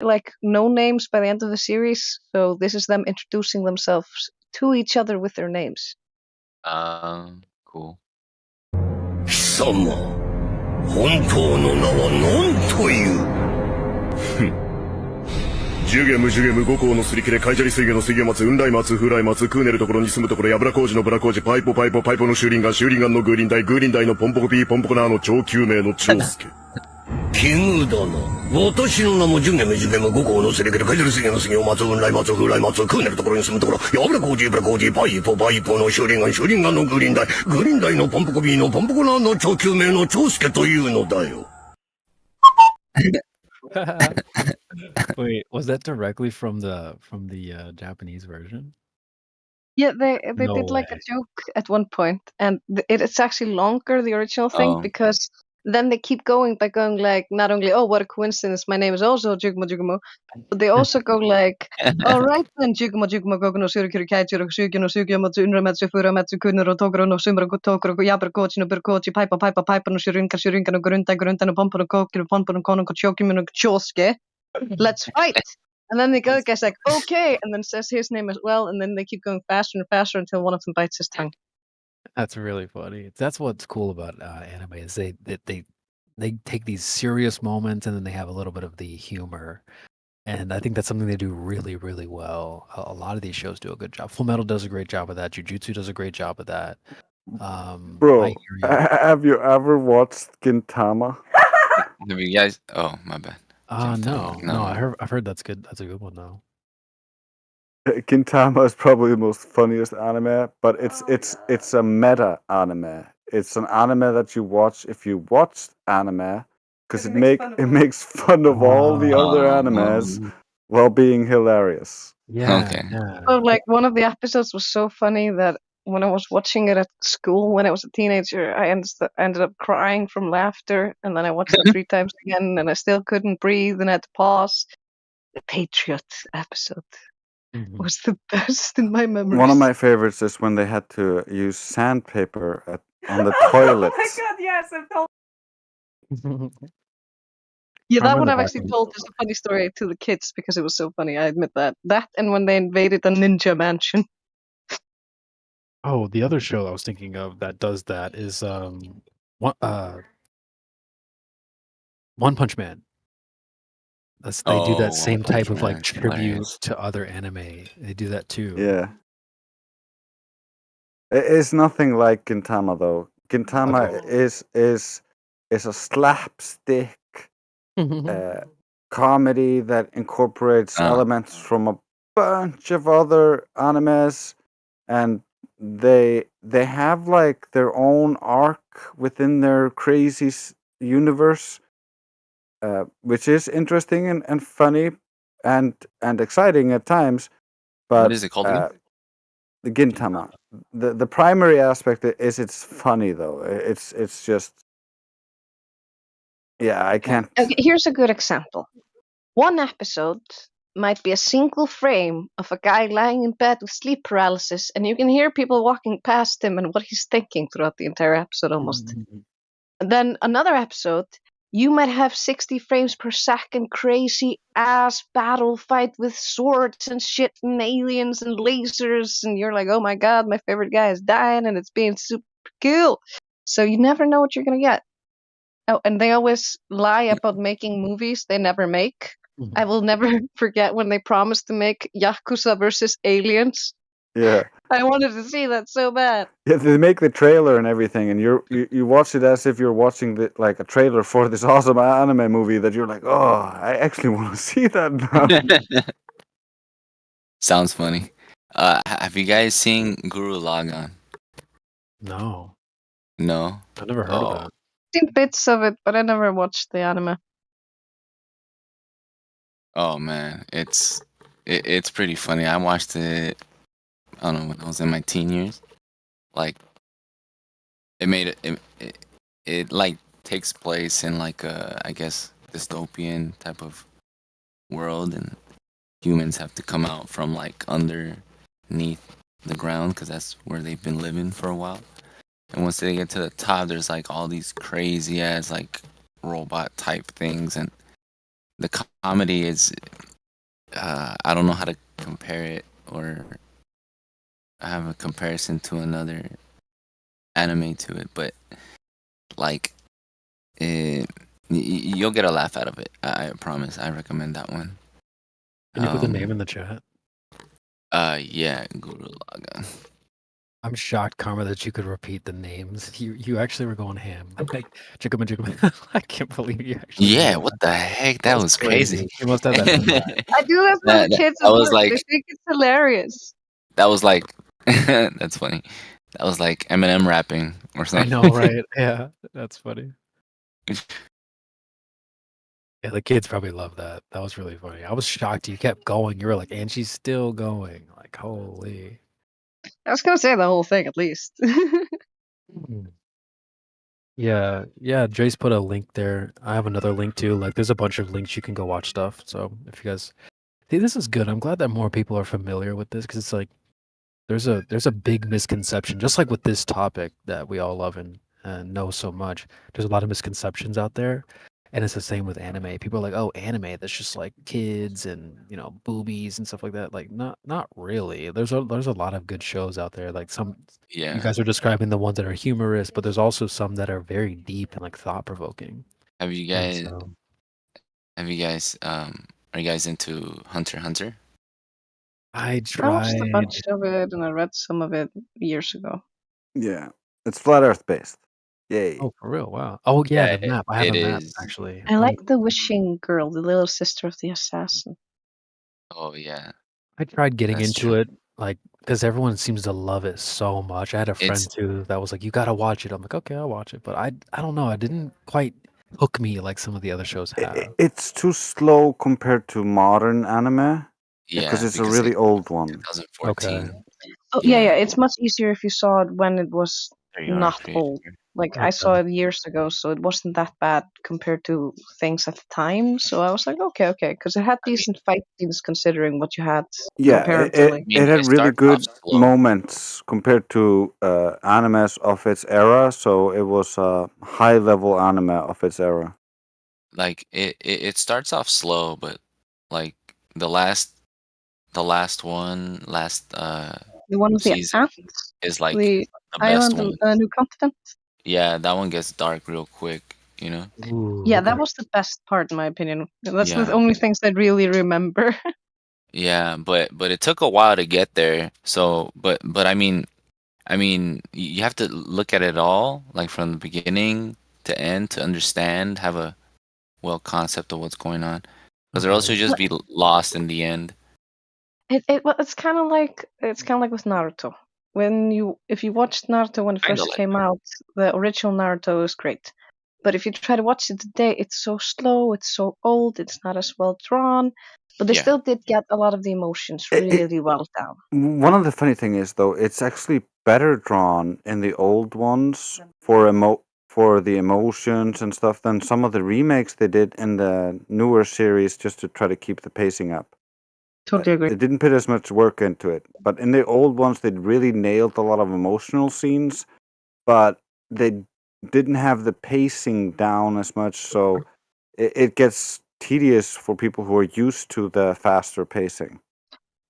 like no names by the end of the series. So this is them introducing themselves to each other with their names. Cool. 貴様、本当の名は何というジュゲムジュゲム五行のすり切れカイジャリ水魚の水魚松雲来松風来松クーネルところに住むところヤブラ工事のブラ工事パイポパイポパイポのシューリンガンシューリンガンのグーリンダイグーリンダイのポンポコピーポンポコナーの超救命の長介奇遇だな。私の名もジュゲムジュゲム五行のすり切れカイジャリ水魚の水魚松雲来松風来松クーネルところに住むところヤブラ工事ブラ工事パイポパイポのシューリンガンシューリンガンのグーリンダイグーリンダイのポンポコピーのポンポコナーの超救命の長介というのだよ。Wait, was that directly from the Japanese version? Yeah, they No did like a way. joke at one point, and it's actually longer, the original thing, Oh. because then they keep going by going like not only, oh, what a coincidence, my name is also Jugmo Jugmo, but they also go like, all right then, Jugmo Jugmo Gogo no Surukuru Kaijiro Shugi no Sugyo Matsu Unramatsu Furamatsu Kunero Tokoro no Sumra Tokoro Yabra Kochi no Berkochi Pipa Pipa Pipa no Shirinka Shirinka no Grunta Grunta no Pompo no Koki no Pompo no Kono Kochoki no Chosuke. Let's fight! And then the other guy's like, okay, and then says his name as well, and then they keep going faster and faster until one of them bites his tongue. That's really funny. That's what's cool about anime is they take these serious moments and then they have a little bit of the humor, and I think that's something they do really really well. A lot of these shows do a good job. Full Metal does a great job of that. Jujutsu does a great job of that. Bro, My Hero. have you ever watched Gintama? Have you guys? Oh, my bad. No, I've heard that's good. That's a good one though. Gintama is probably the most funniest anime, but it's a meta anime. It's an anime that you watch if you watched anime because it makes fun of all the other animes while being hilarious. Yeah. Okay. Yeah. So, like, one of the episodes was so funny that when I was watching it at school when I was a teenager, I ended up crying from laughter, and then I watched it 3 times again, and I still couldn't breathe and had to pause. The Patriot episode Mhm. was the best in my memories. One of my favorites is when they had to use sandpaper on the toilets. Oh my god, yes, I've told. Yeah, that remember one the I've back actually one. told as a funny story to the kids because it was so funny. I admit that. That and when they invaded the ninja mansion. Oh, the other show I was thinking of that does that is One Punch Man. They do that Oh, same One type Punch of like Man, tribute hilarious. to other anime. They do that too. Yeah. It's nothing like Gintama though. Gintama Okay. is a slapstick comedy that incorporates elements from a bunch of other animes, and they have like their own arc within their crazy universe, which is interesting and funny and exciting at times. But What is it called again? the Gintama. The primary aspect is it's funny though. It's just I can't. Okay, here's a good example. One episode might be a single frame of a guy lying in bed with sleep paralysis, and you can hear people walking past him and what he's thinking throughout the entire episode almost. And then another episode, you might have 60 frames per second crazy ass battle fight with swords and shit and aliens and lasers, and you're like, oh my god, my favorite guy is dying and it's being super cool. So you never know what you're gonna get. Oh, and they always lie about making movies they never make. I will never forget when they promised to make Yakuza versus Aliens. Yeah. I wanted to see that so bad. Yeah, they make the trailer and everything, and you watch it as if you're watching like a trailer for this awesome anime movie that you're like, oh, I actually want to see that now. Sounds funny. Have you guys seen Guru Lagann? No. No? I never heard of that. I've seen bits of it, but I never watched the anime. Oh man, it's pretty funny. I watched it, I don't know, when I was in my teen years. Like, it like takes place in like a, I guess, dystopian type of world, and humans have to come out from like underneath the ground because that's where they've been living for a while. And once they get to the top, there's like all these crazy ass like robot type things, and the comedy is I don't know how to compare it, or I have a comparison to another anime to it, but like you'll get a laugh out of it. I promise. I recommend that one. Can you put the name in the chat? Yeah, Guru Laga. I'm shocked, Karma, that you could repeat the names. You actually were going ham. Like, Chikuma. I can't believe you actually. Yeah, what the heck? That was crazy. You must have that. I do that with the kids at work. They think it's hilarious. That was like, that's funny. That was like Eminem rapping or something. I know, right? Yeah, that's funny. Yeah, the kids probably love that. That was really funny. I was shocked you kept going. You were like, and she's still going. Like, holy. I was gonna say the whole thing at least. Yeah, Jace put a link there. I have another link too. Like, there's a bunch of links you can go watch stuff. So if you guys, see, this is good. I'm glad that more people are familiar with this, because it's like there's a big misconception, just like with this topic that we all love and know so much. There's a lot of misconceptions out there, and it's the same with anime. People are like, "Oh, anime, that's just like kids and boobies and stuff like that." Like, not really. There's a lot of good shows out there. Like you guys are describing the ones that are humorous, but there's also some that are very deep and like thought provoking. Have you guys? Are you guys into Hunter x Hunter? I watched a bunch of it and I read some of it years ago. Yeah, it's flat Earth based. Yay! Oh, for real? Wow. Oh yeah, the map. I have a map actually. I like the wishing girl, the little sister of the assassin. Oh yeah. I tried getting into it, like, because everyone seems to love it so much. I had a friend too that was like, "You gotta watch it." I'm like, "Okay, I'll watch it," but I don't know. It didn't quite hook me like some of the other shows have. It's too slow compared to modern anime. Yeah, because it's a really old one. 2014. Okay. Oh yeah. It's much easier if you saw it when it was not old. Like I saw it years ago, so it wasn't that bad compared to things at the time. So I was like, okay, because it had decent fight scenes considering what you had. Yeah, it had really good moments compared to animes of its era. So it was a high level anime of its era. Like it starts off slow, but like the last one, the one with the ants is like the best island one. New Continent. Yeah, that one gets dark real quick, Ooh, yeah, that was the best part in my opinion. That's the only things I really remember. Yeah, but it took a while to get there. So, but I mean, you have to look at it all, like from the beginning to end, to understand, have a concept of what's going on, because or else you'll just be lost in the end. It's kind of like with Naruto. If you watched Naruto when it first came out, the original Naruto is great. But if you try to watch it today, it's so slow, it's so old, it's not as well drawn. But they still did get a lot of the emotions really well down. One of the funny thing is though, it's actually better drawn in the old ones for the emotions and stuff than some of the remakes they did in the newer series just to try to keep the pacing up. Totally agree. They didn't put as much work into it, but in the old ones, they really nailed a lot of emotional scenes, but they didn't have the pacing down as much, so it gets tedious for people who are used to the faster pacing.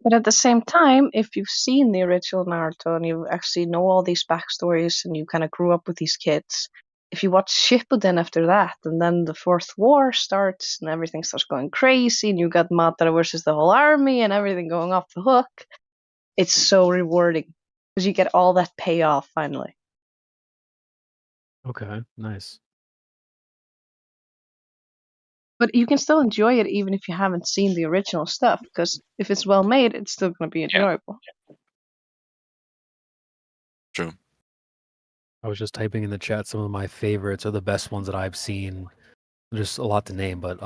But at the same time, if you've seen the original Naruto and you actually know all these backstories and you kind of grew up with these kids, if you watch Shippuden after that, and then the fourth war starts and everything starts going crazy, and you got Madara versus the whole army and everything going off the hook, it's so rewarding because you get all that payoff finally. Okay, nice. But you can still enjoy it even if you haven't seen the original stuff, because if it's well made, it's still going to be enjoyable. True. I was just typing in the chat some of my favorites or the best ones that I've seen. There's a lot to name, but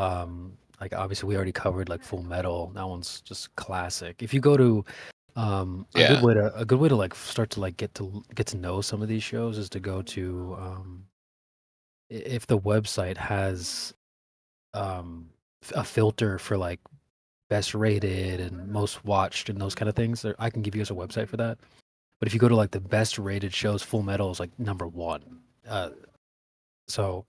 like obviously we already covered like Full Metal. That one's just classic. If you go to a good way to like start to like get to know some of these shows is to go to if the website has a filter for like best rated and most watched and those kind of things. I can give you guys a website for that. But if you go to like the best rated shows, Full Metal is like number 1. So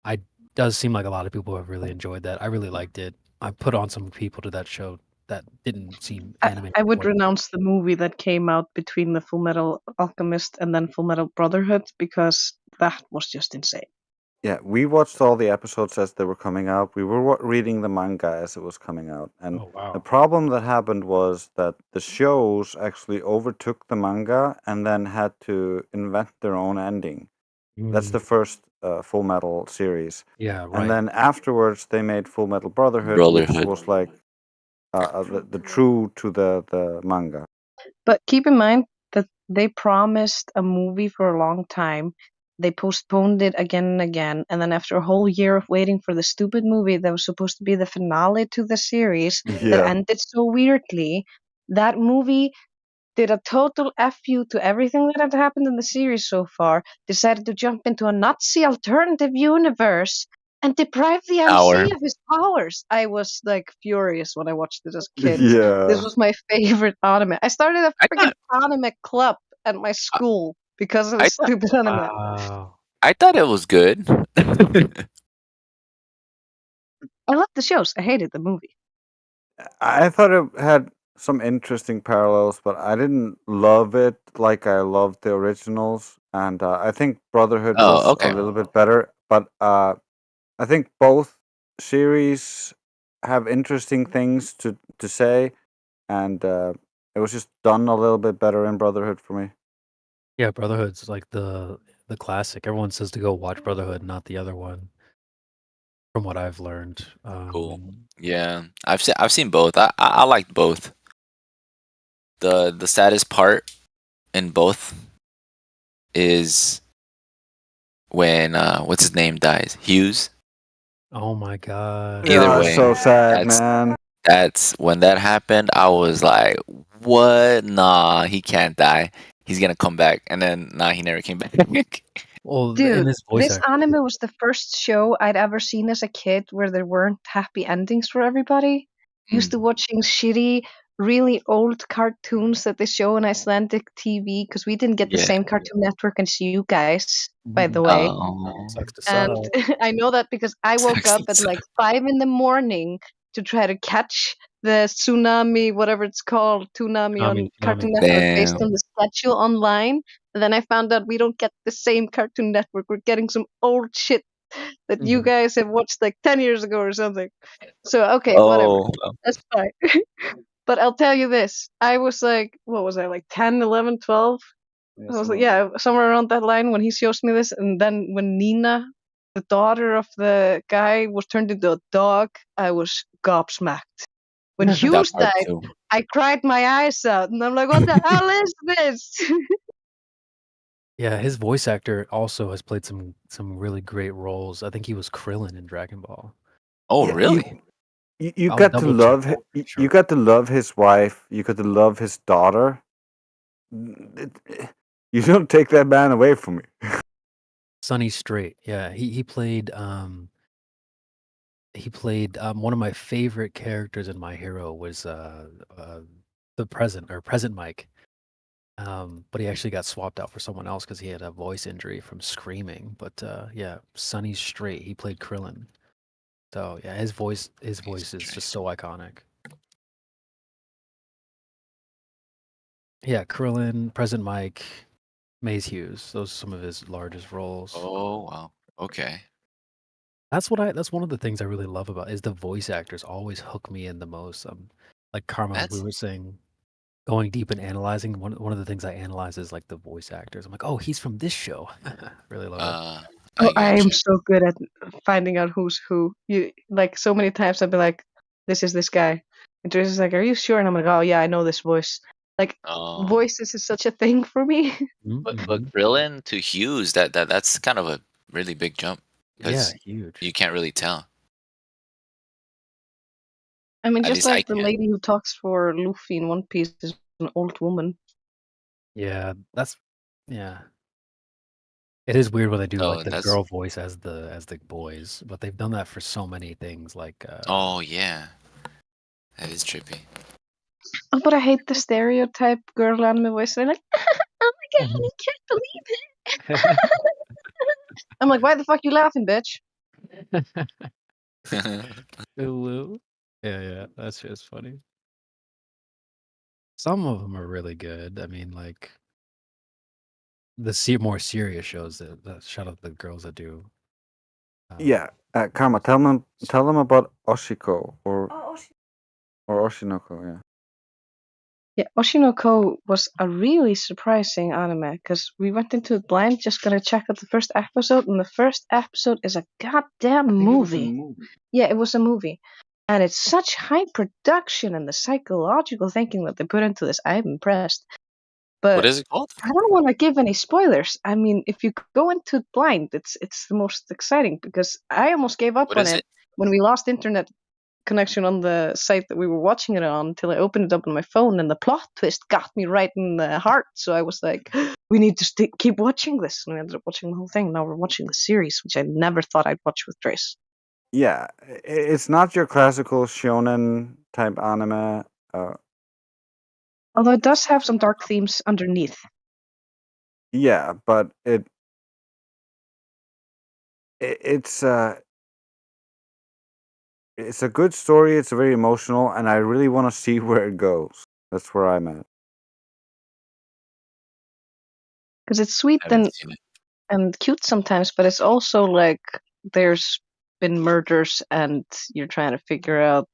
I does seem like a lot of people have really enjoyed that. I really liked it. I put on some people to that show that didn't seem anime. I would renounce the movie that came out between the Full Metal Alchemist and then Full Metal Brotherhood because that was just insane. Yeah, we watched all the episodes as they were coming out. We were reading the manga as it was coming out. And Oh wow. the problem that happened was that the shows actually overtook the manga and then had to invent their own ending. That's the first Full Metal series. Yeah, right. And then afterwards, they made Full Metal Brotherhood, which was like the true to the manga. But keep in mind that they promised a movie for a long time. They postponed it again and again. And then after a whole year of waiting for the stupid movie that was supposed to be the finale to the series that Yeah. ended so weirdly, that movie did a total F you to everything that had happened in the series so far, decided to jump into a Nazi alternative universe, and deprive the MC of his powers. I was like furious when I watched it as a kid. This Yeah. was my favorite anime. I started a I freaking anime club at my school because of I this thought- stupid anime. Wow. I thought it was good. I loved the shows. I hated the movie. I thought it had some interesting parallels, but I didn't love it like I loved the originals. And I think Brotherhood was okay. a little bit better. But I think both series have interesting things to say. And it was just done a little bit better in Brotherhood for me. Yeah, Brotherhood's like the classic. Everyone says to go watch Brotherhood, not the other one. From what I've learned. Cool. Yeah, I've seen both. I liked both. The saddest part in both is when what's his name dies. Hughes. Oh my god. Either Yeah, way, so sad, that's- man. That's when that happened. I was like, "What? Nah, he can't die. He's gonna come back." And then, nah, he never came back. Well, Dude, in his voice this actor- anime was the first show I'd ever seen as a kid where there weren't happy endings for everybody. Used to watching shitty, really old cartoons that they show on Icelandic TV because we didn't get the Yeah. same Cartoon Network as you guys, by the way. Sucks to And suck. I know that because I woke Sucks up to at suck. like 5 in the morning to try to catch the tsunami, whatever it's called, Toonami on Toonami. Cartoon Network based Damn. on the schedule online. And then I found out we don't get the same Cartoon Network. We're getting some old shit that you Mhm. guys have watched like 10 years ago or something. So, okay, whatever. Oh, That's fine. But I'll tell you this. I was like, what was I, like 10, 11, 12? I was like, yeah, somewhere around that line when he shows me this. And then when Nina, the daughter of the guy, was turned into a dog, I was gobsmacked. When that Hughes part died, too. I cried my eyes out. And I'm like, what the hell is this? Yeah, his voice actor also has played some really great roles. I think he was Krillin in Dragon Ball. Oh, Yeah, really? You I'll got to double check love that for you sure. got to love his wife. You got to love his daughter. You don't take that man away from me. Sonny Strait. Yeah, he played one of my favorite characters in My Hero was the Present Mike. But he actually got swapped out for someone else because he had a voice injury from screaming. But yeah, Sonny Strait, he played Krillin. So yeah, his voice is just so iconic. Yeah, Krillin, Present Mike, Maze Hughes. Those are some of his largest roles. Oh, wow. Okay. That's one of the things I really love about is the voice actors always hook me in the most. Like Karma, like we That's were saying, going deep and analyzing. One of the things I analyze is like the voice actors. I'm like, oh, he's from this show. Really love it. Oh, I am gotcha. so good at finding out who's who. You like so many times I've been like, "This is this guy," and Tracy's like, "Are you sure?" And I'm like, "Oh yeah, I know this voice." Like Oh. voices is such a thing for me. But Mhm. Krillin to Hughes, that's kind of a really big jump Yeah, because huge. you can't really tell. I mean, At just least I like the can. lady who talks for Luffy in One Piece is an old woman. Yeah, yeah. It is weird when they do Oh, like the that's girl voice as the boys, but they've done that for so many things. Like oh yeah, that is trippy. Oh, but I hate the stereotype girl anime voice. They're like, "Oh my god, Mhm. I can't believe it." I'm like, "Why the fuck you laughing, bitch?" Hulu. Yeah, that's just funny. Some of them are really good. I mean, like the more serious shows that shout out the girls that do. Yeah, Karma, tell them about Oshiko or Oh, she- Oshinoko. Yeah. Yeah, Oshinoko was a really surprising anime because we went into it blind, just gonna check out the first episode, and the first episode is a goddamn movie. Yeah, it was a movie. And it's such high production and the psychological thinking that they put into this. I'm impressed. What But is it called? I don't want to give any spoilers. I mean, if you go into it blind, it's the most exciting because I almost gave up What on is it it? when we lost internet connection on the site that we were watching it on until I opened it up on my phone, and the plot twist got me right in the heart. So I was like, we need to keep watching this. And we ended up watching the whole thing. Now we're watching the series, which I never thought I'd watch with Trace. Yeah, it's not your classical shonen type anime. Although it does have some dark themes underneath. Yeah, but it's a good story. It's very emotional, and I really want to see where it goes. That's where I'm at. Because it's sweet I haven't seen it. and cute sometimes, but it's also like there's been murders and you're trying to figure out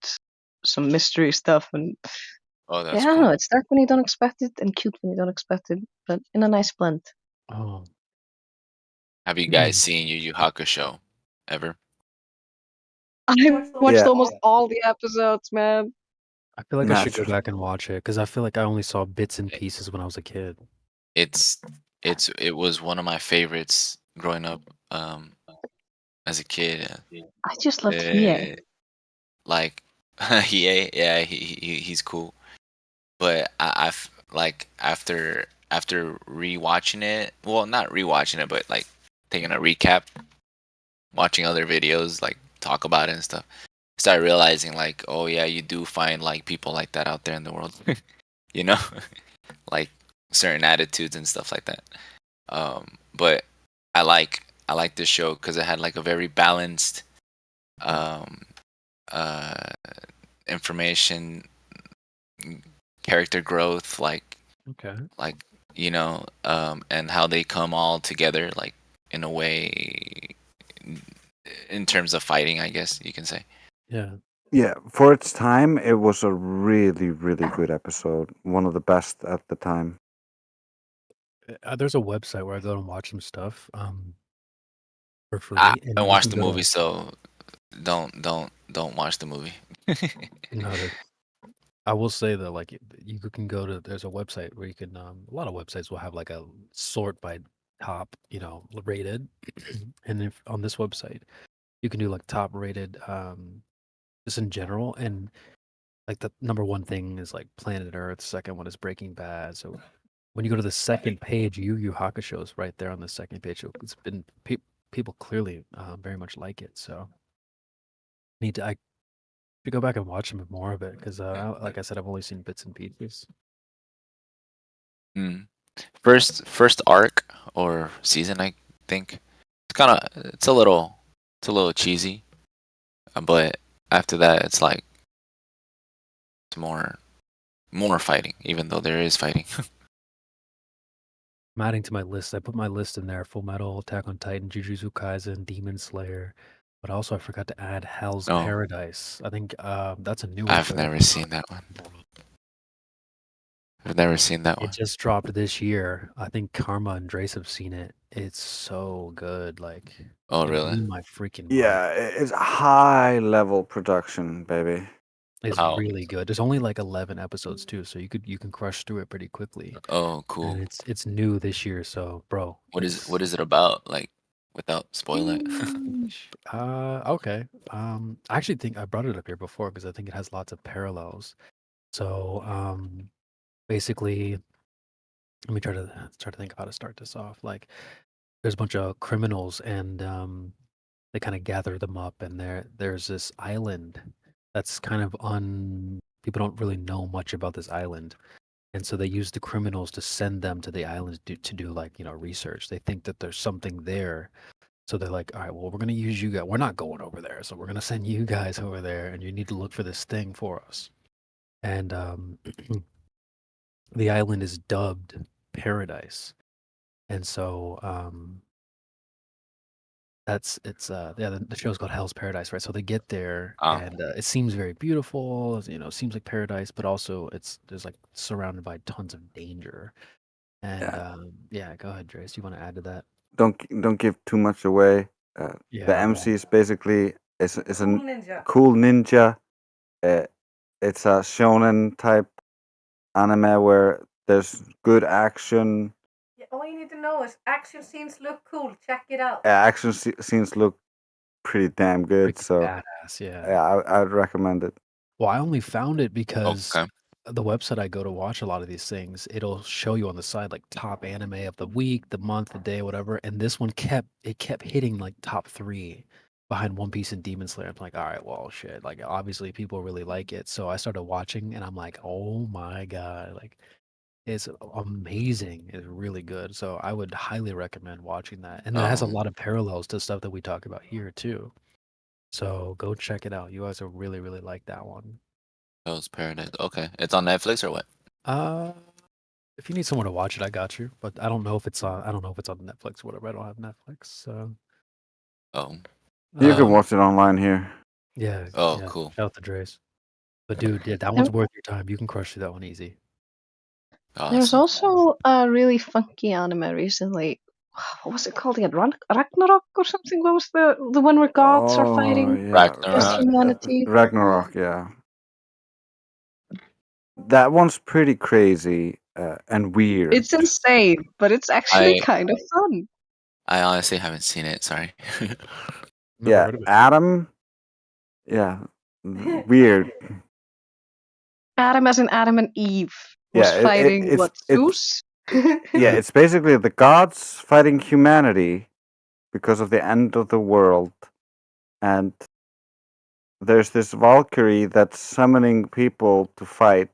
some mystery stuff. And Oh, yeah, that's I don't cool. know, it's dark when you don't expect it and cute when you don't expect it, but in a nice blend. Oh, Have you guys seen Yu Yu Hakusho ever? I've watched Yeah. almost all the episodes, man. I feel like I should go Naturally. back and watch it because I feel like I only saw bits and pieces when I was a kid. It was one of my favorites growing up as a kid. I just loved Hiei. Like yeah, he's cool. But I've like after rewatching it, well, not rewatching it, but like taking a recap, watching other videos, like talk about it and stuff, start realizing like, oh yeah, you do find like people like that out there in the world, you know, like certain attitudes and stuff like that. But I like this show because it had like a very balanced um information, character growth, like Okay. you know, and how they come all together, like in a way, in terms of fighting, I guess you can say. Yeah. Yeah, for its time, it was a really, really good episode. One of the best at the time. There's a website where I go and watch some stuff for free. I and haven't you watched can the go movie, to- so don't watch the movie. Noted. I will say that like you can go to there's a website where you can a lot of websites will have like a sort by top, rated. And if on this website you can do like top rated just in general, and like the number one thing is like Planet Earth, second one is Breaking Bad. So when you go to the second page, Yu Yu Hakusho is right there on the second page. So it's been people clearly very much like it. So I should go back and watch some more of it because like I said, I've only seen bits and pieces. Mm. First arc or season, I think it's a little cheesy, but after that it's like it's more fighting, even though there is fighting. I'm adding to my list. I put my list in there: Full Metal, Attack on Titan, Jujutsu Kaisen, Demon Slayer. But also, I forgot to add Hell's Oh. Paradise. I think that's a new one. I've never seen that one. I've never seen that It one. just dropped this year. I think Karma and Drace have seen it. It's so good. Like, Oh, it really? blew my freaking mind. Yeah, it's high level production, baby. It's Wow. really good. There's only like 11 episodes too, so you can crush through it pretty quickly. Oh, cool. And it's new this year, so bro. What is it about? Like, without spoiling it. Okay. I actually think I brought it up here before because I think it has lots of parallels. So, basically, let me try to think of how to start this off. Like, there's a bunch of criminals, and they kind of gather them up, and there's this island that's kind of people don't really know much about this island, and so they use the criminals to send them to the island to do like research. They think that there's something there So they're like, all right, well, we're gonna use you guys. We're not going over there, so we're gonna send you guys over there, and you need to look for this thing for us. And the island is dubbed Paradise, and so the show's called Hell's Paradise, right? So they get there, Ah, and it seems very beautiful, seems like paradise, but also there's like surrounded by tons of danger. And Yeah. go ahead, Trace. You want to add to that? Don't give too much away. The Yeah, I MC won't. is basically is Cool a ninja. cool ninja. It's a shonen type anime where there's good action. Yeah, all you need to know is action scenes look cool. Check it out. Action scenes look pretty damn good. Freaking So badass, yeah. yeah, I'd recommend it. Well, I only found it because okay. the website I go to watch a lot of these things, it'll show you on the side like top anime of the week, the month, the day, whatever. And this one kept hitting like top 3 behind One Piece and Demon Slayer. I'm like, all right, well, shit. Like, obviously, people really like it. So I started watching, and I'm like, oh my god, like, it's amazing. It's really good. So I would highly recommend watching that. And it has a lot of parallels to stuff that we talk about here too. So go check it out. You guys will really, really like that one. Hell's Paradise. Okay, it's on Netflix or what? If you need someone to watch it, I got you. But I don't know if it's on. I don't know if it's on Netflix or whatever. I don't have Netflix. So Oh, You can Um, watch it online here. yeah. oh, Yeah. cool. Shout out to Dre's. But dude, yeah, that one's worth your time. You can crush through that one easy. There's Awesome. also a really funky anime recently. What was it called again? Ragnarok or something? What was the one where gods are fighting yeah, against Ragnarok. humanity? Ragnarok, yeah. That one's pretty crazy and weird. It's insane, but it's actually I kind of fun. I honestly haven't seen it. Sorry. Never Yeah, heard of it. Adam. Yeah, weird. Adam as in Adam and Eve was Yeah, fighting it's Zeus? yeah, it's basically the gods fighting humanity because of the end of the world, and there's this Valkyrie that's summoning people to fight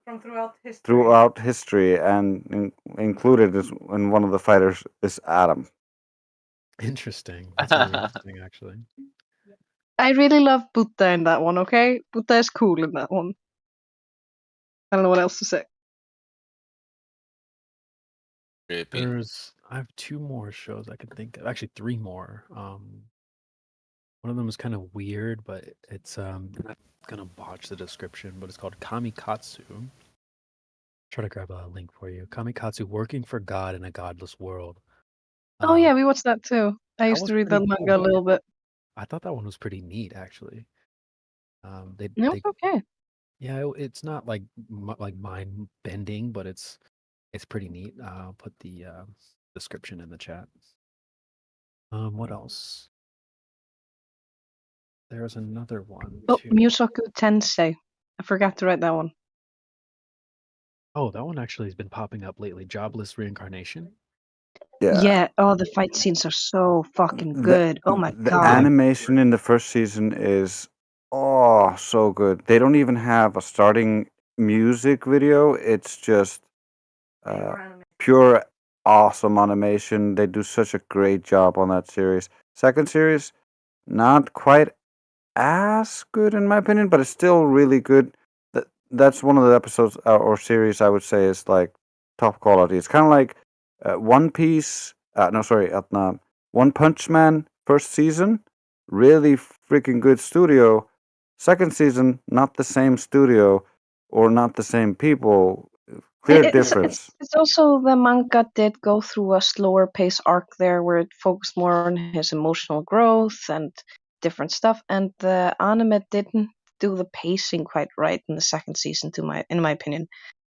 From throughout history. throughout history, and included in one of the fighters is Adam. Interesting. That's really interesting, actually. I really love Buddha in that one, okay? Buddha is cool in that one. I don't know what else to say. Trippy. I have 2 more shows I can think of. Actually, 3 more. One of them is kind of weird, but it's I'm gonna botch the description, but it's called Kamikatsu. Try to grab a link for you. Kamikatsu, working for God in a godless world. Oh yeah, we watched that too. I that used was to read pretty that cool, manga a but little bit. I thought that one was pretty neat, actually. They No, it's okay. yeah, it's not like like mind bending, but it's pretty neat. I'll put the description in the chat. What else? There's another one Oh, too. Musoku Tensei. I forgot to write that one. Oh, that one actually has been popping up lately. Jobless Reincarnation. Yeah. Oh, the fight scenes are so fucking The- good. Oh my The god. animation in the first season is so good. They don't even have a starting music video. It's just pure awesome animation. They do such a great job on that series. Second series, not quite as good in my opinion, but it's still really good. That's one of the episodes or series I would say is like top quality. It's kind of like One Piece. No, sorry, One Punch Man first season, really freaking good studio. Second season, not the same studio or not the same people. Clear difference. It's also the manga did go through a slower pace arc there where it focused more on his emotional growth and different stuff, and the anime didn't do the pacing quite right in the second season in my opinion.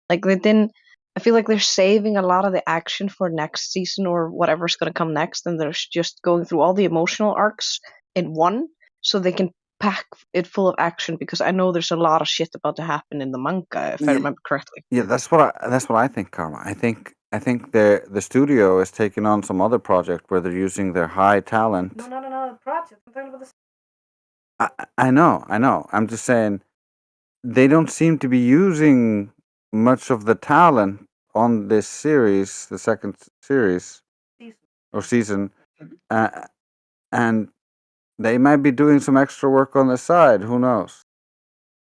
Like they didn't I feel like they're saving a lot of the action for next season or whatever's going to come next, and they're just going through all the emotional arcs in one so they can pack it full of action, because I know there's a lot of shit about to happen in the manga if I remember correctly. Yeah, that's what I think, Karma. I think the studio is taking on some other project where they're using their high talent. No, the project. I'm talking about the. I know. I'm just saying they don't seem to be using much of the talent on this series, the second series Season. or season. and they might be doing some extra work on the side. Who knows?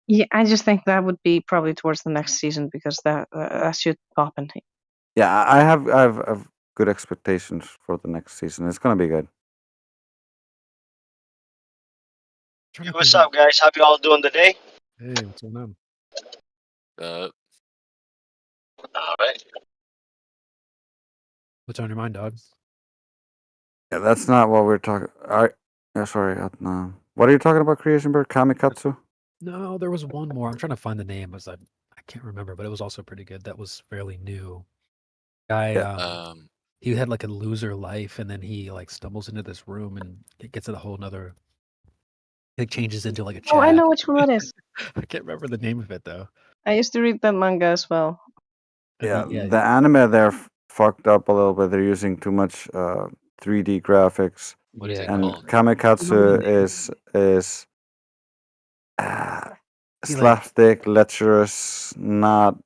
Yeah, I just think that would be probably towards the next season because that should pop in. Yeah, I have good expectations for the next season. It's gonna be good. Trying to What's think up, guys? How you all doing today? Hey, what's going on? All right. What's on your mind, dog? Yeah, that's not what we're talking. Sorry. No. What are you talking about, Creation Bird? Kamikatsu? No, there was one more. I'm trying to find the name. I can't remember, but it was also pretty good. That was fairly new. Guy, Yeah. he had like a loser life, and then he like stumbles into this room and it gets in a whole nother. It changes into like a Oh, I chat. know which one that is. I can't remember the name of it though. I used to read that manga as well. Yeah, the anime there fucked up a little bit. They're using too much 3D graphics. What is it And called? Kamikatsu is slapstick, lecherous, not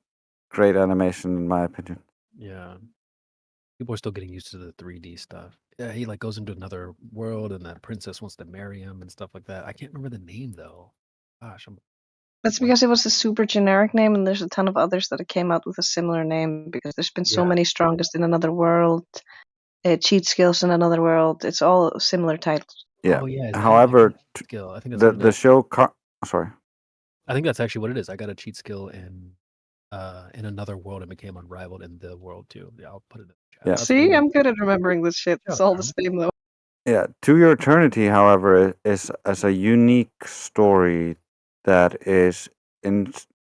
great animation in my opinion. Yeah. People are still getting used to the 3D stuff. Yeah, he like goes into another world and that princess wants to marry him and stuff like that. I can't remember the name though. Gosh, That's because it was a super generic name, and there's a ton of others that came out with a similar name because there's been so many Strongest in Another World, Cheat Skills in Another World. It's all similar titles. Yeah. Oh, yeah, is that However, skill? I think that's what it the is. show. Sorry. I think that's actually what it is. I got a cheat skill in Another World and became unrivaled in the world too. Yeah, I'll put it in the chat. Yeah. See, I'm good at remembering this shit. It's all the same though. Yeah, To Your Eternity, however, is as a unique story that is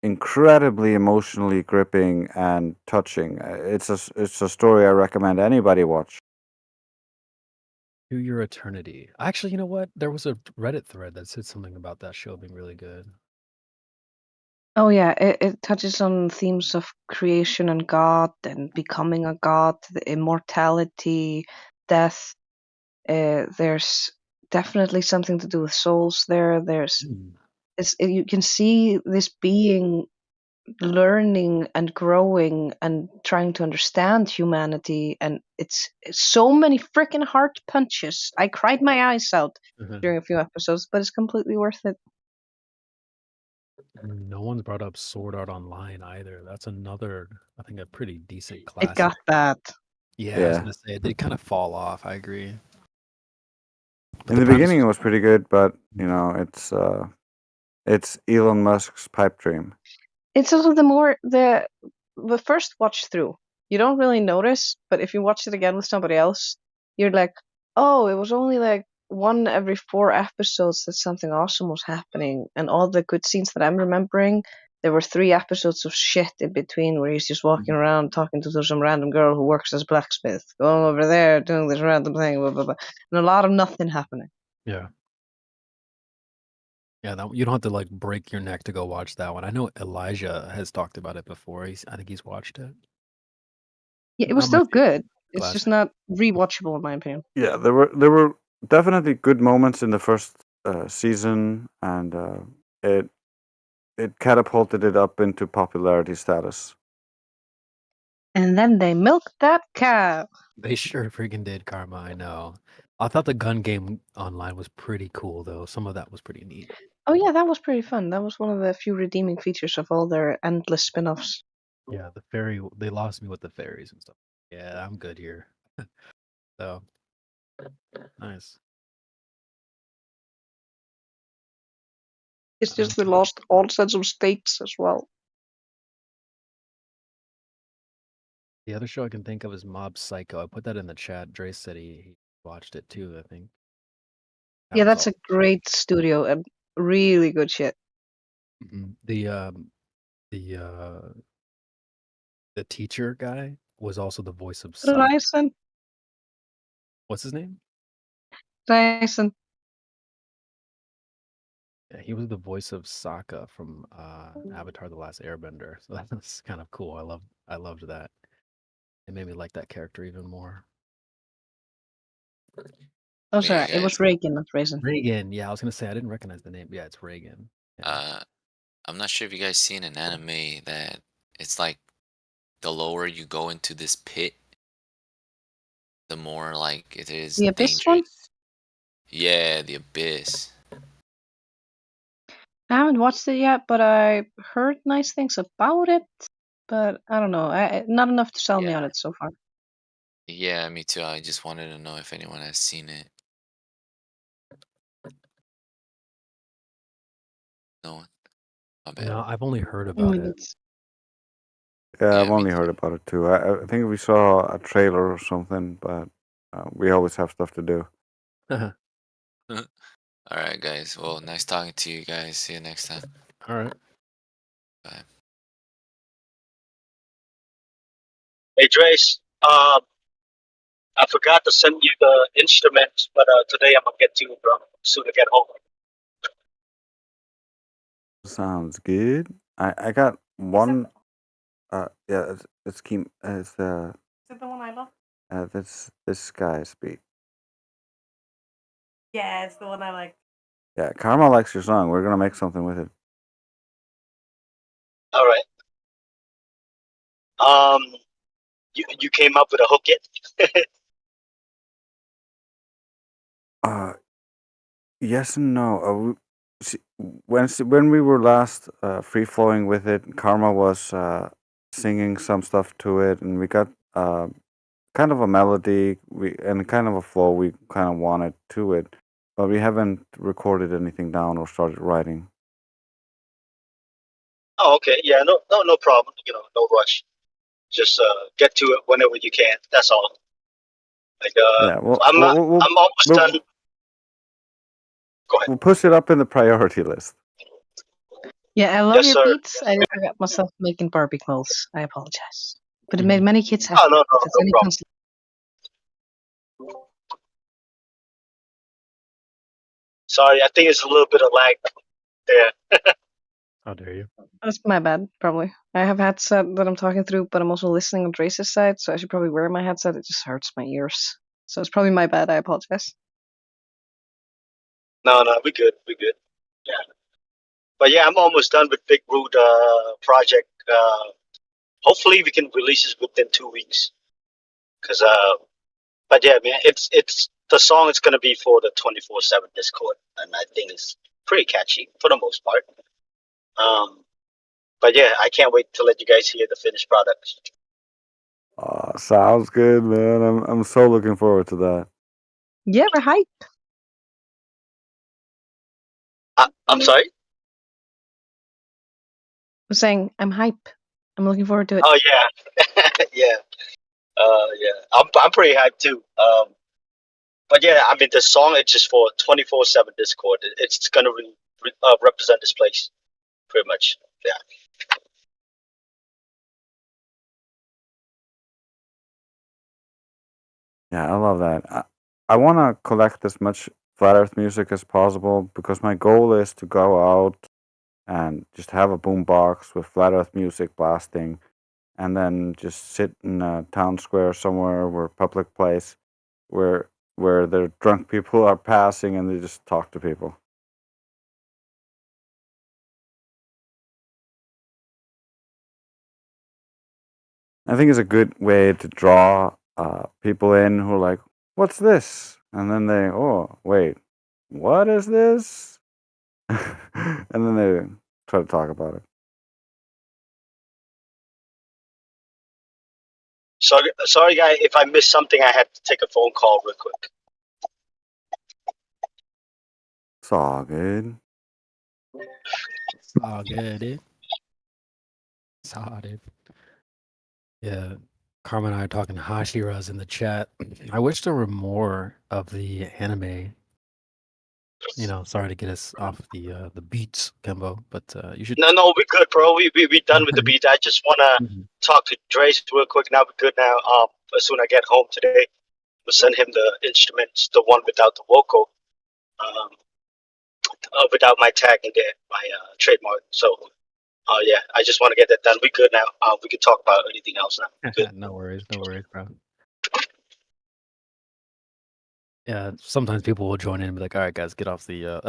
incredibly emotionally gripping and touching. It's a story I recommend anybody watch. To Your Eternity. Actually, you know what? There was a Reddit thread that said something about that show being really good. Oh yeah, it touches on themes of creation and God and becoming a god, the immortality, death. There's definitely something to do with souls there. You can see this being learning and growing and trying to understand humanity, and it's so many freaking heart punches. I cried my eyes out during a few episodes, but it's completely worth it. No one's brought up Sword Art Online either. That's another, I think, a pretty decent classic. It got that. Yeah, I was gonna say they kind of fall off. I agree. In the beginning, it was pretty good, but you know, it's Elon Musk's pipe dream. It's also the first watch through, you don't really notice, but if you watch it again with somebody else, you're like, oh, it was only like one every 4 episodes that something awesome was happening, and all the good scenes that I'm remembering, there were 3 episodes of shit in between where he's just walking around talking to some random girl who works as a blacksmith, going over there doing this random thing, blah, blah, blah, and a lot of nothing happening. Yeah. Yeah, you don't have to like break your neck to go watch that one. I know Elijah has talked about it before. I think he's watched it. Yeah, it was still good. It's just not rewatchable in my opinion. Yeah, there were definitely good moments in the first season, and it catapulted it up into popularity status. And then they milked that cow. They sure freaking did, Karma. I know. I thought the gun game online was pretty cool, though. Some of that was pretty neat. Oh yeah, that was pretty fun. That was one of the few redeeming features of all their endless spin-offs. Yeah, the fairy. They lost me with the fairies and stuff. Yeah, I'm good here. So nice. It's just we lost all sense of states as well. The other show I can think of is Mob Psycho. I put that in the chat. Dre said he watched it too, I think. Yeah, that's a great studio and really good shit. The teacher guy was also the voice of Ryzen. What's his name? Ryzen. Yeah, he was the voice of Sokka from Avatar: The Last Airbender. So that's kind of cool. I loved that. It made me like that character even more. Oh, sorry, it was Reagan, not Raisin. Reagan, yeah, I was gonna say I didn't recognize the name. Yeah, it's Reagan. I'm not sure if you guys seen an anime that it's like the lower you go into this pit, the more like it is the Abyss one? Yeah, The Abyss. I haven't watched it yet, but I heard nice things about it. But I don't know. Not enough to sell me on Yeah. it so far. Yeah, me too. I just wanted to know if anyone has seen it. No one. My bad. No, I've only heard about it. Yeah, I've Yeah, me only heard too. about it too. I think we saw a trailer or something, but we always have stuff to do. All right, guys. Well, nice talking to you guys. See you next time. All right. Bye. Hey, Trace. I forgot to send you the instruments, but today I'm gonna get to it, bro. Soon to get home. Sounds good. I got one. Yeah, it's Kim. It's Is it the one I love? this guy's beat. Yeah, it's the one I like. Yeah, Karma likes your song. We're gonna make something with it. All right. You came up with a hook yet? Yes and no. When we were last free flowing with it, Karma was singing some stuff to it, and we got kind of a melody and kind of a flow we kind of wanted to it, but we haven't recorded anything down or started writing. Oh, okay. Yeah, no problem. No rush. Just get to it whenever you can. That's all. Like Yeah, I'm almost done. Go ahead. we'll push it up in the priority list. Yeah, I love Yes, your sir. beats. I forgot myself making Barbie calls. I apologize. But it made many kids happy. Oh, no If it's any problem. consolation. Sorry, I think it's a little bit of lag there. How dare you? That's my bad, probably. I have a headset that I'm talking through, but I'm also listening on Trace's side, so I should probably wear my headset. It just hurts my ears. So it's probably my bad. I apologize. No, we good. We good. Yeah. But yeah, I'm almost done with Big Root project. Hopefully we can release it within 2 weeks. But yeah, man, it's the song is gonna be for the 24/7 Discord, and I think it's pretty catchy for the most part. But yeah, I can't wait to let you guys hear the finished product. Sounds good, man. I'm so looking forward to that. Yeah, we're hype. I'm sorry. I'm saying I'm hype. I'm looking forward to it. Oh yeah, yeah, yeah. I'm pretty hyped too. But yeah, I mean the song is just for 24/7 Discord. It's gonna represent this place, pretty much. Yeah. Yeah, I love that. I want to collect as much Flat Earth music as possible because my goal is to go out and just have a boombox with Flat Earth music blasting, and then just sit in a town square somewhere or public place where the drunk people are passing and they just talk to people. I think it's a good way to draw people in who are like, "What's this?" And then they, "Oh, wait, what is this?" And then they try to talk about it. Sorry, guy. If I missed something, I had to take a phone call real quick. It's all good. It's all good, dude. It's all, dude. Yeah, Carmen and I are talking Hashiras in the chat. I wish there were more of the anime. Sorry to get us off the beats, Kembo, but you should. No, we good, bro. We done with the beat. I just wanna talk to Drace real quick. Now we're good. Now, as soon as I get home today, we'll send him the instruments, the one without the vocal, without my tag and my trademark. So, yeah, I just want to get that done. We good now. We can talk about anything else now. Good. No worries, bro. Yeah, sometimes people will join in and be like, "All right, guys, get off the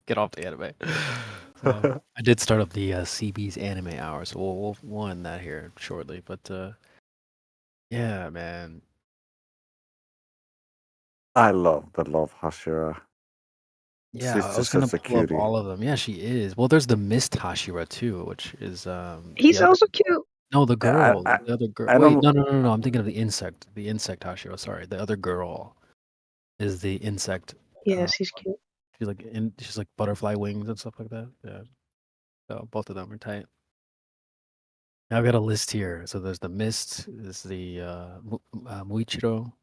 get off the anime." So I did start up the CB's anime hour, so we'll end that here shortly. But yeah, man, I love the Love Hashira. Yeah, She's I was just gonna such a pull up cutie. all of them. Yeah, she is. Well, there's the Mist Hashira too, which is the He's other. also cute. No, the I, girl, I, the other girl. I Wait, don't. no. I'm thinking of the insect Hashira. Sorry, the other girl is the insect. Yes, he's cute. She's like butterfly wings and stuff like that. Yeah, so both of them are tight. Now I've got a list here. So there's the Mist. There's the Muichiro.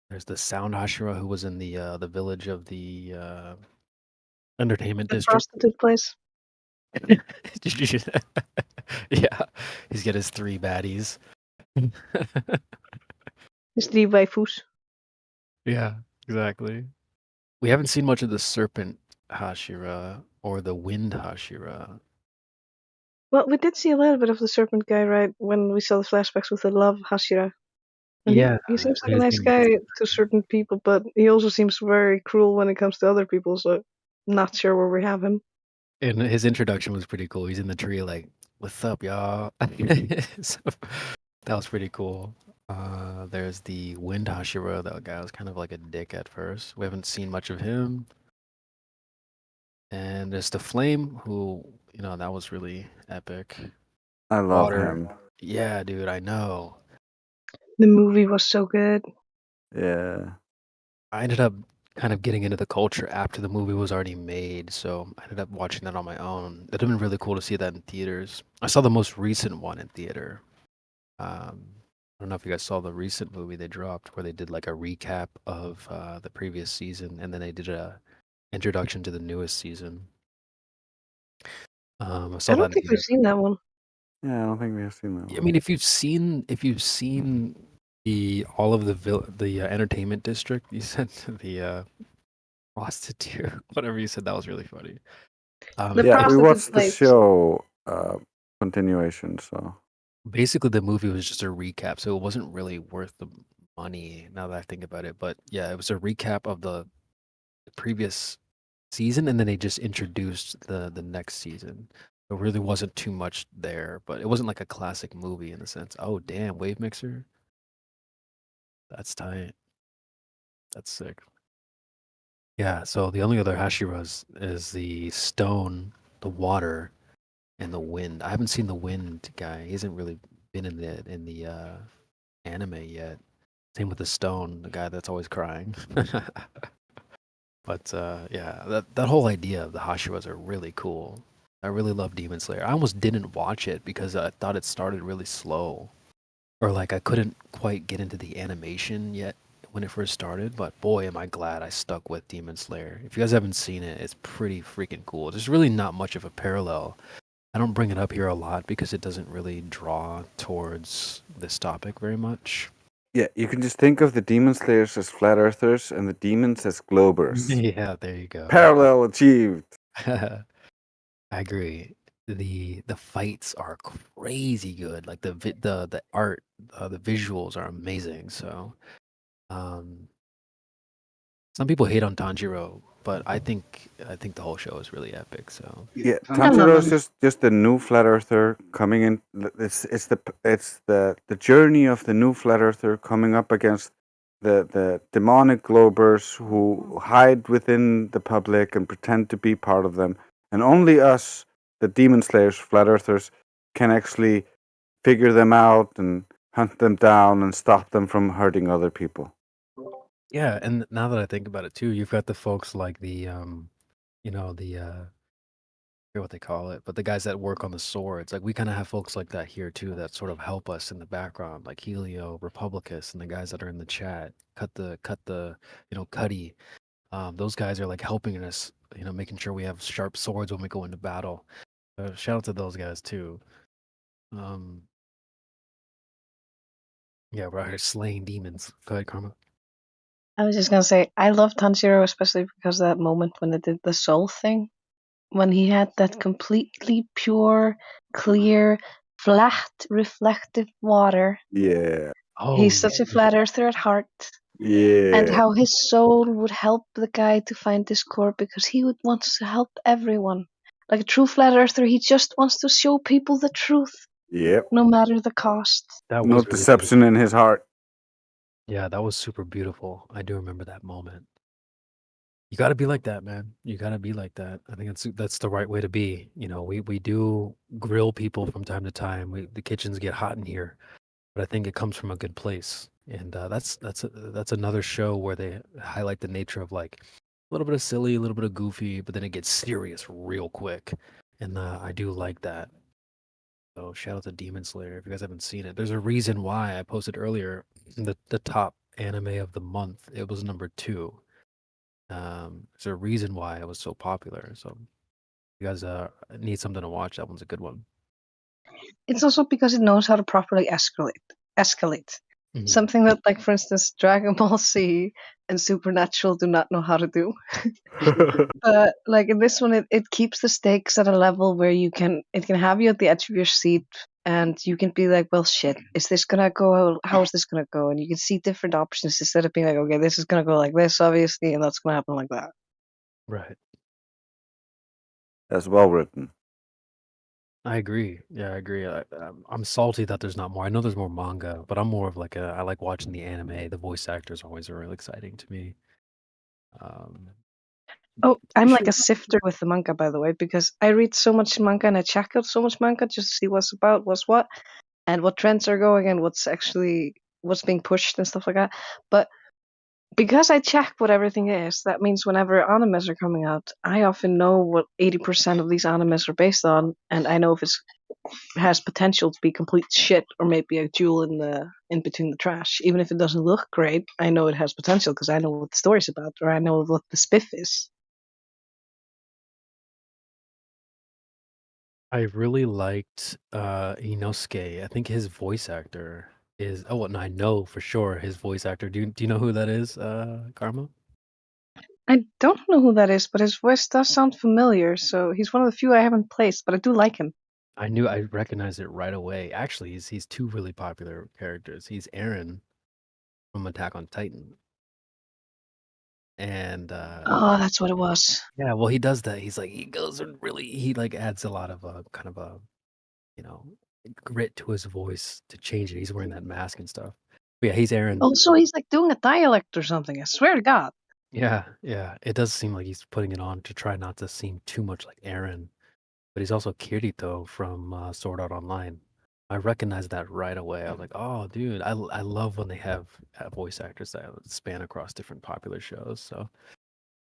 There's the Sound Hashira who was in the village of the entertainment The district. prostitute place. Yeah, he's got his 3 baddies. His 3 waifus. Yeah, exactly. We haven't seen much of the Serpent Hashira or the Wind Hashira. Well, we did see a little bit of the serpent guy, right, when we saw the flashbacks with the Love Hashira. And Yeah, he seems like a his nice name guy is- to certain people, but he also seems very cruel when it comes to other people, so not sure where we have him. And his introduction was pretty cool. He's in the tree like, "What's up, y'all?" So, that was pretty cool. There's the Wind Hashira. That guy was kind of like a dick at first. We haven't seen much of him. And there's the Flame, who, that was really epic. I love Water. him. Yeah, dude, I know. The movie was so good. Yeah. I ended up kind of getting into the culture after the movie was already made, so I ended up watching that on my own. It'd have been really cool to see that in theaters. I saw the most recent one in theater. I don't know if you guys saw the recent movie they dropped where they did like a recap of the previous season, and then they did a introduction to the newest season. I saw I that don't in think we've theater. seen that one. Yeah, I don't think we have seen that I one. mean, if you've seen all of the entertainment district, you said the prostitute, whatever you said, that was really funny. The Yeah, we prostitute watched the place. show continuation, so Basically, the movie was just a recap, so it wasn't really worth the money now that I think about it. But yeah, it was a recap of the previous season, and then they just introduced the next season. There really wasn't too much there, but it wasn't like a classic movie in the sense. Oh, damn, Wave Mixer. That's tight. That's sick. Yeah, so the only other Hashiras is the stone, the water, and the wind. I haven't seen the wind guy. He hasn't really been in the anime yet. Same with the stone, the guy that's always crying. But yeah, that whole idea of the Hashiras are really cool. I really love Demon Slayer. I almost didn't watch it because I thought it started really slow, or like I couldn't quite get into the animation yet when it first started. But boy, am I glad I stuck with Demon Slayer. If you guys haven't seen it, it's pretty freaking cool. There's really not much of a parallel. I don't bring it up here a lot because it doesn't really draw towards this topic very much. yeah, you can just think of the Demon Slayers as flat earthers and the demons as globers. Yeah, there you go. Parallel achieved. I agree. The fights are crazy good. Like the art, the visuals are amazing. So, some people hate on Tanjiro, but I think the whole show is really epic. So Yeah, I don't Tanjiro is know. just a new flat earther coming in. It's the journey of the new flat earther coming up against the demonic globers who hide within the public and pretend to be part of them, and only us, the Demon Slayers, flat earthers, can actually figure them out and hunt them down and stop them from hurting other people. yeah, and now that I think about it too, you've got the folks like the I forget what they call it, but the guys that work on the swords, like we kind of have folks like that here too that sort of help us in the background, like Helio, Republicus, and the guys that are in the chat. Cut the Cuddy. Those guys are like helping us, making sure we have sharp swords when we go into battle. Shout out to those guys too. Yeah, we're out here slaying demons. Go ahead, Karma. I was just gonna say, I love Tanjiro especially because of that moment when they did the soul thing. When he had that completely pure, clear, flat, reflective water. Yeah, Oh, He's such a flat earther at heart. And yeah, how his soul would help the guy to find Discord because he would want to help everyone. Like a true flat earther, he just wants to show people the truth, yep. no matter the cost. that No was really deception in his heart. Yeah, that was super beautiful. I do remember that moment. You got to be like that, man. You got to be like that. I think that's the right way to be. You know, we do grill people from time to time. The kitchens get hot in here, but I think it comes from a good place. And that's another show where they highlight the nature of like a little bit of silly, a little bit of goofy, but then it gets serious real quick. And I do like that. So shout out to Demon Slayer if you guys haven't seen it. There's a reason why I posted earlier the top anime of the month. It was number 2. There's a reason why it was so popular. So if you guys need something to watch, that one's a good one. It's also because it knows how to properly escalate. Mhm. Something that, like, for instance, Dragon Ball Z and Supernatural do not know how to do. But like in this one, it keeps the stakes at a level where it can have you at the edge of your seat, and you can be like, well, shit, is this gonna go? How is this gonna go? And you can see different options instead of being like, okay, this is gonna go like this, obviously, and that's gonna happen like that. Right. That's well written. I agree. Yeah, I agree. I'm salty that there's not more. I know there's more manga, but I'm more of like I like watching the anime. The voice actors always are really exciting to me. Um, Oh, I'm like sure. a sifter with the manga, by the way, because I read so much manga and I check out so much manga just to see what's about, what's what, and what trends are going and what's being pushed and stuff like that. But because I check what everything is, that means whenever animes are coming out, I often know what 80% of these animes are based on, and I know if it has potential to be complete shit or maybe a jewel in between the trash. Even if it doesn't look great, I know it has potential because I know what the story's about or I know what the spiff is. I really liked Inosuke. I think his voice actor is oh well, no, I know for sure his voice actor. Do you know who that is, Karma? I don't know who that is, but his voice does sound familiar, so he's one of the few I haven't placed, but I do like him. I recognized it right away. Actually, he's two really popular characters. He's Eren from Attack on Titan. And Oh, that's what it was. yeah, well he does that. He goes and really he like adds a lot of kind of a you know grit to his voice to change it. He's wearing that mask and stuff. But yeah, he's Eren. Also, he's like doing a dialect or something. I swear to God. Yeah, yeah. It does seem like he's putting it on to try not to seem too much like Eren. But he's also Kirito from Sword Art Online. I recognized that right away. I was like, oh, dude, I love when they have voice actors that span across different popular shows. So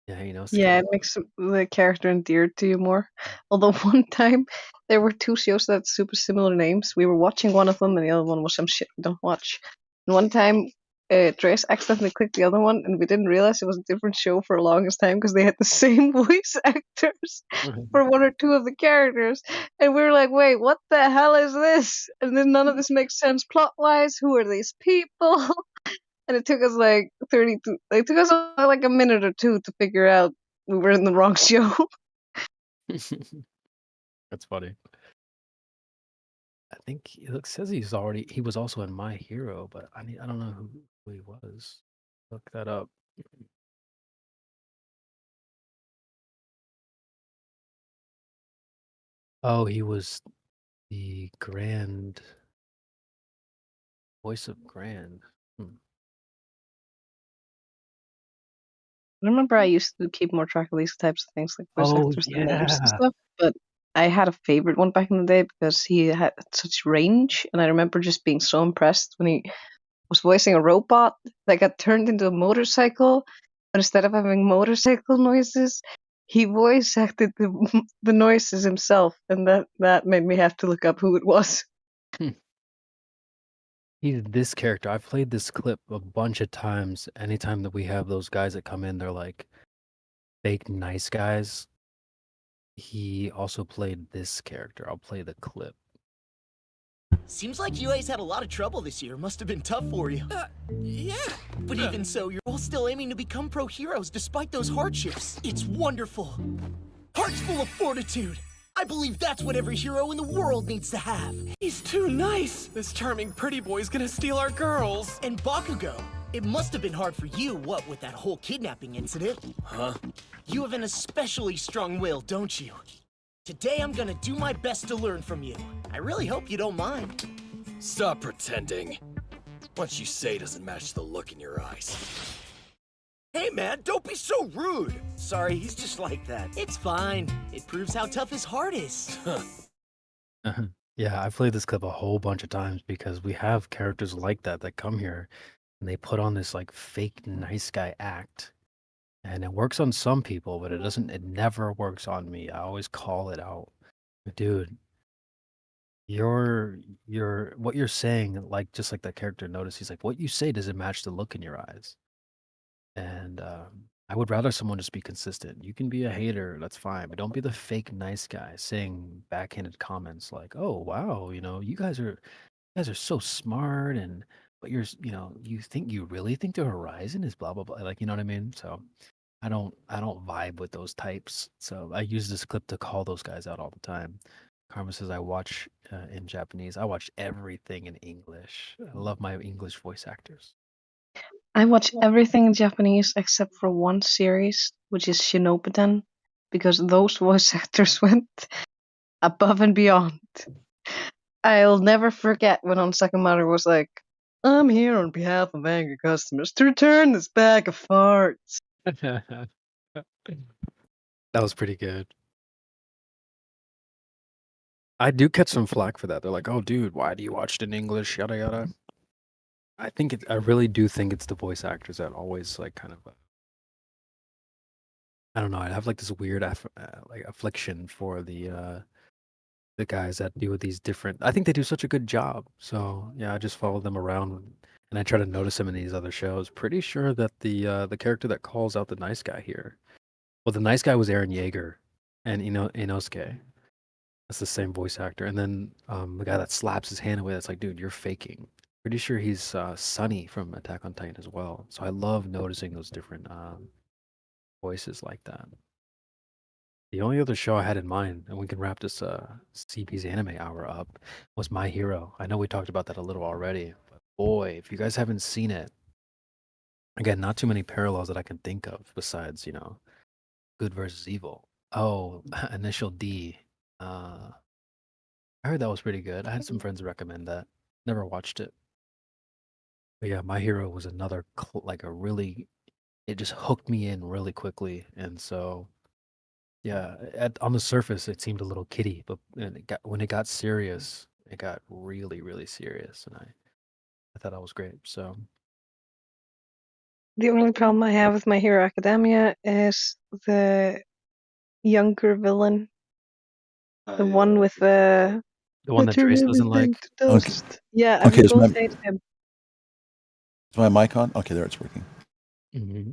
yeah, Yeah, it makes the character endeared to you more. Although one time there were 2 shows that had super similar names. We were watching one of them and the other one was some shit we don't watch. And one time Trace accidentally clicked the other one and we didn't realize it was a different show for the longest time because they had the same voice actors for 1 or 2 of the characters. And we were like, wait, what the hell is this? And then none of this makes sense plot-wise. Who are these people? And it took us like it took us like a minute or 2 to figure out we were in the wrong show. That's funny. I think says he was also in My Hero, but I don't know who he was. Look that up. Oh, he was the Grand voice of Grand. I remember I used to keep more track of these types of things like voice Oh, actors and names and yeah. stuff, but I had a favorite one back in the day because he had such range, and I remember just being so impressed when he was voicing a robot that got turned into a motorcycle, but instead of having motorcycle noises, he voice acted the noises himself, and that made me have to look up who it was. He's this character. I've played this clip a bunch of times. Anytime that we have those guys that come in, they're like fake nice guys. He also played this character. I'll play the clip. Seems like UA's had a lot of trouble this year. Must have been tough for you. Yeah. But even so, you're all still aiming to become pro heroes despite those hardships. It's wonderful. Hearts full of fortitude. I believe that's what every hero in the world needs to have. He's too nice. This charming pretty boy's gonna steal our girls. And Bakugo, it must have been hard for you, what, with that whole kidnapping incident? Huh? You have an especially strong will, don't you? Today I'm gonna do my best to learn from you. I really hope you don't mind. Stop pretending. What you say doesn't match the look in your eyes. Hey man, don't be so rude! Sorry, he's just like that. It's fine. It proves how tough his heart is. Yeah, I've played this clip a whole bunch of times because we have characters like that that come here and they put on this like fake nice guy act. And it works on some people, but it never works on me. I always call it out. But dude, what you're saying, like just like that character noticed, he's like, what you say doesn't match the look in your eyes. And I would rather someone just be consistent. You can be a hater, that's fine, but don't be the fake nice guy saying backhanded comments like, "Oh wow, you guys are so smart, and but you really think the horizon is blah blah blah." Like, you know what I mean? So I don't vibe with those types. So I use this clip to call those guys out all the time. Karma says I watch in Japanese. I watch everything in English. I love my English voice actors. I watch everything in Japanese except for one series, which is Shinobudan, because those voice actors went above and beyond. I'll never forget when on Sakamaru was like, "I'm here on behalf of angry customers to return this bag of farts." That was pretty good. I do catch some flack for that. They're like, "Oh, dude, why do you watch it in English?" Yada yada. I really do think it's the voice actors that always like kind of. I don't know. I have like this weird like affliction for the guys that do these different. I think they do such a good job. So yeah, I just follow them around and I try to notice them in these other shows. Pretty sure that the character that calls out the nice guy here, well, the nice guy was Eren Yeager, and Inosuke. That's the same voice actor. And then the guy that slaps his hand away, that's like, dude, you're faking. Pretty sure he's Sunny from Attack on Titan as well. So I love noticing those different voices like that. The only other show I had in mind, and we can wrap this CP's anime hour up, was My Hero. I know we talked about that a little already, but boy, if you guys haven't seen it, again, not too many parallels that I can think of besides, good versus evil. Oh, Initial D. I heard that was pretty good. I had some friends recommend that. Never watched it. But yeah, My Hero was another it just hooked me in really quickly, and so yeah, on the surface it seemed a little kiddie, but when it got serious, it got really really serious, and I thought that was great. So The only problem I have with My Hero Academia is the younger villain, the one with the one that Trace doesn't like. Okay. Yeah, Okay, we both hate him. Is my mic on? Okay, there it's working. Mm-hmm.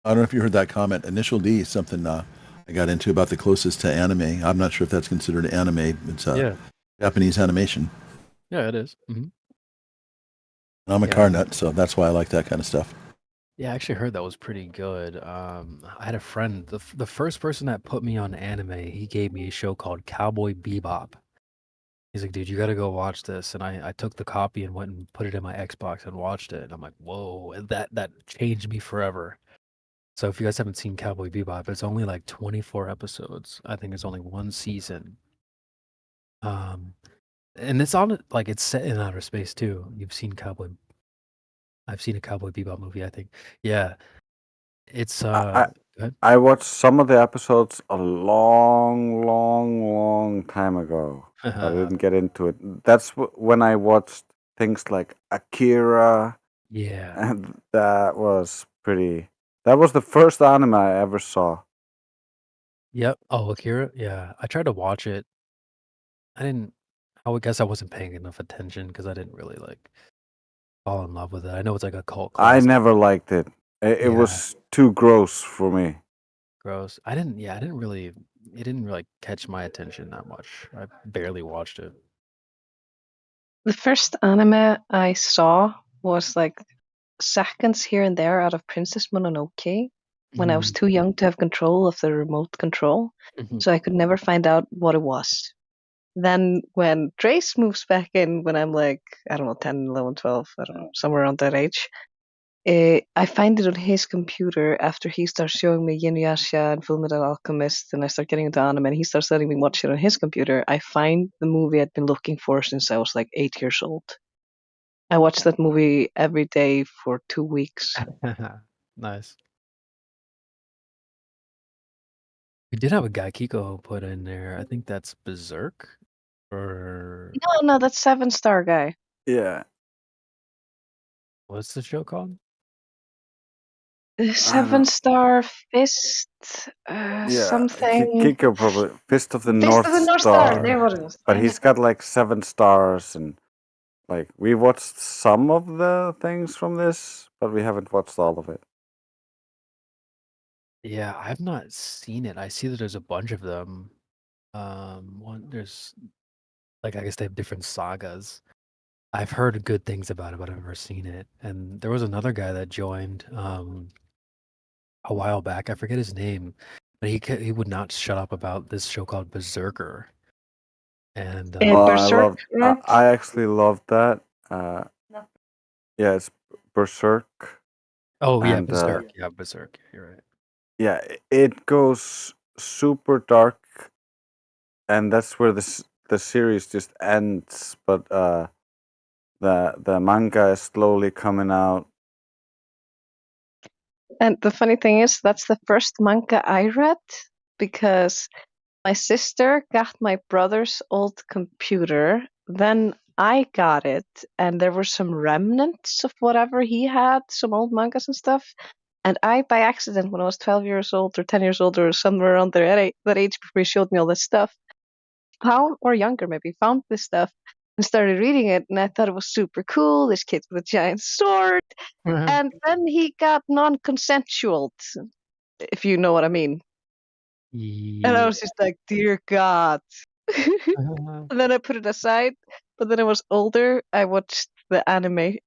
I don't know if you heard that comment. Initial D is something I got into about the closest to anime. I'm not sure if that's considered anime. It's Japanese animation. Yeah, it is. Mm-hmm. And I'm a car nut, so that's why I like that kind of stuff. Yeah, I actually heard that was pretty good. I had a friend, the first person that put me on anime, he gave me a show called Cowboy Bebop. He's like, dude, you got to go watch this. And I took the copy and went and put it in my Xbox and watched it. And I'm like, whoa, and that changed me forever. So if you guys haven't seen Cowboy Bebop, it's only like 24 episodes. I think it's only one season. And it's it's set in outer space too. I've seen a Cowboy Bebop movie, I think. Yeah. It's I watched some of the episodes a long time ago. I didn't get into it. That's when I watched things like Akira. Yeah. And that was the first anime I ever saw. Yep. Oh, Akira? Yeah. I tried to watch it. I would guess I wasn't paying enough attention because I didn't really fall in love with it. I know it's like a cult classic. I never liked it. It was too gross for me. Gross. It didn't really catch my attention that much. I barely watched it. The first anime I saw was like seconds here and there out of Princess Mononoke when I was too young to have control of the remote control. So I could never find out what it was. Then when Trace moves back in when I'm like, I don't know, 10, 11, 12, I don't know, somewhere around that age, I find it on his computer after he starts showing me Inuyasha and Fullmetal Alchemist, and I start getting into anime, and he starts letting me watch it on his computer. I find the movie I'd been looking for since I was like 8 years old. I watched that movie every day for 2 weeks. Nice. We did have a guy Kiko put in there. I think that's Berserk, or No, that's 7-Star guy. Yeah. what's the show called? 7-Star Fist, Yeah, something. Kiko probably Fist of the Fist North of the North Star. There it was. But Damn he's it. got like 7 stars, and like we watched some of the things from this, but we haven't watched all of it. Yeah, I've not seen it. I see that there's a bunch of them. There's like I guess they have different sagas. I've heard good things about it, but I've never seen it. And there was another guy that joined a while back. I forget his name, but he would not shut up about this show called Berserker. And Berserk, right? I actually loved that. Yeah, it's Berserk. oh yeah, and, Berserk. Yeah, Berserk. You're right. Yeah, it goes super dark, and that's where the series just ends. But the manga is slowly coming out. And the funny thing is, that's the first manga I read because my sister got my brother's old computer. Then I got it, and there were some remnants of whatever he had, some old mangas and stuff. And I, by accident, when I was 12 years old or 10 years old or somewhere around there, at that age before he showed me all this stuff, found, or younger maybe, found this stuff and started reading it. And I thought it was super cool. This kid with a giant sword. And then he got non-consensual, if you know what I mean. And I was just like, dear God. And then I put it aside. But then I was older. I watched the anime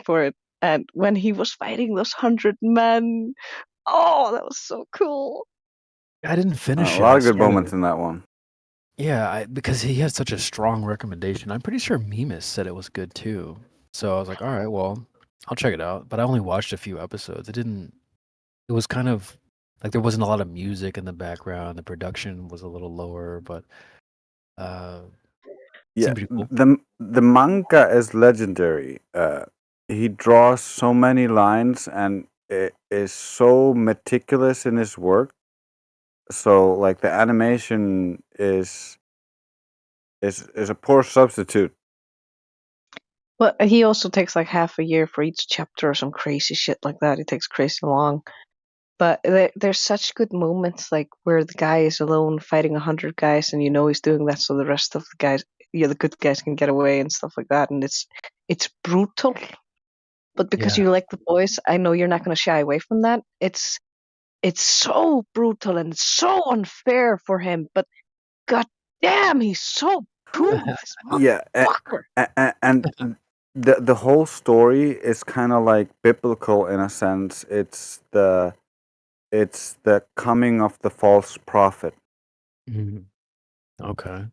for it. And when he was fighting those 100 men, oh, that was so cool. I didn't finish A it. lot I of good started moments it. in that one. Yeah, because he had such a strong recommendation. I'm pretty sure Mimas said it was good too. So I was like, all right, well, I'll check it out. But I only watched a few episodes. It was kind of like there wasn't a lot of music in the background. The production was a little lower, but Yeah, seemed pretty cool. the manga is legendary. He draws so many lines and is so meticulous in his work. So like the animation is a poor substitute. But he also takes like half a year for each chapter or some crazy shit like that. It takes crazy long. But there's such good moments, like where the guy is alone fighting 100 guys, and you know he's doing that so the rest of the guys, the good guys can get away and stuff like that. And it's brutal, but because Yeah. you like the boys, I know you're not going to shy away from that. It's so brutal and so unfair for him, but god damn, he's so cool. This Yeah, motherfucker. and the whole story is kind of like biblical in a sense. It's the coming of the false prophet. Mhm. Okay.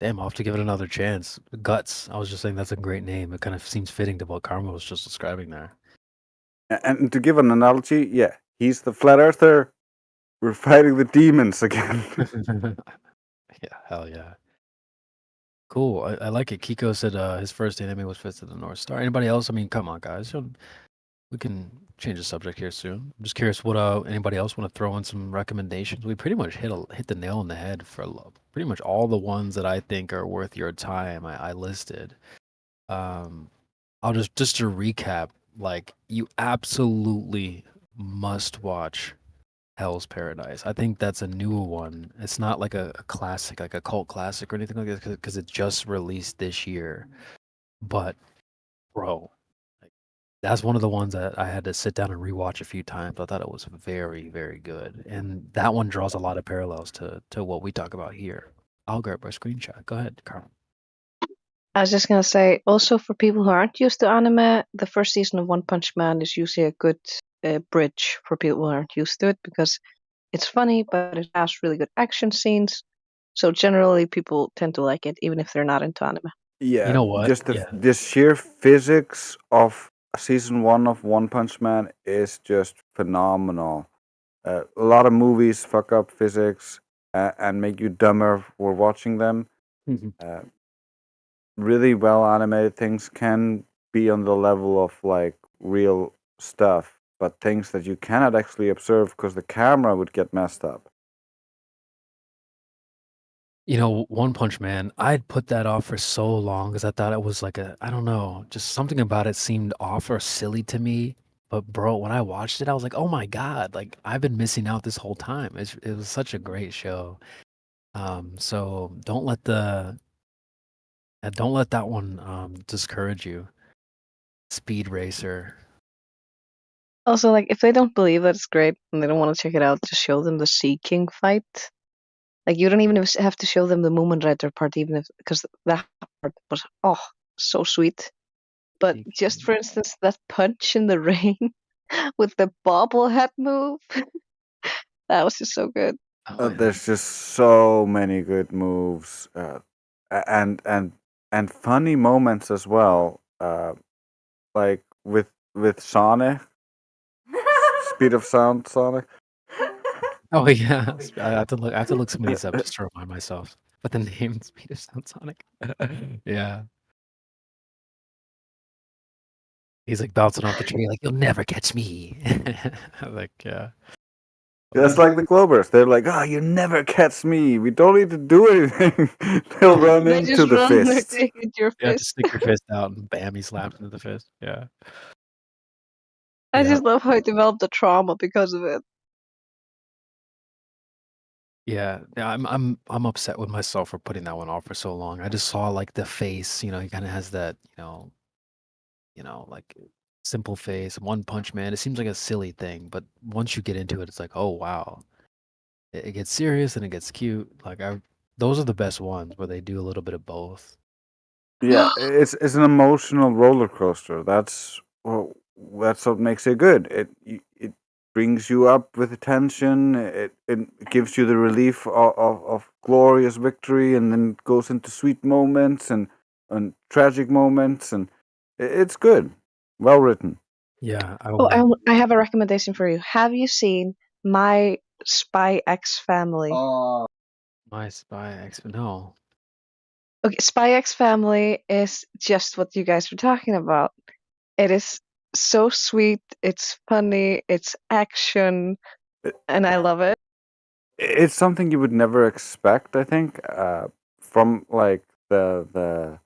Damn, I'll have to give it another chance. Guts. I was just saying that's a great name. It kind of seems fitting to what Karma was just describing there. And to give an analogy, yeah, he's the flat earther. We're fighting the demons again. Yeah, hell yeah. Cool. I like it. Kiko said his first anime was Fist of the North Star. Anybody else? I mean, come on, guys. We can change the subject here soon. I'm just curious what anybody else want to throw in some recommendations. We pretty much hit the nail on the head for pretty much all the ones that I think are worth your time. I listed. I'll just to recap, like you absolutely must watch Hell's Paradise. I think that's a newer one. It's not like a classic, like a cult classic or anything like that, because it just released this year. But, bro, like, that's one of the ones that I had to sit down and rewatch a few times. I thought it was very, very good, and that one draws a lot of parallels to what we talk about here. I'll grab my screenshot. Go ahead, Carl. I was just gonna say, also for people who aren't used to anime, the first season of One Punch Man is usually a good bridge for people who aren't used to it because it's funny, but it has really good action scenes. So generally, people tend to like it, even if they're not into anime. Yeah, You know what? just Yeah. the sheer physics of season 1 of One Punch Man is just phenomenal. A lot of movies fuck up physics and make you dumber for watching them. Mhm. really well animated things can be on the level of like real stuff, but things that you cannot actually observe because the camera would get messed up. You know, One Punch Man, I'd put that off for so long because I thought it was like I don't know, just something about it seemed off or silly to me. But bro, when I watched it, I was like, oh my God, like I've been missing out this whole time. It was such a great show. So don't let that one discourage you. Speed Racer. Also, like, if they don't believe that it's great and they don't want to check it out, just show them the Sea King fight. Like, you don't even have to show them the Moomin Rider part, even if, because that part was, so sweet. But just for instance, that punch in the rain with the bobblehead move, that was just so good. There's just so many good moves, and funny moments as well. Like with Sonic, Speed of Sound Sonic. Oh yeah, I have to look some of these up just to remind myself. But the name Speed of Sound Sonic. Yeah. He's like bouncing off the tree, like you'll never catch me. Like yeah. Just like the Clovers, they're like, "Oh, you never catch me. We don't need to do anything." They'll run They into just the run their fist. dick into your Yeah, fist. just stick your fist out and bam, he slaps into the fist. Yeah. I Yeah. just love how he developed a trauma because of it. Yeah, I'm upset with myself for putting that one off for so long. I just saw like the face, you know, he kind of has that, like simple face. One Punch Man. It seems like a silly thing, but once you get into it, it's like, oh wow, it gets serious and it gets cute. Like those are the best ones where they do a little bit of both. Yeah, it's an emotional roller coaster. That's what makes it good. It brings you up with attention. It gives you the relief of glorious victory, and then goes into sweet moments and tragic moments, and it's good, well written. Yeah, I have a recommendation for you. Have you seen My Spy X Family? My Spy X. No. Okay, Spy X Family is just what you guys were talking about. It is so sweet, it's funny, it's action, and I love it. It's something you would never expect, I think, from like the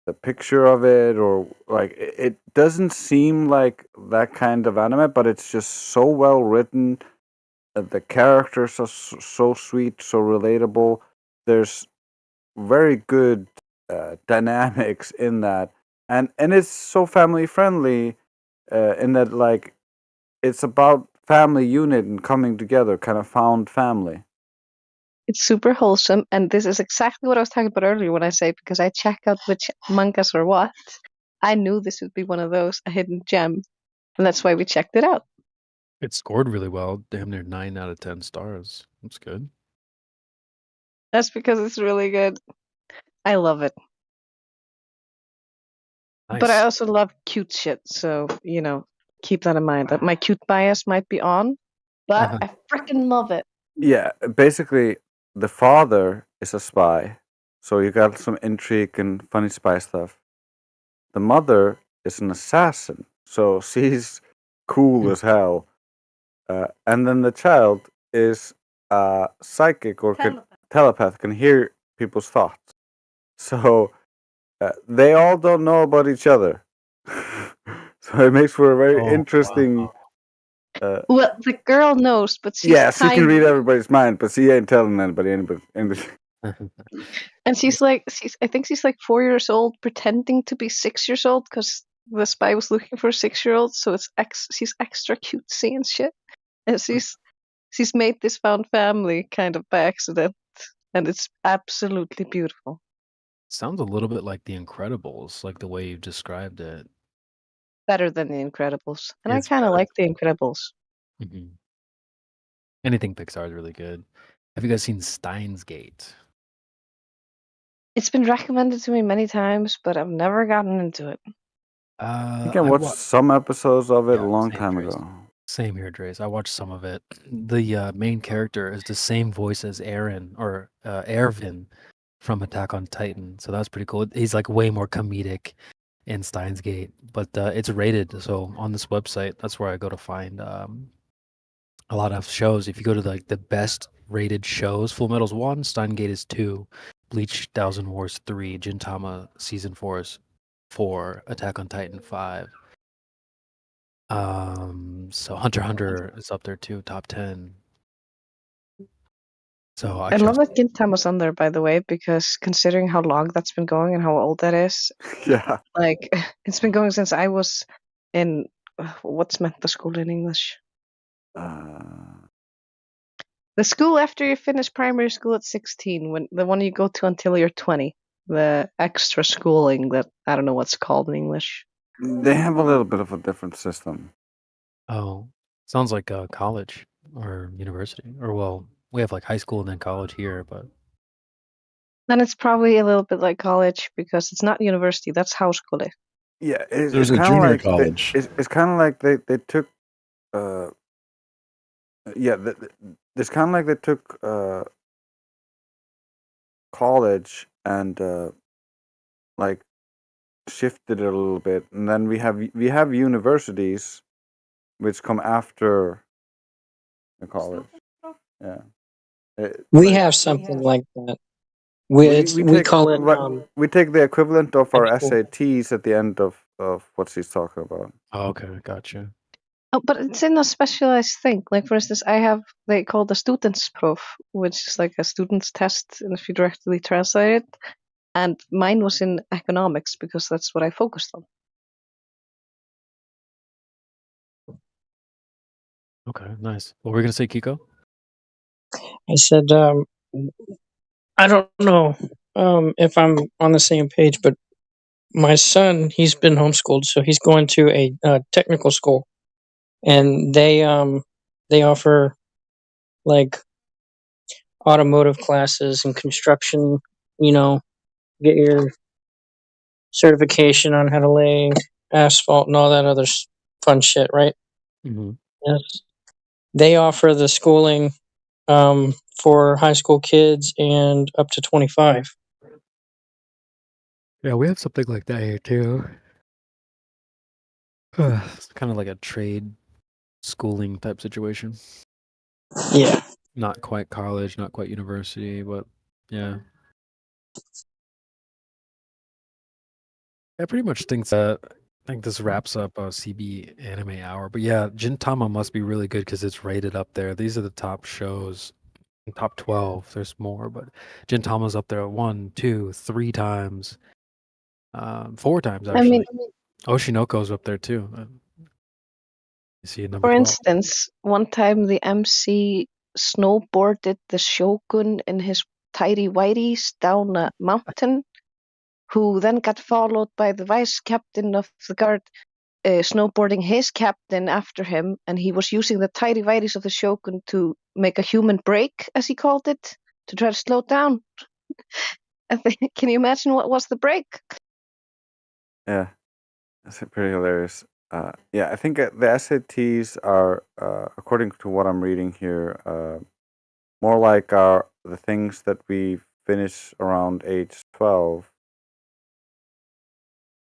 the picture of it, or like it doesn't seem like that kind of anime, but it's just so well written. The characters are so sweet, so relatable. There's very good dynamics in that, and it's so family friendly, in that like it's about family unit and coming together, kind of found family. It's super wholesome, and this is exactly what I was talking about earlier when I say because I check out which mangas are what. I knew this would be one of those, a hidden gem, and that's why we checked it out. It scored really well, damn near 9 out of 10 stars. That's good. That's because it's really good. I love it. But I Nice. also love cute shit, so, keep that in mind. That my cute bias might be on, but I freaking love it. Yeah, basically, the father is a spy, so you got some intrigue and funny spy stuff. The mother is an assassin, so she's cool as hell. And then the child is psychic or telepath, can hear people's thoughts. So they all don't know about each other. So it makes for a very interesting. Well, the girl knows, but she's she can read everybody's mind, but she ain't telling anybody. And I think she's like 4 years old, pretending to be 6 years old because the spy was looking for a 6-year-old. So she's extra cutesy and shit. And she's made this found family kind of by accident, and it's absolutely beautiful. Sounds a little bit like The Incredibles, like the way you described it. Better than The Incredibles, and It's I kind of better. like The Incredibles. Mhm. Anything Pixar is really good. Have you guys seen Steins Gate? It's been recommended to me many times, but I've never gotten into it. I think I watched some episodes of it a long time ago. Same here, Drace. I watched some of it. The main character is the same voice as Aaron or Ervin from Attack on Titan. So that's pretty cool. He's like way more comedic in Steins Gate, but it's rated. So on this website, that's where I go to find a lot of shows. If you go to like the best rated shows, Full Metal's 1, Steins Gate is 2, Bleach Thousand Wars 3, Gintama Season 4 is 4, Attack on Titan 5. So Hunter x Hunter is up there too, top 10. So I love that Gintama's on there, by the way, because considering how long that's been going and how old that is, Yeah. like it's been going since I was in what's meant the school in English? The school after you finish primary school at 16, when the one you go to until you're 20, the extra schooling that I don't know what's called in English. They have a little bit of a different system. Oh, sounds like college or university, or well, we have like high school and then college here, but Then it's probably a little bit like college because it's not university. That's Hochschule. Yeah, There's a junior college. It's kind of like they took. Yeah, it's kind of like they took college and like shifted it a little bit, and then we have universities which come after the college. Yeah, We have something like that. We call it. We take the equivalent of our high school. SATs at the end of what she's talking about. Oh, okay, gotcha. Oh, but it's in a specialized thing. Like, for instance, they call the Studentsprof, which is like a student's test, and if you directly translate it. And mine was in economics because that's what I focused on. Okay, nice. What were we gonna say, Kiko? I said, I don't know if I'm on the same page, but my son, he's been homeschooled, so he's going to a technical school, and they offer like automotive classes and construction. You know, get your certification on how to lay asphalt and all that other fun shit, right? Mm-hmm. Yes. They offer the schooling for high school kids and up to 25. Yeah, we have something like that here too. It's kind of like a trade schooling type situation. Yeah. Not quite college, not quite university, but yeah. I pretty much think this wraps up CB Anime Hour. But yeah, Gintama must be really good because it's rated up there. These are the top shows, top 12. There's more, but Gintama's up there 1, 2, 3 times, 4 times actually. I mean, Oshinoko's up there too. You see number for 12. instance, one time the MC snowboarded the Shogun in his tidy whities down a mountain, who then got followed by the vice captain of the guard, snowboarding his captain after him, and he was using the tidy whities of the Shogun to make a human brake, as he called it, to try to slow down. Can you imagine what was the brake? Yeah, that's pretty hilarious. Yeah, I think the SATs are, according to what I'm reading here, more like the things that we finish around age 12.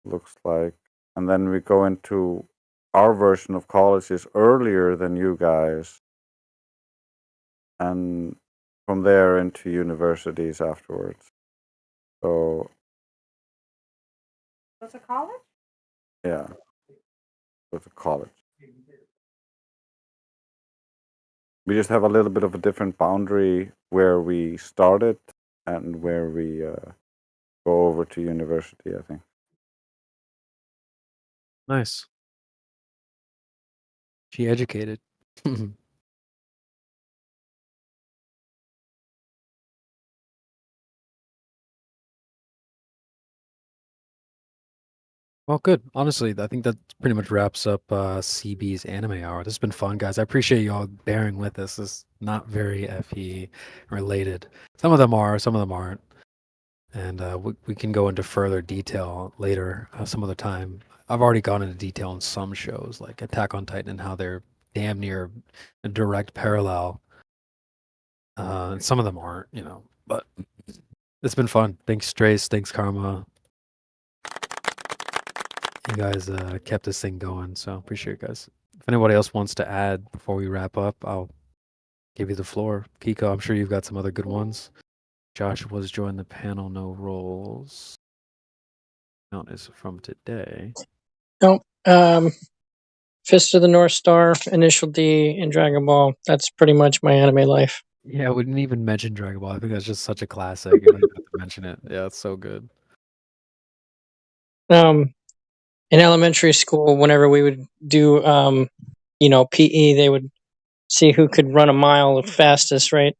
Looks like, and then we go into our version of colleges earlier than you guys, and from there into universities afterwards. So What's a college? yeah, go to college. We just have a little bit of a different boundary where we started and where we go over to university, I think. Nice. She educated. Well, good. Honestly, I think that pretty much wraps up CB's Anime Hour. This has been fun, guys. I appreciate you all bearing with us. It's not very FE related. Some of them are, some of them aren't. And we can go into further detail later, some other time. I've already gone into detail on some shows, like Attack on Titan, and how they're damn near a direct parallel. And some of them aren't, but this It's been fun. Thanks, Trace. Thanks, Karma. You guys kept this thing going, so appreciate you guys. If anybody else wants to add before we wrap up, I'll give you the floor. Kiko, I'm sure you've got some other good ones. Joshua's joined the panel. No roles. Count is from today. No, Fist of the North Star, Initial D, and Dragon Ball. That's pretty much my anime life. Yeah, we didn't even mention Dragon Ball. I think that's just such a classic. You don't even have to mention it. Yeah, it's so good. In elementary school, whenever we would do, PE, they would see who could run a mile the fastest, right?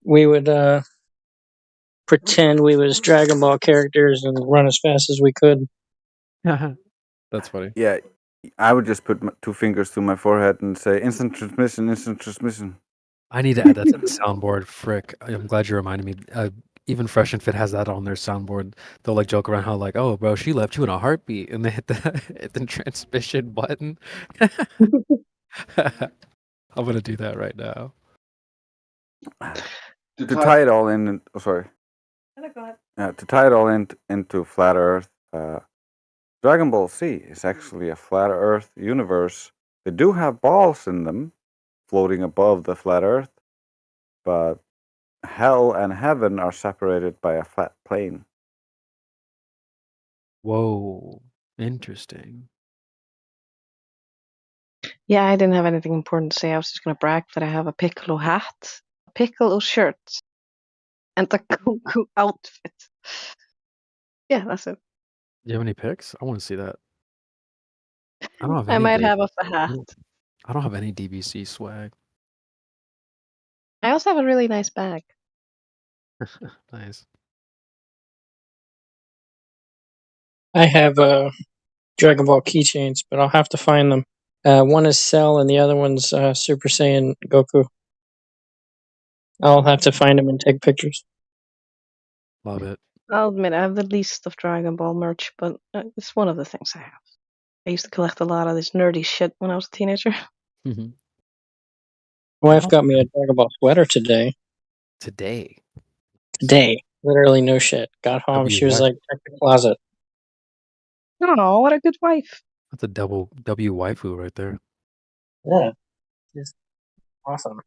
We would pretend we was Dragon Ball characters and run as fast as we could. That's funny. Yeah, I would just put my 2 fingers to my forehead and say instant transmission, instant transmission. I need to add that to the soundboard. Frick. I'm glad you reminded me. Even Fresh and Fit has that on their soundboard. They'll like joke around how like, oh, bro, she left you in a heartbeat, and they hit the transmission button. I'm gonna do that right now. To tie it all in, sorry. No, go ahead. To tie it all into Flat Earth, Dragon Ball Z is actually a Flat Earth universe. They do have balls in them, floating above the Flat Earth, but Hell and Heaven are separated by a flat plane. Whoa, interesting. Yeah, I didn't have anything important to say. I was just going to brag that I have a Piccolo hat, a Piccolo shirt, and a Goku outfit. Yeah, that's it. Do you have any pics? I want to see that. I don't have I any. might have a hat. I don't have any DBC swag. I also have a really nice bag. Nice. I have Dragon Ball keychains, but I'll have to find them. One is Cell, and the other one's Super Saiyan Goku. I'll have to find them and take pictures. Love it. I'll admit I have the least of Dragon Ball merch, but it's one of the things I have. I used to collect a lot of this nerdy shit when I was a teenager. My wife got me a Dragon Ball sweater today. Today. Literally no shit. Got home, she was like, check the closet. Oh, what a good wife. That's a double W waifu right there. Yeah. It's awesome.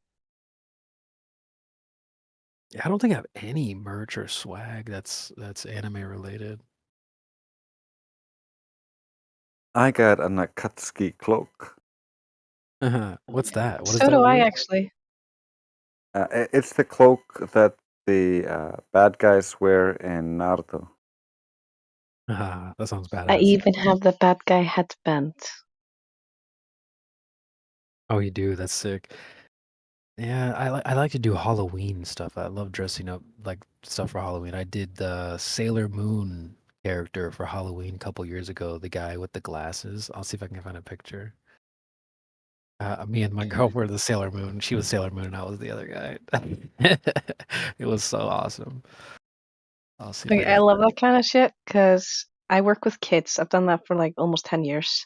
Yeah, I don't think I have any merch or swag that's anime related. I got an Akatsuki cloak. What's that? What is So that? do I actually. It's the cloak that the bad guys wear in Naruto. That sounds badass. I even have the bad guy headband. Oh, you do? That's sick. Yeah, I like to do Halloween stuff. I love dressing up like stuff for Halloween. I did the Sailor Moon character for Halloween a couple years ago. The guy with the glasses. I'll see if I can find a picture. Me and my girl were the Sailor Moon. She was Sailor Moon, and I was the other guy. It was so awesome. I'll see. Like, I love that kind of shit because I work with kids. I've done that for like almost 10 years.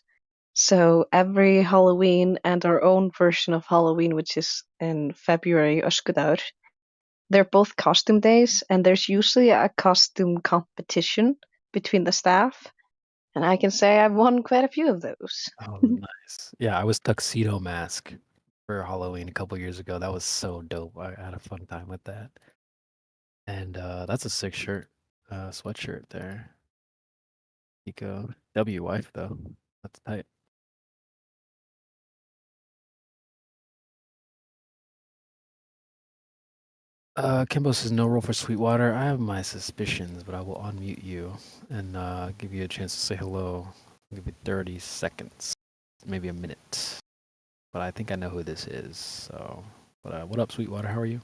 So every Halloween and our own version of Halloween, which is in February, Öskudagur, they're both costume days, and there's usually a costume competition between the staff. And I can say I've won quite a few of those. Oh, nice. Yeah, I was Tuxedo Mask for Halloween a couple years ago. That was so dope. I had a fun time with that. And that's a sick shirt, sweatshirt there. Eco W wife though. That's tight. Kimbo says no role for Sweetwater. I have my suspicions, but I will unmute you and give you a chance to say hello. I'll give you 30 seconds, maybe a minute. But I think I know who this is. So, but what up, Sweetwater? How are you?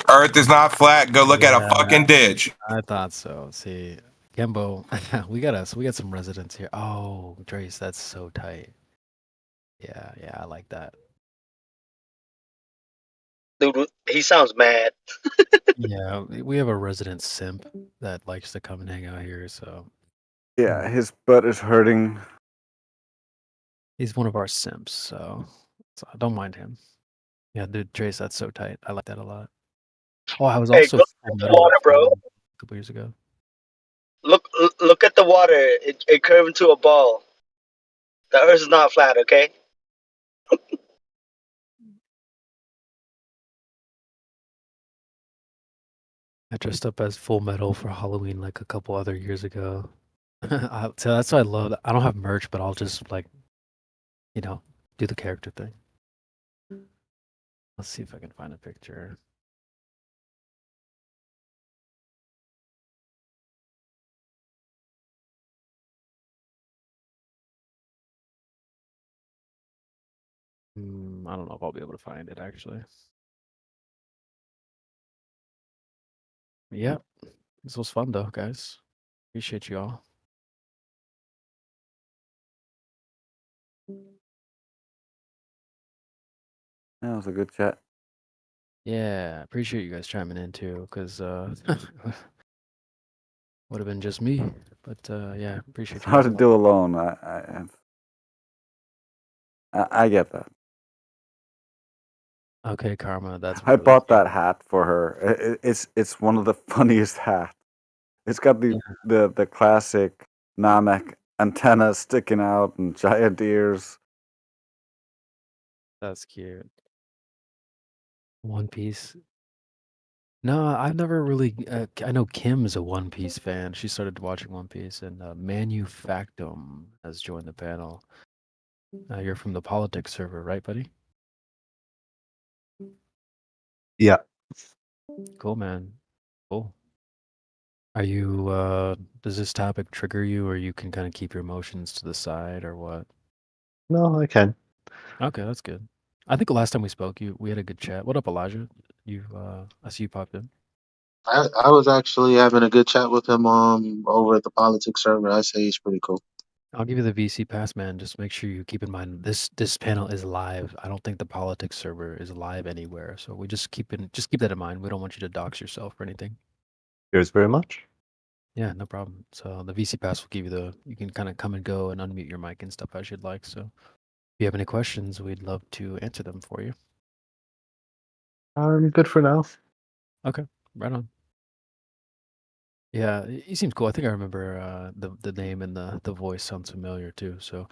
Earth is not flat. Go look at a fucking ditch. I thought so. See, Kimbo, we got some residents here. Oh, Trace, that's so tight. Yeah, I like that. Dude, he sounds mad. Yeah, we have a resident simp that likes to come and hang out here, so Yeah, his butt is hurting. he's one of our simps, so don't mind him. Yeah, dude, Trace, that's so tight. I like that a lot. Oh, I was Hey, also look Full at the Metal water, bro. a couple years ago. Look at the water. It curved into a ball. The Earth is not flat, okay? I dressed up as Full Metal for Halloween like a couple other years ago. So that's what I love. I don't have merch, but I'll just like, do the character thing. Let's see if I can find a picture. I don't know if I'll be able to find it actually. Yeah, this was fun though, guys. Appreciate you all. That was a good chat. Yeah, appreciate you guys chiming in too, because would have been just me. But yeah, appreciate It's you hard guys to a lot. do alone. I get that. Okay, Karma, that's I really bought cute. that hat for her. It's one of the funniest hats. It's got the classic Namek antenna sticking out and giant ears. That's cute. One Piece. No, I've never really. I know Kim's a One Piece fan. She started watching One Piece, and Manufactum has joined the panel. You're from the politics server, right, buddy? Yeah. Cool, man. Cool. Are you? Does this topic trigger you, or you can kind of keep your emotions to the side, or what? No, I can. Okay, that's good. I think the last time we spoke, we had a good chat. What up, Elijah? I see you popped in. I was actually having a good chat with him over at the politics server. I say he's pretty cool. I'll give you the VC pass, man. Just make sure you keep in mind this panel is live. I don't think the politics server is live anywhere, so we just keep that in mind. We don't want you to dox yourself or anything. Cheers very much. Yeah, no problem. So the VC pass will give you you can kind of come and go and unmute your mic and stuff as you'd like. So if you have any questions, we'd love to answer them for you. I'm good for now. Okay, right on. Yeah, he seems cool. I think I remember the name and the voice sounds familiar too. So,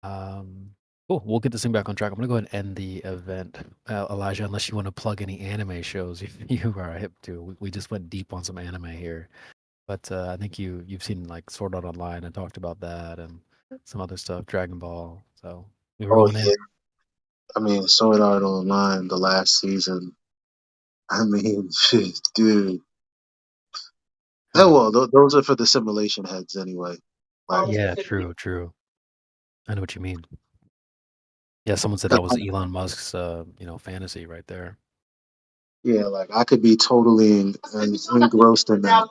cool. We'll get this thing back on track. I'm gonna go ahead and end the event, Elijah. Unless you want to plug any anime shows, if you are hip to. We just went deep on some anime here, but I think you've seen like Sword Art Online and talked about that and some other stuff, Dragon Ball. So we were Oh going in. yeah, I mean Sword Art Online, the last season. I mean, shit, dude. Oh well, those are for the simulation heads anyway. Like, Yeah, true. I know what you mean. Yeah, someone said that was Elon Musk's fantasy right there. yeah, like I could be totally engrossed in that.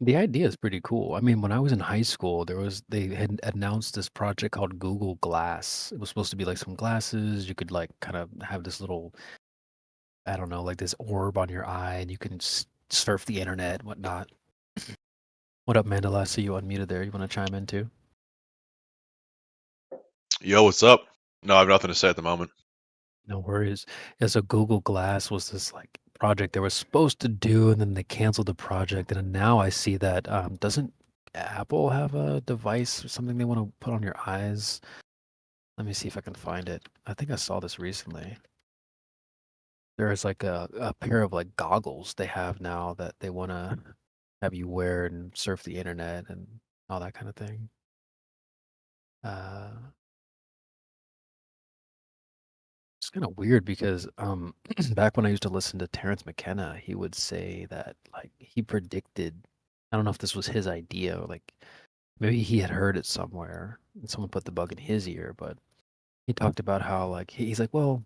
The idea is pretty cool. I mean, when I was in high school, they had announced this project called Google Glass. It was supposed to be like some glasses. You could like kind of have this little, I don't know, like this orb on your eye, and you can surf the internet and whatnot. What up, Mandela? I see you unmuted there. You want to chime in too? Yo, what's up? No, I have nothing to say at the moment. No worries. Yeah, so Google Glass was this like project they were supposed to do, and then they canceled the project. And then now I see that doesn't Apple have a device or something they want to put on your eyes? Let me see if I can find it. I think I saw this recently. There is like a pair of like goggles they have now that they want to have you wear and surf the internet and all that kind of thing. It's kind of weird because back when I used to listen to Terrence McKenna, he would say that like he predicted, I don't know if this was his idea or like maybe he had heard it somewhere and someone put the bug in his ear, but he talked about how like he's like, well,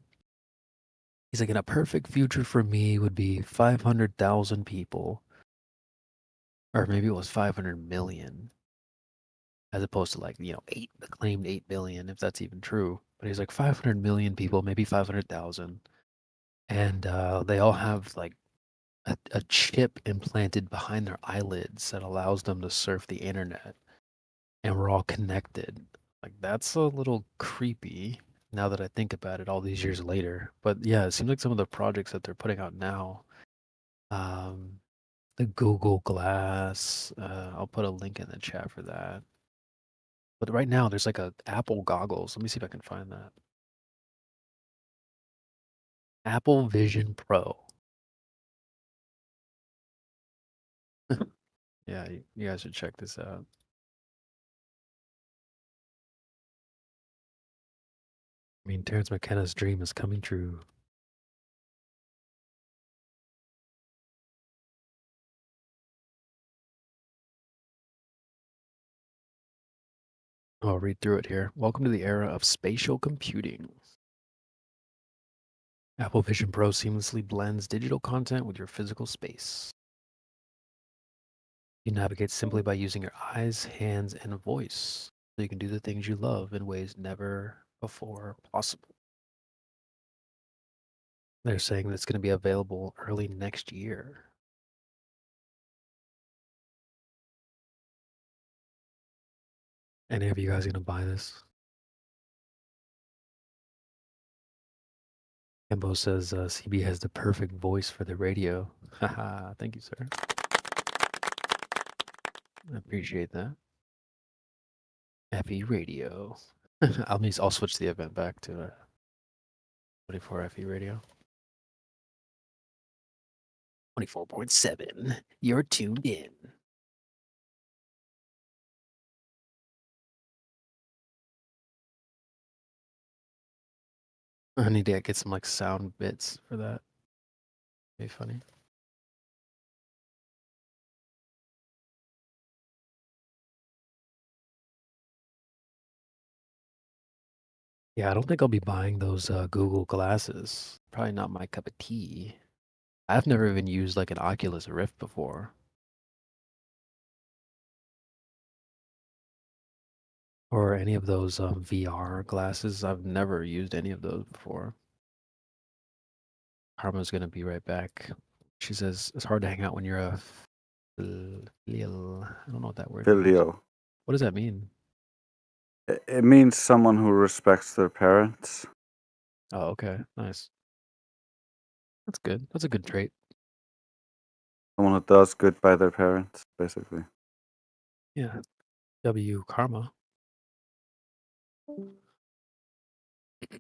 he's like, in a perfect future for me would be 500,000 people, or maybe it was 500 million, as opposed to like, the claimed 8 billion, if that's even true. But he's like 500 million people, maybe 500,000. And they all have like a chip implanted behind their eyelids that allows them to surf the internet. And we're all connected. Like, that's a little creepy. Now that I think about it, all these years later. But yeah, it seems like some of the projects that they're putting out now, the Google Glass. I'll put a link in the chat for that. But right now, there's like a Apple goggles. Let me see if I can find that. Apple Vision Pro. Yeah, you guys should check this out. I mean, Terrence McKenna's dream is coming true. I'll read through it here. Welcome to the era of spatial computing. Apple Vision Pro seamlessly blends digital content with your physical space. You navigate simply by using your eyes, hands, and voice, so you can do the things you love in ways never before possible. They're saying that it's going to be available early next year. Any of you guys going to buy this? Kimbo says CB has the perfect voice for the radio. Haha, thank you, sir. I appreciate that. FE Radio. I'll switch the event back to 24 FE Radio. 24.7. You're tuned in. I need to get some like sound bits for that. Be funny. Yeah, I don't think I'll be buying those Google glasses. Probably not my cup of tea. I've never even used like an Oculus Rift before. Or any of those VR glasses. I've never used any of those before. Karma's gonna be right back. She says it's hard to hang out when you're a filial. I don't know what that word means. Filial. What does that mean? It means someone who respects their parents. Oh, okay. Nice. That's good. That's a good trait. Someone who does good by their parents, basically. Yeah. W Karma.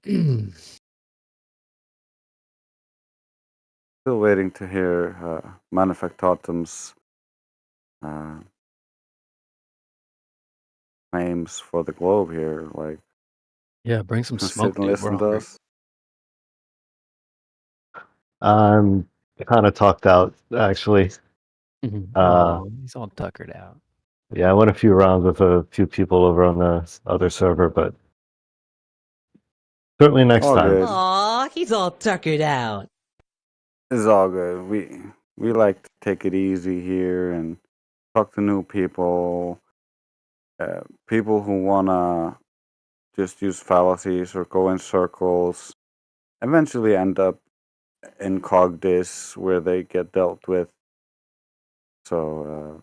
Still waiting to hear Manufactotum's claims for the globe here. Like, Yeah, bring some sit smoke, and dude. We're listen to hungry. us. I'm kind of talked out, actually. Oh, he's all tuckered out. Yeah, I went a few rounds with a few people over on the other server, but certainly next All time. good. Aw, he's all tuckered out. It's all good. We like to take it easy here and talk to new people. People who wanna just use fallacies or go in circles eventually end up in Cogdis where they get dealt with. So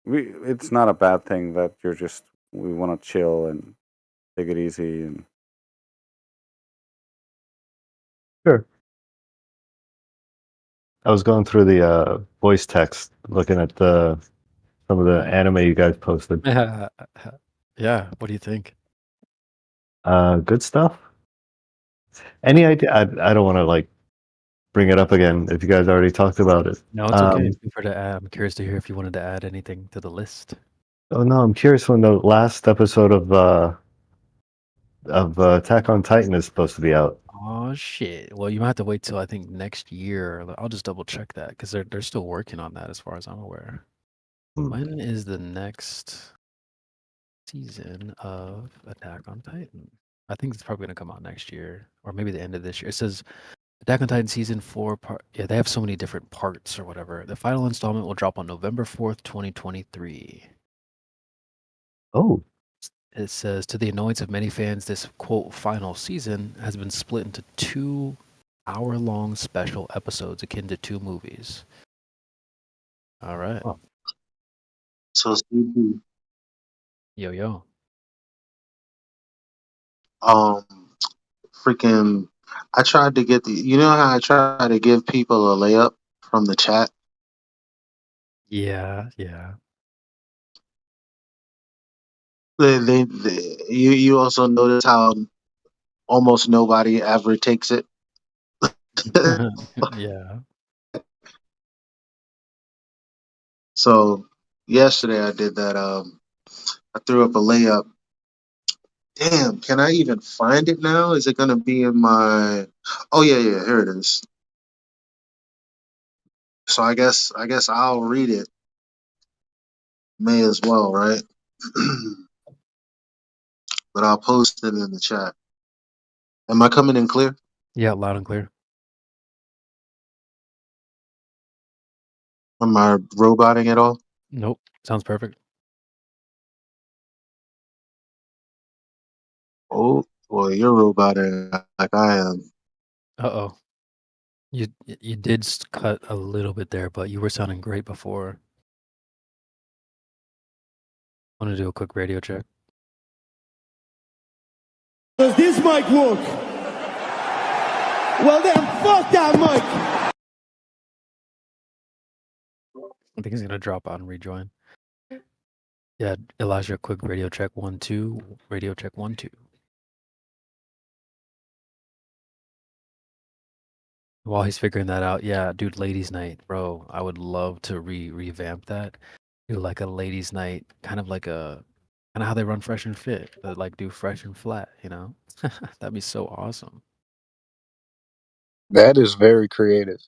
it's not a bad thing that we want to chill and take it easy and Sure. I was going through the voice text, looking at some of the anime you guys posted. Yeah, what do you think? Good stuff. Any idea? I don't want to like bring it up again if you guys already talked about it. No, it's okay. I'm curious to hear if you wanted to add anything to the list. Oh no, I'm curious when the last episode of Attack on Titan is supposed to be out. Oh shit! Well, you might have to wait till I think next year. I'll just double check that because they're still working on that, as far as I'm aware. When is the next season of Attack on Titan? I think it's probably gonna come out next year, or maybe the end of this year. It says Attack on Titan season 4 part. Yeah, they have so many different parts or whatever. The final installment will drop on November 4th, 2023. Oh. It says, to the annoyance of many fans, this quote final season has been split into 2 hour-long special episodes akin to 2 movies. All right. Oh. So CP, Yo. freaking. I tried to get the. You know how I try to give people a layup from the chat? Yeah. You also notice how almost nobody ever takes it. Yeah. So yesterday I did that. I threw up a layup. Damn, can I even find it now? Is it gonna be in my? Oh yeah, here it is. So I guess I'll read it. May as well, right? But I'll post it in the chat. Am I coming in clear? Yeah, loud and clear. Am I roboting at all? Nope. Sounds perfect. Oh, well, you're roboting like I am. Uh-oh. You did cut a little bit there, but you were sounding great before. I want to do a quick radio check. Does this mic work? Well then, fuck that mic! I think he's gonna drop out and rejoin. Yeah, Elijah, quick radio check 1 2. Radio check 1 2. While he's figuring that out, yeah, dude, ladies' night, bro. I would love to revamp that. Do like a ladies' night, kind of how they run Fresh and Fit, but like do Fresh and Flat, you know? That'd be so awesome. That is very creative.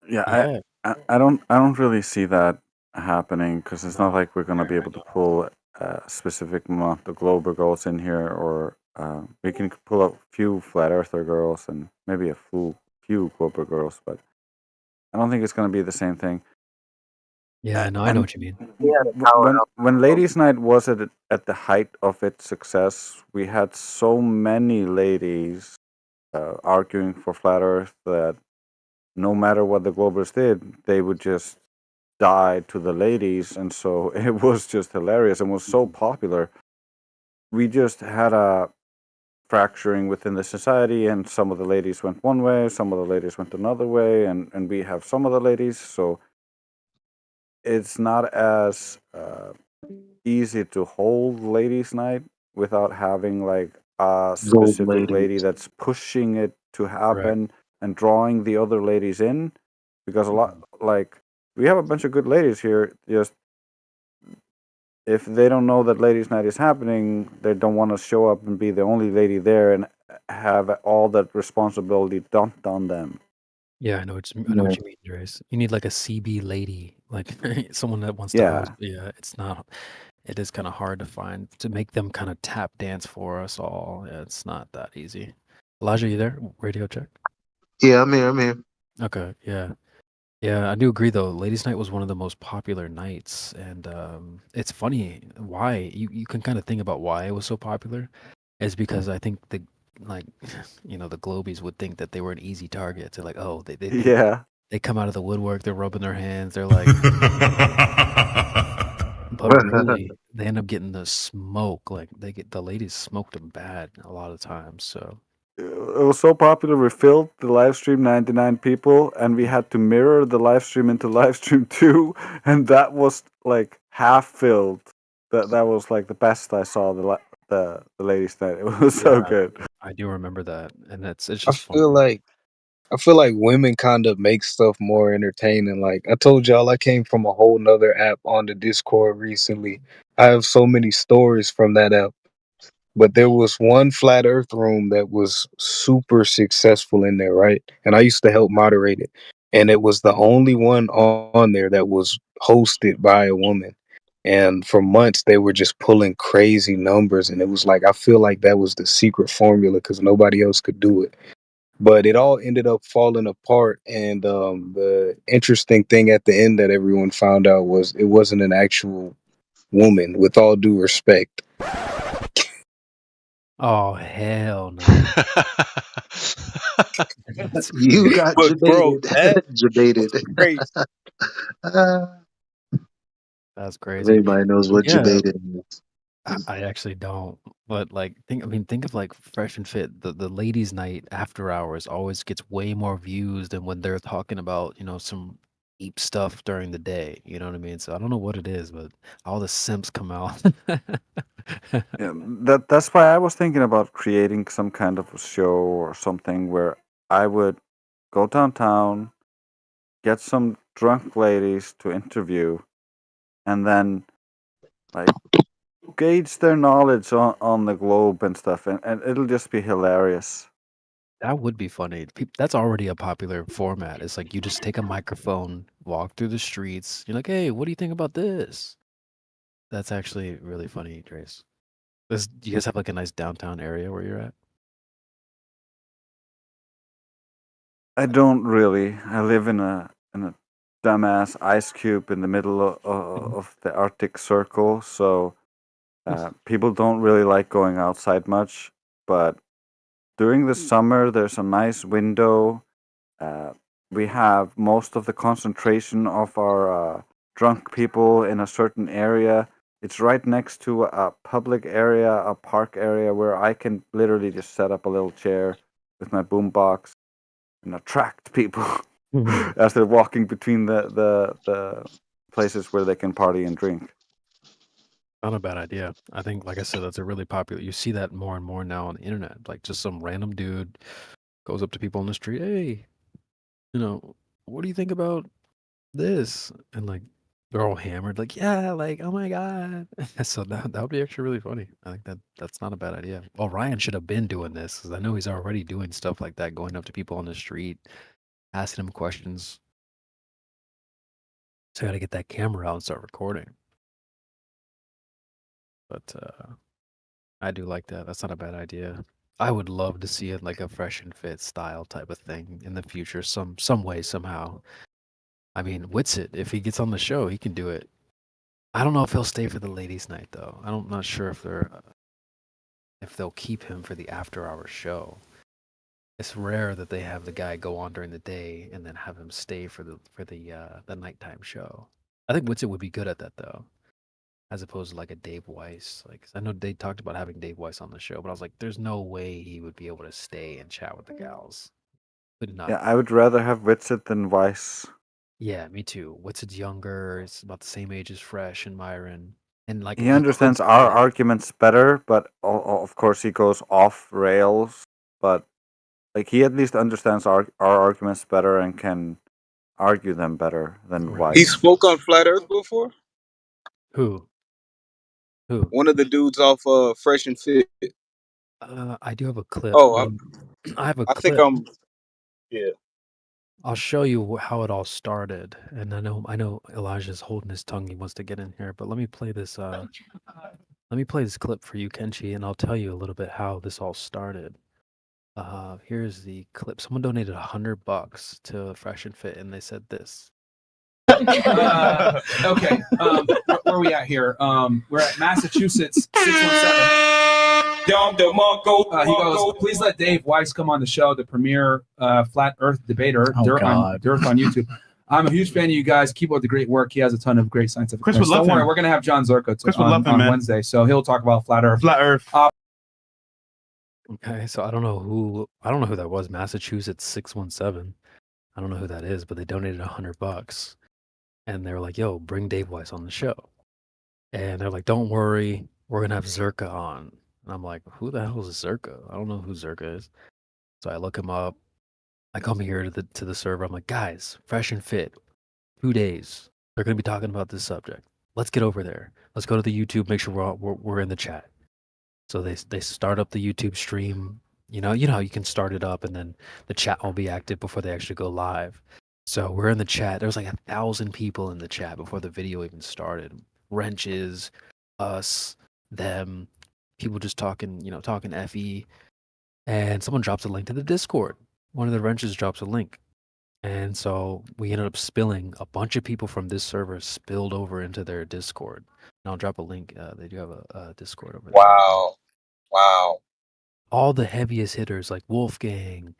Yeah, I don't really see that happening because it's not like we're gonna be able to pull a specific amount of Glober girls in here, or we can pull a few Flat Earther girls and maybe a few Glober girls, but I don't think it's gonna be the same thing. Yeah, no, I know what you mean. When Ladies' Night was at the height of its success, we had so many ladies arguing for Flat Earth that no matter what the Globers did, they would just die to the ladies, and so it was just hilarious and was so popular. We just had a fracturing within the society, and some of the ladies went one way, some of the ladies went another way, and we have some of the ladies, so it's not as easy to hold Ladies' Night without having like a specific lady that's pushing it to happen and drawing the other ladies in, because a lot, like, we have a bunch of good ladies here, just if they don't know that Ladies' Night is happening, they don't want to show up and be the only lady there and have all that responsibility dumped on them. Yeah, I know what you mean, Dres. You need like a CB lady, like someone that wants to Yeah. host. Yeah, it is kind of hard to find, to make them kind of tap dance for us all. Yeah, it's not that easy. Elijah, you there? Radio check. Yeah, I'm here. Okay, yeah. Yeah, I do agree though. Ladies' Night was one of the most popular nights, and it's funny why you can kind of think about why it was so popular. Is because I think the the Globies would think that they were an easy target. They're like, oh, they Yeah. they come out of the woodwork, they're rubbing their hands, they're like, but really they end up getting the smoke. Like the ladies smoked them bad a lot of times. So It was so popular, we filled the live stream 99 people, and we had to mirror the live stream into live stream 2, and that was like half filled. That was like the best I saw the Ladies' Night. It was so yeah, good. I do remember that, and it's I just fun. feel like women kind of make stuff more entertaining. Like I told y'all, I came from a whole nother app on the Discord recently. I have so many stories from that app. But there was one Flat Earth room that was super successful in there, right? And I used to help moderate it. And it was the only one on there that was hosted by a woman. And for months, they were just pulling crazy numbers. And it was like, I feel like that was the secret formula because nobody else could do it. But it all ended up falling apart. And the interesting thing at the end that everyone found out was it wasn't an actual woman, with all due respect. Oh hell no! You got But bro, debated. that crazy. That's crazy. Everybody knows what Yeah. debated is. I actually don't. But like, think of like Fresh and Fit. The ladies' night after hours always gets way more views than when they're talking about some deep stuff during the day. You know what I mean? So I don't know what it is, but all the simps come out. Yeah, that's why I was thinking about creating some kind of a show or something where I would go downtown, get some drunk ladies to interview, and then like gauge their knowledge on the globe and stuff, and it'll just be hilarious. That would be funny. That's already a popular format. It's like you just take a microphone, walk through the streets. You're like, hey, what do you think about this? That's actually really funny, Trace. Do you guys have like a nice downtown area where you're at? I don't really. I live in a dumbass ice cube in the middle of the Arctic Circle, so people don't really like going outside much. But during the summer, there's a nice window. We have most of the concentration of our drunk people in a certain area. It's right next to a public area, a park area where I can literally just set up a little chair with my boombox and attract people as they're walking between the places where they can party and drink. Not a bad idea. I think, like I said, that's a really popular. You see that more and more now on the internet. Like just some random dude goes up to people on the street. Hey, what do you think about this? And like they're all hammered. Like, yeah, like oh my god. So that would be actually really funny. I think that's not a bad idea. Well, Ryan should have been doing this because I know he's already doing stuff like that, going up to people on the street, asking them questions. So I got to get that camera out and start recording. But I do like that. That's not a bad idea. I would love to see it like a Fresh and Fit style type of thing in the future, some way, somehow. I mean, Witsit, if he gets on the show, he can do it. I don't know if he'll stay for the ladies' night though. I'm not sure if they'll keep him for the after-hours show. It's rare that they have the guy go on during the day and then have him stay for the nighttime show. I think Witsit would be good at that though, as opposed to like a Dave Weiss. Like 'cause I know they talked about having Dave Weiss on the show, but I was like, there's no way he would be able to stay and chat with the gals. Could not. Yeah, I would rather have Witsit than Weiss. Yeah, me too. Witsit's younger. It's about the same age as Fresh and Myron, and like He understands our arguments better, but of course he goes off rails. But like he at least understands our arguments better and can argue them better than Weiss. He spoke on Flat Earth before? Who? One of the dudes off Fresh and Fit. I do have a clip. Oh, I have a I clip. think yeah. I'll show you how it all started, and I know Elijah's holding his tongue. He wants to get in here, but let me play this. Let me play this clip for you, Kenshi, and I'll tell you a little bit how this all started. Here's the clip. Someone donated $100 to Fresh and Fit, and they said this. Okay, where are we at here? We're at Massachusetts 617. He goes, please let Dave Weiss come on the show, the premier flat Earth debater, Dirt on YouTube. I'm a huge fan of you guys. Keep up the great work. He has a ton of great scientific Chris would love Don't worry, him. we're going to have John Zerko Chris would love him, on man. Wednesday, so he'll talk about flat Earth. Flat Earth. Okay, so I don't know who that was. Massachusetts 617. I don't know who that is, but they donated $100, and they were like, "Yo, bring Dave Weiss on the show." And they're like, "Don't worry, we're gonna have Zerka on." And I'm like, "Who the hell is Zerka? I don't know who Zerka is." So I look him up. I come here to the server. I'm like, "Guys, Fresh and Fit, 2 days. They're gonna be talking about this subject. Let's get over there. Let's go to the YouTube. Make sure we're in the chat." So they start up the YouTube stream. You know how you can start it up and then the chat will be active before they actually go live. So we're in the chat. There was like 1,000 people in the chat before the video even started. Wrenches, us, them, people just talking FE. And someone drops a link to the Discord. One of the wrenches drops a link. And so we ended up spilling. A bunch of people from this server spilled over into their Discord. And I'll drop a link. They do have a Discord over there. Wow. All the heaviest hitters like Wolfgang,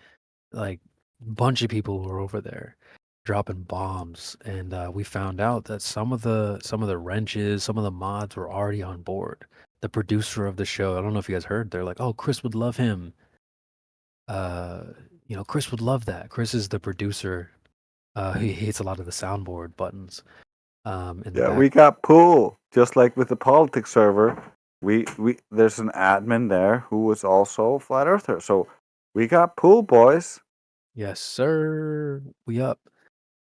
like a bunch of people were over there dropping bombs, and we found out that some of the wrenches, some of the mods were already on board. the producer of the show. I don't know if you guys heard. They're like, "Oh, Chris would love him." Chris would love that. Chris is the producer. He hates a lot of the soundboard buttons. In the Yeah, back. we got pool. Just like with the politics server, we there's an admin there who was also a flat earther. So we got pool, boys. Yes, sir. We up.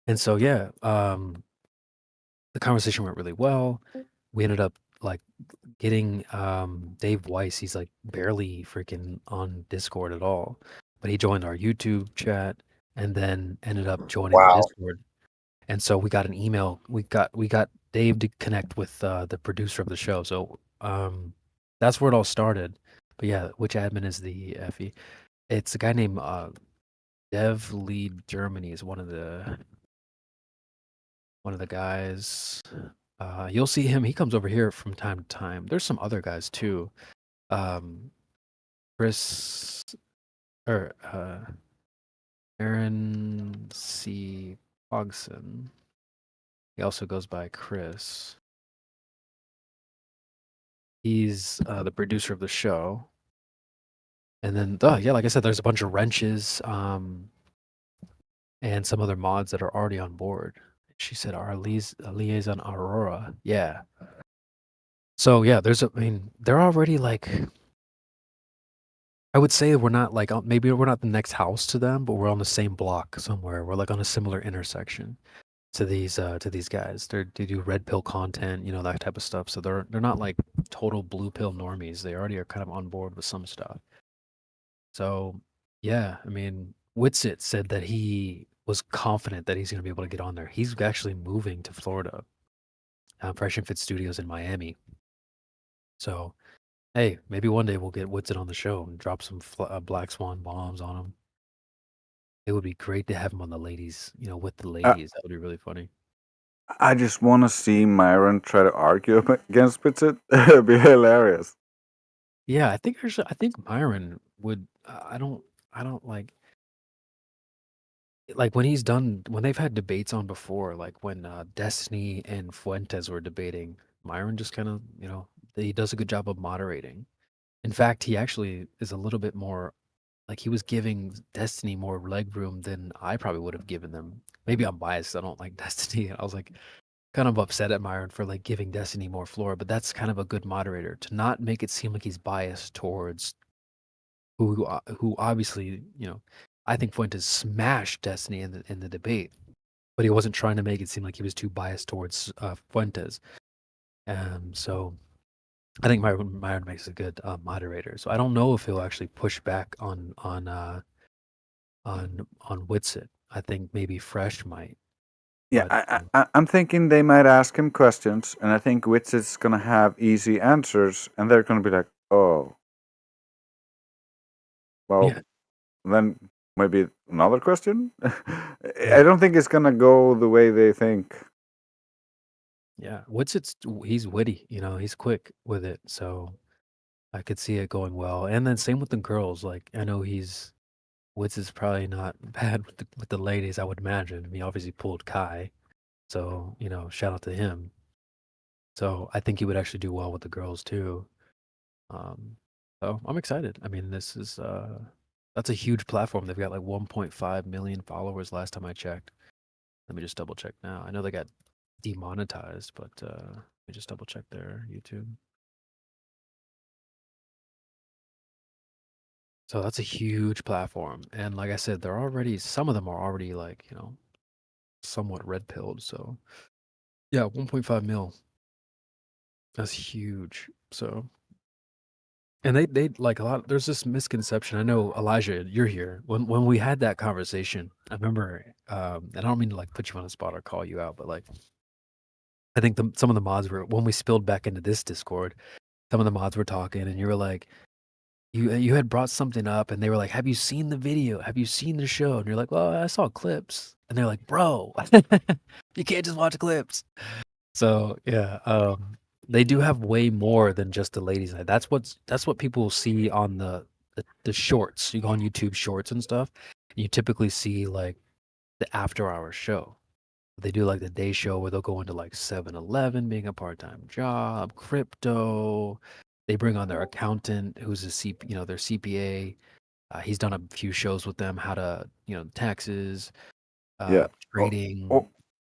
And so yeah, the conversation went really well. We ended up like getting Dave Weiss. He's like barely freaking on Discord at all, but he joined our YouTube chat and then ended up joining the Wow. Discord. And so we got an email. We got Dave to connect with the producer of the show. So that's where it all started. But yeah, which admin is the Effie? It's a guy named Dev Lead Germany is one of the guys. You'll see him. He comes over here from time to time. There's some other guys too. Chris or Aaron C. Pogson. He also goes by Chris. He's the producer of the show. And then, yeah, like I said, there's a bunch of wrenches and some other mods that are already on board. She said our liaison Aurora. Yeah. So yeah, they're already like, I would say we're not like, maybe we're not the next house to them, but we're on the same block somewhere. We're like on a similar intersection to these guys. They do red pill content, that type of stuff. So they're not like total blue pill normies. They already are kind of on board with some stuff. So yeah, Witsit said that he was confident that he's going to be able to get on there. He's actually moving to Florida, Fresh and Fit Studios in Miami. So, hey, maybe one day we'll get Witsit on the show and drop some Black Swan bombs on him. It would be great to have him on the ladies, with the ladies. That would be really funny. I just want to see Myron try to argue against Witsit. It'd be hilarious. Yeah, I think Myron would. I don't like when they've had debates on before, like when Destiny and Fuentes were debating. Myron just kind of, he does a good job of moderating. In fact, he actually is a little bit more like he was giving Destiny more leg room than I probably would have given them. Maybe I'm biased. I don't like Destiny. I was like kind of upset at Myron for like giving Destiny more floor, but that's kind of a good moderator to not make it seem like he's biased towards who obviously, I think Fuentes smashed Destiny in the debate, but he wasn't trying to make it seem like he was too biased towards Fuentes. So I think Myron makes a good moderator. So I don't know if he'll actually push back on Witsit. I think maybe Fresh might. Yeah, I'm thinking they might ask him questions, and I think Witsit's gonna have easy answers, and they're gonna be like, "Oh, well, then maybe another question." I don't think it's gonna go the way they think. Yeah, he's witty, he's quick with it, so I could see it going well. And then same with the girls. Like I know Wits is probably not bad with the ladies, I would imagine. He obviously pulled Kai, so shout out to him. So I think he would actually do well with the girls too. So I'm excited. This is that's a huge platform. They've got like 1.5 million followers last time I checked. Let me just double check now. I know they got demonetized, but let me just double check their YouTube. So that's a huge platform, and like I said, some of them are already like somewhat red pilled. So yeah, 1.5 mil. That's huge. So, and they like a lot. There's this misconception. I know Elijah, you're here. When we had that conversation, I remember. And I don't mean to like put you on the spot or call you out, but like, I think some of the mods were when we spilled back into this Discord. Some of the mods were talking, and you were like, you had brought something up, and they were like, "Have you seen the video? Have you seen the show?" And you're like, "Well, I saw clips." And they're like, "Bro, you can't just watch clips." So yeah, they do have way more than just the ladies' night. That's what people see on the shorts. You go on YouTube Shorts and stuff. You typically see like the after-hours show. They do like the day show where they'll go into like 7-Eleven being a part-time job, crypto. they bring on their accountant, who's their CPA. He's done a few shows with them, how to, taxes, Yeah. trading.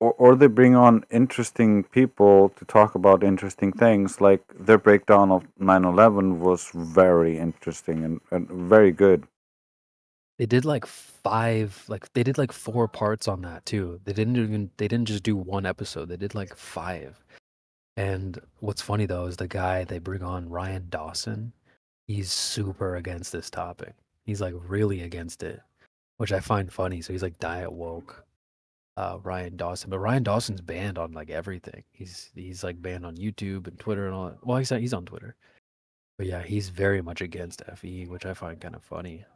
Or they bring on interesting people to talk about interesting things. Like their breakdown of 9/11 was very interesting and very good. They did like they did like 4 parts on that too. They didn't just do one episode. They did like 5. And what's funny though is the guy they bring on, Ryan Dawson, he's super against this topic. He's like really against it, which I find funny. So he's like diet woke, Ryan Dawson. But Ryan Dawson's banned on like everything. He's like banned on YouTube and Twitter and all that. Well, he's on Twitter. But yeah, he's very much against FE, which I find kind of funny.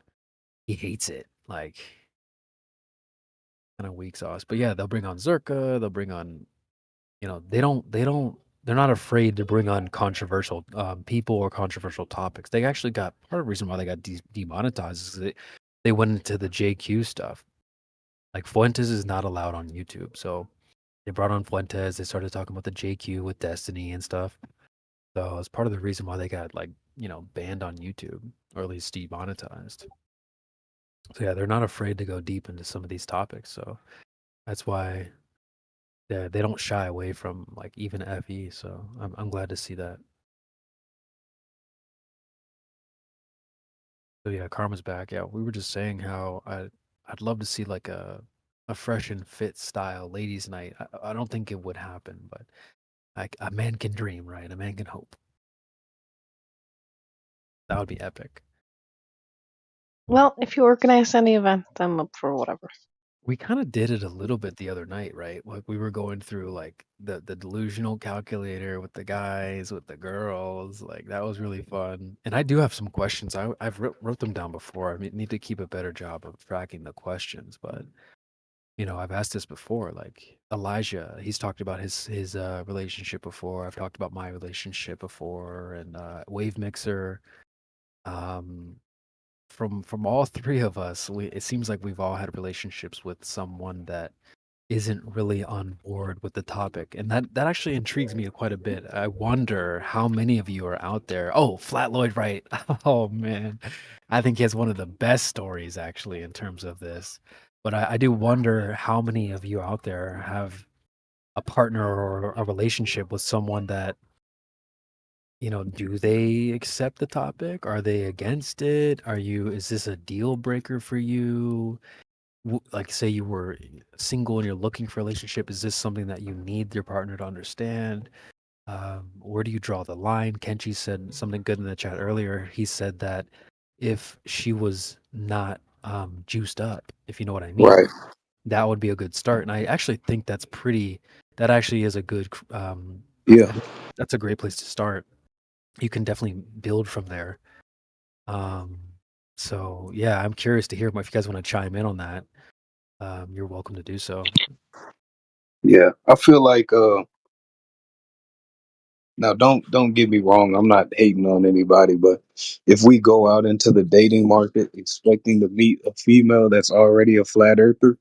He hates it, like kind of weak sauce. But yeah, they'll bring on Zerka. They'll bring on, they're not afraid to bring on controversial people or controversial topics. They actually got part of the reason why they got demonetized is they went into the JQ stuff. Like Fuentes is not allowed on YouTube, so they brought on Fuentes. They started talking about the JQ with Destiny and stuff. So it's part of the reason why they got banned on YouTube or at least demonetized. So yeah, they're not afraid to go deep into some of these topics. So that's why they don't shy away from like even FE. So I'm glad to see that. So yeah, Karma's back. Yeah, we were just saying how I'd love to see like a fresh and fit style ladies' night. I don't think it would happen, but like a man can dream, right? A man can hope. That would be epic. Well, if you organize any event, I'm up for whatever. We kind of did it a little bit the other night, right? Like we were going through like the delusional calculator with the guys, with the girls. Like that was really fun. And I do have some questions. I've wrote them down before. I need to keep a better job of tracking the questions, but I've asked this before. Like Elijah, he's talked about his relationship before. I've talked about my relationship before, and Wave Mixer. From all 3 of us, it seems like we've all had relationships with someone that isn't really on board with the topic, and that actually intrigues me quite a bit. I wonder how many of you are out there. Oh, Flat Lloyd, right? Oh man, I think he has one of the best stories actually in terms of this. But I do wonder how many of you out there have a partner or a relationship with someone that do they accept the topic? Are they against it? Is this a deal breaker for you? Like, say you were single and you're looking for a relationship, is this something that you need your partner to understand? Where do you draw the line? Kenchi said something good in the chat earlier. He said that if she was not juiced up, if you know what I mean, Right. that would be a good start. And I actually think that actually is a good, Yeah. that's a great place to start. You can definitely build from there. So yeah, I'm curious to hear if you guys want to chime in on that. You're welcome to do so. Yeah. I feel like now don't get me wrong, I'm not hating on anybody, but if we go out into the dating market expecting to meet a female that's already a flat earther,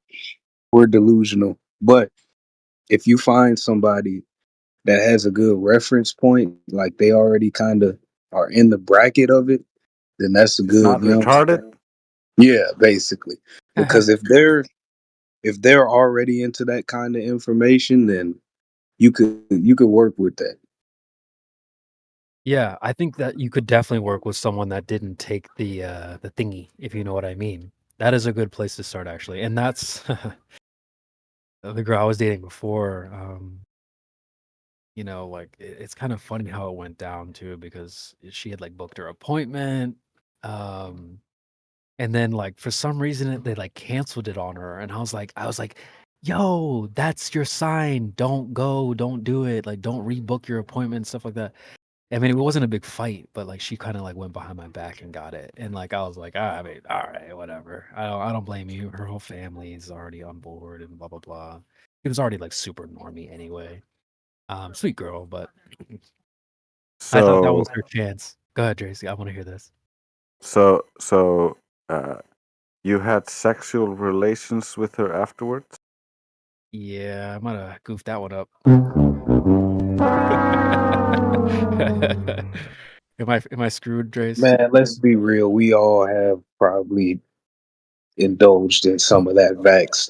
we're delusional. But if you find somebody that has a good reference point, like they already kind of are in the bracket of it, then that's a good. Not retarded. Yeah, basically. Because if they're already into that kind of information, then you could work with that. Yeah, I think that you could definitely work with someone that didn't take the thingy, if you know what I mean. That is a good place to start actually. And that's the girl I was dating before. Like it's kind of funny how it went down too, because she had like booked her appointment. And then like for some reason they like canceled it on her, and I was like, yo, that's your sign. Don't go, don't do it. Like don't rebook your appointment, stuff like that. I mean, it wasn't a big fight, but like she kind of like went behind my back and got it. And like I was like, I mean, all right, whatever. I don't blame you. Her whole family is already on board and blah blah blah. It was already like super normie anyway. Sweet girl, but I thought that was her chance. Go ahead, Tracy. I want to hear this. So you had sexual relations with her afterwards? Yeah, I might have goofed that one up. Am I screwed, Drace? Man, let's be real. We all have probably indulged in some of that vax.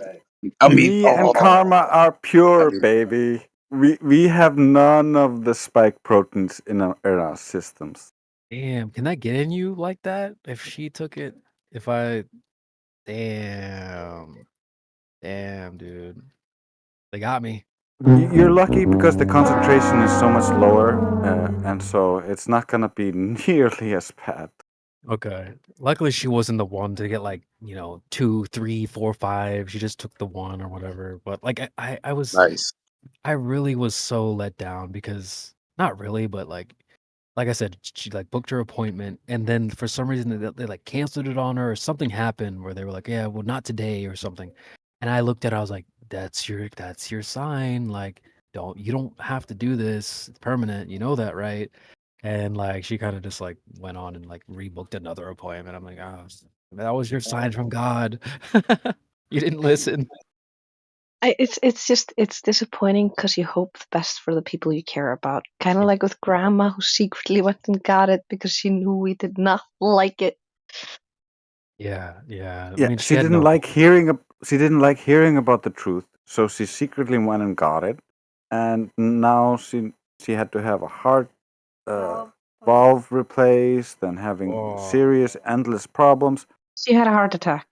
I mean, Me and Karma are pure, baby. We have none of the spike proteins in our systems. Damn, can that get in you like that? If she took it, if I, damn, dude, they got me. You're lucky because the concentration is so much lower, and so it's not gonna be nearly as bad. Okay. Luckily, she wasn't the one to get like 2, 3, 4, 5. She just took the one or whatever. But like I was, nice. I really was so let down because not really, but like I said, she like booked her appointment, and then for some reason they like canceled it on her, or something happened where they were like, yeah, well, not today or something. And I looked at it, I was like, that's your sign. Like, you don't have to do this. It's permanent. You know that, right? And like she kind of just like went on and like rebooked another appointment. I'm like, oh, that was your sign from God. You didn't listen. It's disappointing because you hope the best for the people you care about. Kind of like with Grandma, who secretly went and got it because she knew we did not like it. Yeah, yeah. I Yeah, mean, she had didn't no. like hearing. She didn't like hearing about the truth, so she secretly went and got it, and now she had to have a heart valve replaced and having serious, endless problems. She had a heart attack.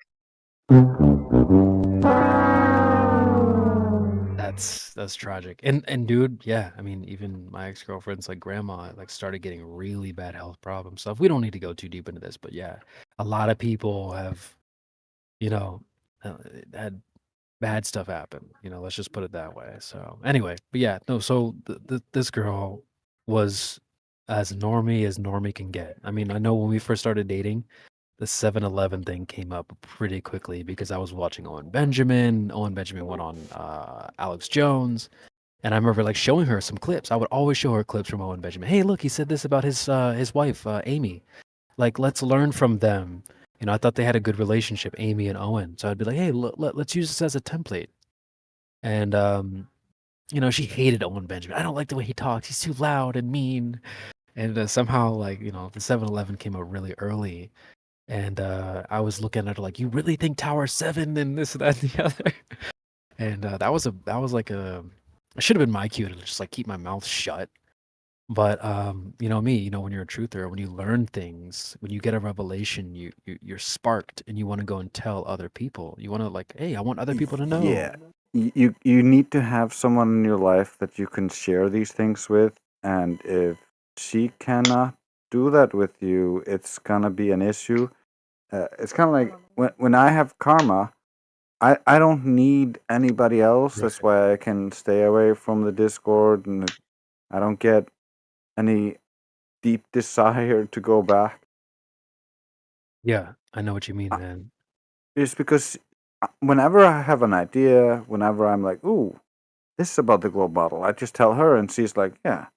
That's tragic. And dude, yeah, I mean, even my ex-girlfriend's like grandma like started getting really bad health problems. Stuff. We don't need to go too deep into this, but yeah, a lot of people have, had bad stuff happen. Let's just put it that way. So anyway, but yeah, no. So this girl was as normie can get. I mean, I know when we first started dating, the 7-Eleven thing came up pretty quickly because I was watching Owen Benjamin. Owen Benjamin went on Alex Jones, and I remember like showing her some clips. I would always show her clips from Owen Benjamin. Hey, look, he said this about his wife, Amy. Like, let's learn from them. I thought they had a good relationship, Amy and Owen. So I'd be like, hey, let's use this as a template. And she hated Owen Benjamin. I don't like the way he talks. He's too loud and mean. And somehow, like, the 7-Eleven came up really early. And I was looking at her like, you really think Tower 7 and this, that, and the other? And that was it should have been my cue to just like keep my mouth shut. But me, when you're a truther, when you learn things, when you get a revelation, you're sparked and you want to go and tell other people. You want to like, hey, I want other people to know. Yeah, you need to have someone in your life that you can share these things with, and if she cannot do that with you, it's gonna be an issue. It's kind of like when I have Karma, I don't need anybody else. That's why I can stay away from the Discord, and I don't get any deep desire to go back. Yeah, I know what you mean, man. It's because whenever I have an idea, whenever I'm like, ooh, this is about the globe model, I just tell her, and she's like, yeah.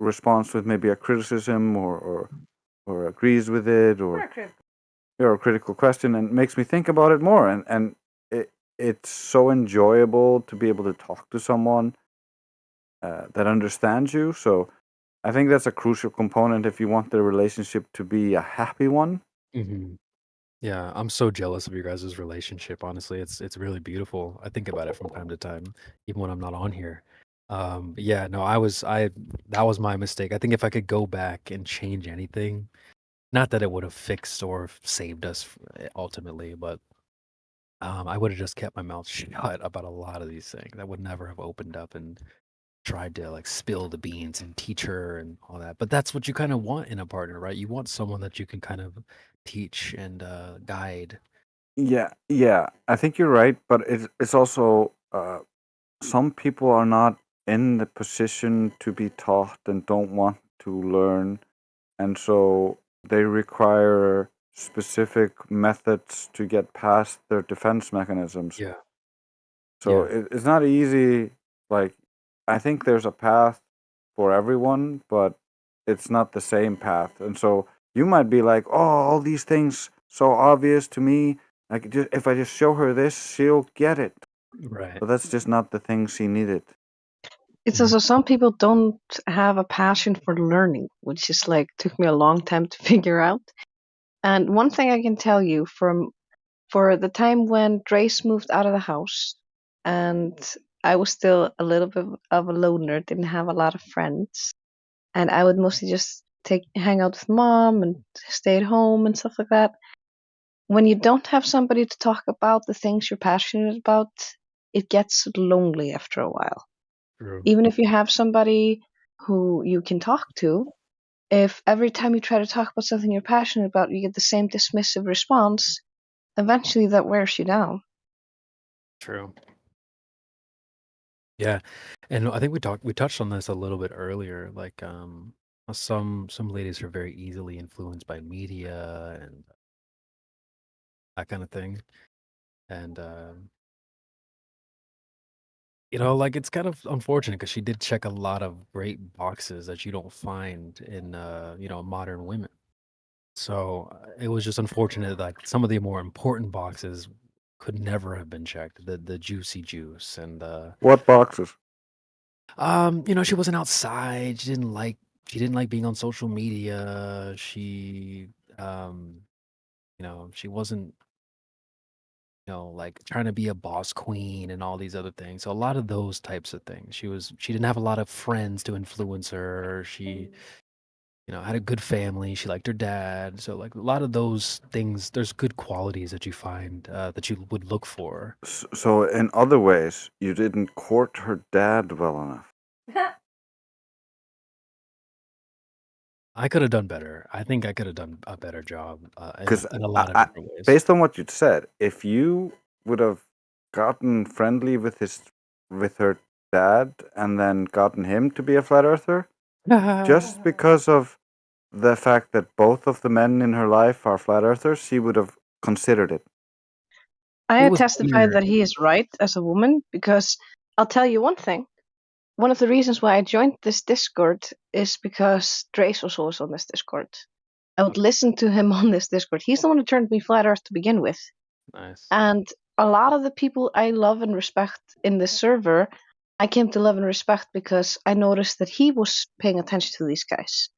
Responds with maybe a criticism or agrees with it, or a critical question, and makes me think about it more. And it's so enjoyable to be able to talk to someone that understands you. So I think that's a crucial component if you want the relationship to be a happy one. Mm-hmm. Yeah, I'm so jealous of your guys' relationship. Honestly, it's really beautiful. I think about it from time to time, even when I'm not on here. But yeah, no, that was my mistake. I think if I could go back and change anything, not that it would have fixed or saved us ultimately, but I would have just kept my mouth shut about a lot of these things. I would never have opened up and tried to like spill the beans and teach her and all that. But that's what you kind of want in a partner, right? You want someone that you can kind of teach and guide. Yeah, I think you're right, but it's also some people are not in the position to be taught and don't want to learn, and so they require specific methods to get past their defense mechanisms. Yeah. So it's not easy. Like, I think there's a path for everyone, but it's not the same path. And so you might be like, oh, all these things so obvious to me. Like, if I just show her this, she'll get it. Right. But that's just not the thing she needed. It's also some people don't have a passion for learning, which is like took me a long time to figure out. And one thing I can tell you for the time when Drace moved out of the house, and I was still a little bit of a loner, didn't have a lot of friends, and I would mostly just hang out with mom and stay at home and stuff like that. When you don't have somebody to talk about the things you're passionate about, it gets lonely after a while. True. Even if you have somebody who you can talk to, if every time you try to talk about something you're passionate about, you get the same dismissive response, eventually that wears you down. True. Yeah, and I think we touched on this a little bit earlier. Like, some ladies are very easily influenced by media and that kind of thing, and like it's kind of unfortunate because she did check a lot of great boxes that you don't find in modern women. So it was just unfortunate that like, some of the more important boxes could never have been checked. The juicy juice and What boxes? she wasn't outside. She didn't like being on social media. She she wasn't like trying to be a boss queen and all these other things. So a lot of those types of things. She didn't have a lot of friends to influence her. She had a good family. She liked her dad. So like a lot of those things, there's good qualities that you find that you would look for. So in other ways, you didn't court her dad well enough. I could have done better. I think I could have done a better job Because in a lot of different ways. based on what you said, if you would have gotten friendly with her dad and then gotten him to be a flat earther, just because of the fact that both of the men in her life are flat earthers, she would have considered it. I testify that he is right as a woman because I'll tell you one thing. One of the reasons why I joined this Discord is because Drace was always on this Discord. I would listen to him on this Discord. He's the one who turned me flat earth to begin with. Nice. And a lot of the people I love and respect in this server, I came to love and respect because I noticed that he was paying attention to these guys.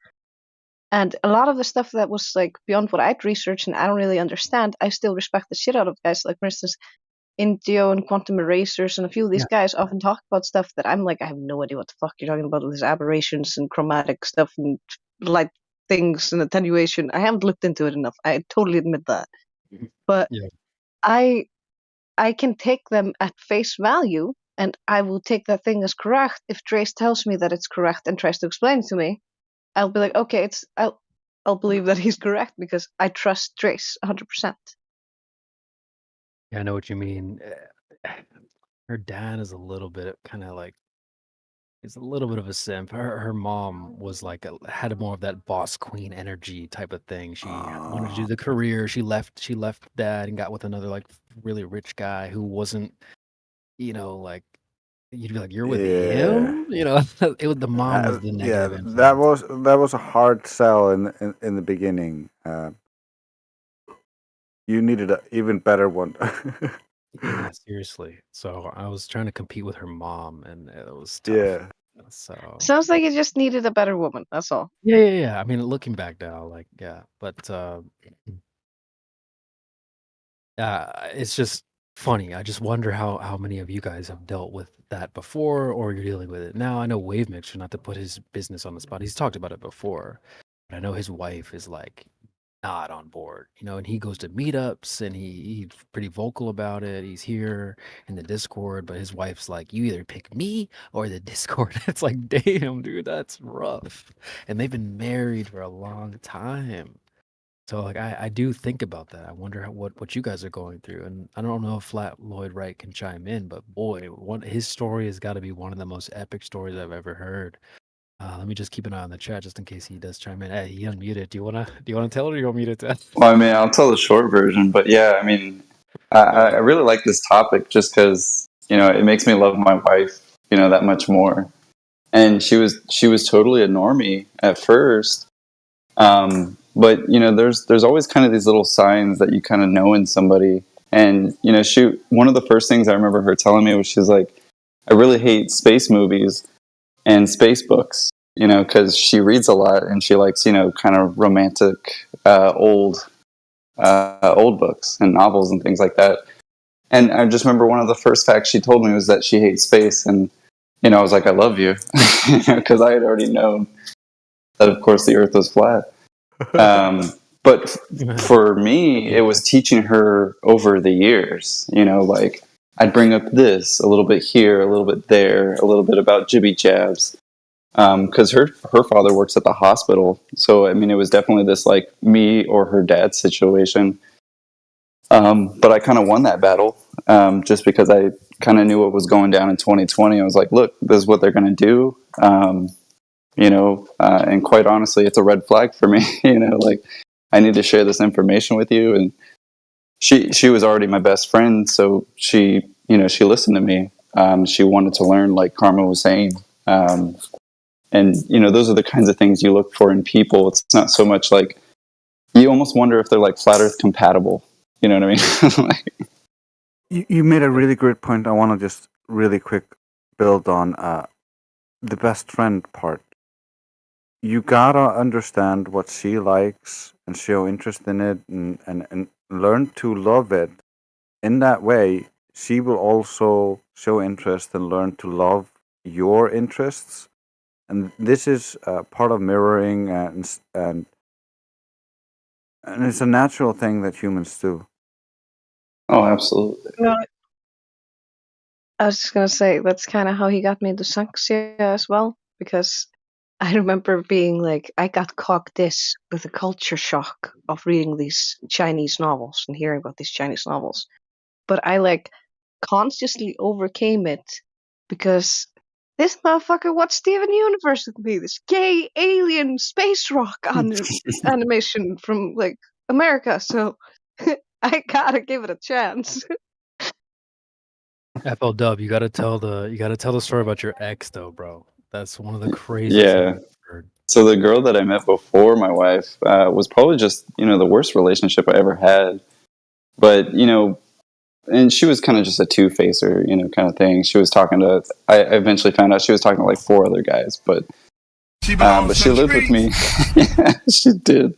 And a lot of the stuff that was like beyond what I'd researched and I don't really understand, I still respect the shit out of guys. Like, for instance, Intio and Quantum Erasers and a few of these guys often talk about stuff that I'm like, I have no idea what the fuck you're talking about. These aberrations and chromatic stuff and light things and attenuation. I haven't looked into it enough. I totally admit that. But I can take them at face value and I will take that thing as correct. If Drace tells me that it's correct and tries to explain it to me, I'll be like, okay, I'll believe that he's correct because I trust Drace 100%. Yeah, I know what you mean. Her dad is a little bit kind of like he's a little bit of a simp. Her mom was like had more of that boss queen energy type of thing. She wanted to do the career. She left dad and got with another like really rich guy who wasn't, like you'd be like, you're with him, It was the mom was the negative influence. that was a hard sell in the beginning. You needed an even better one. Yeah, seriously. So I was trying to compete with her mom, and it was tough. Yeah. So Sounds like you just needed a better woman. That's all. yeah. I mean, looking back now, like but it's just funny. I just wonder how many of you guys have dealt with that before, or you're dealing with it now. I know Wave Mixer, not to put his business on the spot. He's talked about it before, but I know his wife is like not on board, and he goes to meetups and he's pretty vocal about it. He's here in the Discord, but his wife's like, you either pick me or the Discord. It's like, damn, dude, that's rough. And they've been married for a long time. So like I do think about that. I wonder what you guys are going through. And I don't know if Flat Lloyd Wright can chime in, but boy, his story has got to be one of the most epic stories I've ever heard. Let me just keep an eye on the chat just in case he does chime in. Hey, he unmuted. Do you wanna tell it, or you want me to tell? Well, I mean, I'll tell the short version, but yeah, I mean, I really like this topic just because it makes me love my wife that much more. And she was totally a normie at first, but there's always kind of these little signs that you kind of know in somebody. And one of the first things I remember her telling me was she's like, I really hate space movies. and space books. You know, because she reads a lot and she likes, you know, kind of romantic old books and novels and things like that. And I just remember one of the first facts she told me was that she hates space, and you know, I was like, I love you, because I had already known that, of course, the Earth was flat. But for me, it was teaching her over the years. You know, like I'd bring up this a little bit here, a little bit there, a little bit about jibby jabs, because her father works at the hospital. So I mean, it was definitely this like me or her dad situation. But I kind of won that battle, just because I kind of knew what was going down in 2020. I was like, look, this is what they're going to do. You know, and quite honestly, it's a red flag for me. You know, like I need to share this information with you. And she was already my best friend, so she, you know, she listened to me. She wanted to learn, like Karma was saying. And you know, those are the kinds of things you look for in people. It's not so much like you almost wonder if they're like flat Earth compatible. You know what I mean? You made a really great point. I want to just really quick build on the best friend part. You gotta understand what she likes and show interest in it, and learn to love it. In that way, she will also show interest and learn to love your interests. And this is part of mirroring, and it's a natural thing that humans do. Oh, absolutely. No, I was just gonna say that's kind of how he got me into Sanxia as well, because I remember being like, I got caught this with a culture shock of reading these Chinese novels and hearing about these Chinese novels. But I like consciously overcame it because this motherfucker watched Steven Universe with me, this gay alien space rock animation from like America. So I gotta give it a chance. FL Dub, you gotta tell the story about your ex though, bro. That's one of the craziest Yeah. things I've heard. So the girl that I met before my wife was probably just, you know, the worst relationship I ever had. But, you know, and she was kind of just a two-facer, you know, kind of thing. She was talking to, I eventually found out she was talking to like 4 other guys, but she lived with me. Yeah, she did.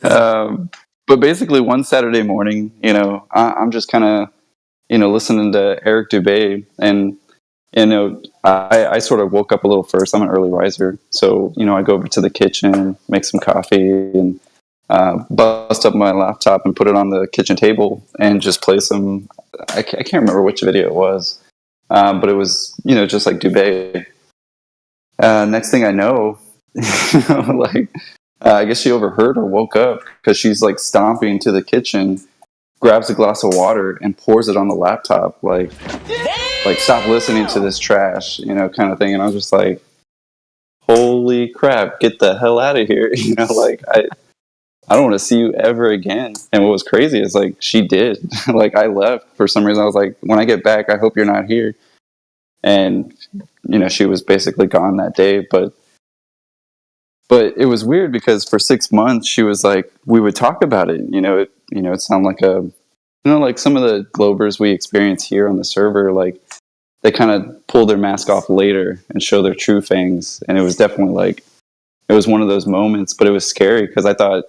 But basically one Saturday morning, you know, I'm just kind of, you know, listening to Eric Dubé, and you know, I sort of woke up a little first. I'm an early riser. So, you know, I go over to the kitchen, make some coffee, and bust up my laptop and put it on the kitchen table and just play some, I can't remember which video it was, but it was, you know, just like Dubé. Next thing I know, like, I guess she overheard or woke up because she's like stomping to the kitchen, grabs a glass of water and pours it on the laptop, like stop listening to this trash, you know, kind of thing. And I was just like, holy crap, get the hell out of here. You know, like I don't want to see you ever again. And what was crazy is like she did. Like I left for some reason. I was like, when I get back, I hope you're not here. And you know, she was basically gone that day. But it was weird because for 6 months she was like, we would talk about it. It sounded like like some of the Globers we experience here on the server, like they kind of pull their mask off later and show their true fangs. And it was definitely like, it was one of those moments, but it was scary because I thought,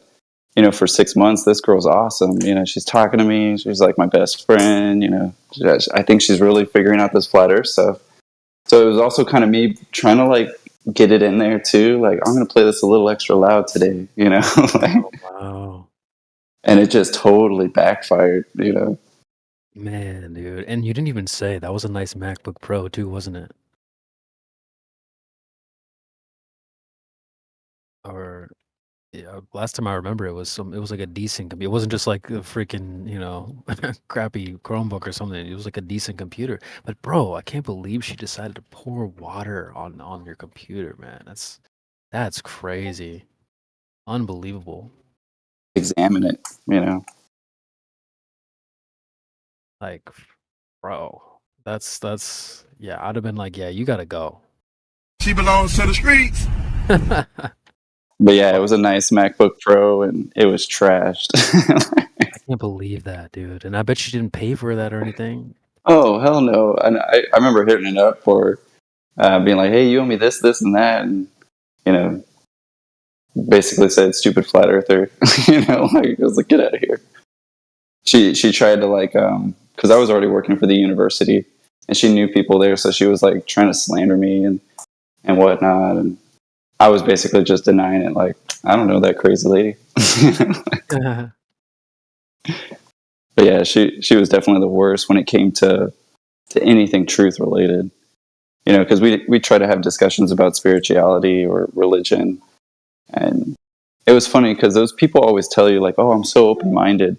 you know, for 6 months, this girl's awesome. You know, she's talking to me. She's like my best friend, you know, I think she's really figuring out this flat earth stuff. So it was also kind of me trying to like get it in there too. Like, I'm going to play this a little extra loud today, you know? Like, oh, wow. And it just totally backfired, you know? Man, dude. And you didn't even say that was a nice MacBook Pro too, wasn't it? Or yeah, last time I remember it was like a decent computer. It wasn't just like a freaking, you know, crappy Chromebook or something. It was like a decent computer. But bro, I can't believe she decided to pour water on your computer, man. That's crazy. Unbelievable. Examine it, you know? Like, bro, that's yeah, I'd have been like, yeah, you gotta go. She belongs to the streets. But yeah, it was a nice MacBook Pro and it was trashed. I can't believe that, dude. And I bet you didn't pay for that or anything. Oh, hell no. And I remember hitting it up for being like, "Hey, you owe me this, this, and that," and you know, basically said, "Stupid flat earther." You know, like I was like, "Get out of here." She tried to like, because I was already working for the university, and she knew people there, so she was like trying to slander me and whatnot, and I was basically just denying it, like, I don't know that crazy lady. But yeah, she was definitely the worst when it came to anything truth related. You know, because we try to have discussions about spirituality or religion, and it was funny because those people always tell you like, "Oh, I'm so open minded,"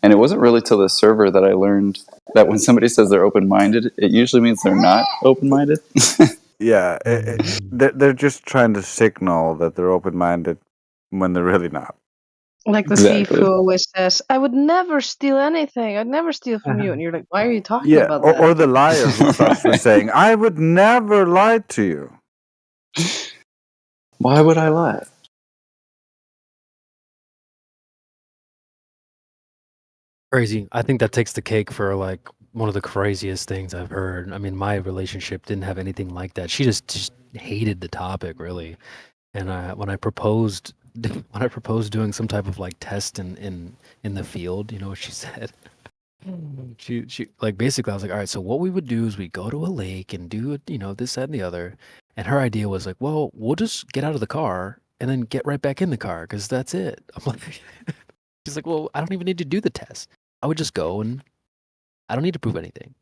and it wasn't really till the server that I learned that when somebody says they're open minded, it usually means they're not open minded. Yeah, they're just trying to signal that they're open-minded when they're really not. Like the thief who always says, "I would never steal anything. I'd never steal from you." And you're like, "Why are you talking Yeah, about that?" or the liar who starts with saying, "I would never lie to you." Why would I lie? Crazy. I think that takes the cake for like one of the craziest things I've heard. I mean, my relationship didn't have anything like that. She just hated the topic really. And when I proposed doing some type of like test in the field, you know what she said? She like basically I was like, all right, so what we would do is we go to a lake and do you know this, that, and the other. And her idea was like, well, we'll just get out of the car and then get right back in the car because that's it. I'm like, she's like, well, I don't even need to do the test. I would just go and I don't need to prove anything.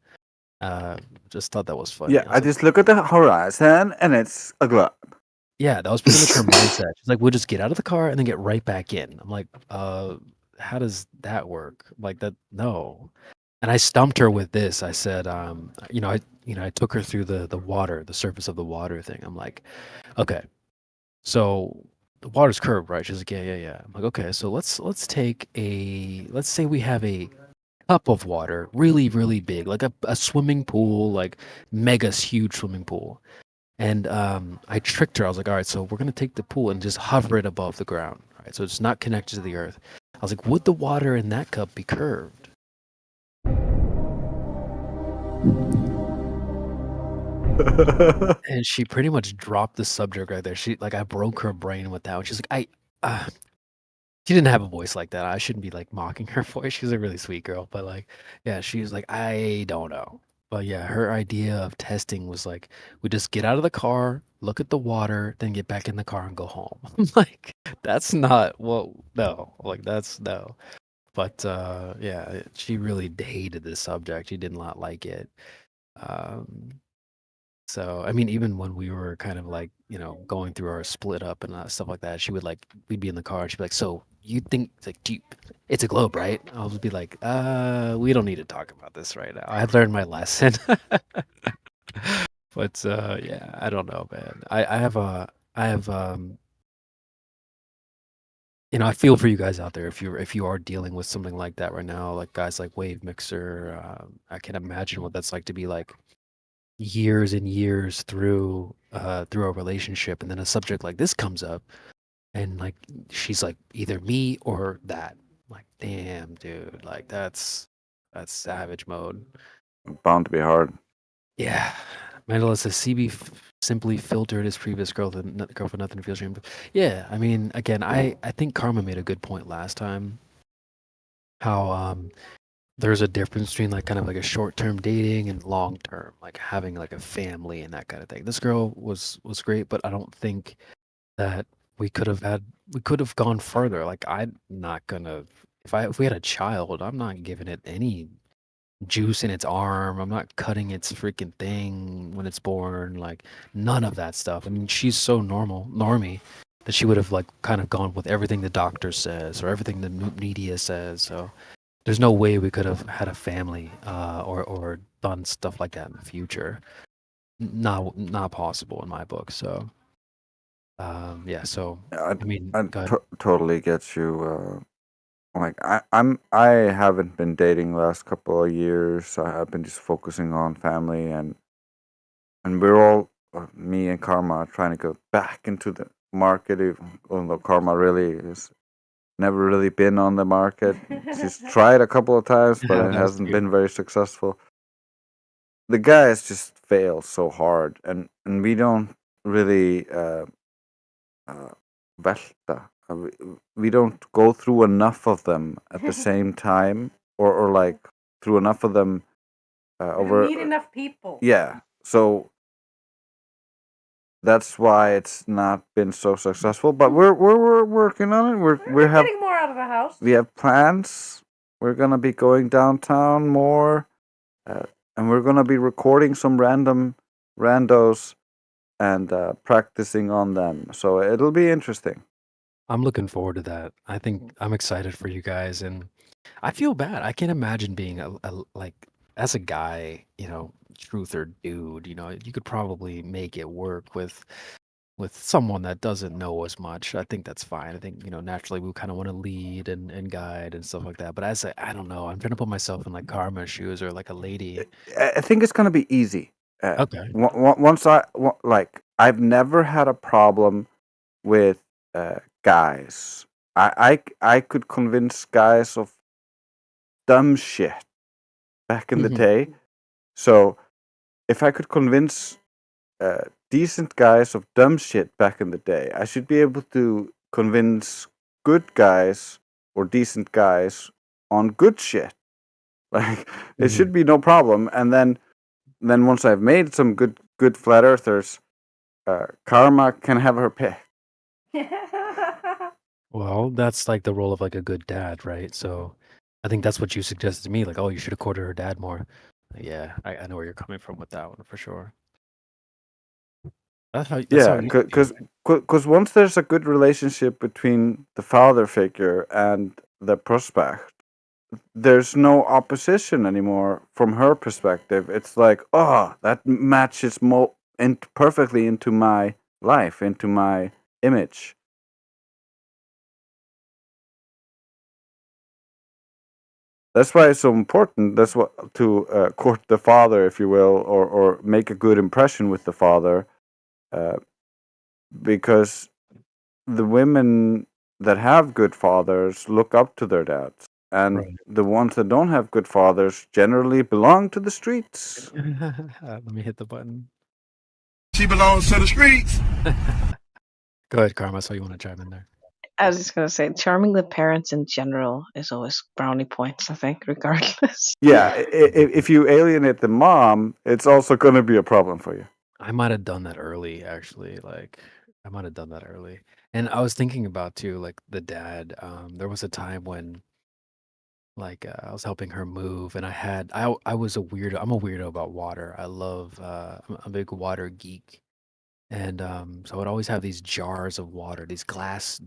Just thought that was funny. Yeah, I just look at the horizon and it's a globe. Yeah, that was pretty much her mindset. She's like, we'll just get out of the car and then get right back in. I'm like, how does that work? Like that, no. And I stumped her with this. I said, I took her through the water, the surface of the water thing. I'm like, okay, so the water's curved, right? She's like, yeah. I'm like, okay, so let's say we have a cup of water, really, really big, like a swimming pool, like mega huge swimming pool. And I tricked her. I was like, all right, so we're gonna take the pool and just hover it above the ground. All right, so it's not connected to the earth. I was like, would the water in that cup be curved? And she pretty much dropped the subject right there. I broke her brain with that one. She's like, she didn't have a voice like that. I shouldn't be like mocking her voice. She's a really sweet girl, but like, yeah, she was like, I don't know. But yeah, her idea of testing was like, we just get out of the car, look at the water, then get back in the car and go home. I'm like, that's not no, like that's no. But yeah, she really hated this subject. She did not like it. So, I mean, even when we were kind of like, going through our split up and stuff like that, we'd be in the car and she'd be like, so you think, like, it's a globe, right? I'll just be like, we don't need to talk about this right now. I learned my lesson. But, yeah, I don't know, man. I feel for you guys out there if you are dealing with something like that right now, like guys like Wave Mixer. I can imagine what that's like to be like years and years through a relationship, and then a subject like this comes up, and like she's like either me or that. Like, damn, dude, like that's savage mode. Bound to be hard. Yeah. Mandela says CB simply filtered his previous girlfriend, nothing to feel ashamed of. Yeah, I mean, again, I think Karma made a good point last time. How there's a difference between like kind of like a short-term dating and long-term, like having like a family and that kind of thing. This girl was great, but I don't think that we could have gone further. Like, I'm not gonna, if we had a child, I'm not giving it any juice in its arm. I'm not cutting its freaking thing when it's born. Like, none of that stuff. I mean, she's so normie that she would have like kind of gone with everything the doctor says or everything the media says. So there's no way we could have had a family or done stuff like that in the future. Not possible in my book. So yeah. So I mean, totally get you. Like I haven't been dating the last couple of years. I've been just focusing on family, and we're all, me and Karma, are trying to go back into the market. Although Karma really is never really been on the market. She's tried a couple of times, but it hasn't been very successful. The guy is just fail so hard, and we don't really velta. We don't go through enough of them at the same time, or like through enough of them over. We need enough people. Yeah, so that's why it's not been so successful. But we're working on it. We're getting more out of the house. We have plans. We're gonna be going downtown more, and we're gonna be recording some randos and practicing on them. So it'll be interesting. I'm looking forward to that. I think I'm excited for you guys, and I feel bad. I can't imagine being like as a guy, truther dude. You could probably make it work with someone that doesn't know as much. I think that's fine. I think naturally we kind of want to lead and guide and stuff like that. But I don't know. I'm trying to put myself in like Karma's shoes or like a lady. I think it's gonna be easy. Okay. Once I've never had a problem with guys. I could convince guys of dumb shit back in the day. So if I could convince decent guys of dumb shit back in the day, I should be able to convince good guys or decent guys on good shit. Like it should be no problem. And then once I've made some good flat earthers, Karma can have her pick. Well, that's like the role of like a good dad, right? So I think that's what you suggested to me. Like, oh, you should have courted her dad more. Yeah, I know where you're coming from with that one for sure. That's how because once there's a good relationship between the father figure and the prospect, there's no opposition anymore from her perspective. It's like, oh, that matches perfectly into my life, into my image. That's why it's so important. That's what to court the father, if you will, or make a good impression with the father, because the women that have good fathers look up to their dads, and the ones that don't have good fathers generally belong to the streets. Let me hit the button. She belongs to the streets. Go ahead, Karma. So you want to chime in there? I was just gonna say, charming the parents in general is always brownie points. I think, regardless. Yeah, if you alienate the mom, it's also going to be a problem for you. I might have done that early, actually. Like, I might have done that early. And I was thinking about too, like the dad. There was a time when, like, I was helping her move, and I was a weirdo. I'm a weirdo about water. I love. I'm a big water geek. And so I would always have these jars of water, these it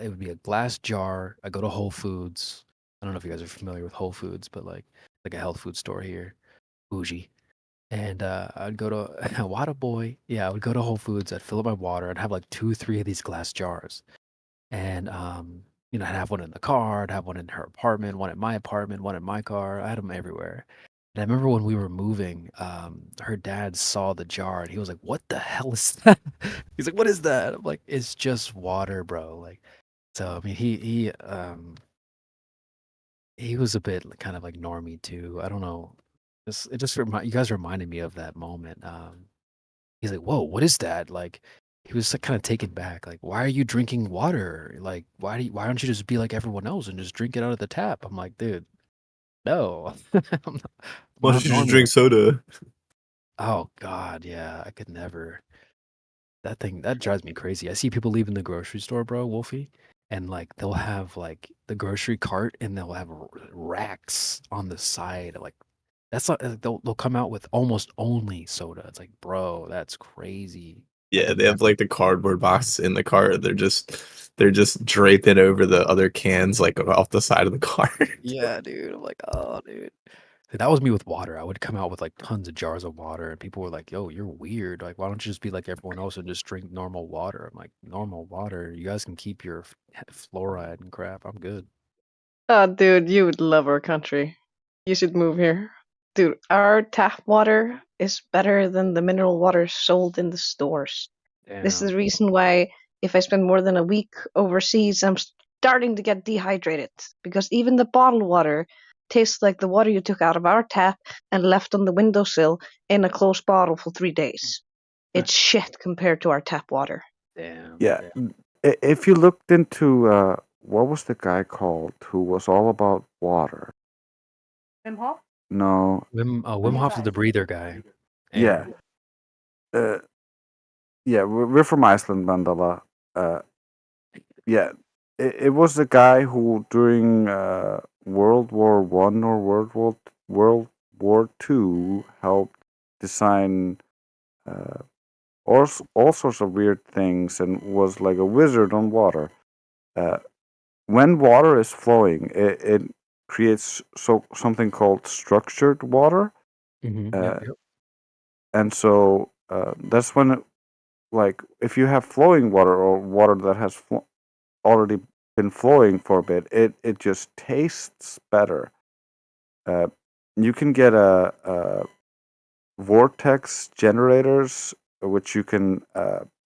would be a glass jar. I go to Whole Foods. I don't know if you guys are familiar with Whole Foods, but like a health food store here, bougie. And I'd go to Water Boy. Yeah, I would go to Whole Foods. I'd fill up my water. I'd have like 2, 3 of these glass jars. And I'd have one in the car. I'd have one in her apartment, one at my apartment, one in my car. I had them everywhere. And I remember when we were moving, her dad saw the jar and he was like, "What the hell is that?" He's like, "What is that?" I'm like, "It's just water, bro." Like, so I mean, he was a bit kind of like normie too. I don't know. You guys reminded me of that moment. He's like, "Whoa, what is that?" Like, he was like, kind of taken back. Like, "Why are you drinking water? Like, why don't you just be like everyone else and just drink it out of the tap?" I'm like, "Dude, no." Why don't you just drink soda? Oh God, yeah, I could never. That drives me crazy. I see people leaving the grocery store, bro, Wolfie, and like they'll have like the grocery cart and they'll have racks on the side. Like that's not, they'll come out with almost only soda. It's like, bro, that's crazy. Yeah, they have like the cardboard box in the cart. They're just draping over the other cans like off the side of the cart. Yeah, dude. I'm like, oh, dude. That was me with water. I would come out with like tons of jars of water, and people were like, "Yo, you're weird. Like, why don't you just be like everyone else and just drink normal water?" I'm like, "Normal water? You guys can keep your fluoride and crap. I'm good." Oh, dude, you would love our country. You should move here. Dude, our tap water is better than the mineral water sold in the stores. This is the reason why if I spend more than a week overseas, I'm starting to get dehydrated. Because even the bottled water tastes like the water you took out of our tap and left on the windowsill in a closed bottle for 3 days. It's shit compared to our tap water. Damn. Yeah. If you looked into what was the guy called who was all about water? Wim Hof? No. Wim Hof is the breather guy. Yeah. Yeah, we're from Iceland, Mandala. Yeah, it was the guy who during World War One or World War Two helped design all sorts of weird things and was like a wizard on water. When water is flowing, it creates something called structured water. And so that's when like if you have flowing water or water that has already been flowing for a bit, it just tastes better. You can get a vortex generators, which you can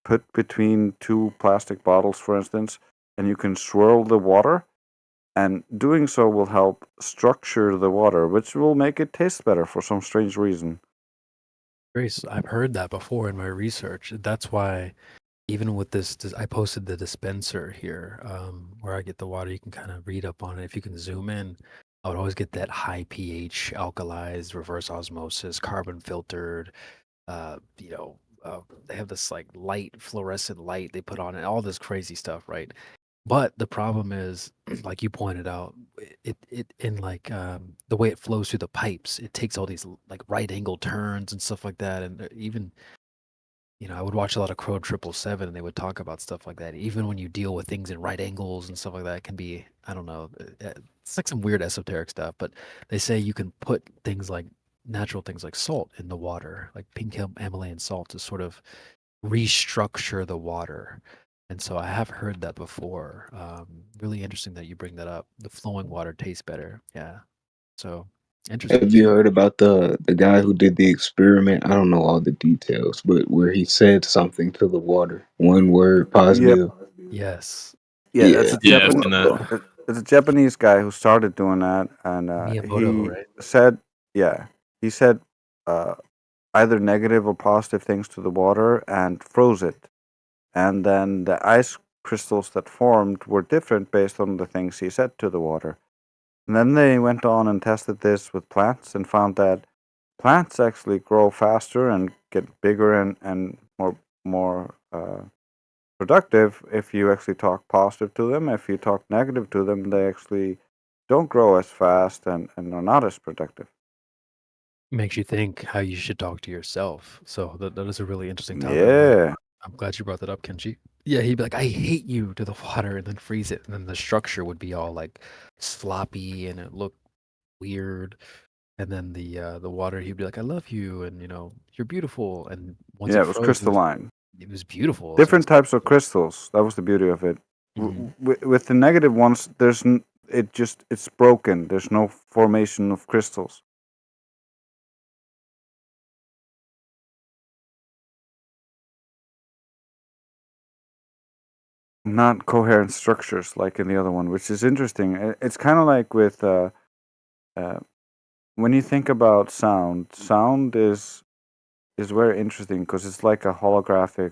put between two plastic bottles, for instance, and you can swirl the water, and doing so will help structure the water, which will make it taste better for some strange reason. Grace, I've heard that before in my research. That's why, even with this, I posted the dispenser here, where I get the water. You can kind of read up on it. If you can zoom in, I would always get that high pH, alkalized, reverse osmosis, carbon filtered. They have this like light, fluorescent light they put on it, all this crazy stuff, right? But the problem is, like you pointed out, it in like the way it flows through the pipes, it takes all these like right angle turns and stuff like that, and even I would watch a lot of Crow 777, and they would talk about stuff like that. Even when you deal with things in right angles and stuff like that, it can be, I don't know, it's like some weird esoteric stuff. But they say you can put things like natural things like salt in the water, like pink Himalayan salt, to sort of restructure the water. And so I have heard that before. Really interesting that you bring that up. The flowing water tastes better. Yeah. So interesting. Have you heard about the guy who did the experiment? I don't know all the details, but where he said something to the water, one word positive. Yes. Yeah, that's a Yeah, it's a Japanese guy who started doing that, and Miyamoto, he right? said, he said either negative or positive things to the water and froze it, and then the ice crystals that formed were different based on the things he said to the water. And then they went on and tested this with plants and found that plants actually grow faster and get bigger and more productive if you actually talk positive to them. If you talk negative to them, they actually don't grow as fast and are not as productive. Makes you think how you should talk to yourself. So that is a really interesting topic. Yeah. I'm glad you brought that up, Kenji. Yeah, he'd be like, "I hate you" to the water, and then freeze it, and then the structure would be all like sloppy and it looked weird. And then the water, he'd be like, "I love you," and "You're beautiful." And once Yeah, it it was froze, crystalline. it was beautiful. Different types of crystals. That was the beauty of it. With the negative ones, it's broken. There's no formation of crystals. Not coherent structures like in the other one, which is interesting. It's kind of like with when you think about sound. Sound is very interesting because it's like a holographic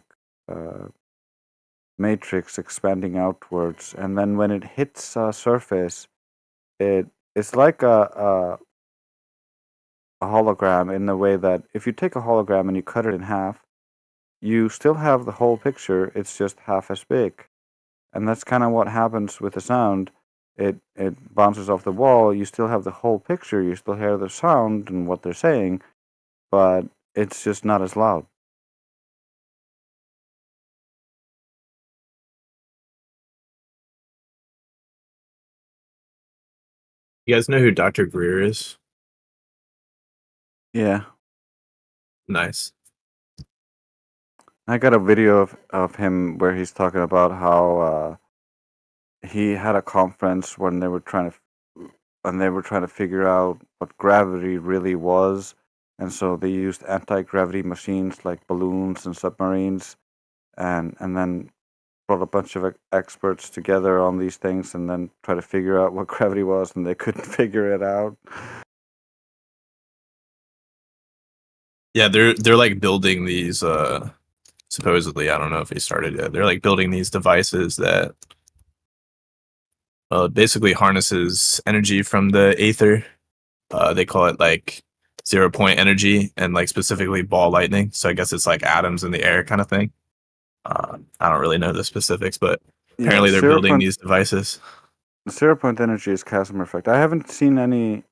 matrix expanding outwards, and then when it hits a surface, it's like a hologram in the way that if you take a hologram and you cut it in half, you still have the whole picture. It's just half as big. And that's kind of what happens with the sound. It bounces off the wall. You still have the whole picture. You still hear the sound and what they're saying, but it's just not as loud. You guys know who Dr. Greer is? Yeah. Nice. I got a video of him where he's talking about how he had a conference when they were trying to figure out what gravity really was, and so they used anti-gravity machines like balloons and submarines, and then brought a bunch of experts together on these things and then try to figure out what gravity was, and they couldn't figure it out. Yeah, they're like building these supposedly, I don't know if they started yet. They're like building these devices that basically harnesses energy from the aether. They call it like 0-point energy and like specifically ball lightning. So I guess it's like atoms in the air kind of thing. I don't really know the specifics, but apparently they're building these devices. The 0-point energy is Casimir effect. I haven't seen any.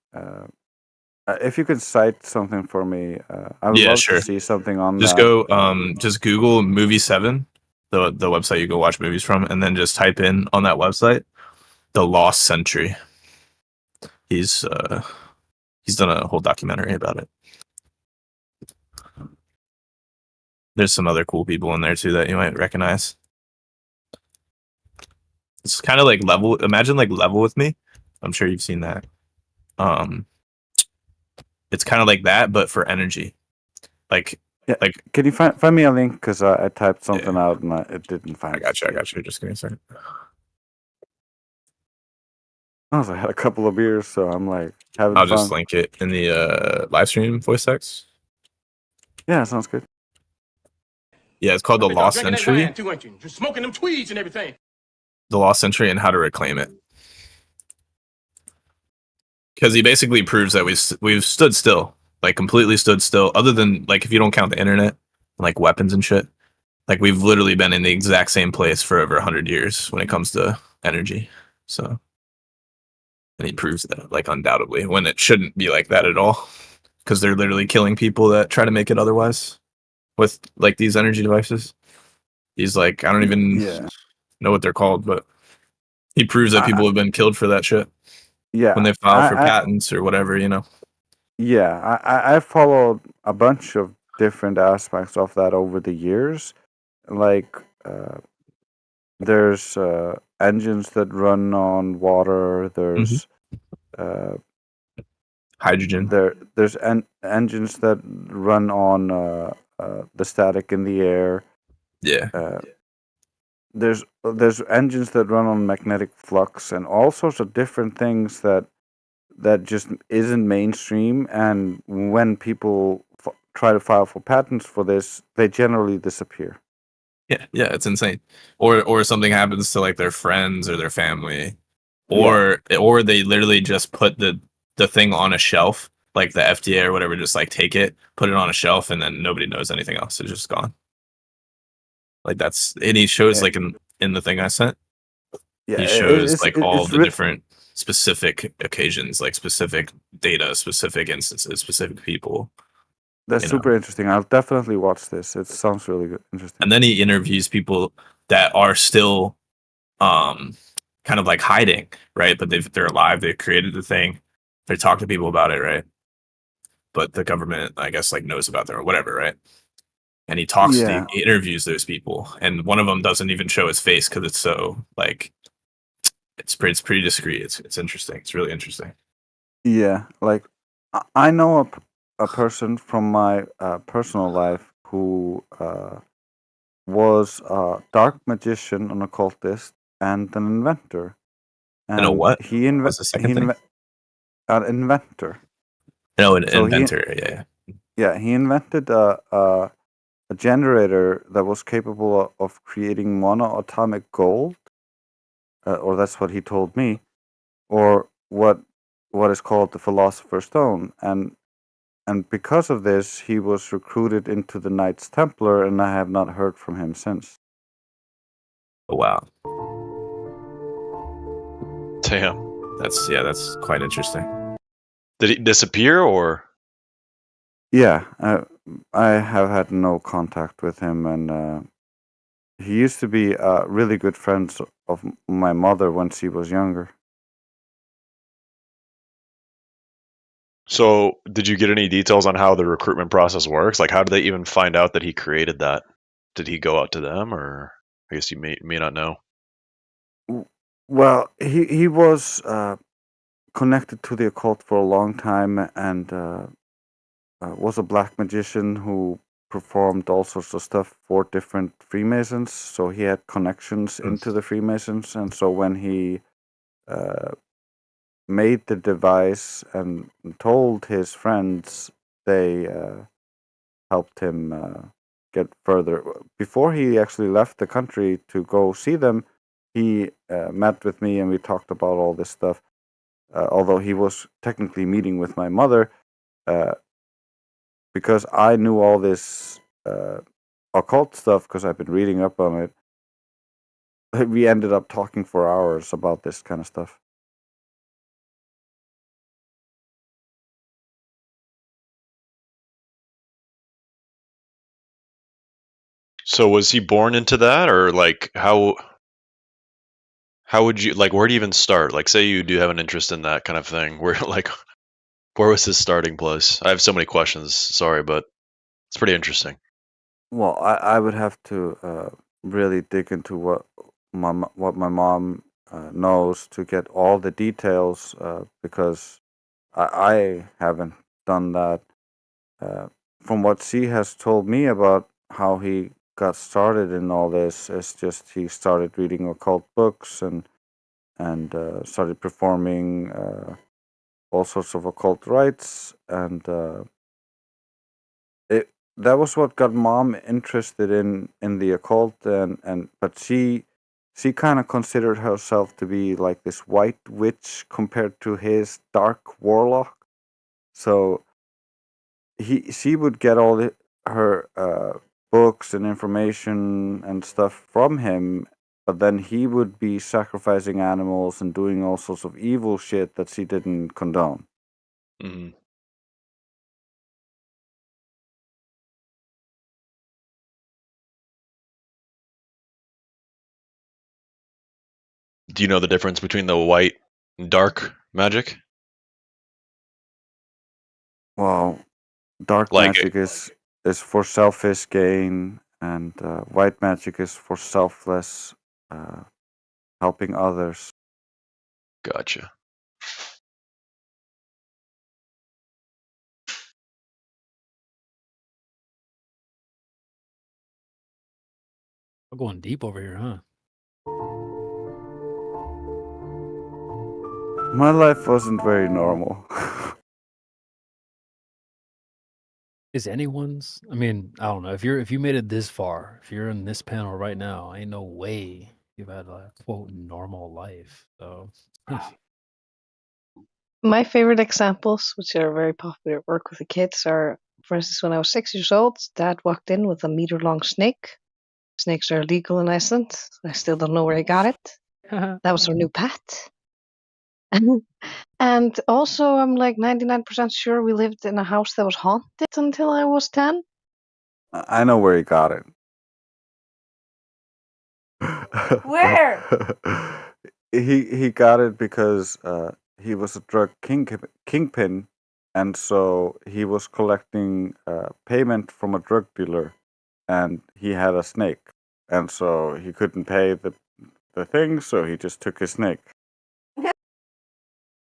If you could cite something for me, I would love to see something on just that. go just Google Movie 7, the website you go watch movies from, and then just type in on that website The Lost Century. He's done a whole documentary about it. There's some other cool people in there too that you might recognize. It's kind of like Level. Imagine like Level with Me. I'm sure you've seen that. It's kind of like that, but for energy. Like, Can you find me a link? Because I typed something out and it didn't find. I got you. Just give me a second. I had a couple of beers, so I'm like having I'll fun. just link it in the live stream voice text. Yeah, sounds good. Yeah, it's called The Lost Century. You're smoking them tweeds and everything. The Lost Century and how to reclaim it. Because he basically proves that we've stood still, like completely stood still. Other than like if you don't count the internet, like weapons and shit, like we've literally been in the exact same place for over 100 years when it comes to energy. So, and he proves that like undoubtedly when it shouldn't be like that at all, because they're literally killing people that try to make it otherwise with like these energy devices. He's like, I don't even know what they're called, but he proves that people have been killed for that shit. Yeah, when they file for patents or whatever, you know. Yeah, I followed a bunch of different aspects of that over the years. Like, there's engines that run on water. There's hydrogen. There's engines that run on the static in the air. Yeah. There's engines that run on magnetic flux and all sorts of different things that just isn't mainstream. And when people try to file for patents for this, they generally disappear. Yeah, it's insane. Or something happens to like their friends or their family, or they literally just put the thing on a shelf, like the FDA or whatever, just like take it, put it on a shelf, and then nobody knows anything else. It's just gone. Like that's, and he shows like in the thing I sent. Yeah, he shows like all it's the different specific occasions, like specific data, specific instances, specific people. That's super interesting. I'll definitely watch this. It sounds really good, interesting. And then he interviews people that are still kind of like hiding, right? But they're alive. They created the thing. They talk to people about it, right? But the government, I guess, like knows about them or whatever, right? And he talks to, he interviews those people, and one of them doesn't even show his face because it's so like it's pretty discreet. It's interesting. It's really interesting. Yeah, like I know a person from my personal life who was a dark magician, an occultist, and an inventor. And a what? What's the second thing? An inventor. No, an inventor. Yeah. Yeah, he invented a generator that was capable of creating monoatomic gold, or that's what he told me, or what is called the Philosopher's Stone, and because of this, he was recruited into the Knights Templar, and I have not heard from him since. Oh wow! Damn, that's quite interesting. Did he disappear or? Yeah, I have had no contact with him, and he used to be really good friends of my mother when she was younger. So, did you get any details on how the recruitment process works? Like, how did they even find out that he created that? Did he go out to them, or I guess you may not know. Well, he was connected to the occult for a long time, and was a black magician who performed all sorts of stuff for different Freemasons, so he had connections into the Freemasons, and so when he made the device and told his friends, they helped him get further. Before he actually left the country to go see them, he met with me and we talked about all this stuff. Although he was technically meeting with my mother, because I knew all this occult stuff because I've been reading up on it. We ended up talking for hours about this kind of stuff. So was he born into that, or like how would you like? Where do you even start? Like, say you do have an interest in that kind of thing. Where where was his starting place? I have so many questions. Sorry, but it's pretty interesting. Well, I would have to really dig into what my mom knows to get all the details because I haven't done that. From what she has told me about how he got started in all this, is just he started reading occult books and started performing all sorts of occult rites, and that was what got mom interested in the occult, but she kind of considered herself to be like this white witch compared to his dark warlock. So she would get all her books and information and stuff from him, but then he would be sacrificing animals and doing all sorts of evil shit that she didn't condone. Mm-hmm. Do you know the difference between the white and dark magic? Well, dark magic is for selfish gain, and white magic is for selfless, helping others. Gotcha. We're going deep over here, huh? My life wasn't very normal. Is anyone's? I mean, I don't know. If you made it this far, if you're in this panel right now, ain't no way you've had a quote normal life. So My favorite examples, which are very popular at work with the kids, are, for instance, when I was 6 years old, Dad walked in with a meter-long snake. Snakes are illegal in Iceland. I still don't know where he got it. That was our new pet. And also, I'm like 99% sure we lived in a house that was haunted until I was 10. I know where he got it. Where? He got it because he was a drug kingpin, and so he was collecting payment from a drug dealer, and he had a snake, and so he couldn't pay the thing, so he just took his snake.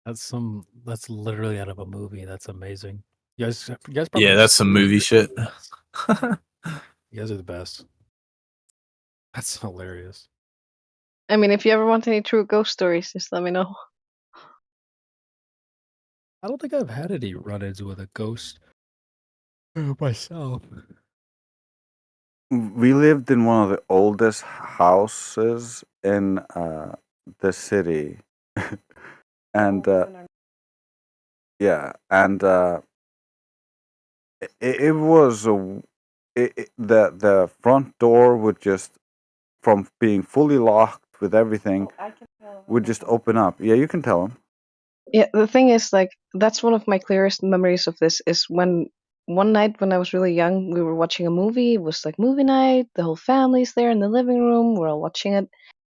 That's literally out of a movie. That's amazing. You guys probably Yeah, that's some movie shit. You guys are the best. That's hilarious. I mean, if you ever want any true ghost stories, just let me know. I don't think I've had any run-ins with a ghost myself. We lived in one of the oldest houses in the city, and yeah, and it was the front door would just, from being fully locked with everything, would just open up. Yeah, you can tell him. Yeah, the thing is, like, that's one of my clearest memories of this is when one night when I was really young, we were watching a movie. It was like movie night. The whole family's there in the living room. We're all watching it.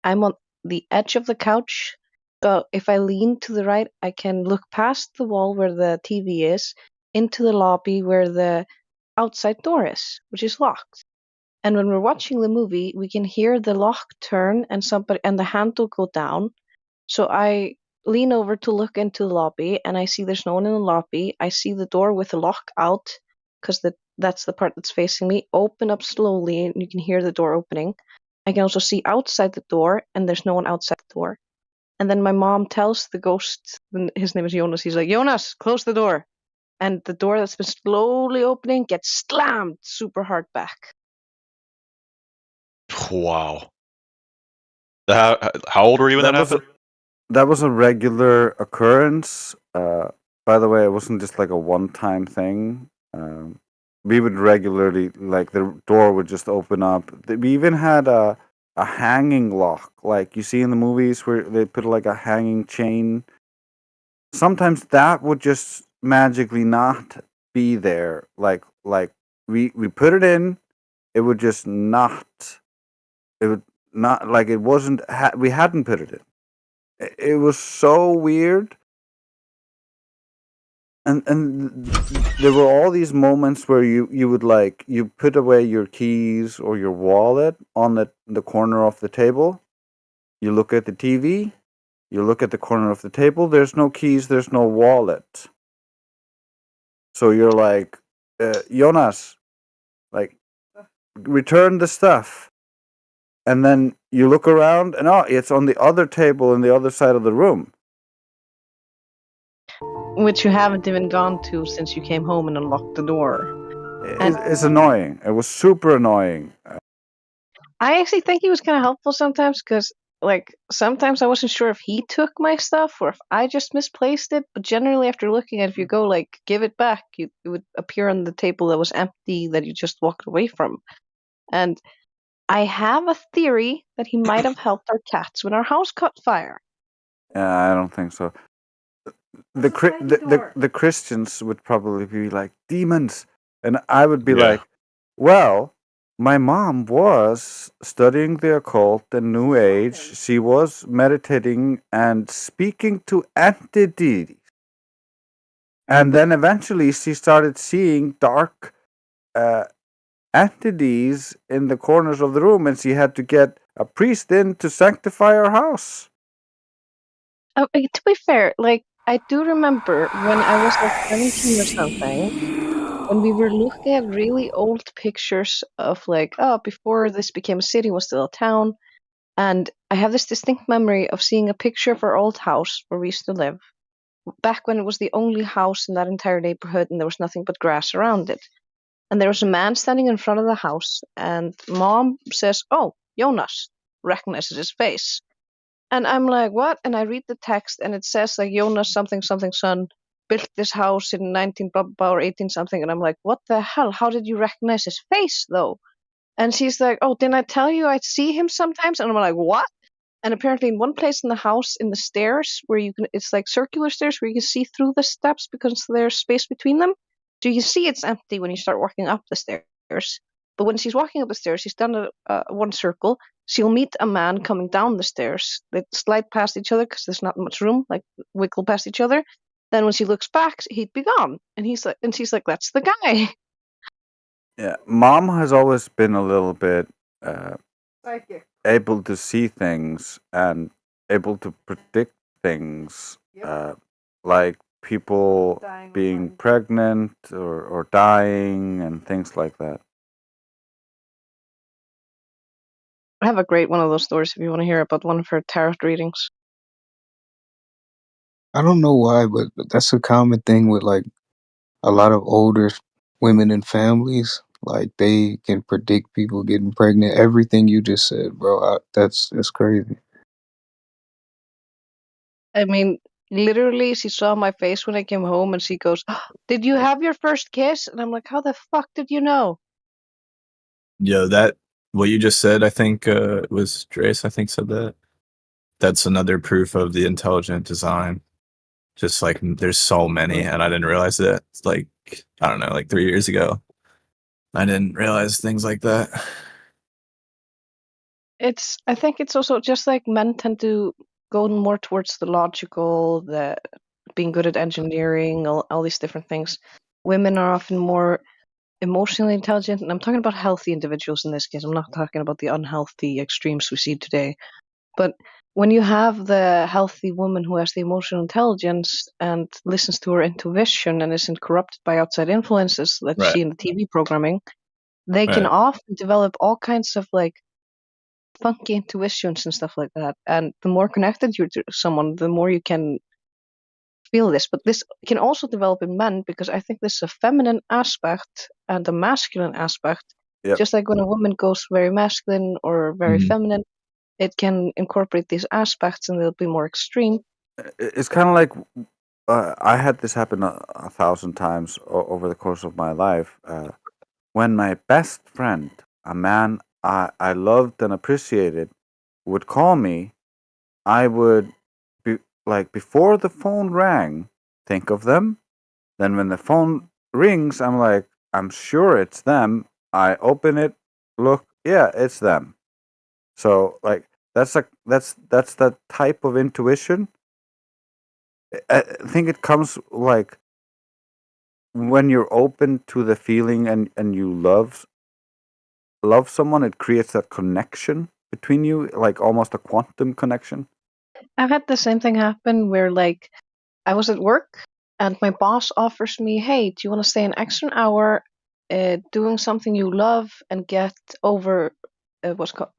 I'm on the edge of the couch. So if I lean to the right, I can look past the wall where the TV is into the lobby where the outside door is, which is locked. And when we're watching the movie, we can hear the lock turn and the handle go down. So I lean over to look into the lobby, and I see there's no one in the lobby. I see the door with the lock out because the that's the part that's facing me, open up slowly, and you can hear the door opening. I can also see outside the door, and there's no one outside the door. And then my mom tells the ghost, his name is Jonas, he's like, Jonas, close the door. And the door that's been slowly opening gets slammed super hard back. Wow. How old were you when that happened? That was a regular occurrence. By the way, it wasn't just like a one-time thing. We would regularly, like, the door would just open up. We even had a hanging lock, like you see in the movies where they put like a hanging chain. Sometimes that would just magically not be there. Like we put it in, it would just not. It would not, like, it wasn't. We hadn't put it in. It was so weird. And there were all these moments where you would, like, you put away your keys or your wallet on the corner of the table. You look at the TV. You look at the corner of the table. There's no keys. There's no wallet. So you're like, Jonas, like, return the stuff. And then you look around, and it's on the other table in the other side of the room. Which you haven't even gone to since you came home and unlocked the door. It's annoying. It was super annoying. I actually think he was kind of helpful sometimes because, like, sometimes I wasn't sure if he took my stuff or if I just misplaced it. But generally, after looking at it, if you go, like, give it back, it would appear on the table that was empty that you just walked away from. And I have a theory that he might have helped our cats when our house caught fire. Yeah, I don't think so. The Christians would probably be like, demons. And I would be like, well, my mom was studying the occult and New Age. She was meditating and speaking to entities. And then eventually she started seeing dark entities in the corners of the room, and she had to get a priest in to sanctify her house. To be fair, like, I do remember when I was like 17 or something, when we were looking at really old pictures of, like, before this became a city, was still a town. And I have this distinct memory of seeing a picture of our old house where we used to live, back when it was the only house in that entire neighborhood and there was nothing but grass around it. And there was a man standing in front of the house, and Mom says, "Oh, Jonas," recognizes his face. And I'm like, what? And I read the text, and it says, like, Jonas something something son built this house in 19 blah, blah, or 18 something. And I'm like, what the hell? How did you recognize his face, though? And she's like, oh, didn't I tell you I'd see him sometimes? And I'm like, what? And apparently in one place in the house, in the stairs, where you can, it's like circular stairs where you can see through the steps because there's space between them. So you can see it's empty when you start walking up the stairs. But when she's walking up the stairs, she's done one circle. She'll meet a man coming down the stairs. They slide past each other because there's not much room, like wiggle past each other. Then when she looks back, he'd be gone. And she's like, that's the guy. Yeah, Mom has always been a little bit Psychic. able to see things and able to predict things, like people being pregnant or dying and things like that. I have a great one of those stories if you want to hear about one of her tarot readings. I don't know why, but that's a common thing with, like, a lot of older women in families. Like, they can predict people getting pregnant. Everything you just said, bro. That's crazy. I mean, literally, she saw my face when I came home, and she goes, "Did you have your first kiss?" And I'm like, "How the fuck did you know?" Yo, what you just said, I think was Drace, I think, said that. That's another proof of the intelligent design. Just like there's so many, and I didn't realize that. It's like, I don't know, like 3 years ago. I didn't realize things like that. I think it's also just like men tend to go more towards the logical, the being good at engineering, all these different things. Women are often more emotionally intelligent, and I'm talking about healthy individuals in this case. I'm not talking about the unhealthy extremes we see today. But when you have the healthy woman who has the emotional intelligence and listens to her intuition and isn't corrupted by outside influences that Right. she in the TV programming, they can Right. often develop all kinds of like funky intuitions and stuff like that. And the more connected you're to someone, the more you can feel this. But this can also develop in men because I think this is a feminine aspect and a masculine aspect. Yep. Just like when a woman goes very masculine or very Mhm. feminine, it can incorporate these aspects and they'll be more extreme. It's kind of like I had this happen 1,000 times over the course of my life. When my best friend, a man I loved and appreciated, would call me, I would be like, before the phone rang, think of them. Then when the phone rings, I'm like, I'm sure it's them. I open it, look, yeah, it's them. So like that's that type of intuition. I think it comes like when you're open to the feeling and you love someone, it creates that connection between you, like almost a quantum connection. I've had the same thing happen where like I was at work and my boss offers me, "Hey, do you want to stay an extra hour doing something you love and get over what's called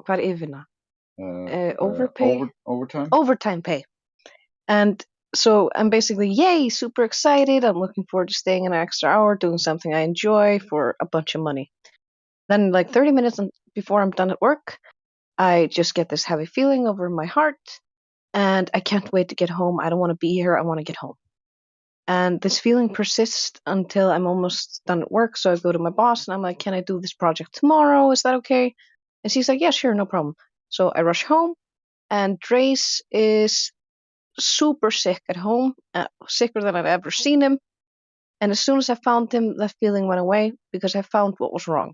overpay, Overtime. overtime pay?" And so I'm basically, yay, super excited. I'm looking forward to staying an extra hour doing something I enjoy for a bunch of money. Then, like 30 minutes before I'm done at work, I just get this heavy feeling over my heart, and I can't wait to get home. I don't want to be here. I want to get home. And this feeling persists until I'm almost done at work. So I go to my boss and I'm like, can I do this project tomorrow? Is that okay? And she's like, yeah, sure, no problem. So I rush home, and Drace is super sick at home, sicker than I'd ever seen him. And as soon as I found him, that feeling went away because I found what was wrong.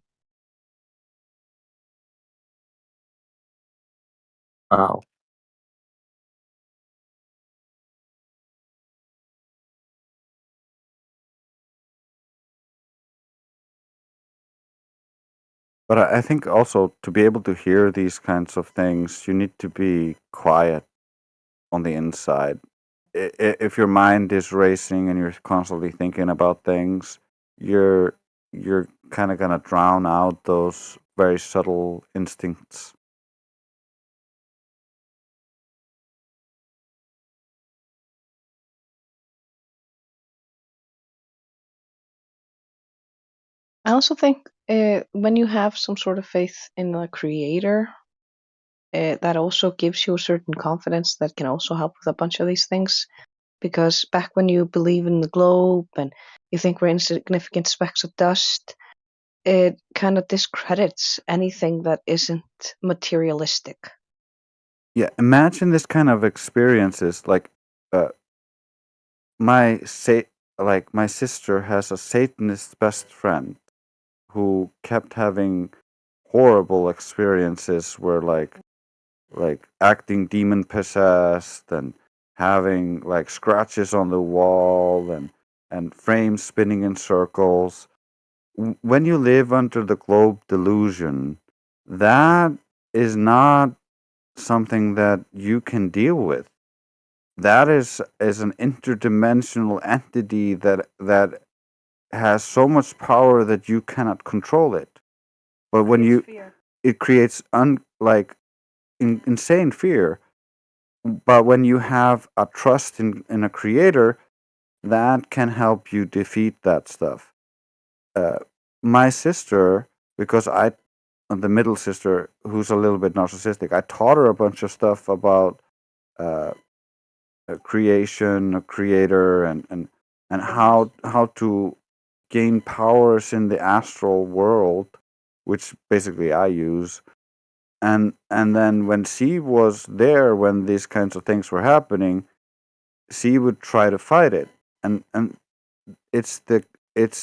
Wow. But I think also to be able to hear these kinds of things, you need to be quiet on the inside. If your mind is racing and you're constantly thinking about things, you're kind of gonna drown out those very subtle instincts. I also think when you have some sort of faith in a creator, that also gives you a certain confidence that can also help with a bunch of these things. Because back when you believe in the globe and you think we're insignificant specks of dust, it kind of discredits anything that isn't materialistic. Yeah, imagine this kind of experiences. Like, my sister has a Satanist best friend who kept having horrible experiences where like acting demon possessed and having like scratches on the wall and frames spinning in circles. When you live under the globe delusion, that is not something that you can deal with. That is an interdimensional entity that has so much power that you cannot control it. But when you it creates insane fear. But when you have a trust in a creator, that can help you defeat that stuff. My sister, because the middle sister, who's a little bit narcissistic, I taught her a bunch of stuff about creation, a creator, and how to gain powers in the astral world, which basically I use. And then when she was there, when these kinds of things were happening, she would try to fight it. And it's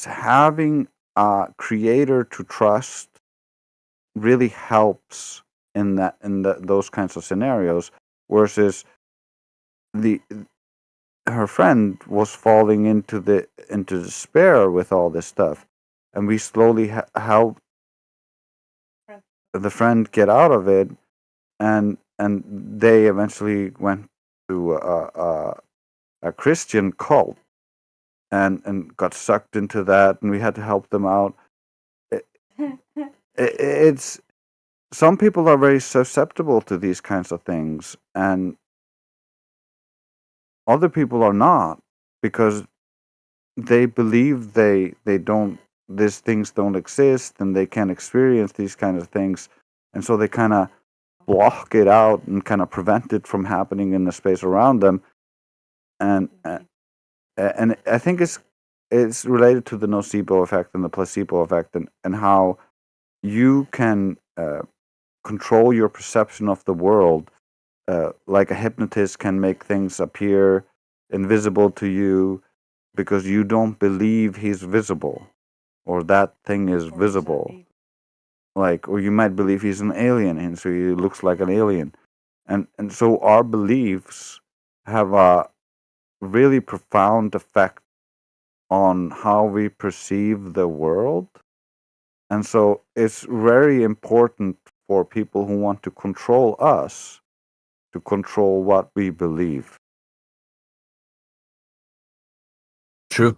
having a creator to trust really helps in those kinds of scenarios. Versus her friend was falling into despair with all this stuff, and we slowly helped the friend get out of it, and they eventually went to a Christian cult and got sucked into that, and we had to help them out. It's some people are very susceptible to these kinds of things, and other people are not, because they believe they don't these things don't exist and they can't experience these kinds of things, and so they kind of block it out and kind of prevent it from happening in the space around them. And I think it's related to the nocebo effect and the placebo effect, and how you can control your perception of the world, like a hypnotist can make things appear invisible to you because you don't believe he's visible or that thing is visible. Like, or you might believe he's an alien, and so he looks like an alien. And so our beliefs have a really profound effect on how we perceive the world. And so it's very important for people who want to control us to control what we believe. True.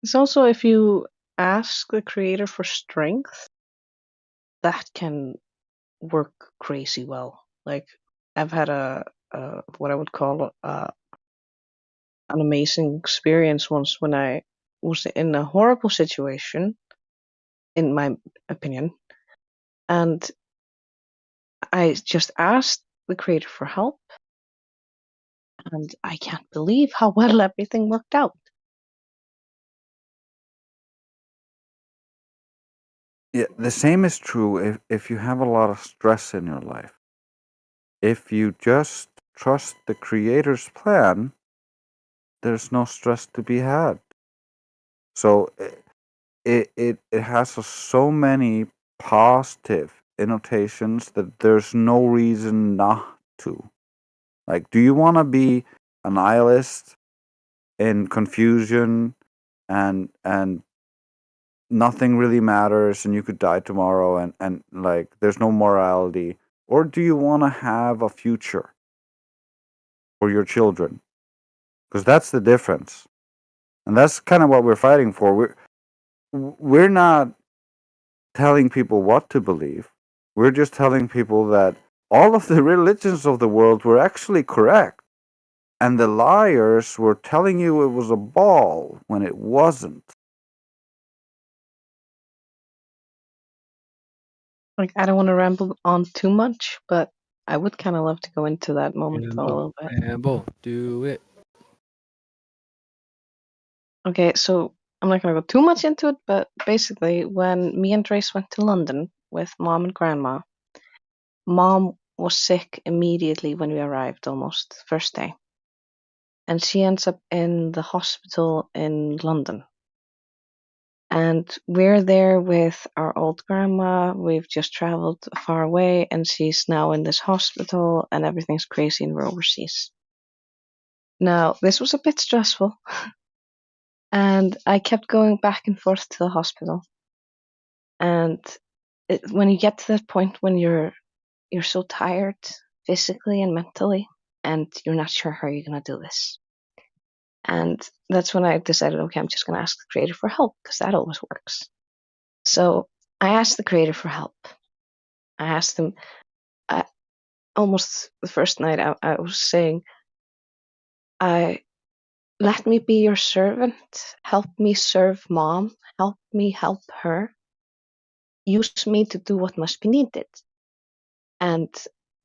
It's also, if you ask the creator for strength, that can work crazy well. Like, I've had a what I would call an amazing experience once when I was in a horrible situation, in my opinion, and I just asked the creator for help, and I can't believe how well everything worked out. Yeah, the same is true if you have a lot of stress in your life. If you just trust the creator's plan, there's no stress to be had. So it has so many positive annotations that there's no reason not to. Like, do you want to be a nihilist in confusion and nothing really matters and you could die tomorrow and like there's no morality? Or do you want to have a future for your children? Because that's the difference. And that's kind of what we're fighting for. We're not telling people what to believe. We're just telling people that all of the religions of the world were actually correct. And the liars were telling you it was a ball when it wasn't. Like, I don't want to ramble on too much, but I would kind of love to go into that moment a little bit. Ramble, do it. Okay, so I'm not going to go too much into it, but basically, when me and Trace went to London with Mom and Grandma, Mom was sick immediately when we arrived, almost first day. And she ends up in the hospital in London. And we're there with our old grandma. We've just traveled far away, and she's now in this hospital, and everything's crazy, and we're overseas. Now, this was a bit stressful, and I kept going back and forth to the hospital. And when you get to that point when you're so tired physically and mentally, and you're not sure how you're gonna do this. And that's when I decided, okay, I'm just gonna ask the creator for help, because that always works. So I asked the creator for help. I asked him, almost the first night I was saying, let me be your servant, help me serve Mom, help me help her, use me to do what must be needed. And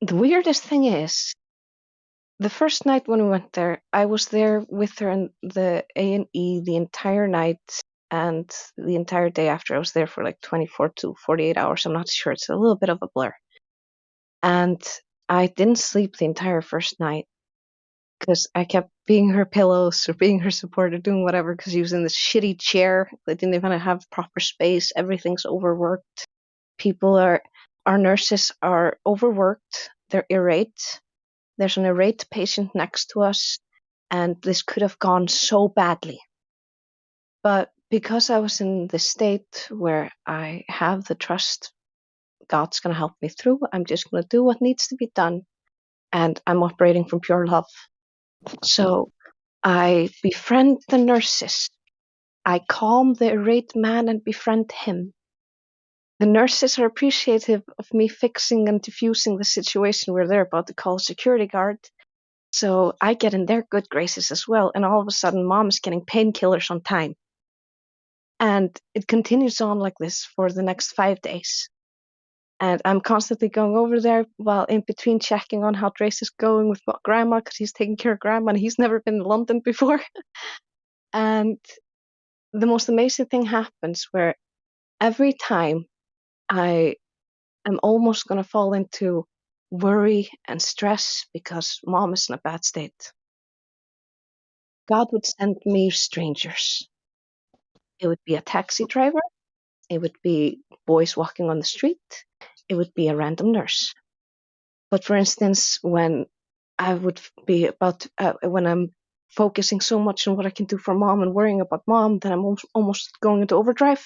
the weirdest thing is, the first night when we went there, I was there with her in the A&E the entire night, and the entire day after. I was there for like 24 to 48 hours. I'm not sure. It's a little bit of a blur. And I didn't sleep the entire first night because I kept being her pillows or being her support or doing whatever, because she was in this shitty chair. They didn't even have proper space. Everything's overworked. Our nurses are overworked. They're irate. There's an irate patient next to us, and this could have gone so badly. But because I was in the state where I have the trust God's going to help me through. I'm just going to do what needs to be done. And I'm operating from pure love. So I befriend the nurses. I calm the irate man and befriend him. The nurses are appreciative of me fixing and diffusing the situation where they're about to call a security guard. So I get in their good graces as well. And all of a sudden, Mom is getting painkillers on time. And it continues on like this for the next 5 days. And I'm constantly going over there while in between checking on how Trace is going with Grandma, because he's taking care of Grandma and he's never been in London before. And the most amazing thing happens where every time I am almost going to fall into worry and stress because Mom is in a bad state, God would send me strangers. It would be a taxi driver. It would be boys walking on the street. It would be a random nurse. But for instance, when I would be about, when I'm focusing so much on what I can do for Mom and worrying about Mom, that I'm almost going into overdrive,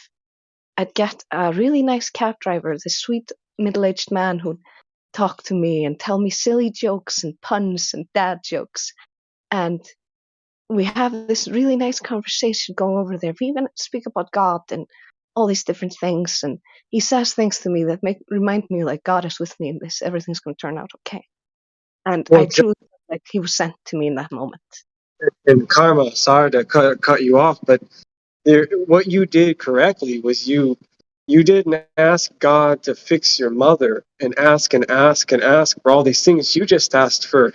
I'd get a really nice cab driver, this sweet middle-aged man who'd talk to me and tell me silly jokes and puns and dad jokes. And we have this really nice conversation going over there. We even speak about God and all these different things. And he says things to me that remind me like God is with me in this. Everything's going to turn out okay. And I truly feel like he was sent to me in that moment. And Karma, sorry to cut you off, but what you did correctly was you didn't ask God to fix your mother and ask for all these things. You just asked for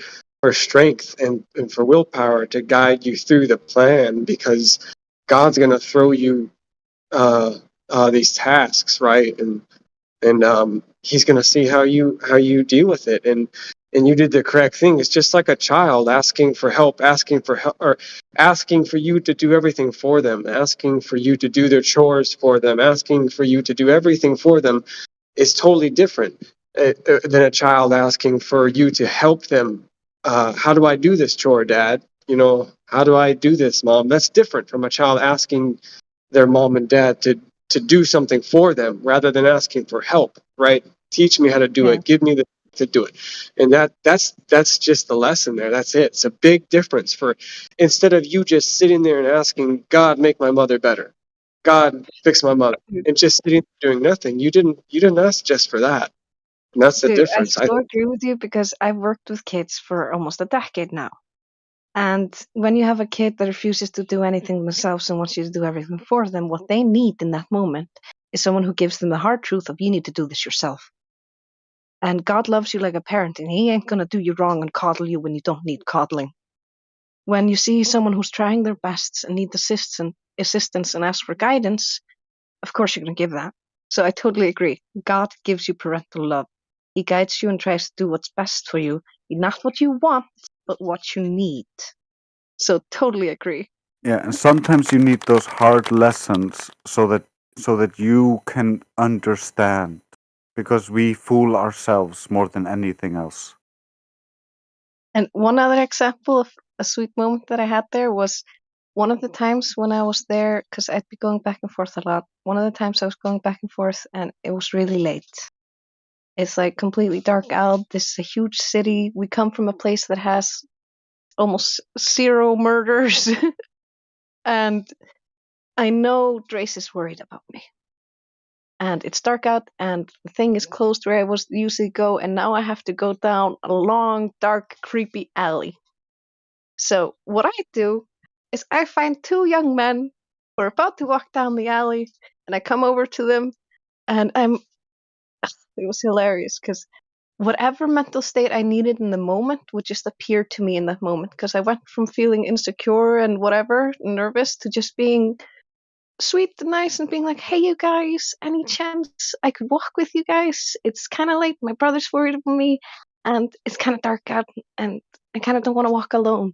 strength and for willpower to guide you through the plan, because God's going to throw you these tasks, right? And he's going to see how you deal with it. And you did the correct thing. It's just like a child asking for help, or asking for you to do everything for them, asking for you to do their chores for them, asking for you to do everything for them is totally different than a child asking for you to help them. How do I do this chore, Dad? How do I do this, Mom? That's different from a child asking their mom and dad to do something for them rather than asking for help, right? Teach me how to do it. Give me the to do it. And that's just the lesson there. That's it. It's a big difference. For instead of you just sitting there and asking God, make my mother better, God, fix my mother, and just sitting there doing nothing, you didn't ask just for that. And that's the difference. I so agree with you, because I've worked with kids for almost a decade now. And when you have a kid that refuses to do anything themselves and wants you to do everything for them, what they need in that moment is someone who gives them the hard truth of, you need to do this yourself. And God loves you like a parent, and he ain't going to do you wrong and coddle you when you don't need coddling. When you see someone who's trying their best and needs assistance and ask for guidance, of course you're going to give that. So I totally agree. God gives you parental love. He guides you and tries to do what's best for you. Not what you want, but what you need. So totally agree. Yeah, and sometimes you need those hard lessons so that you can understand, because we fool ourselves more than anything else. And one other example of a sweet moment that I had there was one of the times when I was there, because I'd be going back and forth a lot. One of the times I was going back and forth and it was really late. It's like completely dark out. This is a huge city. We come from a place that has almost 0 murders. And I know Drace is worried about me. And it's dark out and the thing is closed where I was usually go, and now I have to go down a long, dark, creepy alley. So what I do is I find 2 young men who are about to walk down the alley, and I come over to them, and it was hilarious, because whatever mental state I needed in the moment would just appear to me in that moment, because I went from feeling insecure and whatever, nervous, to just being sweet and nice and being like, hey, you guys, any chance I could walk with you guys? It's kind of late. My brother's worried about me, and it's kind of dark out, and I kind of don't want to walk alone.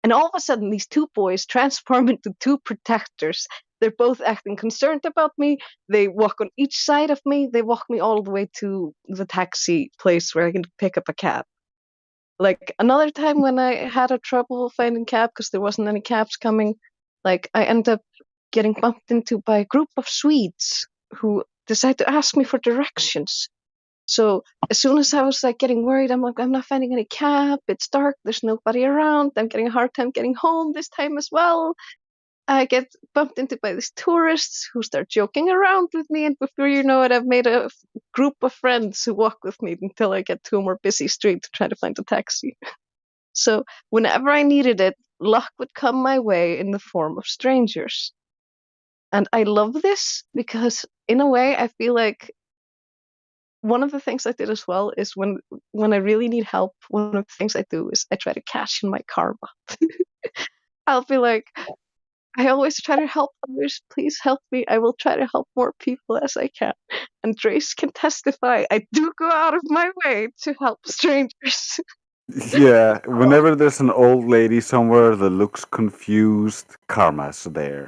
And all of a sudden, these 2 boys transform into 2 protectors. They're both acting concerned about me. They walk on each side of me. They walk me all the way to the taxi place where I can pick up a cab. Like another time when I had a trouble finding cab because there wasn't any cabs coming, like I ended up getting bumped into by a group of Swedes who decided to ask me for directions. So as soon as I was like getting worried, I'm like, I'm not finding any cab. It's dark. There's nobody around. I'm getting a hard time getting home this time as well. I get bumped into by these tourists who start joking around with me, and before you know it, I've made a group of friends who walk with me until I get to a more busy street to try to find a taxi. So whenever I needed it, luck would come my way in the form of strangers. And I love this because, in a way, I feel like one of the things I did as well is when I really need help, one of the things I do is I try to cash in my karma. I'll be like, I always try to help others. Please help me. I will try to help more people as I can. And Drace can testify. I do go out of my way to help strangers. Yeah, whenever there's an old lady somewhere that looks confused, karma's there.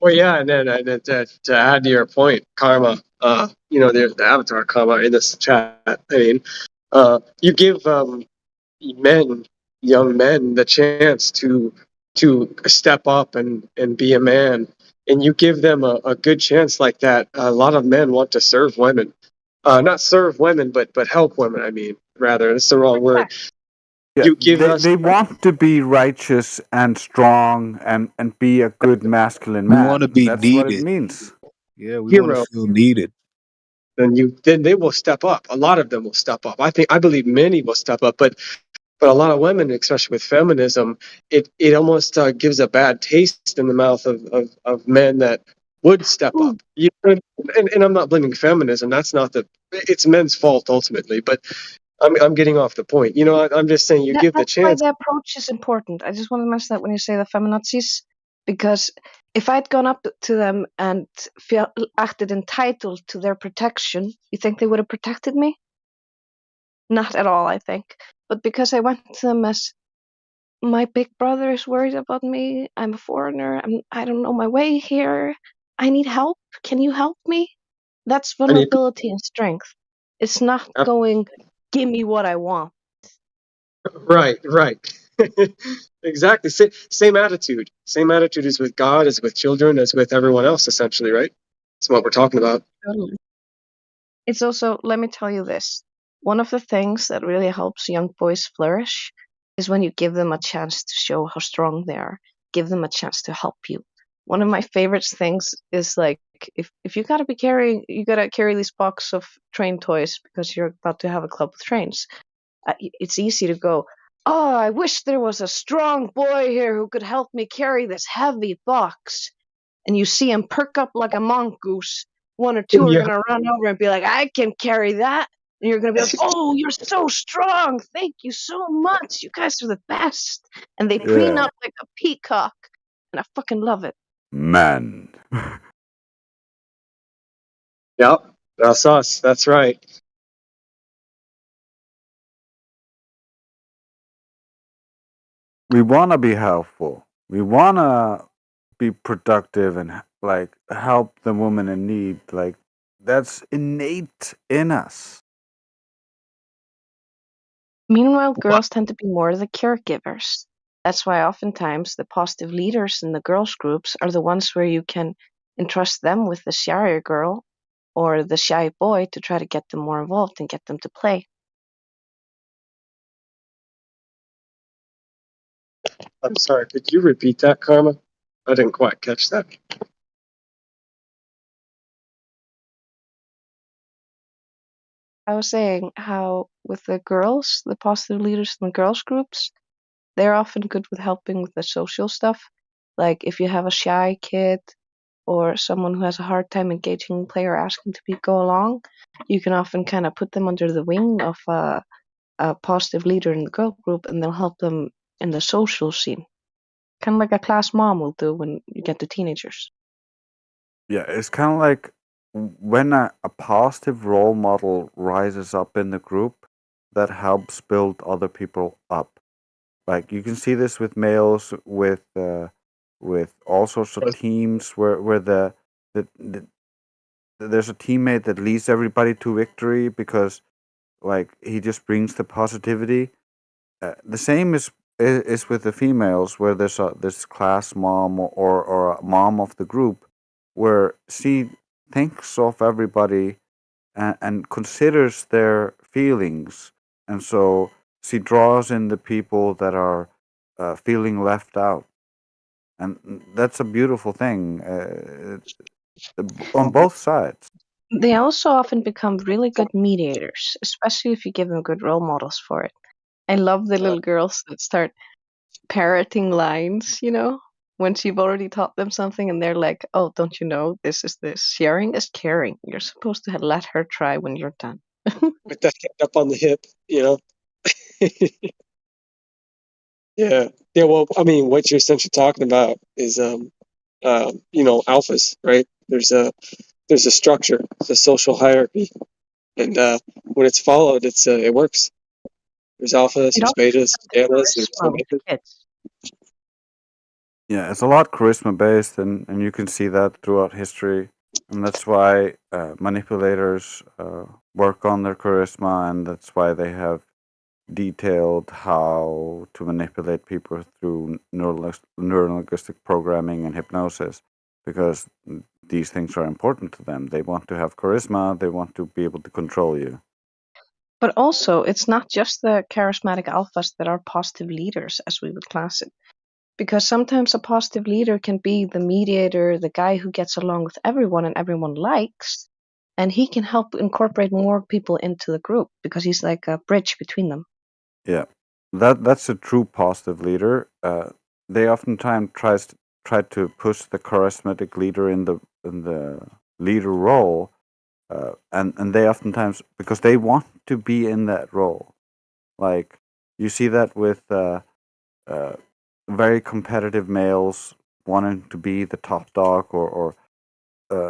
Well, yeah, and then to add to your point, karma. There's the avatar karma in this chat. I mean, you give young men, the chance to step up and be a man, and you give them a good chance like that. A lot of men want to serve women, not serve women, but help women. I mean, rather, it's the wrong word. Yeah, You give us. they want to be righteous and strong and be a good masculine We man. want to be That's what it needed. means. Yeah, we want to Hero. feel needed. Then they will step up. A lot of them will step up. I believe many will step up, but a lot of women, especially with feminism, it almost gives a bad taste in the mouth of men that would step up. And I'm not blaming feminism. That's not it's men's fault ultimately. But I'm getting off the point. I'm just saying you give the That's why chance. the approach is important. I just want to mention that when you say the feminazis, because if I'd gone up to them and acted entitled to their protection, you think they would have protected me? Not at all, I think. But because I went to them as my big brother is worried about me, I'm a foreigner, I don't know my way here, I need help, can you help me? That's vulnerability and strength. It's not going, give me what I want. Right. Exactly. Same attitude. Same attitude as with God, as with children, as with everyone else, essentially, right? That's what we're talking about. Totally. It's also, let me tell you this. One of the things that really helps young boys flourish is when you give them a chance to show how strong they are. Give them a chance to help you. One of my favorite things is like, if you gotta carry this box of train toys because you're about to have a club with trains. It's easy to go, oh, I wish there was a strong boy here who could help me carry this heavy box. And you see him perk up like a mongoose. One or two are going to run over and be like, I can carry that. And you're going to be like, oh, you're so strong. Thank you so much. You guys are the best. And they preen up like a peacock. And I fucking love it. Man. Yep, that's us. That's right. We want to be helpful. We want to be productive and like help the woman in need. Like that's innate in us. Meanwhile, girls tend to be more the caregivers. That's why oftentimes the positive leaders in the girls' groups are the ones where you can entrust them with the shyer girl or the shy boy to try to get them more involved and get them to play. I'm sorry, could you repeat that, Karma? I didn't quite catch that. I was saying how with the girls, the positive leaders in the girls groups, they're often good with helping with the social stuff. Like if you have a shy kid or someone who has a hard time engaging in play or asking to go along, you can often kind of put them under the wing of a positive leader in the girl group, and they'll help them in the social scene. Kind of like a class mom will do when you get to teenagers. Yeah, it's kind of like when a positive role model rises up in the group, that helps build other people up. Like you can see this with males, with all sorts of teams where there's a teammate that leads everybody to victory because like he just brings the positivity. The same is with the females, where there's this class mom or a mom of the group, where she thinks of everybody and considers their feelings, and so she draws in the people that are feeling left out, and that's a beautiful thing on both sides. They also often become really good mediators, especially if you give them good role models for it. I love the little girls that start parroting lines, once you've already taught them something and they're like, oh, don't you know, this is this. Sharing is caring. You're supposed to let her try when you're done. With that hand up on the hip, Yeah. Yeah, well, I mean, what you're essentially talking about is, alphas, right? There's a structure, it's a social hierarchy, and when it's followed, it works. There's alphas, It there's also betas, has there's gammas, there's charisma with omegas. kids. Yeah, it's a lot charisma based, and you can see that throughout history, and that's why manipulators work on their charisma, and that's why they have detailed how to manipulate people through neurolinguistic programming and hypnosis, because these things are important to them. They want to have charisma, they want to be able to control you. But also, it's not just the charismatic alphas that are positive leaders, as we would class it. Because sometimes a positive leader can be the mediator, the guy who gets along with everyone and everyone likes, and he can help incorporate more people into the group because he's like a bridge between them. Yeah, that's a true positive leader. They oftentimes try to push the charismatic leader in the leader role, and they oftentimes, because they want to be in that role. Like you see that with very competitive males wanting to be the top dog, or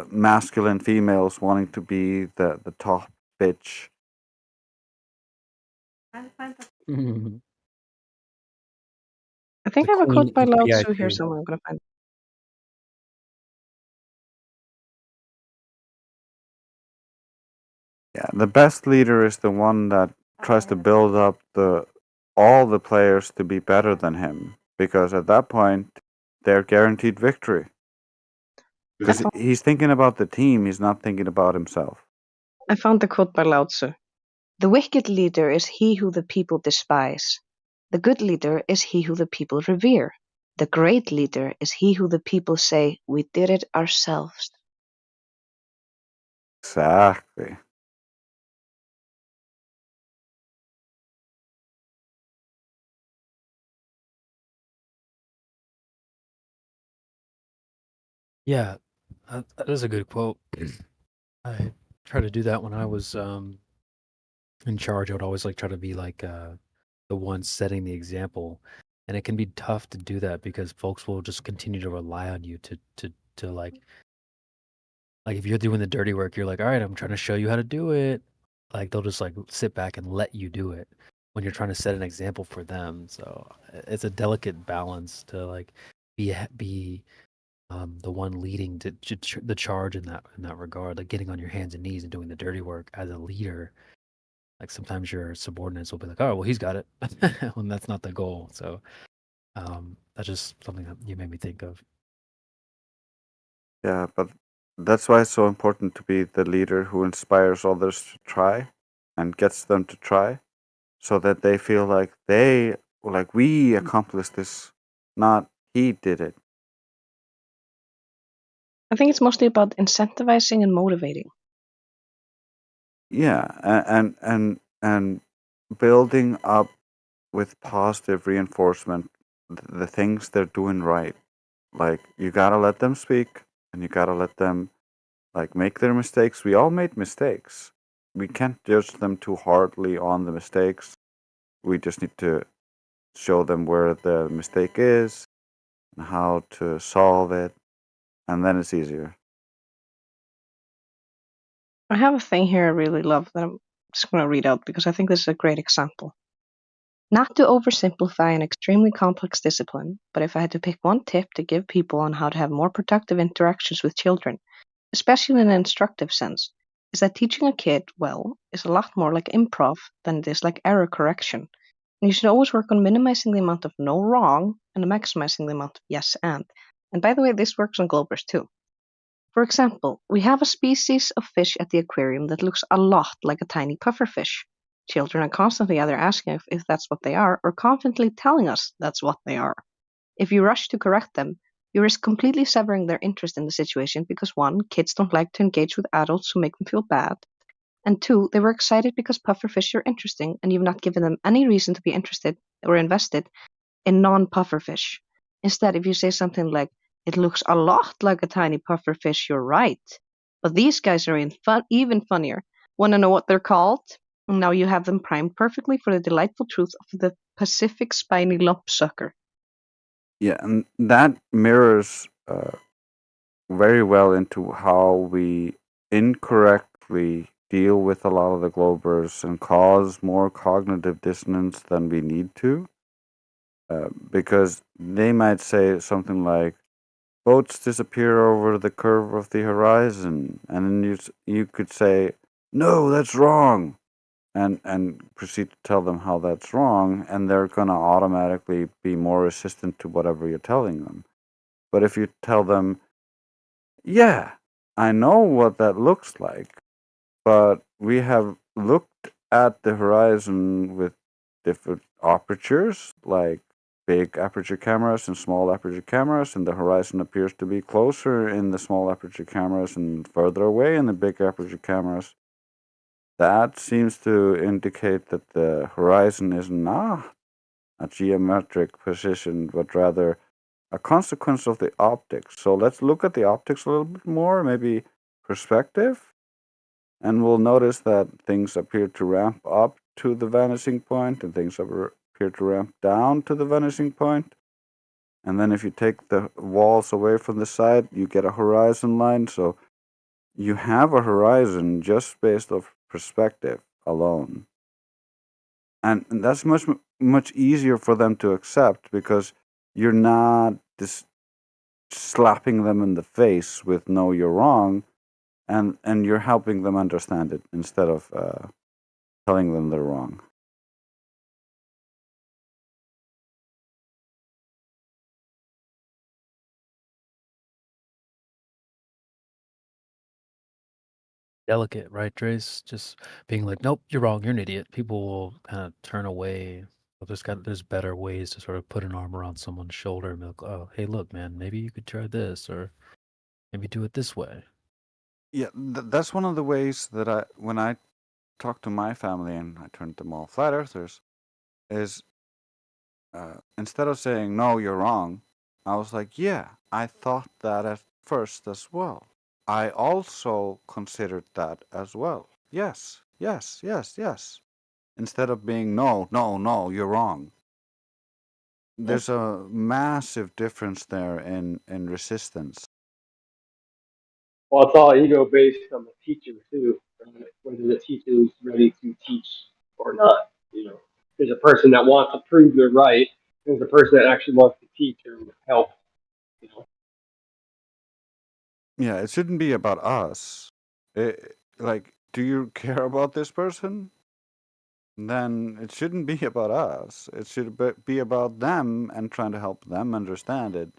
masculine females wanting to be the top bitch. I think The I have a queen quote by of Lao Tzu here PI2. somewhere. I'm going to find it. Yeah, the best leader is the one that tries to build up all the players to be better than him, because at that point they're guaranteed victory. Because he's thinking about the team, he's not thinking about himself. I found the quote by Lao Tzu. The wicked leader is he who the people despise. The good leader is he who the people revere. The great leader is he who the people say, we did it ourselves. Exactly. Yeah, that is a good quote. I tried to do that when I was in charge. I would always try to be the one setting the example, and it can be tough to do that because folks will just continue to rely on you to like if you're doing the dirty work, you're like, all right, I'm trying to show you how to do it. Like they'll just sit back and let you do it when you're trying to set an example for them. So it's a delicate balance to be the one leading the charge in that regard, like getting on your hands and knees and doing the dirty work as a leader. Like sometimes your subordinates will be like, "Oh, well, he's got it," when that's not the goal. So that's just something that you made me think of. Yeah, but that's why it's so important to be the leader who inspires others to try and gets them to try, so that they feel like we accomplished this, not he did it. I think it's mostly about incentivizing and motivating. Yeah, and building up with positive reinforcement the things they're doing right. Like you gotta let them speak, and you gotta let them make their mistakes. We all made mistakes. We can't judge them too hardly on the mistakes. We just need to show them where the mistake is and how to solve it, and then it's easier. I have a thing here I really love that I'm just going to read out because I think this is a great example. Not to oversimplify an extremely complex discipline, but if I had to pick one tip to give people on how to have more productive interactions with children, especially in an instructive sense, is that teaching a kid well is a lot more like improv than it is like error correction. And you should always work on minimizing the amount of no wrong and maximizing the amount of yes and. And by the way, this works on Globers too. For example, we have a species of fish at the aquarium that looks a lot like a tiny pufferfish. Children are constantly either asking if that's what they are or confidently telling us that's what they are. If you rush to correct them, you risk completely severing their interest in the situation because one, kids don't like to engage with adults who make them feel bad, and two, they were excited because pufferfish are interesting and you've not given them any reason to be interested or invested in non-pufferfish. Instead, if you say something like, "It looks a lot like a tiny pufferfish, you're right. But these guys are even funnier. Want to know what they're called?" Now you have them primed perfectly for the delightful truth of the Pacific spiny lumpsucker. Yeah, and that mirrors very well into how we incorrectly deal with a lot of the globers and cause more cognitive dissonance than we need to. Because they might say something like, boats disappear over the curve of the horizon, and then you could say, no, that's wrong, and proceed to tell them how that's wrong, and they're going to automatically be more resistant to whatever you're telling them. But if you tell them, yeah, I know what that looks like, but we have looked at the horizon with different apertures, like big aperture cameras and small aperture cameras, and the horizon appears to be closer in the small aperture cameras and further away in the big aperture cameras. That seems to indicate that the horizon is not a geometric position, but rather a consequence of the optics. So let's look at the optics a little bit more, maybe perspective, and we'll notice that things appear to ramp up to the vanishing point and things appear to ramp down to the vanishing point. And then if you take the walls away from the side, you get a horizon line. So you have a horizon just based off perspective alone. And that's much easier for them to accept because you're not just slapping them in the face with "no, you're wrong," and you're helping them understand it instead of telling them they're wrong. Delicate, right, Trace? Just being like, "Nope, you're wrong. You're an idiot." People will kind of turn away. But there's better ways to sort of put an arm around someone's shoulder and be like, "Oh, hey, look, man, maybe you could try this, or maybe do it this way." Yeah, that's one of the ways that when I talk to my family and I turn them all flat earthers, is instead of saying "no, you're wrong," I was like, "Yeah, I thought that at first as well. I also considered that as well. Yes, yes, yes, yes." Instead of being "no, no, no, you're wrong." There's a massive difference there in resistance. Well, it's all ego based on the teacher too, right? Whether the teacher is ready to teach or not. There's a person that wants to prove they're right. There's a person that actually wants to teach or help. Yeah, it shouldn't be about us. Like, do you care about this person? Then it shouldn't be about us. It should be about them and trying to help them understand it.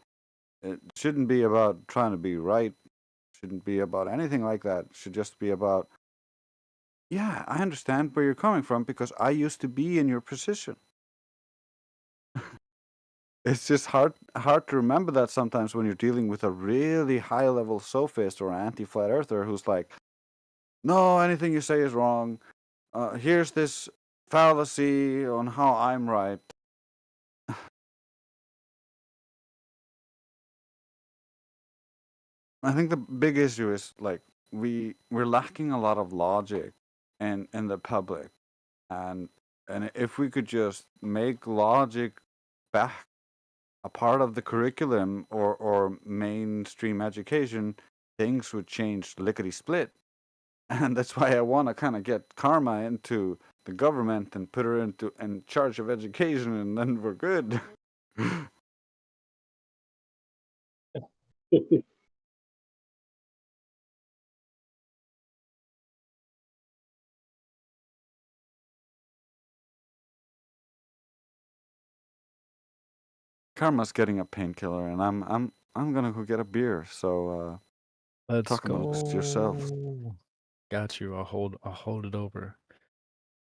It shouldn't be about trying to be right. It shouldn't be about anything like that. It should just be about, yeah, I understand where you're coming from because I used to be in your position. It's just hard to remember that sometimes when you're dealing with a really high level sophist or anti-flat earther who's like, no, anything you say is wrong. Here's this fallacy on how I'm right. I think the big issue is like we're lacking a lot of logic in the public, and if we could just make logic back a part of the curriculum or mainstream education, things would change lickety split. And that's why I want to kind of get Karma into the government and put her in charge of education, and then we're good. Karma's getting a painkiller, and I'm gonna go get a beer. So Let's Talk amongst yourself. go. Got you. I'll hold it over.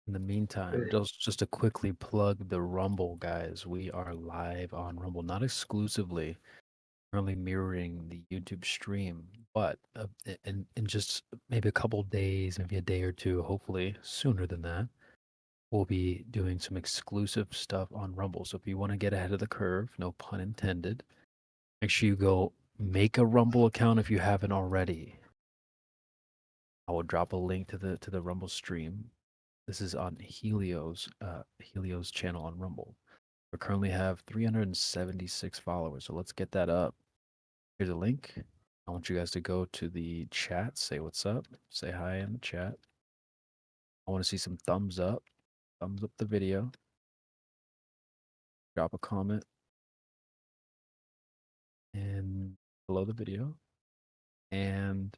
In the meantime, just to quickly plug the Rumble, guys. We are live on Rumble, not exclusively, currently mirroring the YouTube stream, but in just maybe a couple days, maybe a day or two, hopefully sooner than that, we'll be doing some exclusive stuff on Rumble. So if you want to get ahead of the curve, no pun intended, make sure you go make a Rumble account if you haven't already. I will drop a link to the Rumble stream. This is on Helio's channel on Rumble. We currently have 376 followers, so let's get that up. Here's a link. I want you guys to go to the chat, say what's up, say hi in the chat. I want to see some thumbs up the video. Drop a comment and below the video. And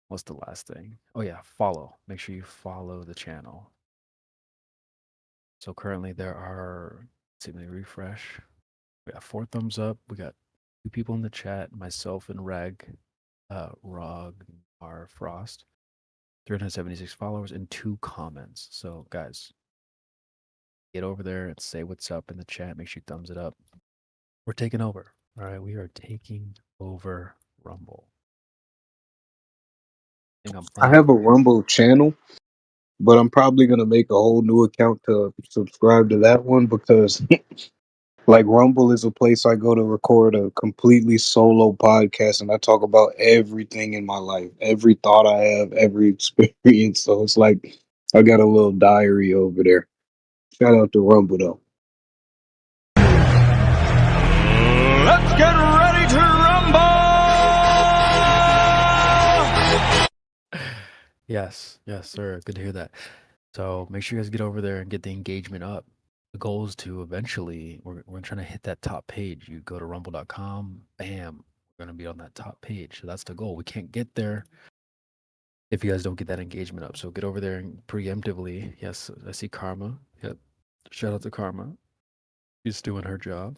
what's the last thing? Oh yeah, follow. Make sure you follow the channel. So currently there are, let's see, let me refresh. We got 4 thumbs up. We got 2 people in the chat, myself and Reg, Rog, R Frost. 376 followers and 2 comments. So guys, get over there and say what's up in the chat. Make sure you thumbs it up. We're taking over. All right, we are taking over Rumble. I have a Rumble channel, but I'm probably gonna make a whole new account to subscribe to that one because like Rumble is a place I go to record a completely solo podcast and I talk about everything in my life, every thought I have, every experience. So it's like I got a little diary over there. Shout out to Rumble though. Let's get ready to rumble! Yes, sir. Good to hear that. So make sure you guys get over there and get the engagement up. The goal is to eventually, we're trying to hit that top page. You go to rumble.com, bam, we're going to be on that top page. So that's the goal. We can't get there if you guys don't get that engagement up. So get over there and preemptively. Yes, I see Karma. Yep. Shout out to Karma. She's doing her job.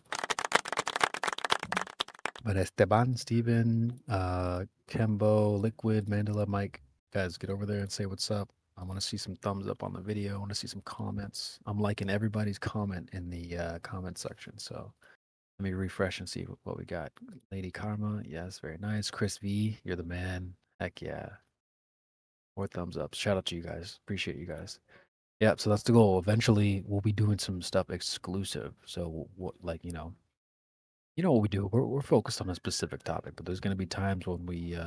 But Esteban, Steven, Kembo, Liquid, Mandela, Mike, guys, get over there and say what's up. I want to see some thumbs up on the video. I want to see some comments. I'm liking everybody's comment in the comment section. So let me refresh and see what we got. Lady Karma, yes, very nice. Chris V, you're the man. Heck yeah. 4 thumbs up. Shout out to you guys. Appreciate you guys. Yeah, so that's the goal. Eventually, we'll be doing some stuff exclusive. So, what, like, you know what we do. We're focused on a specific topic, but there's going to be times when we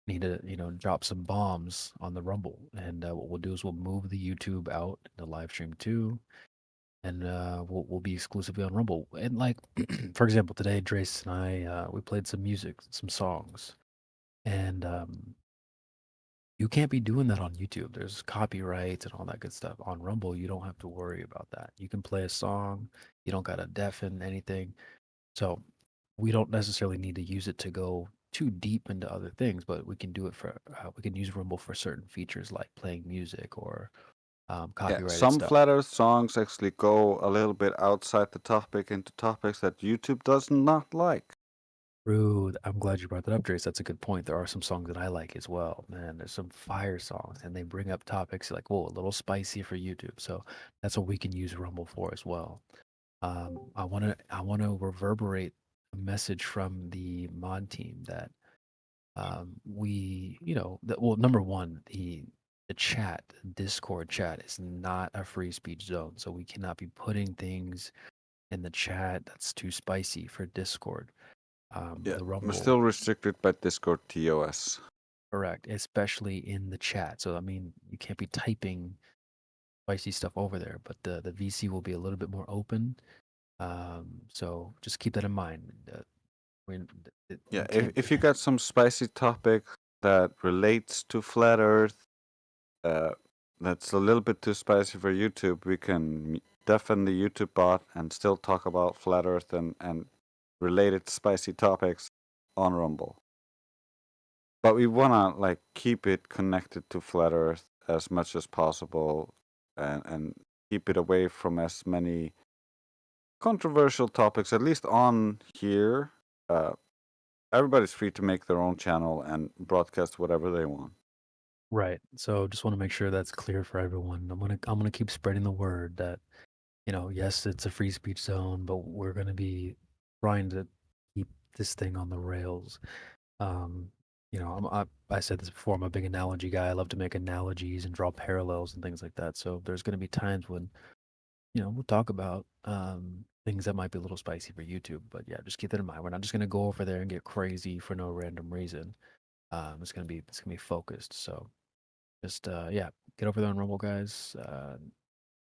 need to, drop some bombs on the Rumble. And what we'll do is we'll move the YouTube out, the live stream too, and we'll be exclusively on Rumble. And like, for example, today, Drace and I we played some music, some songs, and you can't be doing that on YouTube. There's copyrights and all that good stuff. On Rumble, you don't have to worry about that. You can play a song. You don't gotta deafen anything. So we don't necessarily need to use it to go too deep into other things, but we can do it for we can use Rumble for certain features like playing music or Yeah, copyrighted some stuff. Flat Earth songs actually go a little bit outside the topic into topics that YouTube does not like. Rude. I'm glad you brought that up, Drace. That's a good point. There are some songs that I like as well. Man, there's some fire songs, and they bring up topics like, whoa, a little spicy for YouTube. So that's what we can use Rumble for as well. I wanna reverberate a message from the mod team that we, well, number one, the chat, Discord chat is not a free speech zone, so we cannot be putting things in the chat that's too spicy for Discord. Yeah, The we're Rumble, still restricted by Discord TOS. correct, especially in the chat. So I mean, you can't be typing spicy stuff over there, but the VC will be a little bit more open. So just keep that in mind. When Yeah, if you got some spicy topic that relates to Flat Earth, that's a little bit too spicy for YouTube, we can deafen the YouTube bot and still talk about Flat Earth and related spicy topics on Rumble. But we wanna like keep it connected to Flat Earth as much as possible and keep it away from as many controversial topics, at least on here. everybody's free to make their own channel and broadcast whatever they want. Right. So just want to make sure that's clear for everyone. I'm gonna keep spreading the word that, yes, it's a free speech zone, but we're gonna be trying to keep this thing on the rails. I said this before. I'm a big analogy guy. I love to make analogies and draw parallels and things like that. So there's gonna be times when, we'll talk about things that might be a little spicy for YouTube. But yeah, just keep that in mind. We're not just gonna go over there and get crazy for no random reason. It's gonna be focused. So just yeah, get over there on Rumble, guys. Give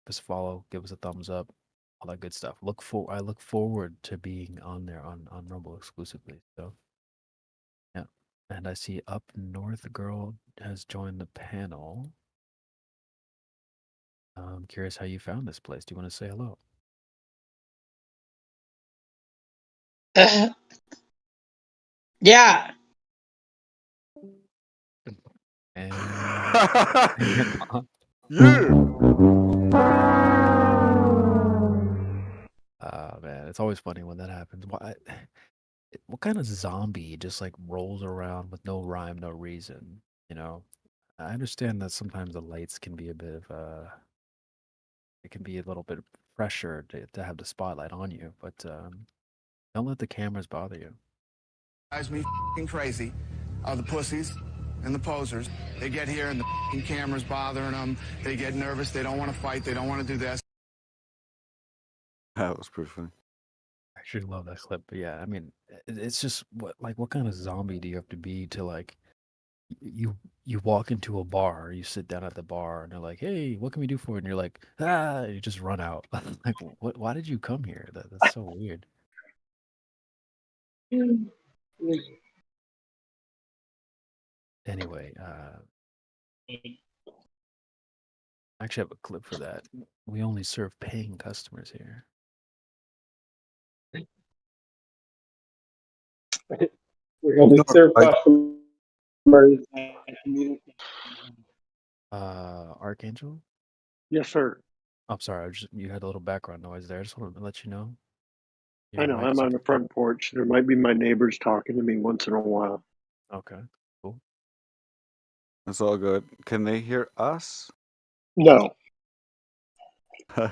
us a follow, give us a thumbs up, all that good stuff. I look forward to being on there on Rumble exclusively. So yeah, and I see Up North Girl has joined the panel. I'm curious how you found this place. Do you want to say hello? Yeah. And man, it's always funny when that happens. What kind of zombie just like rolls around with no rhyme, no reason? I understand that sometimes the lights can be a bit of it can be a little bit pressure to have the spotlight on you, but don't let the cameras bother you. Drives me f***ing crazy are the pussies and the posers. They get here and the f***ing camera's bothering them. They get nervous. They don't want to fight. They don't want to do this. That was pretty funny. I actually love that clip, but yeah, I mean, it's just what kind of zombie do you have to be to like you walk into a bar, you sit down at the bar, and they're like, "Hey, what can we do for you?" And you're like, "Ah!" You just run out. Like, what? Why did you come here? That's so weird. Anyway, I actually have a clip for that. We only serve paying customers here. We only serve customers. Archangel? Yes, sir. I'm sorry, you had a little background noise there. I just wanted to let you know. I know. I'm on the front porch. There might be my neighbors talking to me once in a while. Okay, cool. That's all good. Can they hear us? No. I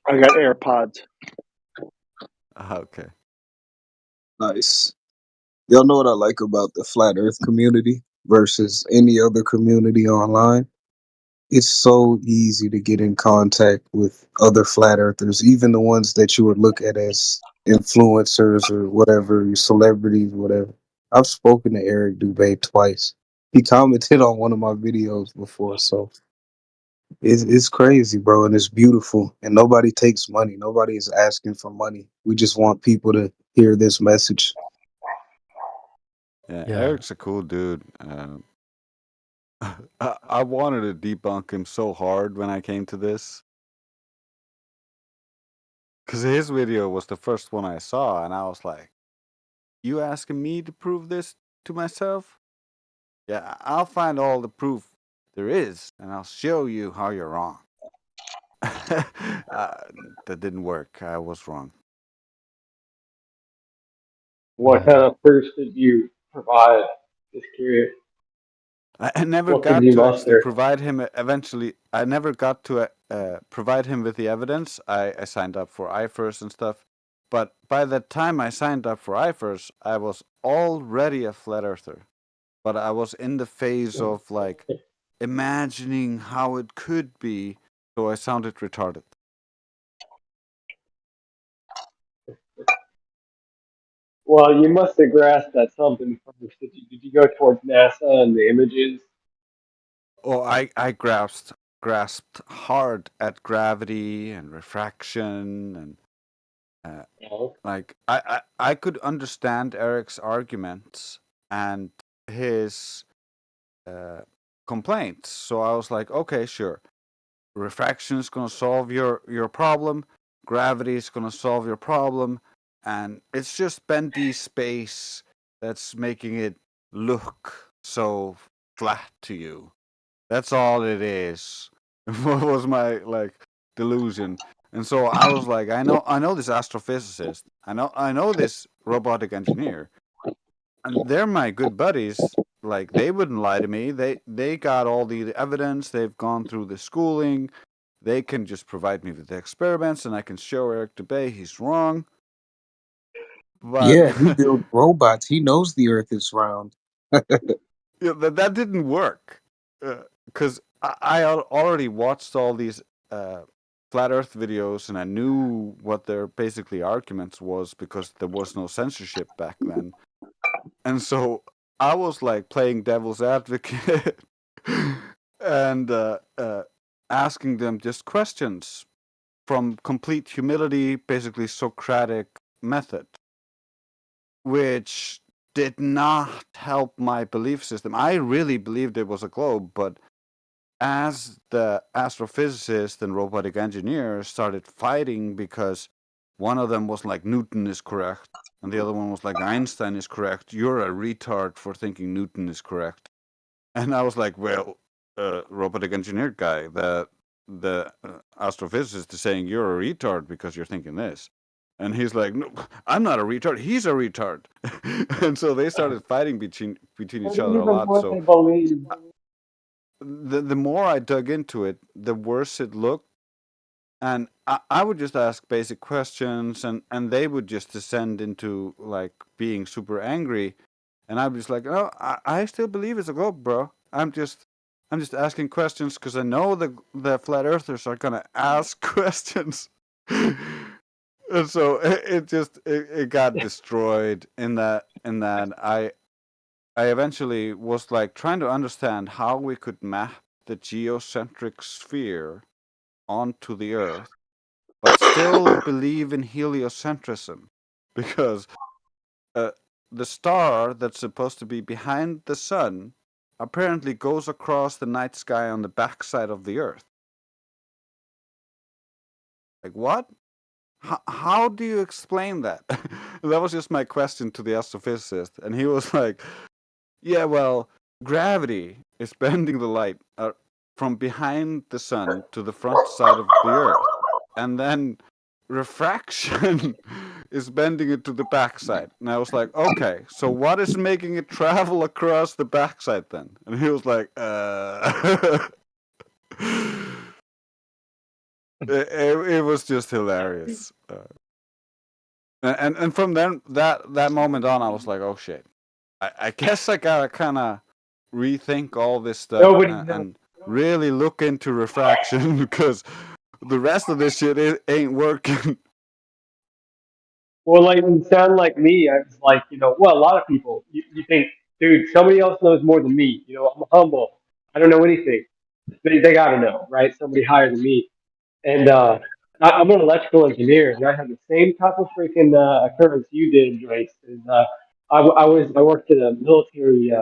got AirPods. Okay. Nice. Y'all know what I like about the flat earth community versus any other community online? It's so easy to get in contact with other flat earthers, even the ones that you would look at as influencers or whatever, celebrities, whatever. I've spoken to Eric Dubé twice. He commented on one of my videos before, so it's crazy, bro, and it's beautiful. And nobody takes money. Nobody is asking for money. We just want people to hear this message. Yeah, Yeah. Eric's a cool dude. I wanted to debunk him so hard when I came to this. Because his video was the first one I saw, and I was like, you asking me to prove this to myself? Yeah, I'll find all the proof there is, and I'll show you how you're wrong. That didn't work. I was wrong. What kind of proof did you provide? Just curious. I never What got could you to actually muster? provide him eventually. I never got to provide him with the evidence. I signed up for iFirst and stuff. But by the time I signed up for iFirst, I was already a flat earther. But I was in the phase of like imagining how it could be, so I sounded retarded. Well, you must have grasped at something first. Did you go towards NASA and the images? Oh, I grasped hard at gravity and refraction and like I could understand Eric's arguments and his complaints. So I was like, okay, sure. Refraction is going to solve your problem. Gravity is going to solve your problem. And it's just bendy space that's making it look so flat to you. That's all it is. What was my like delusion? And so I was like, I know this astrophysicist. I know this robotic engineer. and they're my good buddies. Like they wouldn't lie to me. They got all the evidence. They've gone through the schooling. They can just provide me with the experiments, and I can show Eric Dubay he's wrong. But Yeah, he built robots. He knows the Earth is round. yeah, that didn't work because I already watched all these flat Earth videos, and I knew what their basically arguments was because there was no censorship back then, and so I was like playing devil's advocate and asking them just questions from complete humility, basically Socratic method, which did not help my belief system. I really believed it was a globe, but as the astrophysicist and robotic engineers started fighting because one of them was like Newton is correct and the other one was like Einstein is correct, you're a retard for thinking Newton is correct. And I was like, well, robotic engineer guy, the astrophysicist is saying you're a retard because you're thinking this. And he's like, no, I'm not a retard. He's a retard. And so they started fighting between each other a lot. So the more I dug into it, the worse it looked. And I would just ask basic questions, and they would just descend into like being super angry. And I'd be just like, oh, I still believe it's a globe, bro. I'm just asking questions because I know the flat earthers are gonna ask questions. And so it got destroyed in that I eventually was like trying to understand how we could map the geocentric sphere onto the Earth, but still believe in heliocentrism, because the star that's supposed to be behind the sun apparently goes across the night sky on the backside of the Earth. Like what? How do you explain that? That was just my question to the astrophysicist, and he was like, yeah, well, gravity is bending the light from behind the sun to the front side of the Earth, and then refraction is bending it to the backside. And I was like, okay, so what is making it travel across the backside then? And he was like, it was just hilarious. And from then that moment on, I was like, oh shit, I guess I gotta kind of rethink all this stuff and really look into refraction because the rest of this shit ain't working. Well, like, you sound like me. I was like, well, a lot of people, you think, dude, somebody else knows more than me. I'm humble. I don't know anything. They got to know, right? Somebody higher than me. And I'm an electrical engineer, and I had the same type of freaking occurrence you did, Joyce. And, I worked at a military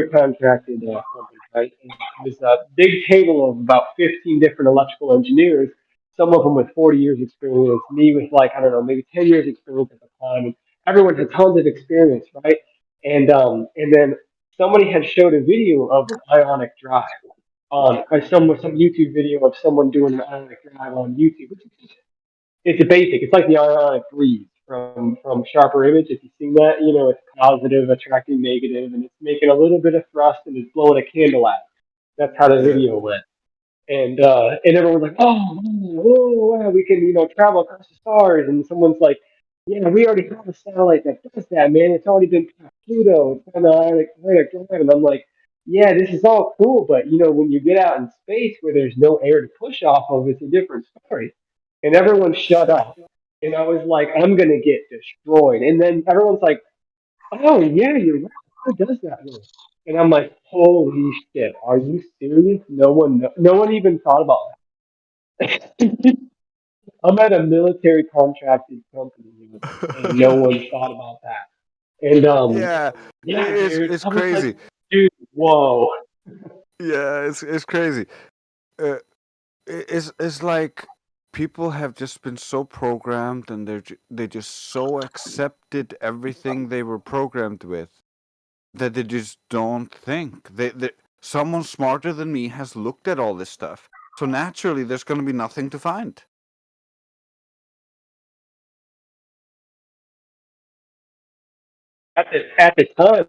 contracted company, right? And it was a big table of about 15 different electrical engineers, some of them with 40 years experience, me with like, I don't know, maybe 10 years experience at the time. And everyone had tons of experience, right? And then somebody had showed a video of an ionic drive on some YouTube video of someone doing an ionic drive on YouTube. It's a basic. It's like the ionic breeze from Sharper Image. If you've seen that, it's positive attracting negative, and it's making a little bit of thrust and it's blowing a candle out. That's how the video went. And everyone's like, oh, wow, we can travel across the stars. And someone's like, yeah, we already have a satellite that does that, man. It's already been past Pluto. It's on the ionic drive. And I'm like, yeah, this is all cool, but when you get out in space where there's no air to push off of, it's a different story. And everyone shut up. And I was like, I'm gonna get destroyed. And then everyone's like, oh yeah, you're right. Who does that? And I'm like, holy shit, are you serious? No one even thought about that. I'm at a military contracted company, and no one thought about that. And yeah, dude, it's I was crazy. like, dude, whoa. Yeah, it's crazy. It's like people have just been so programmed, and they just so accepted everything they were programmed with that they just don't think. Someone smarter than me has looked at all this stuff, so naturally there's going to be nothing to find. at the time,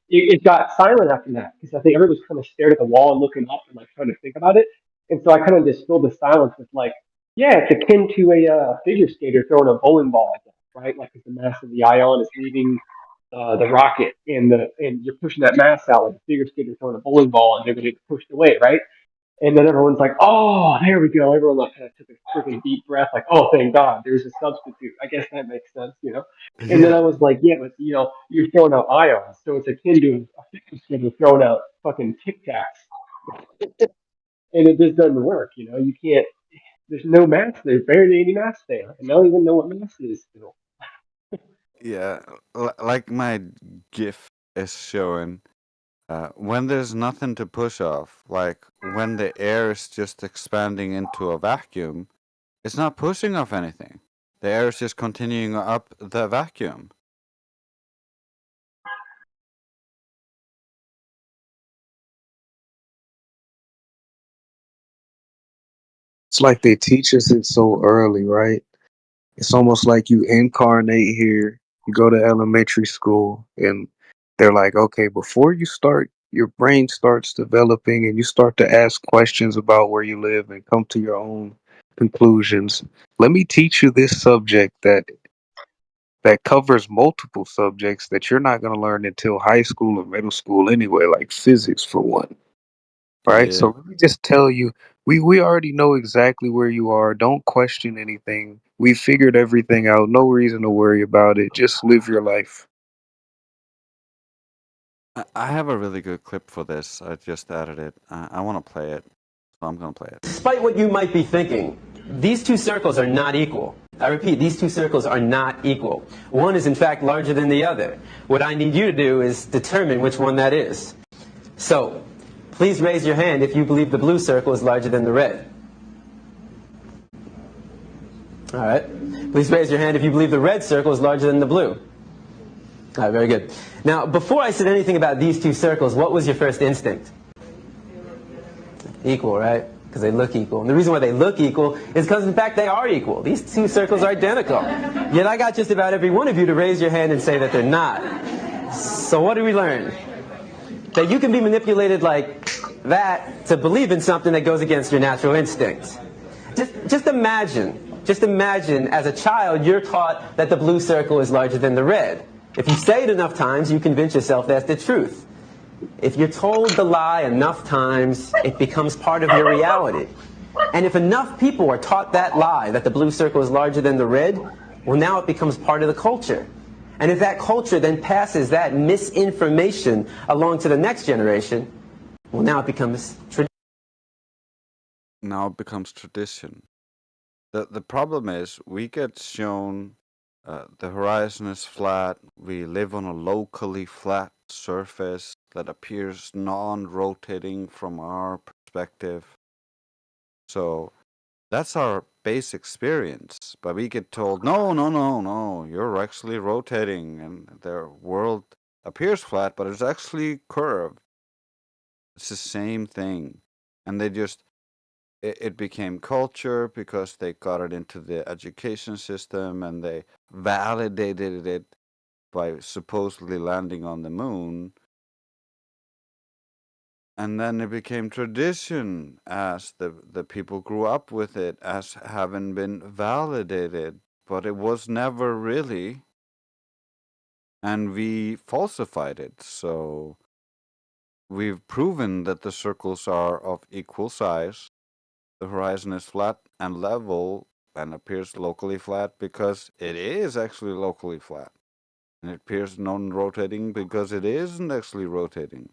it got silent after that because I think everybody was kind of stared at the wall and looking up and like trying to think about it. And so I kind of just filled the silence with like, yeah, it's akin to a figure skater throwing a bowling ball, I guess, right? Like the mass of the ion is leaving the rocket, and you're pushing that mass out like a figure skater throwing a bowling ball, and they're going to get pushed away, right? And then everyone's like, "Oh, there we go." Everyone like kind of took a freaking deep breath, like, "Oh, thank God, there's a substitute." I guess that makes sense. And then I Yeah. was like, "Yeah, but you're throwing out ions, so it's akin to a figure skater throwing out fucking Tic Tacs, and it just doesn't work. You can't. There's no mass. There's barely any mass there, and I don't even know what mass is still." Yeah, like my GIF is showing, when there's nothing to push off, like when the air is just expanding into a vacuum, it's not pushing off anything. The air is just continuing up the vacuum. It's like they teach us it so early, right? It's almost like you incarnate here, you go to elementary school, and they're like, okay, before you start, your brain starts developing and you start to ask questions about where you live and come to your own conclusions. Let me teach you this subject that covers multiple subjects that you're not going to learn until high school or middle school anyway, like physics for one. Right? So Yeah. let me just tell you, we already know exactly where you are. Don't question anything. We figured everything out. No reason to worry about it. Just live your life. I have a really good clip for this. I just added it. I want to play it, so I'm going to play it. Despite what you might be thinking, these two circles are not equal. I repeat, these two circles are not equal. One is in fact larger than the other. What I need you to do is determine which one that is. So, please raise your hand if you believe the blue circle is larger than the red. All right. Please raise your hand if you believe the red circle is larger than the blue. All right, very good. Now, before I said anything about these two circles, what was your first instinct? Equal, right? Because they look equal. And the reason why they look equal is because, in fact, they are equal. These two circles are identical. Yet I got just about every one of you to raise your hand and say that they're not. So what do we learn? That you can be manipulated like that to believe in something that goes against your natural instincts. Just imagine as a child you're taught that the blue circle is larger than the red. If you say it enough times, you convince yourself that's the truth. If you're told the lie enough times, it becomes part of your reality. And if enough people are taught that lie, that the blue circle is larger than the red, well, now it becomes part of the culture. And if that culture then passes that misinformation along to the next generation, well, now it becomes tradition. Now it becomes tradition. The problem is we get shown the horizon is flat. We live on a locally flat surface that appears non-rotating from our perspective. So that's our base experience. But we get told, no, you're actually rotating, and the world appears flat, but it's actually curved. It's the same thing. And they just, it became culture because they got it into the education system and they validated it by supposedly landing on the moon. And then it became tradition as the people grew up with it as having been validated, but it was never really. And we falsified it. So we've proven that the circles are of equal size. The horizon is flat and level and appears locally flat because it is actually locally flat. And it appears non-rotating because it isn't actually rotating.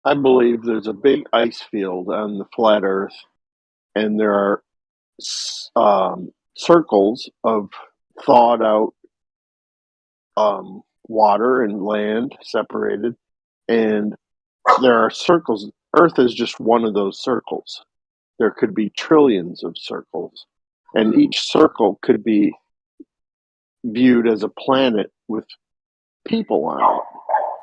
I believe there's a big ice field on the flat Earth, and there are circles of thawed out water and land separated, and there are circles. Earth is just one of those circles. There could be trillions of circles, and each circle could be viewed as a planet with people on it.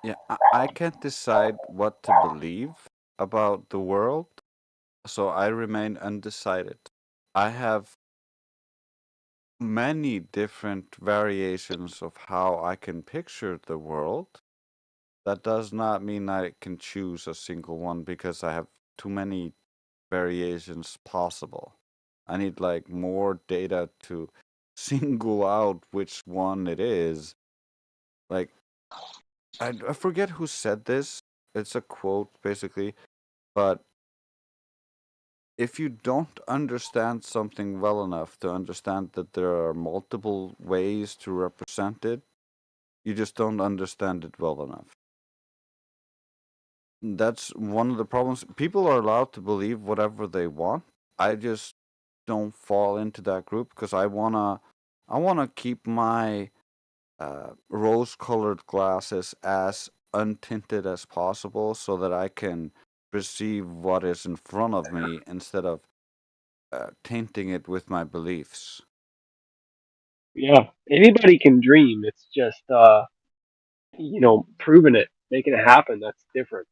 Yeah, I can't decide what to believe about the world, so I remain undecided. I have many different variations of how I can picture the world. That does not mean I can choose a single one because I have too many variations possible. I need like more data to single out which one it is. Like I forget who said this. It's a quote basically, but if you don't understand something well enough to understand that there are multiple ways to represent it, you just don't understand it well enough. That's one of the problems. People are allowed to believe whatever they want. I just don't fall into that group because I wanna keep my rose-colored glasses as untinted as possible so that I can perceive what is in front of me instead of tainting it with my beliefs. Yeah, anybody can dream. It's just proving it, making it happen. That's different.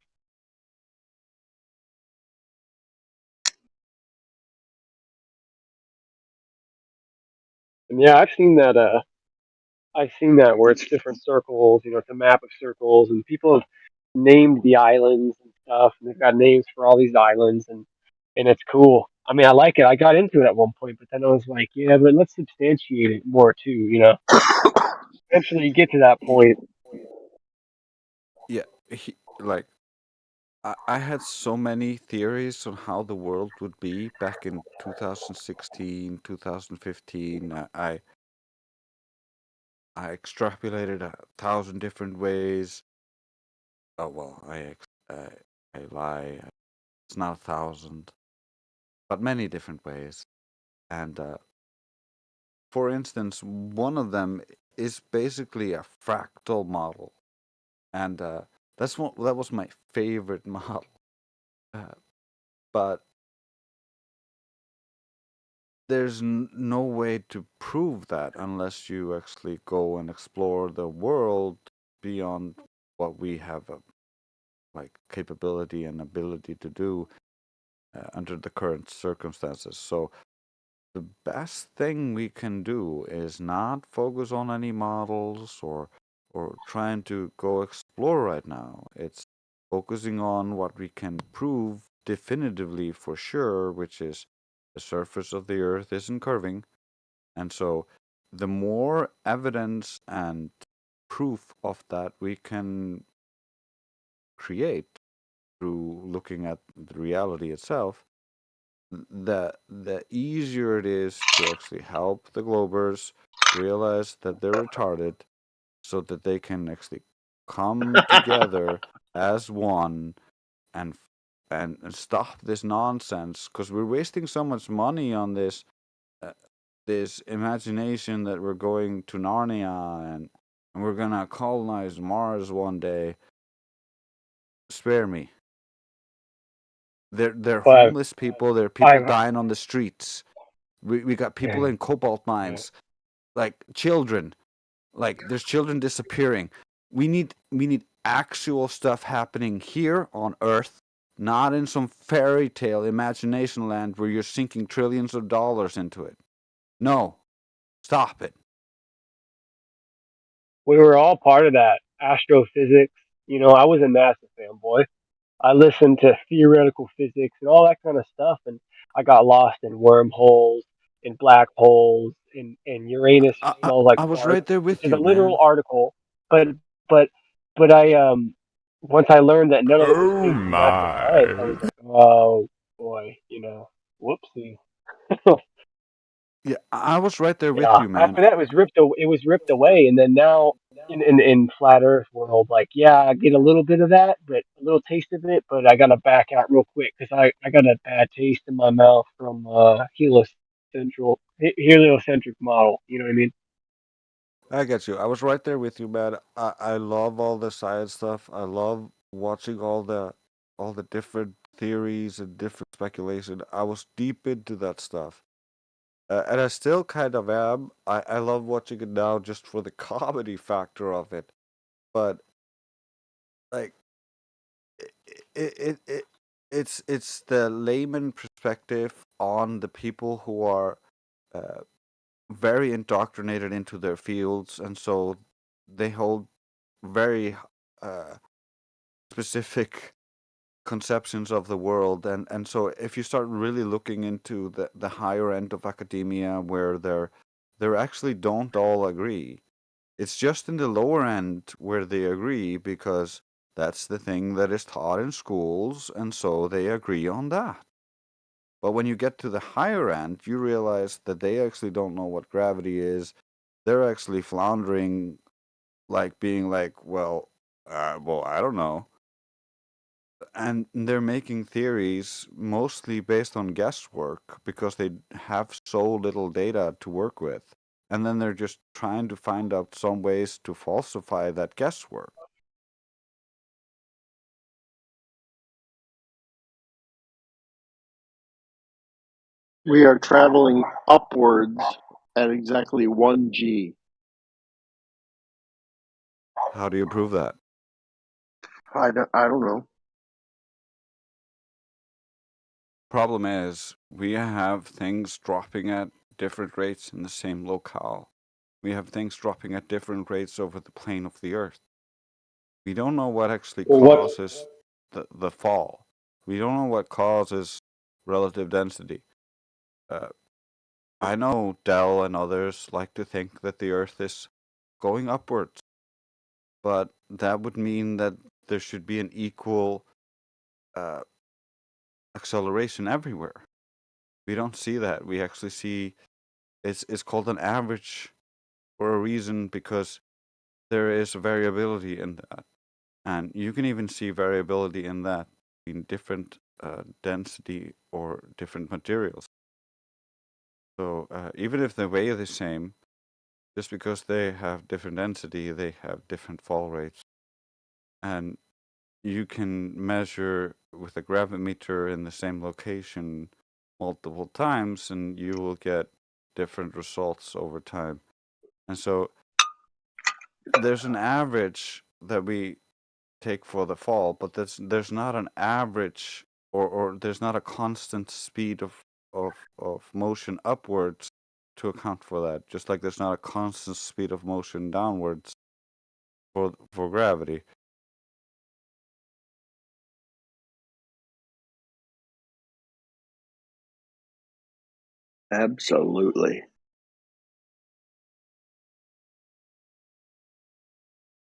And yeah, I've seen that where it's different circles. It's a map of circles, and people have named the islands and stuff, and they've got names for all these islands, and it's cool. I mean, I like it. I got into it at one point, but then I was like, yeah, but let's substantiate it more too. Eventually you get to that point. Yeah, like I had so many theories on how the world would be back in 2016, 2015. I extrapolated 1,000 different ways. Oh well, I lie. It's not 1,000, but many different ways. And for instance, one of them is basically a fractal model, and that was my favorite model. But there's no way to prove that unless you actually go and explore the world beyond what we have like capability and ability to do under the current circumstances. So the best thing we can do is not focus on any models or trying to go explore right now. It's focusing on what we can prove definitively for sure, which is the surface of the earth isn't curving. And so the more evidence and proof of that we can create through looking at the reality itself, the easier it is to actually help the Globers realize that they're retarded so that they can actually come together as one and and stop this nonsense because we're wasting so much money on this this imagination that we're going to Narnia and we're gonna colonize Mars one day. Spare me. They're But homeless people. They're people I've dying on the streets. We got people in cobalt mines, like children. Like there's children disappearing. We need actual stuff happening here on Earth, not in some fairy tale imagination land where you're sinking trillions of dollars into it. No, stop it. we were all part of that astrophysics. I was a NASA fanboy. I listened to theoretical physics and all that kind of stuff, and I got lost in wormholes, in black holes, in Uranus smells like I was fart, right there which with is a you, literal man. article. But but I once I learned that none of it was Oh based in natural science, I was my. like, oh boy, whoopsie. Yeah, I was right there with Yeah. you, man. After that, it was ripped away, and then now in flat Earth world, like yeah, I get a little bit of that, but a little taste of it, but I gotta back out real quick because I got a bad taste in my mouth from heliocentric model. You know what I mean? I get you. I was right there with you, man. I love all the science stuff. I love watching all the different theories and different speculation. I was deep into that stuff. And I still kind of am. I love watching it now just for the comedy factor of it. But like it it's the layman perspective on the people who are very indoctrinated into their fields, and so they hold very specific conceptions of the world, and so if you start really looking into the higher end of academia where they're actually don't all agree. It's just in the lower end where they agree because that's the thing that is taught in schools, and so they agree on that. But when you get to the higher end, you realize that they actually don't know what gravity is. They're actually floundering, like being like, well, I don't know. And they're making theories mostly based on guesswork because they have so little data to work with. And then they're just trying to find out some ways to falsify that guesswork. We are traveling upwards at exactly 1 g. How do you prove that? I don't know. Problem is, we have things dropping at different rates in the same locale. We have things dropping at different rates over the plane of the Earth. We don't know what actually causes the fall. We don't know what causes relative density. I know Dell and others like to think that the Earth is going upwards, but that would mean that there should be an equal acceleration everywhere. We don't see that. We actually see it's called an average for a reason because there is variability in that. And you can even see variability in that in different density or different materials. So even if they weigh the same, just because they have different density, they have different fall rates. And you can measure with a gravimeter in the same location multiple times, and you will get different results over time. And so there's an average that we take for the fall, but there's not an average or there's not a constant speed of motion upwards to account for that. Just like there's not a constant speed of motion downwards for gravity. Absolutely.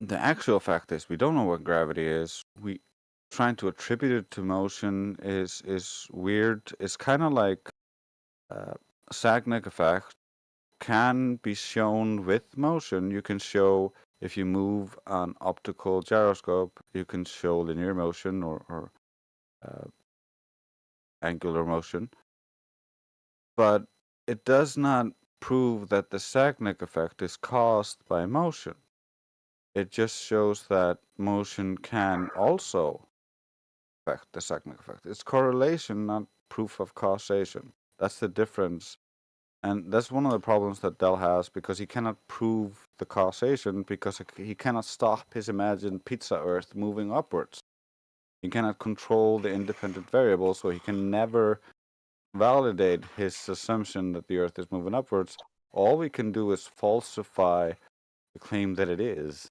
The actual fact is we don't know what gravity is. We trying to attribute it to motion is weird. It's kind of like Sagnac effect can be shown with motion. You can show if you move an optical gyroscope, you can show linear motion or angular motion. But it does not prove that the Sagnac effect is caused by motion. It just shows that motion can also affect the Sagnac effect. It's correlation, not proof of causation. That's the difference. And that's one of the problems that Dell has because he cannot prove the causation because he cannot stop his imagined pizza Earth moving upwards. He cannot control the independent variable, so he can never validate his assumption that the Earth is moving upwards. All we can do is falsify the claim that it is.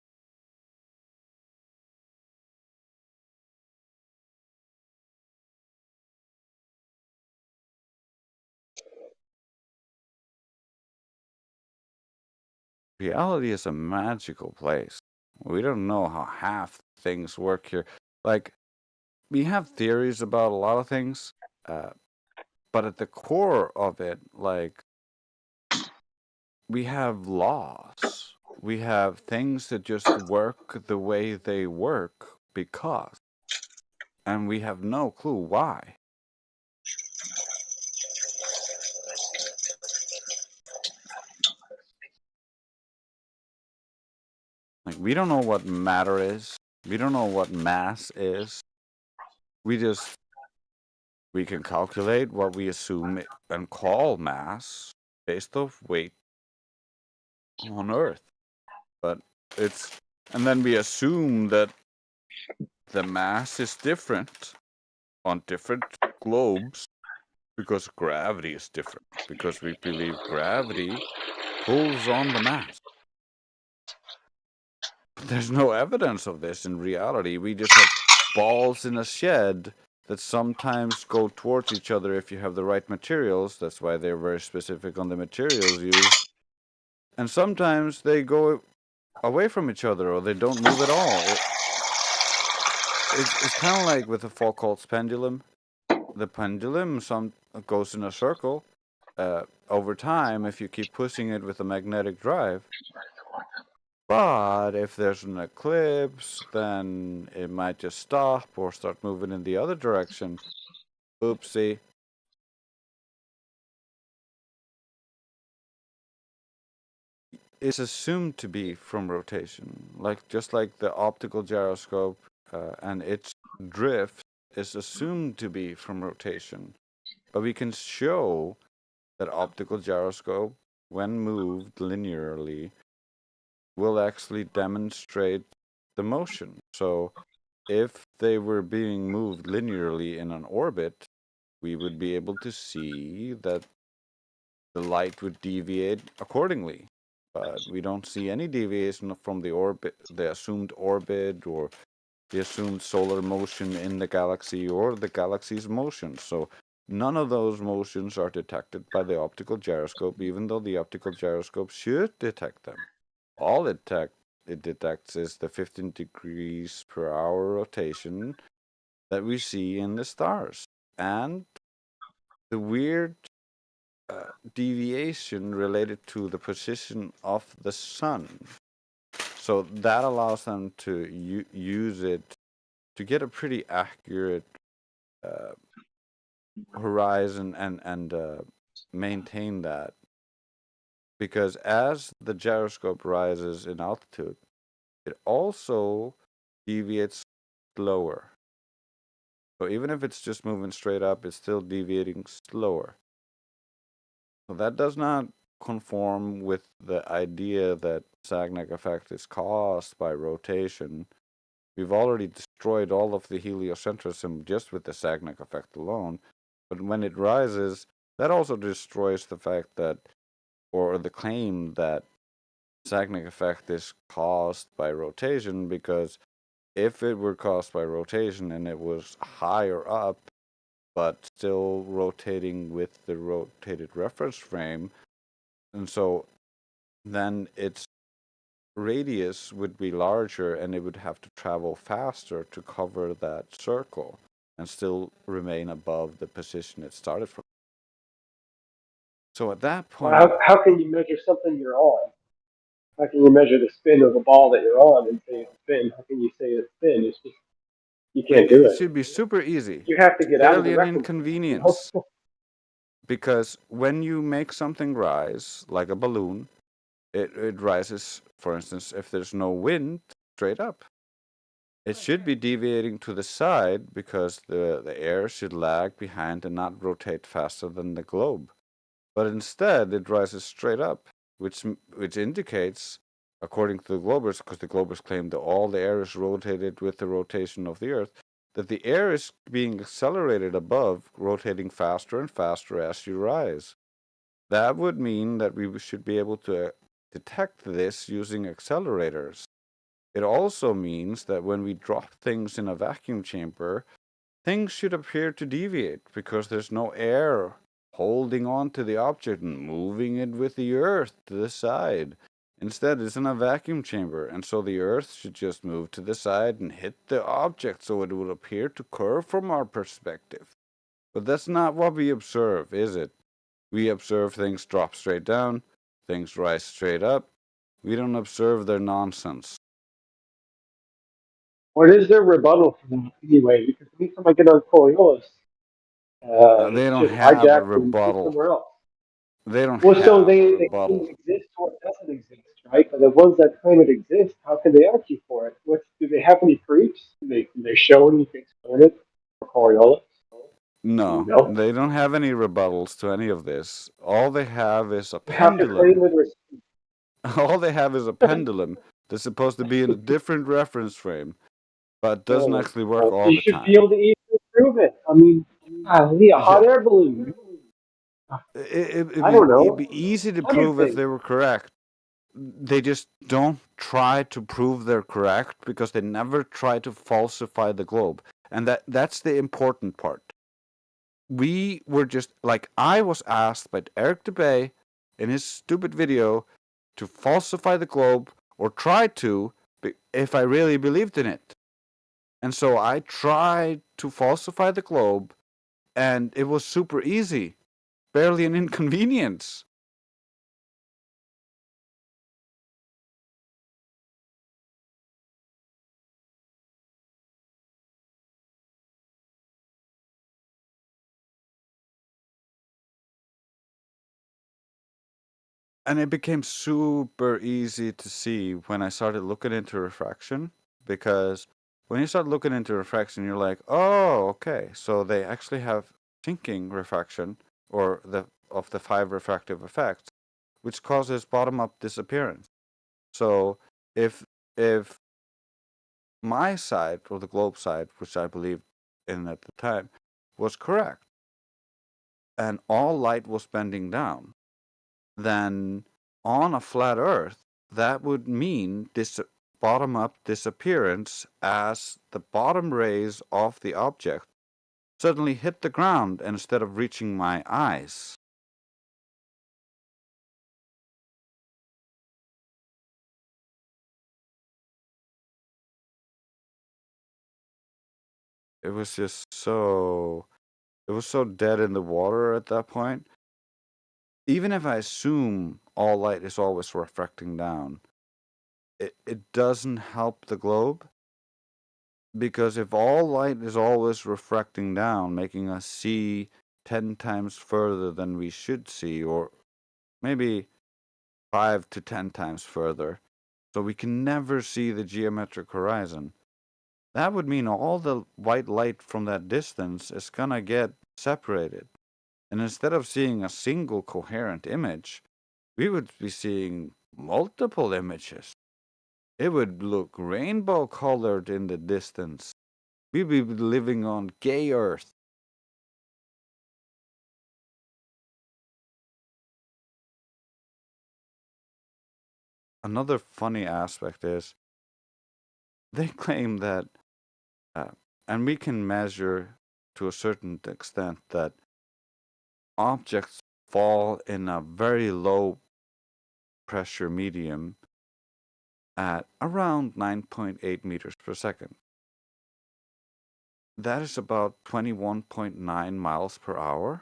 Reality is a magical place. We don't know how half things work here. Like, we have theories about a lot of things, but at the core of it, like, we have laws. We have things that just work the way they work because, and we have no clue why. Like, we don't know what matter is. We don't know what mass is. We can calculate what we assume and call mass based off weight on Earth. But and then we assume that the mass is different on different globes because gravity is different. Because we believe gravity pulls on the mass. But there's no evidence of this in reality. We just have balls in a shed that sometimes go towards each other if you have the right materials. That's why they're very specific on the materials used. And sometimes they go away from each other or they don't move at all. It's kind of like with the Foucault's pendulum. The pendulum goes in a circle. Over time, if you keep pushing it with a magnetic drive. But if there's an eclipse, then it might just stop or start moving in the other direction. Oopsie. It's assumed to be from rotation, just like the optical gyroscope and its drift is assumed to be from rotation. But we can show that optical gyroscope, when moved linearly, will actually demonstrate the motion. So if they were being moved linearly in an orbit, we would be able to see that the light would deviate accordingly. But we don't see any deviation from the orbit, the assumed orbit, or the assumed solar motion in the galaxy, or the galaxy's motion. So none of those motions are detected by the optical gyroscope, even though the optical gyroscope should detect them. All it detects is the 15 degrees per hour rotation that we see in the stars. And the weird deviation related to the position of the sun. So that allows them to use it to get a pretty accurate horizon and maintain that. Because as the gyroscope rises in altitude, it also deviates slower. So even if it's just moving straight up, it's still deviating slower. So that does not conform with the idea that Sagnac effect is caused by rotation. We've already destroyed all of the heliocentrism just with the Sagnac effect alone. But when it rises, that also destroys the fact that, or the claim that Sagnac effect is caused by rotation, because if it were caused by rotation and it was higher up, but still rotating with the rotated reference frame, and so then its radius would be larger and it would have to travel faster to cover that circle and still remain above the position it started from. So at that point... Well, how can you measure something you're on? How can you measure the spin of the ball that you're on and say it's spin? How can you say it's spin? It's just, you can't do it. It should be super easy. You have to get out of the barely an reference. inconvenience. Because when you make something rise, like a balloon, it rises, for instance, if there's no wind, straight up. It should be deviating to the side because the air should lag behind and not rotate faster than the globe. But instead, it rises straight up, which indicates, according to the Globers, because the Globers claim that all the air is rotated with the rotation of the Earth, that the air is being accelerated above, rotating faster and faster as you rise. That would mean that we should be able to detect this using accelerators. It also means that when we drop things in a vacuum chamber, things should appear to deviate because there's no air holding on to the object and moving it with the Earth to the side. Instead, it's in a vacuum chamber, and so the Earth should just move to the side and hit the object so it will appear to curve from our perspective. But that's not what we observe, is it? We observe things drop straight down, things rise straight up. We don't observe their nonsense. What is their rebuttal for that anyway? Because anytime I get on Coriolis, they don't just have a hijacked and put rebuttal. somewhere else. They don't Well, have so a they rebuttal. claim it exists or it doesn't exist, right? But the ones that claim it exists, how can they argue for it? Do they have any proofs? Can they show any exponent for Coriolis? No, No. they don't have any rebuttals to any of this. All they have is a They have to pendulum. claim it. All they have is a pendulum that's supposed to be in a different reference frame, but doesn't actually work all You the should time. be able to easily prove equipment. I mean, a hot Yeah. air balloon. It'd Know. be easy to 100 prove if things. they were correct. They just don't try to prove they're correct because they never try to falsify the globe. And that's the important part. We were just like, I was asked by Eric DeBay in his stupid video to falsify the globe or try to if I really believed in it. And so I tried to falsify the globe, and it was super easy, barely an inconvenience. And it became super easy to see when I started looking into refraction, because when you start looking into refraction, you're like, oh, okay, so they actually have sinking refraction, or of the 5 refractive effects, which causes bottom-up disappearance. So if my side, or the globe side, which I believed in at the time, was correct, and all light was bending down, then on a flat Earth, that would mean this bottom-up disappearance as the bottom rays of the object suddenly hit the ground instead of reaching my eyes. It was just so... It was so dead in the water at that point. Even if I assume all light is always refracting down, it doesn't help the globe. Because if all light is always refracting down, making us see 10 times further than we should see, or maybe 5 to 10 times further, so we can never see the geometric horizon, that would mean all the white light from that distance is gonna get separated. And instead of seeing a single coherent image, we would be seeing multiple images. It would look rainbow colored in the distance. We'd be living on gay Earth. Another funny aspect is they claim that, and we can measure to a certain extent, that objects fall in a very low pressure medium at around 9.8 meters per second. That is about 21.9 miles per hour.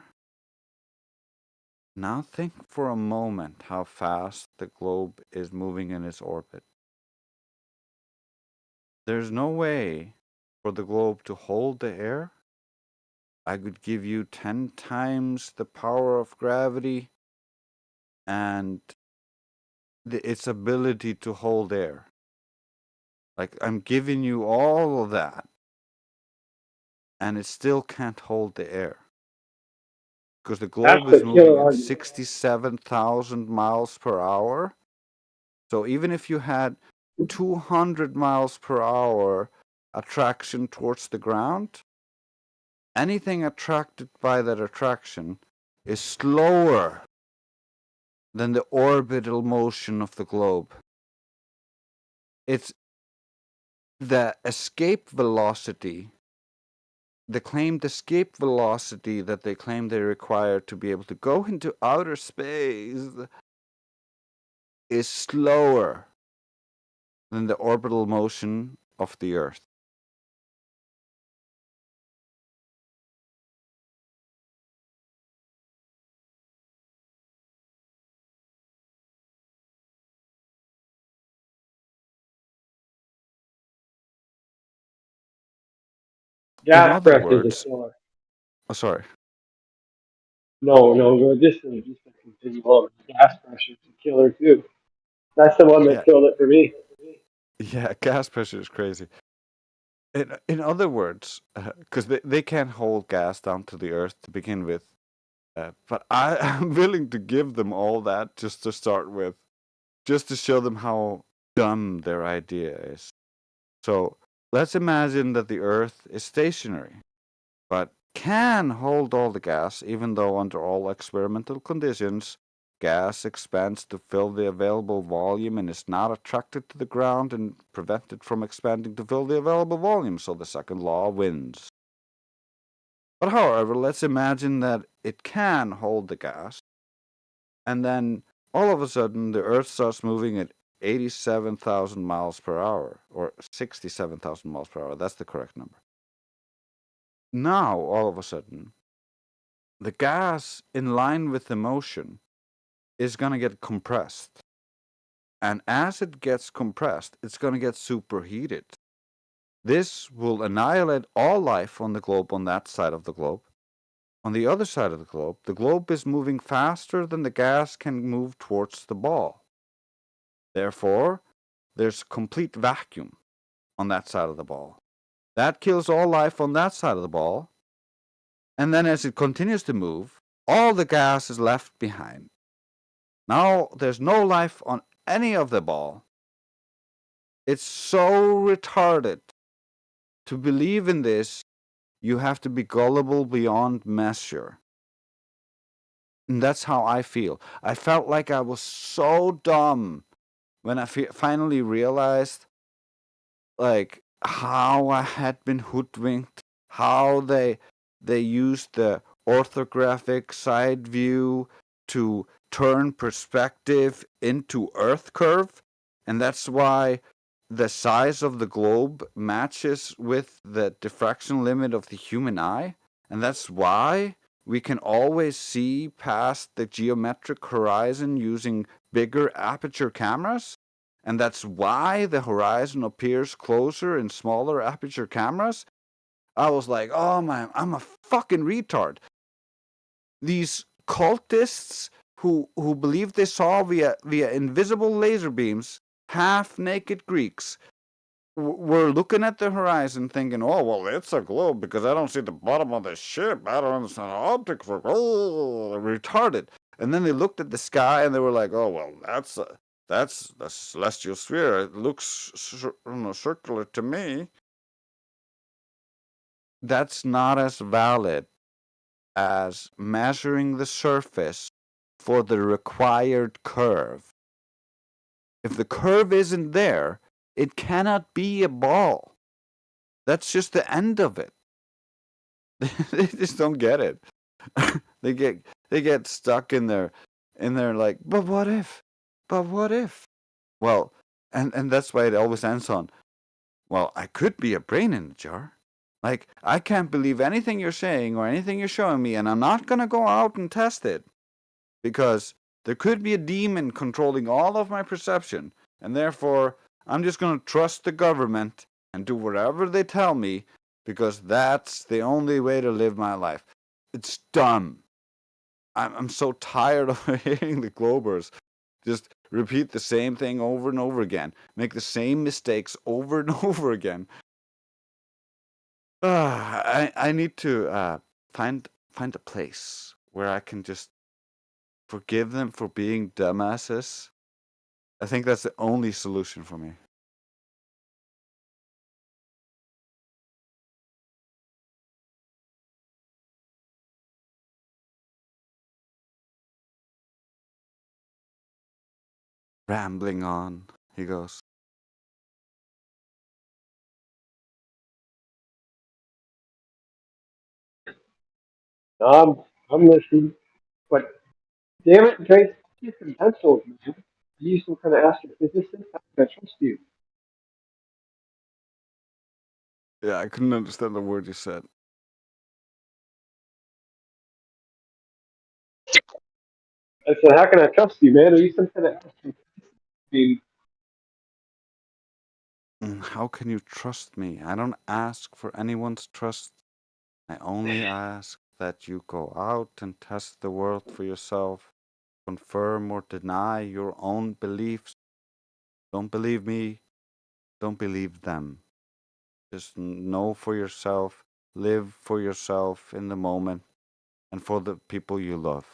Now think for a moment how fast the globe is moving in its orbit. There's no way for the globe to hold the air. I could give you 10 times the power of gravity and its ability to hold air. Like, I'm giving you all of that, and it still can't hold the air. Because the globe That's is the moving killer at argument. 67,000 miles per hour. So even if you had 200 miles per hour attraction towards the ground, anything attracted by that attraction is slower than the orbital motion of the globe. It's the escape velocity, the claimed escape velocity that they claim they require to be able to go into outer space, is slower than the orbital motion of the Earth. In Gas other pressure is a words, killer. oh, sorry. No, just to continue on. Gas pressure is a killer too. That's the one that Yeah, killed it for me. yeah, gas pressure is crazy. In other words, because they can't hold gas down to the Earth to begin with, but I am willing to give them all that just to start with, just to show them how dumb their idea is. So let's imagine that the Earth is stationary, but can hold all the gas, even though under all experimental conditions, gas expands to fill the available volume and is not attracted to the ground and prevented from expanding to fill the available volume, so the second law wins. But however, let's imagine that it can hold the gas, and then all of a sudden the Earth starts moving at 87,000 miles per hour, or 67,000 miles per hour. That's the correct number. Now, all of a sudden, the gas in line with the motion is going to get compressed. And as it gets compressed, it's going to get superheated. This will annihilate all life on the globe on that side of the globe. On the other side of the globe is moving faster than the gas can move towards the ball. Therefore, there's complete vacuum on that side of the ball. That kills all life on that side of the ball. And then as it continues to move, all the gas is left behind. Now there's no life on any of the ball. It's so retarded. To believe in this, you have to be gullible beyond measure. And that's how I feel. I felt like I was so dumb when I finally realized like how I had been hoodwinked, how they used the orthographic side view to turn perspective into Earth curve, and that's why the size of the globe matches with the diffraction limit of the human eye, and that's why we can always see past the geometric horizon using bigger aperture cameras. And that's why the horizon appears closer in smaller aperture cameras. I was like, oh man, I'm a fucking retard. These cultists who believe they saw via invisible laser beams, half-naked Greeks, were looking at the horizon thinking, oh, well, it's a globe because I don't see the bottom of the ship. I don't understand optics. Oh, retarded. And then they looked at the sky and they were like, oh, well, that's the celestial sphere. It looks circular to me. That's not as valid as measuring the surface for the required curve. If the curve isn't there, it cannot be a ball. That's just the end of it. They just don't get it. They get stuck in their like, but what if? But what if? Well, and that's why it always ends on, well, I could be a brain in a jar. Like, I can't believe anything you're saying or anything you're showing me, and I'm not going to go out and test it. Because there could be a demon controlling all of my perception, and therefore, I'm just going to trust the government and do whatever they tell me, because that's the only way to live my life. It's dumb. I'm so tired of hearing the Globers just repeat the same thing over and over again, make the same mistakes over and over again. I need to find a place where I can just forgive them for being dumbasses. I think that's the only solution for me. Rambling on, he goes. I'm listening, but damn it, Drake, get some pencils, man. You some kind of astrophysicist? How can I trust you? Yeah, I couldn't understand the word you said. I said, how can I trust you, man? Are you some kind of astrophysicist? How can you trust me? I don't ask for anyone's trust. I only ask that you go out and test the world for yourself, confirm or deny your own beliefs. Don't believe me, don't believe them. Just know for yourself, live for yourself in the moment, and for the people you love.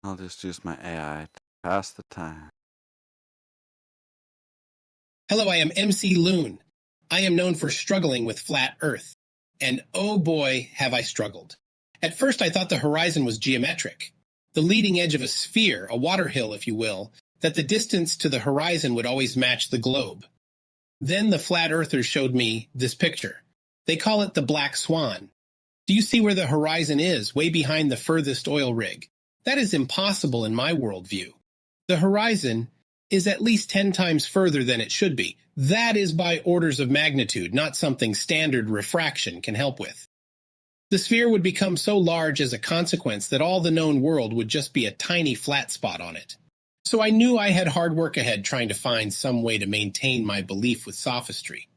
I'll just use my AI to pass the time. Hello, I am MC Loon. I am known for struggling with flat Earth. And oh boy, have I struggled. At first, I thought the horizon was geometric, the leading edge of a sphere, a water hill, if you will, that the distance to the horizon would always match the globe. Then the flat earthers showed me this picture. They call it the Black Swan. Do you see where the horizon is, way behind the furthest oil rig? That is impossible in my worldview. The horizon is at least 10 times further than it should be. That is by orders of magnitude, not something standard refraction can help with. The sphere would become so large as a consequence that all the known world would just be a tiny flat spot on it. So I knew I had hard work ahead trying to find some way to maintain my belief with sophistry.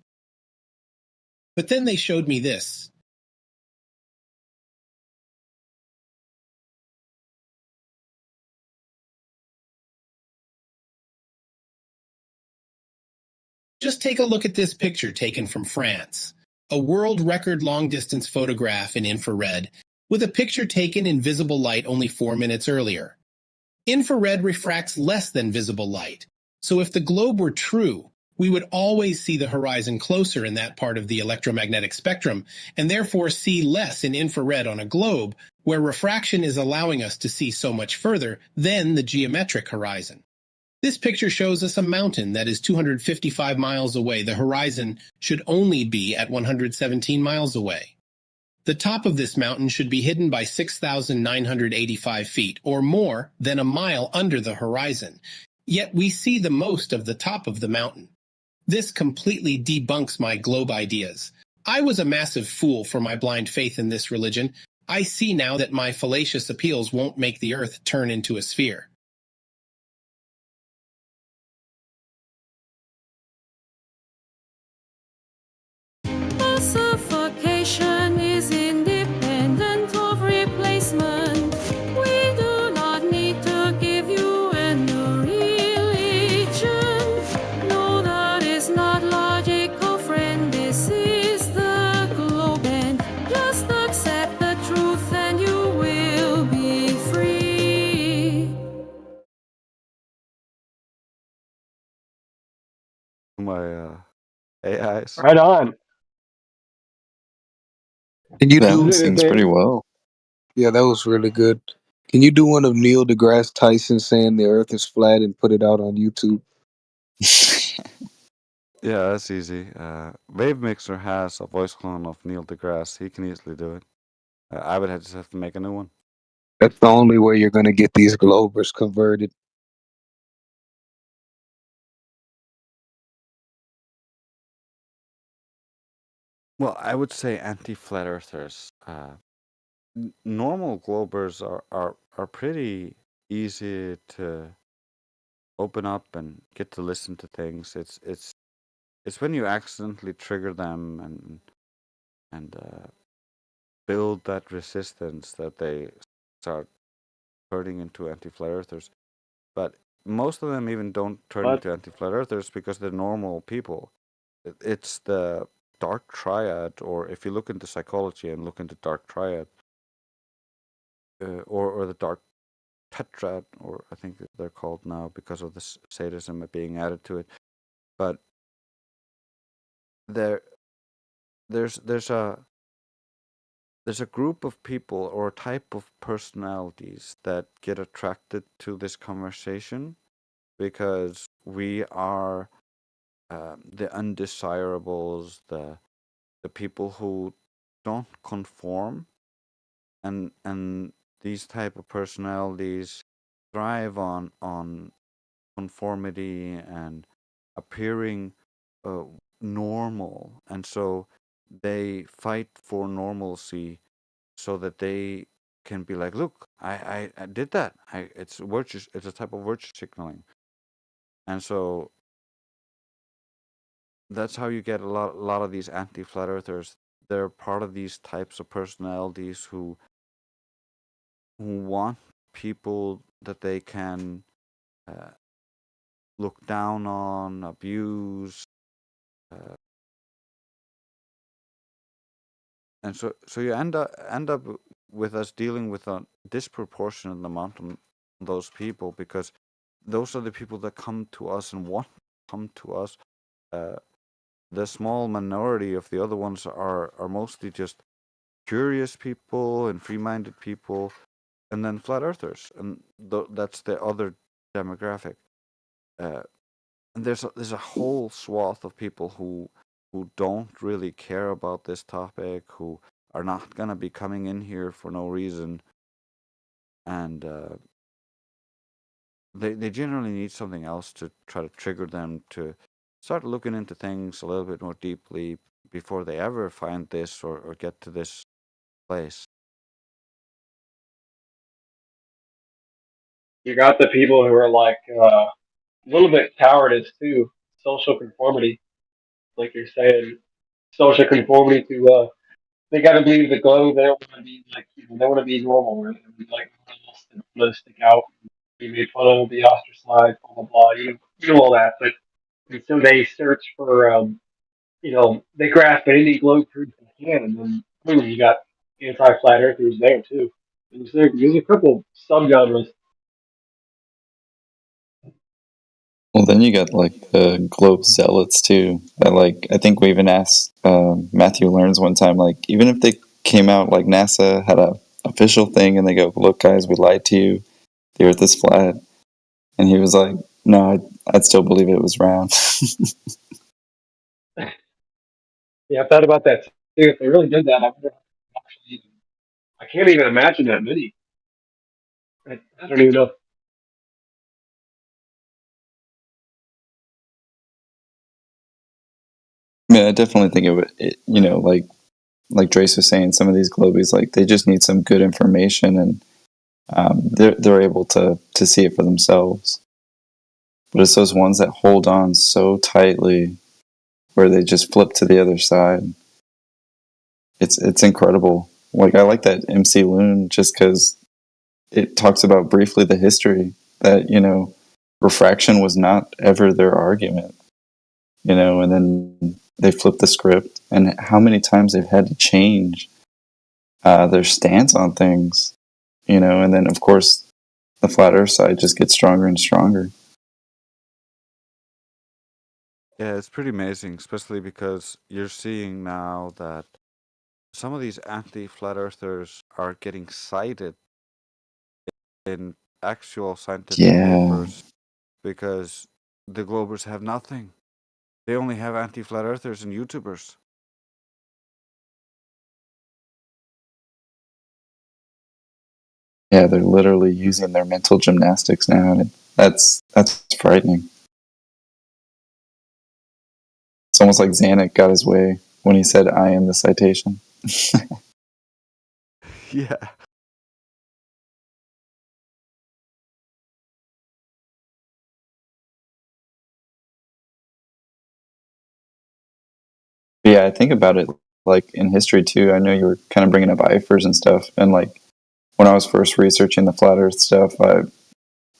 But then they showed me this. Just take a look at this picture taken from France. A world record long-distance photograph in infrared, with a picture taken in visible light only 4 minutes earlier. Infrared refracts less than visible light, so if the globe were true, we would always see the horizon closer in that part of the electromagnetic spectrum, and therefore see less in infrared on a globe, where refraction is allowing us to see so much further than the geometric horizon. This picture shows us a mountain that is 255 miles away. The horizon should only be at 117 miles away. The top of this mountain should be hidden by 6,985 feet, or more than a mile under the horizon. Yet we see the most of the top of the mountain. This completely debunks my globe ideas. I was a massive fool for my blind faith in this religion. I see now that my fallacious appeals won't make the earth turn into a sphere. Suffocation is independent of replacement. We do not need to give you a new religion. No, that is not logical, friend. This is the globe, and just accept the truth and you will be free. My AIs. Right on. Can you That do? sings pretty well. Yeah, that was really good. Can you do one of Neil deGrasse Tyson saying the Earth is flat and put it out on YouTube? Yeah, that's easy. Wave Mixer has a voice clone of Neil deGrasse. He can easily do it. I would just have to make a new one. That's the only way you're going to get these Globers converted. Well, I would say anti-flat earthers. Normal Globers are pretty easy to open up and get to listen to things. It's when you accidentally trigger them and build that resistance that they start turning into anti-flat earthers. But most of them even don't turn into anti-flat earthers because they're normal people. It's the dark triad, or if you look into psychology and look into dark triad, or the dark tetrad, or I think they're called now because of this sadism being added to it. But there's a group of people or a type of personalities that get attracted to this conversation because we are the undesirables, the people who don't conform, and these type of personalities thrive on conformity and appearing normal, and so they fight for normalcy so that they can be like, look, I did that. It's virtue. It's a type of virtue signaling, and so that's how you get a lot of these anti-flat earthers. They're part of these types of personalities who want people that they can look down on, abuse, and so you end up with us dealing with a disproportionate amount those people, because those are the people that come to us and want to come to us. The small minority of the other ones are mostly just curious people and free-minded people, and then flat earthers, and that's the other demographic. And there's a whole swath of people who don't really care about this topic, who are not gonna be coming in here for no reason, and they generally need something else to try to trigger them to start looking into things a little bit more deeply before they ever find this or get to this place. You got the people who are like a little bit cowardice too, social conformity, like you're saying, social conformity to they got to believe the globe. They don't want to be like they want to be normal. Right? They want to be like let us stick out, be made fun of, be ostracized, blah blah blah. You know all that, but and so they search for they grasp at any globe truth they can, and then boom, you got anti-flat earthers there too. There's a couple subgenres. Well, then you got like the globe zealots too. That like I think we even asked Matthew Learns one time, like even if they came out like NASA had a official thing and they go, "Look, guys, we lied to you. The Earth is flat," and he was like, "No, I'd still believe it was round." Yeah, I thought about that too. If they really did that, I can't even imagine that many. I don't even know. I mean, I definitely think it would. Like Drace was saying, some of these globies, like they just need some good information, and they're able to see it for themselves. But it's those ones that hold on so tightly, where they just flip to the other side. It's incredible. Like I like that MC Loon just because it talks about briefly the history that refraction was not ever their argument. And then they flip the script, and how many times they've had to change their stance on things, and then of course the flat earth side just gets stronger and stronger. Yeah, it's pretty amazing, especially because you're seeing now that some of these anti-flat earthers are getting cited in actual scientific Yeah. papers because the Globers have nothing. They only have anti-flat earthers and YouTubers. Yeah, they're literally using their mental gymnastics now, and that's frightening. It's almost like Zanuck got his way when he said, "I am the citation." Yeah. Yeah, I think about it like in history too. I know you were kind of bringing up IFERS and stuff, and like when I was first researching the flat Earth stuff, I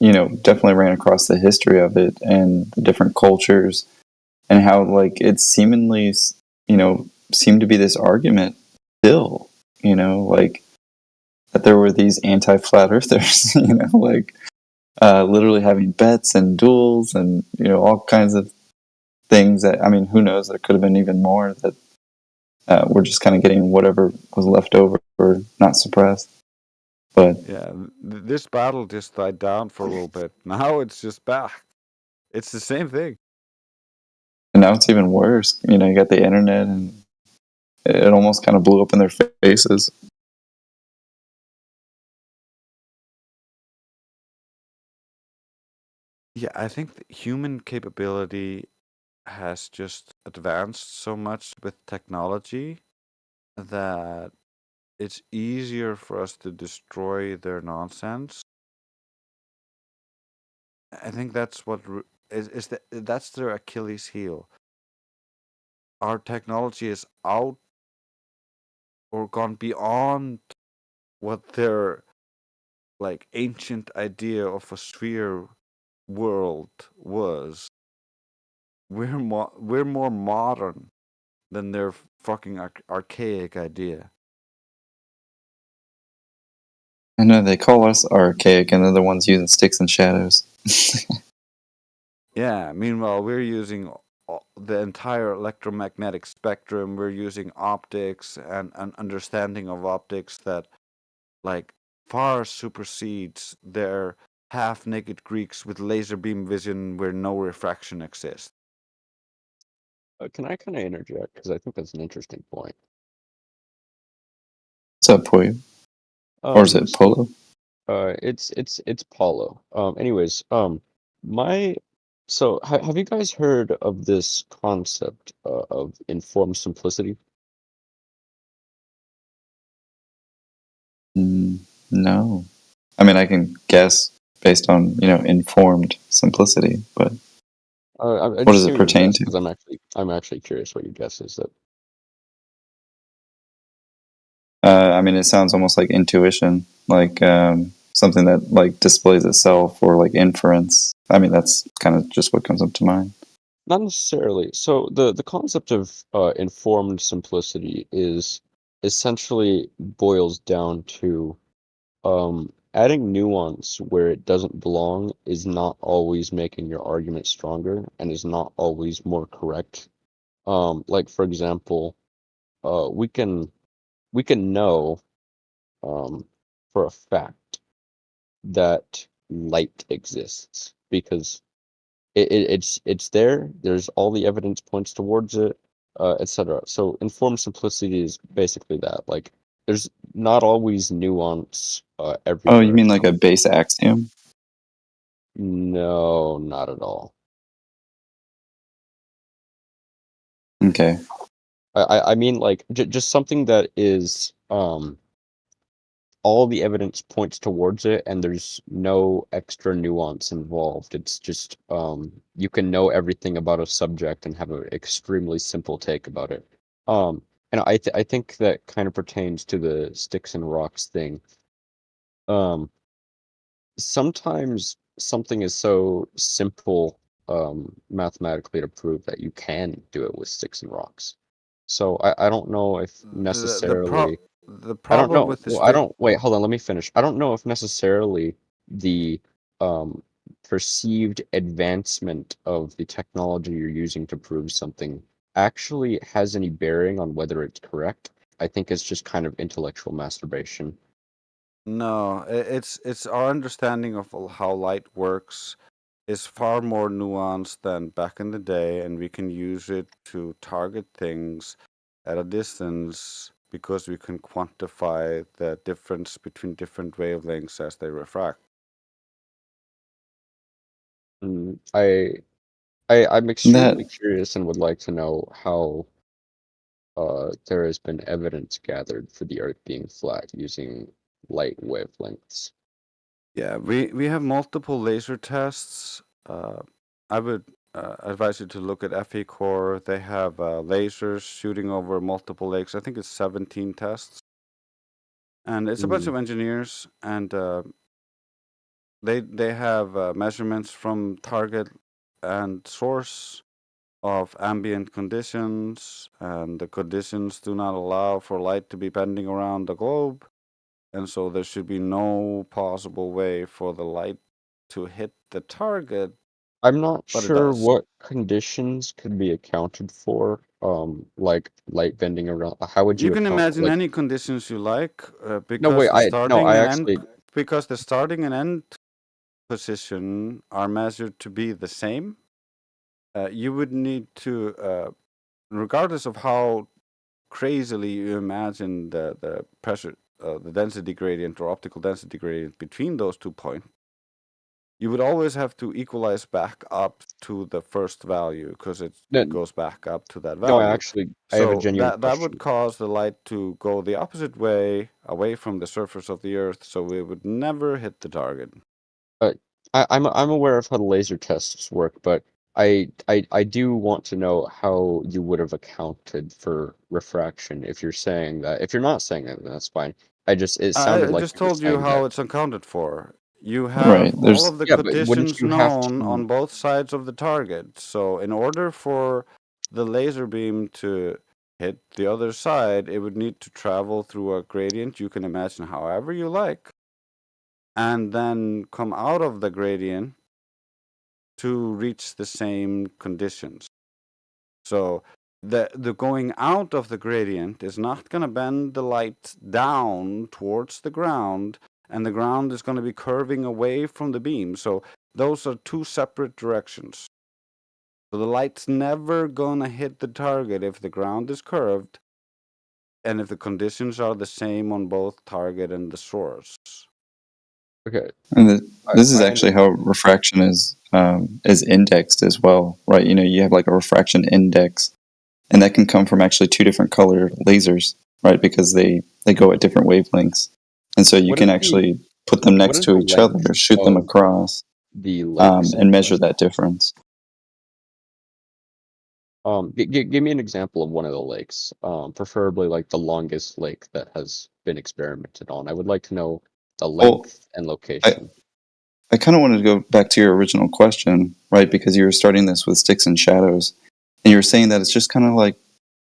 definitely ran across the history of it and the different cultures and how like it seemingly seemed to be this argument still, like that there were these anti-flat earthers, like literally having bets and duels and all kinds of things that, I mean, who knows, there could have been even more that we're just kind of getting whatever was left over or not suppressed. But yeah, this battle just died down for a little bit. Now it's just back. It's the same thing. And now it's even worse. You got the internet, and it almost kind of blew up in their faces. Yeah, I think the human capability has just advanced so much with technology that it's easier for us to destroy their nonsense. I think that's what that's their Achilles heel. Our technology is out or gone beyond what their like ancient idea of a sphere world was. We're more modern than their fucking archaic idea. I know they call us archaic, and they're the ones using sticks and shadows. Yeah. Meanwhile, we're using the entire electromagnetic spectrum. We're using optics and an understanding of optics that, like, far supersedes their half-naked Greeks with laser beam vision where no refraction exists. Can I kind of interject? Because I think that's an interesting point. What's up, Poyo? Or is it Polo? It's Paulo. Anyways, so have you guys heard of this concept of informed simplicity? No. I mean, I can guess based on, informed simplicity, but what does it pertain to? Because I'm actually curious what your guess is. That I mean, it sounds almost like intuition, like something that like displays itself, or like inference. I mean, that's kind of just what comes up to mind. Not necessarily. So the concept of informed simplicity is essentially boils down to adding nuance where it doesn't belong is not always making your argument stronger and is not always more correct. Like for example, we can know for a fact that light exists because it's there. There's all the evidence points towards it, etc. So informed simplicity is basically that. Like, there's not always nuance Oh, everywhere. you mean like a base axiom? No, not at all. Okay. I mean like just something that is all the evidence points towards it and there's no extra nuance involved. It's just you can know everything about a subject and have an extremely simple take about it. And I think that kind of pertains to the sticks and rocks thing. Sometimes something is so simple mathematically to prove that you can do it with sticks and rocks. So I don't know if necessarily The I don't problem know. with the Well, I stick. don't wait, hold on, let me finish. I don't know if necessarily the perceived advancement of the technology you're using to prove something actually has any bearing on whether it's correct. I think it's just kind of intellectual masturbation. No, it's our understanding of how light works is far more nuanced than back in the day, and we can use it to target things at a distance because we can quantify the difference between different wavelengths as they refract. I'm extremely curious and would like to know how there has been evidence gathered for the Earth being flat using light wavelengths. Yeah, we have multiple laser tests. I would advise you to look at FE Core. They have lasers shooting over multiple lakes. I think it's 17 tests, and it's a bunch of engineers, and they have measurements from target and source of ambient conditions, and the conditions do not allow for light to be bending around the globe. And so there should be no possible way for the light to hit the target. I'm not But it sure does. what conditions could be accounted for, like light bending around. How would you You can account imagine like any conditions you like, No, because wait, the I starting and actually end because the starting and end position are measured to be the same. You would need to, regardless of how crazily you imagine the pressure, the density gradient or optical density gradient between those 2 points, you would always have to equalize back up to the first value because it goes back up to that No, value. I have a So genuine that would question. cause the light to go the opposite way, away from the surface of the Earth, so it would never hit the target. I'm aware of how the laser tests work, but I do want to know how you would have accounted for refraction if you're saying that. If you're not saying that, then that's fine. It sounded I like just you were told you saying how that. it's accounted for. You Right. have all There's of the Yeah, but wouldn't conditions you have known to? on both sides of the target. So in order for the laser beam to hit the other side, it would need to travel through a gradient you can imagine however you like. and then come out of the gradient to reach the same conditions. So the going out of the gradient is not going to bend the light down towards the ground, and the ground is going to be curving away from the beam. So those are two separate directions. So the light's never going to hit the target if the ground is curved and if the conditions are the same on both target and the source. Okay. And this is I actually how refraction is indexed as well, right? You know, you have like a refraction index, and that can come from actually two different color lasers, right? Because they go at different wavelengths, and so you What can is actually put them what next is to the each other, length shoot them of across, the lakes in and the measure universe? that difference. Give me an example of one of the lakes, preferably like the longest lake that has been experimented on. I would like to know the Well, length and location. I kind of wanted to go back to your original question, right? Because you were starting this with sticks and shadows, and you were saying that it's just kind of like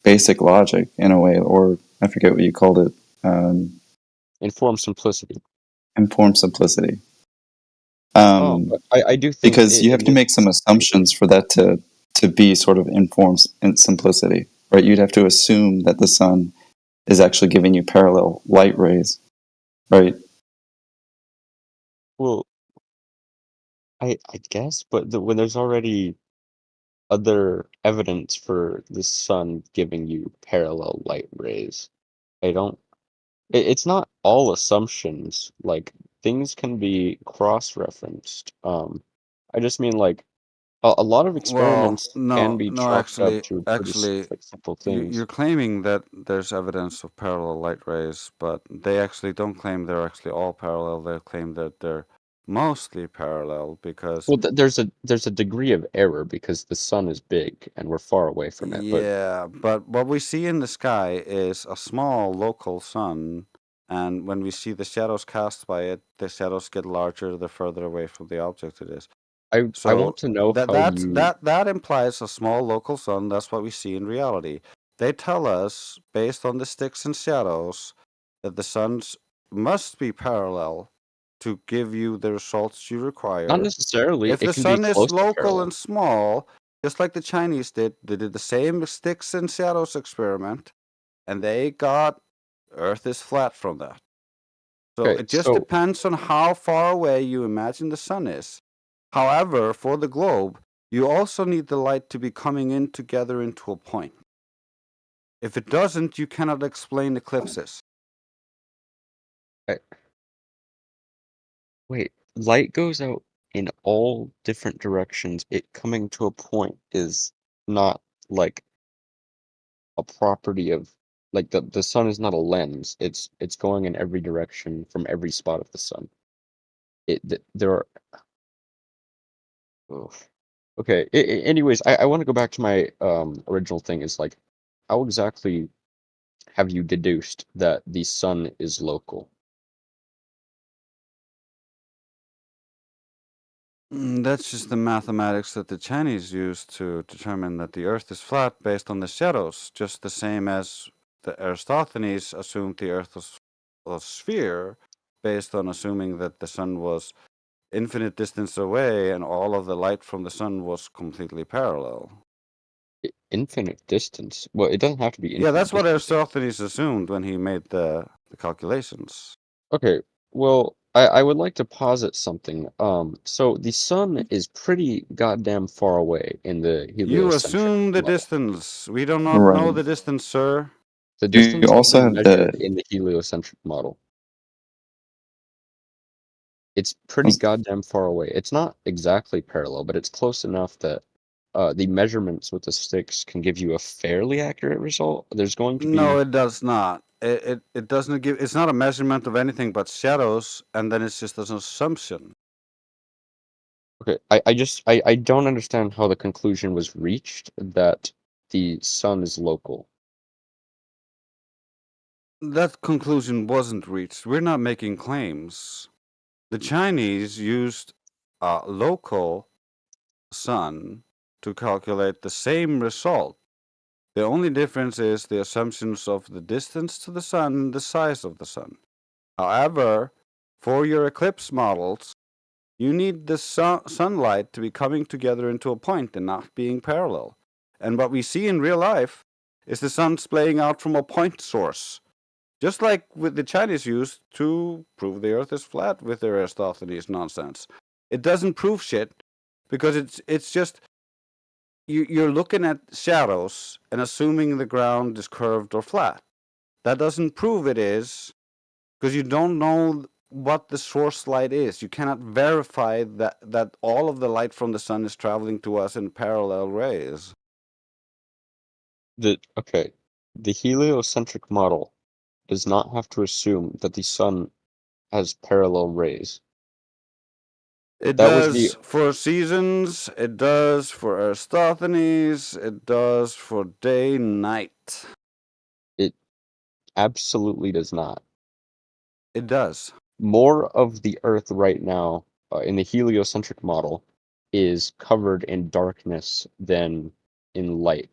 basic logic in a way, or I forget what you called it. Informed simplicity. Informed simplicity. But I do think Because you have in to this make some assumptions for that to be sort of informed simplicity, right? You'd have to assume that the sun is actually giving you parallel light rays, right? well, I guess, but when there's already other evidence for the sun giving you parallel light rays, I don't. It's not all assumptions. Like things can be cross-referenced. I just mean like a lot of Well, experiments can no, be no, chalked up to pretty actually, like simple things. you're claiming that there's evidence of parallel light rays, but they actually don't claim they're actually all parallel. They claim that they're mostly parallel because Well, there's a degree of error because the sun is big and we're far away from it. But yeah, but what we see in the sky is a small local sun, and when we see the shadows cast by it, the shadows get larger the further away from the object it is. I So want to know how you. that implies a small local sun. That's what we see in reality. They tell us, based on the sticks and shadows, that the suns must be parallel to give you the results you require. Not necessarily. If It the can be sun is close to local parallel. and small, just like the Chinese did, they did the same sticks and shadows experiment, and they got Earth is flat from that. So Okay, it just so depends on how far away you imagine the sun is. However, for the globe, you also need the light to be coming in together into a point. If it doesn't, you cannot explain eclipses. wait, light goes out in all different directions. It coming to a point is not like a property of like the sun is not a lens. It's going in every direction from every spot of the sun. There are. Ugh. Okay. Anyways, I want to go back to my original thing. Is like, how exactly have you deduced that the sun is local? That's just the mathematics that the Chinese used to determine that the Earth is flat based on the shadows, just the same as the Aristophanes assumed the Earth was a sphere based on assuming that the sun was infinite distance away and all of the light from the sun was completely parallel. Infinite distance. Well, it doesn't have to be Yeah, infinite that's what distance. Aristophanes assumed when he made the calculations. Okay. Well, I would like to posit something. So the sun is pretty goddamn far away in the You heliocentric assume the model. distance. We do not know Right. the distance, sir. The You distance has also been have the. measured in the heliocentric model. It's I pretty was- goddamn far away. It's not exactly parallel, but it's close enough that the measurements with the sticks can give you a fairly accurate result. There's going to No, be. it does not. It doesn't give. It's not a measurement of anything but shadows, and then it's just an assumption. Okay, I don't understand how the conclusion was reached that the sun is local. That conclusion wasn't reached. We're not making claims. The Chinese used a local sun to calculate the same result. The only difference is the assumptions of the distance to the sun and the size of the sun. However, For your eclipse models, you need the sunlight to be coming together into a point and not being parallel. And what we see in real life is the sun splaying out from a point source. Just like with the Chinese used to prove the earth is flat with their Aristophanes nonsense. It doesn't prove shit because it's just you're looking at shadows and assuming the ground is curved or flat. That doesn't prove it is because you don't know what the source light is. You cannot verify that all of the light from the sun is traveling to us in parallel rays. The heliocentric model does not have to assume that the sun has parallel rays. It That was does for seasons, it does for Aristophanes, it does for day night. It absolutely does not. It does. More of the Earth right now, in the heliocentric model, is covered in darkness than in light.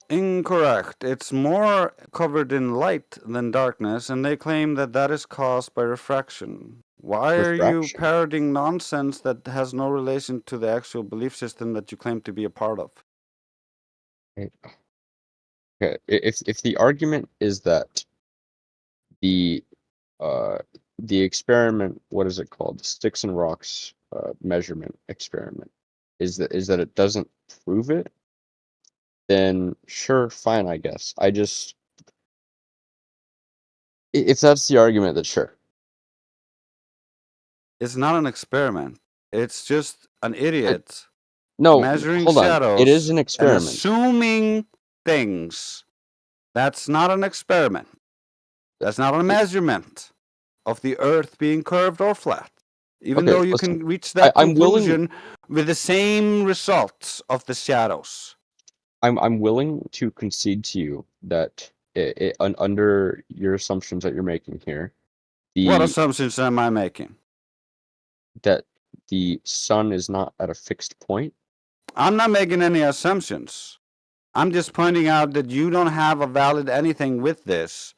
Incorrect. It's more covered in light than darkness, and they claim that that is caused by refraction. Why are you Refraction? parroting nonsense that has no relation to the actual belief system that you claim to be a part of? Okay, if the argument is that the experiment, what is it called? The sticks and rocks measurement experiment, is that it doesn't prove it, then sure, fine, I guess. If that's the argument, then sure. It's not an experiment. It's just an idiot No, measuring hold on. shadows It is an and experiment. assuming things. That's not an experiment. That's not a measurement of the Earth being curved or flat. Even Okay, though you listen, can reach that I'm willing. conclusion with the same results of the shadows. I'm willing to concede to you that under your assumptions that you're making here, What assumptions am I making? that the sun is not at a fixed point. I'm not making any assumptions. I'm just pointing out that you don't have a valid anything with this,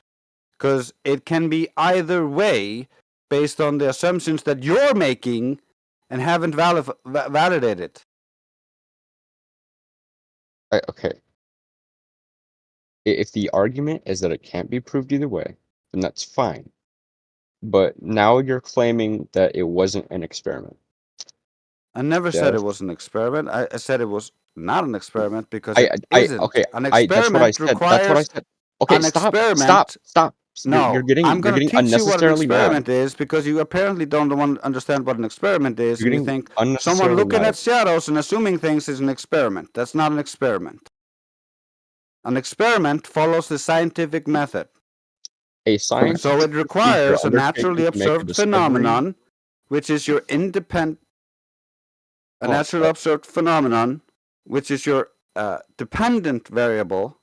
because it can be either way based on the assumptions that you're making and haven't validated. Okay. If the argument is that it can't be proved either way, then that's fine. But now you're claiming that it wasn't an experiment. I never said it Yes. was an experiment. I said it was not an experiment because I it isn't. okay. An That's what I experiment said. That's what I requires said. Okay, an stop. experiment. You're No, getting I'm going to teach you what an unnecessarily mad. experiment is because you apparently don't understand what an experiment is, You're and you getting think someone unnecessarily looking mad. at shadows and assuming things is an experiment. That's not an experiment. An experiment follows the scientific method. A scientific So it requires a procedure naturally undertaken to make a observed discovery. phenomenon, which is your natural observed phenomenon, which is your dependent variable,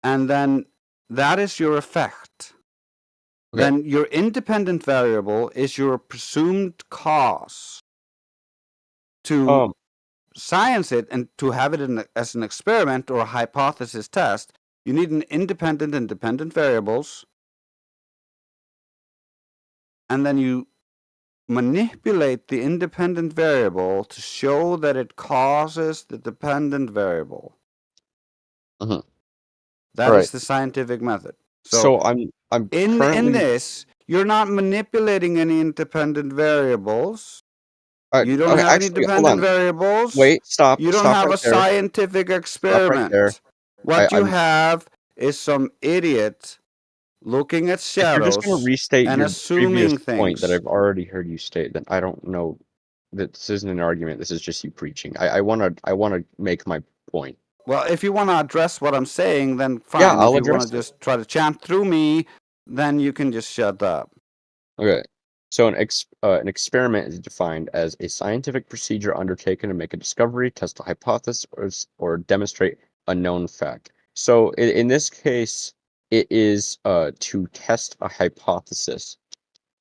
and then that is your effect. Okay. Then your independent variable is your presumed cause. To science it and to have it as an experiment or a hypothesis test, you need an independent and dependent variables, and then you manipulate the independent variable to show that it causes the dependent variable. Mm-hmm. That Right. is the scientific method. So I'm in currently this, you're not manipulating any independent variables. You don't okay, have any actually, hold dependent on. variables. Wait, stop. You don't Stop have right a there. scientific experiment. Stop right there. What you I'm have is some idiot looking at If you're just going shadows to restate and your previous assuming point that things. I've already heard you state, then I don't know that this isn't an argument. This is just you preaching. I want to make my point. Well, if you want to address what I'm saying, then fine. Yeah, I'll if you want address to it. just try to chant through me, then you can just shut up. Okay. So an experiment is defined as a scientific procedure undertaken to make a discovery, test a hypothesis, or demonstrate a known fact. So in this case, it is to test a hypothesis.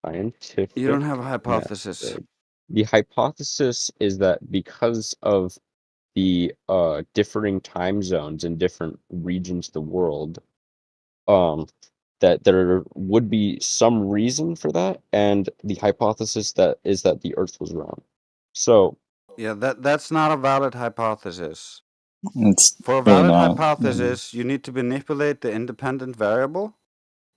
Scientific You don't have a hypothesis. method. The hypothesis is that because of the differing time zones in different regions of the world, that there would be some reason for that, and the hypothesis that is that the Earth was round. So Yeah, that's not a valid hypothesis. It's For a really valid not. hypothesis, you need to manipulate the independent variable.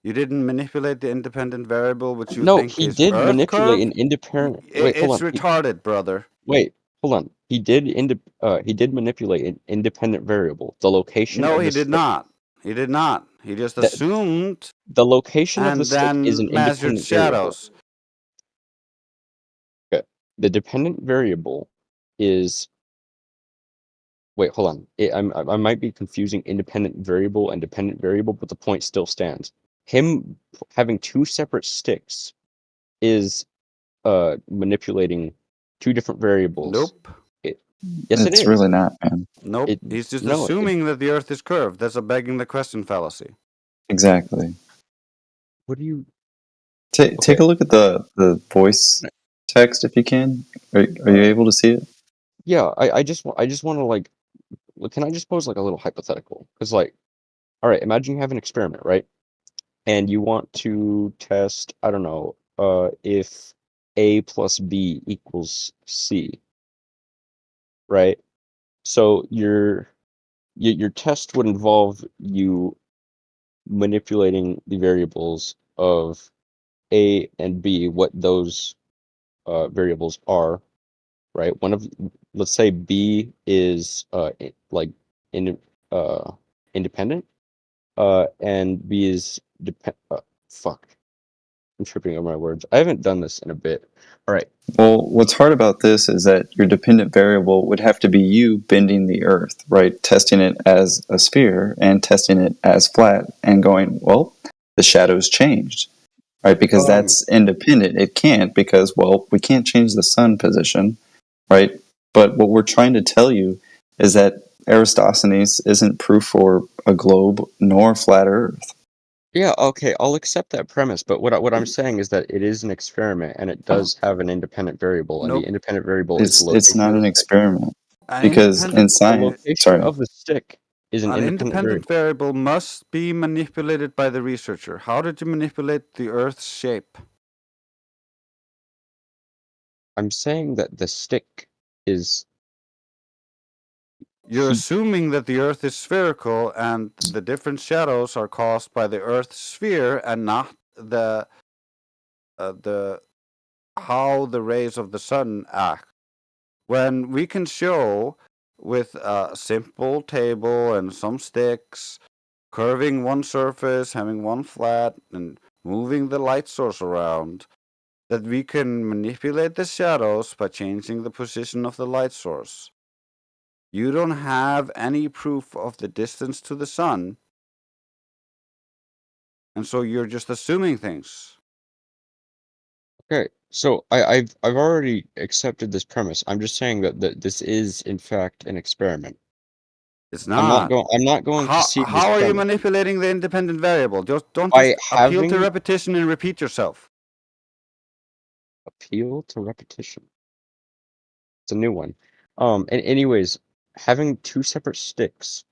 You didn't manipulate the independent variable, which you no, think he is did Earth manipulate curve. an independent. Wait, hold It's on. retarded, brother. Wait, hold on. He did manipulate an independent variable. The location No, of he the did stick. not. He did not. He just That assumed the location of the and stick is then an measured independent variable. shadows. Okay. The dependent variable is. Wait, hold on. I might be confusing independent variable and dependent variable, but the point still stands. Him having two separate sticks is manipulating two different variables. Nope. Yes, it It's is. really not, man. Nope. It, He's just no, assuming that the Earth is curved. That's a begging the question fallacy. Exactly. what do you? Take a look at the voice text if you can. Are you able to see it? Yeah, I just want to like, can I just pose like a little hypothetical? Because like, all right, imagine you have an experiment, right? And you want to test, I don't know, if A plus B equals C, right? So your test would involve you manipulating the variables of A and B, what those variables are, right? Let's say B is like independent, and B is fuck. I'm tripping over my words. I haven't done this in a bit. All right. Well, what's hard about this is that your dependent variable would have to be you bending the Earth, right? Testing it as a sphere and testing it as flat and going, well, the shadows changed, right? Because that's independent. It can't because, well, we can't change the sun position, right? But what we're trying to tell you is that Eratosthenes isn't proof for a globe nor flat Earth. Yeah, okay, I'll accept that premise, but what I'm saying is that it is an experiment and it does have an independent variable, and the Nope. independent variable is the It's location not of an the stick. experiment An because in independent The science, location sorry, of the stick is an An independent independent variable. variable must be manipulated by the researcher. How did you manipulate the Earth's shape? I'm saying that the stick is. You're assuming that the Earth is spherical and the different shadows are caused by the Earth's sphere and not the how the rays of the sun act. When we can show with a simple table and some sticks, curving one surface, having one flat, and moving the light source around, that we can manipulate the shadows by changing the position of the light source. You don't have any proof of the distance to the sun, and so you're just assuming things. Okay, so I've already accepted this premise. I'm just saying that this is in fact an experiment. It's I'm not not. going to see this How are you premise. manipulating the independent variable? Don't By just appeal to having repetition and repeat yourself. appeal to repetition. It's a new one. And anyways, having two separate sticks.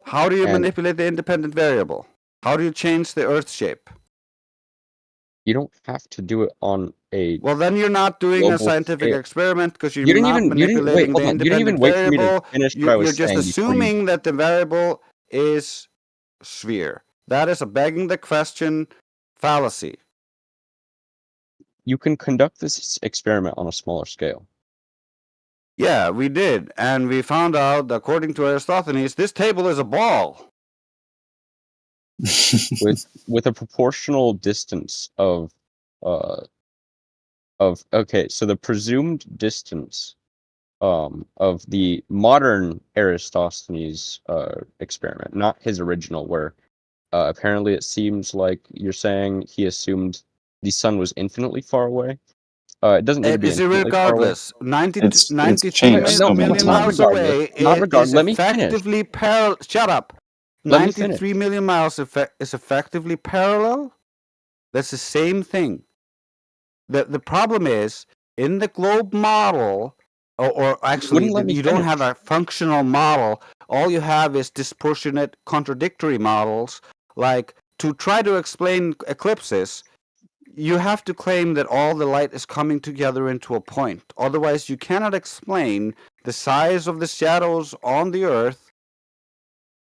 How do you and manipulate the independent variable? How do you change the Earth shape? you don't have to do it on a Well, then you're not doing a global scientific scale. experiment because you're You didn't not even wait, manipulating the hold on. You didn't even independent wait for me to variable. finish what I was You're just saying before you. assuming that the variable is sphere. That is a begging the question fallacy. You can conduct this experiment on a smaller scale. Yeah, we did, and we found out, according to Aristophanes, this table is a ball. with a proportional distance of okay, so the presumed distance of the modern Eratosthenes experiment, not his original, where apparently it seems like you're saying he assumed the sun was infinitely far away. It doesn't need to be It's infinitely far away. irregardless. 90, it's 93 changed so No, many million not miles times. regardless. away Not regardless. is Let me finish. effectively parallel. Shut up. Let me finish. 93 million miles is effectively parallel. That's the same thing. The problem is in the globe model, or actually, Wouldn't let me you don't finish. have a functional model. All you have is disproportionate contradictory models, like to try to explain eclipses, you have to claim that all the light is coming together into a point. Otherwise, you cannot explain the size of the shadows on the Earth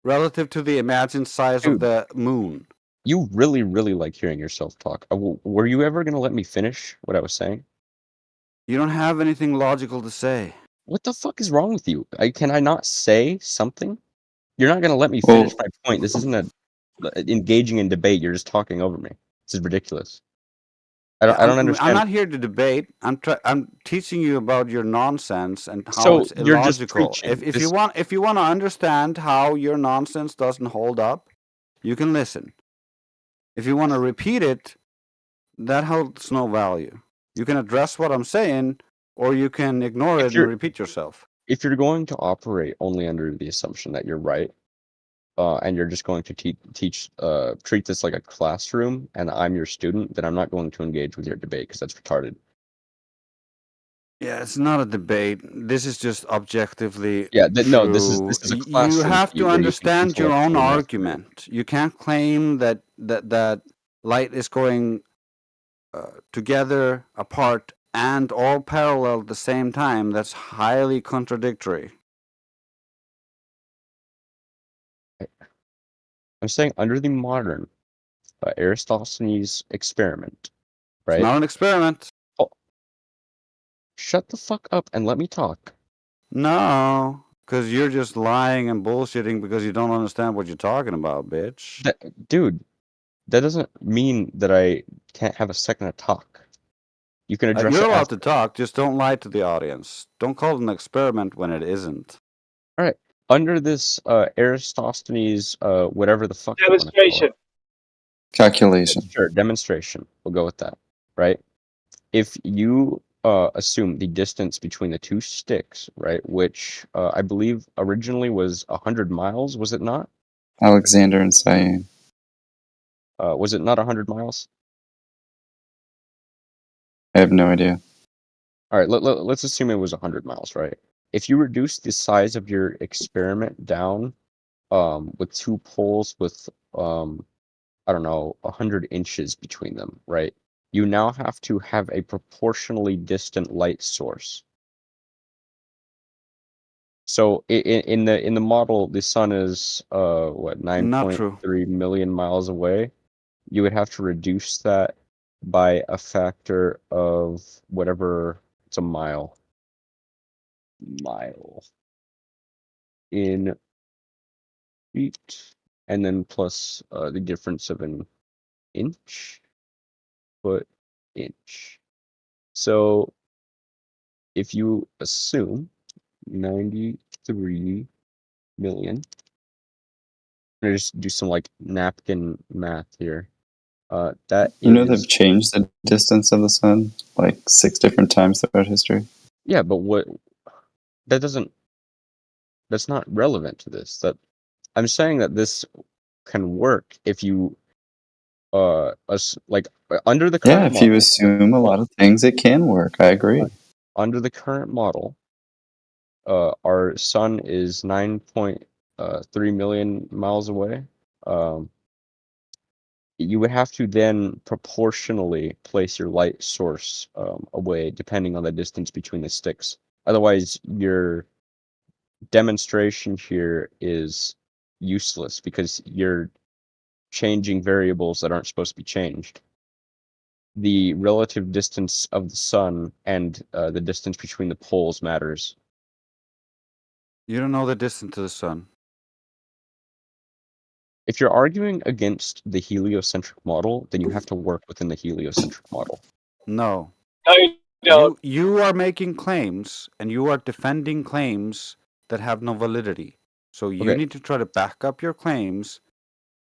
relative to the imagined size of Dude, the moon. you really, really like hearing yourself talk. Were you ever gonna let me finish what I was saying? You don't have anything logical to say. What the fuck is wrong with you? Can I not say something? You're not gonna let me Well, finish my point. This isn't engaging in debate. You're just talking over me. This is ridiculous. I don't I'm understand. not here to debate. I'm teaching you about your nonsense and how So it's you're just illogical. preaching. If you want to understand how your nonsense doesn't hold up, you can listen. If you want to repeat it, that holds no value. You can address what I'm saying, or you can ignore it and repeat yourself. If you're going to operate only under the assumption that you're right, and you're just going to treat this like a classroom, and I'm your student, then I'm not going to engage with your debate because that's retarded. Yeah, it's not a debate. This is just objectively Yeah, no, this true. is a You classroom have to you to where you can understand your own intellectually master it. argument. You can't claim that light is going together, apart, and all parallel at the same time. That's highly contradictory. I'm saying under the modern Aristophanes experiment, right? It's not an experiment. Oh, shut the fuck up and let me talk. No, because you're just lying and bullshitting because you don't understand what you're talking about, bitch. Dude, that doesn't mean that I can't have a second to talk. You can address You're it allowed after. to talk, just don't lie to the audience. Don't call it an experiment when it isn't. All right. Under this Aristophanes, whatever the fuck you want to call Demonstration. it. Calculation. Sure, demonstration. We'll go with that, right? If you assume the distance between the two sticks, right, which I believe originally was 100 miles, was it not? Alexander and Cyan. Was it not 100 miles? I have no idea. All right, let's assume it was 100 miles, right? If you reduce the size of your experiment down with two poles with, I don't know, 100 inches between them, right? You now have to have a proportionally distant light source. So in the model, the sun is what, Not true. 9.3 million miles away. You would have to reduce that by a factor of whatever. It's a mile in feet, and then plus the difference of an inch, foot, inch. So if you assume 93 million, I'm gonna just do some like napkin math here. That You know is, they've changed the distance of the sun like 6 different times throughout history. yeah, but that's not relevant to this. That I'm saying that this can work if you like under the current Yeah, if model, you assume a lot of things, it can work. I agree. under the current model, our sun is 9.3 million miles away. You would have to then proportionally place your light source away depending on the distance between the sticks. Otherwise, your demonstration here is useless because you're changing variables that aren't supposed to be changed. The relative distance of the sun and the distance between the poles matters. You don't know the distance to the sun. If you're arguing against the heliocentric model, then you have to work within the heliocentric model. No. No, you don't. You are making claims, and you are defending claims that have no validity. So you Okay. need to try to back up your claims.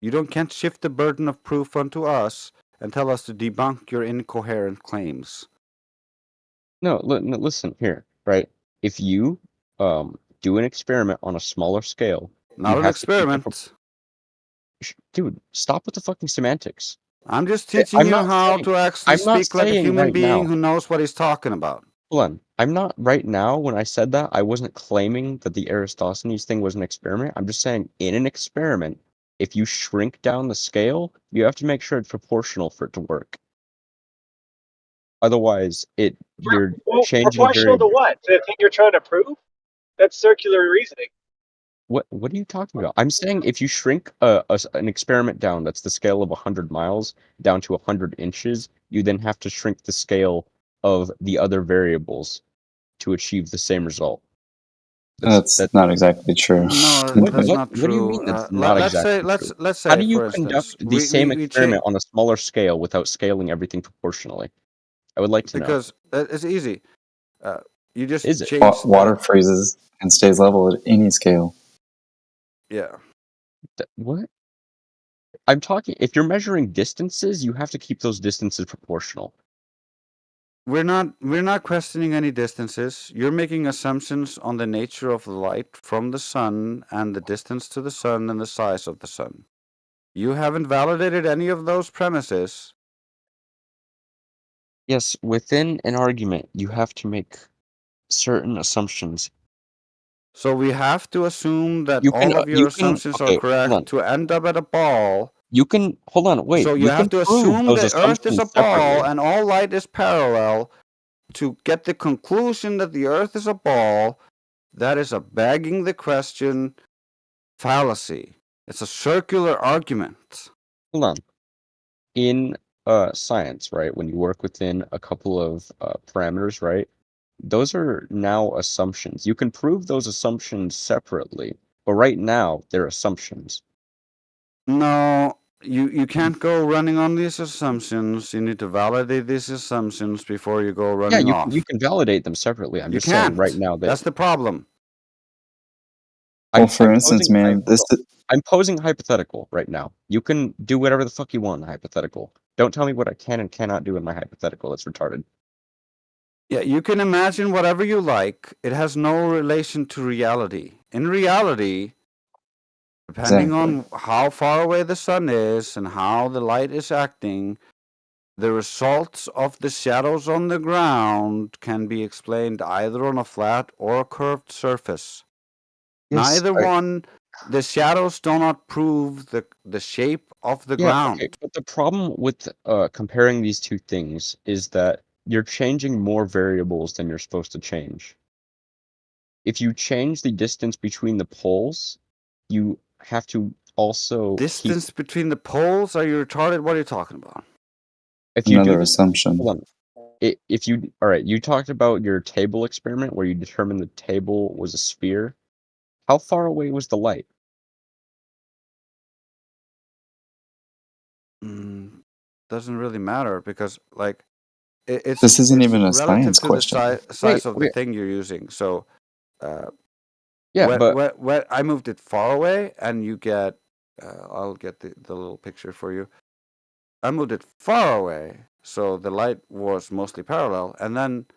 Can't shift the burden of proof onto us and tell us to debunk your incoherent claims. No, listen here, right? If you do an experiment on a smaller scale, Not you an have to keep the experiment. Dude, stop with the fucking semantics. I'm just teaching you how to actually I'm not speak like a saying human right being now. who knows what he's talking about. Hold on. I'm not right now. When I said that, I wasn't claiming that the Aristophanes thing was an experiment. I'm just saying in an experiment, if you shrink down the scale, you have to make sure it's proportional for it to work. Otherwise, you're Well, changing proportional to variables. what? To the thing you're trying to prove? That's circular reasoning. What are you talking about? I'm saying if you shrink an experiment down that's the scale of 100 miles down to 100 inches, you then have to shrink the scale of the other variables to achieve the same result. That's not exactly true. No, What that's what not what do you true. mean that's not Let's say exactly true? let's How say do you for instance, conduct the same we change experiment on a smaller scale without scaling everything proportionally? I would like to know. because it's easy. You just Is it? change Water freezes and stays level at any scale. yeah. What? I'm talking, if you're measuring distances, you have to keep those distances proportional. We're not questioning any distances. You're making assumptions on the nature of the light from the sun and the distance to the sun and the size of the sun. You haven't validated any of those premises. Yes, within an argument, you have to make certain assumptions. So we have to assume that You all can, of your assumptions are okay, hold on. correct to end up at a ball. You can, hold on, wait, So you you have can to prove assume those the Earth is a assumptions ball separately. and all light is parallel to get the conclusion that the Earth is a ball. That is a begging the question fallacy. It's a circular argument. Hold on. In science, right, when you work within a couple of parameters, right, those are now assumptions. You can prove those assumptions separately, but right now, they're assumptions. No, you can't go running on these assumptions. You need to validate these assumptions before you go Yeah, running off. you can validate them separately. I'm You just saying right can't. now That's the problem. Well, for instance, man, I'm posing a hypothetical right now. You can do whatever the fuck you want in a hypothetical. Don't tell me what I can and cannot do in my hypothetical. That's retarded. Yeah, you can imagine whatever you like. It has no relation to reality. In reality, depending on how far away the sun is and how the light is acting, the results of the shadows on the ground can be explained either on a flat or a curved surface. Yes, Neither one, the shadows do not prove the shape of the Yeah, ground. okay, but the problem with comparing these two things is that you're changing more variables than you're supposed to change. If you change the distance between the poles, you have to also keep. Distance between the poles? Are you retarded? What are you talking about? If you do Another this, assumption. hold on. If you, all right, you talked about your table experiment where you determined the table was a sphere. How far away was the light? Doesn't really matter because, like, it's This isn't it's even a relative science to the question. size of the okay. thing you're using. So, Yeah, but when I moved it far away, and you get, I'll get the little picture for you. I moved it far away, so the light was mostly parallel, and then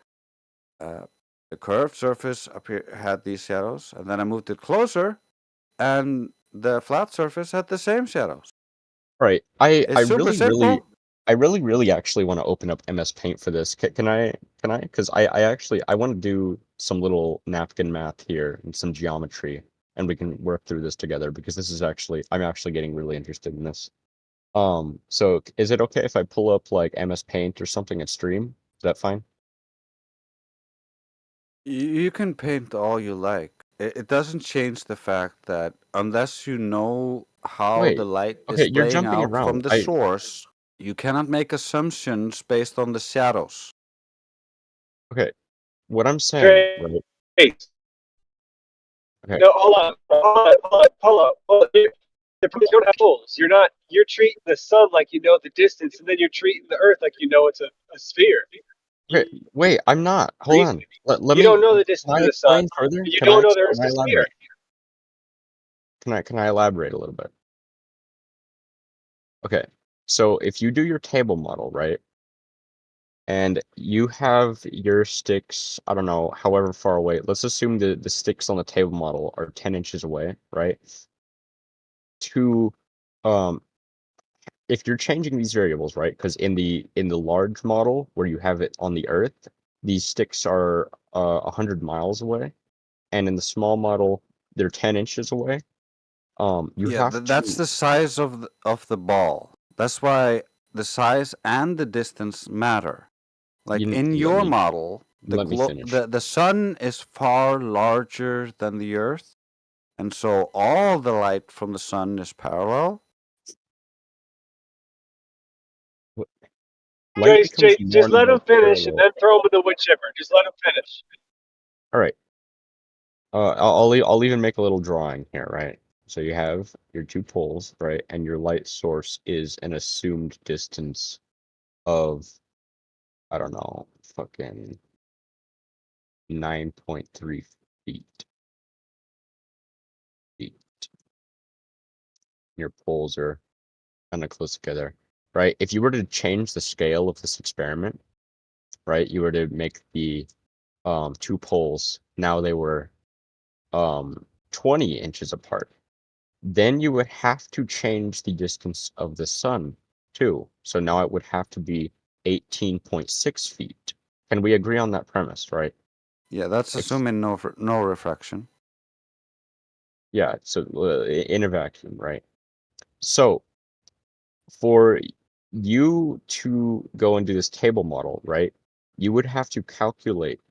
the curved surface had these shadows, and then I moved it closer, and the flat surface had the same shadows. right, I It's super really, simple. really actually want to open up MS Paint for this. Can I? Because I actually I want to do some little napkin math here and some geometry, and we can work through this together because this is actually I'm actually getting really interested in this. So is it okay if I pull up like MS Paint or something and stream? Is that fine? You can paint all you like. It doesn't change the fact that unless you know how Wait, the light is okay, you're playing jumping out from around. the source, you cannot make assumptions based on the shadows. Okay, what I'm saying, right? Great. Okay. No, hold on. The proof you don't have poles. You're treating the sun like you know the distance, and then you're treating the Earth like you know it's a sphere. Okay, wait, I'm not. Hold on. Let You me. don't know the Can distance I of the sun. explain further? You don't know the Earth's Can I a sphere. elaborate? Can I elaborate a little bit? Okay, so if you do your table model, right, and you have your sticks, I don't know, however far away. Let's assume the sticks on the table model are 10 inches away, right? To if you're changing these variables, right? Because in the large model where you have it on the Earth, these sticks are 100 miles away, and in the small model they're 10 inches away. You Yeah, have that's to. the size of the ball. That's why the size and the distance matter. Like in Let your me model, finish. the sun is far larger than the Earth, and so all the light from the sun is parallel. Light Jace, becomes more just and let more him finish and parallel. then throw him in the wood chipper. Just let him finish. All right. I'll even make a little drawing here, right? So you have your two poles, right, and your light source is an assumed distance of, I don't know, fucking 9.3 feet. Your poles are kind of close together, right? If you were to change the scale of this experiment, right, you were to make the two poles, now they were 20 inches apart. Then you would have to change the distance of the sun too. So now it would have to be 18.6 feet. Can we agree on that premise, right? Yeah, that's assuming no refraction. Yeah, so in a vacuum, right? So for you to go and do this table model, right, you would have to calculate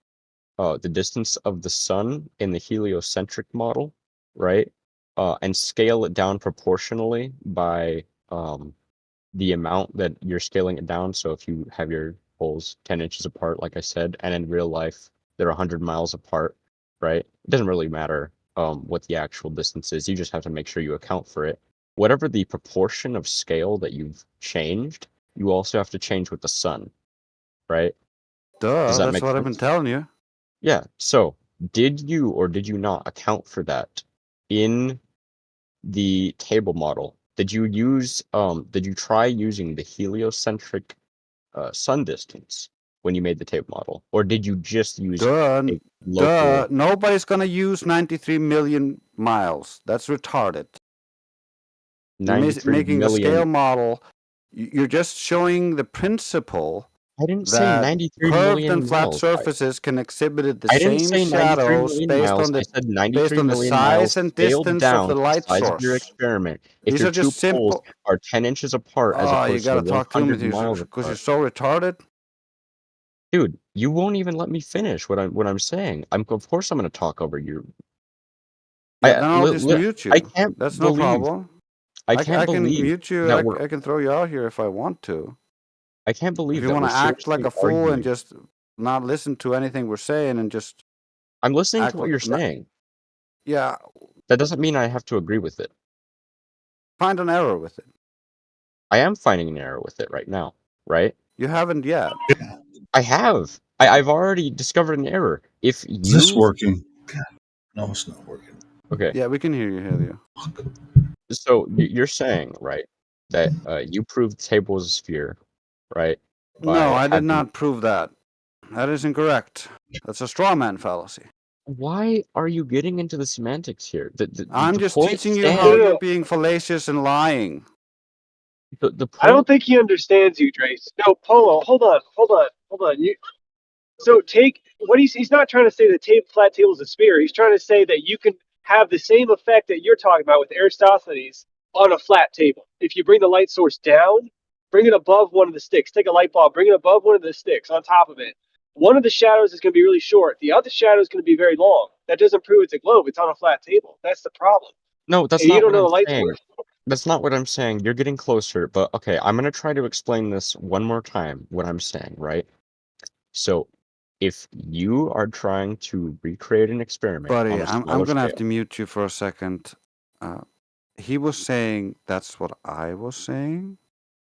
the distance of the sun in the heliocentric model, right? And scale it down proportionally by the amount that you're scaling it down. So if you have your poles 10 inches apart, like I said, and in real life they're 100 miles apart, right? It doesn't really matter what the actual distance is. You just have to make sure you account for it. Whatever the proportion of scale that you've changed, you also have to change with the sun, right? Does that That's make what I've sense? been telling you. Yeah. So did you or did you not account for that in the table model? Did you try using the heliocentric sun distance when you made the table model? Or did you just use a local? Nobody's gonna use 93 million miles. That's retarded. You're 93 making a scale million. model. You're just showing the principle I didn't say that 93 curved and million flat miles. surfaces can exhibit the I didn't same say 93 shadows million based miles. on I said 93 the million size miles and scaled distance of down the to the light size of your source. experiment. If These your are two just poles simple. are 10 inches apart as Oh, you opposed to gotta talk to me 100 miles because you're apart. so retarded. Dude, you won't even let me finish what I'm saying. Of course I'm going to talk over you. Yeah, then I'll just mute you. I can't That's no believe problem. I I can't can believe mute you. that we're I can throw you out here if I want to. I can't If believe you that want we're to act like seriously a fool and arguing. just not listen to anything we're saying and just I'm listening to act what like you're saying. yeah, That doesn't mean I have to agree with it. find an error with it. I am finding an error with it right now, right? You haven't yet. I have. I've already discovered an error. If you Is this working? No, it's not working. Okay. Yeah, we can hear you, Helio. So you're saying, right, that you proved the table was a sphere, right? No, By I did having. not prove that. That is incorrect. That's a straw man fallacy. Why are you getting into the semantics here? I'm The just point teaching you how stands. you're being fallacious and lying. The I don't point. think he understands you, Trace. No, Polo, hold on. So take what he's not trying to say that flat table is a sphere. He's trying to say that you can have the same effect that you're talking about with Aristophanes on a flat table. If you bring the light source down, bring it above one of the sticks. Take a light bulb, bring it above one of the sticks on top of it. One of the shadows is going to be really short. The other shadow is going to be very long. That doesn't prove it's a globe. It's on a flat table. That's the problem. No, that's And you not don't what know I'm the light saying. source. That's not what I'm saying. You're getting closer, but okay, I'm gonna try to explain this one more time, what I'm saying, right? So, if you are trying to recreate an experiment on Buddy, a I'm smaller gonna have scale, to mute you for a second. He was saying that's what I was saying.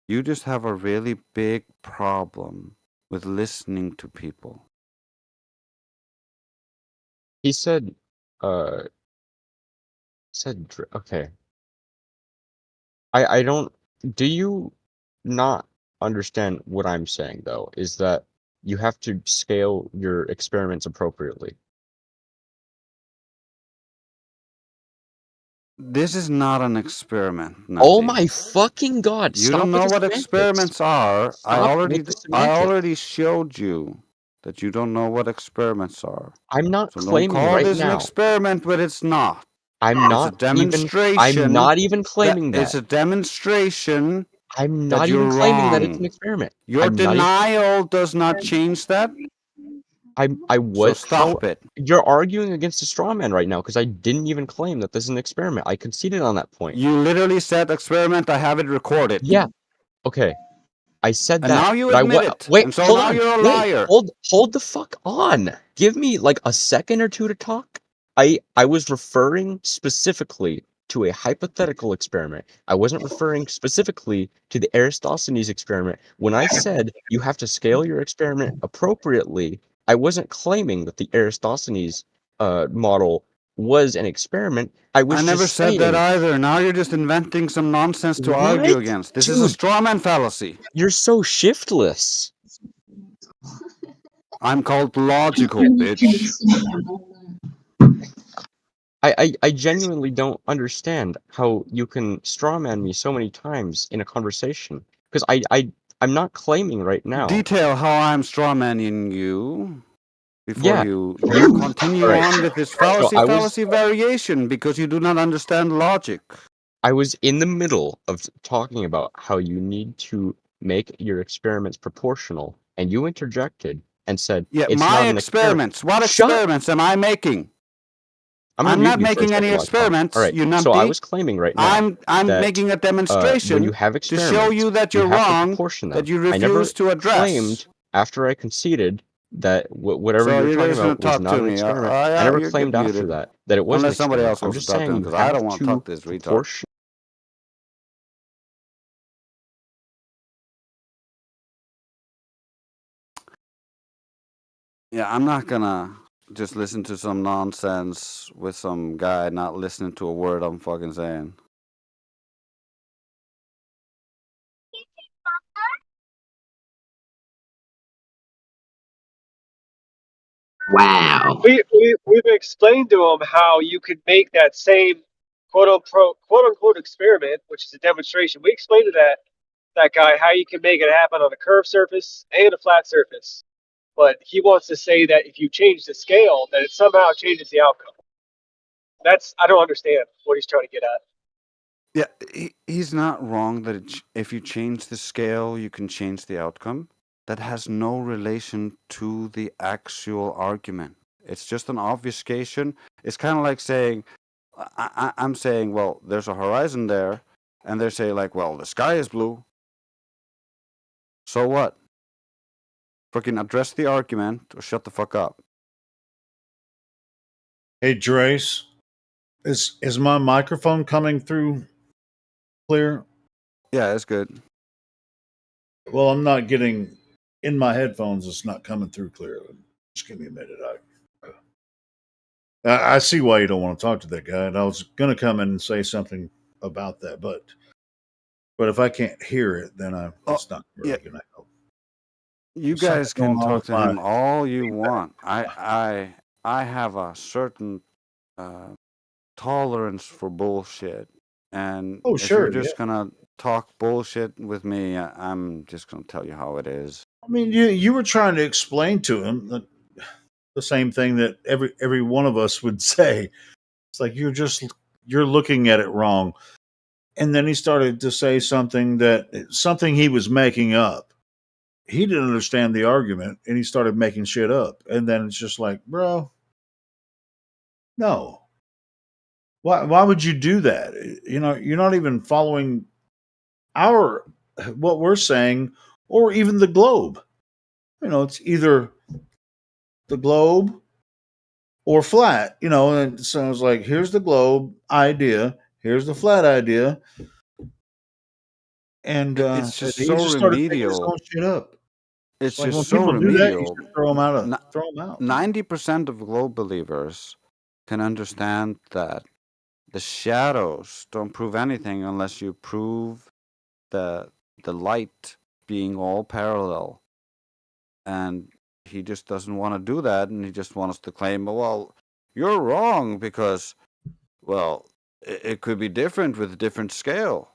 You just have a really big problem with listening to people. he said, okay. I don't. Do you not understand what I'm saying though? Is that you have to scale your experiments appropriately. This is not an experiment, Oh Nutty. my fucking god! You Stop don't with know the what semantics. experiments are. Stop with the I semantics. already showed you that you don't know what experiments are. I'm not So don't claiming call right this an now. experiment, but it's not. I'm It's a not even. I'm demonstration. not even claiming It's that. a demonstration I'm that not you're even claiming that it's an wrong. experiment. Your I'm not even. denial does not change that. I So what? How? stop it. You're arguing against a straw man right now because I didn't even claim that this is an experiment. I conceded on that point. You literally said experiment. I have it recorded. Yeah. Okay. I said And that. now you But admit it. wait, And so hold now on. you're a Wait, liar. hold the fuck on. Give me like a second or two to talk. I was referring specifically to a hypothetical experiment. I wasn't referring specifically to the Eratosthenes experiment. When I said you have to scale your experiment appropriately, I wasn't claiming that the Eratosthenes model was an experiment. I was I never just said that saying. either. Now you're just inventing some nonsense to What? argue against. This is a Dude, straw man fallacy. you're so shiftless. I'm called logical, bitch. I genuinely don't understand how you can strawman me so many times in a conversation. Because I'm not claiming right now. Detail how I'm strawmanning you before Yeah, you you continue alright. on with this So fallacy variation because you do not understand logic. I was in the middle of talking about how you need to make your experiments proportional, and you interjected and said Yeah, it's my not an experiment. experiments. What Shut. experiments am I making? I'm gonna I'm mute not you for a making any second while I talk. experiments, All right. you So I numpty. was claiming right now I'm that making a when demonstration you have to show experiments, you that you you're have to wrong, proportion that them. you I never refuse to address. claimed after I conceded that whatever So you were you're talking just gonna about was talk not to an me. experiment. I Yeah, never you claimed get after muted. that it was an Unless somebody experiment. else I'm wants to just talk to saying him, you because I have don't want to to talk to this retard. proportion. Yeah, I'm not gonna just listen to some nonsense with some guy not listening to a word I'm fucking saying. Wow. We've explained to him how you could make that same quote unquote experiment, which is a demonstration. We explained to that guy how you can make it happen on a curved surface and a flat surface. But he wants to say that if you change the scale, that it somehow changes the outcome. I don't understand what he's trying to get at. Yeah, he's not wrong that if you change the scale, you can change the outcome. That has no relation to the actual argument. It's just an obfuscation. It's kind of like saying, I'm saying, well, there's a horizon there, and they're saying, like, well, the sky is blue. So what? Freaking address the argument or shut the fuck up. Hey, Drace, is my microphone coming through clear? Yeah, it's good. Well, I'm not getting in my headphones. It's not coming through clearly. Just give me a minute. I see why you don't want to talk to that guy, and I was going to come in and say something about that, but if I can't hear it, then it's not really going to help. You There's something guys can going on talk with to my- him all you want. I have a certain tolerance for bullshit, and Oh, if sure, you're just yeah. gonna talk bullshit with me, I'm just gonna tell you how it is. I mean, you were trying to explain to him that the same thing that every one of us would say. It's like you're looking at it wrong. And then he started to say something he was making up. He didn't understand the argument, and he started making shit up. And then it's just like, bro, no. Why would you do that? You know, you're not even following what we're saying, or even the globe. You know, it's either the globe or flat, you know, and so I was like, here's the globe idea, here's the flat idea. And It's just he so just started making his remedial. own shit up. It's like when just so people do that, you remedial. should throw them out. 90% of globe believers can understand that the shadows don't prove anything unless you prove the light being all parallel. And he just doesn't want to do that, and he just wants to claim, well, you're wrong because, well, it could be different with a different scale.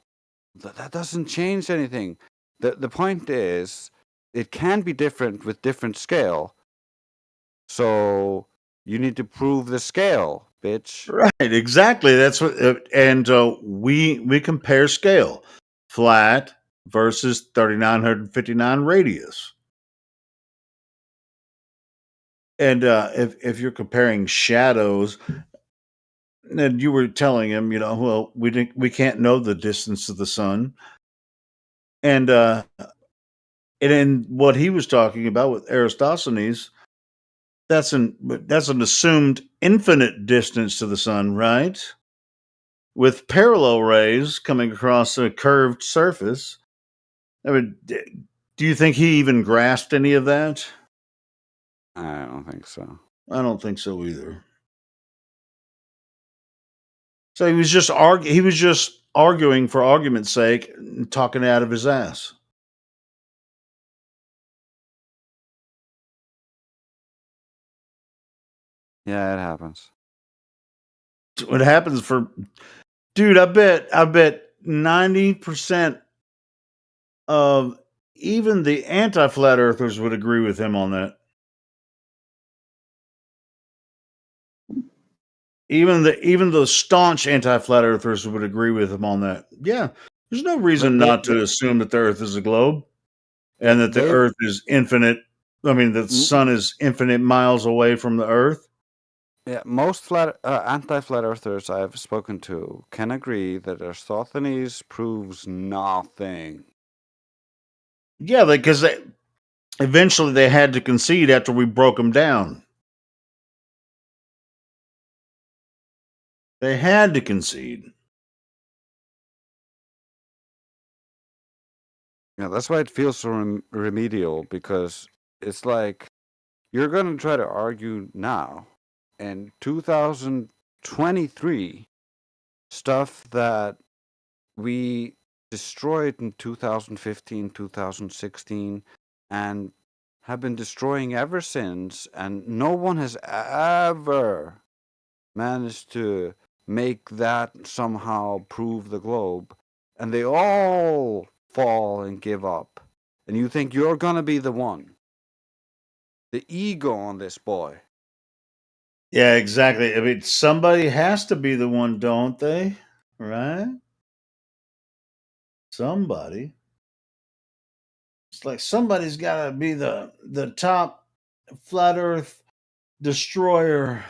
That doesn't change anything. The point is, it can be different with different scale. So you need to prove the scale bitch. Right, exactly. That's what, and we compare scale, flat versus 3959 radius. And if you're comparing shadows, and you were telling him, well, we can't know the distance of the sun, and in what he was talking about with Eratosthenes, that's an assumed infinite distance to the sun, right? With parallel rays coming across a curved surface. I mean, do you think he even grasped any of that? I don't think so. I don't think so either. So he was just arguing for argument's sake, and talking out of his ass. Yeah, it happens. What happens for, dude? I bet 90% of even the anti-flat earthers would agree with him on that. Even the staunch anti-flat earthers would agree with him on that. Yeah, there's no reason not to assume that the Earth is a globe, and that the Earth is infinite. I mean, the sun is infinite miles away from the Earth. Yeah, most anti-flat earthers I've spoken to can agree that Eratosthenes proves nothing. Yeah, because eventually they had to concede after we broke them down. They had to concede. Yeah, that's why it feels so remedial, because it's like you're going to try to argue now, and 2023 stuff that we destroyed in 2015, 2016, and have been destroying ever since, and no one has ever managed to make that somehow prove the globe, and they all fall and give up, and you think you're gonna be the one. The ego on this boy. Yeah, exactly. I mean, somebody has to be the one, don't they? Right? Somebody. It's like somebody's got to be the top flat Earth destroyer.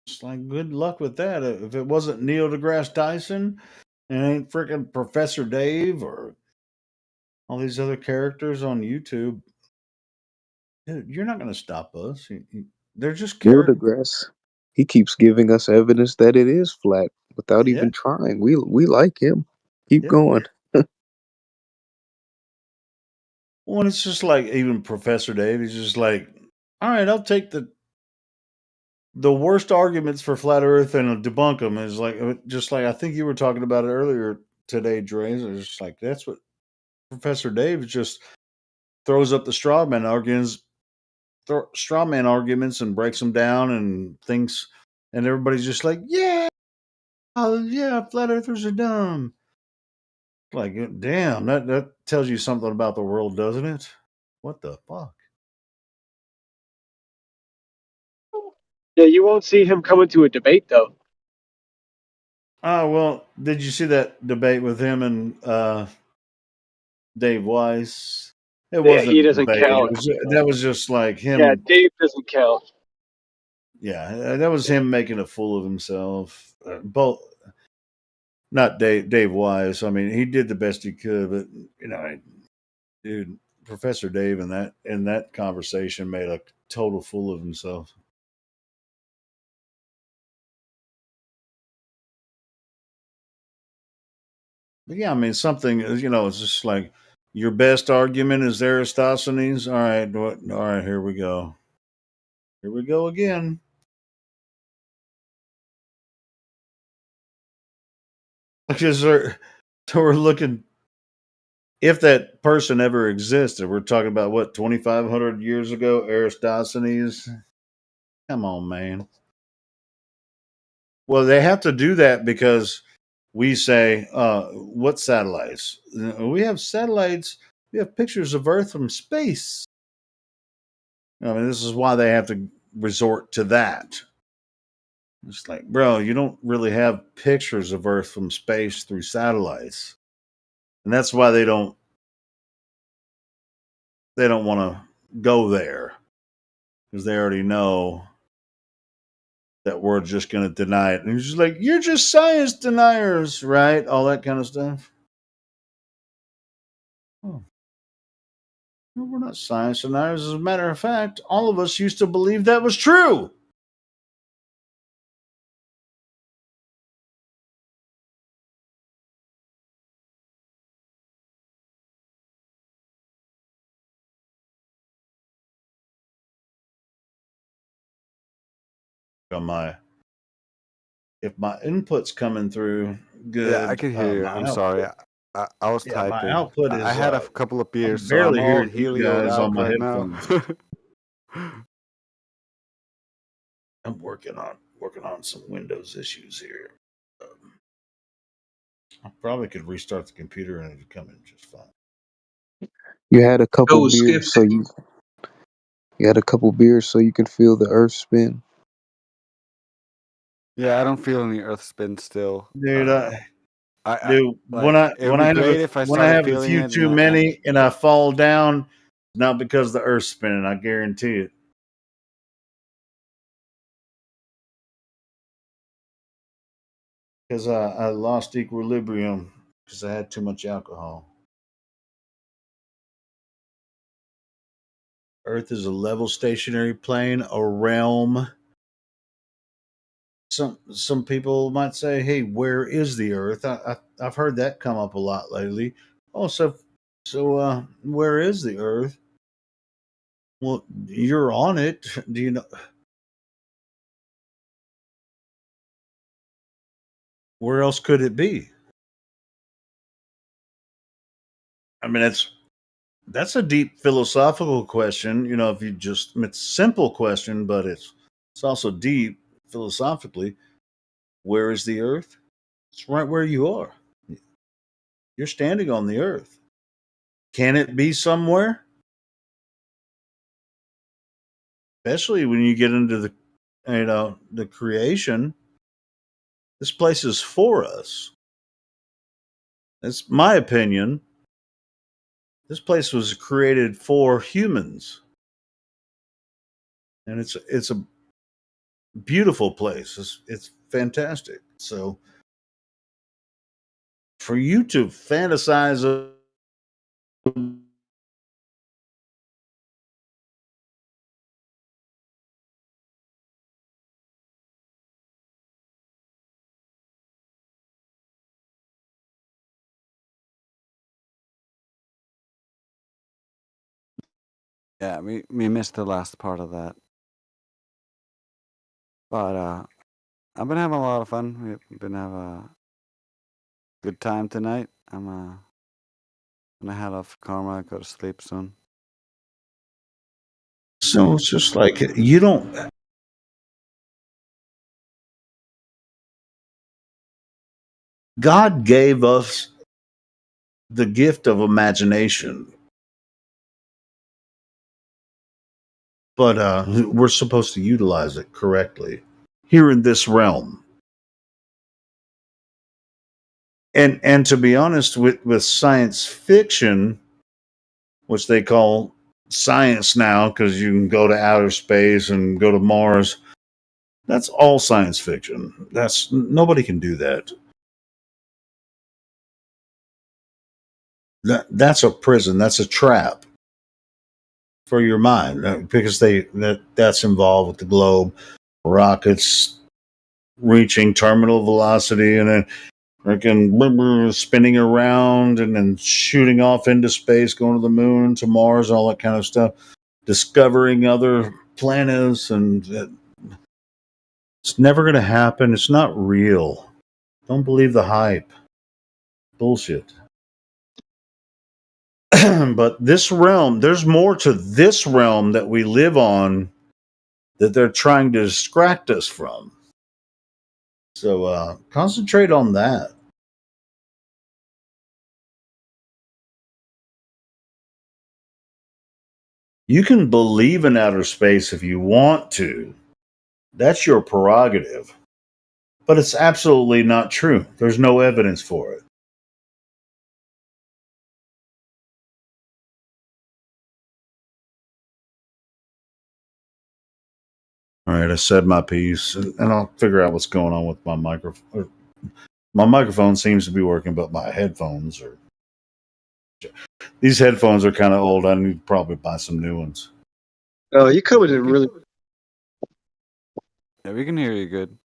It's like, good luck with that. If it wasn't Neil deGrasse Tyson, it ain't freaking Professor Dave or all these other characters on YouTube. Dude, you're not going to stop us. They're just Neil characters. deGrasse, he keeps giving us evidence that it is flat without Yeah. even trying. We like him. Keep Yeah. going. Well, it's just like even Professor Dave, he's just like, all right, I'll take the worst arguments for flat Earth and debunk them. Is like, just like I think you were talking about it earlier today, Dre. It's just like that's what Professor Dave just throws up the straw man arguments and breaks them down and thinks, and everybody's just like, yeah, flat earthers are dumb. Like, damn, that tells you something about the world, doesn't it? What the fuck? Yeah, you won't see him coming to a debate though. Oh, well, did you see that debate with him and Dave Weiss? It Yeah, wasn't he a doesn't debate. count. That was just like him. Yeah, Dave doesn't count. Yeah, that was him making a fool of himself. Both, not Dave Weiss. I mean, he did the best he could, but dude, Professor Dave in that conversation made a total fool of himself. But yeah, I mean, something, it's just like your best argument is Eratosthenes. All right, here we go. Here we go again. Because we're looking, if that person ever existed, we're talking about what, 2,500 years ago, Eratosthenes. Come on, man. Well, they have to do that because we say, what satellites? We have satellites. We have pictures of Earth from space. I mean, this is why they have to resort to that. It's like, bro, you don't really have pictures of Earth from space through satellites, and that's why they don't want to go there, because they already know that we're just going to deny it. And he's just like, you're just science deniers, right? All that kind of stuff. Oh. No, we're not science deniers. As a matter of fact, all of us used to believe that was true. On my, if my input's coming through good, Yeah, I can hear you. my I'm output, sorry. I was yeah, my typing. output is. I had a couple of I'm beers, so I'm barely all hearing you helioed guys on out my right now. headphones. I'm working on some Windows issues here. I probably could restart the computer and it'd come in just fine. You had a couple Yo, Skip. beers, so you had a couple beers, so you can feel the earth spin. Yeah, I don't feel any earth spin still. Dude, I when like I it would be great if I started have a feeling few it, too many and I fall down, not because the earth's spinning, I guarantee it. Because I lost equilibrium because I had too much alcohol. Earth is a level stationary plane, a realm. Some people might say, "Hey, where is the Earth?" I've heard that come up a lot lately. Oh, so where is the Earth? Well, you're on it. Do you know where else could it be? I mean, that's a deep philosophical question. You know, if you just it's a simple question, but it's also deep philosophically. Where is the Earth? It's right where you are. You're standing on the Earth. Can it be somewhere? Especially when you get into the creation. This place is for us. That's my opinion. This place was created for humans, and it's a beautiful place. It's fantastic. So for you to fantasize yeah, we missed the last part of that. But I've been having a lot of fun. We've been having a good time tonight. I'm gonna head off Karma, go to sleep soon. so it's just like you don't. God gave us the gift of imagination, but we're supposed to utilize it correctly here in this realm. And to be honest, with science fiction, which they call science now, because you can go to outer space and go to Mars, that's all science fiction. That's nobody can do that. That's a prison. That's a trap for your mind because that's involved with the globe, rockets reaching terminal velocity, and then freaking spinning around and then shooting off into space, going to the moon, to Mars, all that kind of stuff, discovering other planets, and it's never going to happen. It's not real. Don't believe the hype. Bullshit. But this realm, there's more to this realm that we live on that they're trying to distract us from. So concentrate on that. You can believe in outer space if you want to. That's your prerogative. But it's absolutely not true. There's no evidence for it. All right, I said my piece, and I'll figure out what's going on with my microphone. My microphone seems to be working, but my headphones are. These headphones are kind of old. I need to probably buy some new ones. Oh, you covered it really. Yeah, we can hear you good.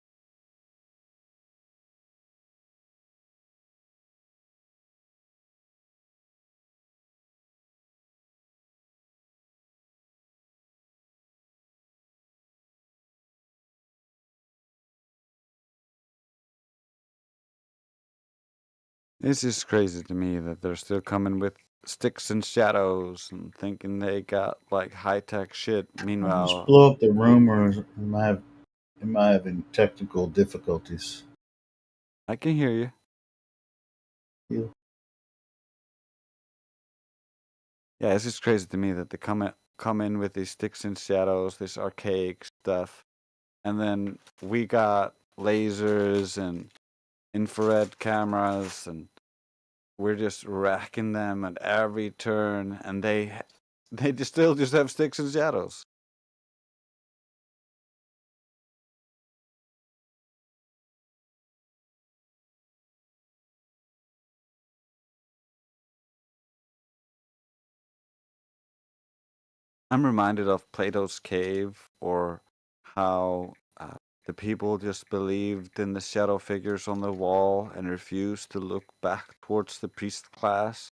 It's just crazy to me that they're still coming with sticks and shadows and thinking they got like high tech shit. Just Meanwhile, blow up the room, or am I having technical difficulties? I can hear you. You. Yeah, it's just crazy to me that they come in with these sticks and shadows, this archaic stuff, and then we got lasers and infrared cameras, and we're just racking them at every turn, and they still just have sticks and shadows. I'm reminded of Plato's cave, or how the people just believed in the shadow figures on the wall and refused to look back towards the priest class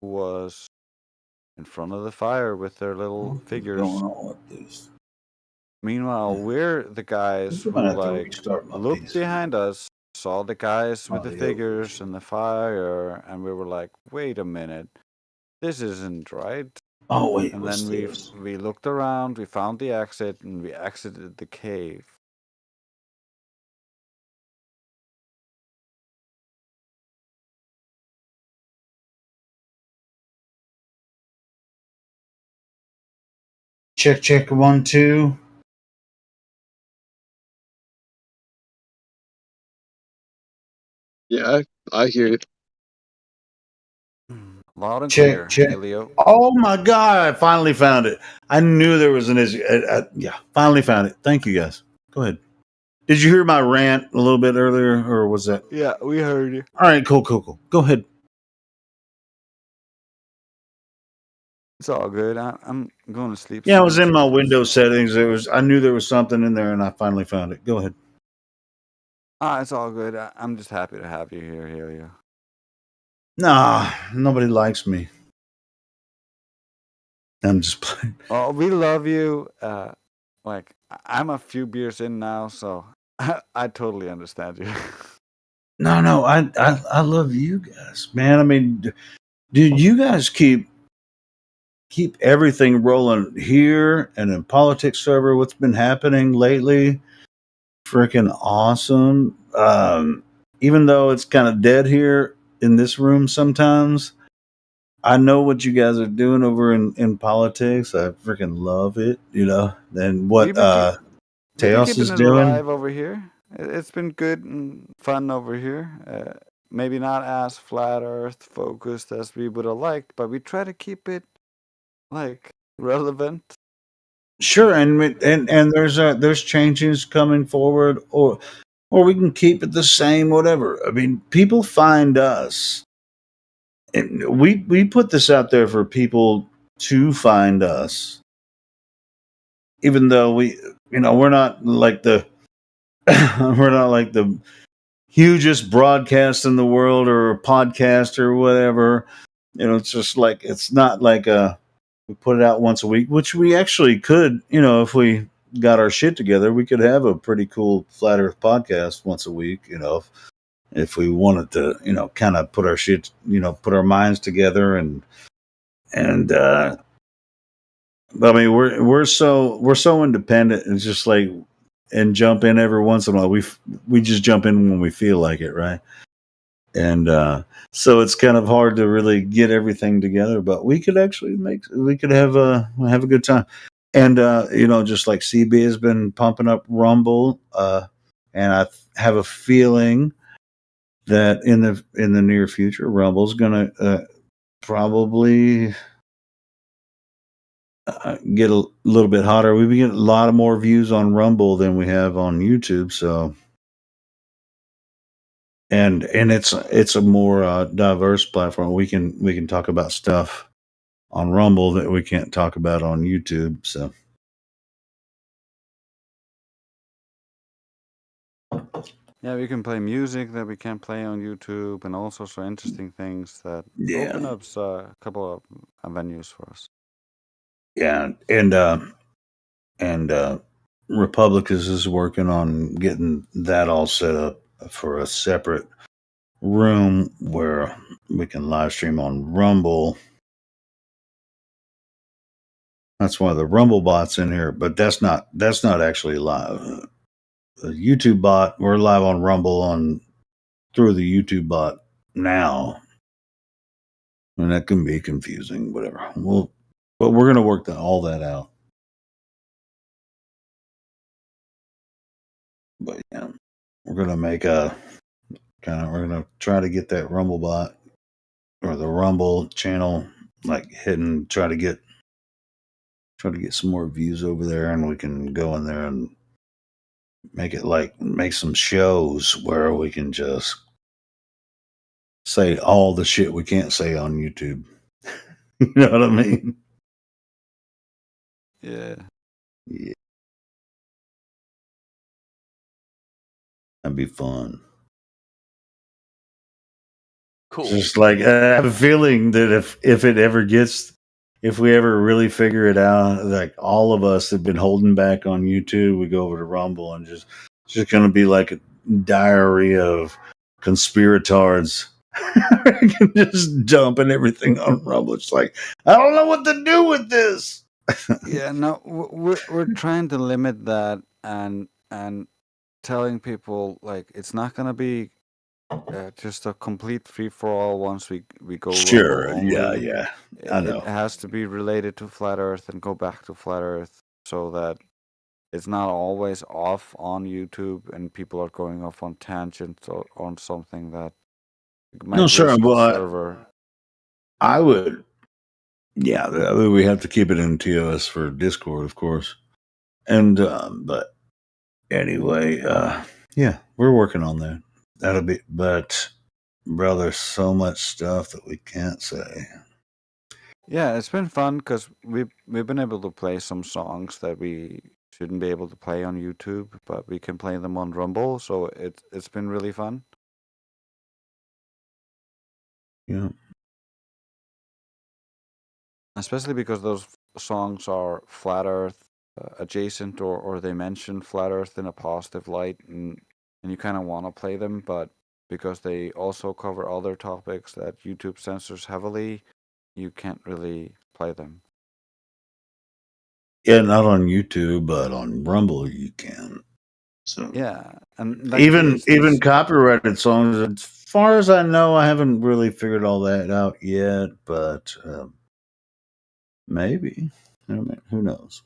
who was in front of the fire with their little figures. What's going on with this? Meanwhile, we're the guys who might have to like restart my looked PC. behind us, saw the guys with the the figures and the fire, and we were like, "Wait a minute, this isn't right." Oh wait, And what's then this? we looked around, we found the exit, and we exited the cave. Check 1 2. Yeah, I hear it. Loud and clear, Check. Helio. Oh my god! I finally found it. I knew there was an issue. Yeah, finally found it. Thank you guys. Go ahead. Did you hear my rant a little bit earlier, or was that? Yeah, we heard you. All right, cool. Go ahead. It's all good. I'm going to sleep. Yeah, it soon, was in so- my Windows settings. I knew there was something in there, and I finally found it. Go ahead. It's all good. I'm just happy to have you here, Helio. Nah, nobody likes me. I'm just playing. Oh, we love you. Like I'm a few beers in now, so I totally understand you. No, I love you guys, man. I mean, dude, you guys keep everything rolling here and in politics server. What's been happening lately? Freaking awesome. Even though it's kind of dead here in this room sometimes, I know what you guys are doing over in politics. I freaking love it, you know. And what We've been Teos keeping is it doing. alive over here. It's been good and fun over here. Maybe not as flat Earth focused as we would have liked, but we try to keep it like relevant. Sure, and there's changes coming forward, or we can keep it the same, whatever. I mean, people find us, and we put this out there for people to find us, even though we're not like the we're not like the hugest broadcast in the world or a podcast or whatever. It's just like it's not like we put it out once a week, which we actually could, if we got our shit together, we could have a pretty cool Flat Earth podcast once a week, if we wanted to, kind of put our shit, put our minds together and I mean, we're so independent. It's just like, and jump in every once in a while. We just jump in when we feel like it, right? and so it's kind of hard to really get everything together. But we could actually have a good time. And just like CB has been pumping up Rumble, and I have a feeling that in the near future, Rumble's gonna probably get a little bit hotter. We've been getting a lot of more views on Rumble than we have on YouTube. So, and it's a more diverse platform. We can talk about stuff on Rumble that we can't talk about on YouTube. So. Yeah, we can play music that we can't play on YouTube, and all sorts of interesting things that open up a couple of venues for us. Yeah, and Republicus is working on getting that all set up for a separate room where we can live stream on Rumble. That's why the Rumble bot's in here, but that's not actually live. The YouTube bot, we're live on Rumble through the YouTube bot now, and that can be confusing. Whatever. But we're gonna work all that out. But yeah, we're gonna make we're gonna try to get that Rumble bot or the Rumble channel hidden. Try to get some more views over there, and we can go in there and make some shows where we can just say all the shit we can't say on YouTube. You know what I mean? Yeah. Yeah. That'd be fun. Cool. Just like I have a feeling that if we ever really figure it out, like all of us have been holding back on YouTube, we go over to Rumble and it's just going to be like a diary of conspiratards. Just dumping everything on Rumble. It's like, I don't know what to do with this. Yeah, no, we're trying to limit that and telling people like it's not gonna be just a complete free for all once we go. Sure, Rumble only. yeah, I know. It has to be related to Flat Earth and go back to Flat Earth so that it's not always off on YouTube and people are going off on tangents or on something that might No, sure, risk the well, server. I would. Yeah, we have to keep it in TOS for Discord, of course. And but anyway, yeah, we're working on that. That'll be. But bro, there's so much stuff that we can't say. Yeah, it's been fun because we've been able to play some songs that we shouldn't be able to play on YouTube, but we can play them on Rumble. So it's been really fun. Yeah. Especially because those songs are Flat Earth adjacent, or they mention Flat Earth in a positive light, and you kind of want to play them, but because they also cover other topics that YouTube censors heavily, you can't really play them. Yeah, not on YouTube, but on Rumble you can. So yeah, and like even copyrighted songs. As far as I know, I haven't really figured all that out yet, but maybe. I mean, who knows?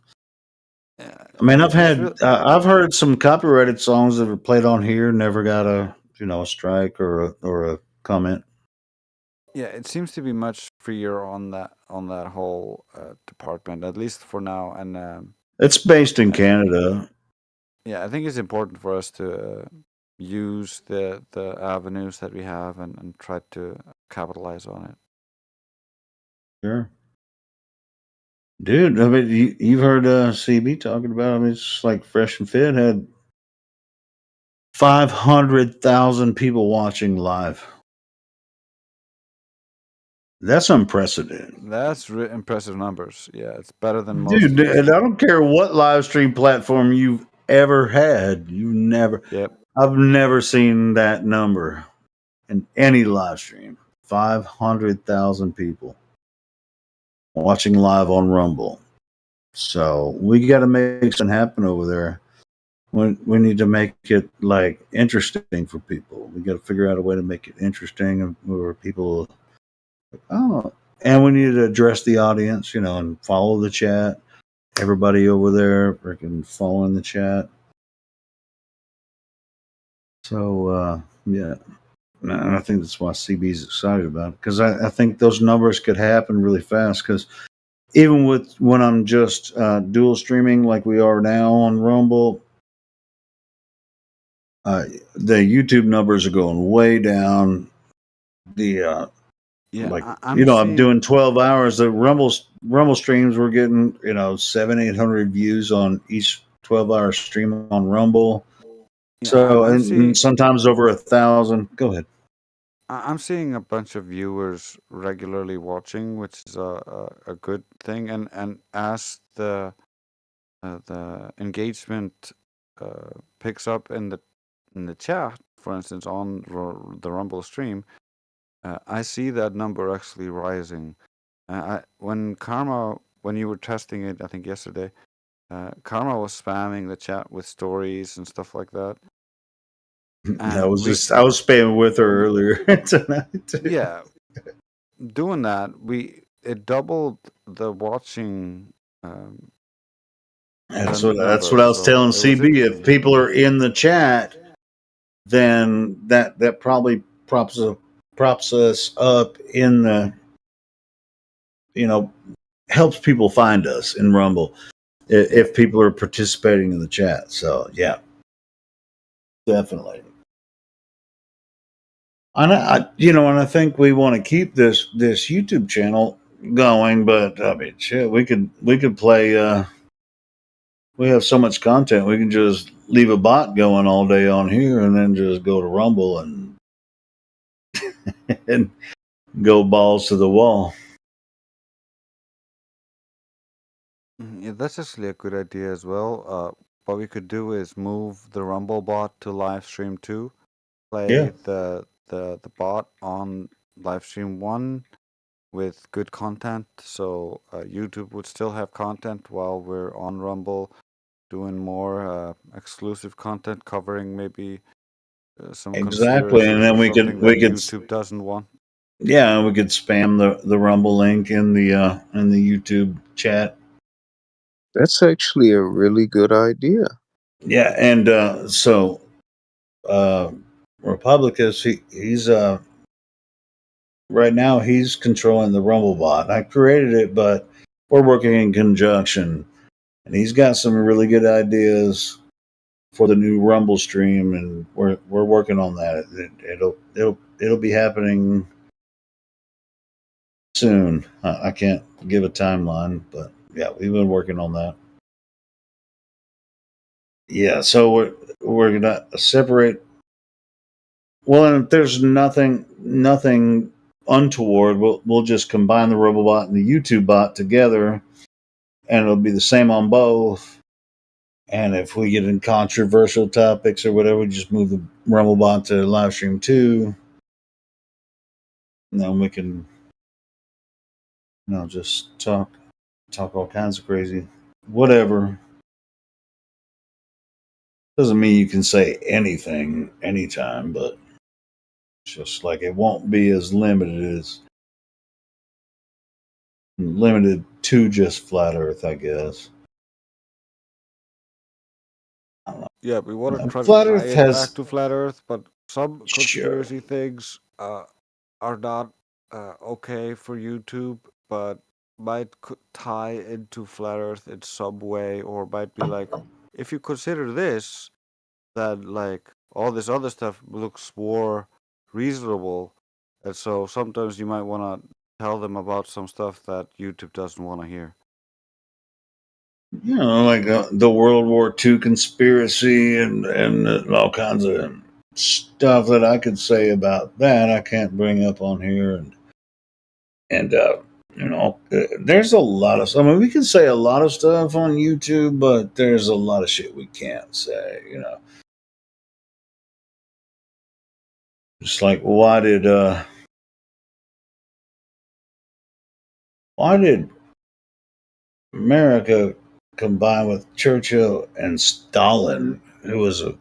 Yeah, I mean, I've heard some copyrighted songs that were played on here, never got a strike or a comment. Yeah, it seems to be much freer on that whole department, at least for now. And it's based in Canada. Yeah, I think it's important for us to use the avenues that we have and try to capitalize on it. Sure. Dude, I mean, you've heard CB talking about. I mean, it's like Fresh and Fit had 500,000 people watching live. That's unprecedented. That's impressive numbers. Yeah, it's better than most. Dude, and I don't care what live stream platform you've ever had. I've never seen that number in any live stream. 500,000 people watching live on Rumble. So we got to make something happen over there we need to make it like interesting for people. We got to figure out a way to make it interesting and where people, oh, and we need to address the audience, and follow the chat. Everybody over there freaking following the chat. So yeah, and I think that's why CB is excited about it, because I think those numbers could happen really fast. Because even when I'm just dual streaming like we are now on Rumble, the YouTube numbers are going way down. The I'm doing 12 hours. The Rumble streams, we're getting 700-800 views on each 12-hour stream on Rumble. So and sometimes over 1,000. Go ahead. I'm seeing a bunch of viewers regularly watching, which is a good thing. And as the engagement picks up in the chat, for instance, on the Rumble stream, I see that number actually rising. When you were testing it, I think yesterday, Karma was spamming the chat with stories and stuff like that. I was spamming with her earlier tonight. Yeah, doing that, it doubled the watching. That's what I was telling CB. If people are in the chat, then that probably props us up in the, helps people find us in Rumble if people are participating in the chat. So yeah, definitely. And I think we want to keep this YouTube channel going, but I mean, shit, we could play. We have so much content, we can just leave a bot going all day on here, and then just go to Rumble and and go balls to the wall. Yeah, that's actually a good idea as well. What we could do is move the Rumble bot to live stream 2, play the bot on live stream 1 with good content, so YouTube would still have content while we're on Rumble doing more exclusive content, covering maybe some exactly, and then we could YouTube doesn't want. Yeah, we could spam the Rumble link in the YouTube chat. That's actually a really good idea. Yeah, and so Republicus, he's right now he's controlling the Rumble bot. I created it, but we're working in conjunction, and he's got some really good ideas for the new Rumble stream, and we're working on that. It'll be happening soon. I can't give a timeline, but yeah, we've been working on that. Yeah, so we're gonna separate. Well, and if there's nothing untoward, we'll just combine the RoboBot and the YouTube bot together, and it'll be the same on both. And if we get in controversial topics or whatever, we just move the RumbleBot to live stream 2, and then we can, just talk all kinds of crazy, whatever. Doesn't mean you can say anything anytime, but it's just like it won't be as limited to just flat Earth, I guess. Yeah, we want to try Flat to Earth tie it has- back to flat Earth, but some conspiracy things are not okay for YouTube, but might tie into flat Earth in some way, or might be like, if you consider this, then like all this other stuff looks more reasonable, and so sometimes you might want to tell them about some stuff that YouTube doesn't want to hear. Like the World War II conspiracy and all kinds of stuff that I could say about that. I can't bring up on here, and there's a lot of. I mean, we can say a lot of stuff on YouTube, but there's a lot of shit we can't say. Just like why did America combine with Churchill and Stalin who was a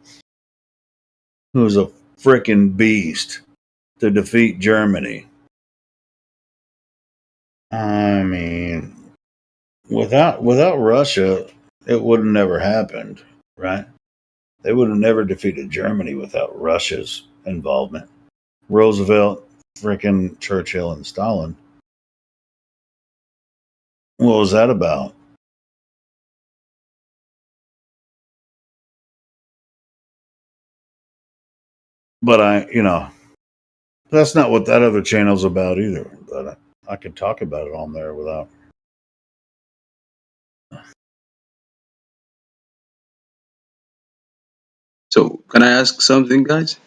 freaking beast to defeat Germany. I mean, without Russia, it would have never happened, right? They would have never defeated Germany without Russia's involvement. Roosevelt, freaking Churchill, and Stalin. What was that about? But that's not what that other channel's about either. But I could talk about it on there without. So, can I ask something, guys?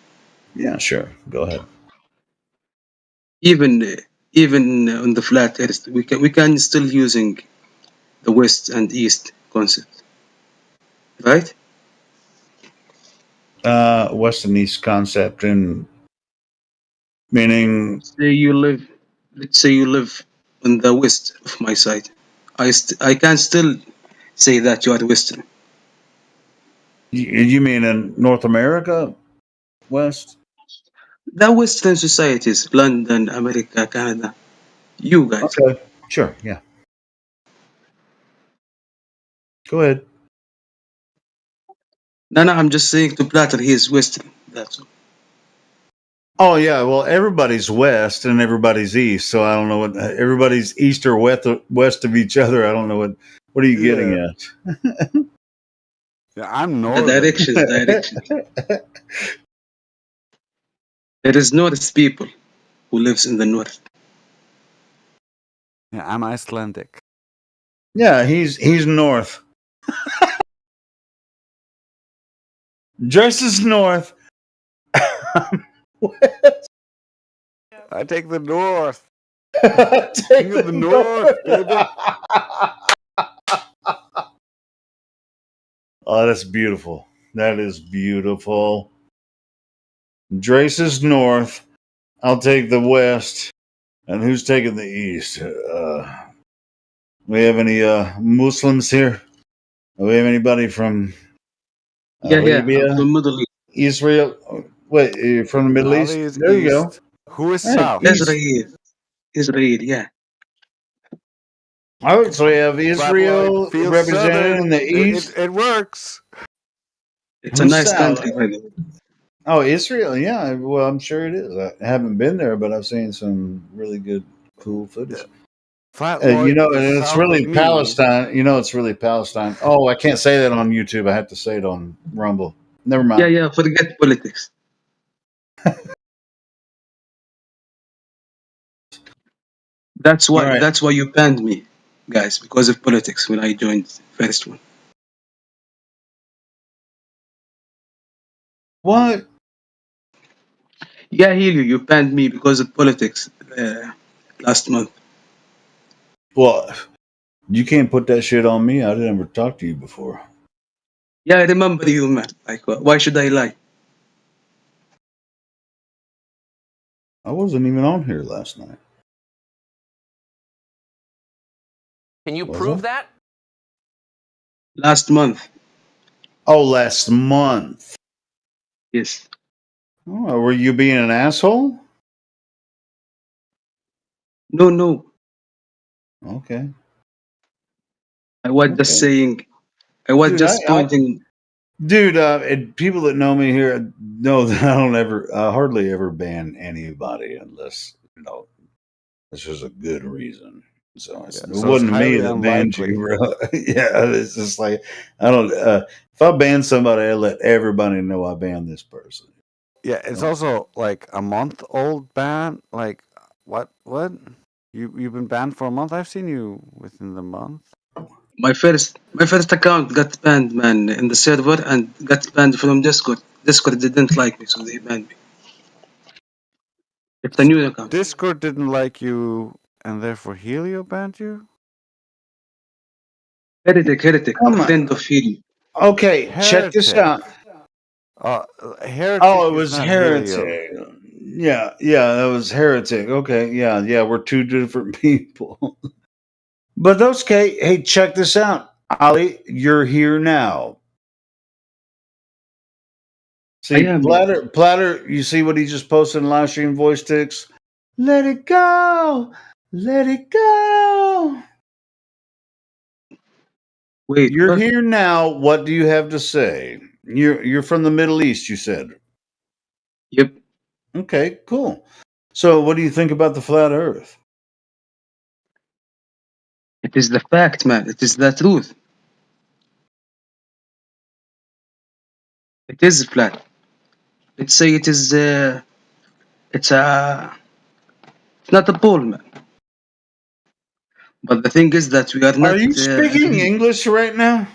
Yeah, sure. Go ahead. Even on the flat Earth, we can still using the West and East concept, right? West and East concept, and meaning. Let's say you live on the west of my side. I can still say that you are Western. You mean in North America, West? The Western societies, London, America, Canada. You guys. Okay, sure, yeah. Go ahead. No, I'm just saying to Platter, he is Western. That's all. Oh yeah, well everybody's west and everybody's east, so I don't know what everybody's east or west of each other. I don't know what are you getting at? Yeah, I'm The northern. direction. There is North people who lives in the north. Yeah, I'm Icelandic. Yeah, he's north. Joyce is north. I take the north. Take the north, baby. Oh, that's beautiful. That is beautiful. Drace is north. I'll take the west. And who's taking the east? We have any Muslims here? Do we have anybody from Libya? From Middle East. Israel? Wait, you're from the Middle Ali East? is There you go. east. Who is Hey, south? Israel, yeah. All right, so we have Bravo, Israel it feels represented southern. in the east. It works. It's a Who's nice south? country, by the way. Oh, Israel, yeah. Well, I'm sure it is. I haven't been there, but I've seen some really good, cool footage. Flatwood And is it's south really of me. Palestine. It's really Palestine. Oh, I can't say that on YouTube. I have to say it on Rumble. Never mind. Yeah, forget politics. That's why. All right. That's why you banned me, guys, because of politics when I joined first one. What? Yeah, Helio, you banned me because of politics last month. Well, you can't put that shit on me. I didn't ever talk to you before. Yeah, I remember you, man. Like, why should I lie? I wasn't even on here last night. Can you Was prove I? that? Last month. Oh, last month. Yes. Oh, were you being an asshole? No. Okay. I was just saying. I was Dude, just pointing. Dude, and people that know me here know that I don't hardly ever ban anybody unless this was a good reason. So it wasn't me that banned you, bro. Yeah, it's just like I don't. If I ban somebody, I let everybody know I banned this person. Yeah, it's also like a month-old ban. Like what? You've been banned for a month? I've seen you within the month. My first account got banned, man, in the server and got banned from Discord. Discord didn't like me, so they banned me. It's a new account. Discord didn't like you, and therefore Helio banned you. Heretic, a friend of Helio. Okay, check this out. Heretic. Oh, it was not Heretic. Helio. Yeah, that was Heretic. Okay, yeah, we're two different people. But hey, check this out. Ali, you're here now. See, am. Platter, you see what he just posted in live stream voice ticks? Let it go. Let it go. Wait, You're what? here now. What do you have to say? You're from the Middle East, you said. Yep. Okay, cool. So what do you think about the flat earth? It is the fact, man. It is the truth. It is flat. Let's say it is. It's a. It's not a ball, man. But the thing is that we are Are not you speaking agree. English right now?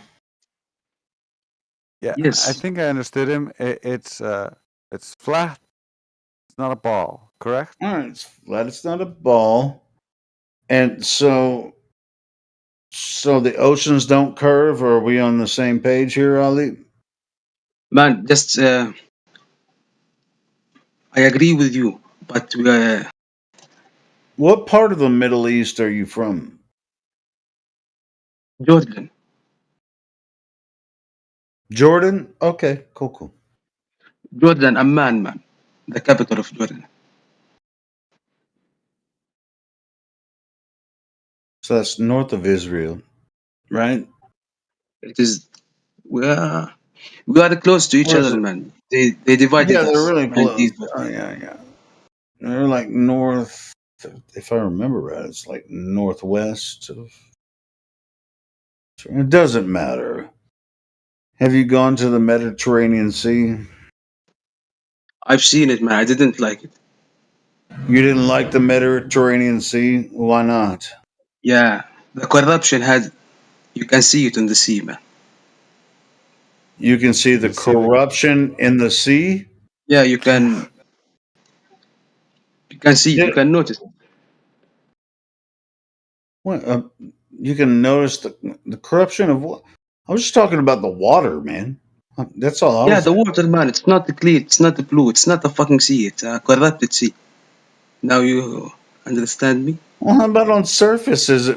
Yeah, I Yes. think I understood him. It's flat. It's not a ball, correct? All right, it's flat. It's not a ball. And so the oceans don't curve. Or are we on the same page here, Ali? Man, just I agree with you, but What part of the Middle East are you from? Jordan. Jordan? Okay, cool. Jordan, Amman, man. The capital of Jordan. So that's north of Israel, right? It is. We are close to each Where is other, it? man. They divided Yeah, they're us. really close. 90s, but Oh, yeah. They're like north, if I remember right, it's like northwest of. It doesn't matter. Have you gone to the Mediterranean Sea? I've seen it, man. I didn't like it. You didn't like the Mediterranean Sea? Why not? Yeah, the corruption had. You can see it in the sea, man. You can see the corruption in the sea? Yeah, you can. You can see. Yeah. You can notice. What, you can notice the corruption of what? I was just talking about the water, man. That's all I Yeah, was. the water, man. It's not clean. It's not blue. It's not a fucking sea. It's a corrupted sea. Now you understand me? Well, how about on surface? Does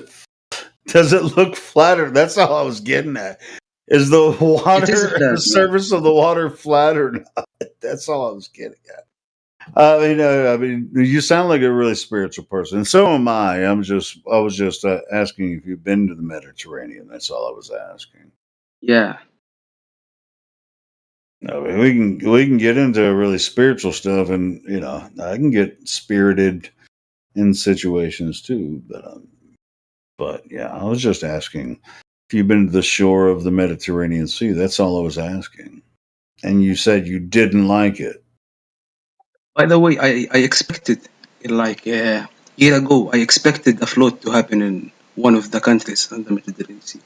it look flatter? That's all I was getting at. Is the It is water, flat, the surface of the water, flat or not? That's all I was getting at. I mean, you sound like a really spiritual person, and so am I. I was just asking if you've been to the Mediterranean. That's all I was asking. Yeah. No, we can get into really spiritual stuff, and I can get spirited in situations too. But yeah, I was just asking if you've been to the shore of the Mediterranean Sea. That's all I was asking, and you said you didn't like it. By the way, I expected, like a year ago, I expected a flood to happen in one of the countries in the Mediterranean Sea.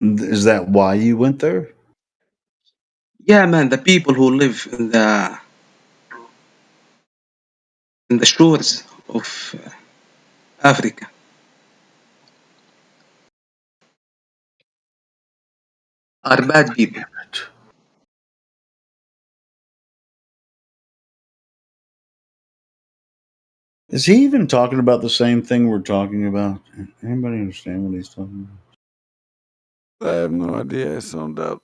Is that why you went there? Yeah, man, the people who live in the shores of Africa are bad people. Is he even talking about the same thing we're talking about? Anybody understand what he's talking about? I have no idea. I zoned out.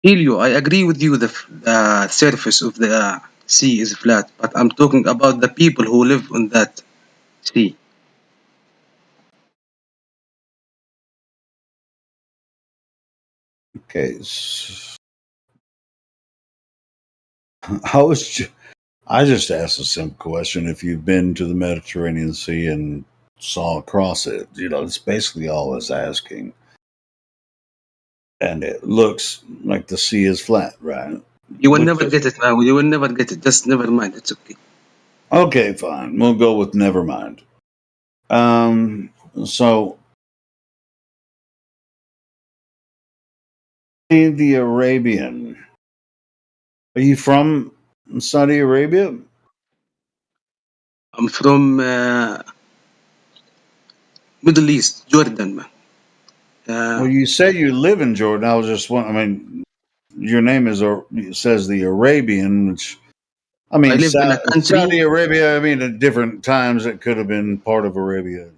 Helio, I agree with you. The surface of the sea is flat, but I'm talking about the people who live on that sea. Okay. I just asked a simple question. If you've been to the Mediterranean Sea and saw across it, it's basically all I was asking. And it looks like the sea is flat, right? You will never get it, man. You will never get it. Just never mind. It's okay. Okay, fine. We'll go with never mind. So the Arabian. Are you from Saudi Arabia? I'm from Middle East, Jordan, man. Well, you said you live in Jordan. I was just wondering. I mean, your name says the Arabian, which I mean, I live in a country. Saudi Arabia. I mean, at different times it could have been part of Arabia.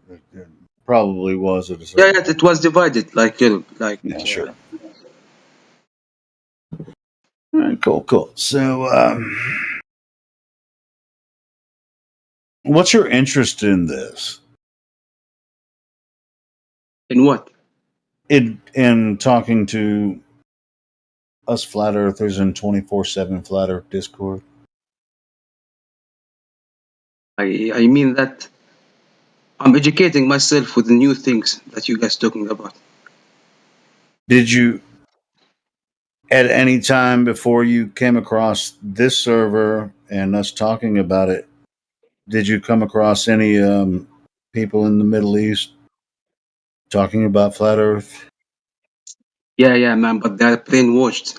probably was at a Yeah, certain yeah, point. it was divided Yeah, sure. All right, cool. So, what's your interest in this? in what? In talking to us flat earthers in 24/7 flat earth Discord? I mean that I'm educating myself with the new things that you guys talking about. Did you at any time before you came across this server and us talking about it, did you come across any people in the Middle East talking about flat earth? Yeah, man, but they're brainwashed.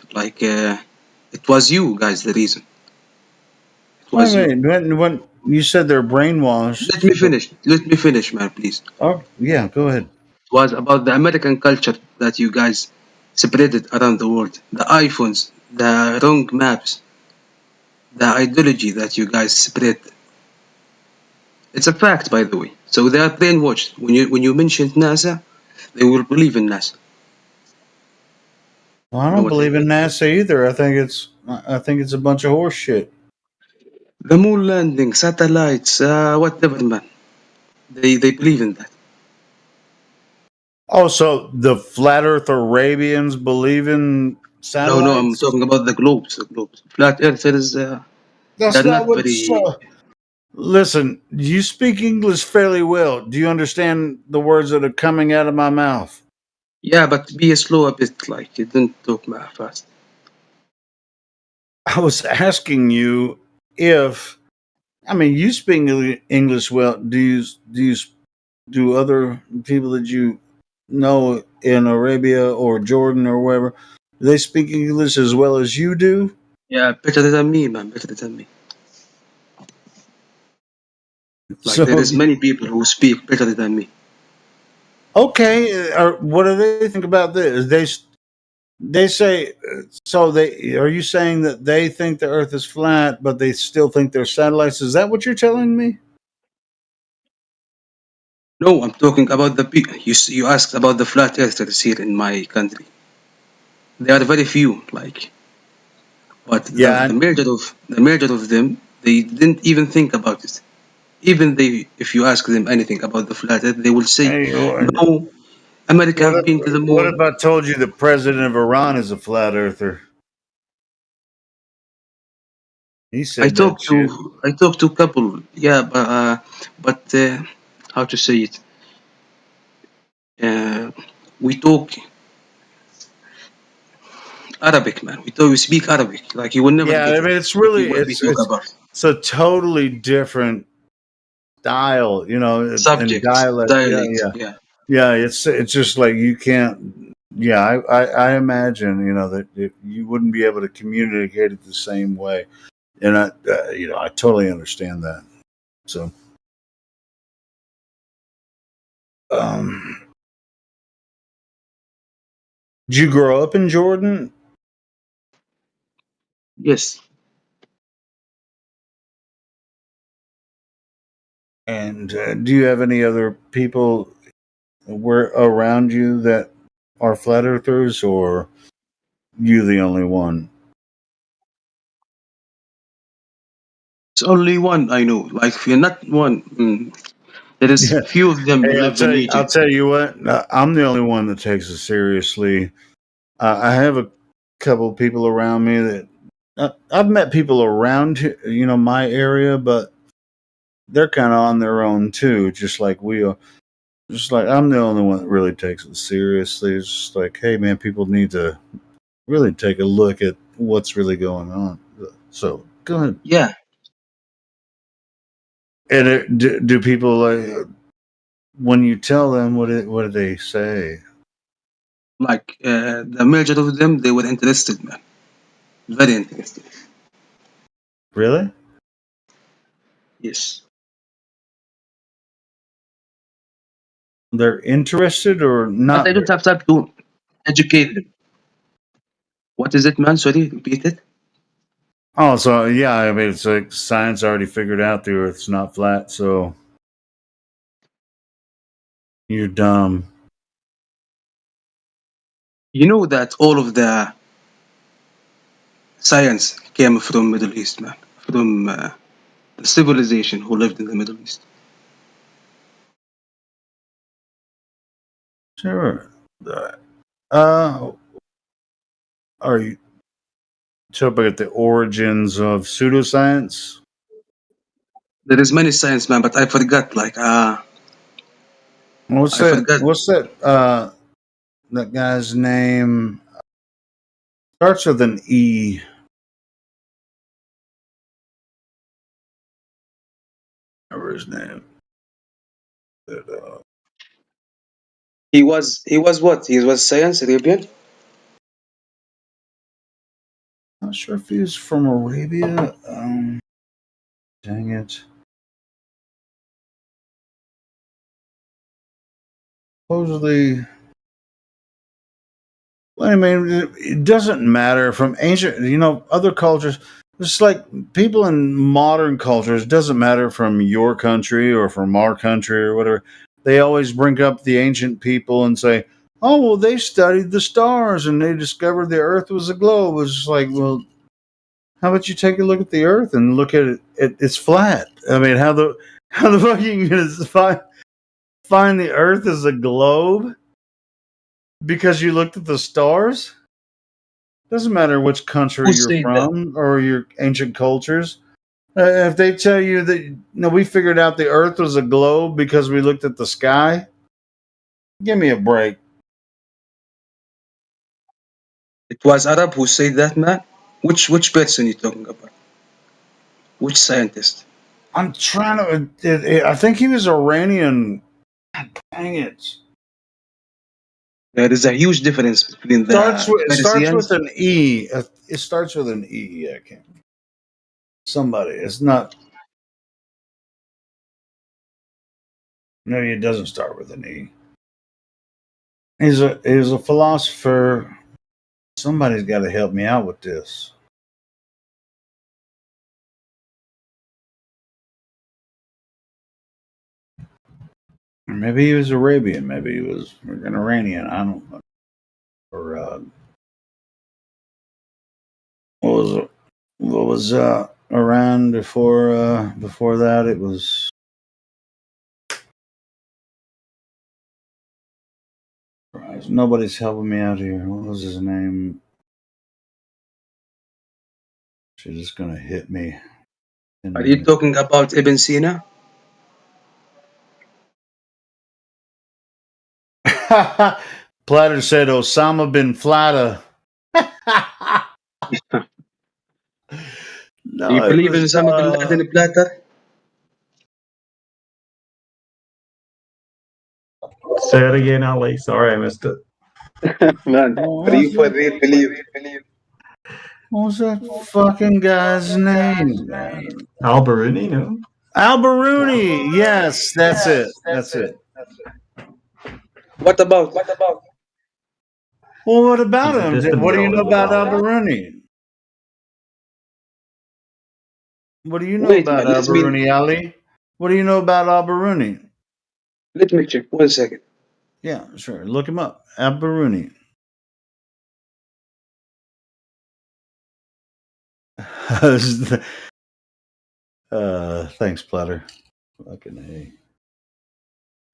It was you guys the reason. It I was you. mean, when you said they're brainwashed. Let me finish. Let me finish, man, please. Oh, yeah, go ahead. It was about the American culture that you guys spreaded around the world. The iPhones, the wrong maps, the ideology that you guys spread. It's a fact, by the way. So they are brainwashed. When you mentioned NASA, they will believe in NASA. Well, I You know don't what I believe in mean? NASA either. I think it's a bunch of horse shit. The moon landing, satellites, whatever, man. They believe in that. Oh, so the flat Earth Arabians believe in No, I'm satellites? talking about the globes. The globes. Flat earthers, That's they're not not what's. very. Listen, you speak English fairly well. Do you understand the words that are coming out of my mouth? Yeah, but be slow a bit. Like you didn't talk fast. I was asking you if. I mean, you speak English well. Do other people that you know in Arabia or Jordan or wherever, do they speak English as well as you do? Yeah, better than me, man. Better than me. Like there So is many people who speak better than me. okay, what do they think about this? They say so. They are you saying that they think the Earth is flat, but they still think they're satellites? Is that what you're telling me? No, I'm talking about the people. You asked about the flat earthers here in my country. They are very few. But Yeah. the major of them, they didn't even think about it. Even if you ask them anything about the flat earth, they will say, Hey, "No, America have been to the what moon." if I told you the president of Iran is a flat earther? He I said that talked shit. to couple, yeah, but how to say it? Uh, we talk Arabic, man. We speak Arabic. Like you will never Yeah, get I it mean it's if really we talk about it's a totally different style, and subjects, dialect. Yeah, dialects. yeah, Yeah, yeah. It's just like you can't. Yeah, I imagine that you wouldn't be able to communicate it the same way, and I totally understand that. So, um, did you grow up in Jordan? yes. And do you have any other people where around you that are flat earthers, or you the only one? It's only one I know. Like you're not one. There is Yeah. few of them Hey, live in I'll Egypt. tell you what. I'm the only one that takes it seriously. I have a couple of people around me that I've met people around, my area, but they're kind of on their own too, just like we are. Just like I'm the only one that really takes it seriously. It's just like, hey, man, people need to really take a look at what's really going on. So go ahead. Yeah, And do people when you tell them what do they say? like the major of them, they were interested, man. Very interested. Really? Yes. They're interested or But not I don't very? have time to educate them. What is it, man? Sorry, repeat it. Oh, so yeah, I mean, it's like science already figured out the Earth's not flat. So You're dumb. You know that all of the science came from Middle East, man. From the civilization who lived in the Middle East. Sure. Are you talking about the origins of pseudoscience? There is many science, man, but I forgot. Like, What's I that? forgot. What's that? That guy's name starts with an E. Remember his name? He was what? He was science Arabian. Not sure if he was from Arabia. Dang it. Supposedly, well, I mean, it doesn't matter from ancient, other cultures. It's like people in modern cultures, it doesn't matter from your country or from our country or whatever. They always bring up the ancient people and say, oh, well, they studied the stars and they discovered the earth was a globe. It's just like, well, how about you take a look at the earth and look at it? It's flat. I mean, how the fuck are you going to find the earth as a globe because you looked at the stars? Doesn't matter which country Who you're said that? from or your ancient cultures. If they tell you that we figured out the earth was a globe because we looked at the sky, give me a break. It was Arab who said that, man. Which person you talking about? Which scientist? I'm trying to. I think he was Iranian. God dang it! There is a huge difference between It starts Persians. with an E. It starts with an E. I can't. Somebody. It's not. Maybe it doesn't start with an E. He's a philosopher. Somebody's got to help me out with this. Or maybe he was Arabian. Maybe he was an Iranian. I don't know. Or what was Iran before that? It was. Nobody's helping me out here. What was his name? She's just gonna hit me. Are you talking about Ibn Sina? Platter said Osama bin Flatter. No, Do you believe in Osama bin Laden Platter? Say it again, Ali. Sorry, I missed it. Man, are you for real believe? What's that fucking guy's name, man? Al Baruni, no? Al Baruni. Yes, that's it. That's it. What about? Well, what about He's a him? distant What do you know relative of about Al Ali. Baruni? What do you know Wait, about man, Al Baruni, Ali? What do you know about Al Baruni? Let me check. 1 second. Yeah, sure. Look him up. Al Baruni. Thanks, Platter. Fucking A.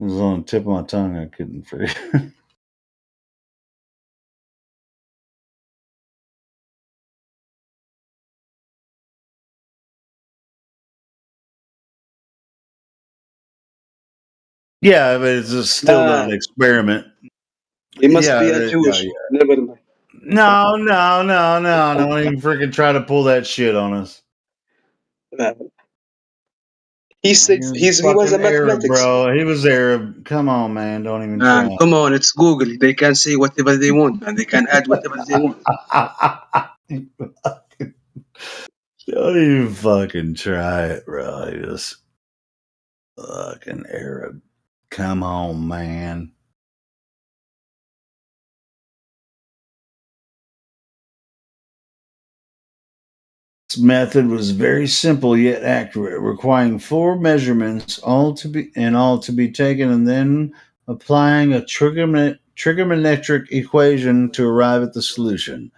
It was on the tip of my tongue. I couldn't forget. Yeah, but it's still an experiment. He must be a Jewish. Never mind. No. Don't even freaking try to pull that shit on us. He said he was a Arab, mathematics. bro. He was Arab. Come on, man. Don't even try. Come on, it's Google. They can say whatever they want, and they can add whatever they want. Don't even fucking try it, bro. You just fucking Arab. Come on, man. This method was very simple yet accurate, requiring 4 measurements, all to be taken, and then applying a trigonometric equation to arrive at the solution.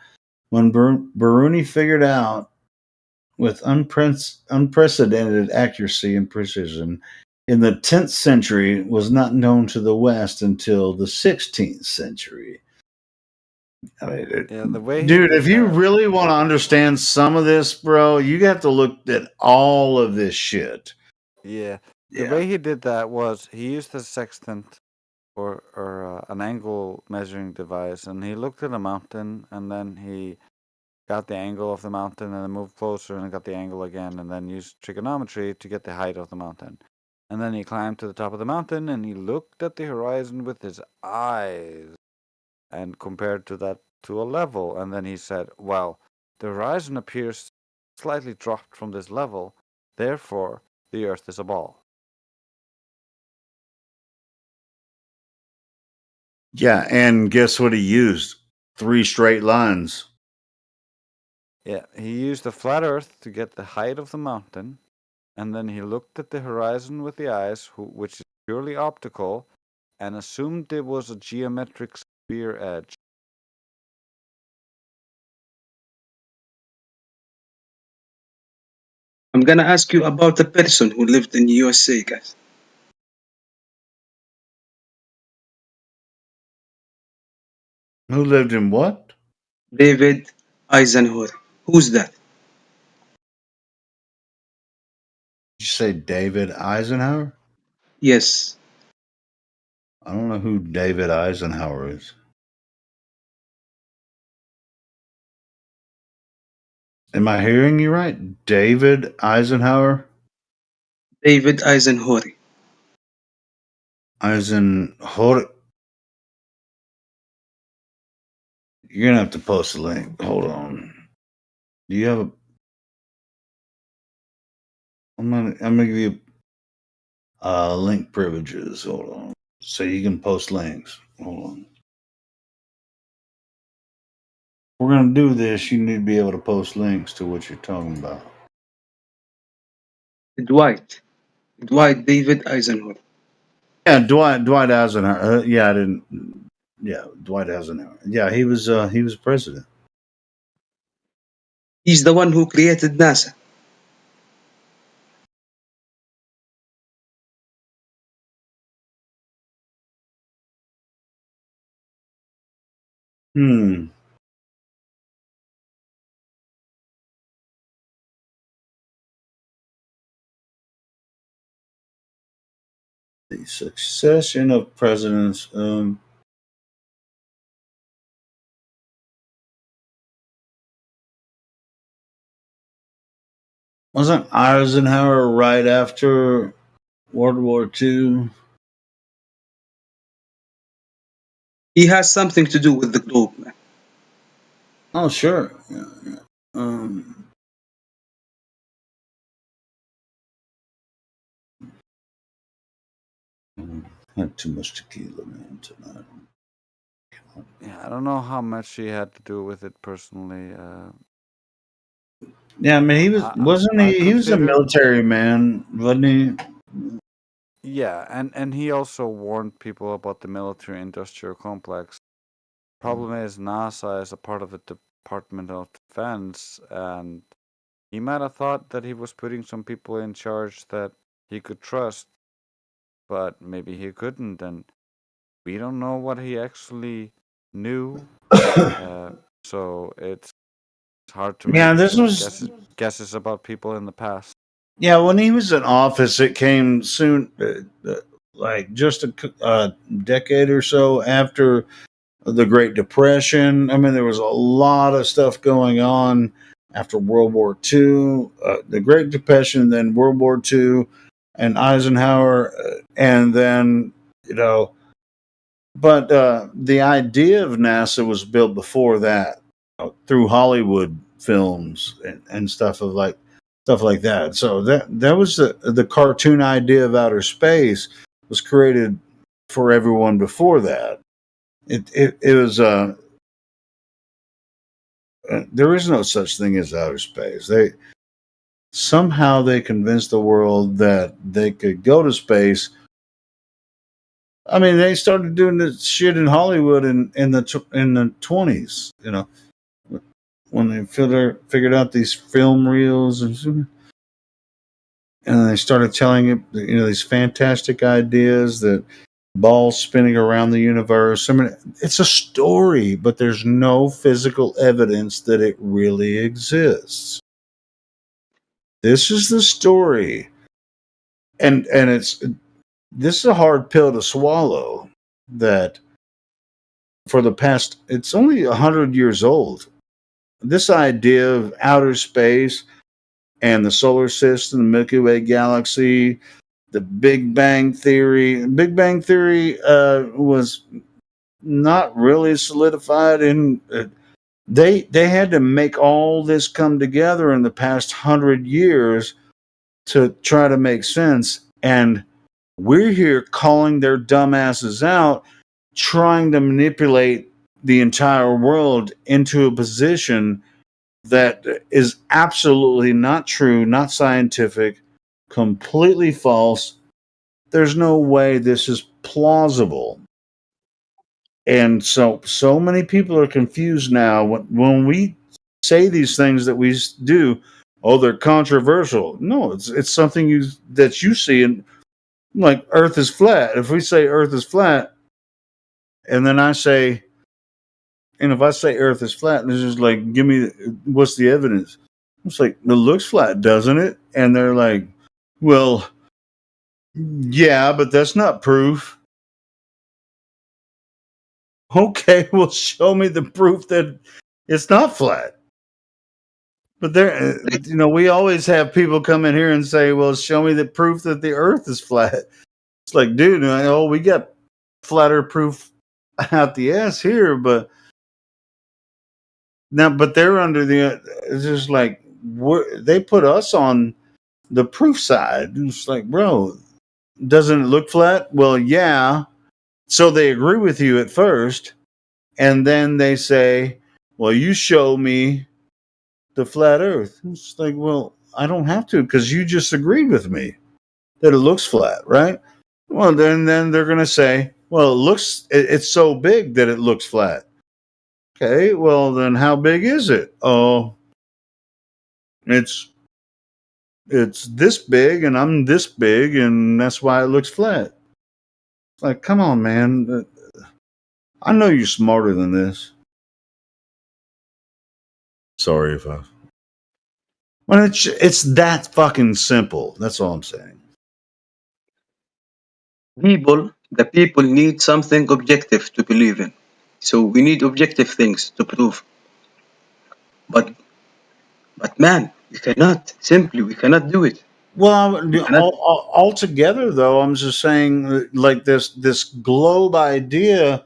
When Biruni figured out with unprecedented accuracy and precision in the 10th century was not known to the West until the 16th century. I mean, Yeah, the way he dude, did if you that, really want to understand some of this, bro, you have to look at all of this shit. yeah, the Yeah. way he did that was he used a sextant or an angle measuring device, and he looked at a mountain, and then he got the angle of the mountain, and then moved closer and got the angle again, and then used trigonometry to get the height of the mountain. And then he climbed to the top of the mountain, and he looked at the horizon with his eyes, and compared to that to a level, and then he said, well, the horizon appears slightly dropped from this level, therefore the Earth is a ball. Yeah, and guess what he used? 3 straight lines. Yeah, he used a flat Earth to get the height of the mountain, and then he looked at the horizon with the eyes, which is purely optical, and assumed it was a geometric sphere edge. I'm gonna ask you about a person who lived in USA, guys. Who lived in what? David Eisenhower. Who's that? Did you say David Eisenhower? Yes. I don't know who David Eisenhower is. Am I hearing you right? David Eisenhower? David Eisenhower. Eisenhower. You're gonna have to post a link. Hold on. Do you have a? I'm gonna give you link privileges. Hold on, so you can post links. Hold on. If we're gonna do this, you need to be able to post links to what you're talking about. Dwight David Eisenhower. Yeah, Dwight Eisenhower. Yeah, I didn't. Yeah, Dwight Eisenhower. Yeah, he was president. He's the one who created NASA. Hmm. The succession of presidents. Wasn't Eisenhower right after World War II? He has something to do with the globe, man. Oh, sure. Yeah. Had too much tequila, man, tonight. Yeah, I don't know how much he had to do with it personally. Yeah, I mean, he was he was a military man, wasn't he? Yeah, and he also warned people about the military-industrial complex. Problem is, NASA is a part of the Department of Defense, and he might have thought that he was putting some people in charge that he could trust, but maybe he couldn't, and we don't know what he actually knew. So it's hard to Yeah, make this was guesses about people in the past. Yeah, when he was in office, it came soon, like just a decade or so after the Great Depression. I mean, there was a lot of stuff going on after World War II, the Great Depression, then World War II, and Eisenhower, and then, but the idea of NASA was built before that, through Hollywood films and stuff like that. So that was the cartoon idea of outer space was created for everyone before that. It was there is no such thing as outer space. They convinced the world that they could go to space I mean, they started doing this shit in Hollywood in the 20s. You know, when they figured out these film reels and they started telling it, you know, these fantastic ideas that balls spinning around the universe. I mean, it's a story, but there's no physical evidence that it really exists. This is the story, and this is a hard pill to swallow. That for the past, it's only 100 years old. This idea of outer space and the solar system, the Milky Way galaxy, the Big Bang Theory. Big Bang Theory was not really solidified in. They had to make all this come together in the past 100 years to try to make sense, and we're here calling their dumbasses out, trying to manipulate the entire world into a position that is absolutely not true, not scientific, completely false. There's no way this is plausible. And so many people are confused now when we say these things that we do. Oh, they're controversial. No, it's something that you see, and like Earth is flat. If we say Earth is flat, and then I say, and if I say Earth is flat, and it's just like, give me what's the evidence? It's like, it looks flat, doesn't it? And they're like, well, yeah, but that's not proof. Okay, well, show me the proof that it's not flat. But there, you know, we always have people come in here and say, well, show me the proof that the Earth is flat. It's like, dude, we got flatter proof out the ass here, but they're under it's just like, they put us on the proof side. It's like, bro, doesn't it look flat? Well, yeah. So they agree with you at first, and then they say, well, you show me the flat Earth. It's like, well, I don't have to, because you just agreed with me that it looks flat, right? Well, then they're going to say, well, it's so big that it looks flat. Okay, well, then how big is it? Oh, it's this big, and I'm this big, and that's why it looks flat. It's like, come on, man. I know you're smarter than this. Sorry if I... Well, it's that fucking simple. That's all I'm saying. The people need something objective to believe in. So we need objective things to prove. But man, we cannot do it. Well, altogether, though, I'm just saying, like, this globe idea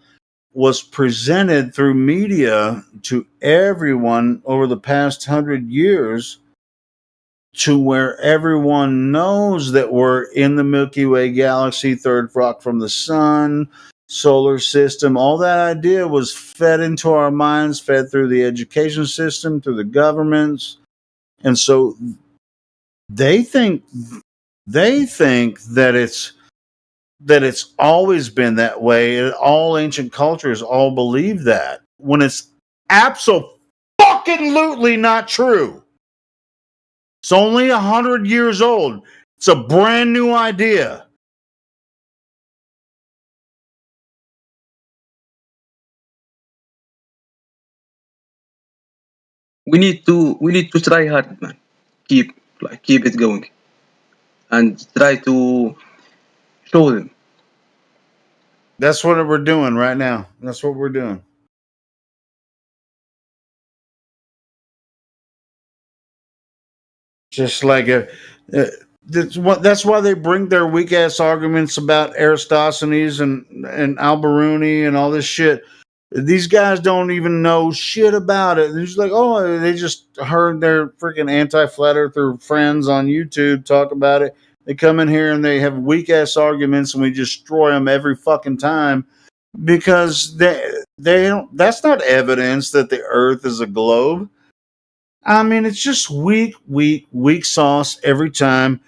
was presented through media to everyone over the past 100 years, to where everyone knows that we're in the Milky Way galaxy, third rock from the sun, solar system. All that idea was fed into our minds, fed through the education system, through the governments. And so they think that it's always been that way. All ancient cultures all believe that, when it's absolutely not true. It's only 100 years old. It's a brand new idea. We need to try hard, man. Keep it going, and try to show them. That's what we're doing right now. That's what we're doing. Just like that's why they bring their weak ass arguments about Aristophanes and Al-Biruni and all this shit. These guys don't even know shit about it. They're just like, oh, they just heard their freaking anti-flat earther friends on YouTube talk about it. They come in here and they have weak ass arguments, and we destroy them every fucking time, because they don't. That's not evidence that the Earth is a globe. I mean, it's just weak sauce every time.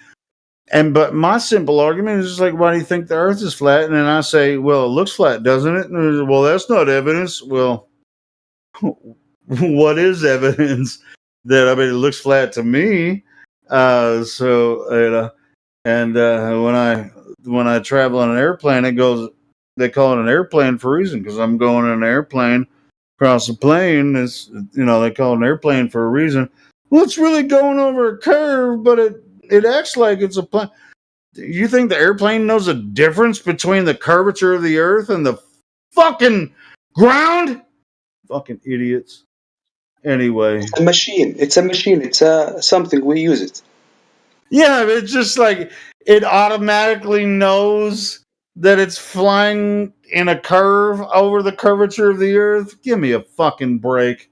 but my simple argument is just like, why do you think the Earth is flat? And then I say, well, it looks flat, doesn't it? And well, that's not evidence. Well, what is evidence that I mean it looks flat to me? When I travel on an airplane, they call it an airplane for a reason because I'm going in an airplane across the plane. They call it an airplane for a reason. Well, it's really going over a curve, but it acts like it's a plane. You think the airplane knows the difference between the curvature of the Earth and the fucking ground? Fucking idiots. Anyway, It's a machine. It's a machine. It's something we use it. yeah, it's just like it automatically knows that it's flying in a curve over the curvature of the Earth. Give me a fucking break,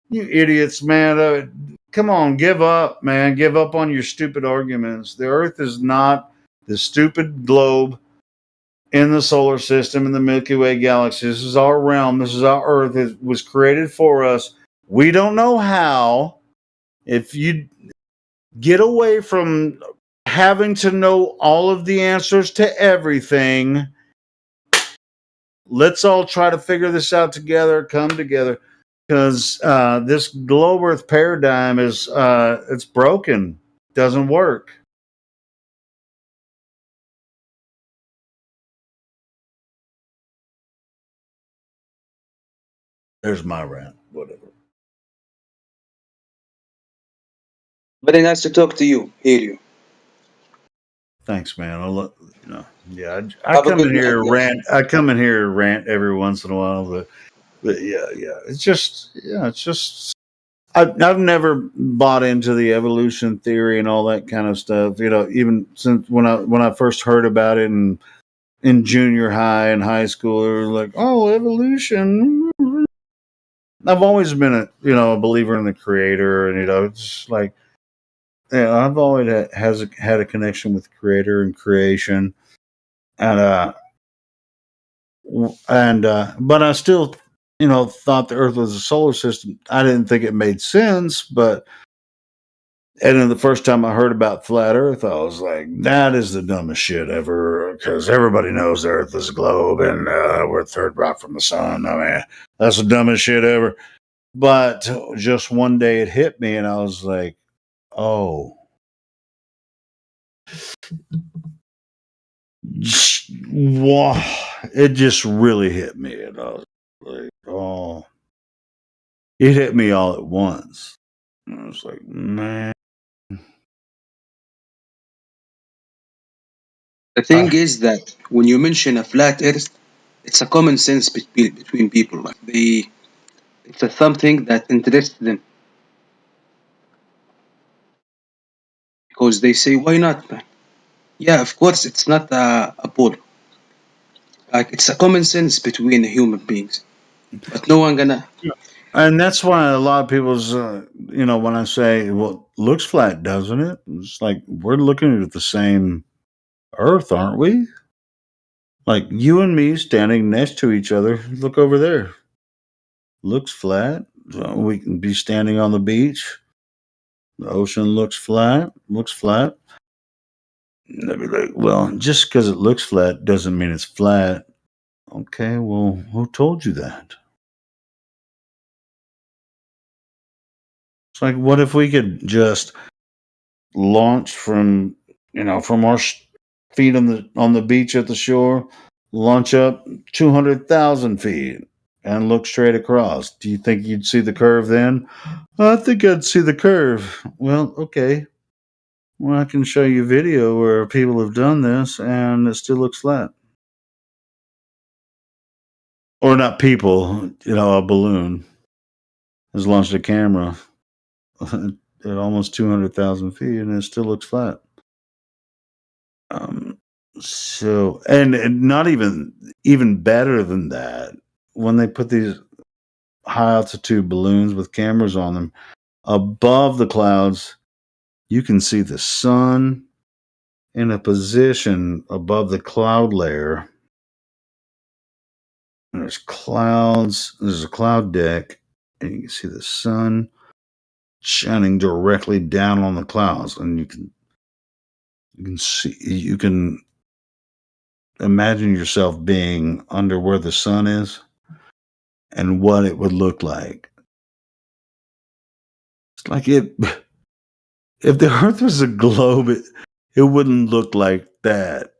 you idiots, man. Come on, give up, man. Give up on your stupid arguments. The Earth is not the stupid globe in the solar system in the Milky Way galaxy. This is our realm. This is our Earth. It was created for us. We don't know how. If you get away from having to know all of the answers to everything, let's all try to figure this out together, come together, because this globe Earth paradigm is it's broken, doesn't work. There's my rant. Whatever. Very nice to talk to you. Hear you. Thanks, man. I Have a come good in night. here Yeah. rant. I come in here rant every once in a while, but yeah. It's just. I've never bought into the evolution theory and all that kind of stuff. Even since when I first heard about it in junior high and high school, it was like, oh, evolution. I've always been a believer in the creator, and it's just like, I've always had a connection with the creator and creation, and but I still thought the Earth was a solar system. I didn't think it made sense, and then the first time I heard about flat Earth, I was like, that is the dumbest shit ever, because everybody knows the Earth is a globe and we're a third rock from the sun. I mean, that's the dumbest shit ever. But just one day it hit me, and I was like, oh. Wow. It just really hit me. And I was like, oh. It hit me all at once. And I was like, man. The thing is that when you mention a flat Earth, it's a common sense between people. Like it's something that interests them because they say, "Why not, man?" Yeah, of course, it's not a ball. Like it's a common sense between human beings, but no one gonna. And that's why a lot of people's, when I say, well, looks flat, doesn't it? It's like, we're looking at the same Earth, aren't we? Like you and me standing next to each other. Look over there. Looks flat. We can be standing on the beach. The ocean looks flat. They'd be like, well, just because it looks flat doesn't mean it's flat. Okay, well, who told you that? It's like, what if we could just launch from our feet on the beach at the shore, launch up 200,000 feet and look straight across? Do you think you'd see the curve then? I think I'd see the curve. Well, okay. Well, I can show you video where people have done this and it still looks flat. Or not people, a balloon has launched a camera at almost 200,000 feet and it still looks flat. So, and not even better than that, when they put these high altitude balloons with cameras on them above the clouds, you can see the sun in a position above the cloud layer. And there's clouds, there's a cloud deck, and you can see the sun shining directly down on the clouds, and You can see, you can imagine yourself being under where the sun is and what it would look like. It's like it, if the Earth was a globe, it wouldn't look like that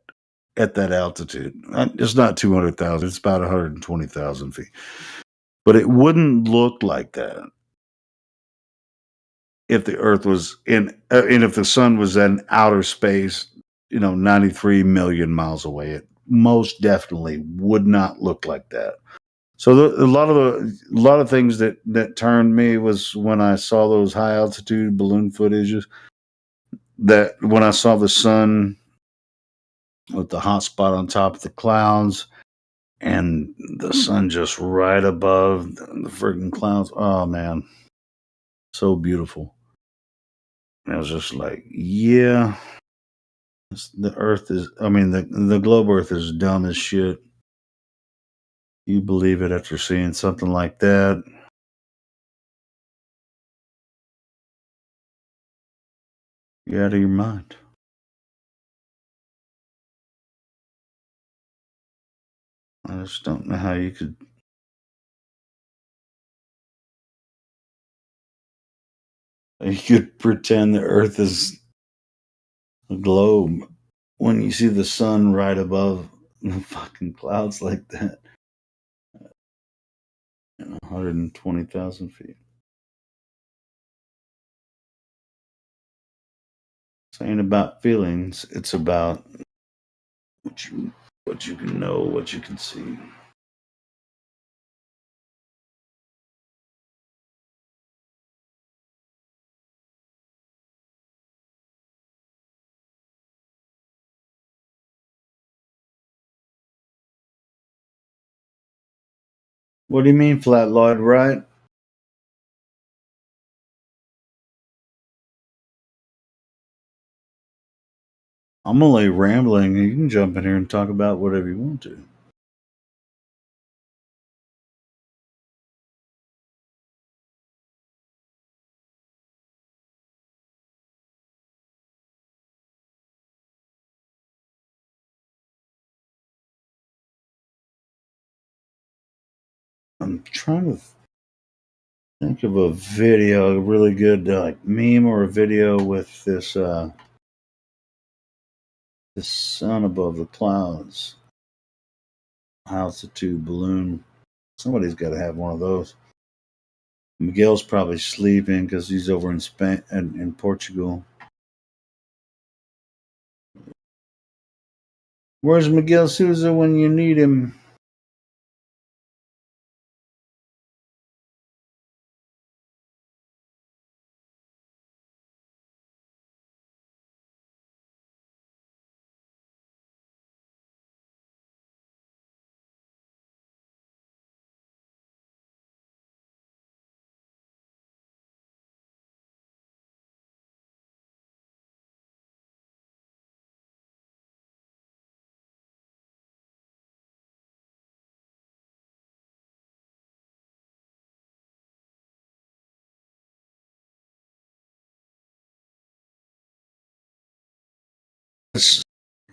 at that altitude. It's not 200,000, it's about 120,000 feet. But it wouldn't look like that if the Earth was and if the sun was in outer space, 93 million miles away. It most definitely would not look like that. So a lot of things that turned me was when I saw those high altitude balloon footages. That when I saw the sun with the hot spot on top of the clouds and the sun just right above the freaking clouds. Oh man, so beautiful. And I was just like, yeah, the Earth is. I mean, the globe Earth is dumb as shit. You believe it after seeing something like that? You're out of your mind. I just don't know how you could. You could pretend the Earth is a globe when you see the sun right above the fucking clouds like that. 120,000 feet. This ain't about feelings. It's about what you can know, what you can see. What do you mean, Flat Lloyd, right? I'm only rambling. You can jump in here and talk about whatever you want to. I'm trying to think of a video, a really good meme or a video with this this sun above the clouds, altitude balloon. Somebody's got to have one of those. Miguel's probably sleeping because he's over in Spain and in Portugal. Where's Miguel Souza when you need him?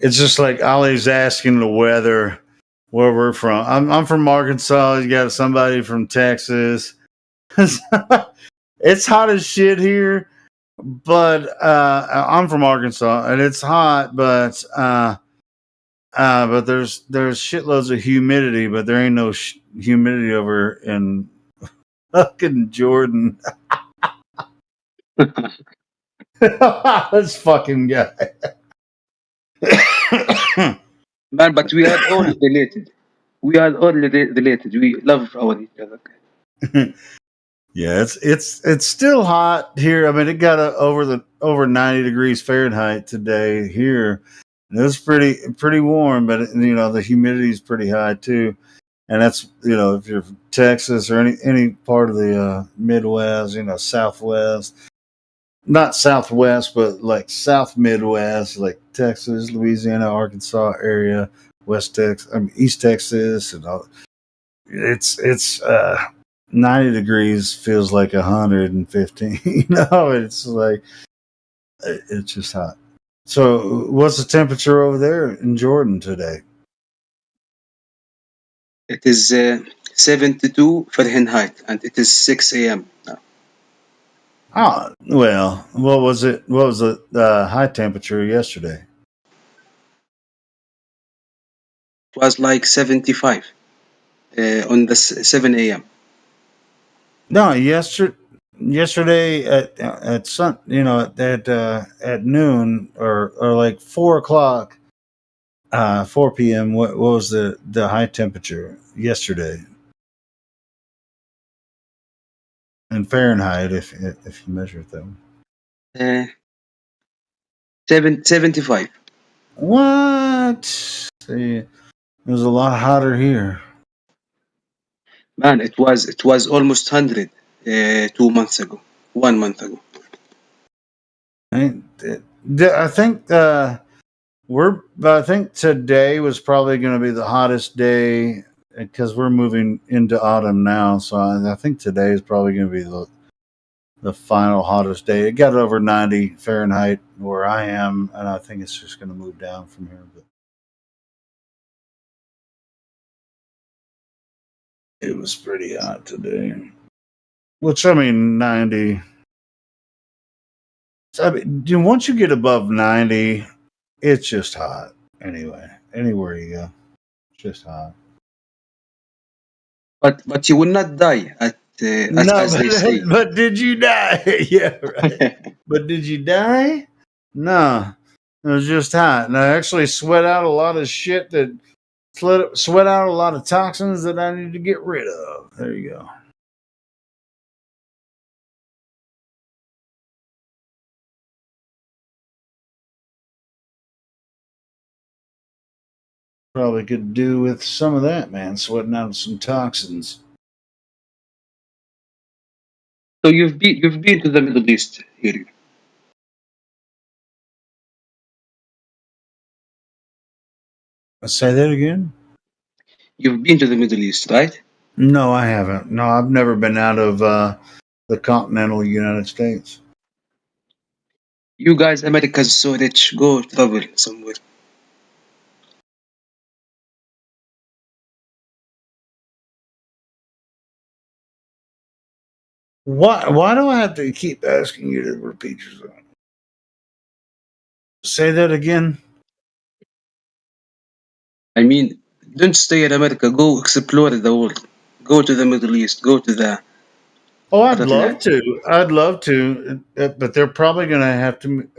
It's just like Ollie's asking the weather where we're from. I'm from Arkansas. You got somebody from Texas. It's hot as shit here, but I'm from Arkansas and it's hot, but there's shitloads of humidity, but there ain't no humidity over in fucking Jordan. This fucking guy. Man, but we are all related. We are all related. We love our each other. Yeah, it's still hot here. I mean, it got over 90 degrees Fahrenheit today here. And it was pretty warm, but the humidity is pretty high too. And that's if you're from Texas or any part of the Midwest, Southwest, not Southwest, but like South Midwest, like Texas, Louisiana, Arkansas area, East Texas, and all. It's 90 degrees feels like 115. It's like it's just hot. So, what's the temperature over there in Jordan today? It is 72 Fahrenheit, and it is 6 a.m. now. Oh, well, what was it? What was the high temperature yesterday? It was like 75 on the 7 a.m. No, yesterday at sun, at noon or like 4 o'clock, 4 p.m. What was the high temperature yesterday in Fahrenheit? If you measure it that way. Uh, 75. What? See, it was a lot hotter here. Man, it was almost 100 2 months ago, 1 month ago. I think I think today was probably going to be the hottest day because we're moving into autumn now. So I think today is probably going to be the final hottest day. It got over 90 Fahrenheit where I am, and I think it's just going to move down from here. But it was pretty hot today. Which, I mean, 90. I mean, once you get above 90, it's just hot. Anyway, anywhere you go, it's just hot. But you will not die No, as they say. but did you die? Yeah, right. But did you die? No, it was just hot, and I actually sweat out a lot of shit that sweat out a lot of toxins that I need to get rid of. There you go. Probably could do with some of that, man. Sweating out some toxins. So you've been to the Middle East here. Say that again. You've been to the Middle East, right? No, I haven't. No, I've never been out of the continental United States. You guys, America's so rich. Go travel somewhere. Why do I have to keep asking you to repeat yourself? Say that again. I mean, don't stay in America. Go explore the world. Go to the Middle East. Go to the Oh, I'd Arab love land. to. I'd love to, but they're probably going to have to.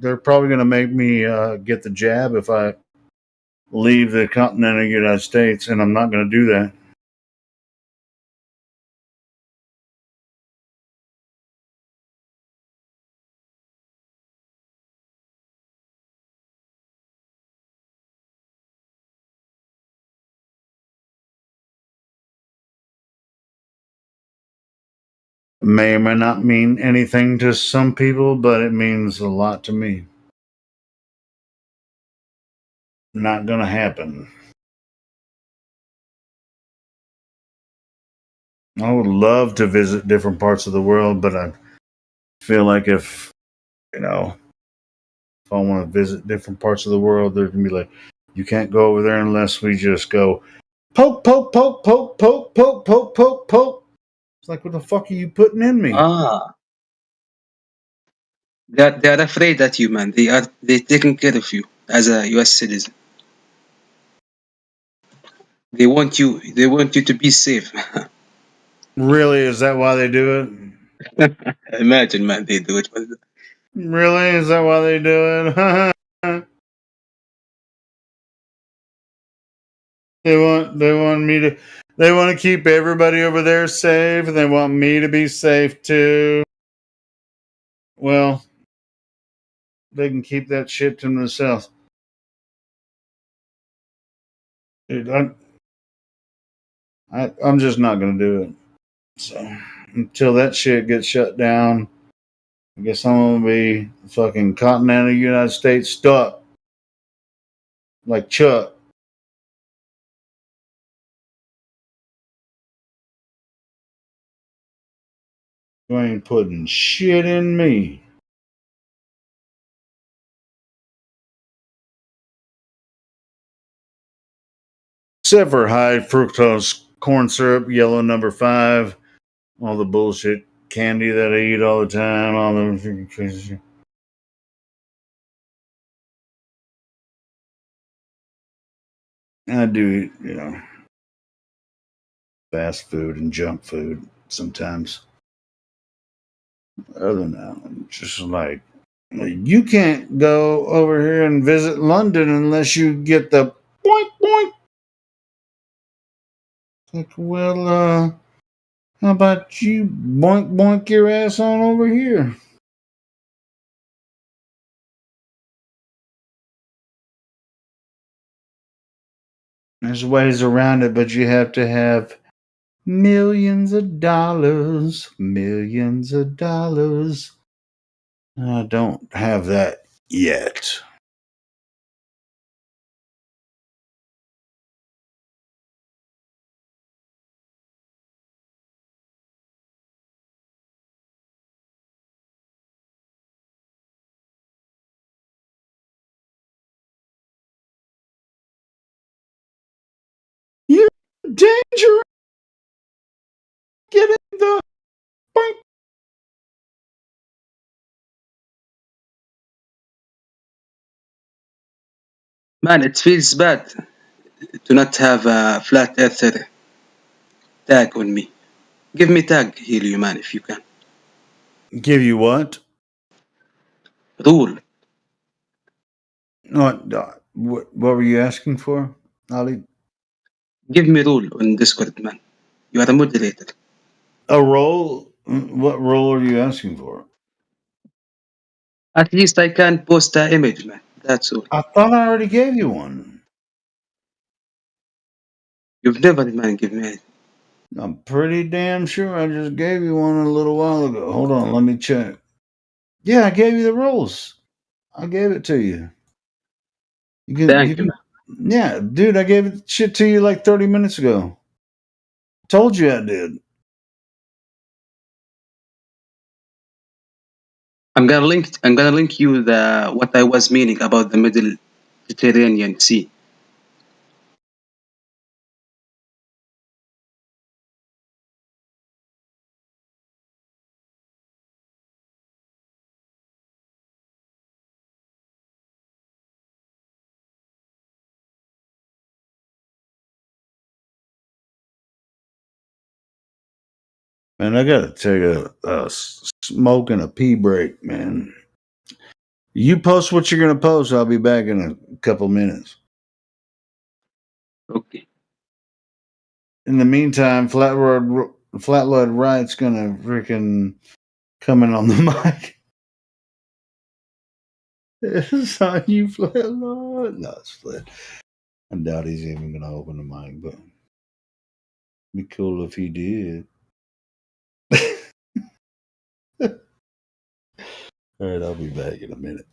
They're probably going to make me get the jab if I leave the continental United States, and I'm not going to do that. May or may not mean anything to some people, but it means a lot to me. Not going to happen. I would love to visit different parts of the world, but I feel like if if I want to visit different parts of the world, they're going to be like, you can't go over there unless we just go poke, poke, poke, poke, poke, poke, poke, poke, poke. It's like, what the fuck are you putting in me? Ah, they are afraid that you, man. They taking care of you as a U.S. citizen. They want you to be safe. Really? Is that why they do Imagine, man, they do it. it? Really? Is that why they do it? They want to keep everybody over there safe, and they want me to be safe too. Well, they can keep that shit to themselves. Dude, I'm just not gonna do it. So until that shit gets shut down, I guess I'm gonna be fucking continental United States stuck like Chuck. You ain't putting shit in me. except for high fructose corn syrup, yellow number 5, all the bullshit candy that I eat all the time, all the freaking crazy shit. I do eat, fast food and junk food sometimes. Other than that, I'm just like, you can't go over here and visit London unless you get the boink boink. Like, well, how about you boink boink your ass on over here? There's ways around it, but you have to have millions of dollars. Millions of dollars. I don't have that yet. You're dangerous. Get in the boink. Man, it feels bad to not have a flat earther tag on me. Give me tag, Helio, man, if you can. Give you what? Rule. What were you asking for, Ali? Give me rule on Discord, man. You are a moderator. A role? What role are you asking for? At least I can post an image, man. That's all. I thought I already gave you one. You've never, man, give me. I'm pretty damn sure I just gave you one a little while ago. Hold on, let me check. Yeah, I gave you the roles. I gave it to you. Thank you, man. Yeah, dude, I gave it shit to you like 30 minutes ago. Told you I did. I'm gonna link you the what I was meaning about the Mediterranean Sea. Man, I gotta take a smoke and a pee break, man. You post what you're gonna post. I'll be back in a couple minutes. Okay. In the meantime, Flatload Right's gonna freaking come in on the mic. It's on you, Flatload. No, it's Flat. I doubt he's even gonna open the mic, but it'd be cool if he did. All right, I'll be back in a minute.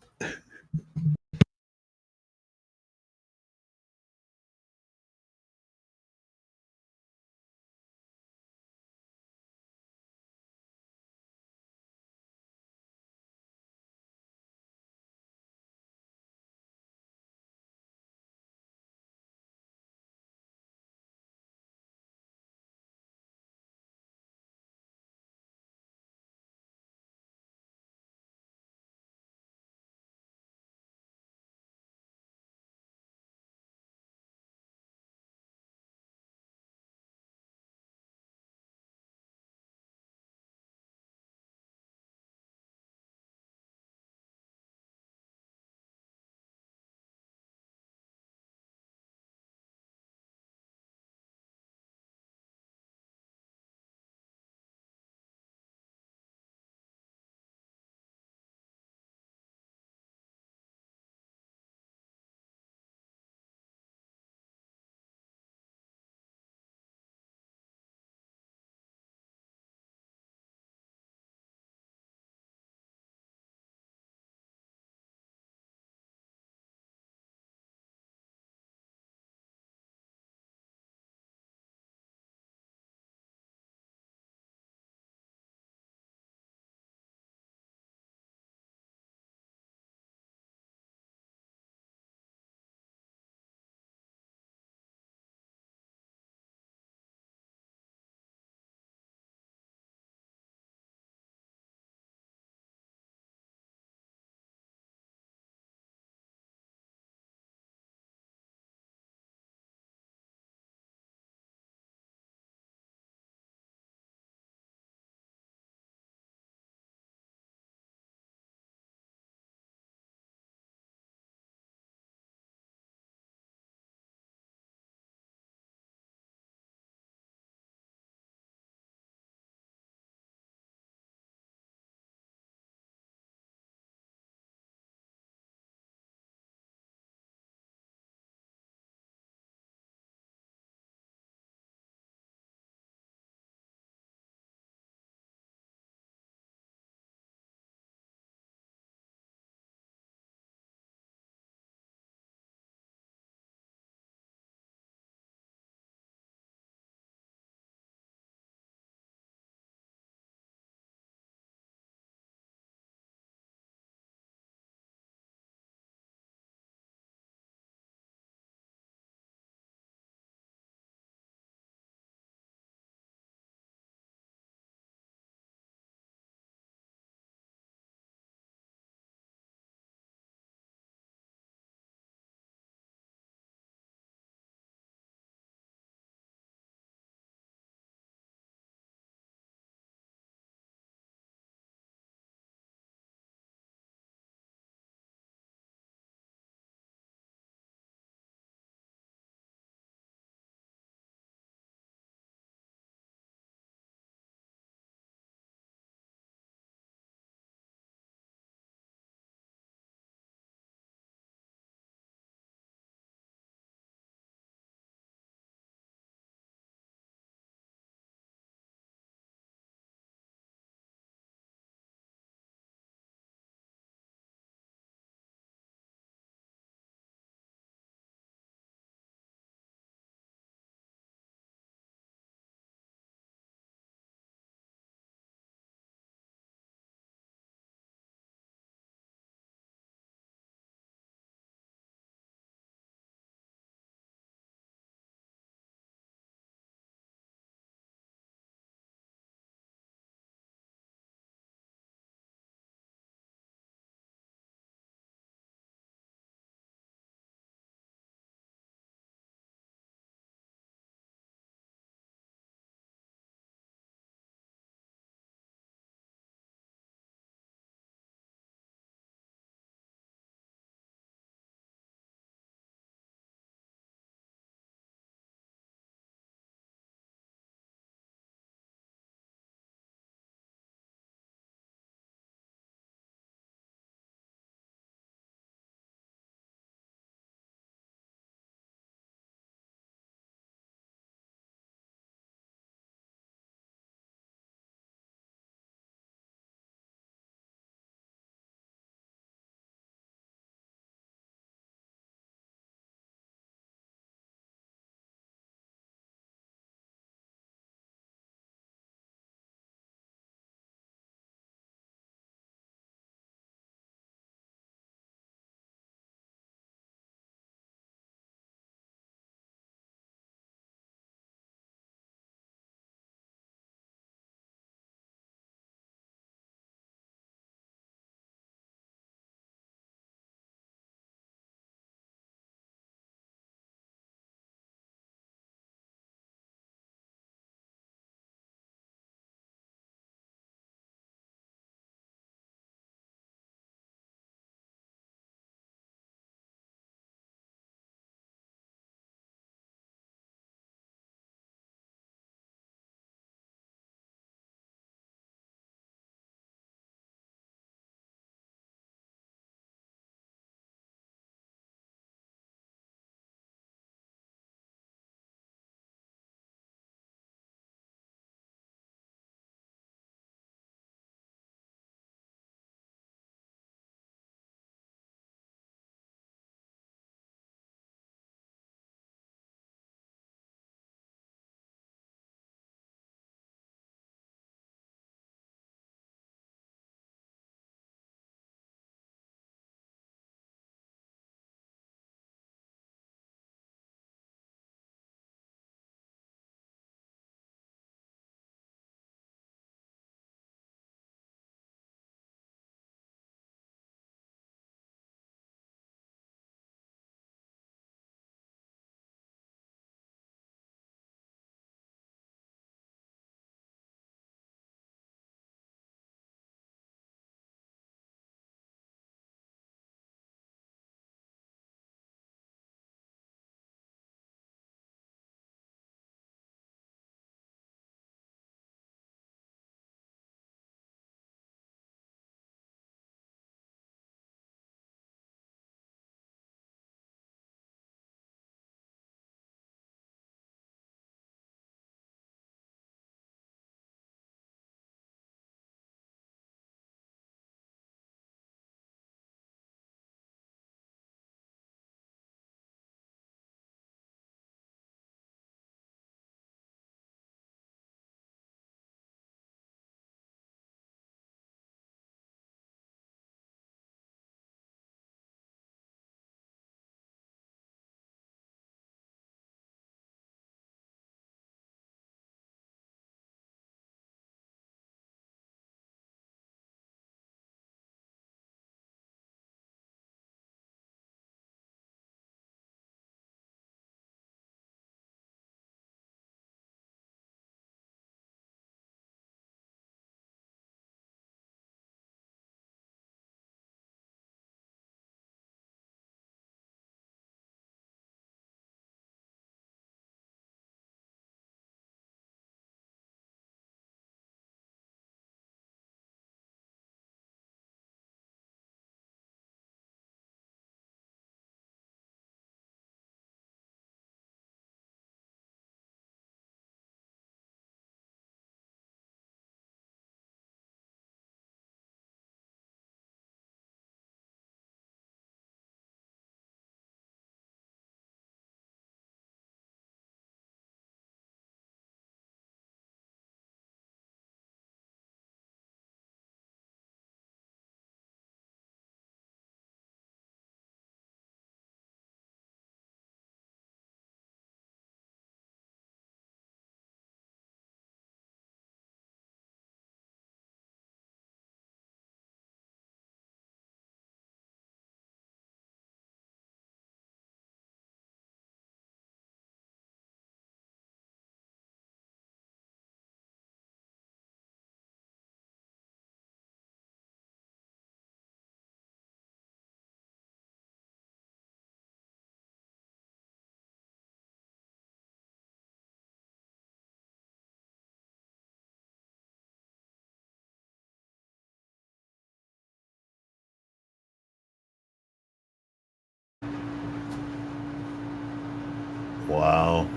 Wow.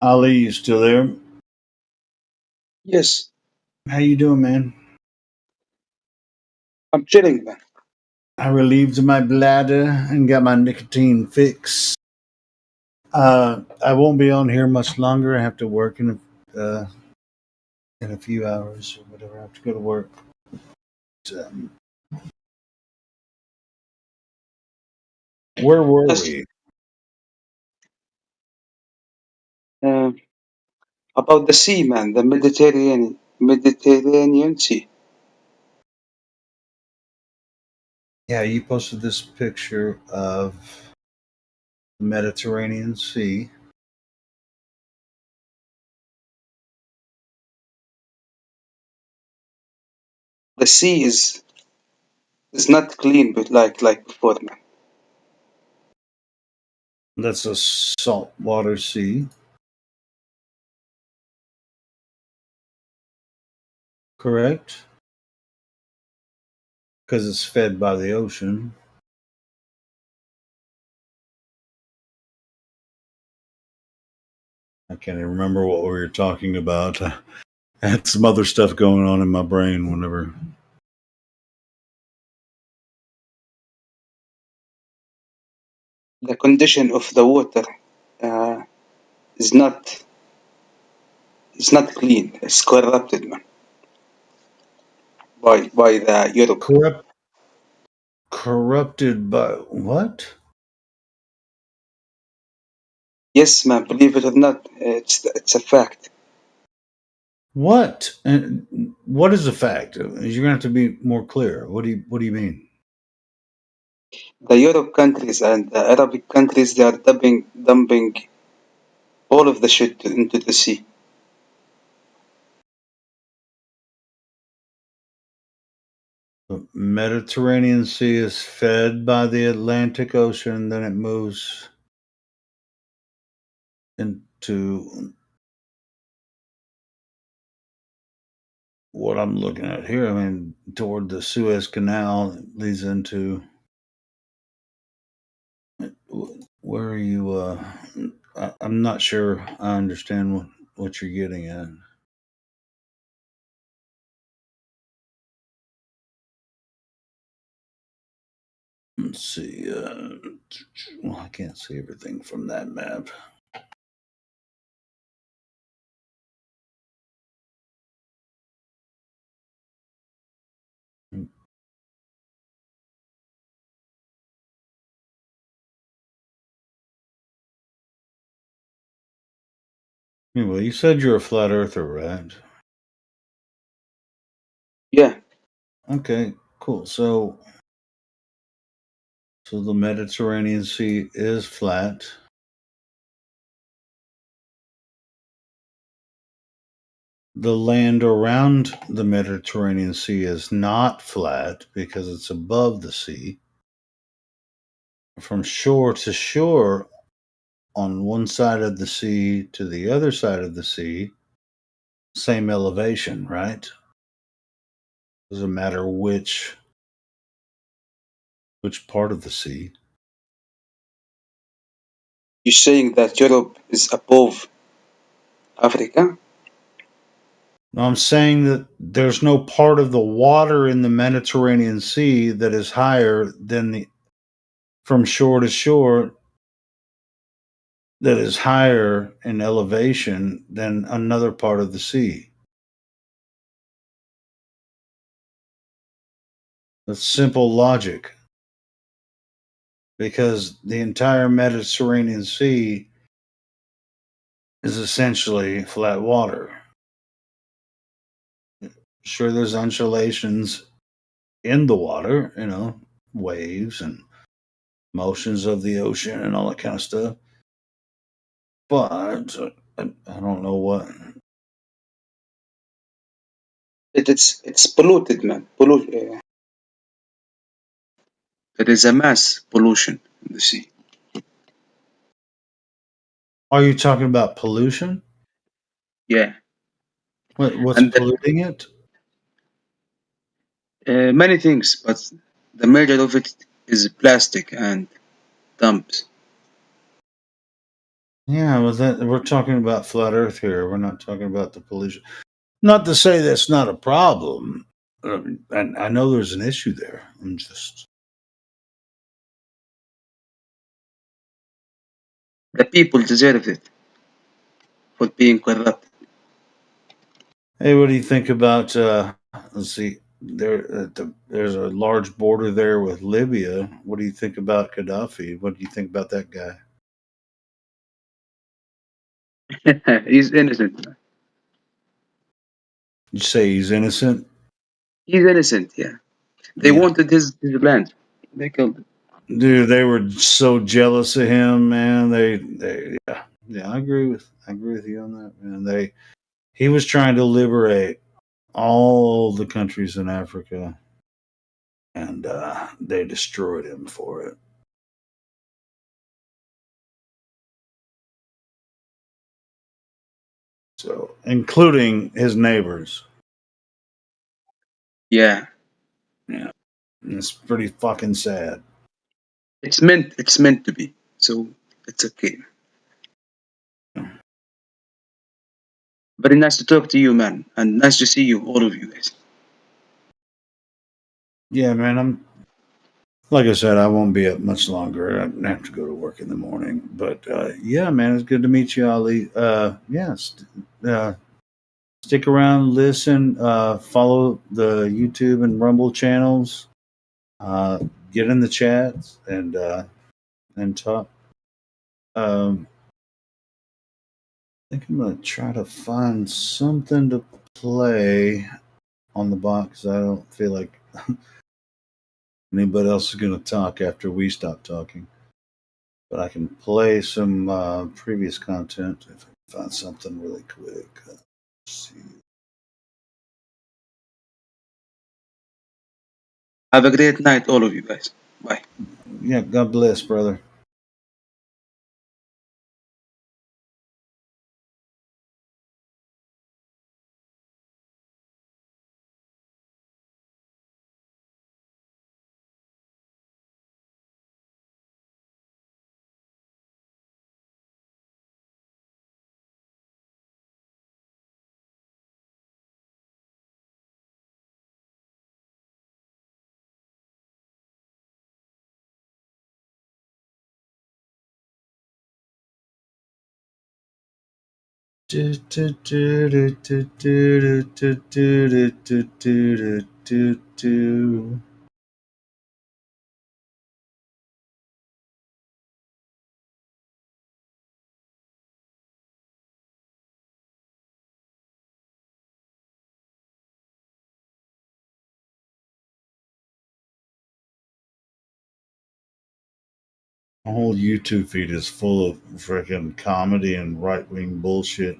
Ali, you still there? Yes, How you doing, man? I'm chilling, man. I relieved my bladder and got my nicotine fix. I won't be on here much longer. I have to work in a few hours or whatever. I have to go to work. Where were Yes. we? About the sea, man, the Mediterranean Sea. Yeah, you posted this picture of the Mediterranean Sea. The sea is not clean, but like before, man. That's a saltwater sea. Correct? Because it's fed by the ocean. I can't even remember what we were talking about. I had some other stuff going on in my brain whenever. The condition of the water uh, is not clean. It's corrupted, man, by the Europe. Corrupted by what? Yes, man. Believe it or not, it's a fact. What? And what is a fact? You're gonna have to be more clear. What do you mean? The Europe countries and the Arabic countries, they are dumping all of the shit into the sea. The Mediterranean Sea is fed by the Atlantic Ocean, then it moves into what I'm looking at here. I mean, toward the Suez Canal, it leads into. Where are you? I'm not sure I understand what you're getting at. Let's see. Well, I can't see everything from that map. Anyway, you said you're a flat earther, right? Yeah. Okay, cool. So the Mediterranean Sea is flat. The land around the Mediterranean Sea is not flat because it's above the sea. From shore to shore, on one side of the sea to the other side of the sea, same elevation, right? Doesn't matter which part of the sea. You're saying that Europe is above Africa? No, I'm saying that there's no part of the water in the Mediterranean Sea that is higher than from shore to shore that is higher in elevation than another part of the sea. That's simple logic. Because the entire Mediterranean Sea is essentially flat water. Sure, there's undulations in the water, waves and motions of the ocean and all that kind of stuff. But I don't know what. It's polluted, man. There is a mass pollution in the sea. Are you talking about pollution? Yeah. What's And polluting it? many things, but the major of it is plastic and dumps. Yeah, well, we're talking about flat Earth here. We're not talking about the pollution. Not to say that's not a problem. And I know there's an issue there. I'm just The people deserve it for being corrupt. Hey, what do you think about? Let's see. There's a large border there with Libya. What do you think about Gaddafi? What do you think about that guy? He's innocent. You say he's innocent? He's innocent, yeah. They Yeah, wanted his land. They killed him. dude, they were so jealous of him, man. Yeah. I agree with you on that, man. He was trying to liberate all the countries in Africa, and they destroyed him for it. So, including his neighbors. Yeah. Yeah, and it's pretty fucking sad. It's meant to be. So it's okay. Very nice to talk to you, man. And nice to see you, all of you guys. Yeah, man. I'm like I said, I won't be up much longer. I have to go to work in the morning. But yeah, man, it's good to meet you, Ali. Uh, stick around, listen, follow the YouTube and Rumble channels. Uh, get in the chats and talk. Um, I think I'm gonna try to find something to play on the box. I don't feel like anybody else is gonna talk after we stop talking. But I can play some previous content if I can find something really quick. Let's see. Have a great night, all of you guys. Bye. Yeah, God bless, brother. Do, do, do, do, do, do, do, do, do, do, do, do. My whole YouTube feed is full of freaking comedy and right wing bullshit.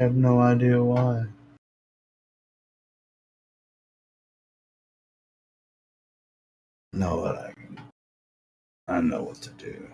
I have no idea why. Know what I know what to do.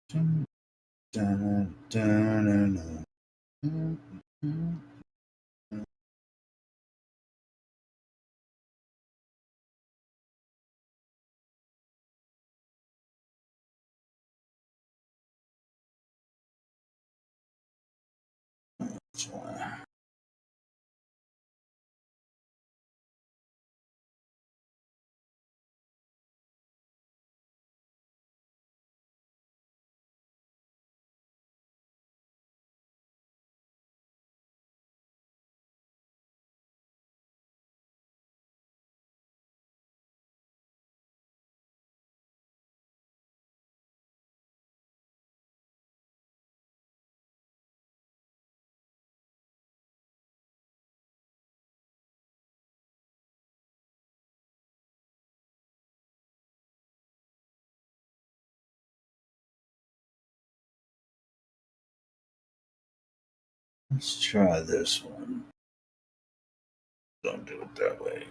Dun, dun, dun, dun, dun, dun. That's why. Let's try this one. Don't do it that way.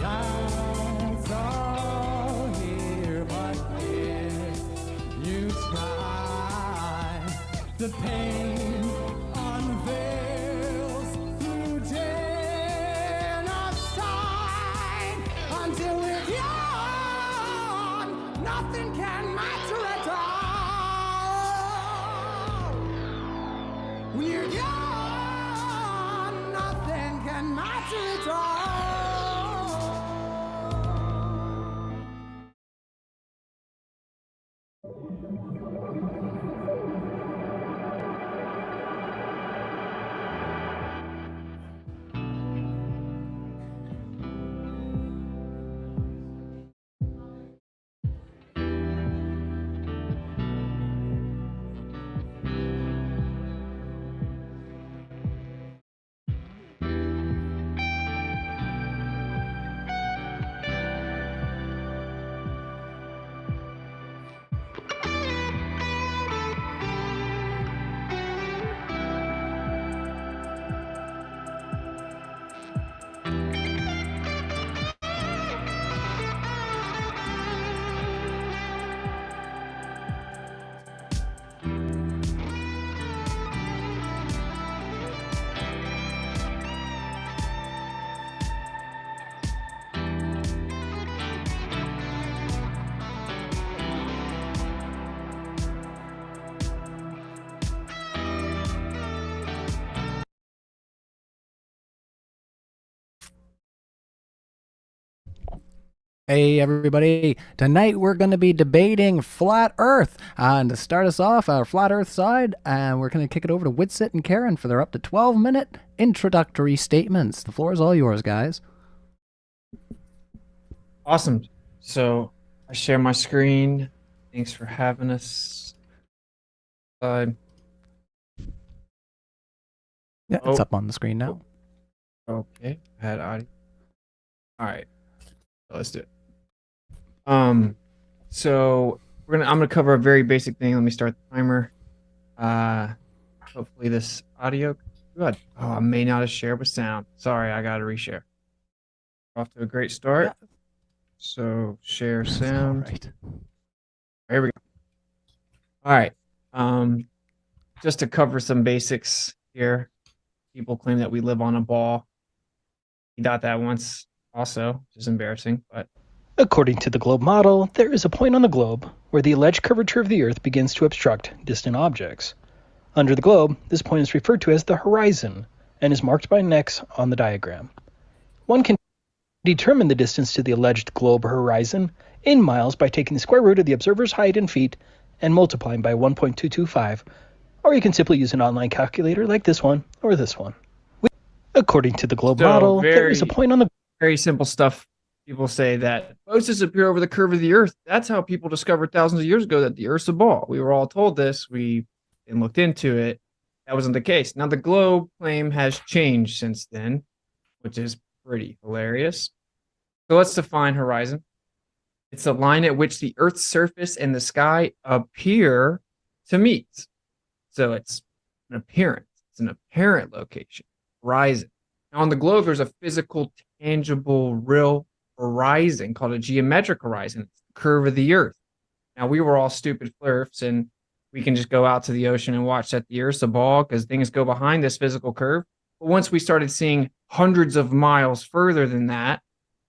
Lights are here, but here you try. The pain unveils through genocide. Until we're gone, nothing can matter at all. We're gone, nothing can matter at all. Hey everybody, tonight we're going to be debating Flat Earth. And to start us off, our Flat Earth side, and we're going to kick it over to Witsit and Karen for their up to 12-minute introductory statements. The floor is all yours, guys. Awesome. So I share my screen. Thanks for having us. Yeah, it's up on the screen now. Okay, I had audio. All right, let's do it. So I'm gonna cover a very basic thing. Let me start the timer. Hopefully this audio good. Oh, I may not have shared with sound. Sorry, I gotta reshare. Off to a great start. Yeah. So share sound. Right. Here we go. All right. Just to cover some basics here. People claim that we live on a ball. He thought that once also, which is embarrassing, but according to the globe model, there is a point on the globe where the alleged curvature of the Earth begins to obstruct distant objects. Under the globe, this point is referred to as the horizon and is marked by an X on the diagram. One can determine the distance to the alleged globe horizon in miles by taking the square root of the observer's height in feet and multiplying by 1.225, or you can simply use an online calculator like this one or this one. According to the globe model, there is a point on the... Very simple stuff. People say that boats disappear over the curve of the Earth. That's how people discovered thousands of years ago that the Earth's a ball. We were all told this. We looked into it. That wasn't the case. Now, the globe claim has changed since then, which is pretty hilarious. So let's define horizon. It's the line at which the Earth's surface and the sky appear to meet. So it's an appearance. It's an apparent location. Horizon. Now, on the globe, there's a physical, tangible, real horizon called a geometric horizon. It's the curve of the Earth. Now, we were all stupid flirts, and we can just go out to the ocean and watch that the Earth's a ball because things go behind this physical curve. But once we started seeing hundreds of miles further than that,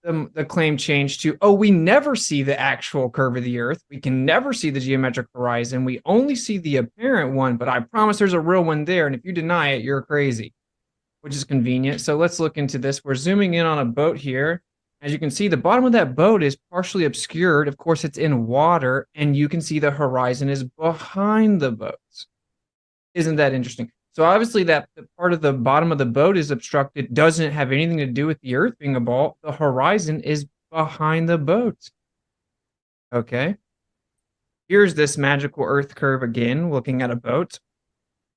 the claim changed to, oh, we never see the actual curve of the Earth. We can never see the geometric horizon. We only see the apparent one, but I promise there's a real one there. And if you deny it, you're crazy, which is convenient. So let's look into this. We're zooming in on a boat here. As you can see, the bottom of that boat is partially obscured. Of course, it's in water, and you can see the horizon is behind the boats. Isn't that interesting? So obviously that the part of the bottom of the boat is obstructed doesn't have anything to do with the Earth being a ball. The horizon is behind the boat. Okay. Here's this magical Earth curve again, looking at a boat.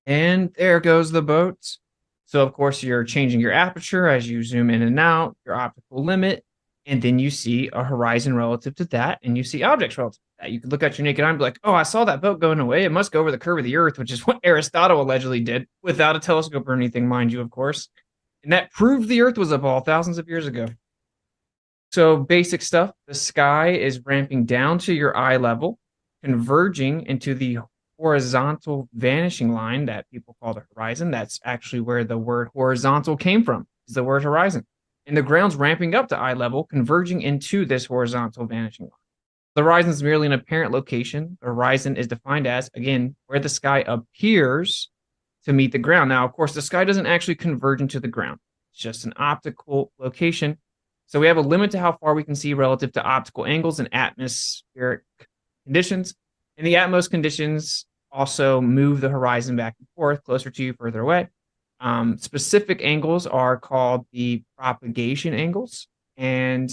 And there goes the boat. So of course you're changing your aperture as you zoom in and out, your optical limit, and then you see a horizon relative to that, and you see objects relative to that. You could look at your naked eye and be like, oh, I saw that boat going away. It must go over the curve of the Earth, which is what Aristotle allegedly did without a telescope or anything, mind you, of course. And that proved the Earth was a ball thousands of years ago. So basic stuff, the sky is ramping down to your eye level, converging into the horizontal vanishing line that people call the horizon. That's actually where the word horizontal came from, is the word horizon. And the ground's ramping up to eye level, converging into this horizontal vanishing line. The horizon is merely an apparent location. The horizon is defined as, again, where the sky appears to meet the ground. Now, of course, the sky doesn't actually converge into the ground. It's just an optical location. So we have a limit to how far we can see relative to optical angles and atmospheric conditions. And the atmos conditions also move the horizon back and forth, closer to you, further away. Specific angles are called the propagation angles, and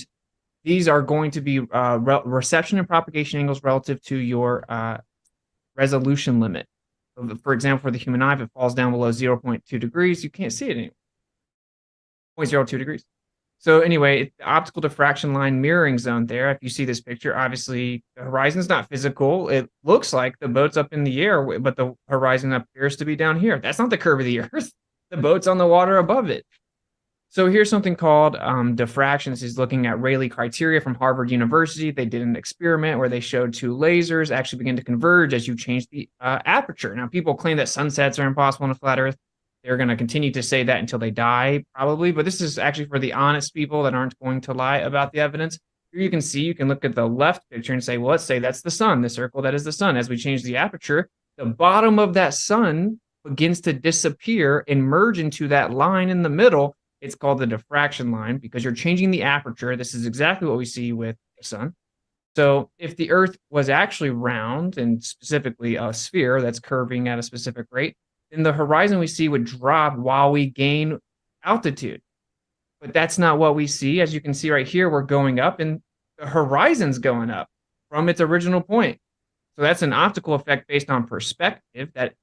these are going to be reception and propagation angles relative to your resolution limit. For example, for the human eye, if it falls down below 0.2 degrees, you can't see it anymore. 0.02 degrees. So anyway, the optical diffraction line mirroring zone there, if you see this picture, obviously the horizon is not physical. It looks like the boat's up in the air, but the horizon appears to be down here. That's not the curve of the Earth. The boat's on the water above it. So here's something called diffraction. This is looking at Rayleigh criteria from Harvard University. They did an experiment where they showed two lasers actually begin to converge as you change the aperture. Now, people claim that sunsets are impossible in a flat Earth. They're going to continue to say that until they die, probably. But this is actually for the honest people that aren't going to lie about the evidence. Here you can see, you can look at the left picture and say, well, let's say that's the sun, the circle that is the sun. As we change the aperture, the bottom of that sun begins to disappear and merge into that line in the middle. It's called the diffraction line because you're changing the aperture. This is exactly what we see with the sun. So if the Earth was actually round and specifically a sphere that's curving at a specific rate, then the horizon we see would drop while we gain altitude. But that's not what we see. As you can see right here, we're going up and the horizon's going up from its original point. So that's an optical effect based on perspective, that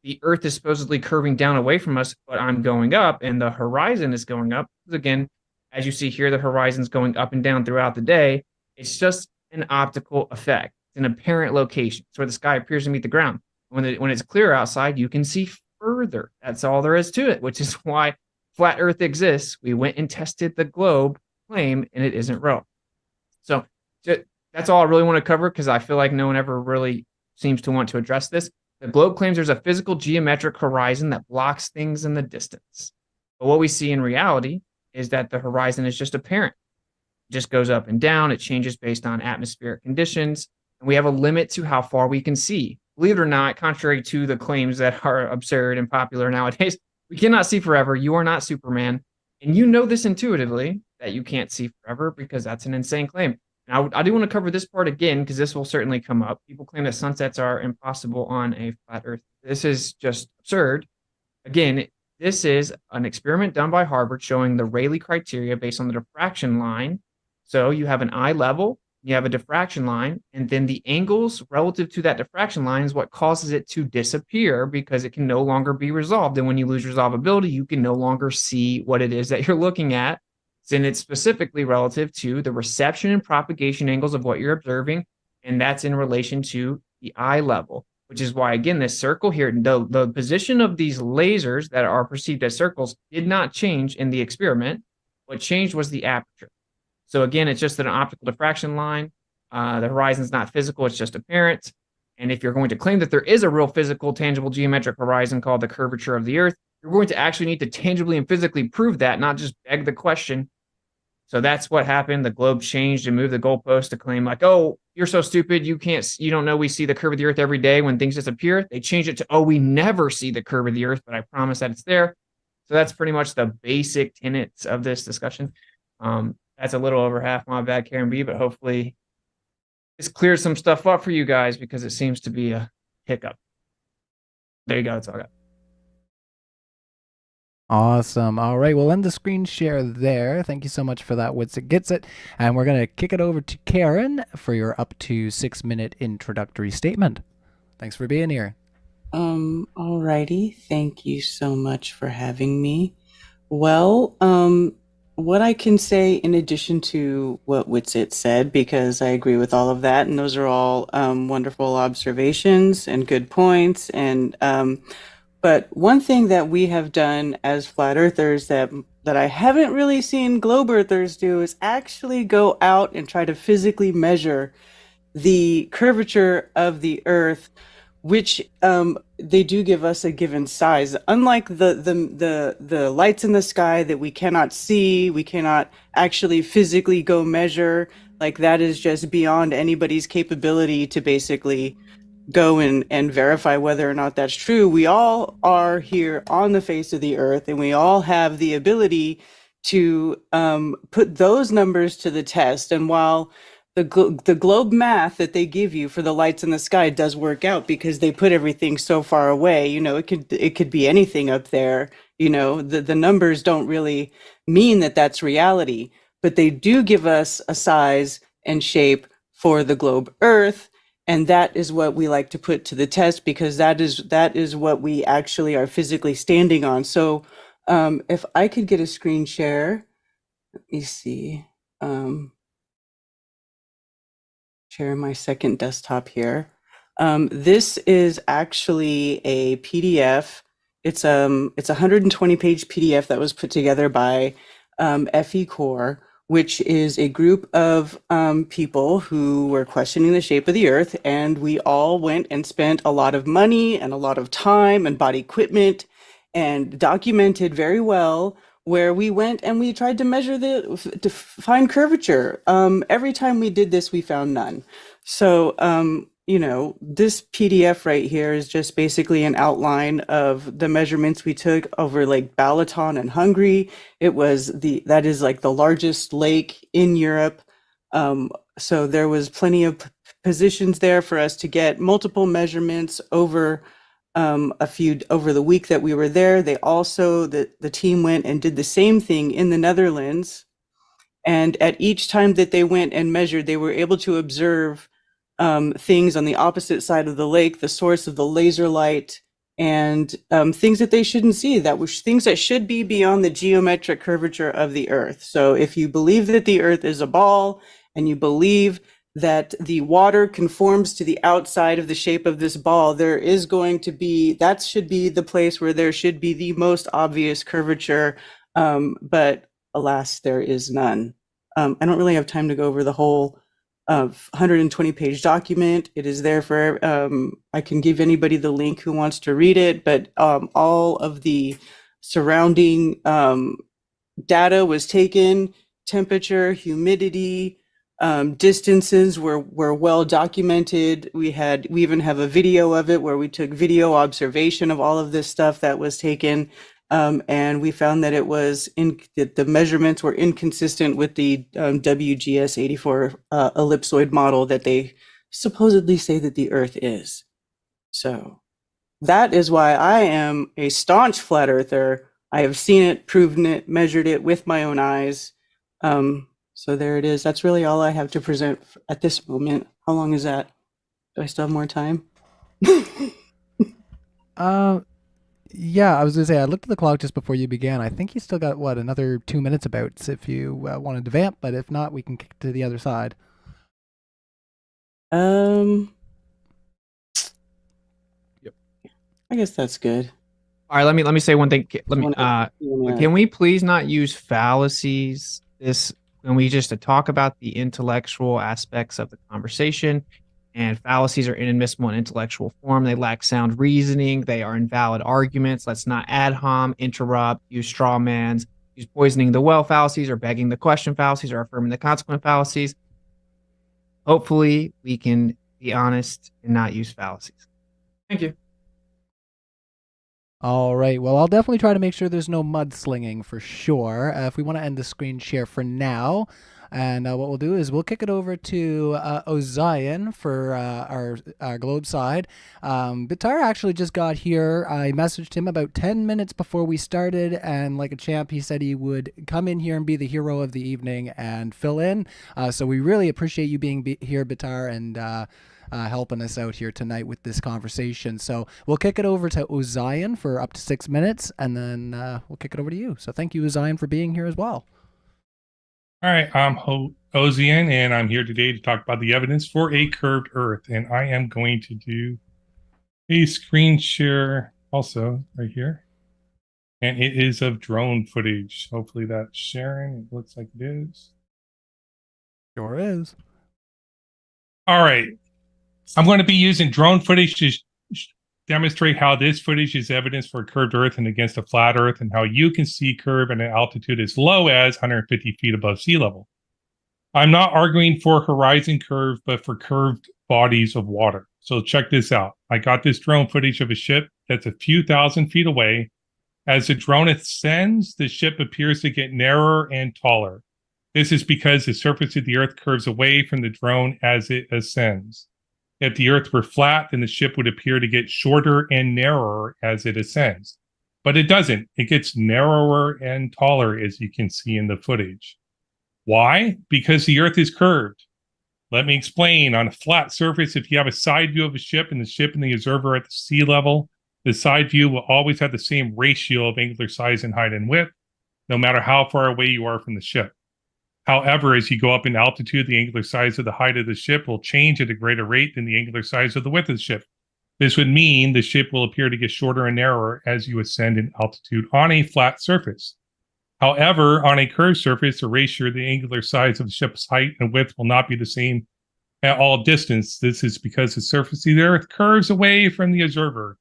the Earth is supposedly curving down away from us, but I'm going up and the horizon is going up. Again, as you see here, the horizon's going up and down throughout the day. It's just an optical effect, an apparent location. It's where the sky appears to meet the ground. When it's clear outside, you can see further. That's all there is to it, which is why flat Earth exists. We went and tested the globe claim, and it isn't real. So that's all I really want to cover because I feel like no one ever really seems to want to address this. The globe claims there's a physical geometric horizon that blocks things in the distance. But what we see in reality is that the horizon is just apparent. It just goes up and down. It changes based on atmospheric conditions. And we have a limit to how far we can see. Believe it or not, contrary to the claims that are absurd and popular nowadays, we cannot see forever. You are not Superman. And you know this intuitively, that you can't see forever, because that's an insane claim. Now, I do want to cover this part again, because this will certainly come up. People claim that sunsets are impossible on a flat Earth. This is just absurd. Again, this is an experiment done by Harvard showing the Rayleigh criteria based on the diffraction line. So you have an eye level, you have a diffraction line, and then the angles relative to that diffraction line is what causes it to disappear because it can no longer be resolved. And when you lose resolvability, you can no longer see what it is that you're looking at. And it's specifically relative to the reception and propagation angles of what you're observing. And that's in relation to the eye level, which is why, again, this circle here, the position of these lasers that are perceived as circles did not change in the experiment. What changed was the aperture. So again, it's just an optical diffraction line. The horizon is not physical, it's just apparent. And if you're going to claim that there is a real physical, tangible geometric horizon called the curvature of the Earth, you're going to actually need to tangibly and physically prove that, not just beg the question. So that's what happened. The globe changed and moved the goalpost to claim like, oh, you're so stupid. You don't know we see the curve of the earth every day when things disappear. They changed it to, oh, we never see the curve of the earth, but I promise that it's there. So that's pretty much the basic tenets of this discussion. That's a little over half my bad, Karen B, but hopefully this clears some stuff up for you guys because it seems to be a hiccup. There you go. That's all I got. Awesome. All right, we'll end the screen share there. Thank you so much for that, Wits It Gets It. And we're going to kick it over to Karen for your up to 6-minute introductory statement. Thanks for being here. Alrighty. Thank you so much for having me. Well, what I can say in addition to what Witsit said, because I agree with all of that, and those are all wonderful observations and good points. And but one thing that we have done as flat earthers that I haven't really seen globe earthers do is actually go out and try to physically measure the curvature of the earth, which they do give us a given size. Unlike the lights in the sky that we cannot see, we cannot actually physically go measure, like that is just beyond anybody's capability to basically go and verify whether or not that's true. We all are here on the face of the earth, and we all have the ability to put those numbers to the test. And while the globe math that they give you for the lights in the sky does work out because they put everything so far away, you know, it could be anything up there. You know, the numbers don't really mean that that's reality, but they do give us a size and shape for the globe Earth. And that is what we like to put to the test because that is what we actually are physically standing on. So if I could get a screen share, let me see. Share my second desktop here. This is actually a PDF. It's a 120-page PDF that was put together by FE Core, which is a group of people who were questioning the shape of the earth, and we all went and spent a lot of money and a lot of time and bought equipment and documented very well where we went and we tried to measure to find curvature. Every time we did this, we found none. So, you know, this PDF right here is just basically an outline of the measurements we took over Lake Balaton in Hungary. That is like the largest lake in Europe. So there was plenty of positions there for us to get multiple measurements over over the week that we were there. They also, the team went and did the same thing in the Netherlands. And at each time that they went and measured, they were able to observe things on the opposite side of the lake, the source of the laser light, and things that they shouldn't see, things that should be beyond the geometric curvature of the earth. So if you believe that the earth is a ball and you believe that the water conforms to the outside of the shape of this ball, that should be the place where there should be the most obvious curvature, but alas, there is none. I don't really have time to go over the whole 120-page document. It is there for, I can give anybody the link who wants to read it, but all of the surrounding data was taken, temperature, humidity, distances were well documented. We even have a video of it where we took video observation of all of this stuff that was taken. And we found that that the measurements were inconsistent with the WGS 84 ellipsoid model that they supposedly say that the Earth is. So that is why I am a staunch flat earther. I have seen it, proven it, measured it with my own eyes. So there it is. That's really all I have to present at this moment. How long is that? Do I still have more time? Yeah, I was going to say, I looked at the clock just before you began. I think you still got, another 2 minutes about if you wanted to vamp, but if not, we can kick to the other side. Yep. I guess that's good. All right, let me say one thing. Can we please not use fallacies when we just talk about the intellectual aspects of the conversation? And fallacies are inadmissible in intellectual form. They lack sound reasoning. They are invalid arguments. Let's not ad hom, interrupt, use straw mans, use poisoning the well fallacies or begging the question fallacies or affirming the consequent fallacies. Hopefully, we can be honest and not use fallacies. Thank you. All right. Well, I'll definitely try to make sure there's no mudslinging for sure. If we want to end the screen share for now, and what we'll do is we'll kick it over to Ozion for our globe side. Bitar actually just got here. I messaged him about 10 minutes before we started, and like a champ, he said he would come in here and be the hero of the evening and fill in. So we really appreciate you being here, Bitar, and helping us out here tonight with this conversation. So we'll kick it over to Ozion for up to 6 minutes, and then we'll kick it over to you. So thank you, Ozion, for being here as well. All right, I'm Ozion, and I'm here today to talk about the evidence for a curved Earth. And I am going to do a screen share also right here. And it is of drone footage. Hopefully that's sharing. It looks like it is. Sure is. All right. I'm going to be using drone footage to demonstrate how this footage is evidence for a curved Earth and against a flat Earth, and how you can see curve at an altitude as low as 150 feet above sea level. I'm not arguing for horizon curve, but for curved bodies of water. So check this out. I got this drone footage of a ship that's a few thousand feet away. As the drone ascends, the ship appears to get narrower and taller. This is because the surface of the Earth curves away from the drone as it ascends. If the Earth were flat, then the ship would appear to get shorter and narrower as it ascends. But it doesn't. It gets narrower and taller, as you can see in the footage. Why? Because the Earth is curved. Let me explain. On a flat surface, if you have a side view of a ship and the ship and the observer at the sea level, the side view will always have the same ratio of angular size and height and width, no matter how far away you are from the ship. However, as you go up in altitude, the angular size of the height of the ship will change at a greater rate than the angular size of the width of the ship. This would mean the ship will appear to get shorter and narrower as you ascend in altitude on a flat surface. However, on a curved surface, the ratio of the angular size of the ship's height and width will not be the same at all distance. This is because the surface of the Earth curves away from the observer,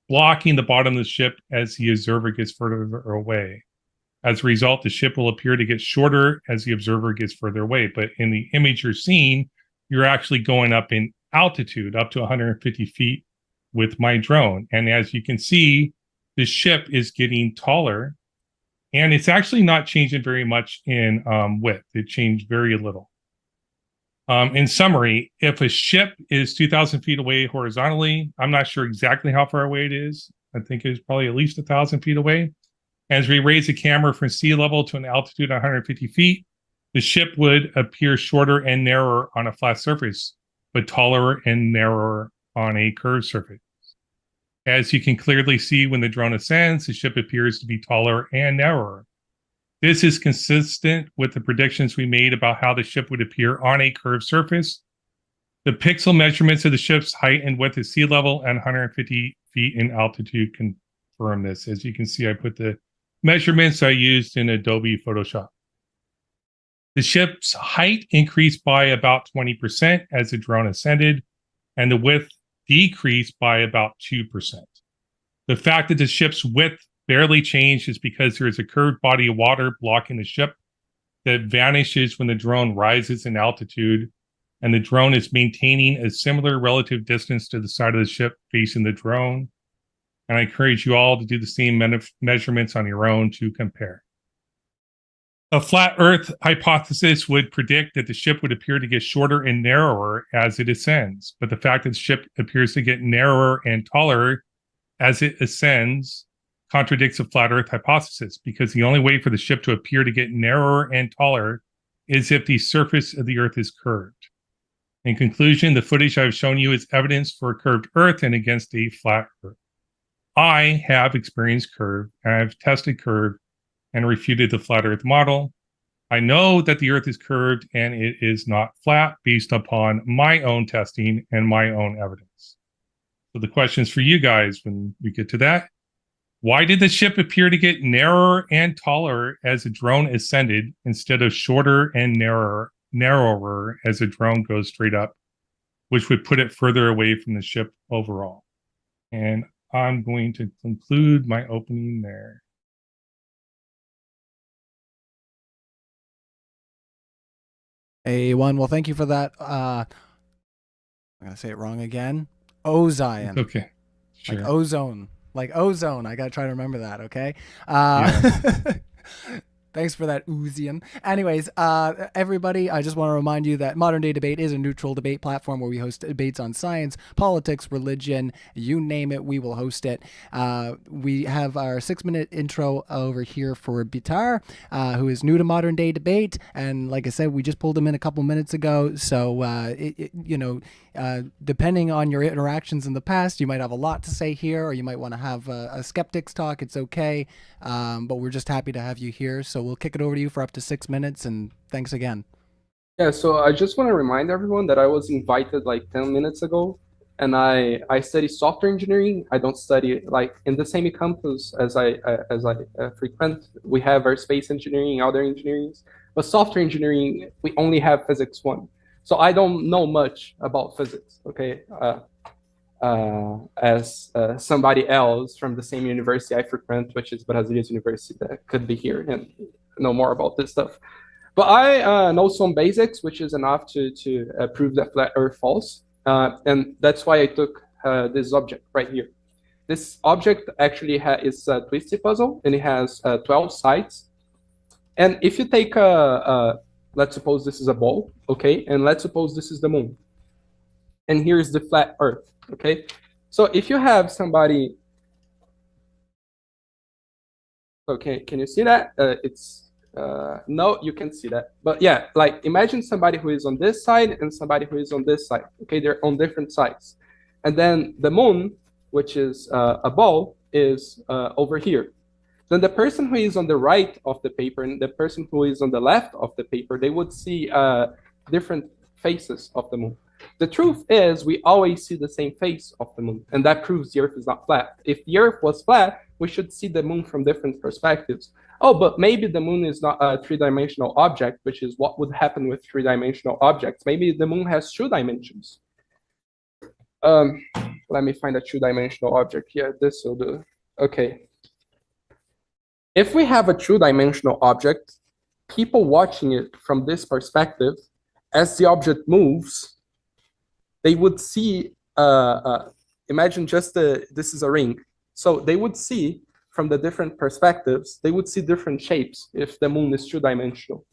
blocking the bottom of the ship as the observer gets further away. As a result, the ship will appear to get shorter as the observer gets further away. But in the image you're seeing, you're actually going up in altitude, up to 150 feet with my drone. And as you can see, the ship is getting taller, and it's actually not changing very much in width. It changed very little. In summary, if a ship is 2,000 feet away horizontally, I'm not sure exactly how far away it is. I think it's probably at least 1,000 feet away. As we raise the camera from sea level to an altitude of 150 feet, the ship would appear shorter and narrower on a flat surface, but taller and narrower on a curved surface. As you can clearly see when the drone ascends, the ship appears to be taller and narrower. This is consistent with the predictions we made about how the ship would appear on a curved surface. The pixel measurements of the ship's height and width at sea level and 150 feet in altitude confirm this. As you can see, I put the measurements I used in Adobe Photoshop. The ship's height increased by about 20% as the drone ascended, and the width decreased by about 2%. The fact that the ship's width barely changed is because there is a curved body of water blocking the ship that vanishes when the drone rises in altitude, and the drone is maintaining a similar relative distance to the side of the ship facing the drone. And I encourage you all to do the same measurements on your own to compare. A flat Earth hypothesis would predict that the ship would appear to get shorter and narrower as it ascends. But the fact that the ship appears to get narrower and taller as it ascends contradicts the flat Earth hypothesis, because the only way for the ship to appear to get narrower and taller is if the surface of the Earth is curved. In conclusion, the footage I've shown you is evidence for a curved Earth and against a flat Earth. I have experienced curve, and I've tested curve and refuted the flat Earth model. I know that the Earth is curved and it is not flat based upon my own testing and my own evidence. So the questions for you guys when we get to that: why did the ship appear to get narrower and taller as the drone ascended instead of shorter and narrower as the drone goes straight up, which would put it further away from the ship overall? And I'm going to conclude my opening there. A1. Well, thank you for that. I'm going to say it wrong again. Ozion. Okay. Sure. Like ozone. Like ozone. I got to try to remember that, okay? Thanks for that, Uzian. Anyways, everybody, I just want to remind you that Modern Day Debate is a neutral debate platform where we host debates on science, politics, religion, you name it, we will host it. We have our 6-minute intro over here for Bitar, who is new to Modern Day Debate. And like I said, we just pulled him in a couple minutes ago. So, depending on your interactions in the past, you might have a lot to say here, or you might want to have a skeptics talk. It's okay. But we're just happy to have you here. So we'll kick it over to you for up to 6 minutes, and thanks again. Yeah, so I just want to remind everyone that I was invited like 10 minutes ago, and I study software engineering. I don't study like in the same campus as I frequent. We have our space engineering, other engineerings, but software engineering, we only have physics 1. So I don't know much about physics, okay? As somebody else from the same university I frequent, which is Brasilia's University, that could be here and know more about this stuff. But I know some basics, which is enough to prove that flat Earth false. And that's why I took this object right here. This object actually is a twisty puzzle, and it has 12 sides. And if you take let's suppose this is a ball, okay? And let's suppose this is the moon. And here's the flat Earth. Okay, so if you have somebody, okay, can you see that? No, you can't see that. But yeah, like imagine somebody who is on this side and somebody who is on this side. Okay, they're on different sides. And then the moon, which is a ball, is over here. Then the person who is on the right of the paper and the person who is on the left of the paper, they would see different faces of the moon. The truth is, we always see the same face of the moon, and that proves the Earth is not flat. If the Earth was flat, we should see the moon from different perspectives. Oh, but maybe the moon is not a three-dimensional object, which is what would happen with three-dimensional objects. Maybe the moon has 2 dimensions. Let me find a 2-dimensional object here. This will do. Okay. If we have a 2-dimensional object, people watching it from this perspective, as the object moves, they would see, imagine just this is a ring. So they would see from the different perspectives, they would see different shapes if the moon is 2-dimensional.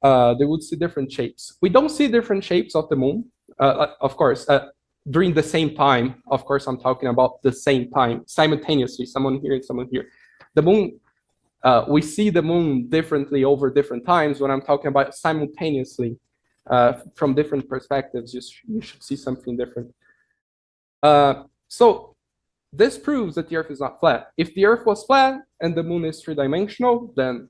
They would see different shapes. We don't see different shapes of the moon, of course, during the same time. Of course, I'm talking about the same time, simultaneously, someone here and someone here. The moon, we see the moon differently over different times. When I'm talking about simultaneously, from different perspectives, you should see something different. So this proves that the Earth is not flat. If the Earth was flat and the moon is 3-dimensional, then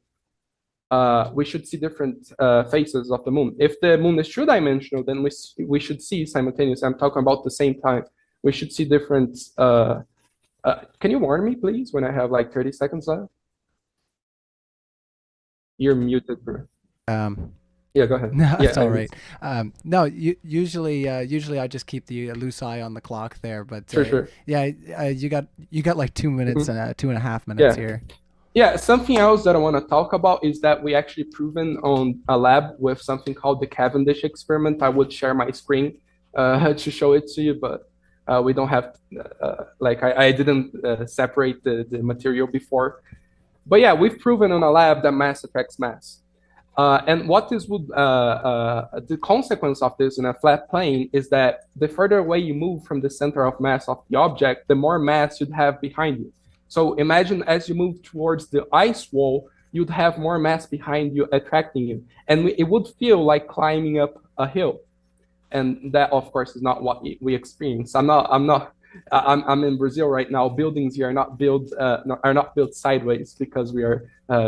we should see different faces of the moon. If the moon is 2-dimensional, then we should see simultaneously. I'm talking about the same time. We should see different. Can you warn me, please, when I have like 30 seconds left? You're muted, bro. Yeah, go ahead. No, yeah, it's all right. No, usually I just keep the loose eye on the clock there, but sure. Yeah, you got like 2 minutes and 2.5 minutes here. Yeah, something else that I want to talk about is that we actually proven on a lab with something called the Cavendish experiment. I would share my screen to show it to you, but we don't have like I didn't separate the material before. But yeah, we've proven on a lab that mass attracts mass. And what this would, the consequence of this in a flat plane is that the further away you move from the center of mass of the object, the more mass you'd have behind you. So imagine as you move towards the ice wall, you'd have more mass behind you attracting you. And it would feel like climbing up a hill. And that, of course, is not what we experience. I'm in Brazil right now. Buildings here are not built sideways because we are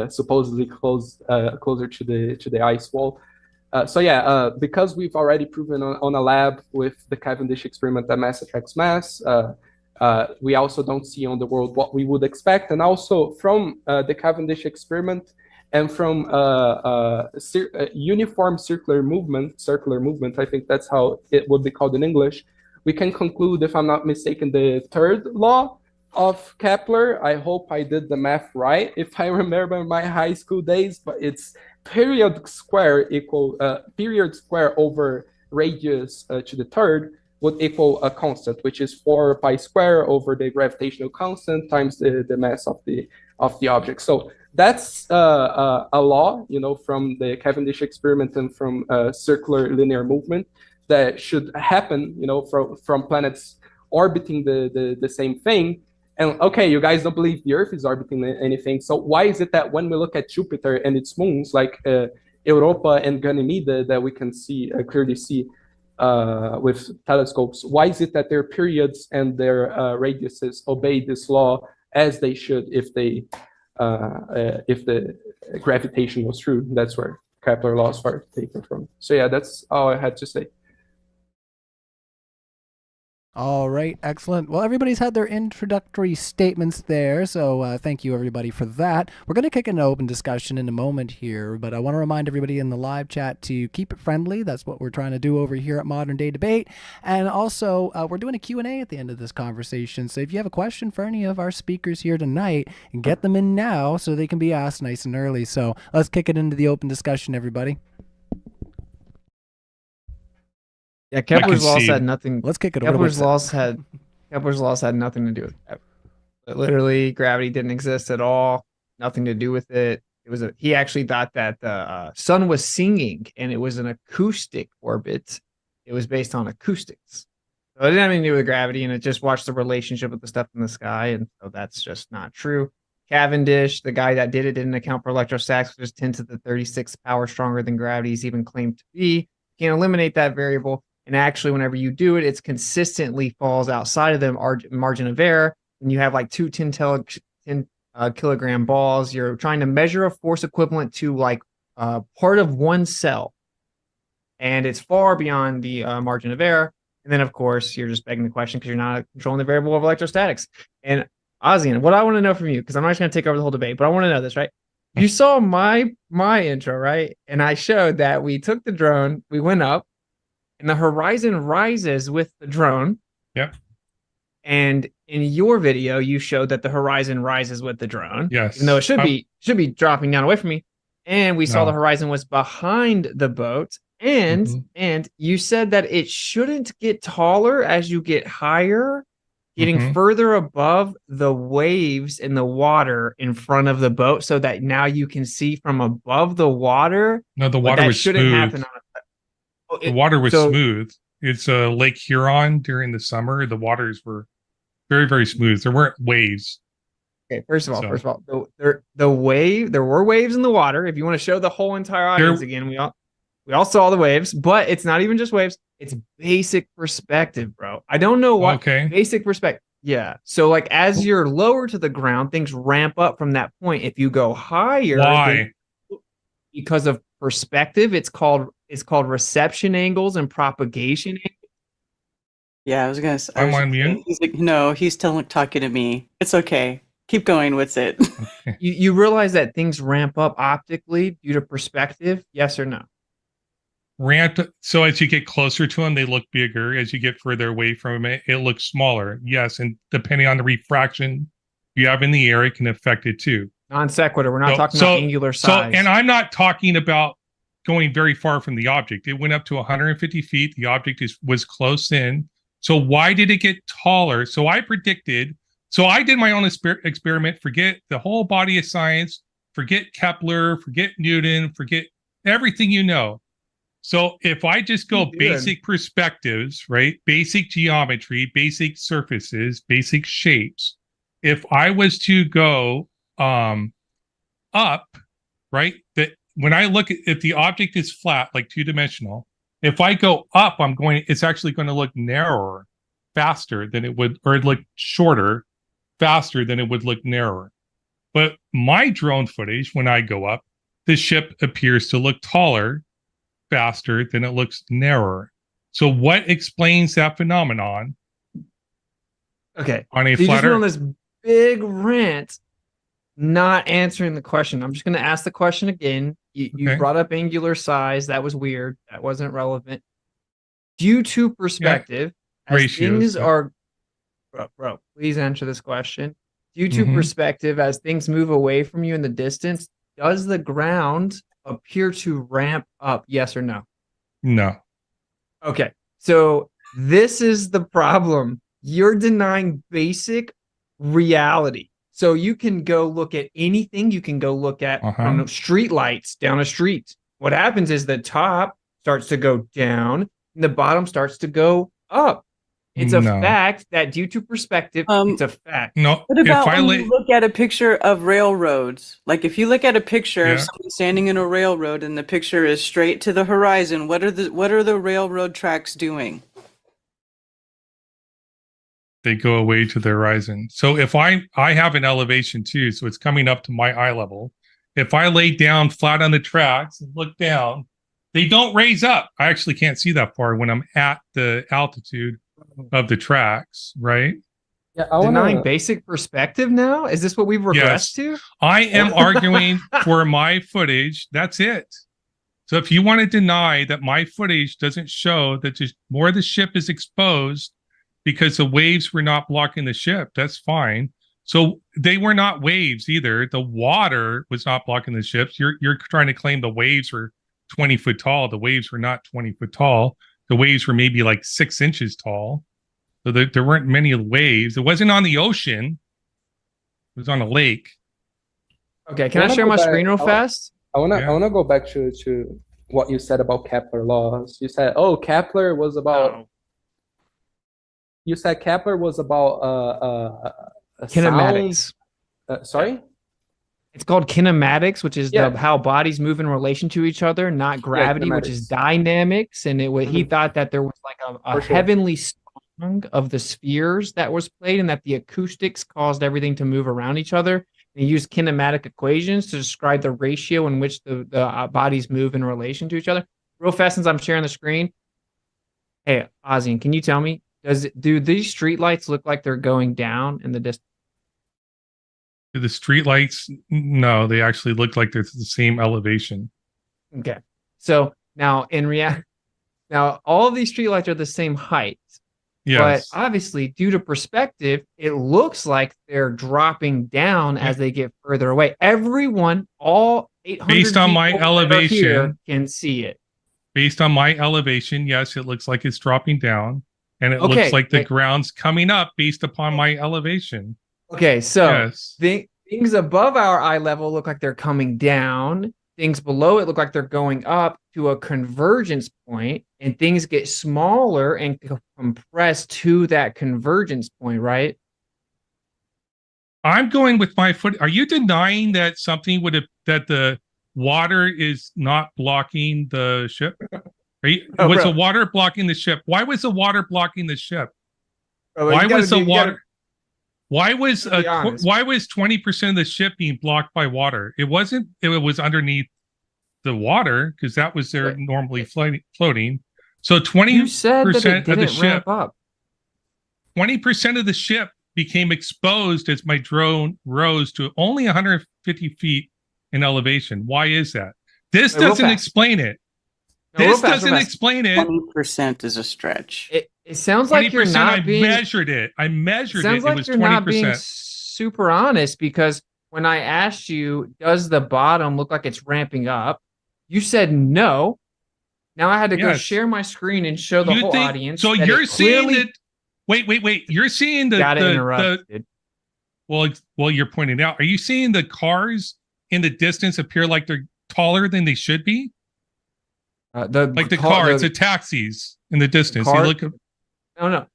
supposedly closer to the ice wall. So yeah, because we've already proven on a lab with the Cavendish experiment that mass attracts mass, we also don't see on the world what we would expect. And also from the Cavendish experiment and from uniform circular movement, I think that's how it would be called in English, we can conclude, if I'm not mistaken, the third law of Kepler. I hope I did the math right if I remember my high school days, but it's period square over radius to the third would equal a constant, which is 4 pi square over the gravitational constant times the mass of the object. So that's a law, from the Cavendish experiment and from circular linear movement that should happen, from planets orbiting the same thing. And okay, you guys don't believe the Earth is orbiting anything. So why is it that when we look at Jupiter and its moons, like Europa and Ganymede, that we can clearly see with telescopes, why is it that their periods and their radiuses obey this law as they should if the gravitation was true? That's where Kepler laws are taken from. So yeah, that's all I had to say. All right, excellent. Well, everybody's had their introductory statements there, so thank you, everybody, for that. We're going to kick an open discussion in a moment here, but I want to remind everybody in the live chat to keep it friendly. That's what we're trying to do over here at Modern Day Debate. And also, we're doing a Q&A at the end of this conversation, so if you have a question for any of our speakers here tonight, get them in now so they can be asked nice and early. So let's kick it into the open discussion, everybody. Yeah, Kepler's laws had nothing. Let's kick it. Kepler's laws had nothing to do with it. Literally, gravity didn't exist at all. Nothing to do with it. He actually thought that the sun was singing and it was an acoustic orbit. It was based on acoustics. So it didn't have anything to do with gravity, and it just watched the relationship of the stuff in the sky, and so that's just not true. Cavendish, the guy that did it, didn't account for electrostatics, which is 10 to the 36th power stronger than gravity is even claimed to be. You can't eliminate that variable. And actually, whenever you do it, it consistently falls outside of the margin of error. When you have like two 10 kilogram balls, you're trying to measure a force equivalent to like part of one cell. And it's far beyond the margin of error. And then, of course, you're just begging the question because you're not controlling the variable of electrostatics. And Ozian, what I want to know from you, because I'm not just going to take over the whole debate, but I want to know this, right? You saw my intro, right? And I showed that we took the drone, we went up, and the horizon rises with the drone. Yep. And in your video, you showed that the horizon rises with the drone. Yes. Even though it should be dropping down away from me. And we saw the horizon was behind the boat. And you said that it shouldn't get taller as you get higher, getting further above the waves in the water in front of the boat, so that now you can see from above the water. No, the water was shouldn't smooth. happen. The water was smooth. It's Lake Huron during the summer. The waters were very, very smooth. There weren't waves. Okay, first of all, there were waves in the water. If you want to show the whole entire audience again, we all saw the waves, but it's not even just waves. It's basic perspective, bro. I don't know why. Okay. Basic perspective. Yeah. So like as you're lower to the ground, things ramp up from that point. If you go higher, why? Because of perspective, it's called reception angles and propagation angles. Yeah, I was gonna say. I'm on mute. He's like, no, he's still talking to me. It's okay. Keep going. What's it? You realize that things ramp up optically due to perspective? Yes or no? So as you get closer to them, they look bigger. As you get further away from it, it looks smaller. Yes, and depending on the refraction you have in the air, it can affect it too. Non sequitur. We're not talking about angular size. And I'm not talking about going very far from the object. It went up to 150 feet. The object was close in. So why did it get taller? So I predicted. So I did my own experiment. Forget the whole body of science. Forget Kepler. Forget Newton. Forget everything you know. So if I just go basic perspectives, right? Basic geometry, basic surfaces, basic shapes. If I was to go up, right? That when I look at if the object is flat, like two-dimensional, if I go up, it's actually going to look narrower, faster than it would, or it look shorter, faster than it would look narrower. But my drone footage, when I go up, the ship appears to look taller, faster than it looks narrower. So what explains that phenomenon? Okay. On a so flat you're just on Earth? this big rant, not answering the question. I'm just going to ask the question again. You brought up angular size. That was weird. That wasn't relevant. Due to perspective, as Ratios, things are Bro, please answer this question. Due to Mhm. perspective, as things move away from you in the distance, does the ground appear to ramp up? Yes or no? No. Okay. So this is the problem. You're denying basic reality. So you can go look at anything. You can go look at I don't know, street lights down a street. What happens is the top starts to go down and the bottom starts to go up. It's a No. fact that due to perspective, it's a fact. No. What about when you look at a picture of railroads? Like if you look at a picture of Yeah. someone standing in a railroad and the picture is straight to the horizon, what are the railroad tracks doing? They go away to the horizon. So if I have an elevation too, so it's coming up to my eye level. If I lay down flat on the tracks and look down, they don't raise up. I actually can't see that far when I'm at the altitude of the tracks, right? Yeah, Denying basic perspective now? Is this what we've regressed to? I am arguing for my footage. That's it. So if you want to deny that my footage doesn't show that just more of the ship is exposed because the waves were not blocking the ship, that's fine. So they were not waves either. The water was not blocking the ships. You're trying to claim the waves were 20 foot tall. The waves were not 20 foot tall. The waves were maybe like 6 inches tall. So there weren't many waves. It wasn't on the ocean. It was on a lake. Okay, can I share my screen real fast? I wanna go back to what you said about Kepler laws. You said, oh, Kepler was about. You said Kepler was about Kinematics. Sorry. It's called kinematics, which is Yeah. how bodies move in relation to each other, not gravity, which is kinematics. dynamics. And he thought that there was like a For sure. heavenly song of the spheres that was played, and that the acoustics caused everything to move around each other. And he used kinematic equations to describe the ratio in which the bodies move in relation to each other. Real fast, since I'm sharing the screen. Hey, Ozian, can you tell me, do these streetlights look like they're going down in the distance? The street lights, no, they actually look like they're the same elevation. Okay. So now now all of these streetlights are the same height. Yes. But obviously, due to perspective, it looks like they're dropping down as they get further away. Everyone, all 800 Based on my people that are elevation, here can see it. Based on my elevation, yes, it looks like it's dropping down, and it Okay, looks like the wait. ground's coming up based upon my elevation. Okay, so Yes. things above our eye level look like they're coming down. Things below it look like they're going up to a convergence point, and things get smaller and compress to that convergence point, right? I'm going with my foot. Are you denying that something would have that the water is not blocking the ship? Oh, was bro. the water blocking the ship? Why was the water blocking the ship? Bro, Why you gotta was the be- you water? gotta- Why was be honest. why was 20% of the ship being blocked by water? It wasn't. It was underneath the water because that was there normally floating. So 20% You said that it of the didn't ship. ramp up. 20% of the ship became exposed as my drone rose to only 150 feet in elevation. Why is that? This Wait, real doesn't fast. explain it. No, real This fast, doesn't real fast. explain it. 20% is a stretch. It sounds like you're 20%, not I being. measured it. I measured Sounds it. like It was you're not 20%. being super honest, because when I asked you, does the bottom look like it's ramping up? You said no. Now I had to go Yes. share my screen and show the You whole think- audience. So that you're it seeing clearly- that. Wait. You're seeing the. Gotta the, interrupt, the well, you're pointing out. Are you seeing the cars in the distance appear like they're taller than they should be? Like the cars, the taxis in the distance. You car- look at, No.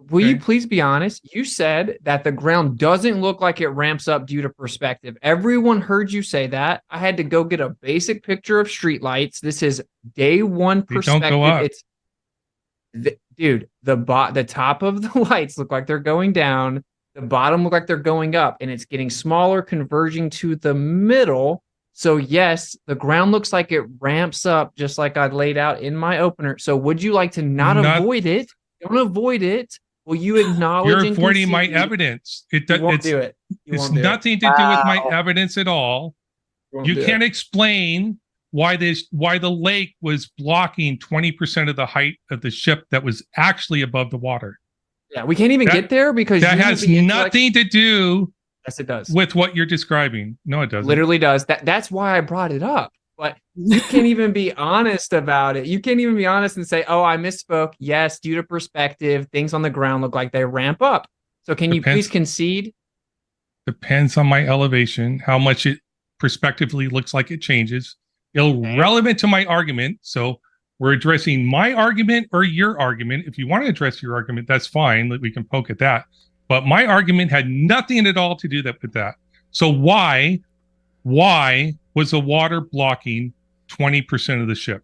Will you Okay. please be honest? You said that the ground doesn't look like it ramps up due to perspective. Everyone heard you say that. I had to go get a basic picture of streetlights. This is day one They don't perspective. go up. It's dude, the top of the lights look like they're going down. The bottom look like they're going up, and it's getting smaller, converging to the middle. So yes, the ground looks like it ramps up, just like I laid out in my opener. So would you like to not avoid it? Don't avoid it. Will you acknowledge? you're and avoiding my concede? evidence. It You won't it's, do it. You It's won't do it. nothing to do with my Wow. evidence at all. won't You do it. can't explain why the lake was blocking 20% of the height of the ship that was actually above the water. Yeah, we can't even get there because that you has the nothing to do Yes, it does. with what you're describing. No, it doesn't. Literally does. That's why I brought it up. But you can't even be honest about it. You can't even be honest and say, "Oh, I misspoke." Yes, due to perspective, things on the ground look like they ramp up. So can you please concede? Depends on my elevation, how much it prospectively looks like it changes. Irrelevant to my argument. So we're addressing my argument or your argument. If you want to address your argument, that's fine. We can poke at that. But my argument had nothing at all to do with that. So why was the water blocking 20% of the ship?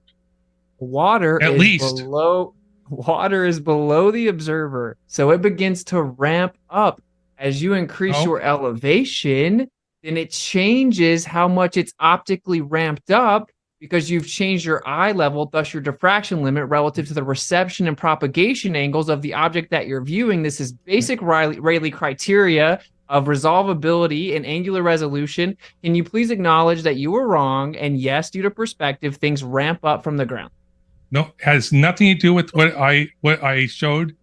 Water at is least below the observer. So it begins to ramp up as you increase your elevation, then it changes how much it's optically ramped up because you've changed your eye level, thus your diffraction limit relative to the reception and propagation angles of the object that you're viewing. This is basic Rayleigh criteria of resolvability and angular resolution. Can you please acknowledge that you were wrong? And yes, due to perspective, things ramp up from the ground. No, has nothing to do with what I showed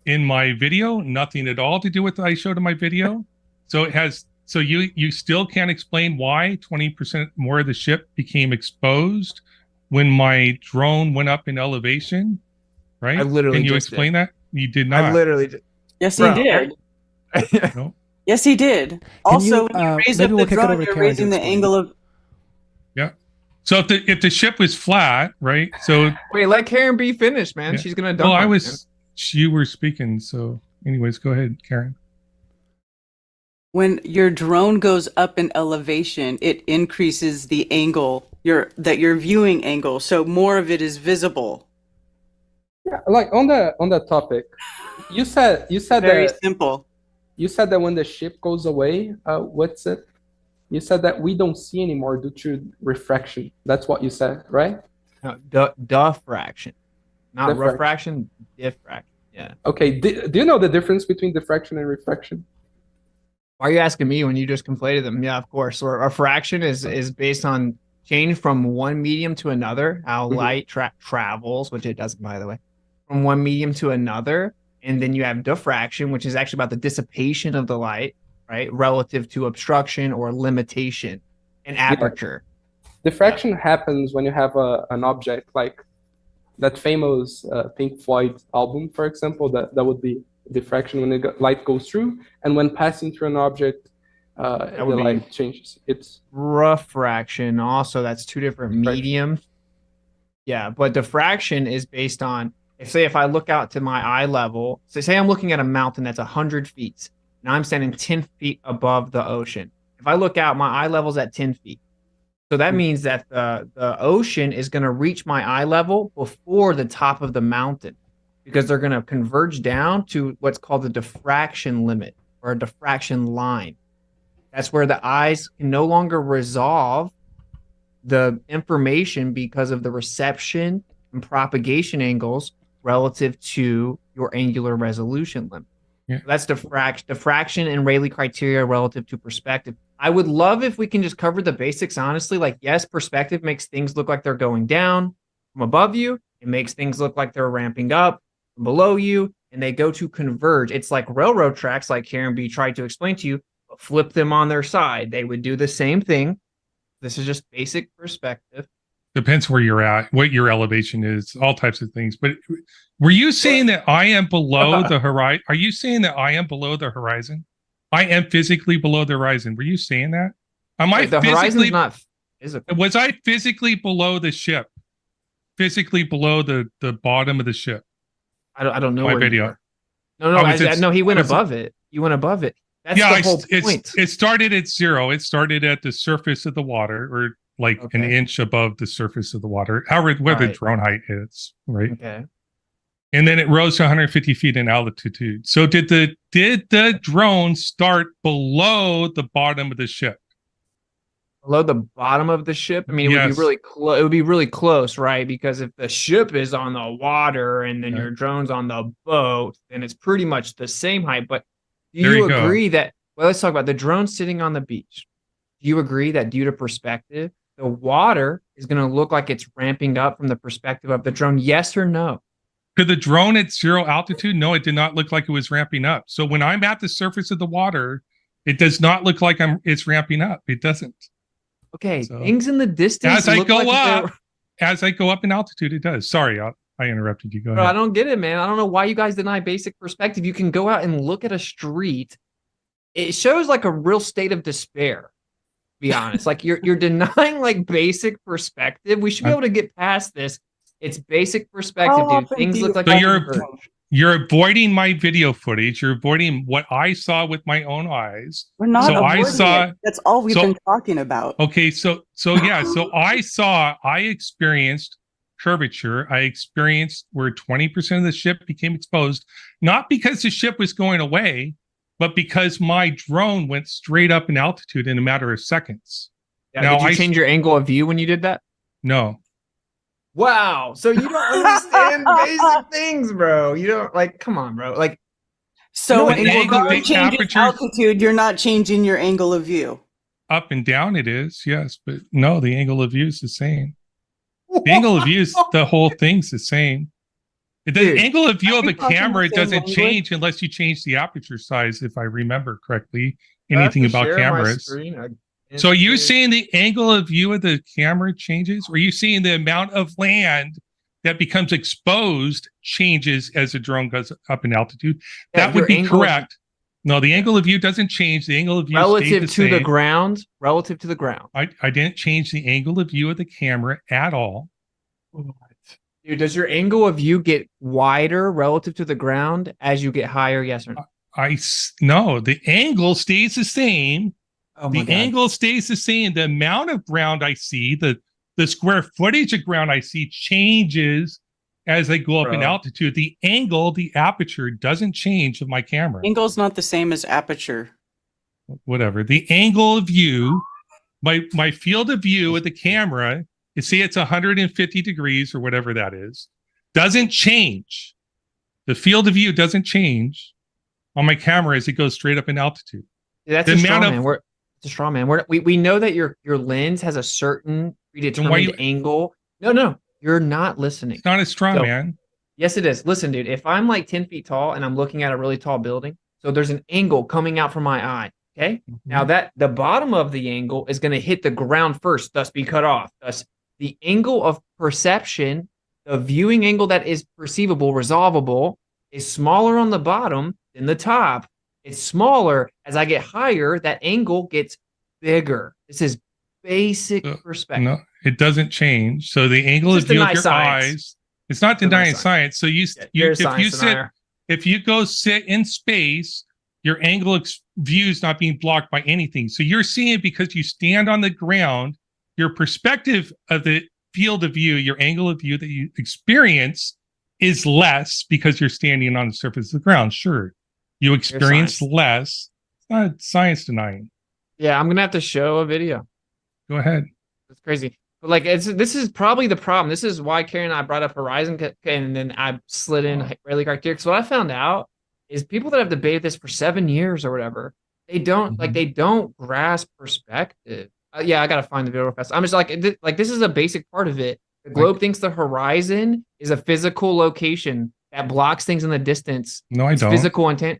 in my video. Nothing at all to do with what I showed in my video. So it has. So you still can't explain why 20% more of the ship became exposed when my drone went up in elevation, right? I literally Can you just explain did. that? You did not. I literally did. Yes, he did. No. Yes, he did. Also, when you raise up maybe we'll the kick it drone, over to you're Karen to raising the explain. angle of. Yeah. So if the ship was flat, right? So Wait, let Karen be finished, man. Yeah. She's gonna dump. well, I on was. You were speaking. So, anyways, go ahead, Karen. When your drone goes up in elevation, it increases the angle your viewing angle, so more of it is visible. Yeah, like on that topic, you said Very that simple. you said that when the ship goes away, what's it? You said that we don't see anymore due to refraction. That's what you said, right? No, diffraction, not Diffraction. refraction. Diffraction. Yeah. Okay. Do you know the difference between diffraction and refraction? Why are you asking me when you just conflated them? Yeah, of course. Or refraction is based on change from one medium to another, how light travels, which it doesn't, by the way, from one medium to another. And then you have diffraction, which is actually about the dissipation of the light, right, relative to obstruction or limitation and aperture. Diffraction happens when you have an object like that famous Pink Floyd album, for example. That would be diffraction when the light goes through, and when passing through an object, the would be light changes. It's refraction. Also, that's two different mediums. Yeah, but diffraction is based on if I look out to my eye level. So say I'm looking at a mountain that's 100 feet. Now I'm standing 10 feet above the ocean. If I look out, my eye level's at 10 feet. So that means that the ocean is going to reach my eye level before the top of the mountain, because they're going to converge down to what's called the diffraction limit or a diffraction line. That's where the eyes can no longer resolve the information because of the reception and propagation angles relative to your angular resolution limit. Yeah. That's diffraction and Rayleigh criteria relative to perspective. I would love if we can just cover the basics honestly. Like, yes, perspective makes things look like they're going down from above you. It makes things look like they're ramping up from below you, and they go to converge. It's like railroad tracks, like Karen B tried to explain to you, but flip them on their side. They would do the same thing. This is just basic perspective. Depends where you're at, what your elevation is, all types of things. But were you saying that I am below the horizon? Are you saying that I am below the horizon? I am physically below the horizon. Were you saying that? Am I The horizon's not physical. Was I physically below the ship? Physically below the bottom of the ship? I don't know My where video. you are. No, he went above it. You went above it. That's yeah, the whole point. It started at zero. It started at the surface of the water, or like an inch above the surface of the water. Whatever the drone height is, right? Okay. And then it rose to 150 feet in altitude. So did the drone start below the bottom of the ship? Below the bottom of the ship? I mean, it would be really close. It would be really close, right? Because if the ship is on the water and then your drone's on the boat, then it's pretty much the same height. But do you agree that? Well, let's talk about the drone sitting on the beach. Do you agree that due to perspective, the water is going to look like it's ramping up from the perspective of the drone? Yes or no? To the drone at 0 altitude, no, it did not look like it was ramping up. So when I'm at the surface of the water, it does not look like it's ramping up. It doesn't. Okay, So, things in the distance. as I look go like they're- up, as I go up in altitude, it does. Sorry, I interrupted you. Go Bro, I ahead. don't get it, man. I don't know why you guys deny basic perspective. You can go out and look at a street. It shows like a real state of despair. To be honest, like you're denying like basic perspective. We should be able to get past this. It's basic perspective, How dude. often Things do you look like So a you're avoiding my video footage. You're avoiding what I saw with my own eyes. We're not So I avoiding saw. it. That's all we've so- been talking about. Okay, so yeah, so I experienced curvature. I experienced where 20% of the ship became exposed, not because the ship was going away, but because my drone went straight up in altitude in a matter of seconds. Yeah, Now, did you change your angle of view when you did that? No. Wow. So you don't understand basic things, bro. You don't like. Come on, bro. Like. So You know, when the your angle- drone the changes aperture- altitude, you're not changing your angle of view. Up and down it is, yes, but no, the angle of view is the same. The angle of view is the whole thing's the same. The angle of view of a talking the camera same doesn't language? change unless you change the aperture size, if I remember correctly. I have Anything to about share my cameras. screen. So are you saying the angle of view of the camera changes? Or are you seeing the amount of land that becomes exposed changes as the drone goes up in altitude? Yeah, That would your be angle of- correct. No, the angle of view doesn't change. The angle of view relative stays the to the same. ground. Relative to the ground. I didn't change the angle of view of the camera at all. Dude, does your angle of view get wider relative to the ground as you get higher? Yes or no? No, the angle stays the same. Oh my The God. angle stays the same. The amount of ground I see, the square footage of ground I see changes as I go up in Bro. altitude. The angle, the aperture doesn't change of my camera. Angle's not the same as aperture. Whatever. The angle of view, my field of view with the camera, you see it's 150 degrees or whatever that is, doesn't change. The field of view doesn't change on my camera as it goes straight up in altitude. That's The a straw amount man. of- It's a straw man. We know that your lens has a certain predetermined why you- angle. No, you're not listening. It's not a straw So- man. Yes, it is. Listen, dude, if I'm like 10 feet tall and I'm looking at a really tall building, so there's an angle coming out from my eye. Okay. Mm-hmm. Now that the bottom of the angle is going to hit the ground first, thus be cut off. Thus, the angle of perception, the viewing angle that is perceivable, resolvable, is smaller on the bottom than the top. It's smaller. As I get higher, that angle gets bigger. This is basic perspective. No, it doesn't change. So the angle Just of view of deny your science. eyes, it's not Deny denying science. So you you're a if you science sit, denier. if you go sit in space, your angle view is not being blocked by anything. So you're seeing it because you stand on the ground. Your perspective of the field of view, your angle of view that you experience is less because you're standing on the surface of the ground. Sure, you experience less. It's not science denying. Yeah, I'm gonna have to show a video. Go ahead. It's crazy. But like this is probably the problem. This is why Karen and I brought up Horizon and then I slid in Rayleigh criteria. Because what I found out is people that have debated this for 7 years or whatever, they don't they don't grasp perspective. Yeah, I gotta find the video real fast. I'm just like this is a basic part of it. The globe thinks the horizon is a physical location that blocks things in the distance. No, I It's don't. Physical intent.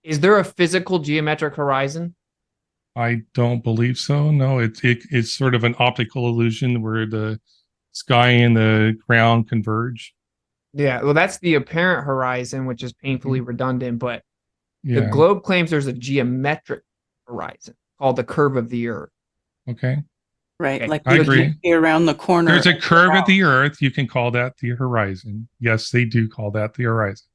Is there a physical geometric horizon? I don't believe so. No, it's sort of an optical illusion where the sky and the ground converge. Yeah, well, that's the apparent horizon, which is painfully redundant, but the Yeah. globe claims there's a geometric horizon called the curve of the earth. Okay. Right. Okay. Like I you agree. can see around the corner. There's a of curve the of the earth. You can call that the horizon. Yes, they do call that the horizon.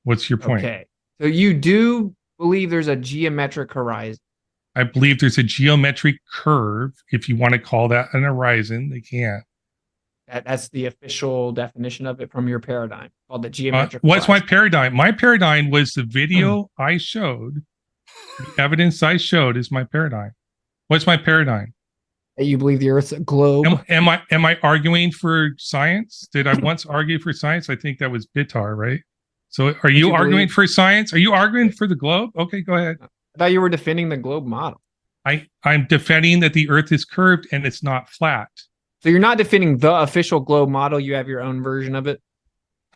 What's your point? Okay. So you do believe there's a geometric horizon. I believe there's a geometric curve. If you want to call that an horizon, they can. That's the official definition of it from your paradigm, called the geometric What's my horizon. paradigm? My paradigm was the video I showed. The evidence I showed is my paradigm. What's my paradigm? That you believe the Earth's a globe? Am I arguing for science? Did I once argue for science? I think that was Bitar, right? So are you you arguing believe- for science? Are you arguing for the globe? Okay, go ahead. I thought you were defending the globe model. I'm defending that the earth is curved and it's not flat. So you're not defending the official globe model. You have your own version of it.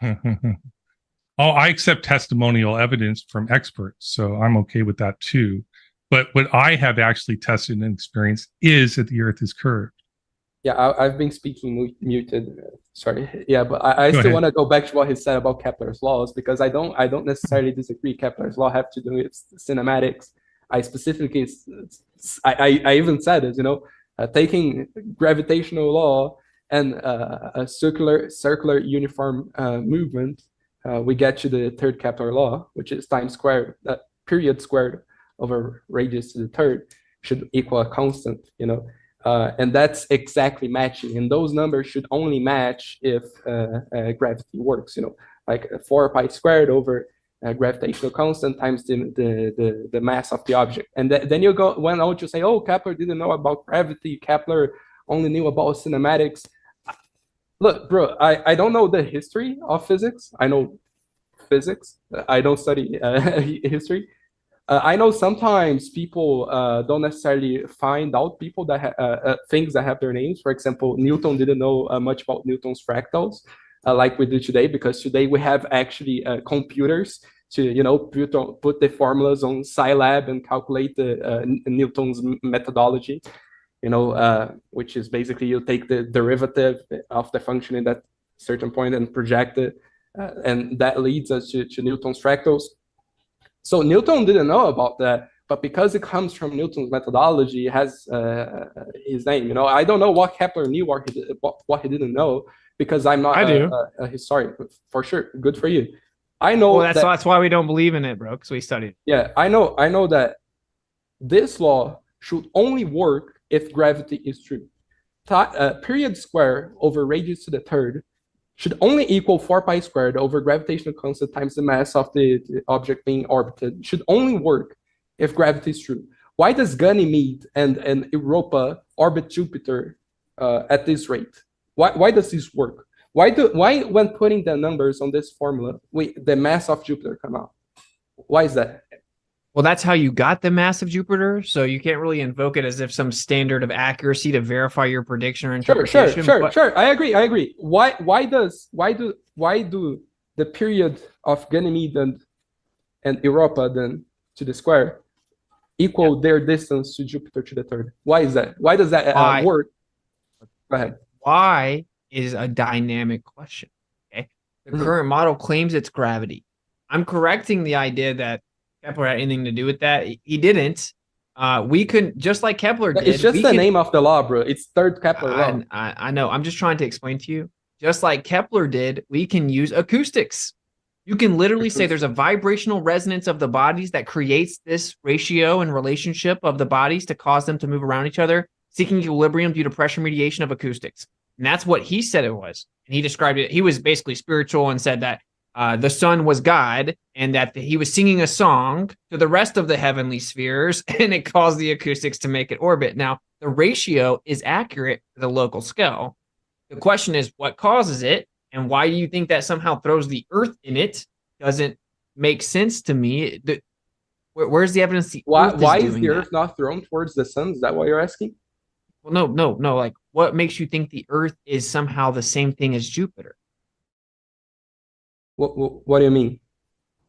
Oh, I accept testimonial evidence from experts, so I'm okay with that too. But what I have actually tested and experienced is that the Earth is curved. Yeah, I've been speaking muted. Sorry. Yeah, but I Go still ahead. want to go back to what he said about Kepler's laws, because I don't necessarily disagree. Kepler's law have to do with cinematics. I specifically, I even said it. Taking gravitational law and a circular uniform movement, we get to the third Kepler law, which is time squared, period squared over radius to the third should equal a constant. And that's exactly matching. And those numbers should only match if gravity works. Like 4 pi squared over gravitational constant times the mass of the object. And then you went on to say, oh, Kepler didn't know about gravity. Kepler only knew about cinematics. Look, bro, I don't know the history of physics. I know physics. I don't study history. I know sometimes people don't necessarily find out people that things that have their names. For example, Newton didn't know much about Newton's fractals, like we do today, because today we have actually computers to put the formulas on Scilab and calculate the Newton's methodology. Which is basically you take the derivative of the function in that certain point and project it, and that leads us to Newton's fractals. So Newton didn't know about that, but because it comes from Newton's methodology, it has his name. I don't know what Kepler knew or what he didn't know, because I'm not a historian, for sure. Good for you. I know. Well, that's why we don't believe in it, bro, because we studied. Yeah, I know that this law should only work if gravity is true. Period square over radius to the third should only equal 4 pi squared over gravitational constant times the mass of the object being orbited. Should only work if gravity is true. Why does Ganymede and Europa orbit Jupiter at this rate? Why does this work? Why when putting the numbers on this formula, the mass of Jupiter come out? Why is that? Well, that's how you got the mass of Jupiter, so you can't really invoke it as if some standard of accuracy to verify your prediction or interpretation. Sure. I agree. Why do the period of Ganymede and Europa then to the square equal their distance to Jupiter to the third? Why is that? Why does that work? Go ahead. Why is a dynamic question. Okay, the current model claims it's gravity. I'm correcting the idea that Kepler had anything to do with that. He didn't. We couldn't, just like Kepler did. It's just the name of the law, bro. It's third Kepler law. I know. I'm just trying to explain to you. Just like Kepler did, we can use acoustics. You can literally say there's a vibrational resonance of the bodies that creates this ratio and relationship of the bodies to cause them to move around each other, seeking equilibrium due to pressure mediation of acoustics. And that's what he said it was. And he described it. He was basically spiritual and said that the sun was God and that he was singing a song to the rest of the heavenly spheres, and it caused the acoustics to make it orbit. Now, the ratio is accurate to the local scale. The question is, what causes it? And why do you think that somehow throws the Earth in it? Doesn't make sense to me. Where's the evidence? Why is the Earth not thrown towards the sun? Is that what you're asking? Well, no. Like, what makes you think the Earth is somehow the same thing as Jupiter? What do you mean?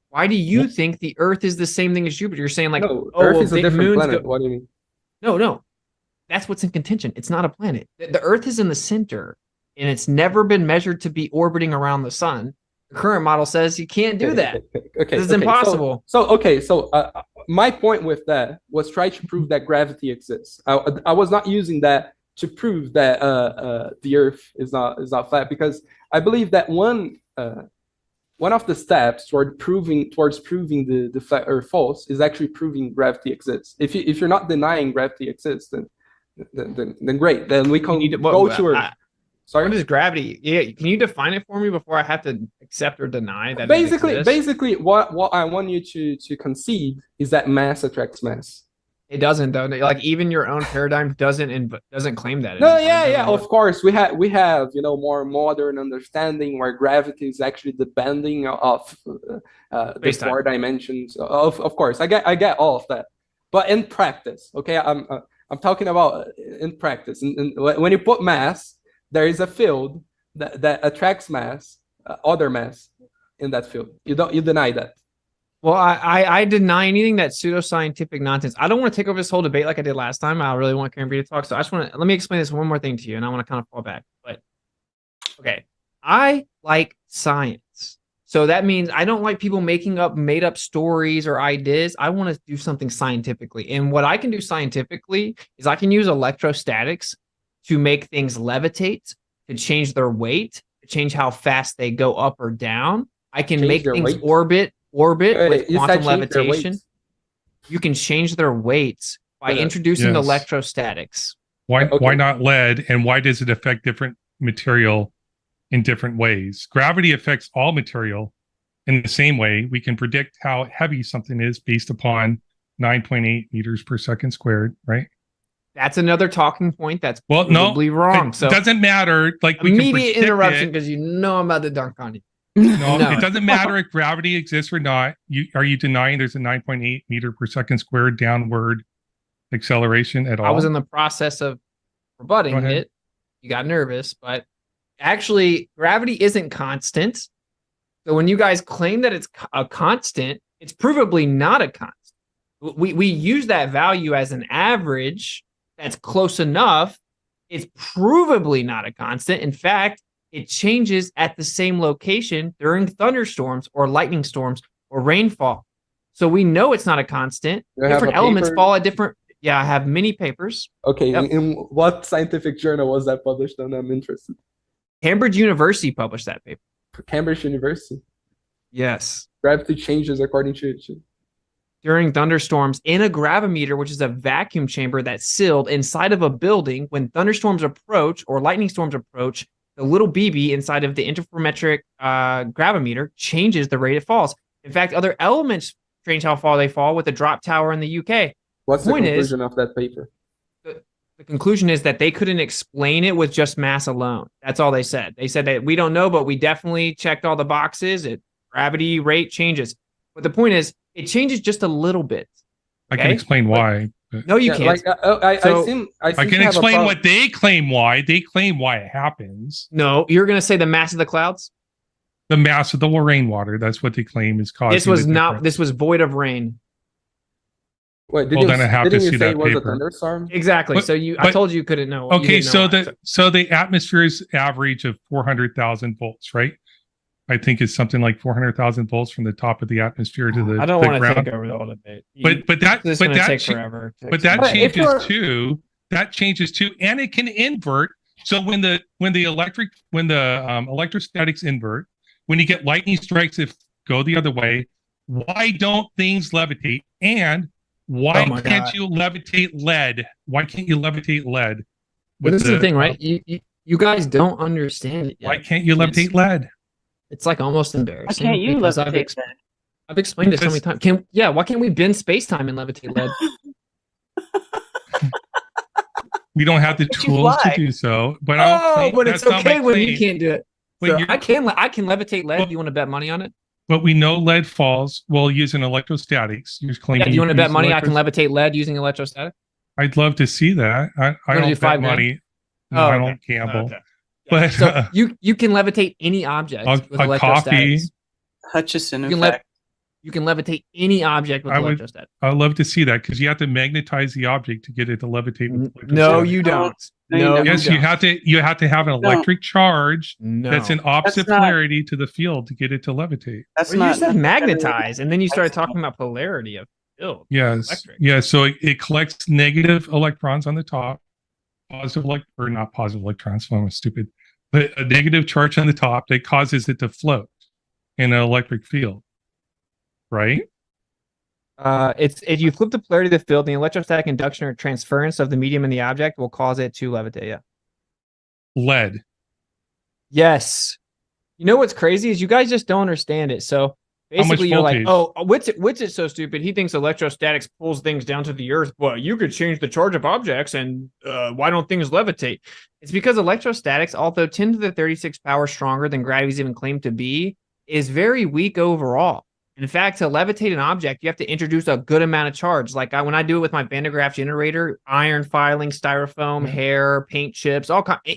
Why do you think the Earth is the same thing as Jupiter? You're saying like, Earth is a different planet. What do you mean? No. That's what's in contention. It's not a planet. The Earth is in the center, and it's never been measured to be orbiting around the sun. The current model says you can't do that. It's impossible. So my point with that was try to prove that gravity exists. I was not using that to prove that the Earth is not flat, because I believe that one of the steps towards proving the flat Earth false is actually proving gravity exists. If you're not denying gravity exists, then great. Then we can go to Earth. Sorry, what is gravity? Yeah, can you define it for me before I have to accept or deny that? Basically, what I want you to concede is that mass attracts mass. It doesn't, though. Like, even your own paradigm doesn't claim that. No, yeah. Of course, we have more modern understanding where gravity is actually the bending of the four dimensions. Of course, I get all of that, but in practice, okay, I'm talking about in practice. And when you put mass, there is a field that attracts mass other mass in that field. You deny that. Well, I deny anything that's pseudoscientific nonsense. I don't want to take over this whole debate like I did last time. I really want Karen B to talk. So I just want to let me explain this one more thing to you, and I want to kind of fall back. But okay, I like science. So that means I don't like people making up made up stories or ideas. I want to do something scientifically. And what I can do scientifically is I can use electrostatics to make things levitate, to change their weight, to change how fast they go up or down. I can Change make their things weight? orbit with You said quantum change their levitation. weights. You can change their weights by Yeah. introducing Yes. electrostatics. Why Okay. not lead, and why does it affect different material in different ways? Gravity affects all material in the same way. We can predict how heavy something is based upon 9.8 meters per second squared, right? That's another talking point that's Well, no, probably wrong. it So doesn't matter. Like we can immediate predict interruption it. because you know I'm about to dunk on you. No, No. it doesn't matter if gravity exists or not. Are you denying there's a 9.8 meter per second squared downward acceleration at all? I was in the process of rebutting Go ahead. it. You got nervous, but actually, gravity isn't constant. So when you guys claim that it's a constant, it's provably not a constant. We use that value as an average that's close enough. It's provably not a constant. In fact, it changes at the same location during thunderstorms or lightning storms or rainfall. So we know it's not a constant. You have Different a elements paper? fall at different. Yeah, I have many papers. Okay, Yep. in what scientific journal was that published? And I'm interested. Cambridge University published that paper. Cambridge University. Yes. Gravity changes according to During thunderstorms in a gravimeter, which is a vacuum chamber that's sealed inside of a building. When thunderstorms approach or lightning storms approach, the little BB inside of the interferometric gravimeter changes the rate it falls. In fact, other elements change how far they fall with the drop tower in the UK. What's the Point is, conclusion of that paper? the conclusion is that they couldn't explain it with just mass alone. That's all they said. They said that we don't know, but we definitely checked all the boxes. Gravity rate changes. But the point is, it changes just a little bit. I can okay? explain why. but- No, you Yeah, can't. like I So- seem I to can have a explain problem. what they claim why. They claim why it happens. No, you're going to say the mass of the clouds? The mass of the rainwater. That's what they claim is causing. This was the not. difference. This was void of rain. Wait, Well, then I have to didn't you see say that it was a paper. thunderstorm? Exactly. But- So I but- told you couldn't know. You Okay, didn't know so why. the atmosphere's average of 400,000 volts, right? I think it's something like 400,000 volts from the top of the atmosphere to the I don't the want to ground. take over the whole debate. But that This is but going to that take cha- forever. to but that explain. But if changes you're- too. That changes too, and it can invert. So when the electrostatics invert, when you get lightning strikes that go the other way, why don't things levitate? And why Oh my can't God. you levitate lead? Why can't you levitate lead? But this is the thing, uh, right? You guys don't understand it yet. Why can't you levitate lead? It's like almost Why embarrassing. can't you because levitate that? I've explained it so many Because- times. Why can't we bend space time and levitate lead? We don't have the But you tools to fly. do so. But I don't Oh, claim- but it's that's not my okay when you claim. can't do it. But So you're- I can levitate lead. Well- Do you want to bet money on it? But we know lead falls while using electrostatics. You're claiming. Yeah, do you want to bet use money I can electros- levitate lead using electrostatic? I'd love to see that. I wanna don't do bet 5 grand? money. No, Oh, I okay. don't gamble. Okay. But So you can levitate any object with a coffee. electrostatics. Hutchison You can effect. You can levitate any object with I would. electrostatics. I'd love to see that because you have to magnetize the object to get it to levitate. With No, electrostatics. you don't. No, you No, don't. Yes, you have to. You have to have an No. electric charge No. that's in opposite That's not- polarity to the field to get it to levitate. That's Well, you not said necessarily- magnetize, and then you started talking about polarity of field. Yes. Electric. Yeah. So it collects negative electrons on the top, or not positive electrons. So I'm stupid, but a negative charge on the top that causes it to float in an electric field. Right. It's if you flip the polarity of the field, the electrostatic induction or transference of the medium in the object will cause it to levitate. Yeah. Lead. Yes. You know what's crazy is you guys just don't understand it. So How much basically, you're like, voltage? oh, Witt's so stupid. He thinks electrostatics pulls things down to the earth. Well, you could change the charge of objects, and why don't things levitate? It's because electrostatics, although 10 to the 36 power stronger than gravity's even claimed to be, is very weak overall. In fact, to levitate an object, you have to introduce a good amount of charge. Like when I do it with my Van de Graaff generator, iron filing, styrofoam, hair, paint chips,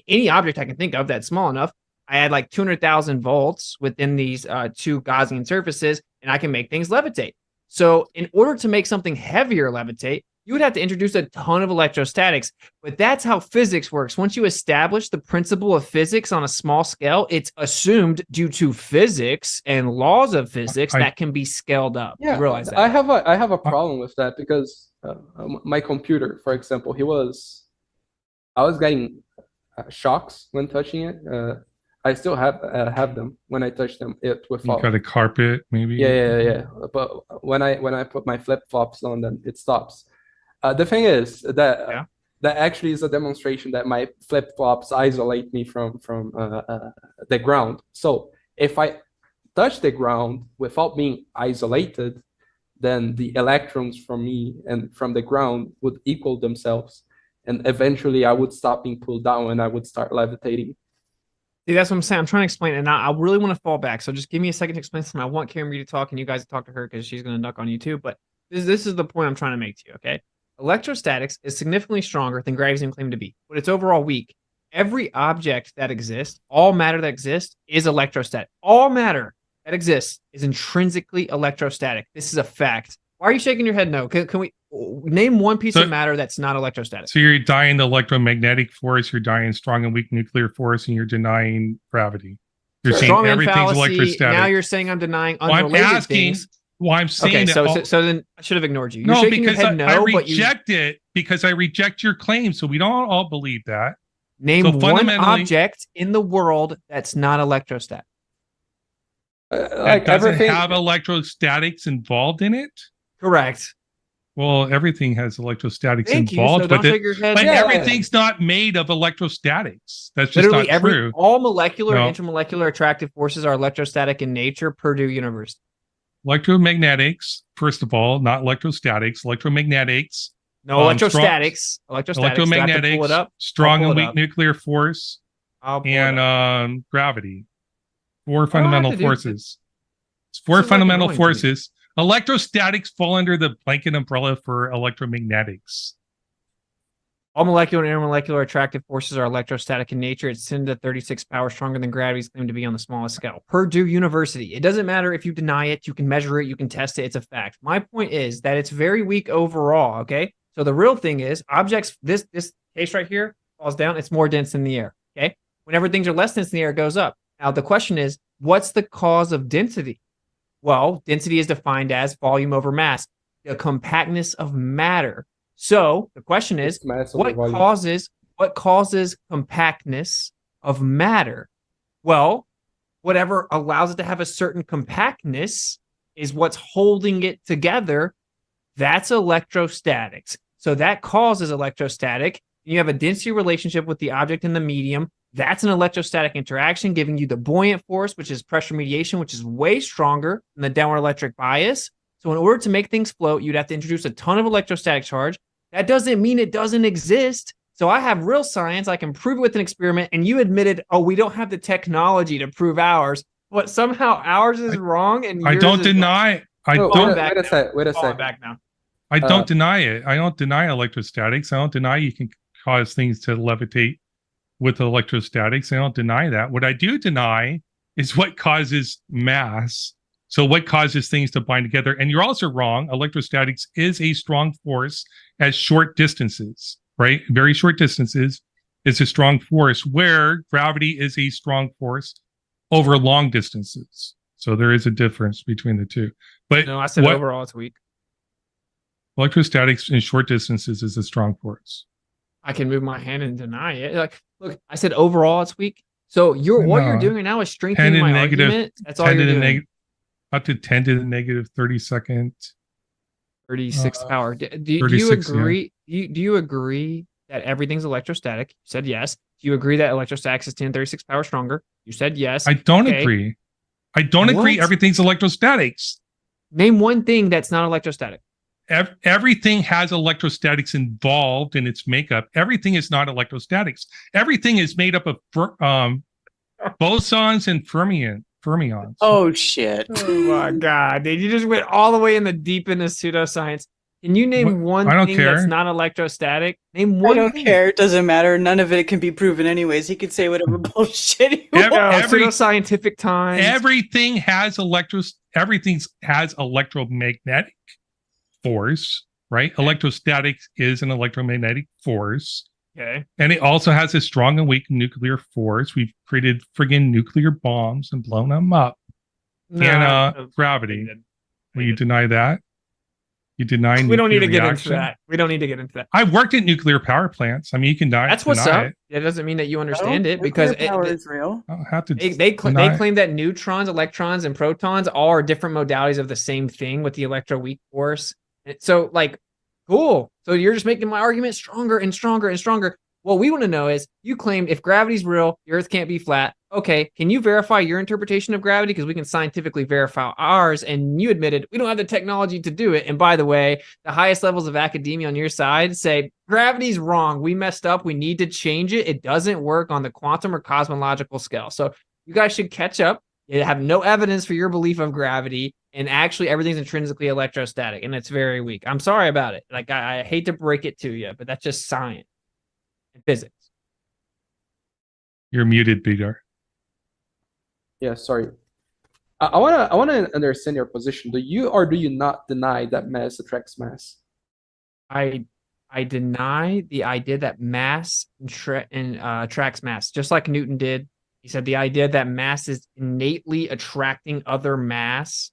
any object I can think of that's small enough, I add like 200,000 volts within these two Gaussian surfaces, and I can make things levitate. So in order to make something heavier levitate, you would have to introduce a ton of electrostatics, but that's how physics works. Once you establish the principle of physics on a small scale, it's assumed due to physics and laws of physics that can be scaled up. Yeah, You realize that? I have a problem with that because my computer, for example, I was getting shocks when touching it. I still have them when I touch them. It would fall. You got a carpet, maybe. Yeah. But when I put my flip flops on, then it stops. The thing is that that actually is a demonstration that my flip flops isolate me from the ground. So if I touch the ground without being isolated, then the electrons from me and from the ground would equal themselves, and eventually I would stop being pulled down and I would start levitating. See, that's what I'm saying. I'm trying to explain it, and I really want to fall back. So just give me a second to explain something. I want Karen to talk, and you guys talk to her because she's going to duck on you too. But this is the point I'm trying to make to you, okay? Electrostatics is significantly stronger than gravity's even claimed to be, but it's overall weak. Every object that exists, all matter that exists, is electrostatic. All matter that exists is intrinsically electrostatic. This is a fact. Why are you shaking your head no? Can we name one piece of matter that's not electrostatic? So you're denying the electromagnetic force, you're denying strong and weak nuclear force, and you're denying gravity. You're saying Strong everything's fallacy. electrostatic. Now you're saying I'm denying Well, I'm unrelated asking. things. Well, I'm saying Okay, that. so then I should have ignored you. You're No, shaking your because head no, I but you reject it because I reject your claim. So we don't all believe that. name So one fundamentally- object in the world that's not electrostatic. That doesn't have electrostatics involved in it. Correct. Well, everything has electrostatics Thank you. involved So don't with shake it, your head. but Yeah. everything's not made of electrostatics. That's just Literally not true. all molecular No. and intermolecular attractive forces are electrostatic in nature. Purdue University. Electromagnetics, first of all, not electrostatics. Electromagnetics. No, electrostatics. Electrostatics. Do I have to pull it Electromagnetics, up? strong I'll and pull it weak up. nuclear force, I'll pull it and gravity. Four I don't have fundamental to do- forces. It's four This is like fundamental annoying to me. forces. Electrostatics fall under the blanket umbrella for electromagnetics. All molecular and intermolecular attractive forces are electrostatic in nature. It's 10 to 36 power stronger than gravity's claimed to be on the smallest scale. Purdue University. It doesn't matter if you deny it, you can measure it, you can test it. It's a fact. My point is that it's very weak overall. Okay. So the real thing is objects, this case right here falls down. It's more dense in the air. Okay. Whenever things are less dense in the air, it goes up. Now the question is, what's the cause of density? Well, density is defined as volume over mass, the compactness of matter. So the question is, mass over what volume. causes compactness of matter? Well, whatever allows it to have a certain compactness is what's holding it together. That's electrostatics. So that causes electrostatic. You have a density relationship with the object and the medium. That's an electrostatic interaction, giving you the buoyant force, which is pressure mediation, which is way stronger than the downward electric bias. So in order to make things float, you'd have to introduce a ton of electrostatic charge. That doesn't mean it doesn't exist. So I have real science. I can prove it with an experiment. And you admitted, oh, we don't have the technology to prove ours. But somehow ours is wrong. And I yours don't is deny. I Oh, don't. wait a Falling second. back now. I don't deny it. I don't deny electrostatics. I don't deny you can cause things to levitate with electrostatics. I don't deny that. What I do deny is what causes mass. So what causes things to bind together? And you're also wrong. Electrostatics is a strong force at short distances, right? Very short distances is a strong force, where gravity is a strong force over long distances. So there is a difference between the two. But No, I said what- overall it's weak. electrostatics in short distances is a strong force. I can move my hand and deny it. Like, look, I said overall it's weak. So what you're No. doing right now is 10 strengthening to my the negative, argument. That's all 10 you're to the doing. up to 10 to the negative 32nd. 36 power. Do you 36, yeah. agree? Do you agree that everything's electrostatic? You said yes. Do you agree that electrostatics is 10 to 36 power stronger? You said yes. I don't Okay. agree. I don't agree What? everything's electrostatics. Name one thing that's not electrostatic. Everything has electrostatics involved in its makeup. Everything is not electrostatics. Everything is made up of bosons and fermions. Oh shit. Oh my god, dude. You just went all the way in the deep into pseudoscience. Can you name one I don't thing care. that's not electrostatic? Name I one don't thing. care. It doesn't matter. None of it can be proven anyways. He could say whatever bullshit he Ev- wants. every- Scientific times. Everything has electromagnetic force, right? Electrostatics is an electromagnetic force. Okay. And it also has a strong and weak nuclear force. We've created friggin' nuclear bombs and blown them up. And gravity. Will you deny that? You deny We don't need to nuclear get reaction? into that. We don't need to get into that. I worked at nuclear power plants. I mean, you can deny That's what's deny up. it. That doesn't mean that you understand it because Nuclear power is real. I don't have to they deny it. claim that neutrons, electrons, and protons all are different modalities of the same thing with the electroweak force. So, like, cool. So you're just making my argument stronger and stronger and stronger. What we want to know is, you claimed if gravity's real, the Earth can't be flat. Okay, can you verify your interpretation of gravity? Because we can scientifically verify ours. And you admitted we don't have the technology to do it. And by the way, the highest levels of academia on your side say gravity's wrong. We messed up. We need to change it. It doesn't work on the quantum or cosmological scale. So you guys should catch up. You have no evidence for your belief of gravity. And actually, everything's intrinsically electrostatic. And it's very weak. I'm sorry about it. Like, I hate to break it to you, but that's just science and physics. You're muted, Peter. Yeah, sorry. I wanna understand your position. Do you or do you not deny that mass attracts mass? I deny the idea that mass attracts mass, just like Newton did. He said the idea that mass is innately attracting other mass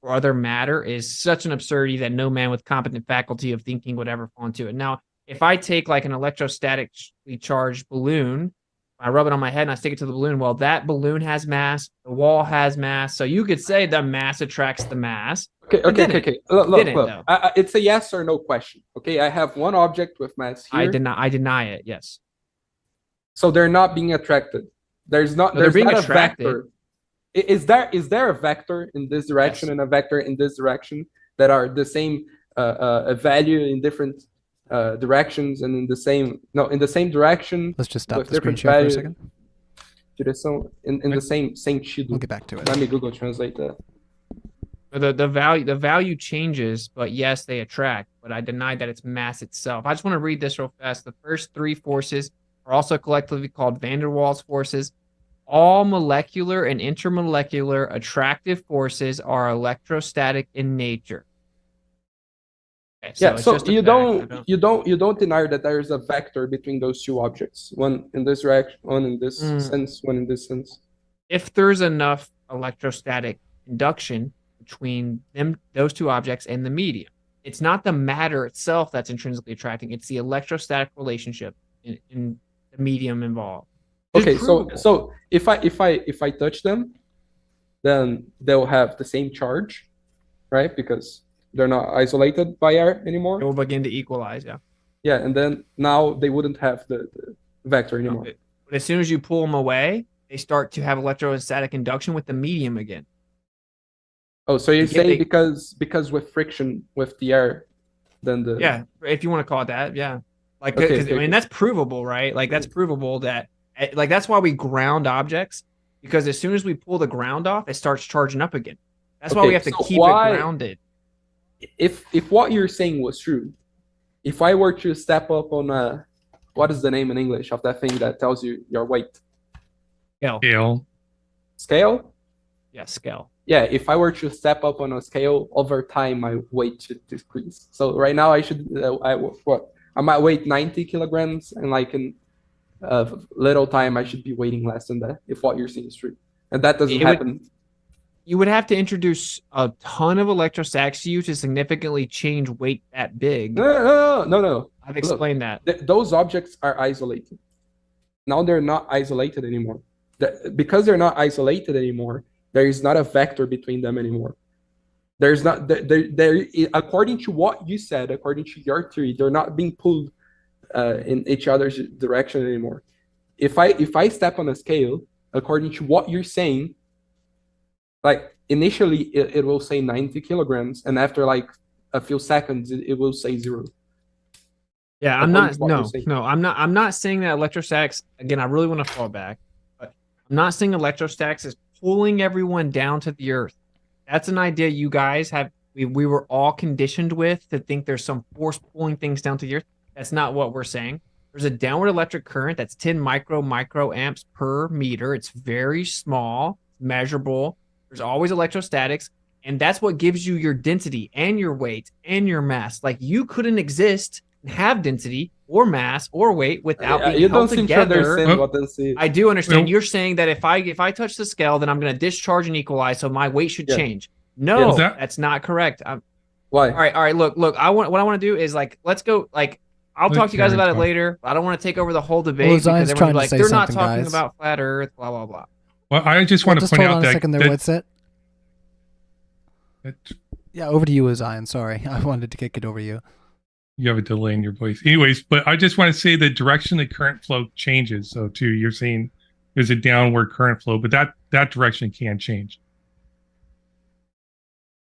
or other matter is such an absurdity that no man with competent faculty of thinking would ever fall into it. Now, if I take like an electrostatically charged balloon, I rub it on my head and I stick it to the balloon. Well, that balloon has mass. The wall has mass. So you could say the mass attracts the mass. Okay. Look. Though. It's a yes or no question. Okay, I have one object with mass here. I deny it. Yes. So they're not being attracted. There's not. No, they're There's being not attracted. a vector. Is there a vector in this direction and a vector in this direction that are the same value in different directions and in the same direction? Let's just stop with the screen different share for a value second. to the same in the same sheet. We'll get back to it. Let me Google translate that. The value changes, but yes, they attract. But I deny that it's mass itself. I just want to read this real fast. The first three forces are also collectively called van der Waals forces. All molecular and intermolecular attractive forces are electrostatic in nature. Okay, Yeah, it's so just a you fact. don't deny that there is a vector between those two objects. One in this direction, one in this sense, one in this sense. If there's enough electrostatic induction between those two objects and the medium, it's not the matter itself that's intrinsically attracting, it's the electrostatic relationship in the medium involved. It's Okay, provable. so if I touch them, then they'll have the same charge, right? Because they're not isolated by air anymore. It will begin to equalize, yeah. Yeah, and then now they wouldn't have the vector anymore. But as soon as you pull them away, they start to have electrostatic induction with the medium again. Oh, so you Yeah, say they- because with friction with the air, then the Yeah, if you want to call it that, yeah. Like, Okay, 'cause, I okay. mean, that's provable, right? Like, that's provable that, like, that's why we ground objects, because as soon as we pull the ground off, it starts charging up again. That's why we Okay, have to so keep why- it grounded. If what you're saying was true, if I were to step up on a, what is the name in English of that thing that tells you your weight? Scale. Scale? Yeah, scale. Yeah, if I were to step up on a scale over time, my weight should decrease. So right now I should, I might weigh 90 kilograms, and like in a little time I should be weighing less than that. If what you're saying is true, and that doesn't happen. You would have to introduce a ton of electrostatics to you to significantly change weight that big. No. I've explained that. Those objects are isolated. Now they're not isolated anymore. Because they're not isolated anymore, there is not a vector between them anymore. There's not there. According to what you said, according to your theory, they're not being pulled in each other's direction anymore. If I step on a scale, according to what you're saying, like initially it will say 90 kilograms, and after like a few seconds it will say 0. Yeah, According to what you're saying. I'm not saying that electrostatics, again, I really want to fall back, but I'm not saying electrostatics is pulling everyone down to the earth. That's an idea you guys have we were all conditioned with to think there's some force pulling things down to the earth. That's not what we're saying. There's a downward electric current that's 10 microamps per meter. It's very small, measurable. There's always electrostatics, and that's what gives you your density and your weight and your mass. Like, you couldn't exist and have density or mass or weight without being you held don't seem to together. understand what density. I do understand. You're saying that if I touch the scale, then I'm going to discharge and equalize, so my weight should Yeah. change. No, Yeah. that's not correct. Why? All right. Look. What I want to do is, like, let's go. Like, I'll Let talk to you guys Karen about it talk. later. I don't want to take over the whole debate Well, because Zion's everyone's trying to like, say they're not something, talking guys. about flat Earth. Blah blah blah. Well, I just want to Just point hold out on a that, second there, Witsit. that Yeah, over to you, Zion. Sorry, I wanted to kick it over to you. you have a delay in your voice. Anyways, but I just want to say the direction the current flow changes. So too, you're saying there's a downward current flow, but that direction can change.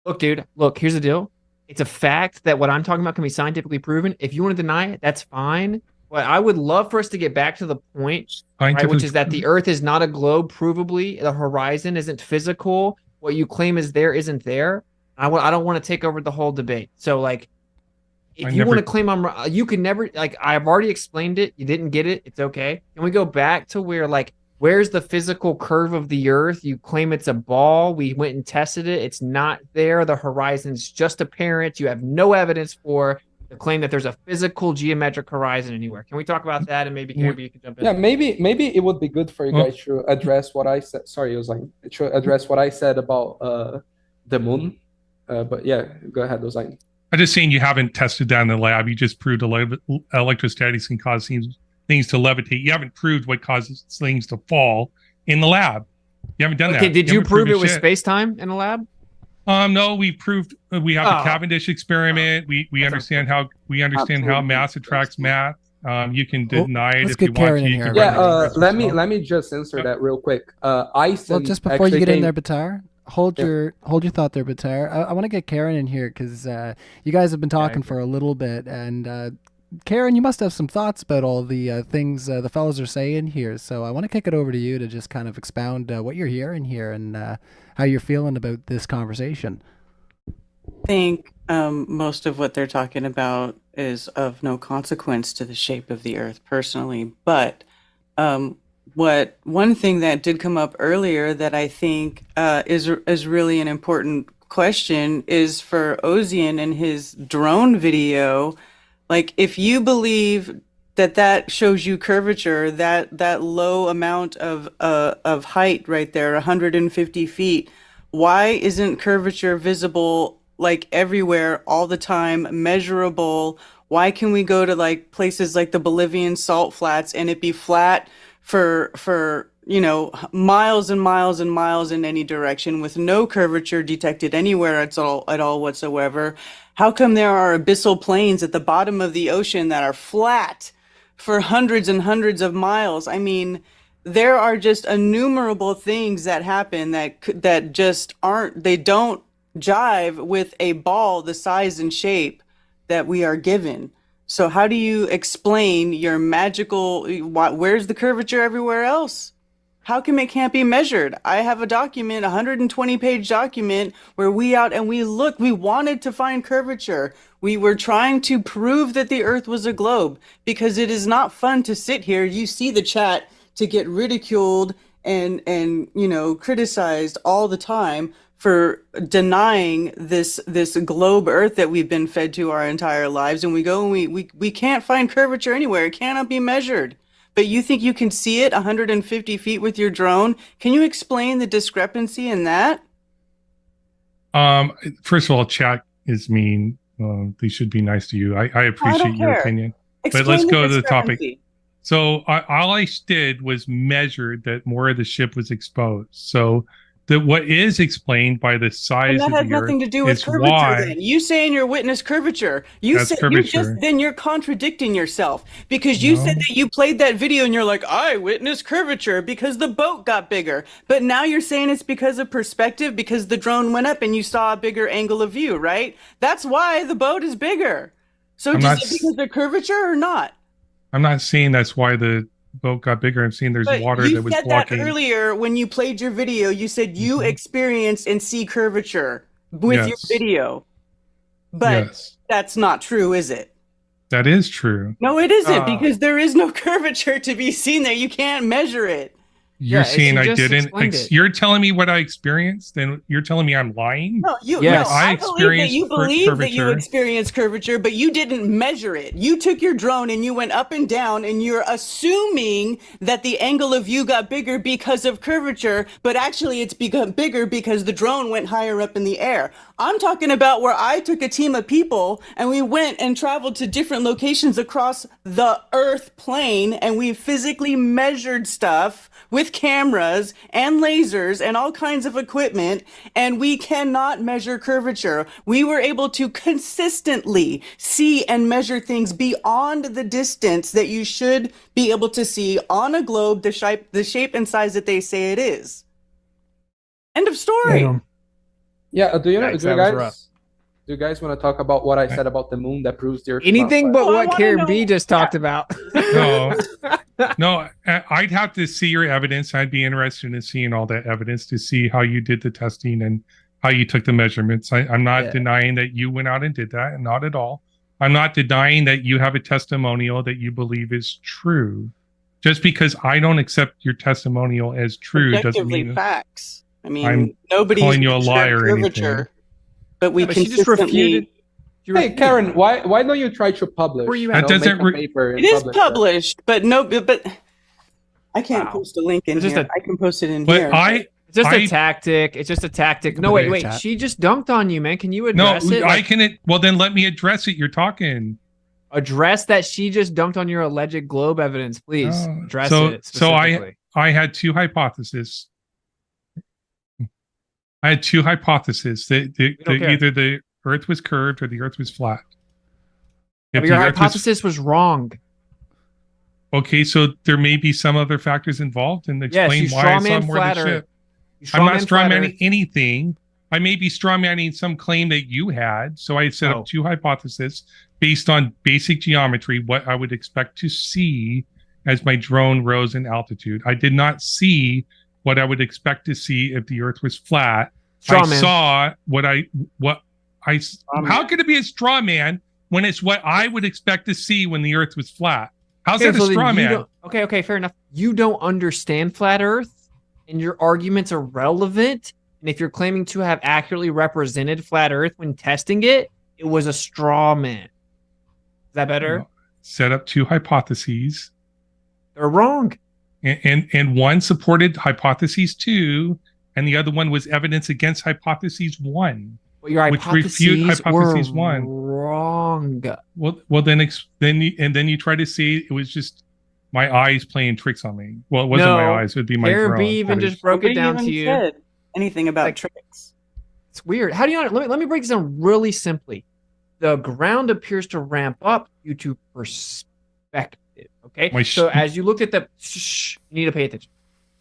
Look, dude. Look, here's the deal. It's a fact that what I'm talking about can be scientifically proven. If you want to deny it, that's fine. But I would love for us to get back to the point, right, which is that the Earth is not a globe. Provably, the horizon isn't physical. What you claim is there isn't there. I don't want to take over the whole debate. So, like, if you want to claim I'm wrong, you can never, like, I've already explained it. You didn't get it. It's okay. Can we go back to where, like, where's the physical curve of the Earth? You claim it's a ball. We went and tested it. It's not there. The horizon's just apparent. You have no evidence for the claim that there's a physical geometric horizon anywhere. Can we talk about that? And maybe you can jump in. Yeah, maybe it would be good for you guys to address what I said. Sorry, it was like to address what I said about the moon. But yeah, go ahead, Ozine. I'm just saying you haven't tested that in the lab. You just proved electrostatics can cause things to levitate. You haven't proved what causes things to fall in the lab. You haven't done that. Okay, did you haven't prove it proven with shit. space-time in a lab? No, we proved we have the Cavendish experiment. We understand how mass attracts mass. You can deny it let's if get you Karen want to. in You here. can run Yeah, the let me just answer that real quick. Einstein Well, just before you actually get in came- there, Batar, hold your thought there, Batar. I want to get Karen in here because you guys have been talking for a little bit, and Karen, you must have some thoughts about all the things the fellows are saying here. So I want to kick it over to you to just kind of expound what you're hearing here and how you're feeling about this conversation. I think most of what they're talking about is of no consequence to the shape of the Earth personally. But one thing that did come up earlier that I think is really an important question is for Ozian and his drone video. Like, if you believe that shows you curvature, that low amount of height right there, 150 feet, why isn't curvature visible like everywhere all the time, measurable? Why can we go to like places like the Bolivian salt flats and it be flat for miles and miles and miles in any direction with no curvature detected anywhere at all whatsoever? How come there are abyssal plains at the bottom of the ocean that are flat for hundreds and hundreds of miles? I mean, there are just innumerable things that happen that just don't jive with a ball the size and shape that we are given. So how do you explain your magical, where's the curvature everywhere else? How come it can't be measured? I have a document, 120-page document, where we wanted to find curvature. We were trying to prove that the Earth was a globe, because it is not fun to sit here. You see the chat to get ridiculed and criticized all the time for denying this globe Earth that we've been fed to our entire lives. And we go and we can't find curvature anywhere. It cannot be measured. But you think you can see it 150 feet with your drone? Can you explain the discrepancy in that? First of all, chat is mean. They should be nice to you. I appreciate your care. opinion. Explain but let's the go to the topic. discrepancy. So all I did was measure that more of the ship was exposed. So what is explained by the size And that of has the Earth nothing to do with is curvature. why. Then you saying you witnessed curvature. Then you're contradicting yourself, because you said that you played that video and you're like, I witnessed curvature because the boat got bigger. But now you're saying it's because of perspective, because the drone went up and you saw a bigger angle of view, right? That's why the boat is bigger. So I'm is not it because of curvature or not? I'm not saying that's why the boat got bigger. I'm saying there's But water you that was said blocking. that earlier when you played your video. You said you experienced and see curvature with your Yes. video. But Yes, that's not true, is it? that is true. No, it isn't, Uh, because there is no curvature to be seen there. You can't measure it. You're Yeah, saying she I just didn't. explained it. You're telling me what I experienced, and you're telling me I'm lying. No, you. Yes. No, I I believe that you experienced believe that you curvature. experienced curvature, but you didn't measure it. You took your drone and you went up and down, and you're assuming that the angle of view got bigger because of curvature, but actually it's become bigger because the drone went higher up in the air. I'm talking about where I took a team of people and we went and traveled to different locations across the Earth plane, and we physically measured stuff with cameras and lasers and all kinds of equipment, and we cannot measure curvature. We were able to consistently see and measure things beyond the distance that you should be able to see on a globe, the shape and size that they say it is. End of story. Yeah, do you know? Yikes, Do you that was rough. guys? Do you guys want to talk about what I said about the moon that proves the Earth? is not Anything flat? but what Karen B just talked about. No, no. I'd have to see your evidence. I'd be interested in seeing all that evidence to see how you did the testing and how you took the measurements. I'm not Yeah. denying that you went out and did that, and not at all. I'm not denying that you have a testimonial that you believe is true. Just because I don't accept your testimonial as true doesn't Objectively mean facts. I mean, I'm nobody's calling you a measured liar or anything. curvature, but we Yeah, but she just consistently. refuted. Hey, Karen, why don't you try to publish? Where you you at? know, That doesn't make a re- paper and It is publish that? published, but no, but I can't Wow. post a link in It's just here. a- I can post it in But here. It's just I- a tactic. It's just a tactic. No, Put it wait, in wait. chat. She just dunked on you, man. Can you No, address it? I Like, can. Well, then let me address it. You're talking. address that she just dunked on your alleged globe evidence, please. Oh, Address so- it so specifically. I had two hypotheses. I had two hypotheses that don't care. either the Earth was curved or the Earth was flat. If But your the Earth was- hypothesis was wrong. okay, so there may be some other factors involved, and Yes, explain you why I saw strawman more flat of the Earth. ship. You I'm not strawman flat strawmanning Earth. anything. I may be strawmanning some claim that you had. So I set Oh. up two hypotheses based on basic geometry, what I would expect to see as my drone rose in altitude. I did not see what I would expect to see if the Earth was flat. Straw I man. saw what I. Straw How man. could it be a straw man when it's what I would expect to see when the Earth was flat? How's Okay, that a so then straw you man? don't- Okay, fair enough. You don't understand flat Earth, and your arguments are relevant. And if you're claiming to have accurately represented flat Earth when testing it, it was a straw man. Is that better? Set up two hypotheses. They're wrong. And one supported hypothesis 2, and the other one was evidence against hypothesis 1, But your which refute hypotheses hypothesis were 1. wrong. Well, then you try to say it was just my eyes playing tricks on me. Well, it wasn't my No, eyes; it would be my Karen drone. B even footage. just broke it Nobody down even to you. said anything about Like- tricks. It's weird. How do you let me break this down really simply. The ground appears to ramp up due to perspective. Okay. My So as you looked at the you need to pay attention.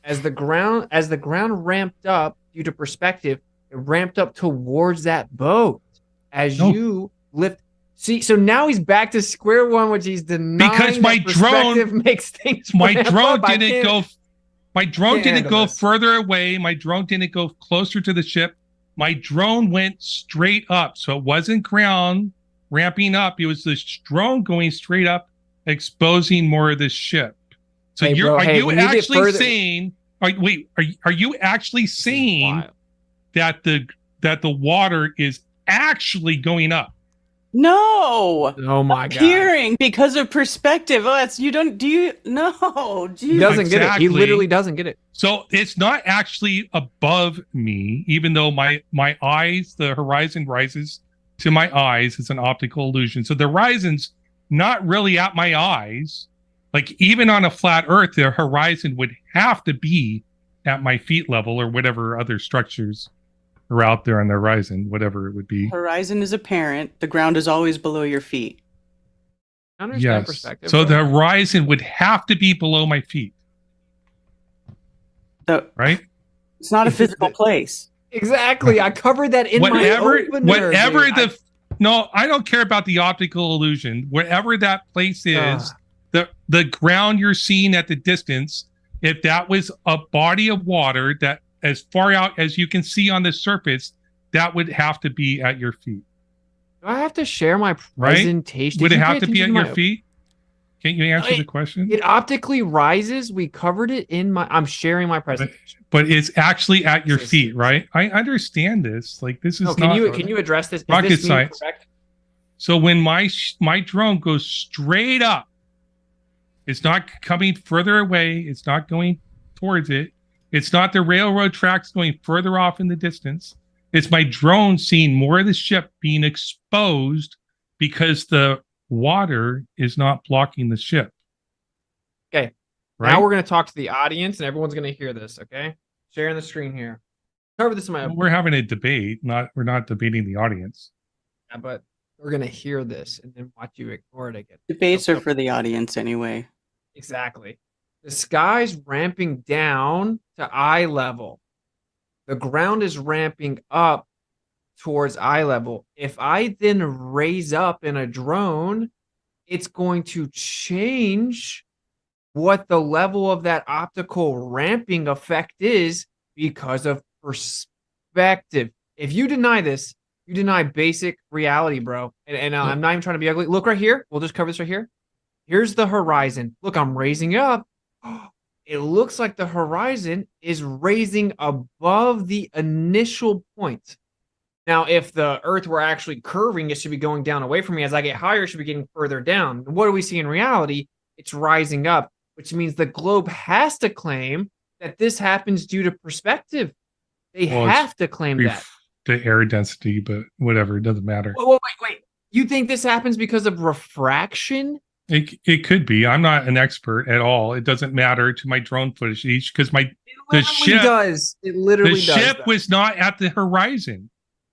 As the ground ramped up due to perspective, it ramped up towards that boat. As No. you lift so now he's back to square one, which he's denying Because my that perspective drone- makes things My ramp drone up. I didn't can't- go. My drone can't didn't handle go this. further away. My drone didn't go closer to the ship. My drone went straight up, so it wasn't ground ramping up. It was the drone going straight up, exposing more of the ship. So Hey, you're bro, are hey, you we need it actually further- saying? Are you actually saying that the water is actually going up? No. Oh my god. Appearing because of perspective. Oh, that's you don't do you no. He Geez. doesn't get it. He Exactly. literally doesn't get it. So it's not actually above me, even though my eyes, the horizon rises to my eyes. It's an optical illusion. So the horizon's not really at my eyes. Like even on a flat Earth, the horizon would have to be at my feet level or whatever other structures are out there on the horizon, whatever it would be. Horizon is apparent. The ground is always below your feet. I understand Yes. perspective. So bro. the horizon would have to be below my feet, So right? it's not a physical place. Exactly. I covered that in my opener. whatever dude. no, I don't care about the optical illusion. Wherever that place is, the ground you're seeing at the distance, if that was a body of water that as far out as you can see on the surface, that would have to be at your feet. Do I have to share my Right? presentation? Would Did it you pay have to be at attention your my- feet? Can't you answer the question? It optically rises. We covered it in my. I'm sharing my presentation. But it's actually at your feet, right? I understand this. Like this is No, can not you address this? Is rocket this meme science. correct? So when my drone goes straight up, it's not coming further away. It's not going towards it. It's not the railroad tracks going further off in the distance. It's my drone seeing more of the ship being exposed because the water is not blocking the ship. Okay. Right? Now we're going to talk to the audience, and everyone's going to hear this. Okay. Sharing the screen here. Cover this in my. We're having a debate. We're not debating the audience. Yeah, but we're going to hear this and then watch you ignore it again. Debates are for the audience anyway. Exactly. The sky's ramping down to eye level. The ground is ramping up towards eye level. If I then raise up in a drone, it's going to change what the level of that optical ramping effect is because of perspective. If you deny this, you deny basic reality, bro. And I'm not even trying to be ugly. Look right here. We'll just cover this right here. Here's the horizon. Look, I'm raising up. It looks like the horizon is raising above the initial point. Now, if the Earth were actually curving, it should be going down away from me. As I get higher, it should be getting further down. What do we see in reality? It's rising up, which means the globe has to claim that this happens due to perspective. They Well, it's have to claim that. The air density, but whatever, it doesn't matter. Wait. You think this happens because of refraction? It could be. I'm not an expert at all. It doesn't matter to my drone footage because the ship does. It literally the does. ship though. was not at the horizon.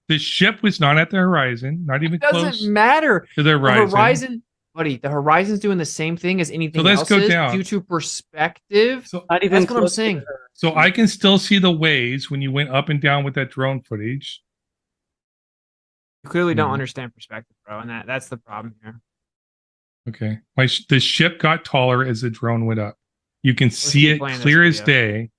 The ship was not at the horizon. Not even It doesn't close matter. to the horizon. Buddy, the horizon's doing the same thing as anything So let's else go is down. due to perspective. Not even That's what I'm close to saying. So I can still see the waves when you went up and down with that drone footage. You clearly Hmm. don't understand perspective, bro, and that's the problem here. Okay, the ship got taller as the drone went up. You can see keep it playing this clear as video. day.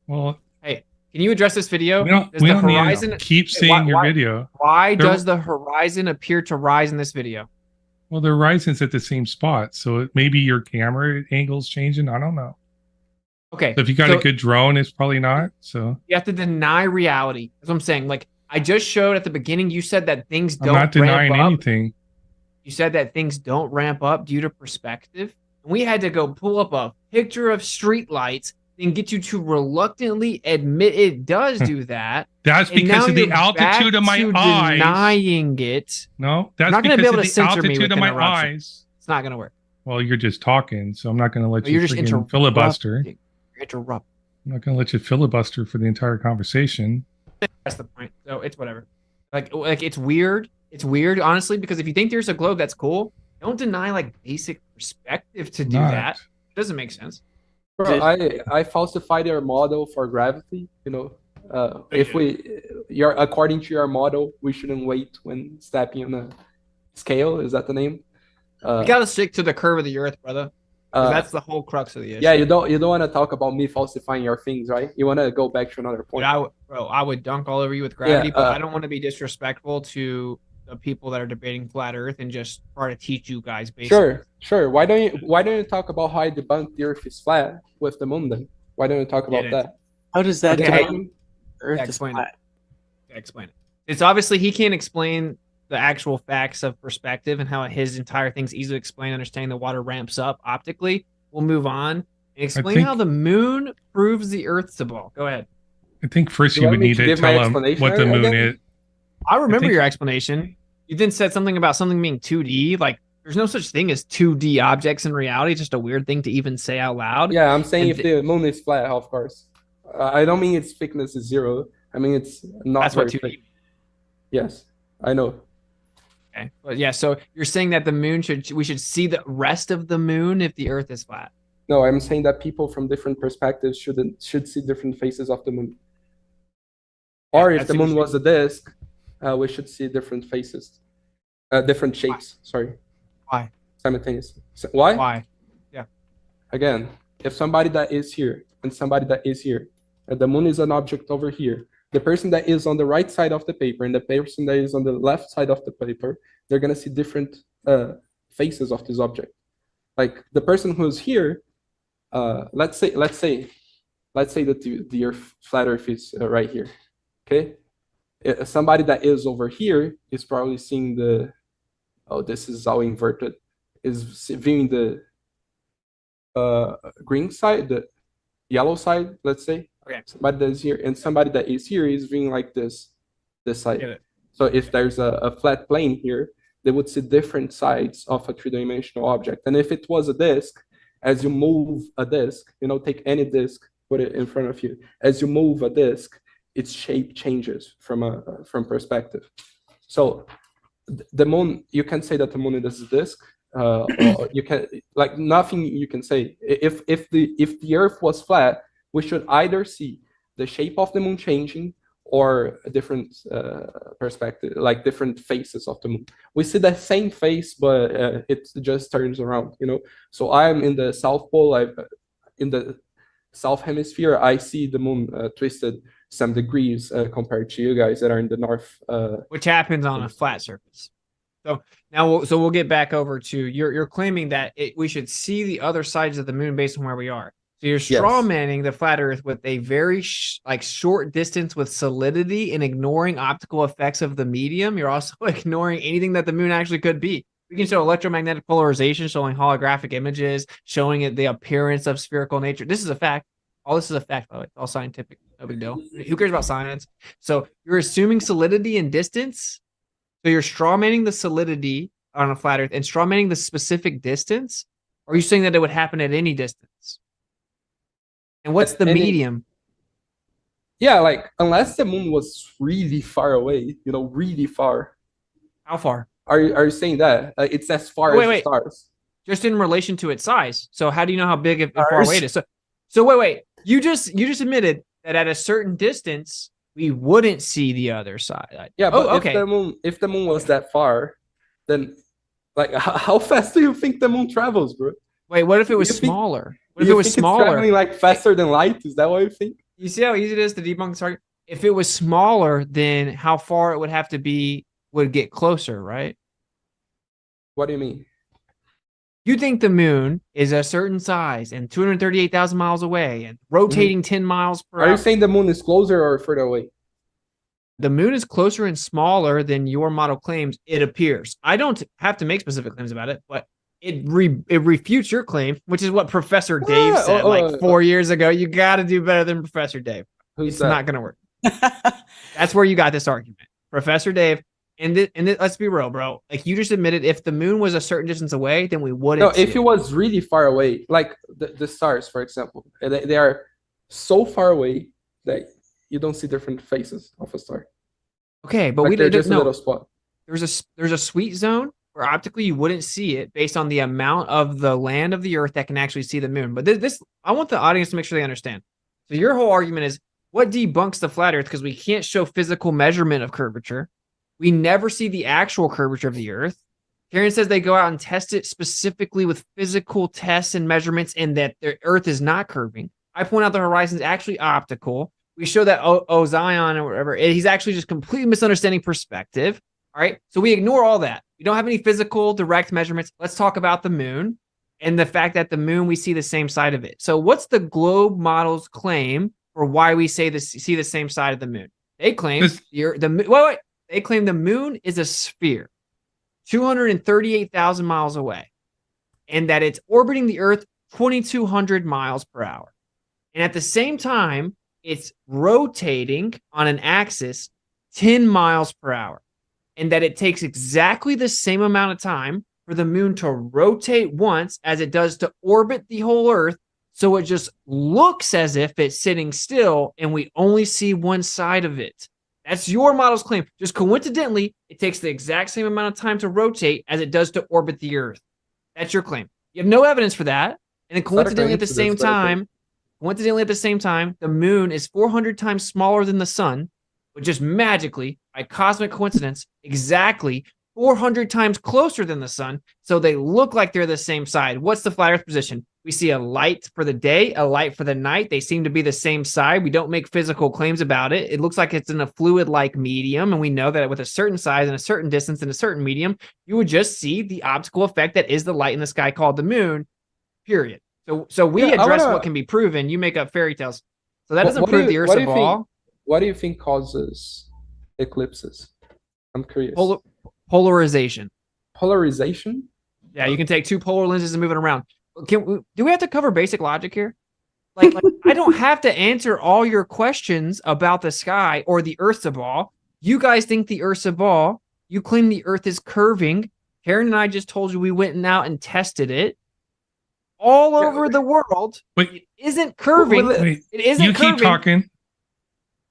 Well, Hey, can you address this video? we don't, Does we the don't need horizon to keep Hey, seeing your video. Why There- does the horizon appear to rise in this video? Well, the horizon's at the same spot, so maybe your camera angle's changing. I don't know. Okay. So if you got so a good drone, it's probably not. So you have to deny reality. That's what I'm saying. Like I just showed at the beginning, you said that things I'm don't not denying ramp up. anything. You said that things don't ramp up due to perspective. And we had to go pull up a picture of streetlights and get you to reluctantly admit it does do that. That's And because now of the you're altitude back of my to eyes. Denying it. No, that's not gonna because be able of to the censor me altitude with of my interruption. eyes. It's not gonna work. Well, you're just talking, so I'm not going to let No, you you're just friggin' filibuster. interrupting. You're interrupting. I'm not going to let you filibuster for the entire conversation. That's the point. So it's whatever. Like it's weird. It's weird, honestly, because if you think there's a globe, that's cool. Don't deny like basic perspective to do Not. that. It doesn't make sense. Bro, I falsified your model for gravity. You know, if you're according to your model, we shouldn't wait when stepping on a scale. Is that the name? You gotta stick to the curve of the Earth, brother. 'Cause that's the whole crux of the issue. Yeah, you don't want to talk about me falsifying your things, right? You want to go back to another point. I would dunk all over you with gravity, Yeah, but I don't want to be disrespectful to the people that are debating flat Earth and just try to teach you guys basically. Sure. Why don't you talk about how I debunked the Earth is flat with the moon then? Why don't you talk about that? How does that Okay, debunk Earth is explain flat? it. Explain it. It's obviously he can't explain the actual facts of perspective and how his entire thing's easy to explain, understanding the water ramps up optically. We'll move on and explain think- how the moon proves the Earth's a ball. Go ahead. I think first You you want would me need to to give my tell him explanation what the moon again? is. I remember think- your explanation. You then said something about something being 2D. Like, there's no such thing as 2D objects in reality. It's just a weird thing to even say out loud. Yeah, I'm saying And if the moon is flat, of course. I don't mean its thickness is 0. I mean it's not That's what very 2D thick. Yes, I know. Okay. But yeah, so you're saying that the moon we should see the rest of the moon if the Earth is flat. No, I'm saying that people from different perspectives should see different faces of the moon. Or if that's the moon interesting. was a disk, we should see different faces, different shapes. Sorry. Why? Simultaneously. Why? Why? Yeah. Again, if somebody that is here and somebody that is here, and the moon is an object over here, the person that is on the right side of the paper and the person that is on the left side of the paper, they're gonna see different faces of this object. Like the person who's here, let's say that the Earth, flat Earth is right here. Okay, somebody that is over here is probably seeing the, oh, this is all inverted, is viewing the green side, the yellow side, let's say. Okay. Somebody that is here, and somebody that is here is viewing like this side. So if there's a flat plane here, they would see different sides of a three-dimensional object. And if it was a disk, as you move a disk, take any disk, put it in front of you. As you move a disk, its shape changes from perspective. So the moon, you can say that the moon is a disk. Or you can, like, nothing you can say. If the Earth was flat, we should either see the shape of the moon changing or a different perspective, like different faces of the moon. We see the same face, but it just turns around, So I'm in the South Pole, in the South Hemisphere, I see the moon twisted some degrees compared to you guys that are in the North. Which happens on a flat surface. So now, we'll get back over to, you're claiming that we should see the other sides of the moon based on where we are. So you're straw manning the flat Earth with a very short distance with solidity and ignoring optical effects of the medium. You're also ignoring anything that the moon actually could be. We can show electromagnetic polarization, showing holographic images, showing it the appearance of spherical nature. This is a fact. All this is a fact, by the way. It's all scientific. No big deal. Who cares about science? So you're assuming solidity and distance. So you're straw manning the solidity on a flat Earth and straw manning the specific distance. Or are you saying that it would happen at any distance? And what's the medium? Yeah, like, unless the moon was really far away, really far. How far? Are you saying that? It's as far as the stars. Just in relation to its size. So how do you know how big and far away it is? So wait. You just admitted that at a certain distance, we wouldn't see the other side. Yeah, but if the moon was that far, then, like, how fast do you think the moon travels, bro? Wait, what if it was smaller? What if it was smaller? It's traveling like faster than light? Is that what you think? You see how easy it is to debunk this argument? If it was smaller, then how far it would have to be would get closer, right? What do you mean? You think the moon is a certain size and 238,000 miles away and rotating 10 miles per hour. Are you saying the moon is closer or further away? The moon is closer and smaller than your model claims, it appears. I don't have to make specific claims about it, but it refutes your claim, which is what Professor Dave said 4 years ago. You got to do better than Professor Dave. It's not going to work. That's where you got this argument. Professor Dave, and let's be real, bro. Like, you just admitted if the moon was a certain distance away, then we wouldn't. No, if it was really far away, like the stars, for example, they are so far away that you don't see different faces of a star. Okay, but like we didn't just know. A little spot. There's a sweet zone where optically you wouldn't see it based on the amount of the land of the Earth that can actually see the moon. But this I want the audience to make sure they understand. So your whole argument is what debunks the flat Earth, because we can't show physical measurement of curvature. We never see the actual curvature of the Earth. Karen says they go out and test it specifically with physical tests and measurements, and that the Earth is not curving. I point out the horizon is actually optical. We show that Zion or whatever, he's actually just completely misunderstanding perspective. All right. So we ignore all that. We don't have any physical direct measurements. Let's talk about the moon and the fact that the moon, we see the same side of it. So what's the globe model's claim for why we see the same side of the moon? They claim they claim the moon is a sphere 238,000 miles away and that it's orbiting the Earth 2,200 miles per hour. And at the same time, it's rotating on an axis 10 miles per hour. And that it takes exactly the same amount of time for the moon to rotate once as it does to orbit the whole Earth. So it just looks as if it's sitting still and we only see one side of it. That's your model's claim. Just coincidentally, it takes the exact same amount of time to rotate as it does to orbit the Earth. That's your claim. You have no evidence for that. And then coincidentally at the same time, the moon is 400 times smaller than the sun, but just magically, by cosmic coincidence, exactly 400 times closer than the sun, so they look like they're the same side. What's the flat Earth position? We see a light for the day, a light for the night. They seem to be the same side. We don't make physical claims about it. It looks like it's in a fluid-like medium, and we know that with a certain size and a certain distance and a certain medium, you would just see the optical effect that is the light in the sky called the moon, period. So we address what can be proven. You make up fairy tales. So that doesn't prove the Earth's a ball. What do you think causes eclipses? I'm curious. Polarization. Polarization? Yeah, you can take two polar lenses and move it around. Do we have to cover basic logic here? Like I don't have to answer all your questions about the sky or the Earth's a ball. You guys think the Earth's a ball. You claim the Earth is curving. Karen and I just told you we went out and tested it. All over the world, it isn't curving. It isn't you curving. Keep talking.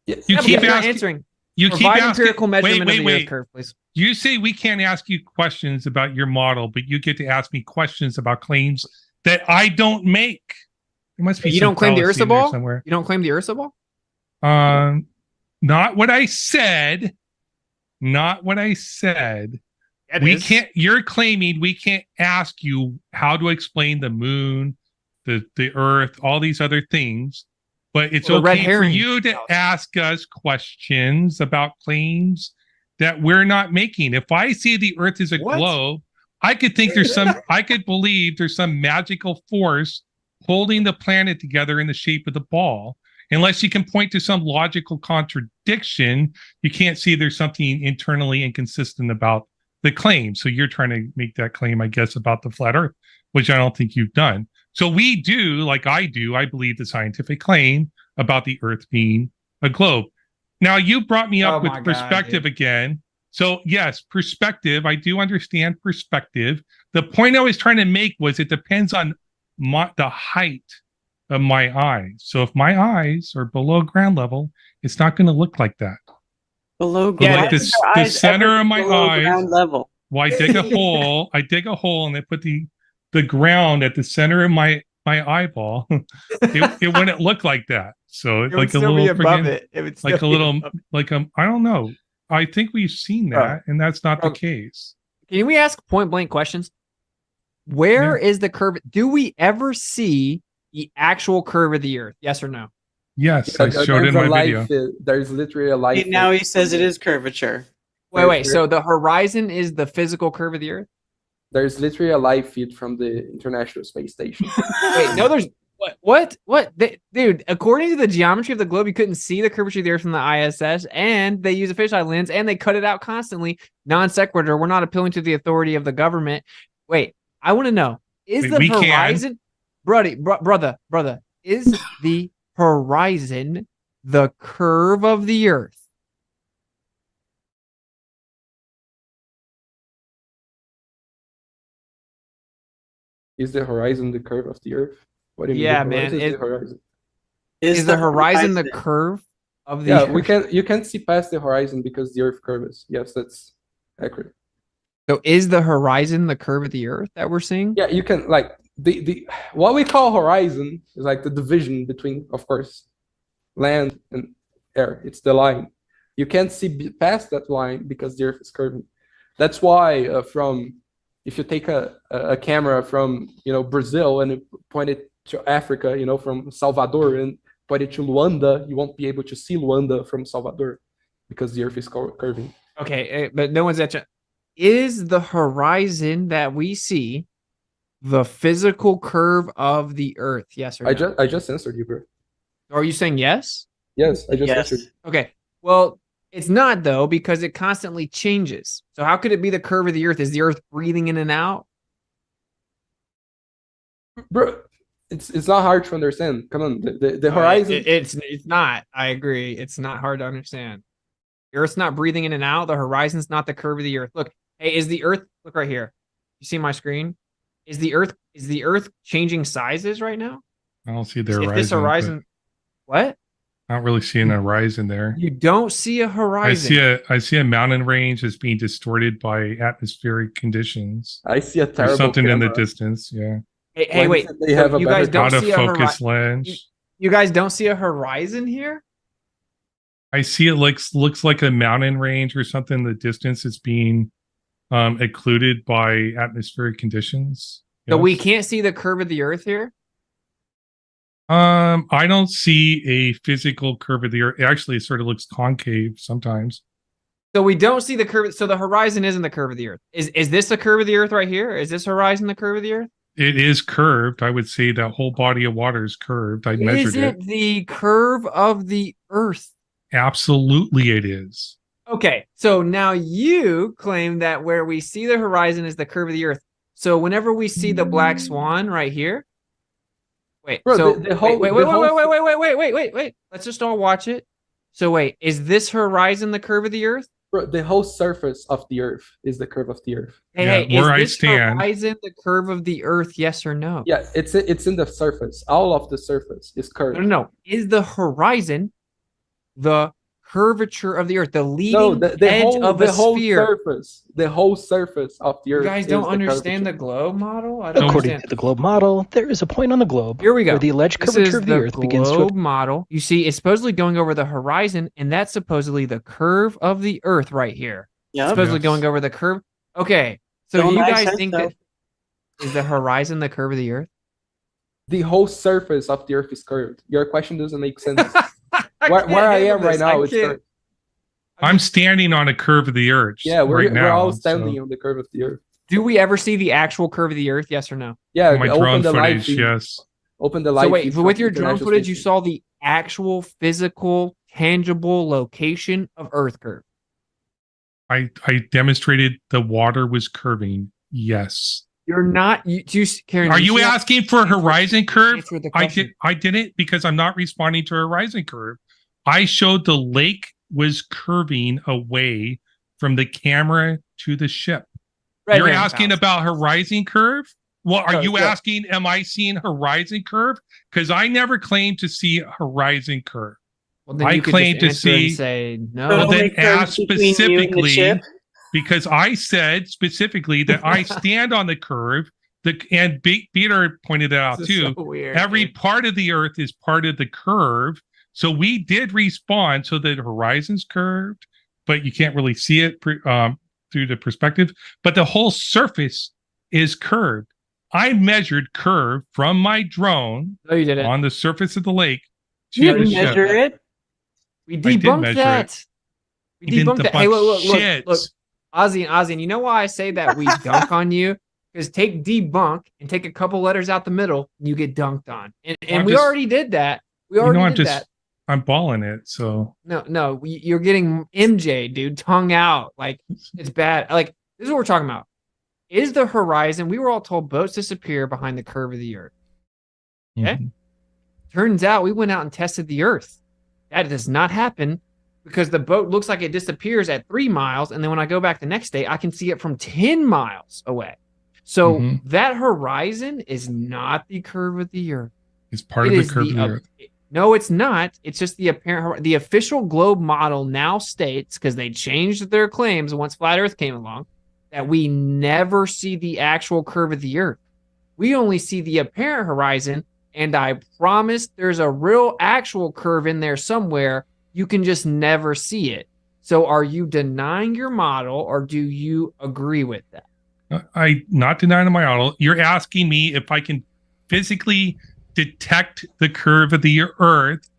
You keep answering. You keep Provide asking. empirical measurement of the Earth curve, please. You say we can't ask you questions about your model, but you get to ask me questions about claims that I don't make. There must be. You some don't claim the Earth's fallacy a in there ball? somewhere. You don't claim the Earth's a ball? Not what I said. Not what I said. It is. Can't. You're claiming we can't ask you how to explain the moon, the Earth, all these other things. But it's okay for you to ask us questions about claims that we're not making. If I see the Earth is a globe, I could think I could believe there's some magical force holding the planet together in the shape of the ball. Unless you can point to some logical contradiction, you can't see there's something internally inconsistent about the claim. So you're trying to make that claim, I guess, about the flat Earth, which I don't think you've done. So we do, like I do, I believe the scientific claim about the Earth being a globe. Now, you brought me up with perspective again. So yes, perspective, I do understand perspective. The point I was trying to make was it depends on the height of my eyes. So if my eyes are below ground level, it's not going to look like that. Below But ground. like the center of my eyes, ground level. well, I dig a hole, and I put the ground at the center of my eyeball. it wouldn't look like that. So It like would a still little be above friggin- it. It would still like a be little above it. like I don't know. I think we've seen that, and that's not the case. Can we ask point blank questions? Where is the curve? Do we ever see the actual curve of the Earth? Yes or no? Yes, I showed it in my video. There's literally a light. Now he says it is curvature. Wait. So the horizon is the physical curve of the Earth? There's literally a live feed from the International Space Station. Wait, no, there's what? Dude, according to the geometry of the globe, you couldn't see the curvature of the Earth from the ISS, and they use a fisheye lens, and they cut it out constantly. Non sequitur. We're not appealing to the authority of the government. Wait, I want to know: is the horizon, brother, is the horizon the curve of the Earth? Is the horizon the curve of the Earth? What do you mean? Yeah, The man. horizon is the horizon. Is the horizon the curve of the Yeah, Earth? you can see past the horizon because the Earth curves. Yes, that's accurate. So is the horizon the curve of the Earth that we're seeing? Yeah, you can like the what we call horizon is like the division between, of course, land and air. It's the line. You can't see past that line because the Earth is curving. That's why if you take a camera from Brazil and point it to Africa, from Salvador, and point it to Luanda, you won't be able to see Luanda from Salvador because the Earth is curving. Okay, but no one's at. Is the horizon that we see the physical curve of the Earth? Yes or no? I just answered you, bro. Are you saying yes? Yes, I just answered. Okay. Well, it's not though, because it constantly changes. So how could it be the curve of the Earth? Is the Earth breathing in and out? Bro, it's not hard to understand. Come on, the horizon. It's not. I agree. It's not hard to understand. The Earth's not breathing in and out. The horizon's not the curve of the Earth. Look, hey, is the Earth? Look right here. You see my screen? Is the Earth changing sizes right now? I don't see the If horizon. this horizon, what? Not really seeing a horizon there. You don't see a horizon. I see a mountain range that's being distorted by atmospheric conditions. I see a There's terrible something in the camera. distance. Yeah. Hey, wait. They have So a you guys better don't Out of see a focus horizon. lens. You guys don't see a horizon here? I see it looks like a mountain range or something in the distance. It's being occluded by atmospheric conditions. So we Yes. can't see the curve of the Earth here. I don't see a physical curve of the Earth. Actually, it sort of looks concave sometimes. So we don't see the curve. So the horizon isn't the curve of the Earth. Is this the curve of the Earth right here? Is this horizon the curve of the Earth? It is curved. I would say that whole body of water is curved. I measured Isn't it. the curve of the Earth? Absolutely, it is. Okay, so now you claim that where we see the horizon is the curve of the Earth. So whenever we see the black swan right here, wait, Bro, so the whole- wait, the whole- wait. Let's just all watch it. So wait, is this horizon the curve of the Earth? Bro, the whole surface of the Earth is the curve of the Earth. Hey, Yeah, where I is this stand- horizon the curve of the Earth? Yes or no? Yeah, it's in the surface. All of the surface is curved. No. Is the horizon the curvature of the Earth, the leading the edge whole, of the a whole sphere? surface, the whole surface of the You Earth. guys is don't the understand the curvature. globe model? I don't According understand. to the globe model, there is a point on the globe Here we go. where the alleged This curvature is of the Earth begins to globe model. You see, it's supposedly going over the horizon, and that's supposedly the curve of the Earth right here. Yep. Supposedly Yes. going over the curve. Okay, so Don't do you make guys sense, think though. that is the horizon the curve of the Earth? The whole surface of the Earth is curved. Your question doesn't make sense. where I am right now, it's curved. I'm standing on a curve of the Earth. Yeah, we're right now. all standing so- on the curve of the Earth. Do we ever see the actual curve of the Earth? Yes or no? Yeah, my open drone the live footage, feed. yes. Open the live. So wait, feed but with from your drone International footage, you Space saw the actual physical, tangible location of Earth curve. I demonstrated the water was curving. Yes. You're not. Karen, Are you see how- asking for a horizon curve? answer the I question. didn't because I'm not responding to a horizon curve. I showed the lake was curving away from the camera to the ship. Red You're herring asking pals. about horizon curve? Well, are No, you yeah. asking, am I seeing horizon curve? Because I never claimed to see a horizon curve. Well, then I you could claim just to answer and see. say no. Well, only then curves ask between you and the specifically, ship? because I said specifically that I stand on the curve. And Peter pointed it out This is too. so weird, Every dude. part of the Earth is part of the curve. So we did respond. So the horizon's curved, but you can't really see it through the perspective. But the whole surface is curved. I measured curve from my drone No, you didn't. on the surface of the lake to You the didn't ship. measure it. We did debunked measure that. it. We You didn't debunked that. Hey, debunk look, shit. Ozzy and you know why I say that we dunk on you? Because take debunk and take a couple letters out the middle, and you get dunked on. And I'm we just- already did that. We You know, already I'm did just, that. I'm balling it. So No, you're getting MJ, dude, tongue out. Like, it's bad. Like, this is what we're talking about. Is the horizon, we were all told boats disappear behind the curve of the Earth. Okay? mhm. Turns out we went out and tested the Earth. That does not happen because the boat looks like it disappears at 3 miles. And then when I go back the next day, I can see it from 10 miles away. So Mhm. that horizon is not the curve of the Earth. It's part It of the is curve of the Earth. No, it's not. It's just the apparent. The official globe model now states, because they changed their claims once Flat Earth came along, that we never see the actual curve of the Earth. We only see the apparent horizon, and I promise there's a real actual curve in there somewhere. You can just never see it. So are you denying your model, or do you agree with that? I not denying my model. You're asking me if I can physically detect the curve of the Earth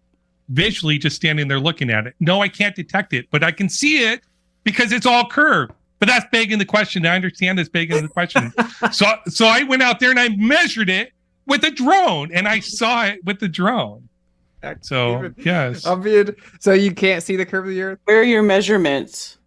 visually, just standing there looking at it. No, I can't detect it, but I can see it because it's all curved. But that's begging the question. I understand that's begging the question. So I went out there and I measured it with a drone, and I saw it with the drone. So yes, So you can't see the curve of the Earth? Where are your measurements?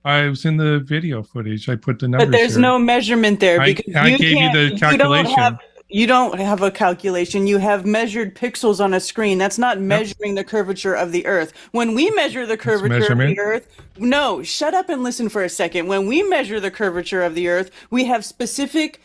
I was in the video footage. I put the numbers. But there's here. no measurement there I because gave you can't- the calculation. You don't have a calculation. You have measured pixels on a screen. That's not measuring the curvature of the Earth. When we measure the curvature of measurement. the Earth, no, shut up and listen for a second. When we measure the curvature of the Earth, we have specific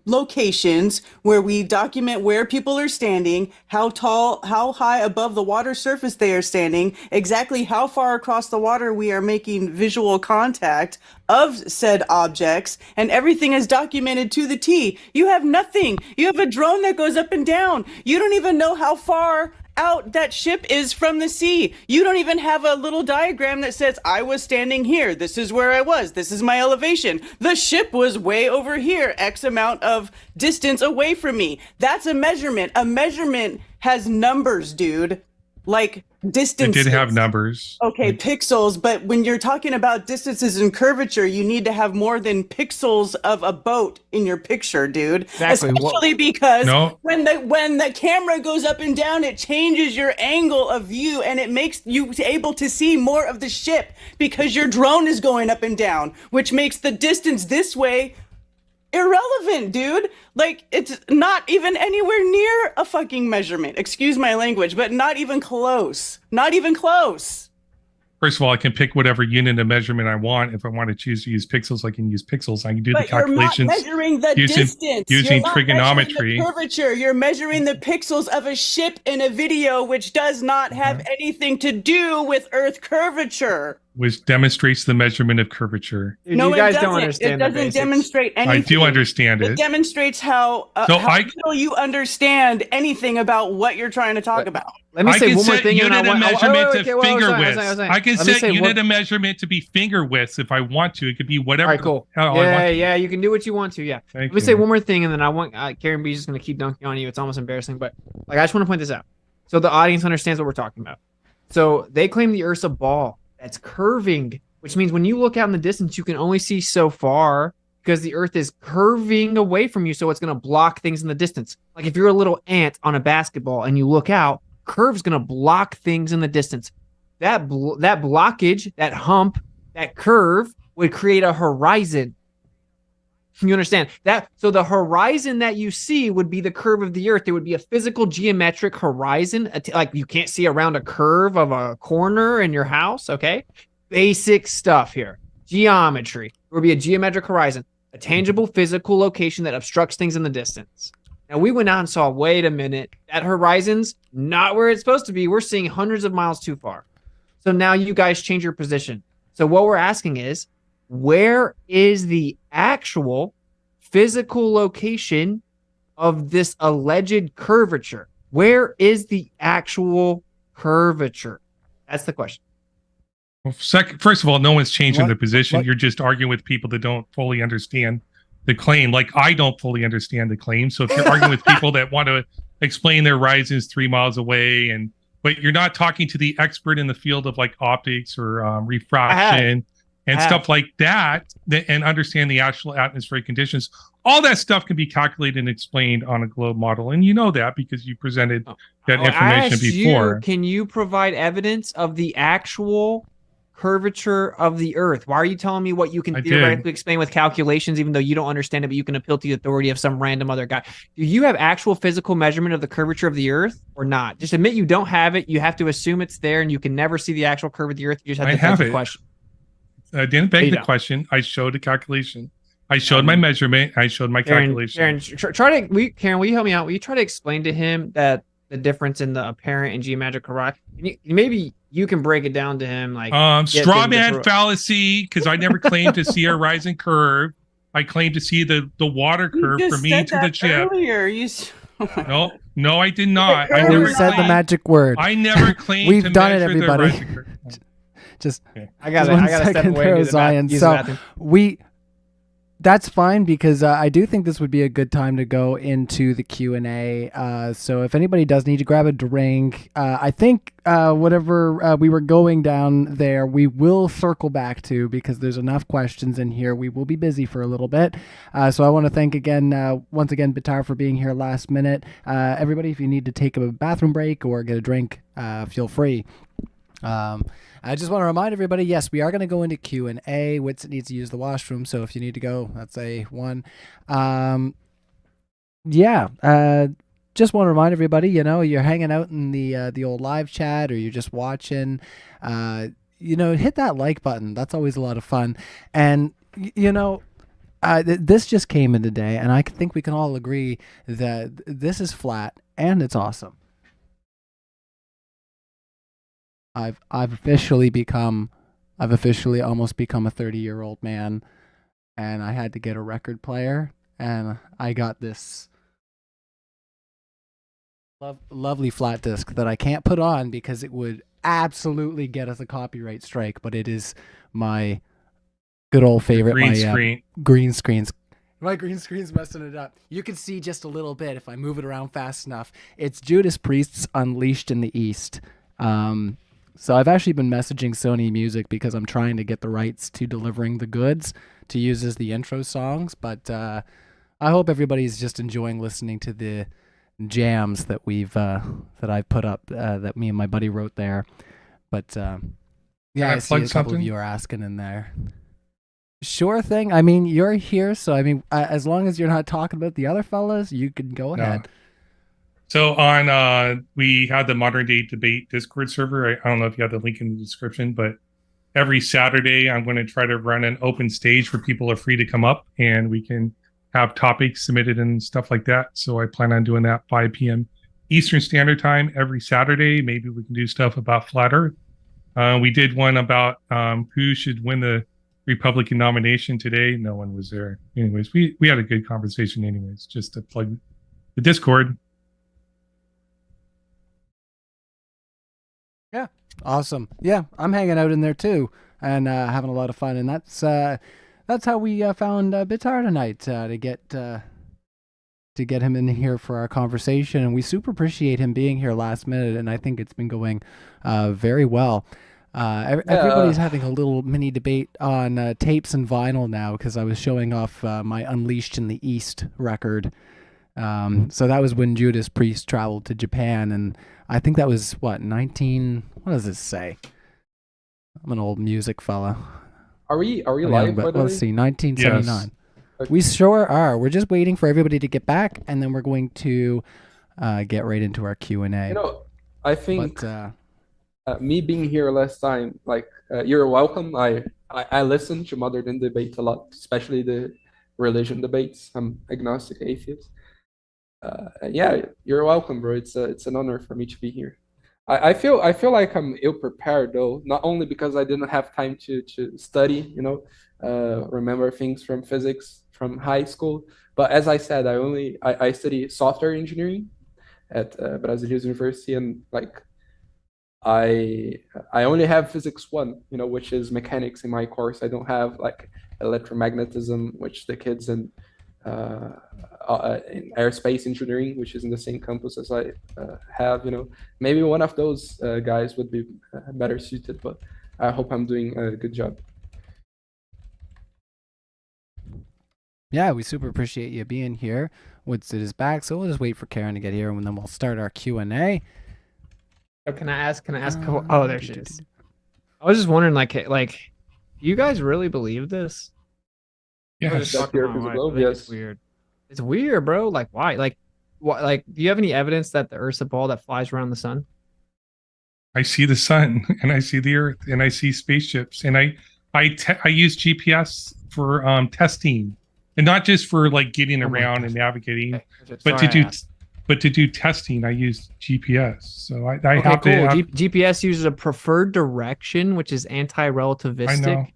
locations where we document where people are standing, how tall, how high above the water surface they are standing, exactly how far across the water we are making visual contact of said objects, and everything is documented to the T. You have nothing. You have a drone that goes up and down. You don't even know how far out that ship is from the sea. You don't even have a little diagram that says, I was standing here. This is where I was. This is my elevation. The ship was way over here, X amount of distance away from me. That's a measurement. A measurement has numbers, dude. Like It distances. did have numbers. Okay, pixels, but when you're talking about distances and curvature, you need to have more than pixels of a boat in your picture, dude. Exactly. Especially because No. when the camera goes up and down, it changes your angle of view and it makes you able to see more of the ship because your drone is going up and down, which makes the distance this way irrelevant, dude. Like, it's not even anywhere near a fucking measurement. Excuse my language, but not even close. Not even close. First of all, I can pick whatever unit of measurement I want. If I want to choose to use pixels, I can use pixels. I can do the But you're not calculations measuring the using distance. using You're not measuring trigonometry. the curvature. You're measuring the pixels of a ship in a video, which does not have anything to do with Earth curvature. Which demonstrates the measurement of curvature. Dude, No, you guys it doesn't. don't understand It the doesn't basics. demonstrate I anything. do understand It it. demonstrates how So how little you understand anything about what you're trying to talk about. Let me I say can one more set thing. and unit I of want- measurement wait, to wait, finger hold on, widths. hold on. I can Let me set say unit one- of measurement to be finger widths if I want to. It could be whatever. All right, cool. How I want Yeah, to. yeah, you can do what you want to. Yeah. Thank Let me say you. one more thing, and then I want Karen B is just gonna keep dunking on you. It's almost embarrassing, but like I just want to point this out so the audience understands what we're talking about. So they claim the Earth's a ball that's curving, which means when you look out in the distance, you can only see so far because the Earth is curving away from you, so it's gonna block things in the distance. Like if you're a little ant on a basketball and you look out, curve's gonna block things in the distance. That blockage, that hump, that curve would create a horizon. You understand that? So the horizon that you see would be the curve of the Earth. There would be a physical geometric horizon, like you can't see around a curve of a corner in your house. Okay, basic stuff here. Geometry. There would be a geometric horizon, a tangible physical location that obstructs things in the distance. Now we went out and saw, wait a minute, that horizon's not where it's supposed to be. We're seeing hundreds of miles too far. So now you guys change your position. So what we're asking is, where is the actual physical location of this alleged curvature? Where is the actual curvature? That's the question. Well, first of all, no one's changing What- their position. what- You're just arguing with people that don't fully understand the claim. Like I don't fully understand the claim. So if you're arguing with people that want to explain their horizons 3 miles away, but you're not talking to the expert in the field of like optics or refraction and stuff like that, and understand the actual atmospheric conditions, all that stuff can be calculated and explained on a globe model. And you know that because you presented that I information asked before. you, can you provide evidence of the actual curvature of the Earth? Why are you telling me what you can I did. theoretically explain with calculations, even though you don't understand it, but you can appeal to the authority of some random other guy? Do you have actual physical measurement of the curvature of the Earth or not? Just admit you don't have it. You have to assume it's there, and you can never see the actual curve of the Earth. You just have I to have beg the it. question. I didn't No, beg you the don't. question. I showed a calculation. I showed my measurement. I showed my calculation. Karen, try to. Karen, will you help me out? Will you try to explain to him that the difference in the apparent and geometric horizon? Maybe you can break it down to him, like get Straw him to man pro- fallacy, because I never claimed to see a rising curve. I claimed to see the water curve You from just me said to the that chip. earlier. No, I did not. I Oh, never you said the claimed- magic word. I never claimed We've to done it, measure the everybody. rising curve. Just I gotta- just one I gotta step second away there, and use the Zion. use the So bathroom. that's fine because I do think this would be a good time to go into the Q&A. So if anybody does need to grab a drink, I think whatever we were going down there, we will circle back to because there's enough questions in here. We will be busy for a little bit. So I want to thank once again, Bitar for being here last minute. Everybody, if you need to take a bathroom break or get a drink, feel free. I just want to remind everybody, yes, we are going to go into Q&A. Witsit needs to use the washroom, so if you need to go, that's a one. Just want to remind everybody, you're hanging out in the old live chat or you're just watching, hit that like button. That's always a lot of fun. And, this just came in today, and I think we can all agree that this is flat and it's awesome. I've officially almost become a 30-year-old man, and I had to get a record player, and I got this lovely flat disc that I can't put on because it would absolutely get us a copyright strike, but it is my good old favorite. Green my screen. Green screens. My green screen's messing it up. You can see just a little bit if I move it around fast enough. It's Judas Priest's Unleashed in the East. So I've actually been messaging Sony Music because I'm trying to get the rights to delivering the goods to use as the intro songs. But I hope everybody's just enjoying listening to the jams that I've put up that me and my buddy wrote there. But yeah, I see a couple of you are asking in there. Sure thing. I mean, you're here, so I mean, as long as you're not talking about the other fellas, you can go ahead. So on we had the Modern Day Debate Discord server. I don't know if you have the link in the description, but every Saturday I'm going to try to run an open stage where people are free to come up and we can have topics submitted and stuff like that. So I plan on doing that 5 p.m. Eastern Standard Time every Saturday. Maybe we can do stuff about Flat Earth. We did one about who should win the Republican nomination today. No one was there. Anyways, we had a good conversation anyways, just to plug the Discord. Yeah. Awesome. Yeah, I'm hanging out in there too and having a lot of fun. And that's how we found Bitar tonight to get him in here for our conversation. And we super appreciate him being here last minute. And I think it's been going very well. Everybody's having a little mini debate on tapes and vinyl now because I was showing off my Unleashed in the East record. So that was when Judas Priest traveled to Japan, and I think that was what does this say? I'm an old music fella. Are we live? But let's see, 1979. Yes. We sure are. We're just waiting for everybody to get back, and then we're going to get right into our Q&A. You know, I think. Me being here last time, you're welcome. I listen to modern debates a lot, especially the religion debates. I'm agnostic atheist. Yeah, you're welcome, bro. It's an honor for me to be here. I feel like I'm ill prepared though, not only because I didn't have time to study, remember things from physics from high school, but as I said, I study software engineering at Brazilian University, and I only have physics 1, which is mechanics in my course. I don't have electromagnetism, which the kids in aerospace engineering, which is in the same campus as I have. Maybe one of those guys would be better suited, but I hope I'm doing a good job. Yeah, we super appreciate you being here. Woodsit is back, so we'll just wait for Karen to get here, and then we'll start our Q&A. Oh, can I ask? Oh, there she is. I was just wondering, do you guys really believe this? Yes. It's weird. It's weird, bro. Why? Do you have any evidence that the Earth's a ball that flies around the sun? I see the sun, and I see the Earth, and I see spaceships, and I use GPS for testing, and not just for getting around and navigating, but to do testing, I use GPS. So I have cool. to. GPS uses a preferred direction, which is anti-relativistic. I know.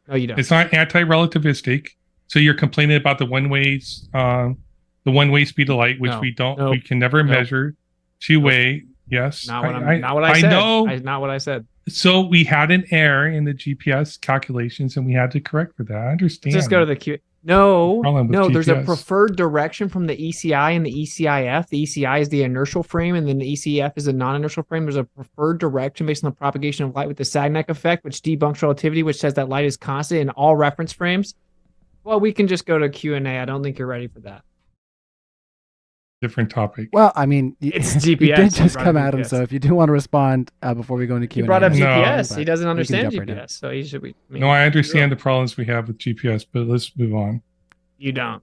No, you don't. It's not anti-relativistic. So you're complaining about the one-way speed of light, which we can never measure. Two-way, yes. Not what I said. know. Not what I said. So we had an error in the GPS calculations, and we had to correct for that. I understand. Let's just go to the Q. No, there's a GPS. preferred direction from the ECI and the ECIF. The ECI is the inertial frame, and then the ECF is a non-inertial frame. There's a preferred direction based on the propagation of light with the Sagnac effect, which debunks relativity, which says that light is constant in all reference frames. Well, we can just go to Q&A. I don't think you're ready for that. Different topic. Well, I mean, it's GPS. You did just come at him, so if you do want to respond before we go into Q&A. He brought up GPS. He doesn't understand GPS, right, so he should be. No, I understand the problems we have with GPS, but let's move on. You don't.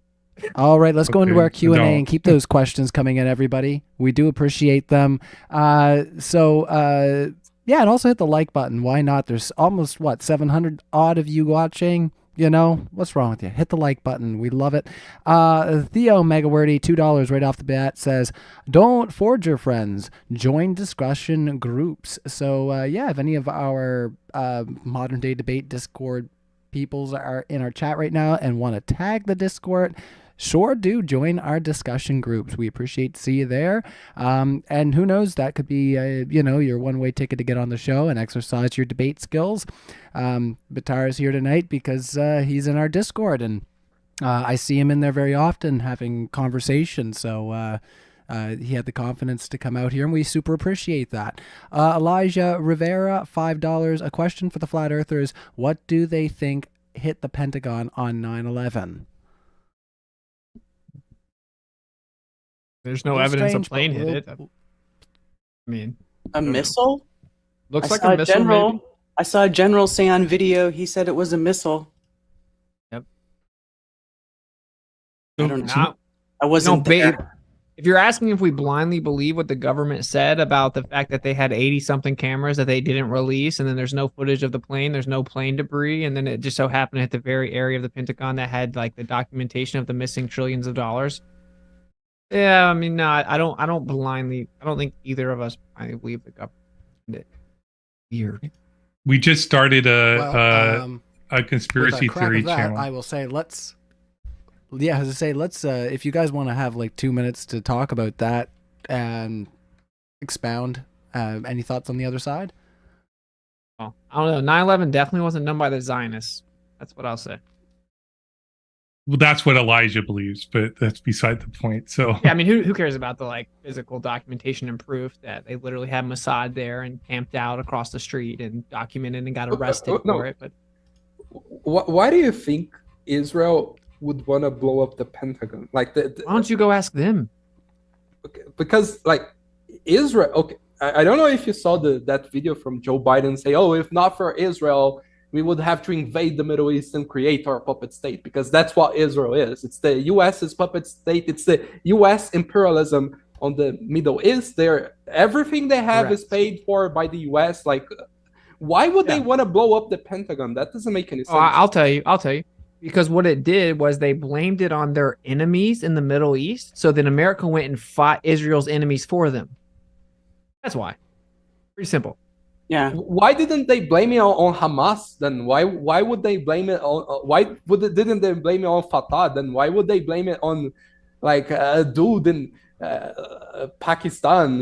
All right, let's go into our Q&A and keep those questions coming in, everybody. We do appreciate them. Yeah, and also hit the like button. Why not? There's almost, 700 odd of you watching. What's wrong with you? Hit the like button. We love it. Theo Megawordy, $2 right off the bat, says, don't forge your friends. Join discussion groups. So, yeah, if any of our modern day debate Discord peoples are in our chat right now and want to tag the Discord, sure do join our discussion groups. We appreciate to see you there. And who knows, that could be, your one-way ticket to get on the show and exercise your debate skills. Bitar is here tonight because he's in our Discord, and I see him in there very often having conversations. So he had the confidence to come out here, and we super appreciate that. Elijah Rivera, $5. A question for the Flat Earthers. What do they think hit the Pentagon on 9/11? There's no Little evidence strange, a plane but hit we'll- it. I mean, A missile? looks I like saw a missile. general. Maybe. I saw a general say on video he said it was a missile. Yep. I don't know. Now- I wasn't there. If you're asking if we blindly believe what the government said about the fact that they had 80 something cameras that they didn't release, and then there's no footage of the plane, there's no plane debris, and then it just so happened to hit the very area of the Pentagon that had like the documentation of the missing trillions of dollars. Yeah, I mean, no, I don't think either of us blindly believe the government. Weird. We just started a With conspiracy a crack theory of that, channel. I will say let's if you guys want to have like 2 minutes to talk about that and expound, any thoughts on the other side? Well, I don't know. 9/11 definitely wasn't done by the Zionists. That's what I'll say. Well, that's what Elijah believes, but that's beside the point. So Yeah, I mean, who cares about the like physical documentation and proof that they literally had Mossad there and camped out across the street and documented and got arrested no. for it? But Why do you think Israel would want to blow up the Pentagon? Like, why don't you go ask them? Because like Israel. Okay, I don't know if you saw that video from Joe Biden say, "Oh, if not for Israel, we would have to invade the Middle East and create our puppet state," because that's what Israel is. It's the U.S.'s puppet state. It's the U.S. imperialism on the Middle East. Everything they have is paid for by the U.S. Like, why would they want to blow up the Pentagon? That doesn't make any sense. Oh, I'll tell you. Because what it did was they blamed it on their enemies in the Middle East. So then America went and fought Israel's enemies for them. That's why. Pretty simple. Yeah. Why didn't they blame it on Hamas then? Why would they blame it on? Didn't they blame it on Fatah then? Why would they blame it on like a dude in Pakistan?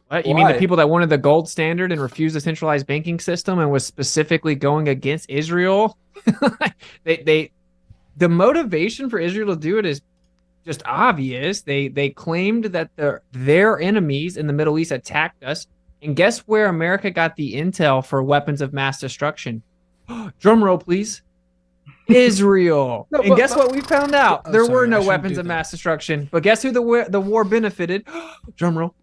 What? You mean the people that wanted the gold standard and refused the centralized banking system and was specifically going against Israel? The motivation for Israel to do it is just obvious. They claimed that their enemies in the Middle East attacked us. And guess where America got the intel for weapons of mass destruction? Drum roll, please. Israel. And guess what we found out? There were no weapons of mass destruction. But guess who the war benefited? Drum roll.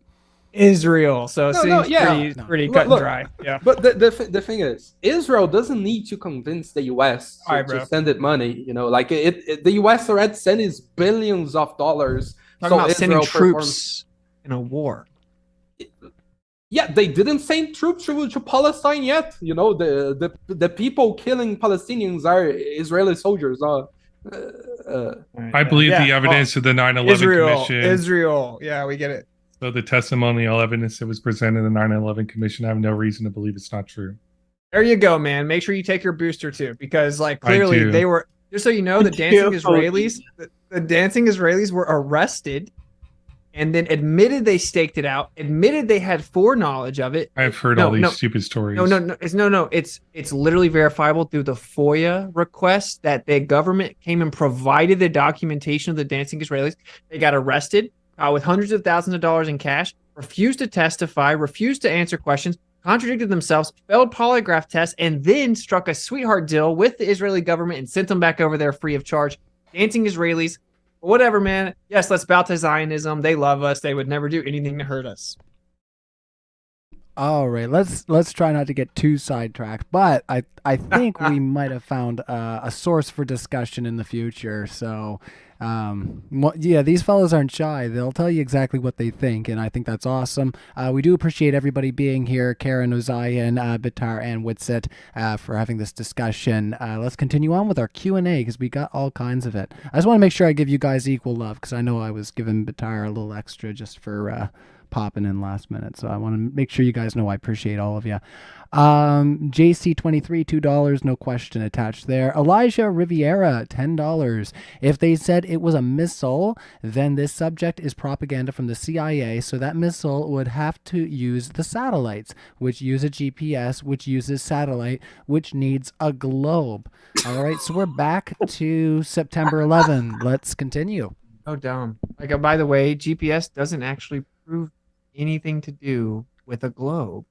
Israel. So it seems pretty cut and dry. Yeah. But the thing is, Israel doesn't need to convince the U.S. to send it money. The U.S. already sent its billions of dollars. Talking about sending troops in a war. Yeah, they didn't send troops to Palestine yet. The people killing Palestinians are Israeli soldiers. I believe the evidence of the 9/11 Commission. Israel. Yeah, we get it. So the testimonial evidence that was presented in the 9/11 Commission, I have no reason to believe it's not true. There you go, man. Make sure you take your booster too, because clearly they were. Just so you know, the dancing Israelis were arrested, and then admitted they staked it out. Admitted they had foreknowledge of it. I've heard all these stupid stories. It's literally verifiable through the FOIA request that the government came and provided the documentation of the dancing Israelis. They got arrested with hundreds of thousands of dollars in cash, refused to testify, refused to answer questions, contradicted themselves, failed polygraph tests, and then struck a sweetheart deal with the Israeli government and sent them back over there free of charge. Dancing Israelis, whatever, man. Yes, let's bow to Zionism. They love us. They would never do anything to hurt us. All right, let's try not to get too sidetracked, but I think we might have found a source for discussion in the future. So, these fellows aren't shy. They'll tell you exactly what they think, and I think that's awesome. We do appreciate everybody being here, Karen, Ozian, Bitar, and Witsit, for having this discussion. Let's continue on with our Q&A because we got all kinds of it. I just want to make sure I give you guys equal love because I know I was giving Bitar a little extra just for popping in last minute. So I want to make sure you guys know I appreciate all of you. JC23, $2, no question attached there. Elijah Riviera, $10. If they said it was a missile, then this subject is propaganda from the CIA, so that missile would have to use the satellites, which use a GPS, which uses satellite, which needs a globe. All right, so we're back to September 11. Let's continue. Oh, dumb. Like, by the way, GPS doesn't actually prove anything to do with a globe.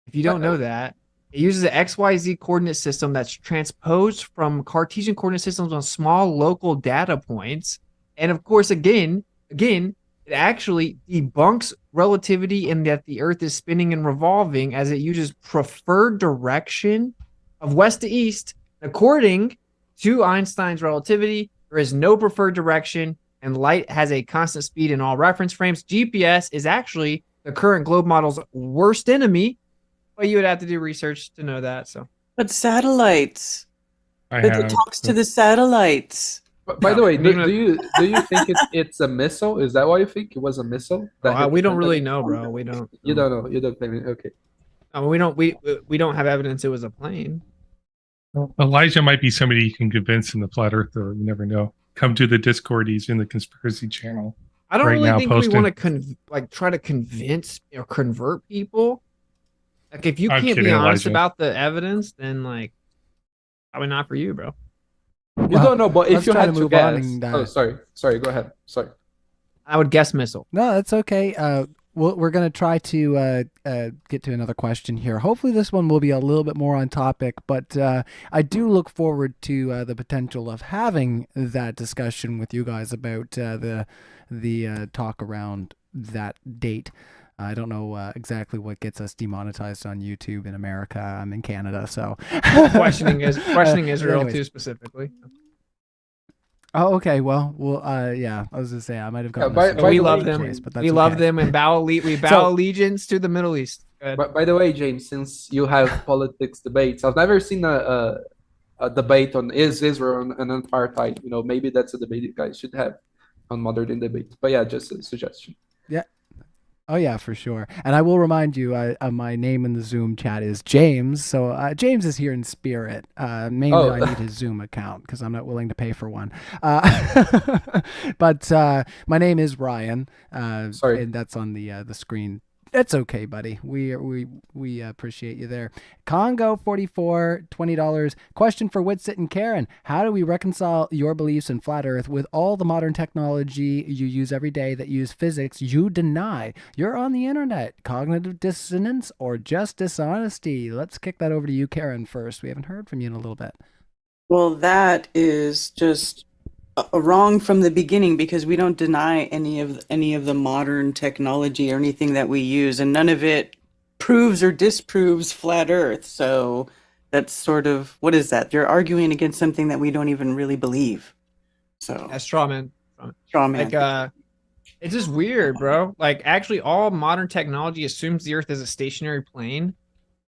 If you don't know that, it uses an XYZ coordinate system that's transposed from Cartesian coordinate systems on small local data points. And of course, again, it actually debunks relativity in that the Earth is spinning and revolving, as it uses preferred direction of west to east. According to Einstein's relativity, there is no preferred direction, and light has a constant speed in all reference frames. GPS is actually the current globe model's worst enemy. Well, you would have to do research to know that. So, But satellites. I It have. talks to the satellites. By the way, do you think it's a missile? Is that why you think it was a missile? we don't really know, bro. We don't. You don't know. You don't think. Okay. We don't have evidence it was a plane. Elijah might be somebody you can convince in the flat earther. You never know. Come to the Discord. He's in the conspiracy channel. I don't right really now think posting. we want to try to convince or convert people. Like, if you I'm can't be kidding, honest Elijah. about the evidence, then probably not for you, bro. You don't know, but if let's you try had to to move on guess. and, Oh, sorry. Go ahead. Sorry. I would guess missile. No, that's okay. We're going to try to get to another question here. Hopefully this one will be a little bit more on topic, but I do look forward to the potential of having that discussion with you guys about the talk around that date. I don't know exactly what gets us demonetized on YouTube in America. I'm in Canada, so questioning Israel anyways. too specifically. Oh, okay. Well, yeah. I was gonna say I might have gotten. by a we the love way, them. choice, but that's We love okay. them and we bow allegiance to the Middle East. Go ahead. But by the way, James, since you have politics debates, I've never seen a debate on is Israel an apartheid. Maybe that's a debate you guys should have on modern day debate. But yeah, just a suggestion. Yeah. Oh yeah, for sure. And I will remind you, my name in the Zoom chat is James. So James is here in spirit. Mainly, Oh. I need his Zoom account because I'm not willing to pay for one. But my name is Ryan. Sorry. and that's on the screen. That's okay, buddy. We appreciate you there. Congo 44, $20. Question for Witsit and Karen: how do we reconcile your beliefs in flat Earth with all the modern technology you use every day that use physics you deny? You're on the internet. Cognitive dissonance or just dishonesty? Let's kick that over to you, Karen, first. We haven't heard from you in a little bit. Well, that is just wrong from the beginning, because we don't deny any of the modern technology or anything that we use, and none of it proves or disproves flat Earth. So that's sort of, what is that? You're arguing against something that we don't even really believe. So That's straw man. Strawman. It's just weird, bro. Like, actually, all modern technology assumes the Earth is a stationary plane.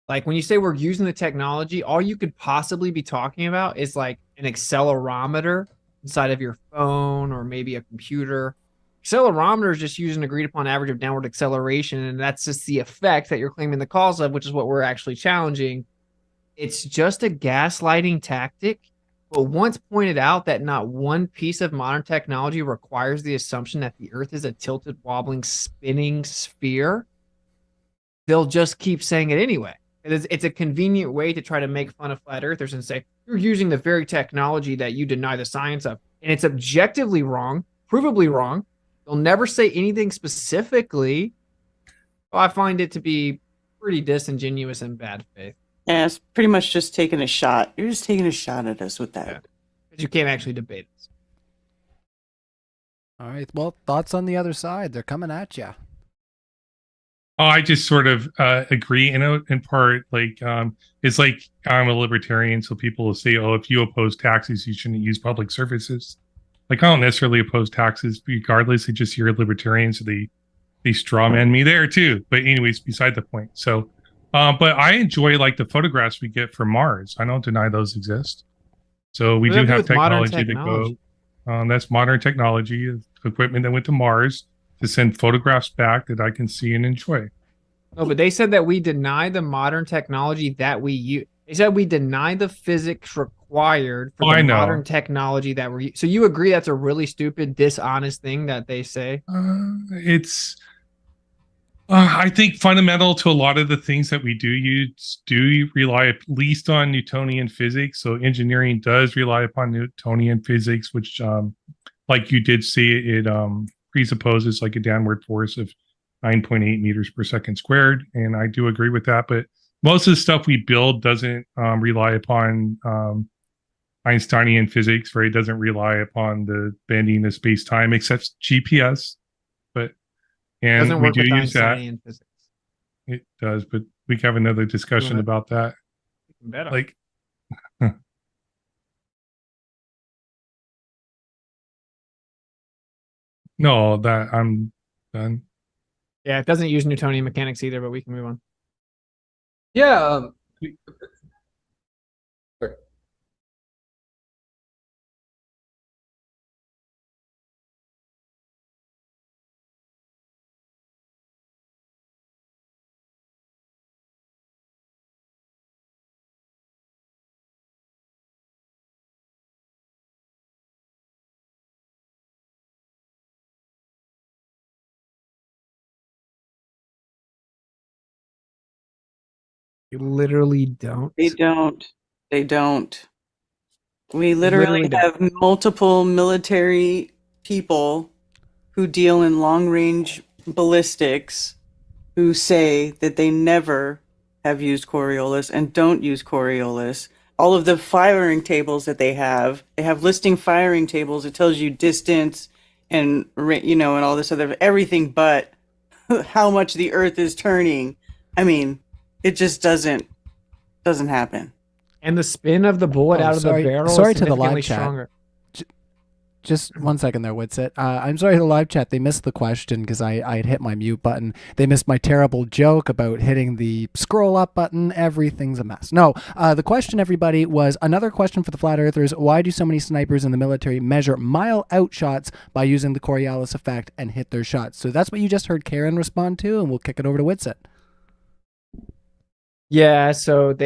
Like, when you say we're using the technology, all you could possibly be talking about is like an accelerometer inside of your phone or maybe a computer. Accelerometer is just using an agreed upon average of downward acceleration, and that's just the effect that you're claiming the cause of, which is what we're actually challenging. It's just a gaslighting tactic. But once pointed out that not one piece of modern technology requires the assumption that the Earth is a tilted, wobbling, spinning sphere, they'll just keep saying it anyway. It's a convenient way to try to make fun of flat earthers and say, you're using the very technology that you deny the science of. And it's objectively wrong, provably wrong. They'll never say anything specifically. I find it to be pretty disingenuous and bad faith. Yeah, it's pretty much just taking a shot. You're just taking a shot at us with that. Because you can't actually debate it. All right. Well, thoughts on the other side? They're coming at you. Oh, I just sort of agree in part. Like, it's like I'm a libertarian, so people will say, "Oh, if you oppose taxes, you shouldn't use public services." Like, I don't necessarily oppose taxes, regardless. It's just you're a libertarian, so they strawman me there too. But anyways, beside the point. So, but I enjoy like the photographs we get from Mars. I don't deny those exist. So we do have technology that go. That's modern technology, equipment that went to Mars. to send photographs back that I can see and enjoy. No, but they said that we deny the modern technology that we use. They said we deny the physics required for Oh, the I know. modern technology that we're. So you agree that's a really stupid, dishonest thing that they say? It's I think fundamental to a lot of the things that we do use do rely at least on Newtonian physics. So engineering does rely upon Newtonian physics, which, like you did see, it presupposes like a downward force of 9.8 meters per second squared, and I do agree with that. But most of the stuff we build doesn't rely upon Einsteinian physics, right? It doesn't rely upon the bending of space time, except GPS. But and Doesn't we work do with use that. Einsteinian physics. It does, but we can have another discussion wanna- about that. Better. Like, no, that I'm done. Yeah, it doesn't use Newtonian mechanics either, but we can move on. Yeah. You literally don't. They don't. They don't. We literally Literally have multiple military people who deal in long range ballistics who say that they never have used Coriolis and don't use Coriolis. All of the firing tables that they have listing firing tables. It tells you distance and, and all this other, everything but how much the earth is turning. I mean, it just doesn't happen. And the spin of the bullet out of the barrel Sorry is to the live significantly chat. stronger. Just 1 second there, Witsit. I'm sorry to the live chat. They missed the question because I had hit my mute button. They missed my terrible joke about hitting the scroll up button. Everything's a mess. No, the question, everybody, was another question for the Flat Earthers. Why do so many snipers in the military measure mile out shots by using the Coriolis effect and hit their shots? So that's what you just heard Karen respond to, and we'll kick it over to Witsit. Yeah, so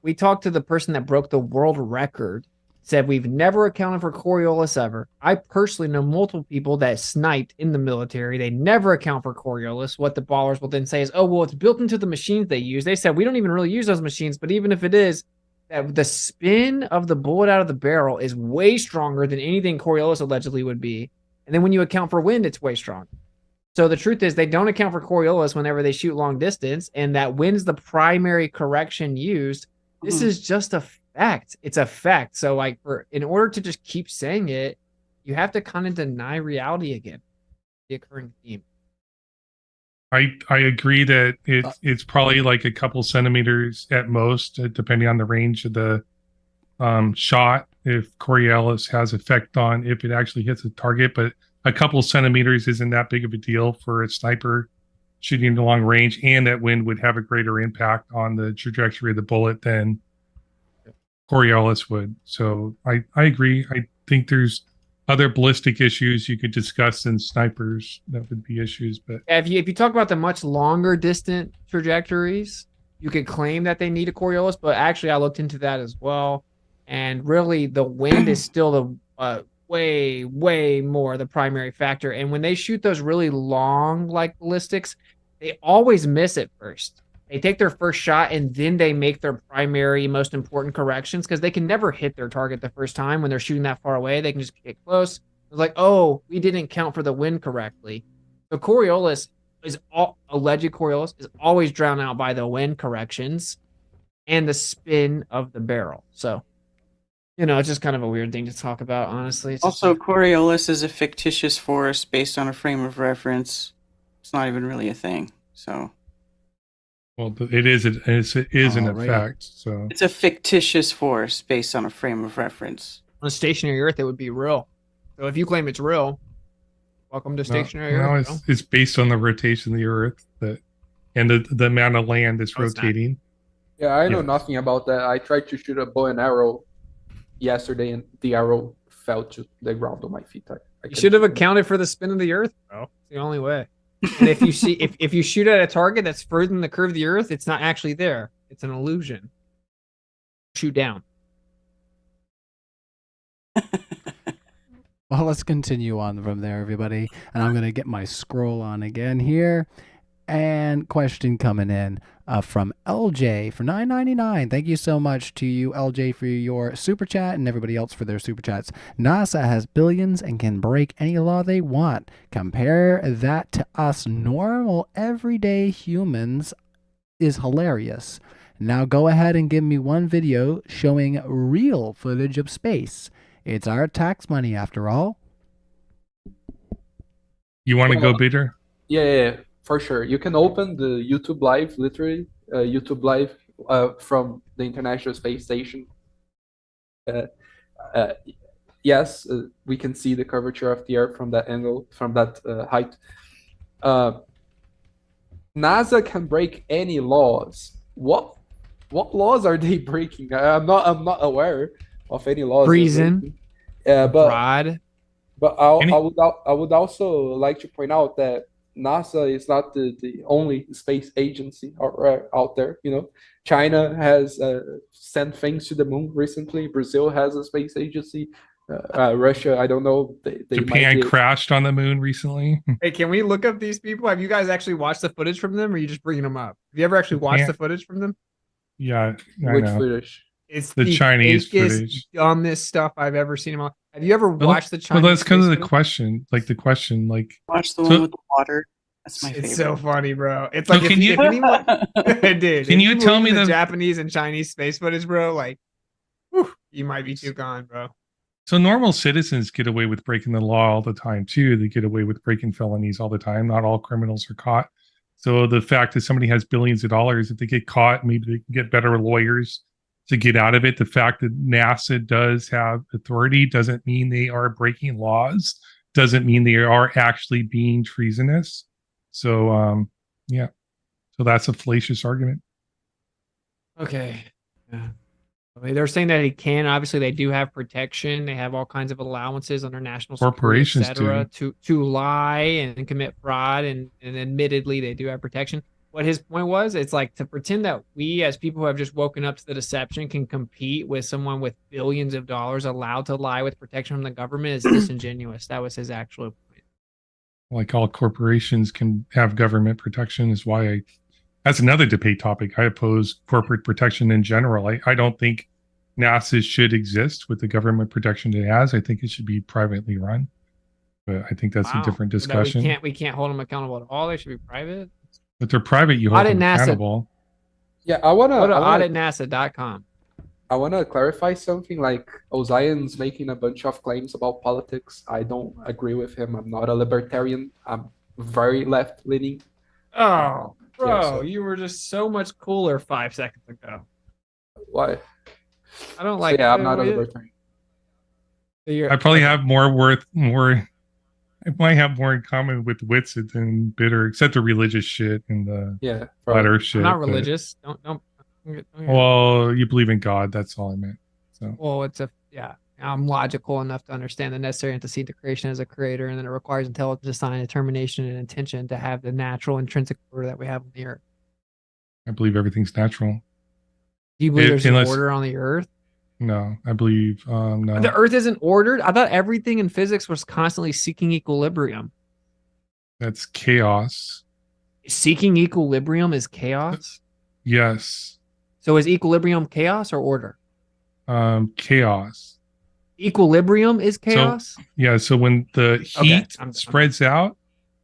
we talked to the person that broke the world record, said we've never accounted for Coriolis ever. I personally know multiple people that sniped in the military. They never account for Coriolis. What the ballers will then say is, oh, well, it's built into the machines they use. They said we don't even really use those machines, but even if it is, that the spin of the bullet out of the barrel is way stronger than anything Coriolis allegedly would be. And then when you account for wind, it's way stronger. So the truth is they don't account for Coriolis whenever they shoot long distance, and that wind's the primary correction used. This is just a fact. It's a fact. So like in order to just keep saying it, you have to kind of deny reality again. The occurring theme. I agree that it's probably like a couple centimeters at most, depending on the range of the shot. If Coriolis has effect on if it actually hits a target, but a couple centimeters isn't that big of a deal for a sniper shooting to long range, and that wind would have a greater impact on the trajectory of the bullet than Coriolis would. So I agree. I think there's other ballistic issues you could discuss in snipers that would be issues, but If you talk about the much longer distant trajectories, you could claim that they need a Coriolis, but actually I looked into that as well, and really the wind is still the way more the primary factor. And when they shoot those really long like ballistics, they always miss at first. They take their first shot and then they make their primary most important corrections because they can never hit their target the first time when they're shooting that far away. They can just get close. It's like, oh, we didn't count for the wind correctly. So Coriolis alleged Coriolis is always drowned out by the wind corrections and the spin of the barrel. So it's just kind of a weird thing to talk about, honestly. It's Also, Coriolis is a fictitious force based on a frame of reference. It's not even really a thing. So, well, it is an effect. So it's a fictitious force based on a frame of reference. On stationary Earth, it would be real. So if you claim it's real, welcome to stationary Earth. It's based on the rotation of the Earth and the amount of land that's rotating. Yeah, I know nothing about that. I tried to shoot a bow and arrow yesterday, and the arrow fell to the ground on my feet. You should have accounted for the spin of the Earth, bro. It's the only way. And if you see if you shoot at a target that's further than the curve of the Earth, it's not actually there. It's an illusion. Shoot down. Well, let's continue on from there, everybody. And I'm going to get my scroll on again here. And question coming in from LJ for $9.99. Thank you so much to you, LJ, for your super chat and everybody else for their super chats. NASA has billions and can break any law they want. Compare that to us normal, everyday humans is hilarious. Now go ahead and give me one video showing real footage of space. It's our tax money after all. You want to go bigger? Yeah, for sure. You can open the YouTube Live, literally, YouTube Live from the International Space Station. Yes, we can see the curvature of the Earth from that angle, from that height. NASA can break any laws. What laws are they breaking? I'm not aware of any laws. Treason. But fraud. But I would also like to point out that NASA is not the only space agency out there. You know, China has sent things to the moon recently. Brazil has a space agency. Russia, I don't know. Japan crashed on the moon recently. Hey, can we look up these people? Have you guys actually watched the footage from them, or are you just bringing them up? Have you ever actually watched the footage from them? Yeah, Which footage? It's the Chinese fakest, footage. dumbest stuff I've ever seen. Have you ever watched the Chinese? Well, that's because of the footage? question. Watch the one with the water. That's my favorite. It's so funny, bro. It's So like can if you- anyone, dude, Can if you tell me believe in the- Japanese and Chinese space footage, bro? Like, whew, you might be too gone, bro. So normal citizens get away with breaking the law all the time too. They get away with breaking felonies all the time. Not all criminals are caught. So the fact that somebody has billions of dollars, if they get caught, maybe they can get better lawyers to get out of it. The fact that NASA does have authority doesn't mean they are breaking laws. Doesn't mean they are actually being treasonous. So yeah. So that's a fallacious argument. Okay. Yeah. I mean, they're saying that he can. Obviously, they do have protection. They have all kinds of allowances under national security, Corporations et cetera, to lie and commit fraud. And admittedly, they do have protection. What his point was, it's like to pretend that we, as people who have just woken up to the deception, can compete with someone with billions of dollars allowed to lie with protection from the government is disingenuous. That was his actual point. Like all corporations can have government protection is why that's another debate topic. I oppose corporate protection in general. I don't think NASA should exist with the government protection it has. I think it should be privately run. But I think that's a different That discussion. we can't hold them accountable at all. They should be private. But they're private, you hold Audit them NASA. accountable. Yeah, I wanna Go to I wanna- auditnasa.com. I want to clarify something. Like Ozion's making a bunch of claims about politics. I don't agree with him. I'm not a libertarian. I'm very left leaning. Oh, bro, Yeah, so- you were just so much cooler 5 seconds ago. Why? I don't like. Yeah, I'm not a it. libertarian. You're- I probably have I might have more in common with Witsit than Bitter, except the religious shit and the Yeah, flat earth shit. I'm not but- religious. Don't get- Well, you believe in God. That's all I meant. So Well, I'm logical enough to understand the necessary antecedent to creation as a creator, and then it requires intelligent design, determination, and intention to have the natural intrinsic order that we have on the earth. I believe everything's natural. Do you believe there's an Unless- order on the earth? No, I believe no. The earth isn't ordered. I thought everything in physics was constantly seeking equilibrium. That's chaos. Seeking equilibrium is chaos. Yes. So is equilibrium chaos or order? Chaos. Equilibrium is chaos. So, yeah. So when the Okay, heat I'm- spreads out,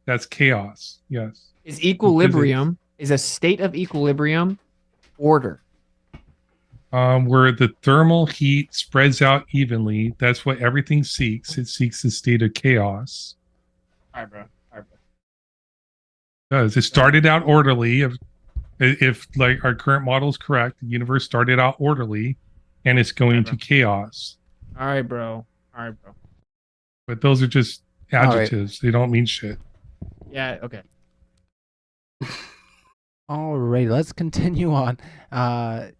that's chaos. Yes. Is equilibrium is a state of equilibrium order? Where the thermal heat spreads out evenly, that's what everything seeks. It seeks the state of chaos. All right, bro. All right, bro. Does it started out orderly? If like our current model is correct, the universe started out orderly, and it's going to chaos. All right, bro. All right, bro. But those are just right. adjectives. They don't mean shit. Yeah. Okay. Alrighty, let's continue on.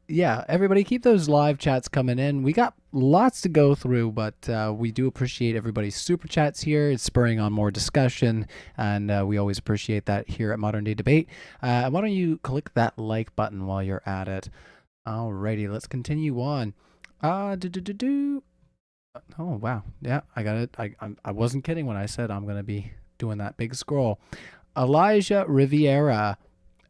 Yeah, everybody keep those live chats coming in. We got lots to go through, but we do appreciate everybody's super chats here. It's spurring on more discussion, and we always appreciate that here at Modern Day Debate. Why don't you click that like button while you're at it? Alrighty, let's continue on. Oh wow, yeah, I got it. I wasn't kidding when I said I'm gonna be doing that big scroll. Elijah Riviera.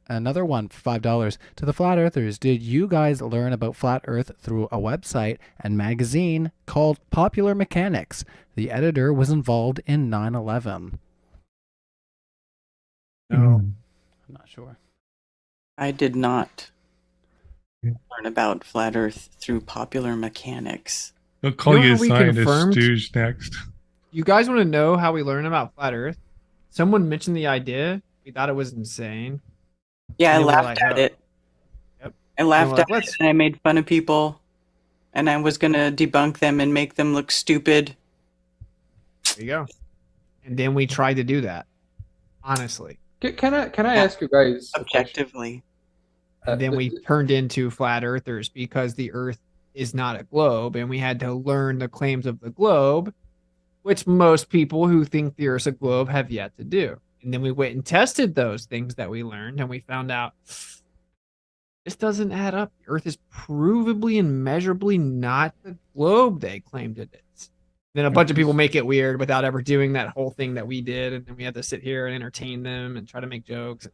Another one for $5. To the Flat Earthers, did you guys learn about Flat Earth through a website and magazine called Popular Mechanics? The editor was involved in 9/11. No, I'm not sure. I did not learn about Flat Earth through Popular Mechanics. They'll call you know a how we scientist confirmed? stooge next. You guys want to know how we learn about flat Earth? Someone mentioned the idea. We thought it was insane. Yeah, I And then we're laughed like, at oh. it. Yep. I laughed like, at it let's- and I made fun of people. And I was going to debunk them and make them look stupid. There you go. And then we tried to do that. Honestly. Can I ask you guys a question? Objectively. And then we turned into flat earthers because the Earth is not a globe, and we had to learn the claims of the globe, which most people who think the Earth's a globe have yet to do. And then we went and tested those things that we learned, and we found out this doesn't add up. The Earth is provably and measurably not the globe they claimed it is. Then a bunch of people make it weird without ever doing that whole thing that we did, and then we had to sit here and entertain them and try to make jokes.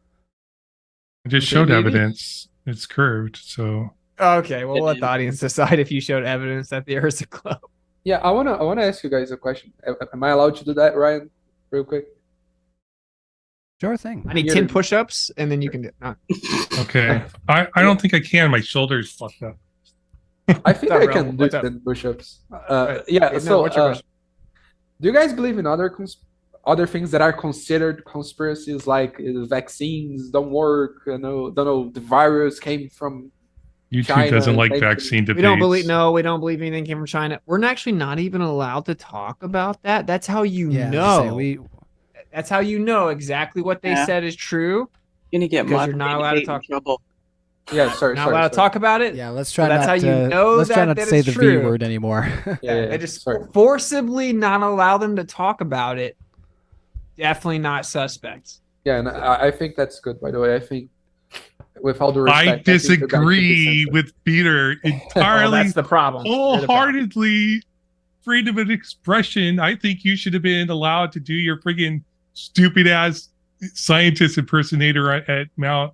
I just Okay, showed maybe. evidence. It's curved, so Okay, well, we'll let the audience decide if you showed evidence that the Earth's a globe. Yeah, I wanna ask you guys a question. Am I allowed to do that, Ryan? Real quick. Sure thing. I need Yeah. 10 push-ups, and then you can do it. okay. I don't think I can. My shoulder's fucked up. I think What's I up, can bro? do What's up? 10 push-ups. Right. Yeah. No, So, what's your question? do you guys believe in other things that are considered conspiracies, like vaccines don't work? Don't know. The virus came from YouTube China. doesn't like Thank you. vaccine debates. We don't believe anything came from China. We're actually not even allowed to talk about that. That's how you Yeah, know. That's how you know exactly what they Yeah. said is true. You're going to get Because you're not allowed to moderated talk. trouble. Yeah, sorry. Not allowed to talk about it. Yeah, let's try So that's not how to. you know let's try that not to that say it's the true. V word anymore. Yeah, They just sorry. forcibly not allow them to talk about it. Definitely not suspects. Yeah, and I think that's good. By the way, I think with all due respect, I think the guy should be disagree censored. with Peter entirely. that's the problem. You're the problem. Wholeheartedly. Freedom of expression. I think you should have been allowed to do your friggin' stupid ass scientist impersonator at Mount.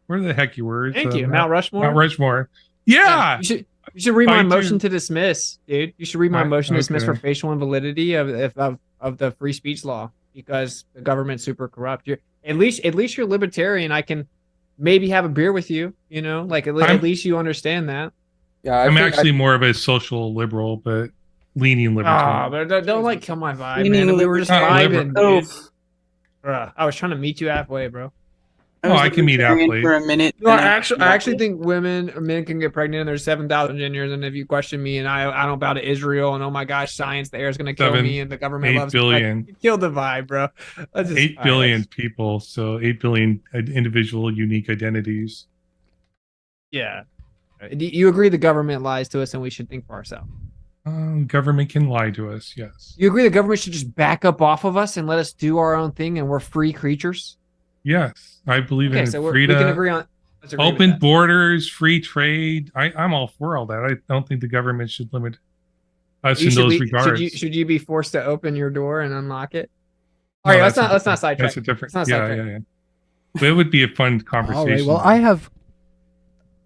Where the heck you were? Thank you, Mount Rushmore. Mount Rushmore. Yeah. You should read my I do. motion to dismiss, dude. You should read my motion to dismiss for Okay. facial invalidity of the free speech law because the government's super corrupt. You're at least you're libertarian. I can maybe have a beer with you. You know, like at least you understand that. Yeah, I'm actually more of a social liberal, but leaning Ah, libertarian. but don't like kill my vibe, Leaning man. We were just libertarian. vibing, dude. Bruh, I was trying to meet you halfway, bro. Oh, I can meet libertarian halfway. for a minute. No, and I actually think women or men can get pregnant and there's 7,000 genders. And if you question me and I don't bow to Israel and oh my gosh, science, the air is going to kill me and the government 8 loves billion. me. You killed the vibe, bro. Let's just, 8 all billion right, people, so 8 billion individual unique identities. yeah. Do you agree the government lies to us and we should think for ourselves? Government can lie to us, yes. You agree the government should just back up off of us and let us do our own thing and we're free creatures? Yes, I believe Okay, in so we freedom. can agree on let's agree with Open that. borders, free trade. I'm all for all that. I don't think the government should limit us in those regards. Should you be forced to open your door and unlock it? All right, let's not sidetrack. That's a different. Let's not Yeah, sidetrack. yeah, yeah. But it would be a fun conversation. All right. Well,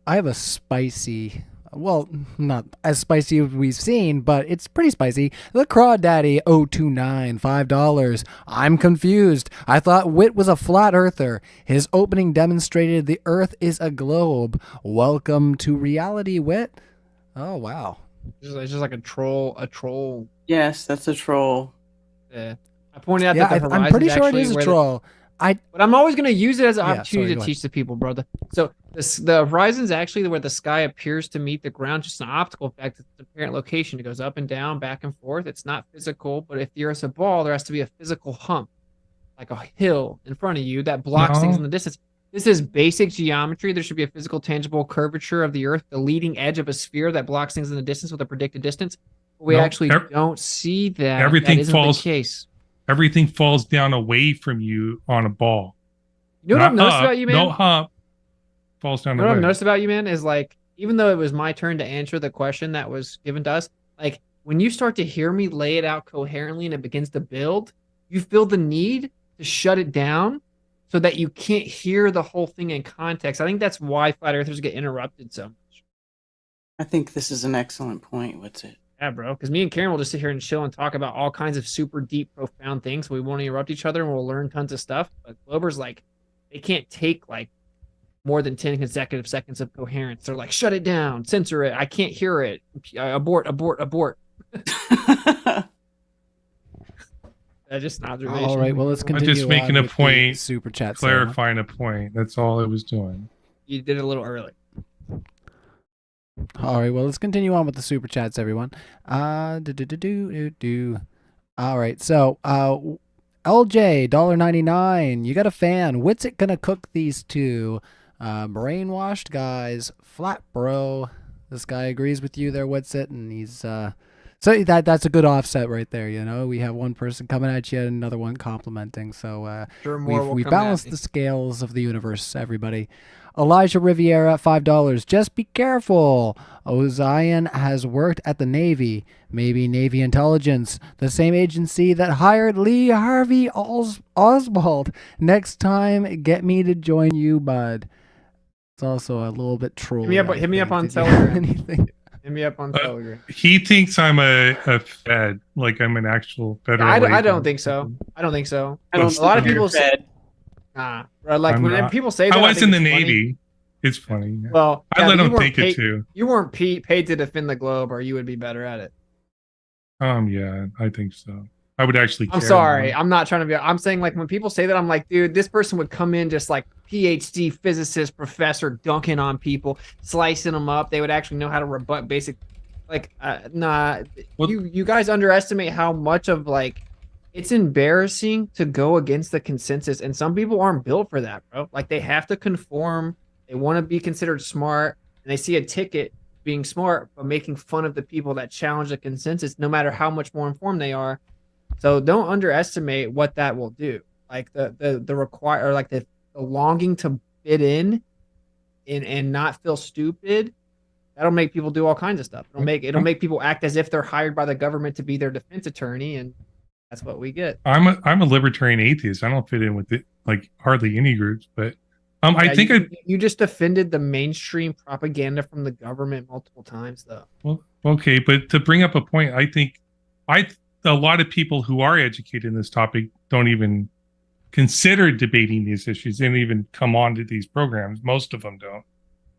I have a spicy. Well, not as spicy as we've seen, but it's pretty spicy. The Crawdaddy 029, $5. I'm confused. I thought Wit was a flat earther. His opening demonstrated the Earth is a globe. Welcome to reality, Wit. Oh wow. It's just like a troll. Yes, that's a troll. Yeah. I pointed out Yeah, that the I'm pretty sure it actually is a where troll. but I'm always going to use it as an Yeah, opportunity sorry, to go teach the people, brother. So the horizon's actually where the sky appears to meet the ground, just an optical effect. It's the apparent location. It goes up and down, back and forth. It's not physical, but if the Earth's a ball, there has to be a physical hump, like a hill in front of you that blocks things No. in the distance. This is basic geometry. There should be a physical, tangible curvature of the Earth, the leading edge of a sphere that blocks things in the distance with a predicted distance. But we No, actually don't see that. everything that isn't falls. the case. Everything falls down away from you on a ball. You know what I've Not noticed up, about you, man? No hump. Falls down You know what I've away. noticed about you, man, is like, even though it was my turn to answer the question that was given to us, like when you start to hear me lay it out coherently and it begins to build, you feel the need to shut it down so that you can't hear the whole thing in context. I think that's why flat earthers get interrupted so much. I think this is an excellent point. What's it? Yeah, bro. Because me and Karen will just sit here and chill and talk about all kinds of super deep, profound things. We won't interrupt each other and we'll learn tons of stuff. But Glober's like, they can't take like more than 10 consecutive seconds of coherence. They're like, shut it down, censor it. I can't hear it. Abort, abort, abort. Just an observation. All right, well, let's I'm continue. just making on a with the point, super chat. clarifying a point. That's all I was doing. You did it a little early. All right, well, let's continue on with the super chats, everyone. All right, so LJ $1.99. You got a fan. What's it gonna cook these two? Brainwashed guys, flat bro. This guy agrees with you there, what's it? And he's so that's a good offset right there. You know, we have one person coming at you and another one complimenting. So Sure, more will we've come at balanced me. the scales of the universe, everybody. Elijah Riviera, $5. Just be careful. Ozion has worked at the Navy, maybe Navy Intelligence, the same agency that hired Lee Harvey Oswald. Next time, get me to join you, bud. It's also a little bit trolly. Hit me up on Did you have Telegram. anything? Hit me up on Telegram. He thinks I'm a Fed, like I'm an actual federal. I agent. don't think so. I don't think so. I don't A lot of think people you're say, like I'm when not. people say that, I was think in the it's funny. Navy. It's funny. yeah. Well, I yeah, let but you him weren't think paid- it too. You weren't paid to defend the globe, or you would be better at it. Yeah, I think so. I would actually. I'm care sorry. more. I'm not trying to be. I'm saying like when people say that, I'm like, dude, this person would come in just like PhD physicist professor dunking on people, slicing them up. They would actually know how to rebut basic. Like, nah. You guys underestimate how much of like it's embarrassing to go against the consensus, and some people aren't built for that, bro. Like they have to conform. They want to be considered smart, and they see a ticket being smart, but making fun of the people that challenge the consensus, no matter how much more informed they are. So don't underestimate what that will do. Like the require, or like the longing to fit in and not feel stupid. That'll make people do all kinds of stuff. It'll make people act as if they're hired by the government to be their defense attorney, and that's what we get. I'm a libertarian atheist. I don't fit in with it like hardly any groups, but I Yeah, think you just defended the mainstream propaganda from the government multiple times, though. Well, okay, but to bring up a point, I think a lot of people who are educated in this topic don't even consider debating these issues. They don't even come on to these programs. Most of them don't.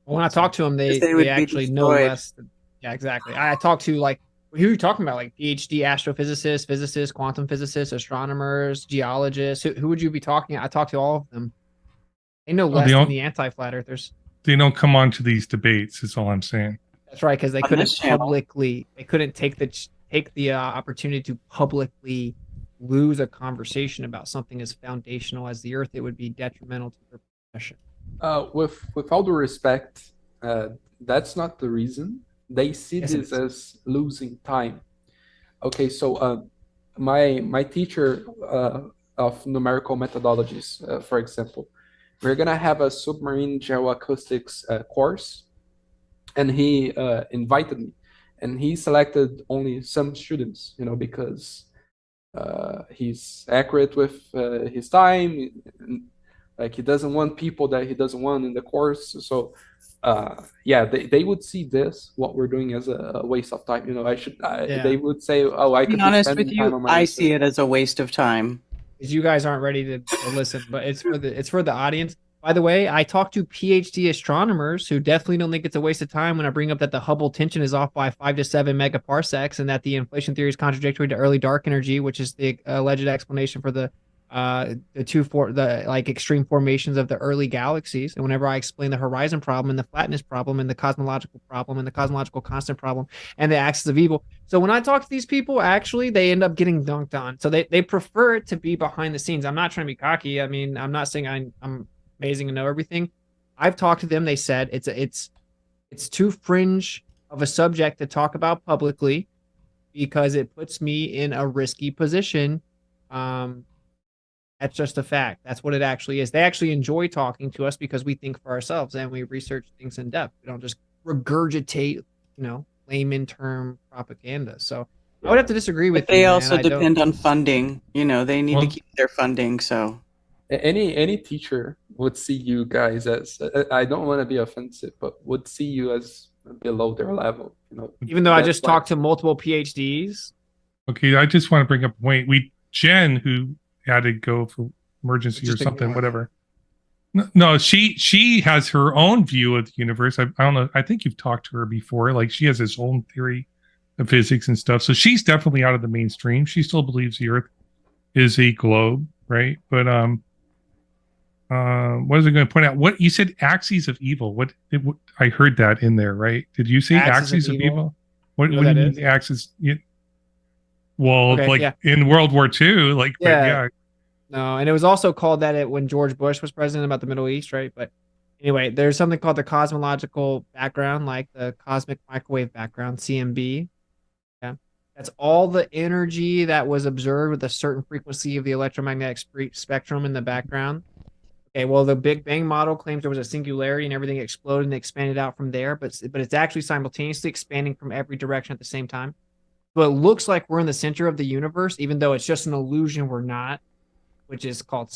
When I talk to them, they They would be actually know destroyed. less. Yeah, exactly. I talk to like who are you talking about? Like PhD astrophysicists, physicists, quantum physicists, astronomers, geologists. Who would you be talking? I talk to all of them. They know Well, less they than don't- the anti-flat earthers. They don't come on to these debates. Is all I'm saying. That's right, because they On couldn't this channel. they couldn't take the opportunity to publicly lose a conversation about something as foundational as the Earth. It would be detrimental to their profession. With all due respect, that's not the reason. They see Yes, it this as losing time. Okay, so my teacher of numerical methodologies, for example, we're gonna have a submarine geoacoustics course, and he invited me, and he selected only some students, because he's accurate with his time. Like he doesn't want people that he doesn't want in the course. So they would see this, what we're doing, as a waste of time. They would say, oh, I To could be honest spending with time you, on my I research. see it as a waste of time. Because you guys aren't ready to listen, but it's for the audience. By the way, I talk to PhD astronomers who definitely don't think it's a waste of time when I bring up that the Hubble tension is off by 5 to 7 megaparsecs, and that the inflation theory is contradictory to early dark energy, which is the alleged explanation for the extreme formations of the early galaxies. And whenever I explain the horizon problem and the flatness problem and the cosmological problem and the cosmological constant problem and the axis of evil. So when I talk to these people, actually, they end up getting dunked on. So they prefer it to be behind the scenes. I'm not trying to be cocky. I mean, I'm not saying I'm amazing and know everything. I've talked to them. They said it's too fringe of a subject to talk about publicly because it puts me in a risky position. That's just a fact. That's what it actually is. They actually enjoy talking to us because we think for ourselves and we research things in depth. We don't just regurgitate, layman term propaganda. So I would have to disagree with But they you, man. also I don't- depend on funding. They need to Well- keep their funding. So Any teacher would see you guys as I don't want to be offensive, but would see you as below their level. Even though I That's just why- talked to multiple PhDs. Okay, I just want to bring up a point. Jen, who had to go for emergency or Just something, ignore whatever. No, she has her own view of the universe. I don't know. I think you've talked to her before. Like she has this own theory of physics and stuff. So she's definitely out of the mainstream. She still believes the Earth is a globe, right? But what is it going to point out? What you said, axes of evil. I heard that in there, right? Did you say axes of evil? What You do know you what that mean, axes? Well, Okay, like yeah. in World War II, like but yeah. No, and it was also called that when George Bush was president about the Middle East, right? But anyway, there's something called the cosmological background, like the cosmic microwave background, CMB. Yeah. That's all the energy that was observed with a certain frequency of the electromagnetic spectrum in the background. Okay, well, the Big Bang model claims there was a singularity and everything exploded and expanded out from there, but it's actually simultaneously expanding from every direction at the same time. So it looks like we're in the center of the universe, even though it's just an illusion we're not, which is called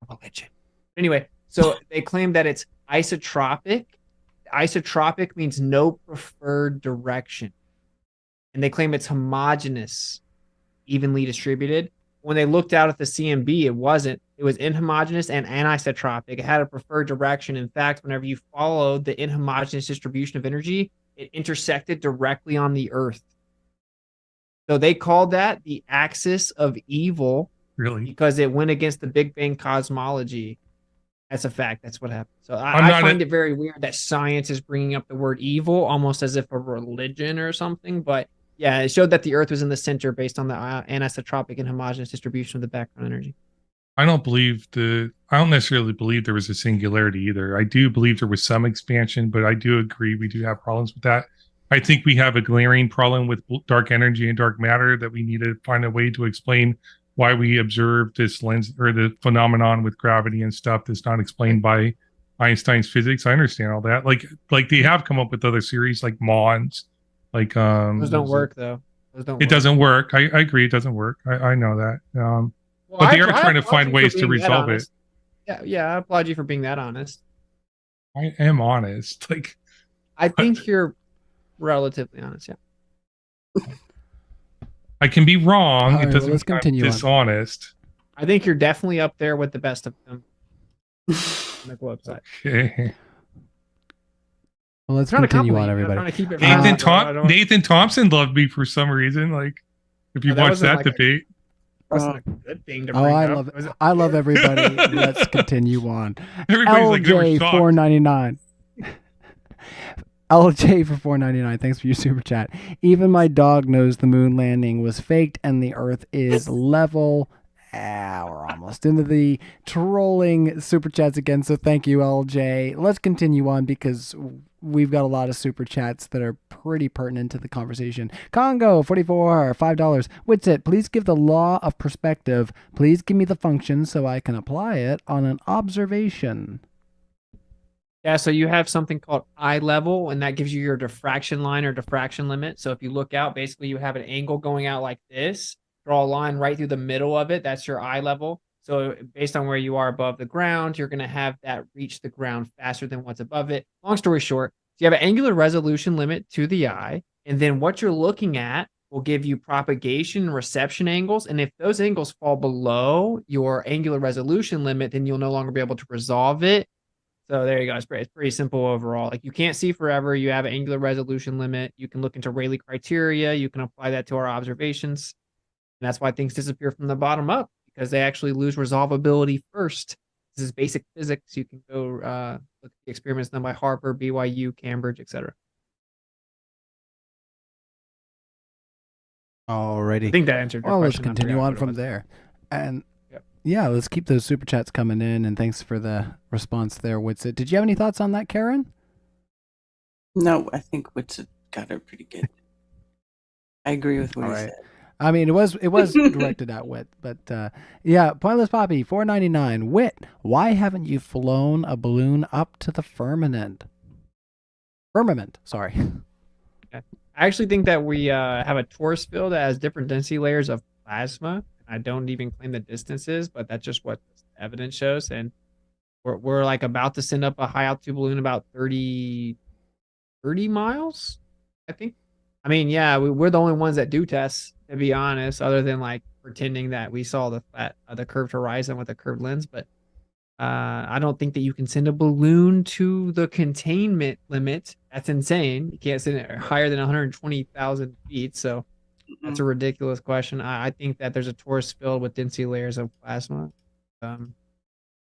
religion. Anyway, so they claim that it's isotropic. Isotropic means no preferred direction. And they claim it's homogeneous, evenly distributed. When they looked out at the CMB, it wasn't. It was inhomogeneous and anisotropic. It had a preferred direction. In fact, whenever you followed the inhomogeneous distribution of energy, it intersected directly on the Earth. So they called that the axis of evil. Really? Because it went against the Big Bang cosmology. That's a fact. That's what happened. So I'm I not find it very weird that science is bringing up the word evil almost as if a religion or something. But yeah, it showed that the Earth was in the center based on the anisotropic and homogeneous distribution of the background energy. I don't necessarily believe there was a singularity either. I do believe there was some expansion, but I do agree we do have problems with that. I think we have a glaring problem with dark energy and dark matter that we need to find a way to explain why we observe this lens or the phenomenon with gravity and stuff that's not explained by Einstein's physics. I understand all that. Like they have come up with other series like Mons, like Those don't work though. Those don't. It doesn't work. I agree. It doesn't work. I know that. Well, but they are I trying to applaud find you for ways to being that resolve it. honest. Yeah, I applaud you for being that honest. I am honest. Like I think you're relatively honest. Yeah. I can be wrong. All It right, well, doesn't let's mean I'm continue on. dishonest. I think you're definitely up there with the best of them. on the globe side. Okay. Well, let's I'm trying to continue compliment on, you. I'm everybody. trying to keep it fun, but I don't- Nathan Thompson loved me for some reason. Like if you Oh, that watch wasn't that like a- debate. Wasn't a good thing to Oh, bring I up. love Was it. it? I love everybody. Let's continue on. Everybody's like, they were LJ shocked. 499. LJ for 499. Thanks for your super chat. Even my dog knows the moon landing was faked and the Earth is level. We're almost into the trolling super chats again. So thank you, LJ. Let's continue on because we've got a lot of super chats that are pretty pertinent to the conversation. Congo 44, $5. Witsit, please give the law of perspective. Please give me the function so I can apply it on an observation. Yeah, so you have something called eye level, and that gives you your diffraction line or diffraction limit. So if you look out, basically you have an angle going out like this. Draw a line right through the middle of it. That's your eye level. So based on where you are above the ground, you're going to have that reach the ground faster than what's above it. Long story short, you have an angular resolution limit to the eye, and then what you're looking at will give you propagation and reception angles. And if those angles fall below your angular resolution limit, then you'll no longer be able to resolve it. So there you go. It's pretty simple overall. Like you can't see forever. You have an angular resolution limit. You can look into Rayleigh criteria. You can apply that to our observations. And that's why things disappear from the bottom up, because they actually lose resolvability first. This is basic physics. You can go look at the experiments done by Harvard, BYU, Cambridge, etc. I Alrighty. think that answered your Well, let's question. I continue forgot on what it from was. there. And Yeah, let's keep those super chats coming in, and thanks for the response there, Witsit. Did you have any thoughts on that, Karen? No, I think Witsit got it pretty good. I agree with what All he right. said. I mean, it was directed at Wit, but yeah, Pointless Poppy, $4.99. Wit, why haven't you flown a balloon up to the firmament? Firmament, sorry. I actually think that we have a torus field that has different density layers of plasma. I don't even claim the distances, but that's just what the evidence shows. And we're like about to send up a high altitude balloon about 30 miles, I think. I mean, yeah, we're the only ones that do tests, to be honest, other than like pretending that we saw the curved horizon with a curved lens. But I don't think that you can send a balloon to the containment limit. That's insane. You can't send it higher than 120,000 feet. So that's a ridiculous question. I think that there's a torus field with density layers of plasma. It's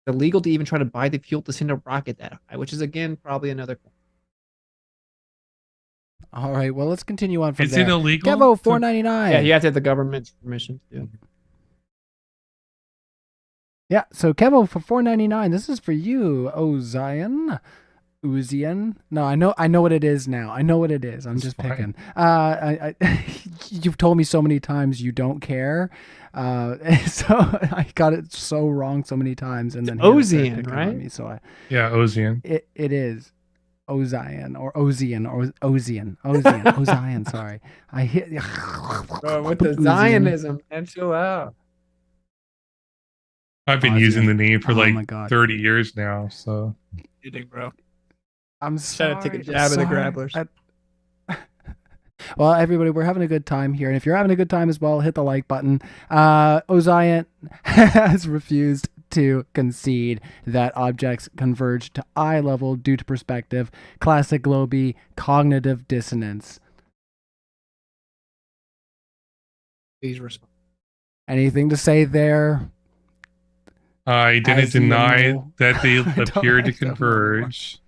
illegal to even try to buy the fuel to send a rocket that high, which is, again, probably another. All right, well, let's continue on from Is there. it illegal? Kevo, $4.99. Yeah, you have to have the government's permission to do it. Yeah, so Kevo for $4.99. This is for you, Ozian. Uzian. No, I know what it is now. I know what it is. I'm just picking. You've told me so many times you don't care. So I got it so wrong so many times, and then Ozian, right? Me, so Yeah, Ozian. it is Ozian or Ozian or Ozian. Sorry, I hit With the Zionism, and chill out. I've been Ozian. using the name for Oh my like God. 30 years now. So Kidding, bro. I'm Trying to take a sorry, jab at the sorry. grabblers. Well, everybody, we're having a good time here, and if you're having a good time as well, hit the like button. Ozian has refused to concede that objects converge to eye level due to perspective. Classic Globey cognitive dissonance. Please respond. Anything to say there? I didn't As you deny know. that they I don't appear to like that converge.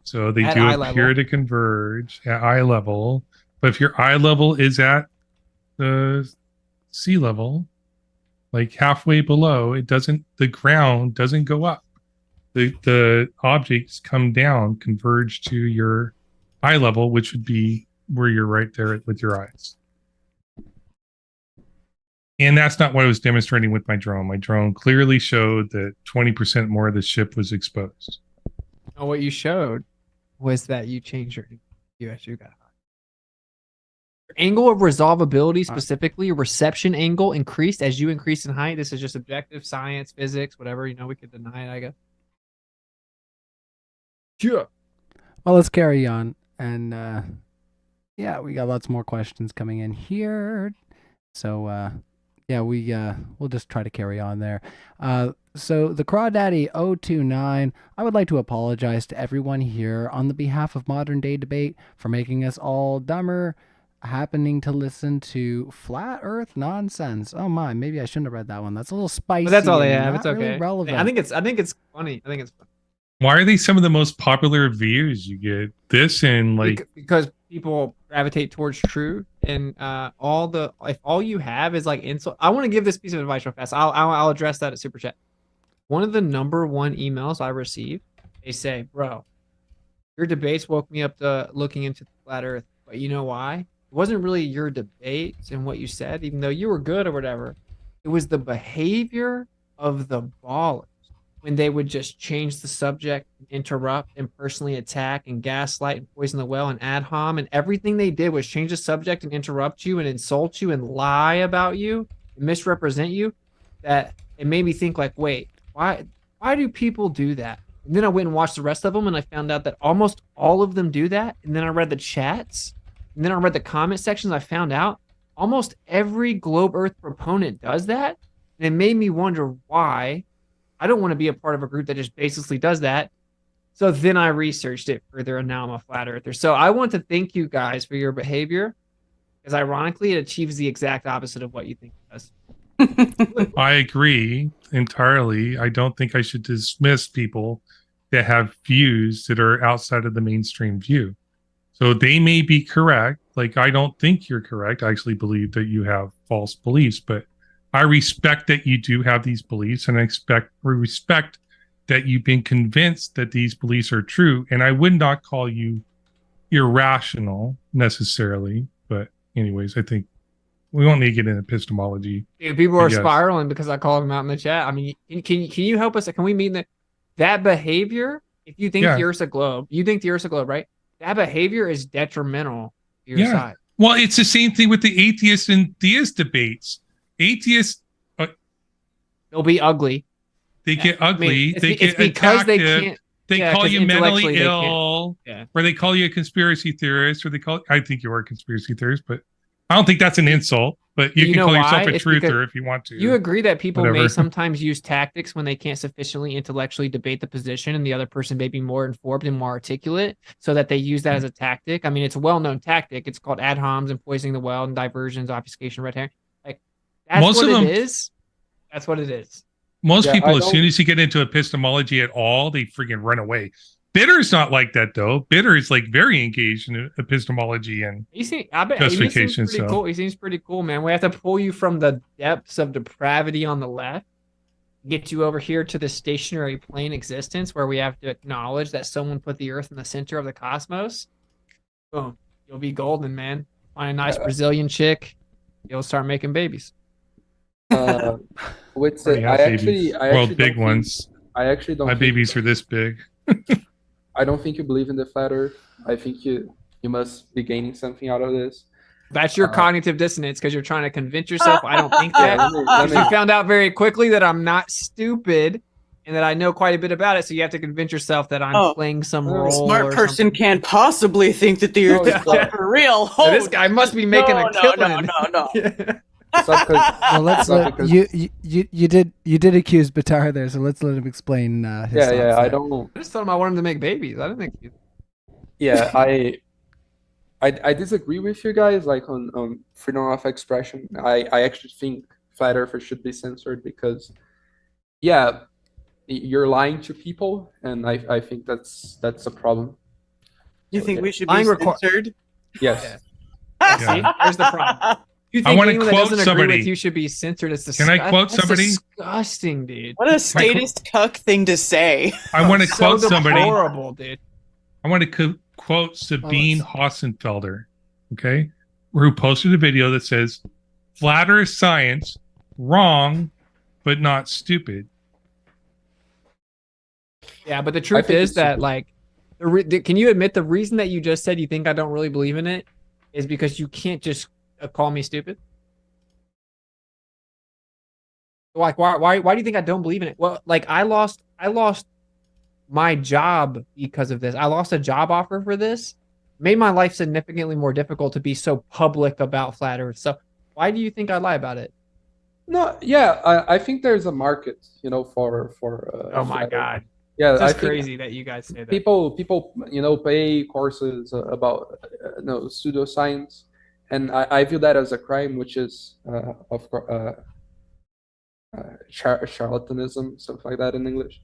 So they At do eye appear level. to converge at eye level. But if your eye level is at the sea level, like halfway below, the ground doesn't go up. The objects come down, converge to your eye level, which would be where you're right there with your eyes. And that's not what I was demonstrating with my drone. My drone clearly showed that 20% more of the ship was exposed. No, what you showed was that you changed your you got high. Your angle of resolvability, specifically your reception angle, increased as you increased in height. This is just objective science, physics, whatever. We could deny it, I guess. Sure. Well, let's carry on. And yeah, we got lots more questions coming in here. So yeah, we'll just try to carry on there. So the Crawdaddy 029, I would like to apologize to everyone here on the behalf of Modern Day Debate for making us all dumber, happening to listen to flat Earth nonsense. Oh my, maybe I shouldn't have read that one. That's a little spicy. But that's all they and have. not It's okay. really relevant. I think it's funny. I think it's funny. Why are they some of the most popular views you get? This and like Because people gravitate towards truth, and if all you have is like insult. I want to give this piece of advice real fast. I'll address that at Super Chat. One of the number one emails I receive, they say, "Bro, your debates woke me up to looking into the flat Earth, but you know why? It wasn't really your debates and what you said, even though you were good or whatever. It was the behavior of the ballers." When they would just change the subject, interrupt, and personally attack and gaslight and poison the well and ad hom, and everything they did was change the subject and interrupt you and insult you and lie about you and misrepresent you, that it made me think like, wait, why do people do that? And then I went and watched the rest of them, and I found out that almost all of them do that. And then I read the chats, and then I read the comment sections. I found out almost every Globe Earth proponent does that, and it made me wonder why. I don't want to be a part of a group that just basically does that. So then I researched it further, and now I'm a flat earther. So I want to thank you guys for your behavior, because ironically, it achieves the exact opposite of what you think it does. I agree entirely. I don't think I should dismiss people that have views that are outside of the mainstream view. So they may be correct. Like, I don't think you're correct. I actually believe that you have false beliefs, but I respect that you do have these beliefs, and I respect that you've been convinced that these beliefs are true. And I would not call you irrational necessarily, but anyways, I think we won't need to get into epistemology. Dude, people I are guess. spiraling because I called them out in the chat. I mean, can you help us? Can we mean that behavior? If you think Yeah. the Earth's a globe, right? That behavior is detrimental to your side. Well, it's the same thing with the atheist and theist debates. Atheists, they'll be ugly. They get ugly. it's they be- it's get because they attacked. can't- They yeah, call 'cause you mentally intellectually they can't. ill, Yeah. or they call you a conspiracy theorist, or I think you are a conspiracy theorist, but I don't think that's an insult. But you You can know call yourself why? a It's because truther if you want to. You agree that people may Whatever. sometimes use tactics when they can't sufficiently intellectually debate the position, and the other person may be more informed and more articulate, so that they use that as a tactic. I mean, it's a well-known tactic. It's called ad homs and poisoning the well and diversions, obfuscation, red herring. Like that's Most what of them- it is. That's what it is. Most Yeah, people, I as soon don't- as you get into epistemology at all, they freaking run away. Bitter's not like that though. Bitter is like very engaged in epistemology and I bet he seems justification. pretty So cool. He seems pretty cool, man. We have to pull you from the depths of depravity on the left, get you over here to the stationary plane existence, where we have to acknowledge that someone put the Earth in the center of the cosmos. Boom, you'll be golden, man. Find a nice Brazilian chick, you'll start making babies. With already I have actually, babies. I Well, actually big don't ones. Think, I actually don't. My think- babies are this big. I don't think you believe in the flat Earth. I think you must be gaining something out of this. That's your cognitive dissonance because you're trying to convince yourself I don't think that. let me- Because you found out very quickly that I'm not stupid and that I know quite a bit about it. So you have to convince yourself that I'm playing some A role. smart or person can't possibly think that the Earth is flat for real. So this guy must be making a killing. No. Well, let's you did accuse Batar there, so let's let him explain his Yeah, thoughts yeah. I there. don't. I just told him I want him to make babies. I didn't think. Yeah, I disagree with you guys like on freedom of expression. I actually think flat earthers should be censored because yeah, you're lying to people, and I think that's a problem. You think we should Lying be requi- censored? Yes. See, here's the problem. You I think wanna anyone that quote doesn't somebody. agree with you should be censored? It's Can I quote that's somebody? Disgusting, dude. What a statist cuck thing to say. I want to So quote somebody. Horrible, dude. I want to quote Sabine Hossenfelder, okay, who posted a video that says, "Flat Earth science, wrong, but not stupid." Yeah, but the truth think is it's that stupid. like, can you admit the reason that you just said you think I don't really believe in it is because you can't just call me stupid? Like, why do you think I don't believe in it? Well, like I lost my job because of this. I lost a job offer for this. Made my life significantly more difficult to be so public about flat Earth. So why do you think I lie about it? No, yeah, I think there's a market, for. Oh my flat Earth. God. Yeah, It's I just think crazy that you guys say that. people pay courses about pseudoscience, and I view that as a crime, which is of course charlatanism, something like that in English.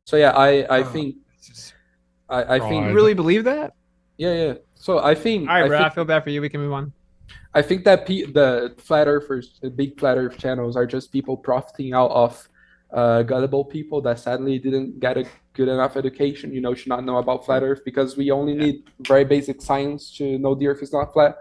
So yeah, I think I think You really believe that? yeah. So I think All right, bro. I think, feel bad for you. We can move on. I think that the flat earthers, the big flat earth channels, are just people profiting out of gullible people that sadly didn't get a good enough education, should not know about flat earth, because we only need very basic science to know the earth is not flat,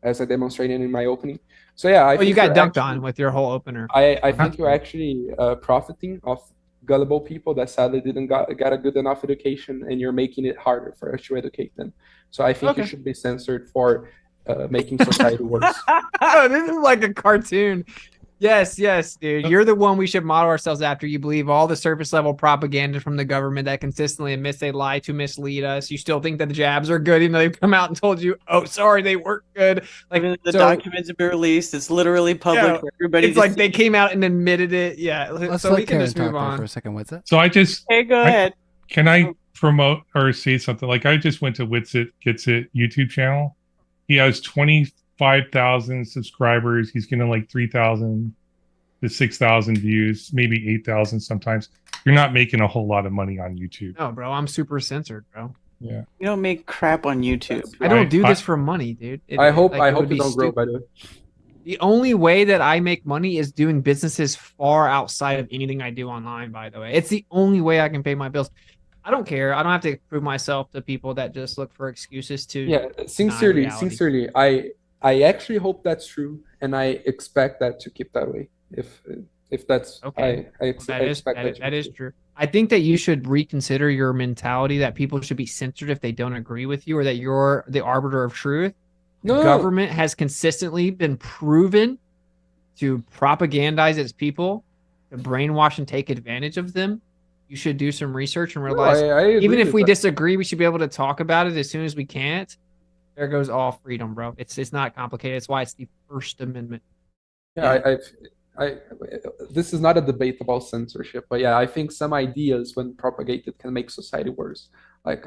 as I demonstrated in my opening. So yeah, I Well, you think got you're dunked on with your whole opener. I think you're actually profiting off gullible people that sadly didn't get a good enough education, and you're making it harder for us to educate them. So I think you Okay. should be censored for making society worse. This is like a cartoon. Yes, dude. You're the one we should model ourselves after. You believe all the surface level propaganda from the government that consistently admits they lie to mislead us. You still think that the jabs are good, even though they've come out and told you, oh, sorry, they weren't good. Like The so- documents have been released. It's literally public Yeah, for everybody. It's to like see. they came out and admitted it. Yeah. Let's so let we can Karen just talk move there on. for a second. What's that? So I just Hey, go ahead. Can I promote or say something? Like I just went to Witsit Gets It YouTube channel. He has 25,000 subscribers. He's getting like 3,000 to 6,000 views, maybe 8,000 sometimes. You're not making a whole lot of money on YouTube. No, bro. I'm super censored, bro. Yeah. You don't make crap on YouTube. I don't do this for money, dude. I hope it would you be don't grow, stupid. by the way. The only way that I make money is doing businesses far outside of anything I do online, by the way. It's the only way I can pay my bills. I don't care. I don't have to prove myself to people that just look for excuses to Yeah, deny sincerely, reality. sincerely, I actually hope that's true, and I expect that to keep that way. If that's Okay. I That is expect that, that is true. I think that you should reconsider your mentality that people should be censored if they don't agree with you, or that you're the arbiter of truth. The No. government has consistently been proven to propagandize its people, to brainwash and take advantage of them. You should do some research and realize, I agree even if with we that. disagree, we should be able to talk about it as soon as we can't. There goes all freedom, bro. It's not complicated. It's why it's the First Amendment. Yeah, this is not a debate about censorship, but yeah, I think some ideas, when propagated, can make society worse. Like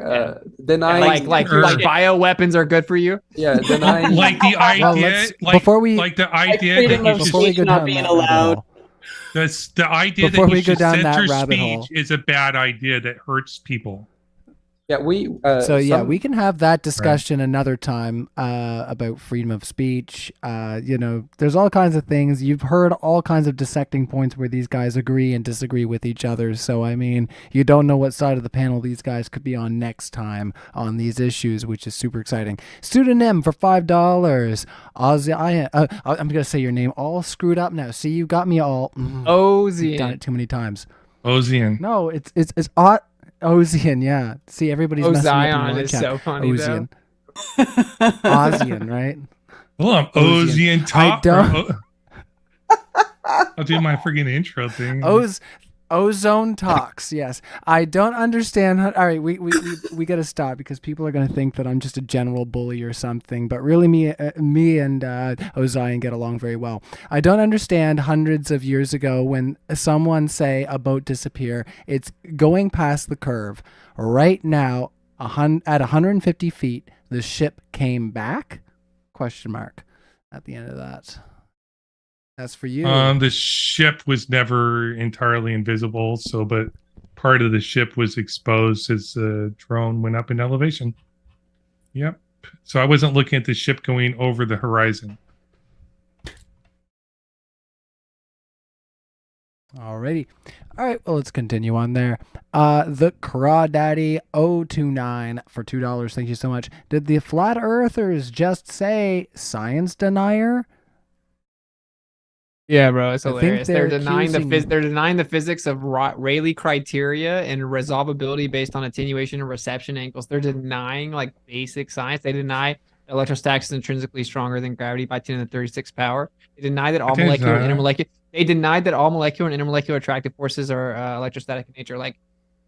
denying, like bioweapons are good for you. Yeah, denying. Like the idea, like the idea that you before we go down that rabbit hole, the idea Before that we you go should down that censor rabbit speech hole. is a bad idea that hurts people. Yeah, we. So yeah, some- we can have that discussion another time about freedom of speech. You know, there's all kinds of things. You've heard all kinds of dissecting points where these guys agree and disagree with each other. So I mean, you don't know what side of the panel these guys could be on next time on these issues, which is super exciting. Student M for $5. Ozzy, I'm gonna say your name all screwed up now. See, you got me all. You've done it too many times. Ozian. No, it's Ozian, yeah. See, everybody's messing up in Ozion the is chat. so funny, though. Ozian. Ozian, right? Well, I'm Ozian I top. don't. I'll do my friggin' intro thing. Ozone talks. Yes, I don't understand. All right, we got to stop because people are going to think that I'm just a general bully or something. But really, me and Ozion get along very well. I don't understand hundreds of years ago when someone say a boat disappear, it's going past the curve. Right now, at 150 feet, the ship came back? Question mark at the end of that. That's for you. The ship was never entirely invisible, but part of the ship was exposed as the drone went up in elevation. Yep. So I wasn't looking at the ship going over the horizon. Alrighty. All right, well, let's continue on there. The Crawdaddy 029 for $2. Thank you so much. Did the flat earthers just say science denier? Yeah, bro, it's I think hilarious. They're they're denying accusing- they're denying the physics of Rayleigh criteria and resolvability based on attenuation and reception angles. They're denying like basic science. They deny electrostatics is intrinsically stronger than gravity by 10 to the 36 power. They deny that all can molecular and deny that. intermolecular. They denied that all molecular and intermolecular attractive forces are electrostatic in nature. Like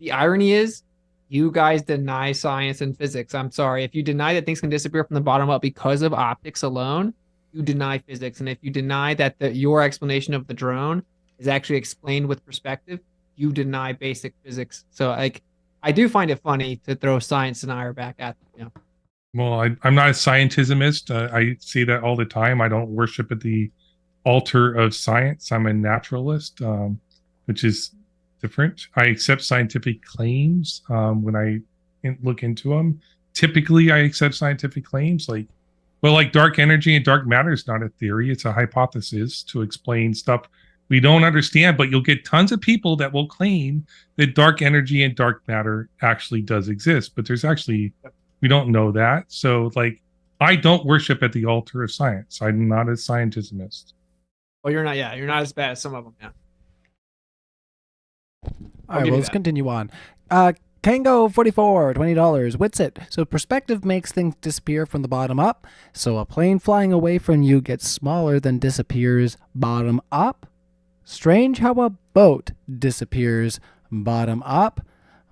the irony is, you guys deny science and physics. I'm sorry. If you deny that things can disappear from the bottom up because of optics alone, you deny physics. And if you deny that your explanation of the drone is actually explained with perspective, you deny basic physics. So like, I do find it funny to throw science denier back at them. Well, I'm not a scientismist. I see that all the time. I don't worship at the altar of science. I'm a naturalist, which is different. I accept scientific claims when I look into them. Typically, I accept scientific claims like dark energy and dark matter is not a theory. It's a hypothesis to explain stuff we don't understand, but you'll get tons of people that will claim that dark energy and dark matter actually does exist, but we don't know that. So like, I don't worship at the altar of science. I'm not a scientismist. Well, you're not as bad as some of them. Yeah. All right, well, let's continue on. Kango 44, $20. Witsit. So perspective makes things disappear from the bottom up. So a plane flying away from you gets smaller than disappears bottom up. Strange how a boat disappears bottom up,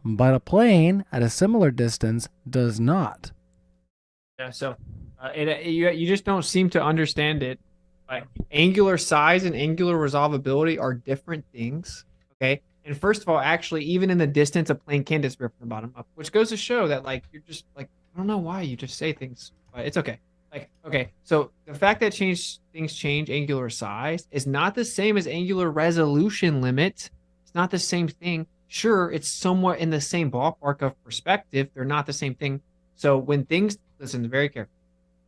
but a plane at a similar distance does not. Yeah. So you just don't seem to understand it. Like angular size and angular resolvability are different things. Okay. And first of all, actually, even in the distance, a plane can disappear from the bottom up, which goes to show that, like, you're just like, I don't know why you just say things, but it's okay. Like, okay, so the fact that things change angular size is not the same as angular resolution limit. It's not the same thing. Sure, it's somewhat in the same ballpark of perspective. They're not the same thing. So when things, listen very carefully,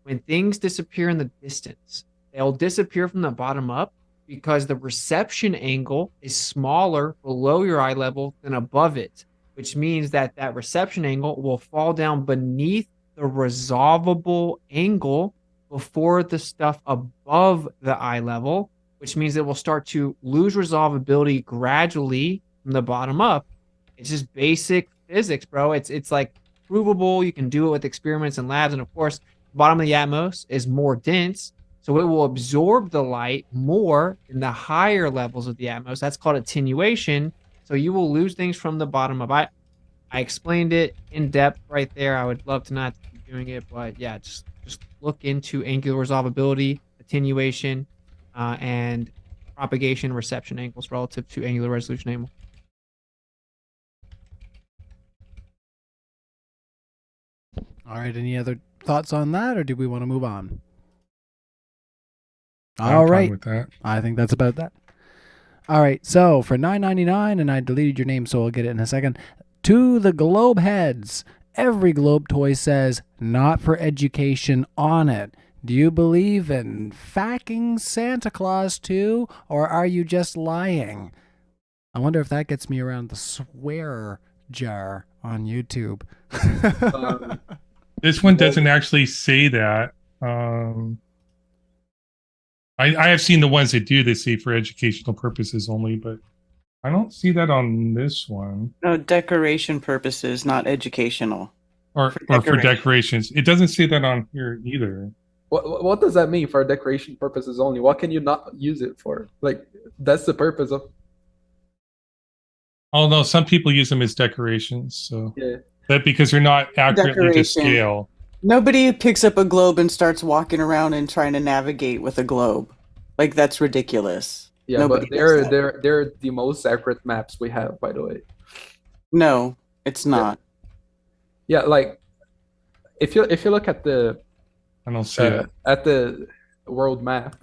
when things disappear in the distance, they'll disappear from the bottom up because the reception angle is smaller below your eye level than above it, which means that that reception angle will fall down beneath the resolvable angle before the stuff above the eye level, which means it will start to lose resolvability gradually from the bottom up. It's just basic physics, bro. It's like provable. You can do it with experiments and labs. And of course, the bottom of the Atmos is more dense, so it will absorb the light more in the higher levels of the Atmos. That's called attenuation. So you will lose things from the bottom up. I explained it in depth right there. I would love to not keep doing it, but yeah, just look into angular resolvability, attenuation, and propagation reception angles relative to angular resolution angle. All right. Any other thoughts on that, or do we want to move on? I'm All fine right. with that. I think that's about that. All right. So for $9.99, and I deleted your name, so I'll get it in a second. To the globe heads, every globe toy says "not for education" on it. Do you believe in facking Santa Claus too, or are you just lying? I wonder if that gets me around the swear jar on YouTube. This one doesn't actually say that. I have seen the ones that do. They say for educational purposes only, but I don't see that on this one. No, decoration purposes, not educational. Or for decorations. It doesn't say that on here either. What does that mean for decoration purposes only? What can you not use it for? Like, that's the purpose of. Although some people use them as decorations, so Yeah. that because they're not accurately to Decoration. scale. Nobody picks up a globe and starts walking around and trying to navigate with a globe. Like, that's ridiculous. Yeah, Nobody but does that. they're the most accurate maps we have, by the way. No, it's not. Yeah, like if you look at the I don't see it. at the world map,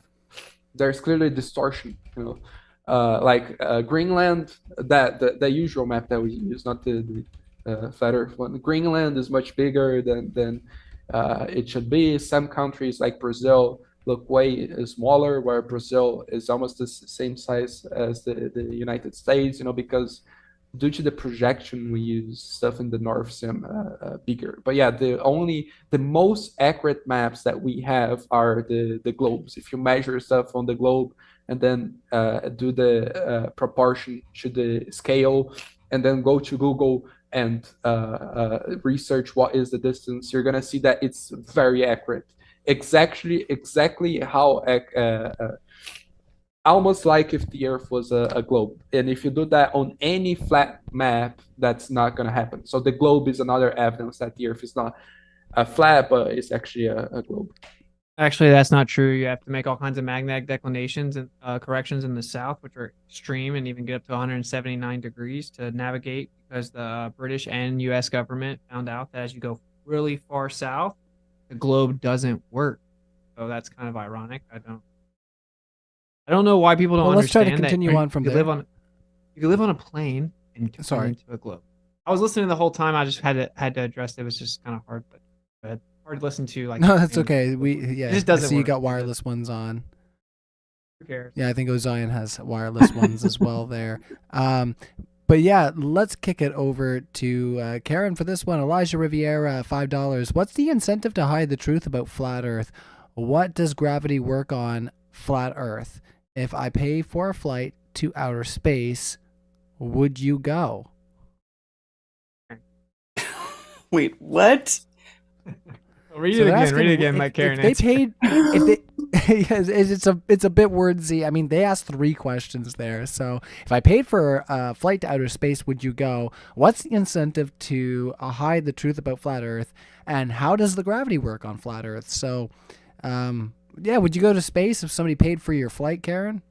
there's clearly distortion. You know, Greenland, that the usual map that we use, not the flat Earth one. Greenland is much bigger than it should be. Some countries like Brazil look way smaller, where Brazil is almost the same size as the United States. You know, because due to the projection we use, stuff in the north seem bigger. But yeah, the most accurate maps that we have are the globes. If you measure stuff on the globe and then do the proportion to the scale, and then go to Google and research what is the distance, you're gonna see that it's very accurate. Exactly how almost like if the Earth was a globe. And if you do that on any flat map, that's not going to happen. So the globe is another evidence that the Earth is not a flat, but it's actually a globe. Actually, that's not true. You have to make all kinds of magnetic declinations and corrections in the south, which are extreme and even get up to 179 degrees to navigate, because the British and U.S. government found out that as you go really far south, the globe doesn't work. So that's kind of ironic. I don't know why people don't Well, let's try understand to continue that on from you there. can live on a plane and turn Sorry. into a globe. I was listening the whole time. I just had to address it. It was just kind of hard, but hard to listen to. Like, No, that's and- okay. It Yeah, just I doesn't see you work. got wireless ones on. Who cares? Yeah, I think Ozion has wireless ones as well there. But yeah, let's kick it over to Karen for this one. Elijah Riviera, $5. What's the incentive to hide the truth about flat Earth? What does gravity work on flat Earth? If I pay for a flight to outer space, would you go? Wait, what? Read So it they're again. asking Read it again, if- Mike Karen. If they paid, if they, yes, it's a bit wordsy. I mean, they asked 3 questions there. So if I paid for a flight to outer space, would you go? What's the incentive to hide the truth about flat Earth? And how does the gravity work on flat Earth? So, yeah, would you go to space if somebody paid for your flight, Karen?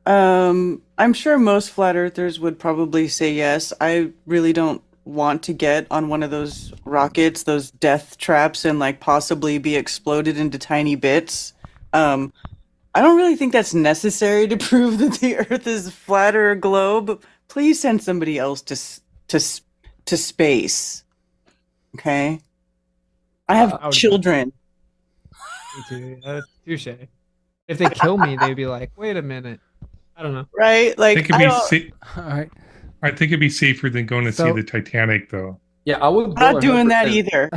I'm sure most flat earthers would probably say yes. I really don't want to get on one of those rockets, those death traps, and like possibly be exploded into tiny bits. I don't really think that's necessary to prove that the Earth is flat or a globe. Please send somebody else to space. Okay. I have I would- children. Me too. Touche. if they kill me, they'd be like, wait a minute. I don't know. Right? I think Like, I it'd be don't. All right. I think it'd be safer than going to see So- the Titanic, though. Yeah, I would I'm go not doing that 100%. either.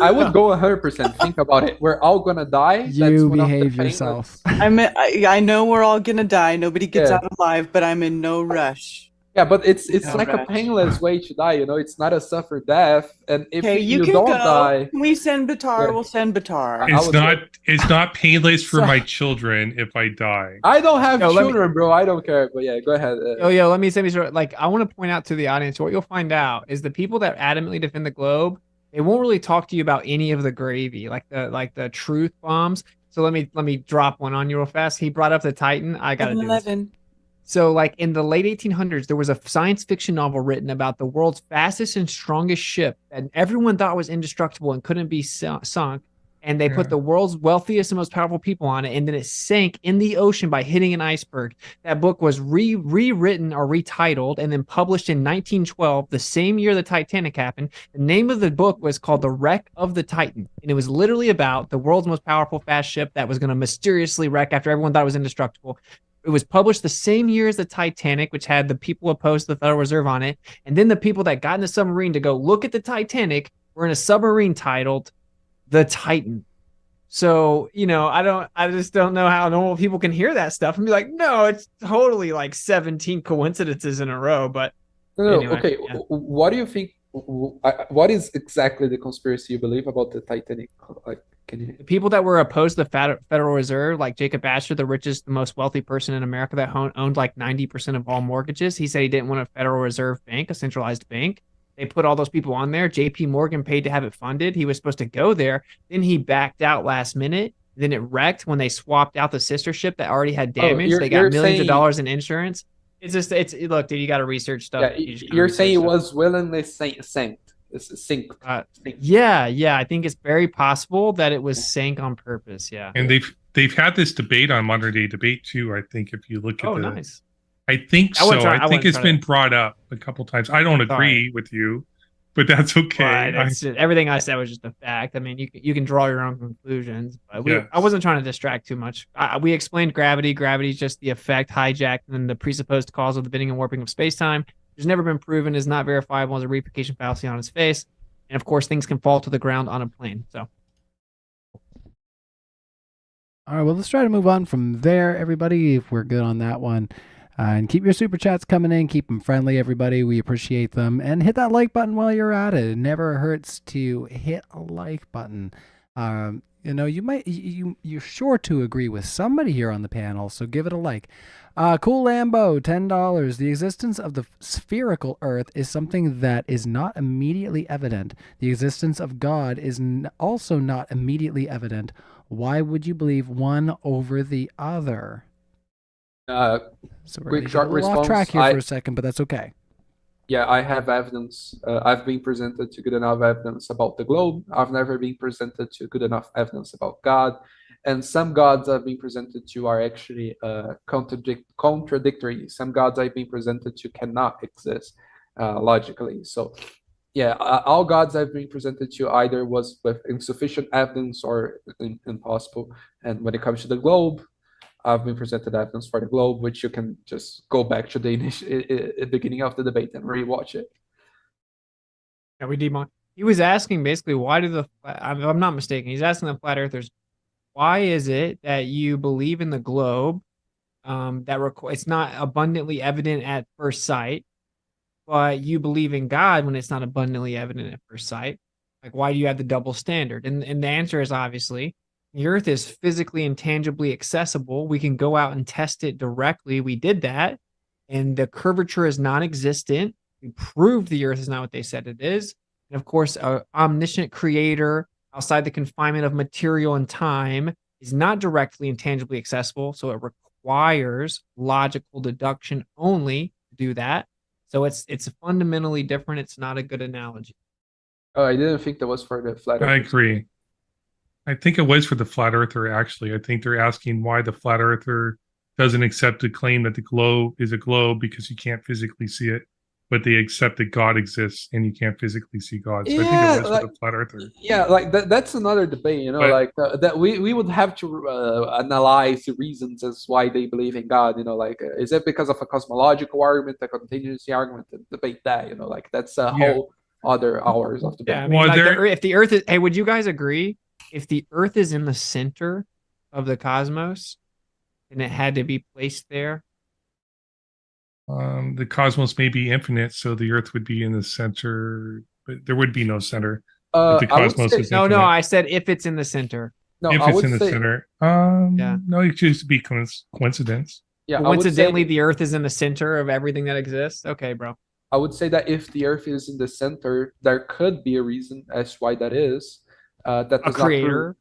I would go 100%. Think about it. We're all gonna die. That's You one of the behave painless- yourself. I know we're all gonna die. Nobody gets Yeah. out alive, but I'm in no rush. Yeah, but it's No like a rush. painless way to die. You know, it's not a suffer death. And if Okay, you can don't go. die, Can we send Batar? Yeah. We'll send Batar. I would go. It's not painless for So- my children if I die. I don't have Yo, let me- children, bro. I don't care. But yeah, go ahead. Yo, let me say this. Like, I want to point out to the audience what you'll find out is the people that adamantly defend the globe, they won't really talk to you about any of the gravy, like the truth bombs. So let me drop one on you real fast. He brought up the Titan. I gotta do this. 11. So, like in the late 1800s, there was a science fiction novel written about the world's fastest and strongest ship, and everyone thought was indestructible and couldn't be sunk. And they put the world's wealthiest and most powerful people on it, and then it sank in the ocean by hitting an iceberg. That book was rewritten or retitled and then published in 1912, the same year the Titanic happened. The name of the book was called The Wreck of the Titan, and it was literally about the world's most powerful fast ship that was going to mysteriously wreck after everyone thought it was indestructible. It was published the same year as the Titanic, which had the people opposed to the Federal Reserve on it. And then the people that got in the submarine to go look at the Titanic were in a submarine titled The Titan. So, you know, I just don't know how normal people can hear that stuff and be like, no, it's totally like 17 coincidences in a row. But No, anyway, okay. yeah. What do you think? What is exactly the conspiracy you believe about the Titanic? Like, can you? The people that were opposed to the Federal Reserve, like Jacob Astor, the richest, the most wealthy person in America that owned like 90% of all mortgages, he said he didn't want a Federal Reserve bank, a centralized bank. They put all those people on there. JP Morgan paid to have it funded. He was supposed to go there. Then he backed out last minute. Then it wrecked when they swapped out the sister ship that already had damage. They got you're millions saying- of dollars in insurance. It's just, look, dude, you got to research stuff. Yeah, You just gotta you're research saying it stuff. was willingly sank. Sink. Yeah, I think it's very possible that it was sank on purpose. Yeah. And they've had this debate on Modern Day Debate too. I think if you look at Oh, the, nice. I think I wouldn't so. try- I I think wouldn't it's try been to- brought up a couple times. I don't agree with you, but that's okay. Right, it's just, everything I said was just a fact. I mean, you can draw your own conclusions, but Yes. I wasn't trying to distract too much. We explained gravity. Gravity is just the effect hijacked and the presupposed cause of the bending and warping of space-time. It's never been proven, is not verifiable, as a replication fallacy on its face. And of course, things can fall to the ground on a plane. So All right, well, let's try to move on from there, everybody, if we're good on that one. And keep your super chats coming in. Keep them friendly, everybody. We appreciate them. And hit that like button while you're at it. It never hurts to hit a like button. You know, you're sure to agree with somebody here on the panel, so give it a like. Cool Lambo, $10. The existence of the spherical Earth is something that is not immediately evident. The existence of God is also not immediately evident. Why would you believe one over the other? So we're Quick gonna short get a little off response. track here for a second, but that's okay. Yeah, I have evidence. I've been presented to good enough evidence about the globe. I've never been presented to good enough evidence about God. And some gods I've been presented to are actually contradictory. Some gods I've been presented to cannot exist logically. So, yeah, all gods I've been presented to either was with insufficient evidence or impossible. And when it comes to the globe, I've been presented evidence for the globe, which you can just go back to the beginning of the debate and rewatch it. yeah, we demon. He was asking basically, why do the? I'm not mistaken. He's asking the flat earthers, why is it that you believe in the globe? It's not abundantly evident at first sight, but you believe in God when it's not abundantly evident at first sight. Like, why do you have the double standard? And the answer is obviously the Earth is physically and tangibly accessible. We can go out and test it directly. We did that, and the curvature is non-existent. We proved the Earth is not what they said it is. And of course, an omniscient creator outside the confinement of material and time is not directly and tangibly accessible. So it requires logical deduction only to do that. So it's fundamentally different. It's not a good analogy. Oh, I didn't think that was for the flat I earth. agree. I think it was for the flat earther, actually. I think they're asking why the flat earther doesn't accept the claim that the globe is a globe because you can't physically see it. but they accept that God exists and you can't physically see God. So I think Yeah, it was like with the flat earther. yeah, like that's another debate, you know, But- like that we would have to analyze the reasons as why they believe in God, you know, like is it because of a cosmological argument, a contingency argument, to debate that, you know, like that's a whole other hours of debate. Yeah, I mean, like if the Earth is, hey, would you guys agree if the Earth is in the center of the cosmos, and it had to be placed there? The cosmos may be infinite, so the Earth would be in the center, but there would be no center. If the I would cosmos say- is No, infinite. no, I said if it's in the center. No, if I it's would in the say- center. Yeah. No, it could just be coincidence. Yeah, I would say- Coincidentally, the Earth is in the center of everything that exists. Okay, bro. I would say that if the Earth is in the center, there could be a reason as why that is. That does not creator.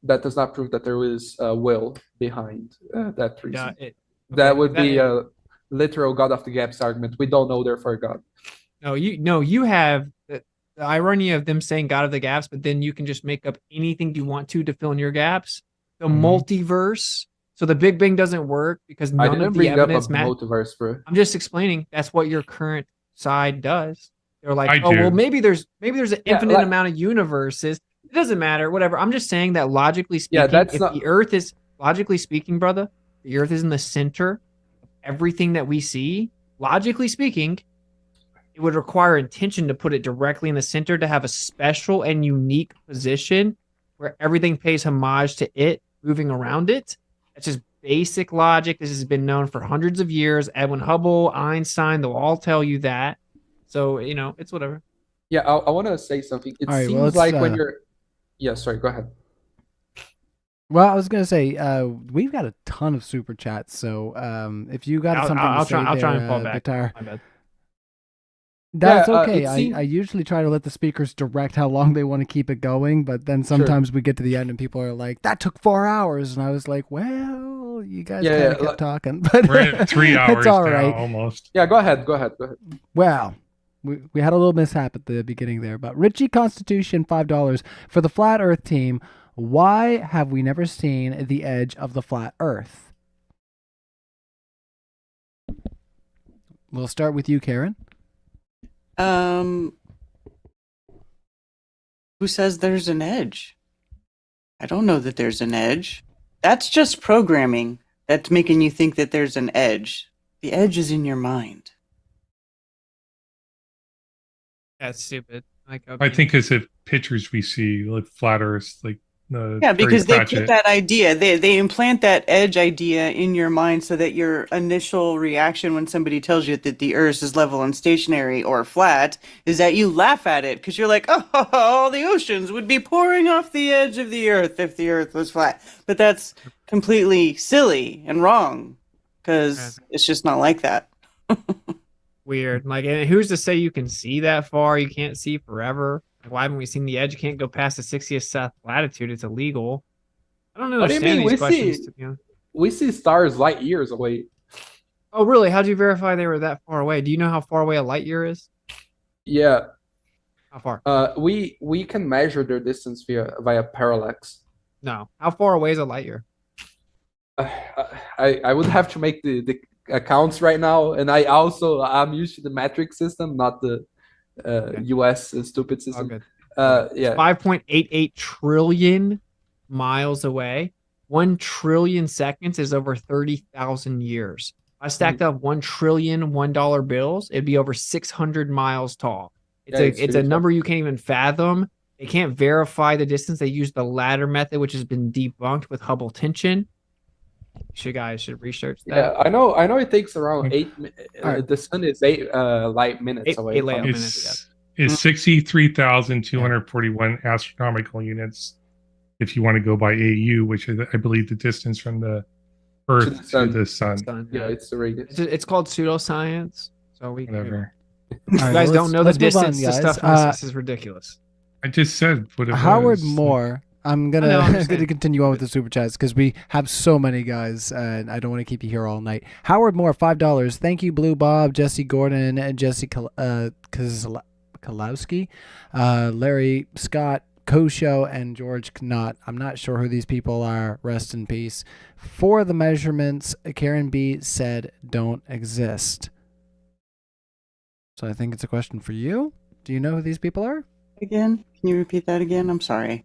that does not prove that there is a will behind that reason. Yeah, that would be a literal God of the gaps argument. We don't know therefore God. No, you have the irony of them saying God of the gaps, but then you can just make up anything you want to fill in your gaps. The multiverse. So the Big Bang doesn't work because I none didn't of the bring up a evidence multiverse, bro. I'm just explaining. That's what your current side does. They're like, I oh do. well, maybe there's an Yeah, infinite like- amount of universes. It doesn't matter, whatever. I'm just saying that logically speaking, Yeah, that's if not- the Earth is logically speaking, brother, the Earth is in the center of everything that we see. Logically speaking, it would require intention to put it directly in the center to have a special and unique position where everything pays homage to it moving around it. That's just basic logic. This has been known for hundreds of years. Edwin Hubble, Einstein, they'll all tell you that. So, you know, it's whatever. Yeah, I want to say something. It All right, seems well, let's, like when you're. Yeah, sorry. Go ahead. Well, I was gonna say we've got a ton of super chats, so if you got something to say I'll try there, and fall back. Guitar, My bad. that's Yeah, okay. it seems- I usually try to let the speakers direct how long they want to keep it going, but then sometimes we get to the end and people are like, "That took 4 hours," and I was like, "Well, you guys Yeah, kind yeah, of kept like- talking." But We're at 3 hours it's all now, right. almost. Yeah, go ahead. Go ahead. Go ahead. Well, we had a little mishap at the beginning there, but Richie Constitution, $5 for the Flat Earth team. Why have we never seen the edge of the flat Earth? We'll start with you, Karen. Who says there's an edge? I don't know that there's an edge. That's just programming that's making you think that there's an edge. The edge is in your mind. That's stupid. Like, I think because of pictures we see, like flat Earth, like Yeah, Terry because they Pratchett. put that idea, they implant that edge idea in your mind so that your initial reaction when somebody tells you that the Earth is level and stationary or flat is that you laugh at it because you're like, oh, all the oceans would be pouring off the edge of the Earth if the Earth was flat. But that's completely silly and wrong because it's just not like that. Weird. Like, and who's to say you can see that far? You can't see forever. Like, why haven't we seen the edge? You can't go past the 60th south latitude. It's illegal. I don't What do you understand mean? these questions. To be honest. We see stars light years away. Oh, really? How'd you verify they were that far away? Do you know how far away a light year is? Yeah. How far? We can measure their distance via parallax. No. How far away is a light year? I would have to make the accounts right now, and I'm used to the metric system, not the US stupid system. good. Yeah. 5.88 trillion miles away. 1 trillion seconds is over 30,000 years. I stacked up 1 trillion $1 bills. It'd be over 600 miles tall. It's Yeah, a it's it's a really number you can't even fathom. They can't verify the distance. They use the ladder method, which has been debunked with Hubble tension. You guys should research that. Yeah, I know it takes around 8 Alright. the sun is 8 light minutes away. eight light from- minutes. It's 63,241 astronomical units if you want to go by AU, which is, I believe, the distance from the Earth to the sun. Yeah, it's the radius. It's called pseudoscience. So we Whatever. You All right, guys well, don't know the let's move on, distance to guys. stuff. This is ridiculous. I just said what it Howard was. Moore. I'm gonna I know, I'm just gonna saying. continue on with the super chats because we have so many guys, and I don't want to keep you here all night. Howard Moore, $5. Thank you, Blue Bob, Jesse Gordon, and Jesse Kalowski, Larry Scott, Kosho, and George Knott. I'm not sure who these people are. Rest in peace. For the measurements, Karen B said don't exist. So I think it's a question for you. Do you know who these people are? Again? Can you repeat that again? I'm sorry.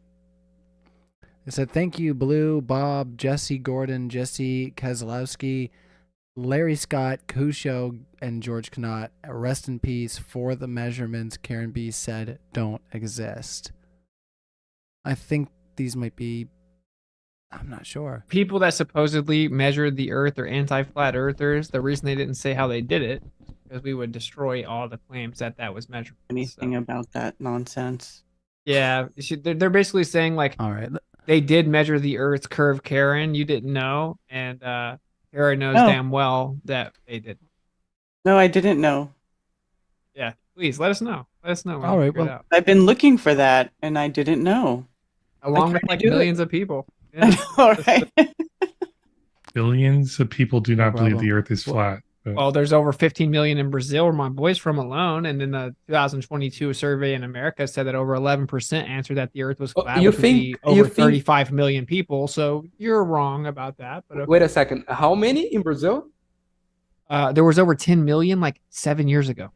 It said, thank you, Blue, Bob, Jesse Gordon, Jesse Kozlowski, Larry Scott, Kusho, and George Knott. Rest in peace. For the measurements Karen B said don't exist. I think these might be, I'm not sure. People that supposedly measured the Earth are anti-flat earthers. The reason they didn't say how they did it, because we would destroy all the claims that was measured. Anything about that nonsense? Yeah, they're basically saying like, all right, they did measure the Earth's curve, Karen. You didn't know, and Karen knows No. damn well that they did. No, I didn't know. Yeah, please let us know. Let us know. when All you right, figure it well- out. I've been looking for that, and I didn't know. Along with tried like to do it. millions of people. Yeah. All right. Billions of people do not believe problem. the Earth is flat. but- Well, there's over 15 million in Brazil, where my boy's from alone, and in the 2022 survey in America said that over 11% answered that the Earth was Oh, flat, you which would be think- over you think- 35 million people. So you're wrong about that. But okay. Wait a second. How many in Brazil? There was over 10 million like 7 years ago.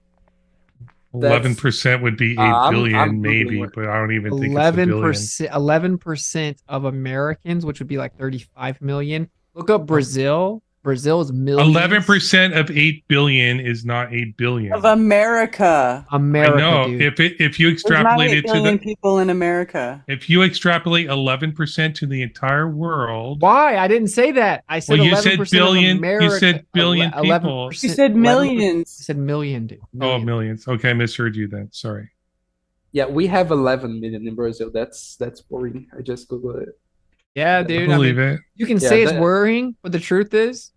11% would be 8 I'm billion, Googling maybe, it. but I don't even think it's a billion. 11% of Americans, which would be like 35 million. Look up Brazil. Brazil is millions. 11% of 8 billion is not 8 billion. Of America. America, I know. dude. If you There's not extrapolate 8 it to billion the people in America. if you extrapolate 11% to the entire world, Why? I didn't say that. I said well, you 11% said billion. of America. You said billion 11%. people. You said millions. I said million, dude. Oh, millions. Okay, I misheard you then. Sorry. Yeah, we have 11 million in Brazil. That's worrying. I just googled it. Yeah, dude. I believe it. You can Yeah, say it's that- worrying, but the truth is,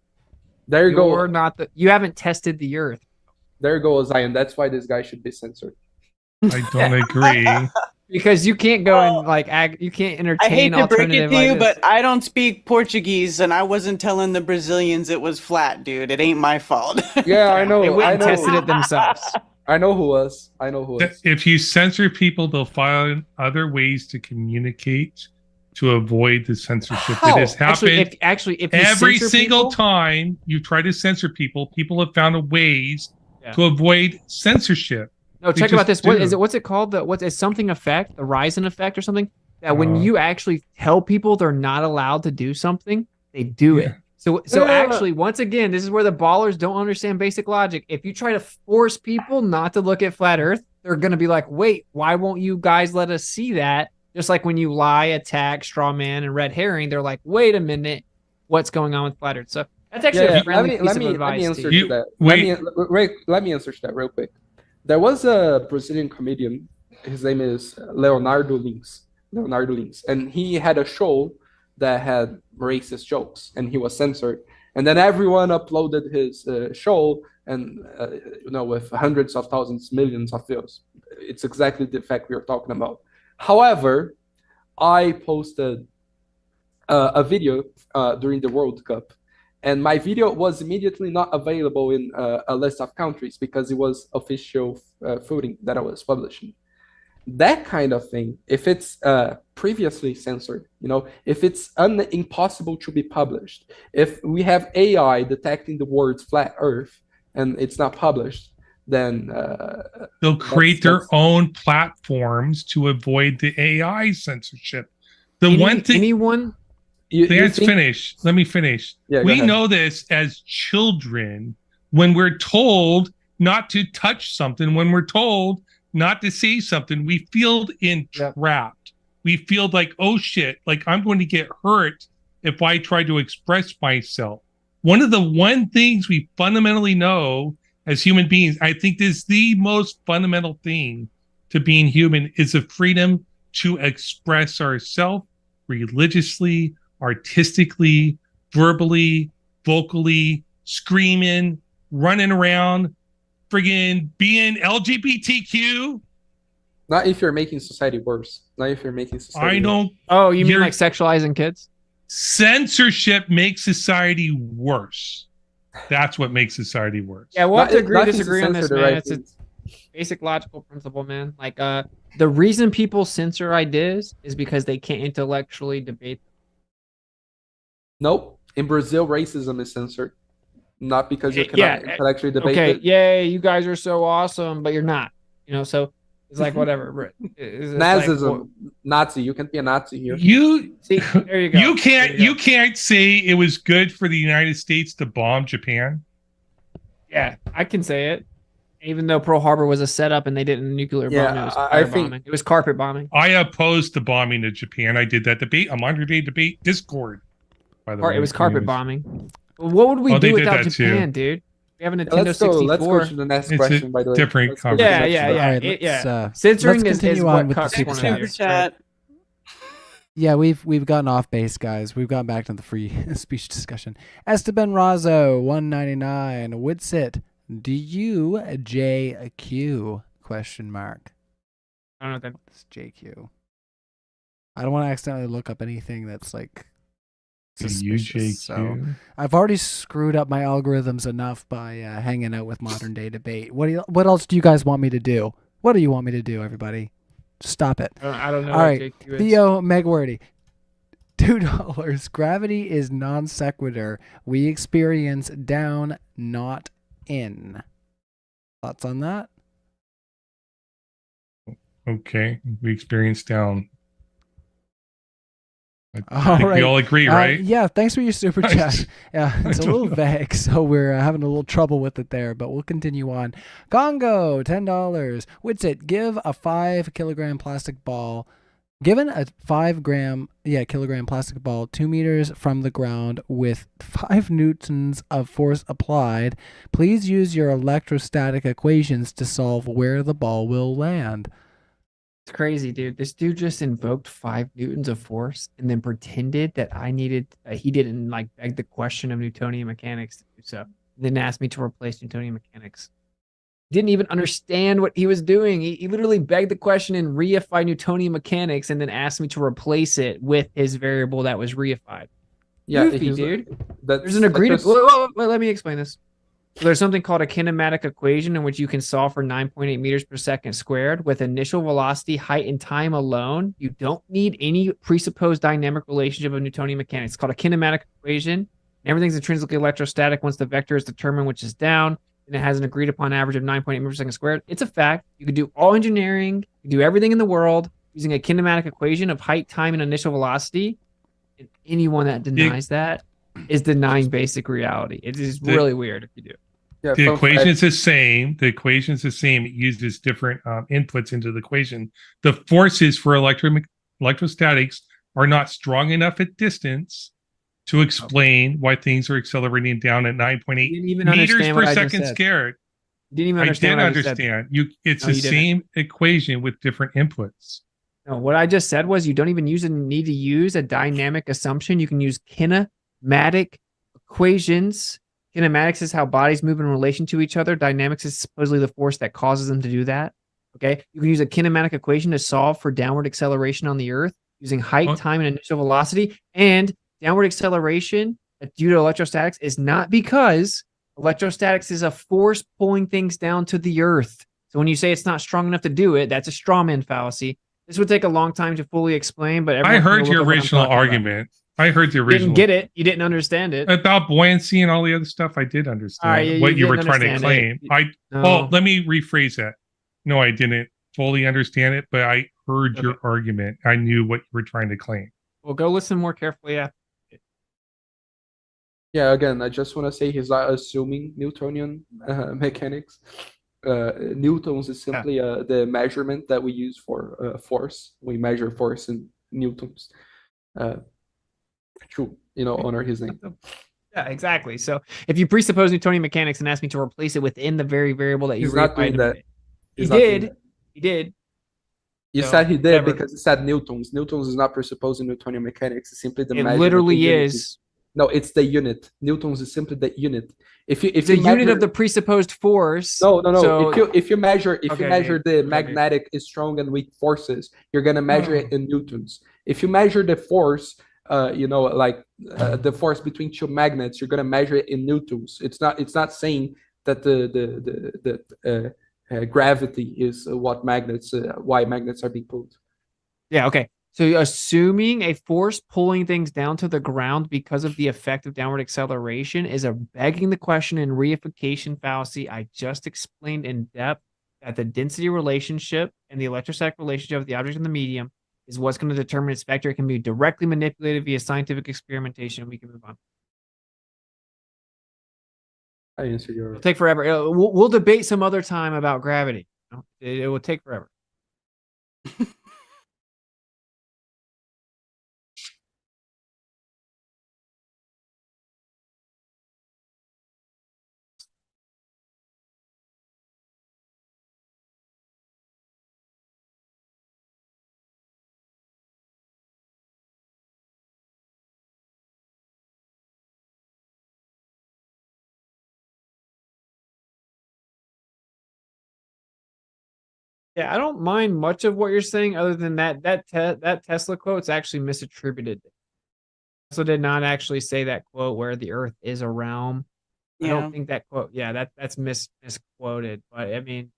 There you you're go. not the. You haven't tested the Earth. There you go, Zion. That's why this guy should be censored. I don't agree. Because you can't go and like you can't I hate entertain to break it alternative to you, ideas. but I don't speak Portuguese, and I wasn't telling the Brazilians it was flat, dude. It ain't my fault. Yeah, I know. They went I and know. tested it themselves. I know who was. I know who was. If you censor people, they'll find other ways to communicate to avoid the censorship that has happened. Actually, if you Every censor single people- time you try to censor people, people have found a ways Yeah. to avoid censorship. No, They check about just this. What do. is it? What's it called? What's something effect? The Ryzen effect or something? That when Uh, you actually tell people they're not allowed to do something, they do it. So Yeah. actually, once again, this is where the ballers don't understand basic logic. If you try to force people not to look at flat Earth, they're gonna be like, "Wait, why won't you guys let us see that?" Just like when you lie, attack, straw man, and red herring, they're like, "Wait a minute, what's going on with flat Earth?" So that's actually a friendly piece of let advice. me to answer you. to that. wait. Let me answer to that real quick. There was a Brazilian comedian. His name is Leonardo Lins. And he had a show that had racist jokes, and he was censored. And then everyone uploaded his show, and with hundreds of thousands, millions of views. It's exactly the fact we are talking about. However, I posted a video during the World Cup, and my video was immediately not available in a list of countries because it was official footing that I was publishing. That kind of thing, if it's previously censored, if it's impossible to be published, if we have AI detecting the words flat Earth and it's not published, then They'll create their own platforms to avoid the AI censorship. One thing. Anyone. Let's finish. Let me finish. Yeah, go we ahead. know this as children when we're told not to touch something, when we're told not to say something, we feel entrapped. We feel like, oh shit, like I'm going to get hurt if I try to express myself. One of the things we fundamentally know as human beings, I think this is the most fundamental thing to being human, is the freedom to express ourselves religiously, artistically, verbally, vocally, screaming, running around, friggin' being LGBTQ. not if you're making society worse. Not if you're making society I don't. Oh, you mean You're- like sexualizing kids? Censorship makes society worse. That's what makes society worse. Yeah, we'll have to Not- agree, not to disagree on censor this, the man. right It's a things. basic logical principle, man. Like, the reason people censor ideas is because they can't intellectually debate. Nope. In Brazil, racism is censored. not because you Yeah, cannot intellectually debate okay, it. yay, you guys are so awesome, but you're not. So it's like whatever. It's like, Nazism, Nazi. You can be a Nazi here. see, there you go. You can't say it was good for the United States to bomb Japan. Yeah, I can say it. Even though Pearl Harbor was a setup and they didn't nuclear bomb, it was fire bombing. It was carpet bombing. I opposed the bombing of Japan. I did that debate on Modern Day Debate Discord. By the way, It was carpet bombing. What would we they do did without that Japan, too. dude? We have a Nintendo Let's go 64. to the next It's question. a By the way, different Let's go to the conversation. next one. All right, let's, Censoring let's is continue what on with the cuts super one chat. another. Chat. Yeah, we've gotten off base, guys. We've gotten back to the free speech discussion. Esteban Razo, 199. Witsit, do you JQ? Question mark. I don't know what It's JQ. I don't want to accidentally look up anything that's like suspicious. So I've already screwed up my algorithms enough by hanging out with Modern Day Debate. What else do you guys want me to do? What do you want me to do, everybody? Stop it. I don't know. All what right, JQ is. Theo Megwordy. $2. Gravity is non sequitur. We experience down, not in. Thoughts on that? Okay, we experienced down. I All think right. we all agree, right? Yeah, thanks for your super chat. Yeah, it's a little vague, so we're having a little trouble with it there, but we'll continue on. Congo, $10. Witsit, give a 5 kilogram plastic ball. Given a 5 kilogram plastic ball 2 meters from the ground with 5 newtons of force applied, please use your electrostatic equations to solve where the ball will land. It's crazy, dude. This dude just invoked 5 newtons of force and then pretended that he didn't like beg the question of Newtonian mechanics to do so. Then asked me to replace Newtonian mechanics. Didn't even understand what he was doing. He literally begged the question and reified Newtonian mechanics and then asked me to replace it with his variable that was reified. Yeah, Goofy, dude. That's, There's an agreed. Let me explain this. So there's something called a kinematic equation in which you can solve for 9.8 meters per second squared with initial velocity, height, and time alone. You don't need any presupposed dynamic relationship of Newtonian mechanics. It's called a kinematic equation. Everything's intrinsically electrostatic once the vector is determined, which is down, and it has an agreed upon average of 9.8 meters per second squared. It's a fact. You can do all engineering, you can do everything in the world using a kinematic equation of height, time, and initial velocity. And anyone that denies that is denying basic reality. It is really weird if you do. The equation is the same. The equation is the same. It uses different inputs into the equation. The forces for electrostatics are not strong enough at distance to explain why things are accelerating down at 9.8 meters per second squared. Didn't even understand. I did understand. It's the same equation with different inputs. No, what I just said was you don't even need to use a dynamic assumption. You can use kinematic equations. Kinematics is how bodies move in relation to each other. Dynamics is supposedly the force that causes them to do that. Okay. You can use a kinematic equation to solve for downward acceleration on the Earth using height, time, and initial velocity. And downward acceleration due to electrostatics is not because electrostatics is a force pulling things down to the Earth. So when you say it's not strong enough to do it, that's a straw man fallacy. This would take a long time to fully explain, but I heard your original argument. I heard the original. You didn't get it. You didn't understand it. About buoyancy and all the other stuff. I did understand what you were trying to claim. Well, let me rephrase that. No, I didn't fully understand it, but I heard your argument. I knew what you were trying to claim. Well, go listen more carefully after. Yeah, again, I just want to say he's not assuming Newtonian mechanics. Newtons is simply the measurement that we use for force. We measure force in newtons. True, honor his name. Yeah, exactly. So if you presuppose Newtonian mechanics and ask me to replace it within the very variable that you He's not doing that. He did. He did. You said he did because he said newtons. Newtons is not presupposing Newtonian mechanics. It's simply the measurement. It literally is. No, it's the unit. Newtons is simply the unit. If you unit of the presupposed force. No. So, if you measure the magnetic strong and weak forces, you're gonna measure it in newtons. If you measure the force, the force between two magnets, you're gonna measure it in newtons. It's not saying that the gravity is why magnets are being pulled. Yeah. Okay. So assuming a force pulling things down to the ground because of the effect of downward acceleration is a begging the question and reification fallacy I just explained in depth that the density relationship and the electrostatic relationship of the object and the medium is what's going to determine its vector. It can be directly manipulated via scientific experimentation. We can move on. I answer your. It'll take forever. We'll debate some other time about gravity. It will take forever. Yeah, I don't mind much of what you're saying, other than that Tesla quote's actually misattributed. Tesla did not actually say that quote where the Earth is a realm. I Yeah. don't think that quote. Yeah, that's misquoted. But I mean,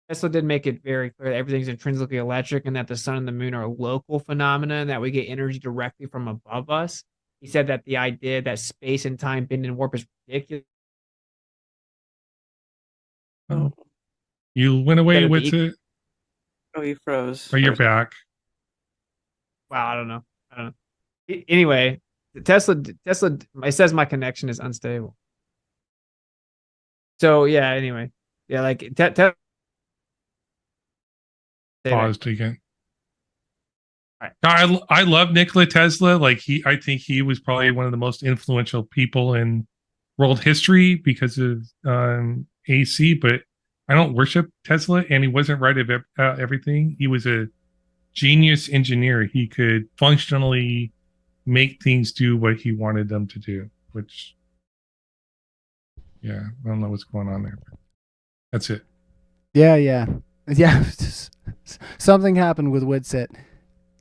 Tesla did make it very clear that everything's intrinsically electric and that the sun and the moon are local phenomena and that we get energy directly from above us. He said that the idea that space and time bend and warp is ridiculous. Oh. You went away That'd with be- it. Oh, you froze. Oh, you're back. Wow, I don't know. Anyway, Tesla, it says my connection is unstable. So yeah, anyway, yeah, like Paused again. I love Nikola Tesla. Like I think he was probably one of the most influential people in world history because of AC. But I don't worship Tesla, and he wasn't right about everything. He was a genius engineer. He could functionally make things do what he wanted them to do. Which, yeah, I don't know what's going on there. That's it. Yeah. Something happened with Woodsit.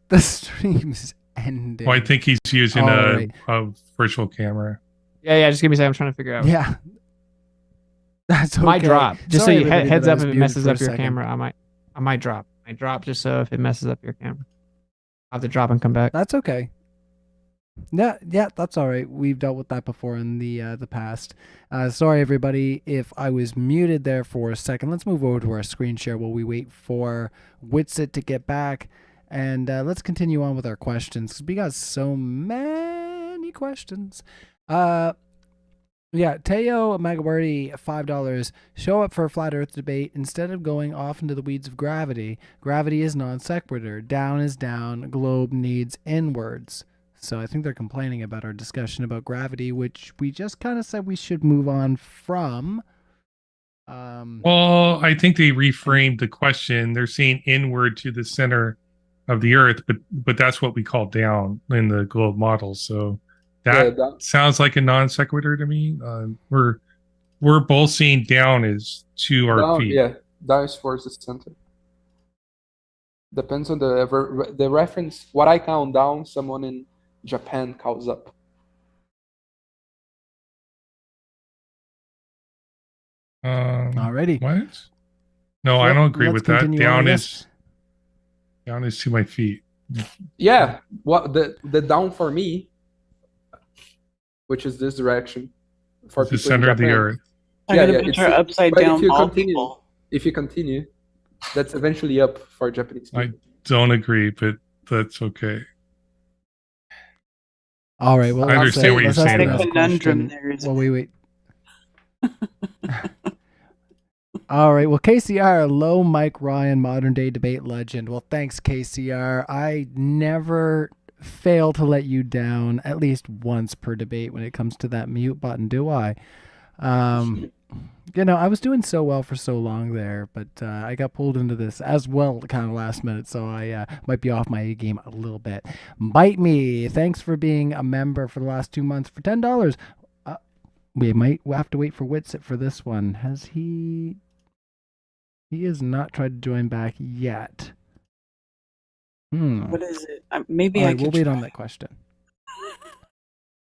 The stream is ending. Well, I think he's using All a right. virtual camera. Yeah, just give me a second. I'm trying to figure out. Yeah. That's okay. Might drop. Just Sorry, so you everybody, heads that I up was if it muted messes for a up your second. camera. I might drop. I drop just so if it messes up your camera. I'll have to drop and come back. That's okay. Yeah, that's all right. We've dealt with that before in the past. Sorry, everybody, if I was muted there for a second. Let's move over to our screen share while we wait for Witsit to get back, and let's continue on with our questions because we got so many questions. Yeah, Teo Magawarty, $5. Show up for a flat Earth debate instead of going off into the weeds of gravity. Gravity is non sequitur. Down is down. Globe needs inwards. So I think they're complaining about our discussion about gravity, which we just kind of said we should move on from. Well, I think they reframed the question. They're saying inward to the center of the Earth, but that's what we call down in the globe model. So that sounds like a non sequitur to me. We're both saying down is to our feet. Yeah, down is towards the center. Depends on the reference. What I count down, someone in Japan calls up. Alrighty. What? No, I Yep, don't agree let's with that. continue on, Down is to my feet. Yeah, what the down for me, which is this direction, for It's the people in center of the Japan. Earth. I'm gonna picture upside but down ball people. If you continue, that's eventually up for Japanese people. I don't agree, but that's okay. All right. Well, I understand what you're let's ask saying, the though. next Conundrum question there is- while we wait. All right. Well, KCR, low Mike Ryan, modern day debate legend. Well, thanks, KCR. I never fail to let you down at least once per debate when it comes to that mute button, do I? I was doing so well for so long there, but I got pulled into this as well kind of last minute, so I might be off my A game a little bit. Bite Me, thanks for being a member for the last 2 months for $10. We'll have to wait for Witsit for this one. Has he has not tried to join back yet. What is it? Maybe All I right, could we'll wait try. on that question.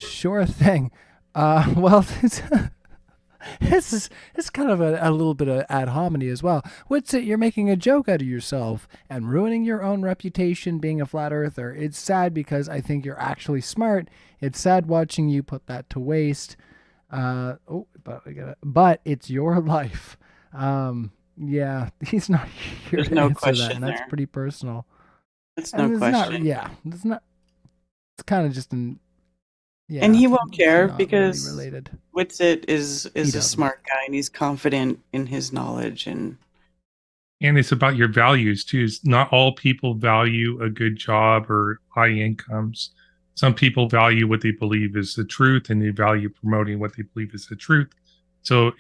Sure thing. Well, it's kind of a little bit of ad hominy as well. What's it? You're making a joke out of yourself and ruining your own reputation being a flat earther. It's sad because I think you're actually smart. It's sad watching you put that to waste. But it's your life. Yeah, he's not here There's to no answer that, question and that's there. pretty personal. That's And no it's not, question. yeah, it's not. It's kind of just an. Yeah, And he won't it's care not really because related. Witsit is a doesn't. smart guy and he's confident in his knowledge and it's about your values too. Not all people value a good job or high incomes. Some people value what they believe is the truth, and they value promoting what they believe is the truth. So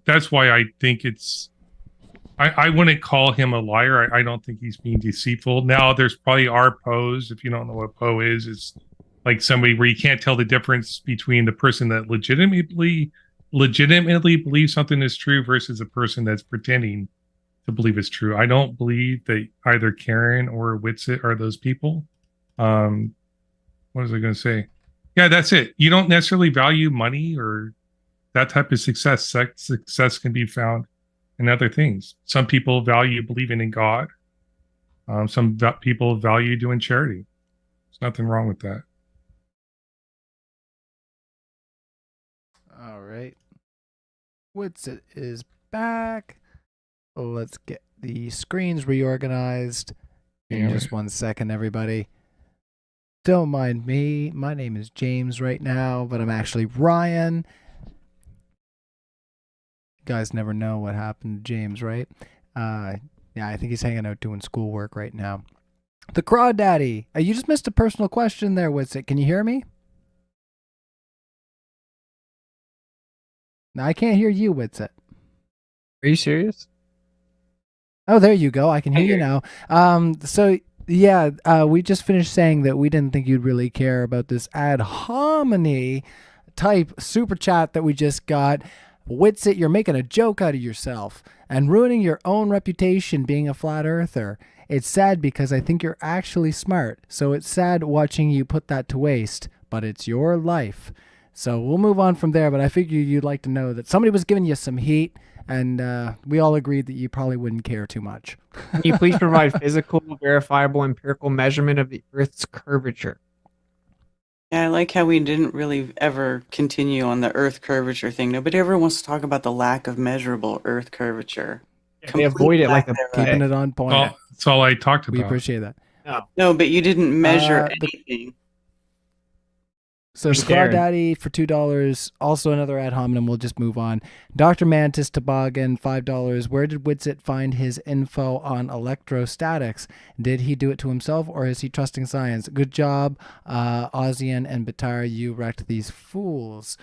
that's why I think I wouldn't call him a liar. I don't think he's being deceitful. Now there's probably pos. If you don't know what a po is, it's like somebody where you can't tell the difference between the person that legitimately believes something is true versus a person that's pretending to believe it's true. I don't believe that either Karen or Witsit are those people. What was I going to say? Yeah, that's it. You don't necessarily value money or that type of success. Success can be found in other things. Some people value believing in God. Some people value doing charity. There's nothing wrong with that. All right. Witsit is back. Let's get the screens reorganized. In just 1 second, everybody. Don't mind me. My name is James right now, but I'm actually Ryan. You guys never know what happened to James, right? Yeah, I think he's hanging out doing schoolwork right now. The Crawdaddy. You just missed a personal question there, Witsit. Can you hear me? No, I can't hear you, Witsit. Are you serious? Oh, there you go. I can hear you now. So yeah, we just finished saying that we didn't think you'd really care about this ad hominy type super chat that we just got. Witsit, you're making a joke out of yourself and ruining your own reputation being a flat earther. It's sad because I think you're actually smart. So it's sad watching you put that to waste, but it's your life. So we'll move on from there, but I figured you'd like to know that somebody was giving you some heat, and we all agreed that you probably wouldn't care too much. Can you please provide physical, verifiable, empirical measurement of the Earth's curvature? yeah, I like how we didn't really ever continue on the Earth curvature thing. Nobody ever wants to talk about the lack of measurable Earth curvature. They avoid it like a Keeping it on point. Well, that's all I talked about. We appreciate that. No, but you didn't measure the- anything. So Crawdaddy for $2. Also another ad hominem. We'll just move on. Dr. Mantis Toboggan, $5. Where did Witsit find his info on electrostatics? Did he do it to himself or is he trusting science? Good job, Ozian and Batar. You wrecked these fools.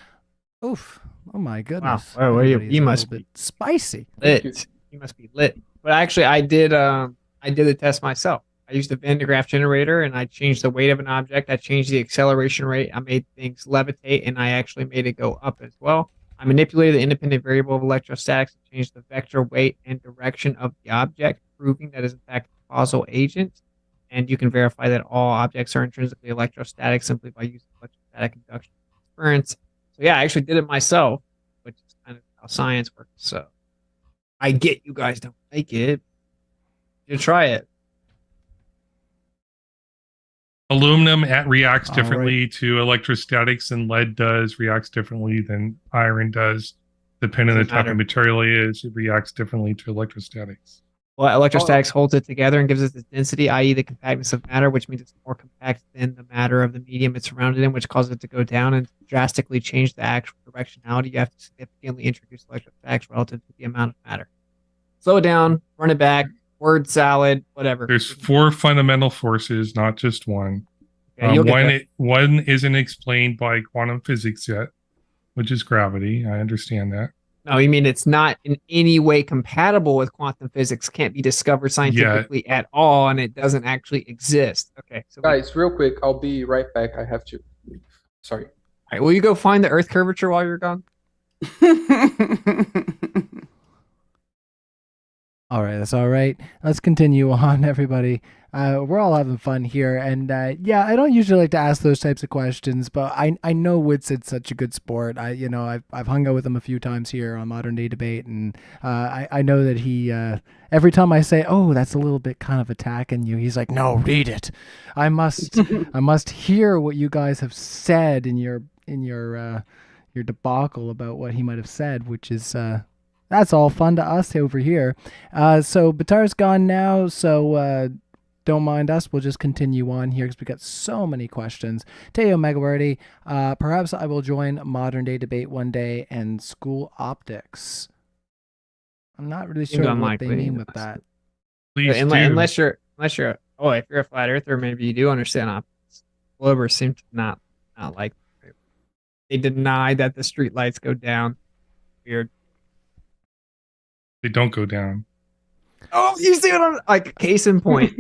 Oof. Oh my goodness. Wow. Well, Everybody's you a must little bit spicy. lit. You must be lit. But actually, I did the test myself. I used a Van de Graaff generator, and I changed the weight of an object. I changed the acceleration rate. I made things levitate, and I actually made it go up as well. I manipulated the independent variable of electrostatics and changed the vector, weight, and direction of the object, proving that is in fact a causal agent. And you can verify that all objects are intrinsically electrostatic simply by using electrostatic induction experience. So yeah, I actually did it myself, which is kind of how science works. So I get you guys don't like it. You try it. Aluminum reacts All differently to electrostatics than lead does, reacts differently than iron does. Depending on the Doesn't type matter. of material it is, it reacts differently to electrostatics. Well, electrostatics holds it together and gives it its density, i.e. the compactness of matter, which means it's more compact than the matter of the medium it's surrounded in, which causes it to go down and drastically change the actual directionality. You have to significantly introduce electrostatics relative to the amount of matter. Slow it down, run it back, word salad, whatever. There's 4 fundamental forces, not just one. Okay, you'll get there. One isn't explained by quantum physics yet, which is gravity. I understand that. No, you mean it's not in any way compatible with quantum physics, can't be discovered scientifically at all, and it doesn't actually exist. Okay, so Guys, real quick, I'll be right back. I have to. Sorry. all right, will you go find the Earth curvature while you're gone? All right, that's all right. Let's continue on, everybody. We're all having fun here, and yeah, I don't usually like to ask those types of questions, but I know Witsid's such a good sport. I've hung out with him a few times here on Modern Day Debate, and I know that he every time I say, "Oh, that's a little bit kind of attacking you," he's like, "No, read it. I must hear what you guys have said in your debacle about what he might have said," which is. That's all fun to us over here. So Batar's gone now, so don't mind us. We'll just continue on here because we got so many questions. Teo Megawarty, perhaps I will join Modern Day Debate one day and school optics. I'm not really sure what they mean with that. Please unless you're if you're a flat earther, maybe you do understand optics. Globers seem to not like it. They deny that the street lights go down. Weird. They don't go down. Oh, you see what I'm like? Case in point.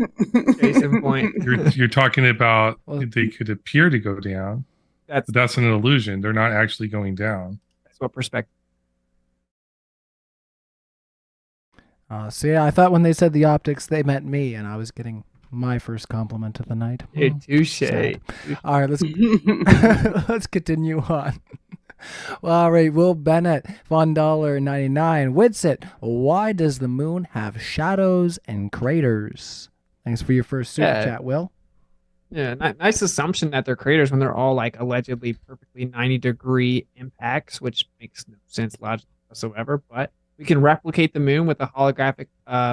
Case in point. You're talking about they could appear to go down. That's an illusion. They're not actually going down. That's what perspective. So yeah, I thought when they said the optics, they meant me, and I was getting my first compliment of the night. Touche. All right, let's continue on. Well, all right, Will Bennett, $1.99. Witsit, why does the moon have shadows and craters? Thanks for your first super chat, Will. Yeah, nice assumption that they're craters when they're all like allegedly perfectly 90-degree impacts, which makes no sense logically whatsoever. But we can replicate the moon with a holographic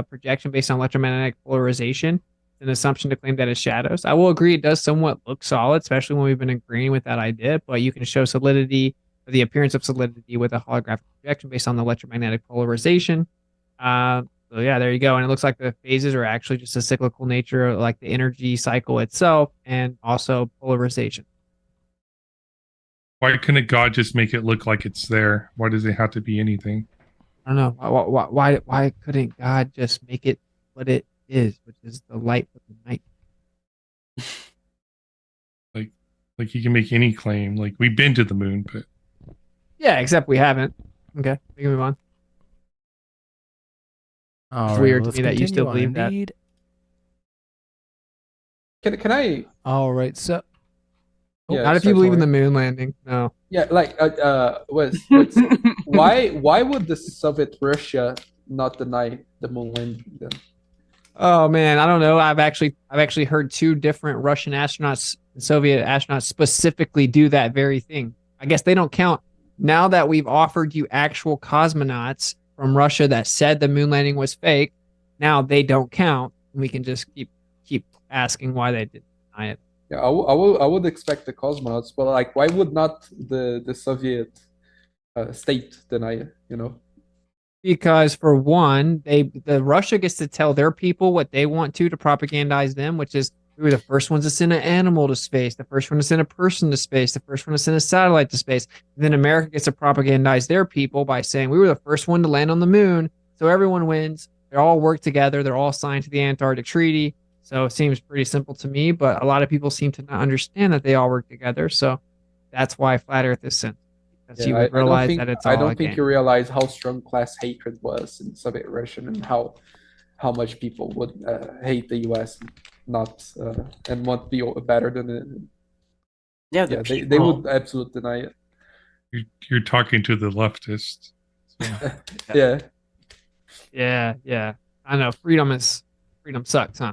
projection based on electromagnetic polarization. It's an assumption to claim that it's shadows. I will agree it does somewhat look solid, especially when we've been agreeing with that idea, but you can show solidity, the appearance of solidity with a holographic projection based on the electromagnetic polarization. So yeah, there you go. And it looks like the phases are actually just a cyclical nature, like the energy cycle itself, and also polarization. Why couldn't God just make it look like it's there? Why does it have to be anything? I don't know. Why couldn't God just make it what it is, which is the light of the night? Like you can make any claim. Like we've been to the moon, but yeah, except we haven't. Okay, we can move on. It's weird to me that you still believe that. Can I? All right, so. Not if you believe in the moon landing. No. Yeah, like why would the Soviet Russia not deny the moon landing then? Oh man, I don't know. I've actually heard two different Russian astronauts, Soviet astronauts specifically do that very thing. I guess they don't count. Now that we've offered you actual cosmonauts from Russia that said the moon landing was fake, now they don't count. We can just keep asking why they didn't deny it. Yeah, I would expect the cosmonauts, but like, why would not the Soviet state deny it? You know, because for one, the Russia gets to tell their people what they want to propagandize them, which is we were the first ones to send an animal to space, the first one to send a person to space, the first one to send a satellite to space. And then America gets to propagandize their people by saying we were the first one to land on the moon, so everyone wins. They all work together. They're all signed to the Antarctic Treaty. So it seems pretty simple to me, but a lot of people seem to not understand that they all work together. So that's why Flat Earth is sent. Because you would realize that it's all I don't think you realize how strong class hatred was in Soviet Russia and how much people would hate the U.S. and want to be better than it. Yeah, they would absolutely deny it. You're talking to the leftists. So. Yeah. I know. Freedom sucks, huh?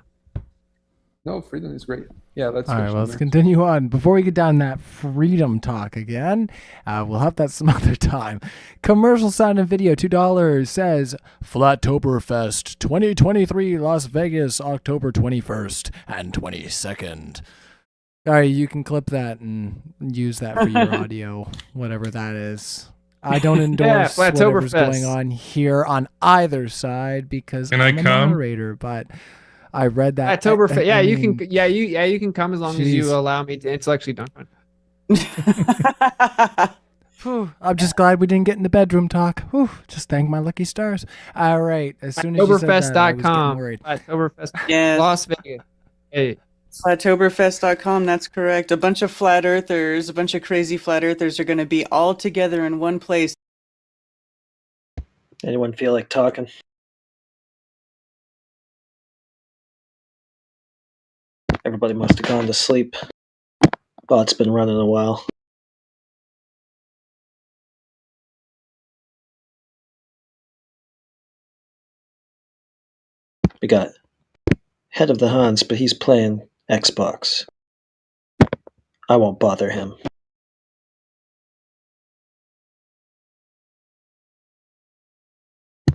No, freedom is great. Yeah, let's. All right, well, let's continue on. Before we get down that freedom talk again, we'll have that some other time. Commercial sound and video, $2 says Flattoberfest 2023 Las Vegas, October 21st and 22nd. All right, you can clip that and use that for your audio, whatever that is. I don't endorse whatever's going on here on either side because I'm a moderator, but I read that. Oktoberfest. Yeah, you can. Yeah, you can come as long as you allow me to intellectually dunk on. I'm just glad we didn't get into bedroom talk. Whew, just thank my lucky stars. All right, as soon as you said that, I was getting worried. Oktoberfest. Yeah. Las Vegas. Hey. Flattoberfest.com, that's correct. A bunch of flat earthers, a bunch of crazy flat earthers are going to be all together in one place. Anyone feel like talking? Everybody must have gone to sleep. Well, it's been running a while. We got Head of the Hans, but he's playing Xbox. I won't bother him.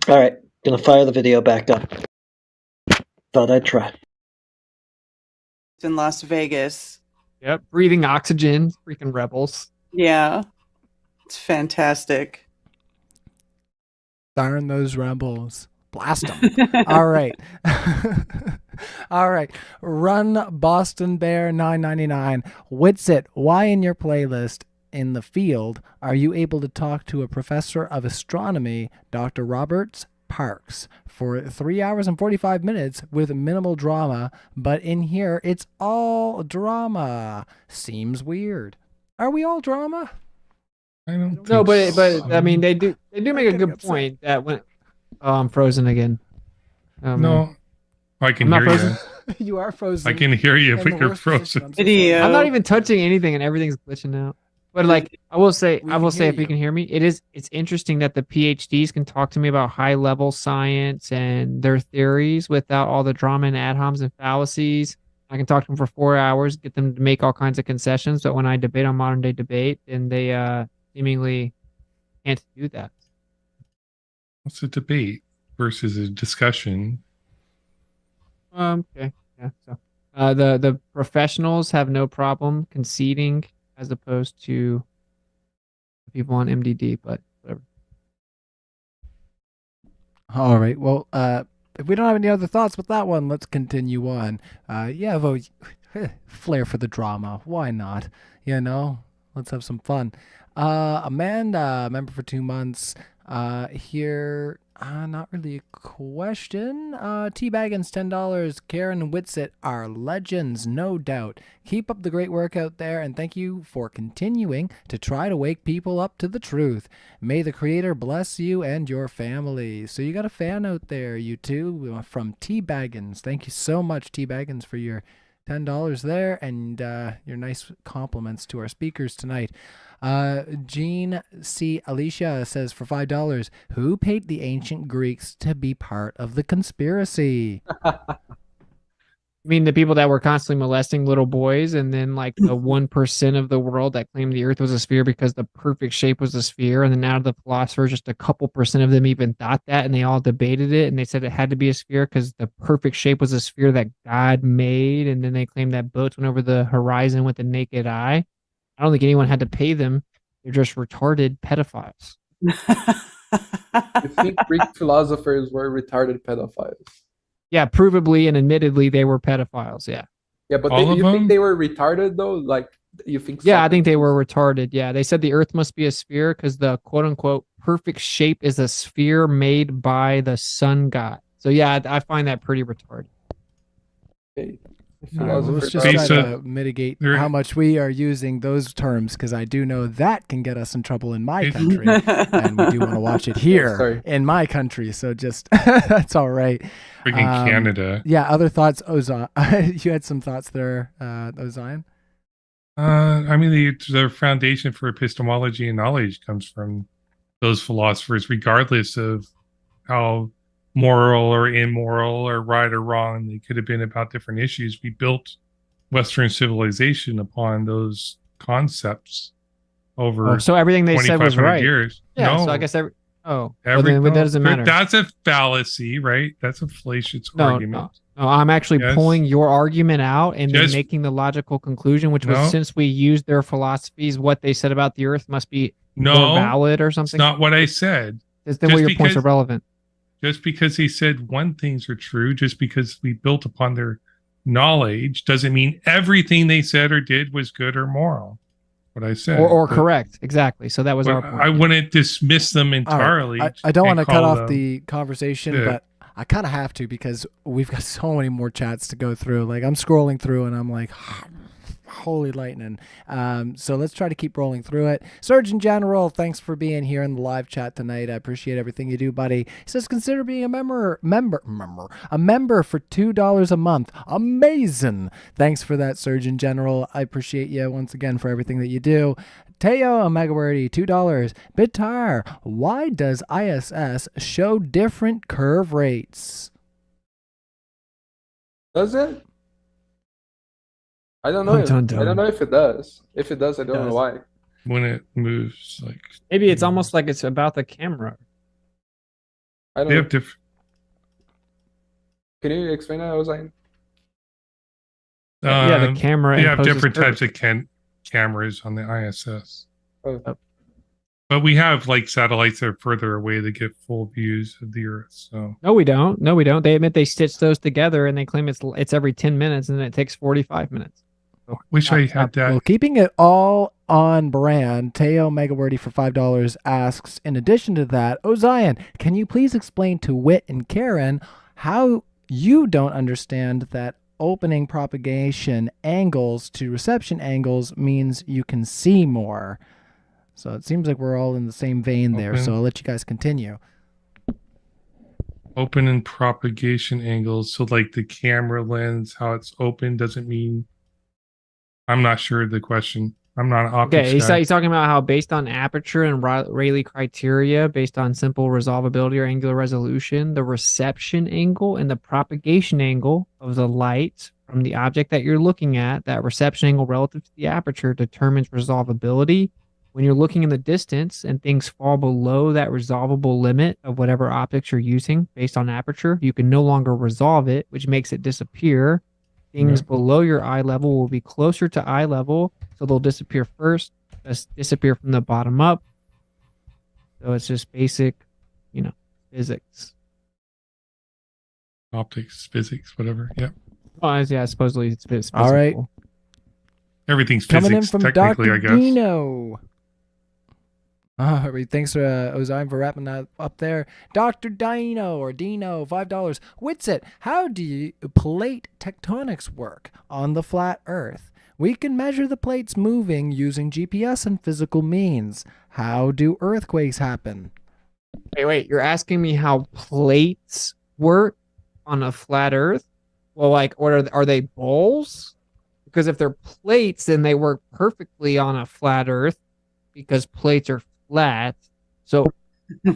Alright, gonna fire the video back up. Thought I'd try. In Las Vegas. Yep, breathing oxygen, freaking rebels. Yeah. It's fantastic. Darn those rebels. Blast them. All right. All right. Run Boston Bear 999. Witsit, why in your playlist in the field are you able to talk to a professor of astronomy, Dr. Roberts Parks, for 3 hours and 45 minutes with minimal drama, but in here it's all drama? Seems weird. Are we all drama? I don't No, but I mean they do make a good point that when I'm frozen again. No, I can I'm hear not you. frozen. You are frozen. I can hear you, in but the you're worst frozen. position. I'm not even touching anything and everything's glitching out. But like I will say if you can hear me, it's interesting that the PhDs can talk to me about high level science and their theories without all the drama and ad homs and fallacies. I can talk to them for 4 hours, get them to make all kinds of concessions, but when I debate on modern day debate, then they seemingly can't do that. What's a debate versus a discussion? Okay. Yeah. So the professionals have no problem conceding as opposed to people on MDD, but whatever. All right. Well, if we don't have any other thoughts with that one, let's continue on. Yeah, vote. Flair for the drama. Why not? You know, let's have some fun. Amanda, member for 2 months. Here, not really a question. Teabaggins, $10. Karen Witsit are legends, no doubt. Keep up the great work out there, and thank you for continuing to try to wake people up to the truth. May the Creator bless you and your family. So you got a fan out there, you two, from Teabaggins. Thank you so much, Teabaggins, for your $10 there and your nice compliments to our speakers tonight. Jean C. Alicia says for $5, who paid the ancient Greeks to be part of the conspiracy? I mean, the people that were constantly molesting little boys, and then like the 1% of the world that claimed the Earth was a sphere because the perfect shape was a sphere, and then out of the philosophers, just a couple percent of them even thought that, and they all debated it, and they said it had to be a sphere because the perfect shape was a sphere that God made, and then they claimed that boats went over the horizon with the naked eye. I don't think anyone had to pay them. They're just retarded pedophiles. I think Greek philosophers were retarded pedophiles. Yeah, provably and admittedly, they were pedophiles. Yeah. Yeah, but All of you them? think they were retarded though? Like you think? Yeah, I think they were retarded. Yeah, they said the Earth must be a sphere because the quote unquote perfect shape is a sphere made by the sun god. So yeah, I find that pretty retarded. Okay. Let's just try to mitigate how much we are using those terms, because I do know that can get us in trouble in my country, and we do want to watch it here in my country. So just that's all right. Freaking Canada. Yeah. Other thoughts, Ozan? You had some thoughts there, Ozan? I mean, the foundation for epistemology and knowledge comes from those philosophers, regardless of how moral or immoral or right or wrong they could have been about different issues. We built Western civilization upon those concepts over so everything they said was 2,500 right. year. Yeah, No. so I guess well, Every, then that doesn't matter. That's a fallacy, right? That's a fallacious argument. No, I'm actually Yes. pulling your argument out and then Just- making the logical conclusion, which was No. since we used their philosophies, what they said about the Earth must be No, more valid or something. It's not what I said. Then what your points are relevant. Just because he said one things are true, just because we built upon their knowledge, doesn't mean everything they said or did was good or moral. What I said, Or But- correct, exactly. So that was but our point. I wouldn't dismiss them All right. entirely. I don't and want to cut call off them- the conversation, Yeah. but I kind of have to, because we've got so many more chats to go through. Like I'm scrolling through and I'm like, Holy lightning. So let's try to keep rolling through it. Surgeon General, thanks for being here in the live chat tonight. I appreciate everything you do, buddy. He says, consider being a member for $2 a month. Amazing. Thanks for that, Surgeon General. I appreciate you once again for everything that you do. Teo Omegawordy, $2. Bitar, why does ISS show different curve rates? Does it? I don't know. I don't know if it does. If it does, I don't know why. When it moves, like Maybe it's almost like it's about the camera. I don't they know. have different. Can you explain that? I was like, Yeah, the camera They have imposes different curves. types of cameras on the ISS, oh, but we have like satellites that are further away to get full views of the Earth. So No, we don't. No, we don't. They admit they stitch those together and they claim it's every 10 minutes and then it takes 45 minutes. wish I had that. Well, keeping it all on brand, Teo Megawordy for $5 asks, in addition to that, Zion, can you please explain to Wit and Karen how you don't understand that opening propagation angles to reception angles means you can see more? So it seems like we're all in the same vein there, so I'll let you guys continue. Open and propagation angles. So like the camera lens, how it's open doesn't mean. I'm not sure of the question. I'm not an optics Okay, guy. he's talking about how based on aperture and Rayleigh criteria, based on simple resolvability or angular resolution, the reception angle and the propagation angle of the light from the object that you're looking at, that reception angle relative to the aperture determines resolvability. When you're looking in the distance and things fall below that resolvable limit of whatever optics you're using based on aperture, you can no longer resolve it, which makes it disappear. Things below your eye level will be closer to eye level, so they'll disappear first, disappear from the bottom up. So it's just basic, physics. Optics, physics, whatever. Yep. Well, yeah, supposedly it's physical. All right. Everything's Coming in physics, from technically, Dr. I guess. Dino. All right, thanks, Ozion, for wrapping that up there. Dr. Dino, or Dino, $5. Witsit, how do plate tectonics work on the flat Earth? We can measure the plates moving using GPS and physical means. How do earthquakes happen? Wait, you're asking me how plates work on a flat Earth? Well, like, or are they balls? Because if they're plates, then they work perfectly on a flat Earth because plates are flat. So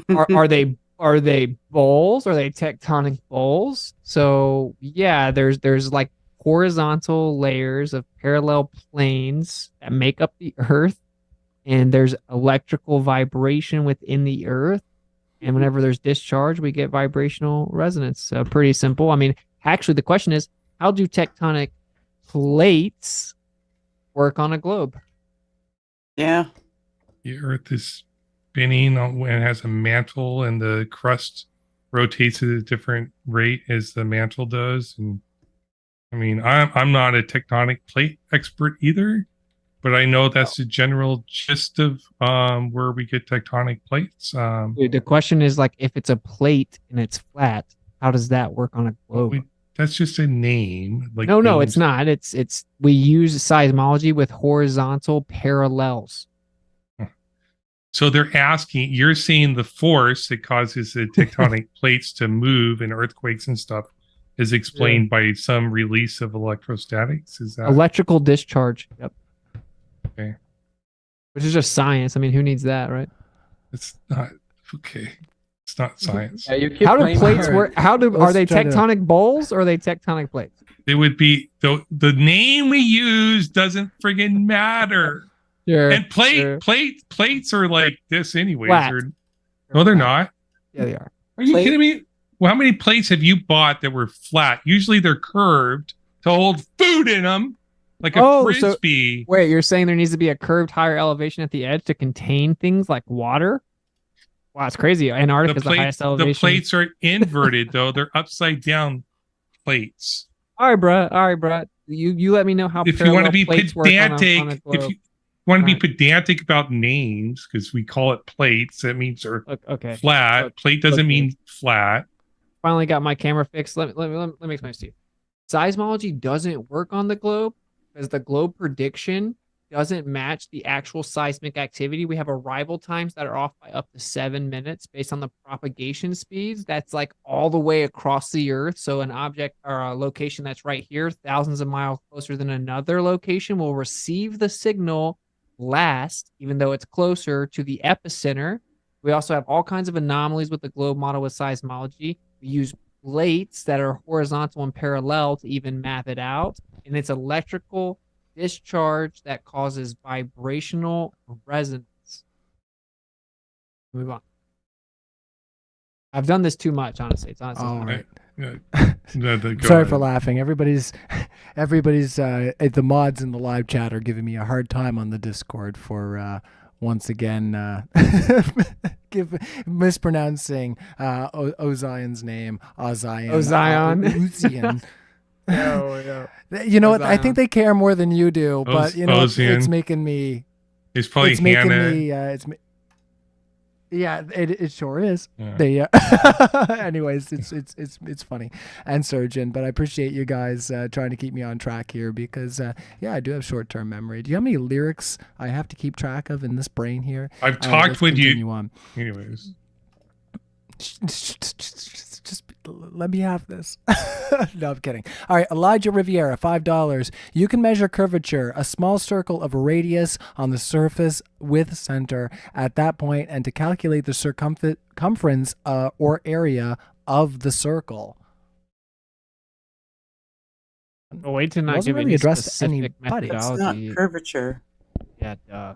are they balls? Are they tectonic balls? So yeah, there's like horizontal layers of parallel planes that make up the Earth, and there's electrical vibration within the Earth. And whenever there's discharge, we get vibrational resonance. Pretty simple. I mean, actually, the question is, how do tectonic plates work on a globe? Yeah. The Earth is spinning and has a mantle, and the crust rotates at a different rate as the mantle does. And I mean, I'm not a tectonic plate expert either, but I know that's the general gist of where we get tectonic plates. Dude, the question is, like, if it's a plate and it's flat, how does that work on a globe? That's just a name. Like No, it's not. It's we use seismology with horizontal parallels. So they're asking, you're seeing the force that causes the tectonic plates to move and earthquakes and stuff is explained by some release of electrostatics. Is that Electrical discharge. Yep. okay? Which is just science. I mean, who needs that, right? It's not okay. It's not science. How do plates work? Are they tectonic bowls or are they tectonic plates? It would be the name we use doesn't friggin' matter. Sure, and plates are like this anyways. Flat. No, they're not. Yeah, they are. Are you kidding me? Well, how many plates have you bought that were flat? Usually they're curved to hold food in them, like a frisbee. So wait, you're saying there needs to be a curved higher elevation at the edge to contain things like water? Wow, it's crazy. Antarctica is the highest elevation. The plates are inverted though; they're upside down plates. All right, bruh. You let me know how. If you want to be plates work pedantic, on a globe. if you want to be pedantic about names, because we call it plates, that means they're flat. Plate doesn't mean flat. Finally got my camera fixed. Let me explain this to you. Seismology doesn't work on the globe because the globe prediction doesn't match the actual seismic activity. We have arrival times that are off by up to 7 minutes based on the propagation speeds. That's like all the way across the earth. So an object or a location that's right here, thousands of miles closer than another location, will receive the signal last, even though it's closer to the epicenter. We also have all kinds of anomalies with the globe model with seismology. We use plates that are horizontal and parallel to even map it out. And it's electrical discharge that causes vibrational resonance. Move on. I've done this too much, honestly. It's honestly All fun. right. Sorry for laughing. Everybody's the mods in the live chat are giving me a hard time on the Discord for once again mispronouncing Ozion's name. Ozion. Ozion. No. You know what? I think they care more than you do, but you know Ozian. it's making me. It's probably It's making Hannah. me. Yeah, it sure is. Yeah. They, anyways, it's funny and Surgeon, but I appreciate you guys trying to keep me on track here because yeah, I do have short-term memory. Do you know how many lyrics I have to keep track of in this brain here? I've talked let's with you. continue on. Anyways, just let me have this. No, I'm kidding. All right, Elijah Riviera, $5. You can measure curvature, a small circle of a radius on the surface with center at that point, and to calculate the circumference or area of the circle. But wait to not Wasn't give really any addressed to specific anybody. It's not methodology. curvature. Yeah, duh.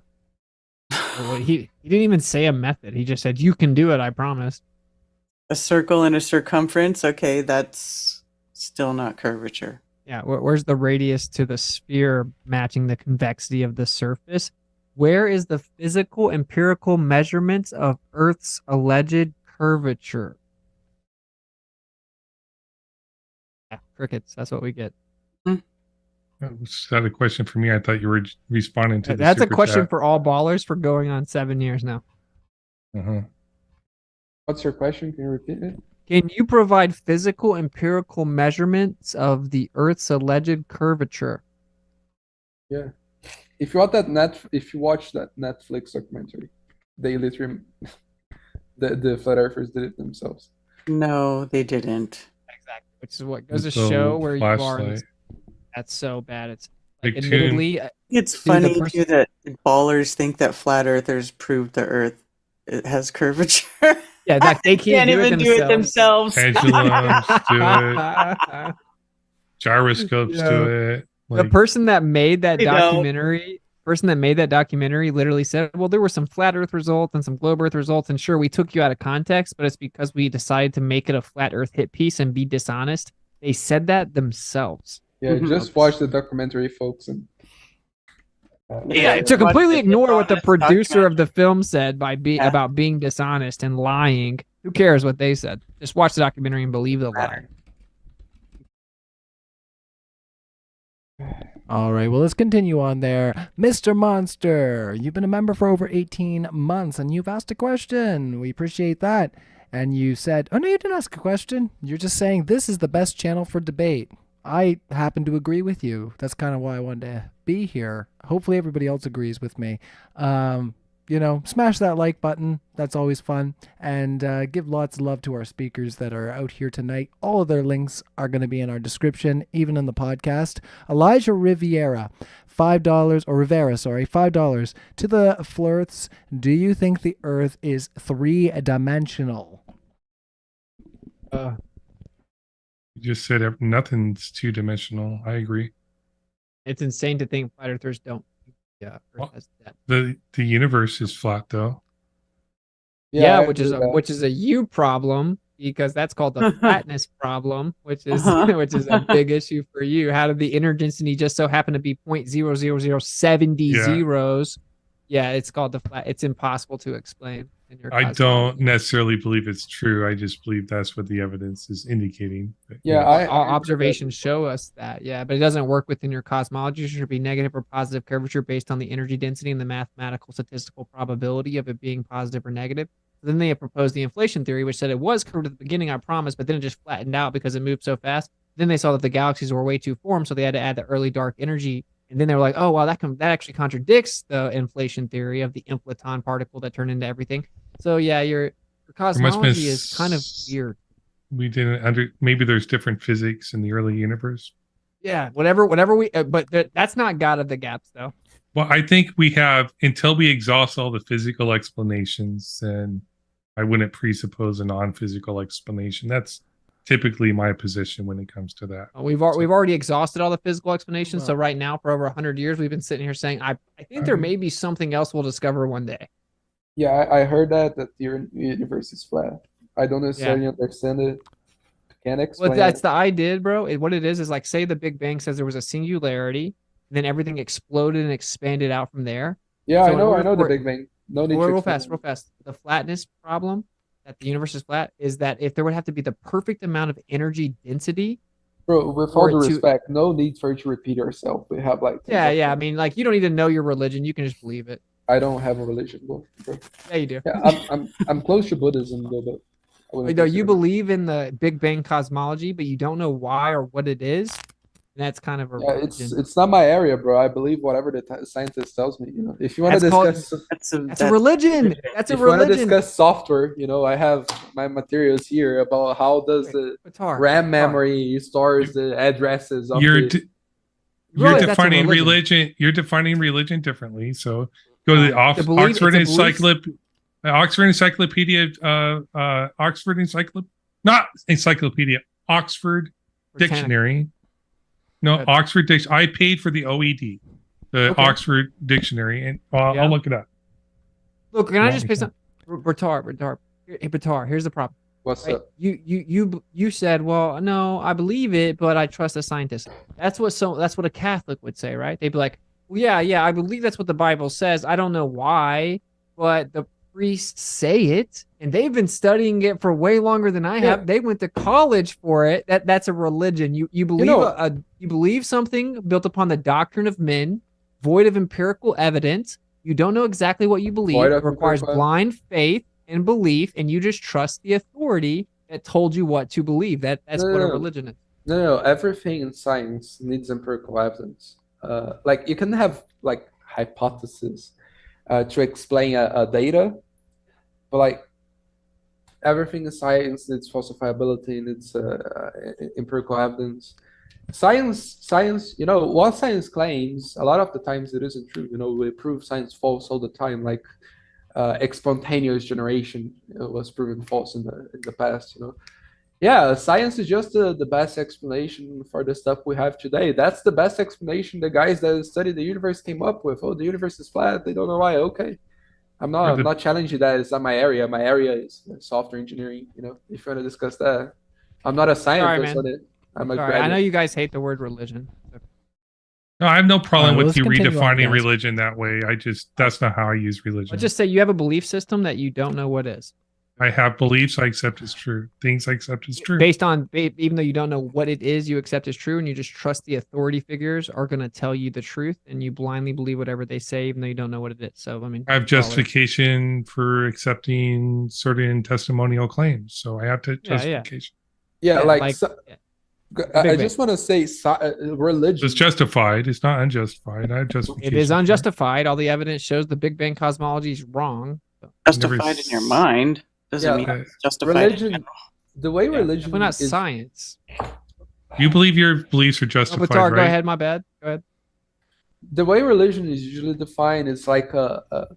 Well, he didn't even say a method. He just said, you can do it, I promise. A circle and a circumference. Okay, that's still not curvature. Yeah, where's the radius to the sphere matching the convexity of the surface? Where is the physical empirical measurements of Earth's alleged curvature? Yeah, crickets. That's what we get. was that a question for me? I thought you were responding to the That's a super question chat. for all ballers for going on 7 years now. Uh-huh. What's your question? Can you repeat it? Can you provide physical empirical measurements of the Earth's alleged curvature? Yeah. If you watch that Netflix documentary, they literally the flat earthers did it themselves. No, they didn't. Exactly. Which is what goes to So, show where you are. flashlight. That's so bad. It's like, Big admittedly, It's see, the funny person- too that ballers think that flat earthers proved the Earth it has curvature. yeah, that they can't, even do it themselves. Pendulums do it. Gyroscopes Yeah. do it. The Like, person that made that They don't. documentary literally said, well, there were some flat earth results and some globe earth results, and sure, we took you out of context, but it's because we decided to make it a flat earth hit piece and be dishonest. They said that themselves. Yeah, Mhm. just watch the documentary, folks, and Yeah, to Watch completely the ignore what the dishonest producer of documentary. the film said Yeah. about being dishonest and lying. Who cares what they said? Just watch the documentary and believe the lie. All right, well, let's continue on there. Mr. Monster, you've been a member for over 18 months and you've asked a question. We appreciate that. And you said, oh, no, you didn't ask a question. You're just saying this is the best channel for debate. I happen to agree with you. That's kind of why I wanted to be here. Hopefully everybody else agrees with me. Smash that like button. That's always fun. And give lots of love to our speakers that are out here tonight. All of their links are going to be in our description, even in the podcast. Elijah Riviera, $5 to the Flirts. Do you think the Earth is three-dimensional? you just said nothing's two-dimensional. I agree. It's insane to think flat earthers don't. Yeah, Earth Well, has depth. The universe is flat, though. Yeah, I which is agree with that. which is a you problem because that's called the flatness problem, which is Uh-huh. which is a big issue for you. How did the inner density just so happen to be 0.00070 Yeah. zeros? Yeah, it's called the flat. It's impossible to explain. In your I cosmology. don't necessarily believe it's true. I just believe that's what the evidence is indicating. But, Yeah, All I agree with that. observations show us that, yeah, but it doesn't work within your cosmology. It should be negative or positive curvature based on the energy density and the mathematical statistical probability of it being positive or negative. Then they have proposed the inflation theory, which said it was curved at the beginning, I promise, but then it just flattened out because it moved so fast. Then they saw that the galaxies were way too formed, so they had to add the early dark energy And then they were like, oh, wow, that actually contradicts the inflation theory of the inflaton particle that turned into everything. So yeah, your cosmology is kind of weird. We didn't maybe there's different physics in the early universe. Yeah, whatever we, but that's not God of the gaps though. Well, I think we have, until we exhaust all the physical explanations, and I wouldn't presuppose a non-physical explanation. That's typically my position when it comes to that. We've already exhausted all the physical explanations. So right now, for over 100 years, we've been sitting here saying, I think there may be something else we'll discover one day. Yeah, I heard that the universe is flat. I don't necessarily understand it. Can't explain. Well, that's the I did, bro. What it is like, say the Big Bang says there was a singularity, and then everything exploded and expanded out from there. Yeah, So I know the Big Bang. No need to real explain. fast. The flatness problem, that the universe is flat, is that if there would have to be the perfect amount of energy density. Bro, with all due respect, no need for it to repeat ourselves. We have like. Yeah. I mean, like, you don't need to know your religion. You can just believe it. I don't have a religion, bro. Yeah, you do. Yeah, I'm close to Buddhism, though, but. Wait, no, you believe in the Big Bang cosmology, but you don't know why or what it is. And that's kind of a religion. It's not my area, bro. I believe whatever the scientist tells me. If you want to discuss, that's a religion. That's a religion. If you want to discuss software, I have my materials here about how does the RAM memory stores the addresses of You're defining religion. You're defining religion differently. So go to the Oxford Encyclopedia. Oxford Dictionary. No, Oxford Dictionary. I paid for the OED, the Oxford Dictionary, and I'll look it up. Look, can I just say something? Batar, here's the problem. What's up? You said, well, no, I believe it, but I trust the scientists. That's what a Catholic would say, right? They'd be like, well, yeah, I believe that's what the Bible says. I don't know why, but the priests say it, and they've been studying it for way longer than I have. They went to college for it. That's a religion. You believe you believe something built upon the doctrine of men, void of empirical evidence. You don't know exactly what you believe. It requires blind faith and belief, and you just trust the authority that told you what to believe. That's what a religion is. No, everything in science needs empirical evidence. Like you can have like hypotheses to explain a data, but like everything in science needs falsifiability, needs empirical evidence. Science, what science claims, a lot of the times it isn't true. We prove science false all the time, like spontaneous generation was proven false in the past. Yeah, science is just the best explanation for the stuff we have today. That's the best explanation the guys that study the universe came up with. Oh, the universe is flat. They don't know why. Okay, I'm not challenging that. It's not my area. My area is software engineering. If you want to discuss that, I'm not a scientist on it. I'm a graduate. I know you guys hate the word religion. No, I have no problem with you redefining religion that way. That's not how I use religion. I'll just say you have a belief system that you don't know what is. I have beliefs I accept as true. Things I accept as true. Based on, even though you don't know what it is, you accept as true, and you just trust the authority figures are going to tell you the truth, and you blindly believe whatever they say, even though you don't know what it is. So, I mean, I have justification for accepting certain testimonial claims. So I have to justification. Yeah, I just want to say religion. It's justified. It's not unjustified. I have justification. It is unjustified. All the evidence shows the Big Bang cosmology is wrong. Justified in your mind doesn't mean it's justified. Religion, the way religion we're not is science. You believe your beliefs are justified, right? Go ahead. My bad. Go ahead. The way religion is usually defined is like a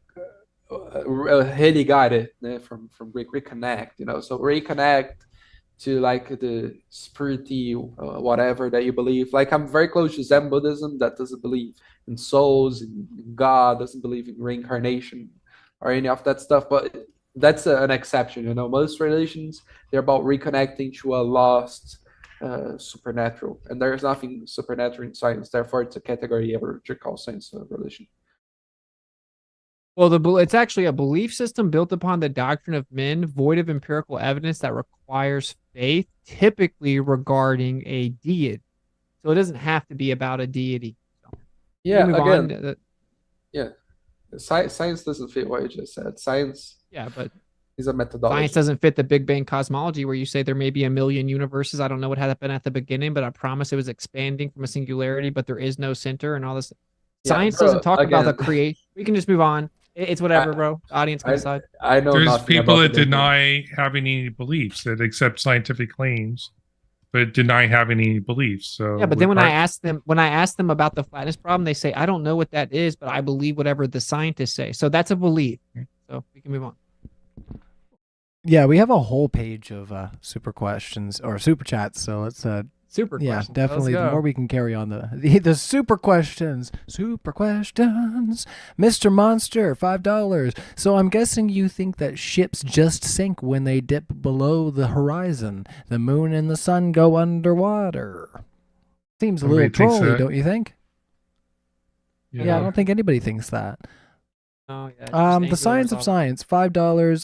religare, from Greek reconnect. So reconnect to like the spirity, whatever that you believe. Like I'm very close to Zen Buddhism that doesn't believe in souls, in God, doesn't believe in reincarnation or any of that stuff, but that's an exception. Most religions, they're about reconnecting to a lost supernatural, and there's nothing supernatural in science. Therefore, it's a category ever to call science a religion. Well, it's actually a belief system built upon the doctrine of men, void of empirical evidence that requires faith, typically regarding a deity. So it doesn't have to be about a deity. Yeah, again, science doesn't fit what you just said. Science. Yeah, but It's a methodology. Science doesn't fit the Big Bang cosmology where you say there may be a million universes. I don't know what happened at the beginning, but I promise it was expanding from a singularity, but there is no center and all this. Science doesn't talk about the creation. We can just move on. It's whatever, bro. The audience can decide. I know There's nothing people about that the Big Bang. deny having any beliefs, that accept scientific claims, but deny having any beliefs. So Yeah, but then when I ask them about the flatness problem, they say, I don't know what that is, but I believe whatever the scientists say. So that's a belief. So we can move on. Yeah, we have a whole page of super questions or super chats. So let's super yeah, questions. definitely. Let's The go. more we can carry on the super questions, Mr. Monster, $5. So I'm guessing you think that ships just sink when they dip below the horizon. The moon and the sun go underwater. Seems a little Somebody thinks trolly, that. don't you think? Yeah, I don't think anybody thinks that. Oh, yeah, The science of science, $5.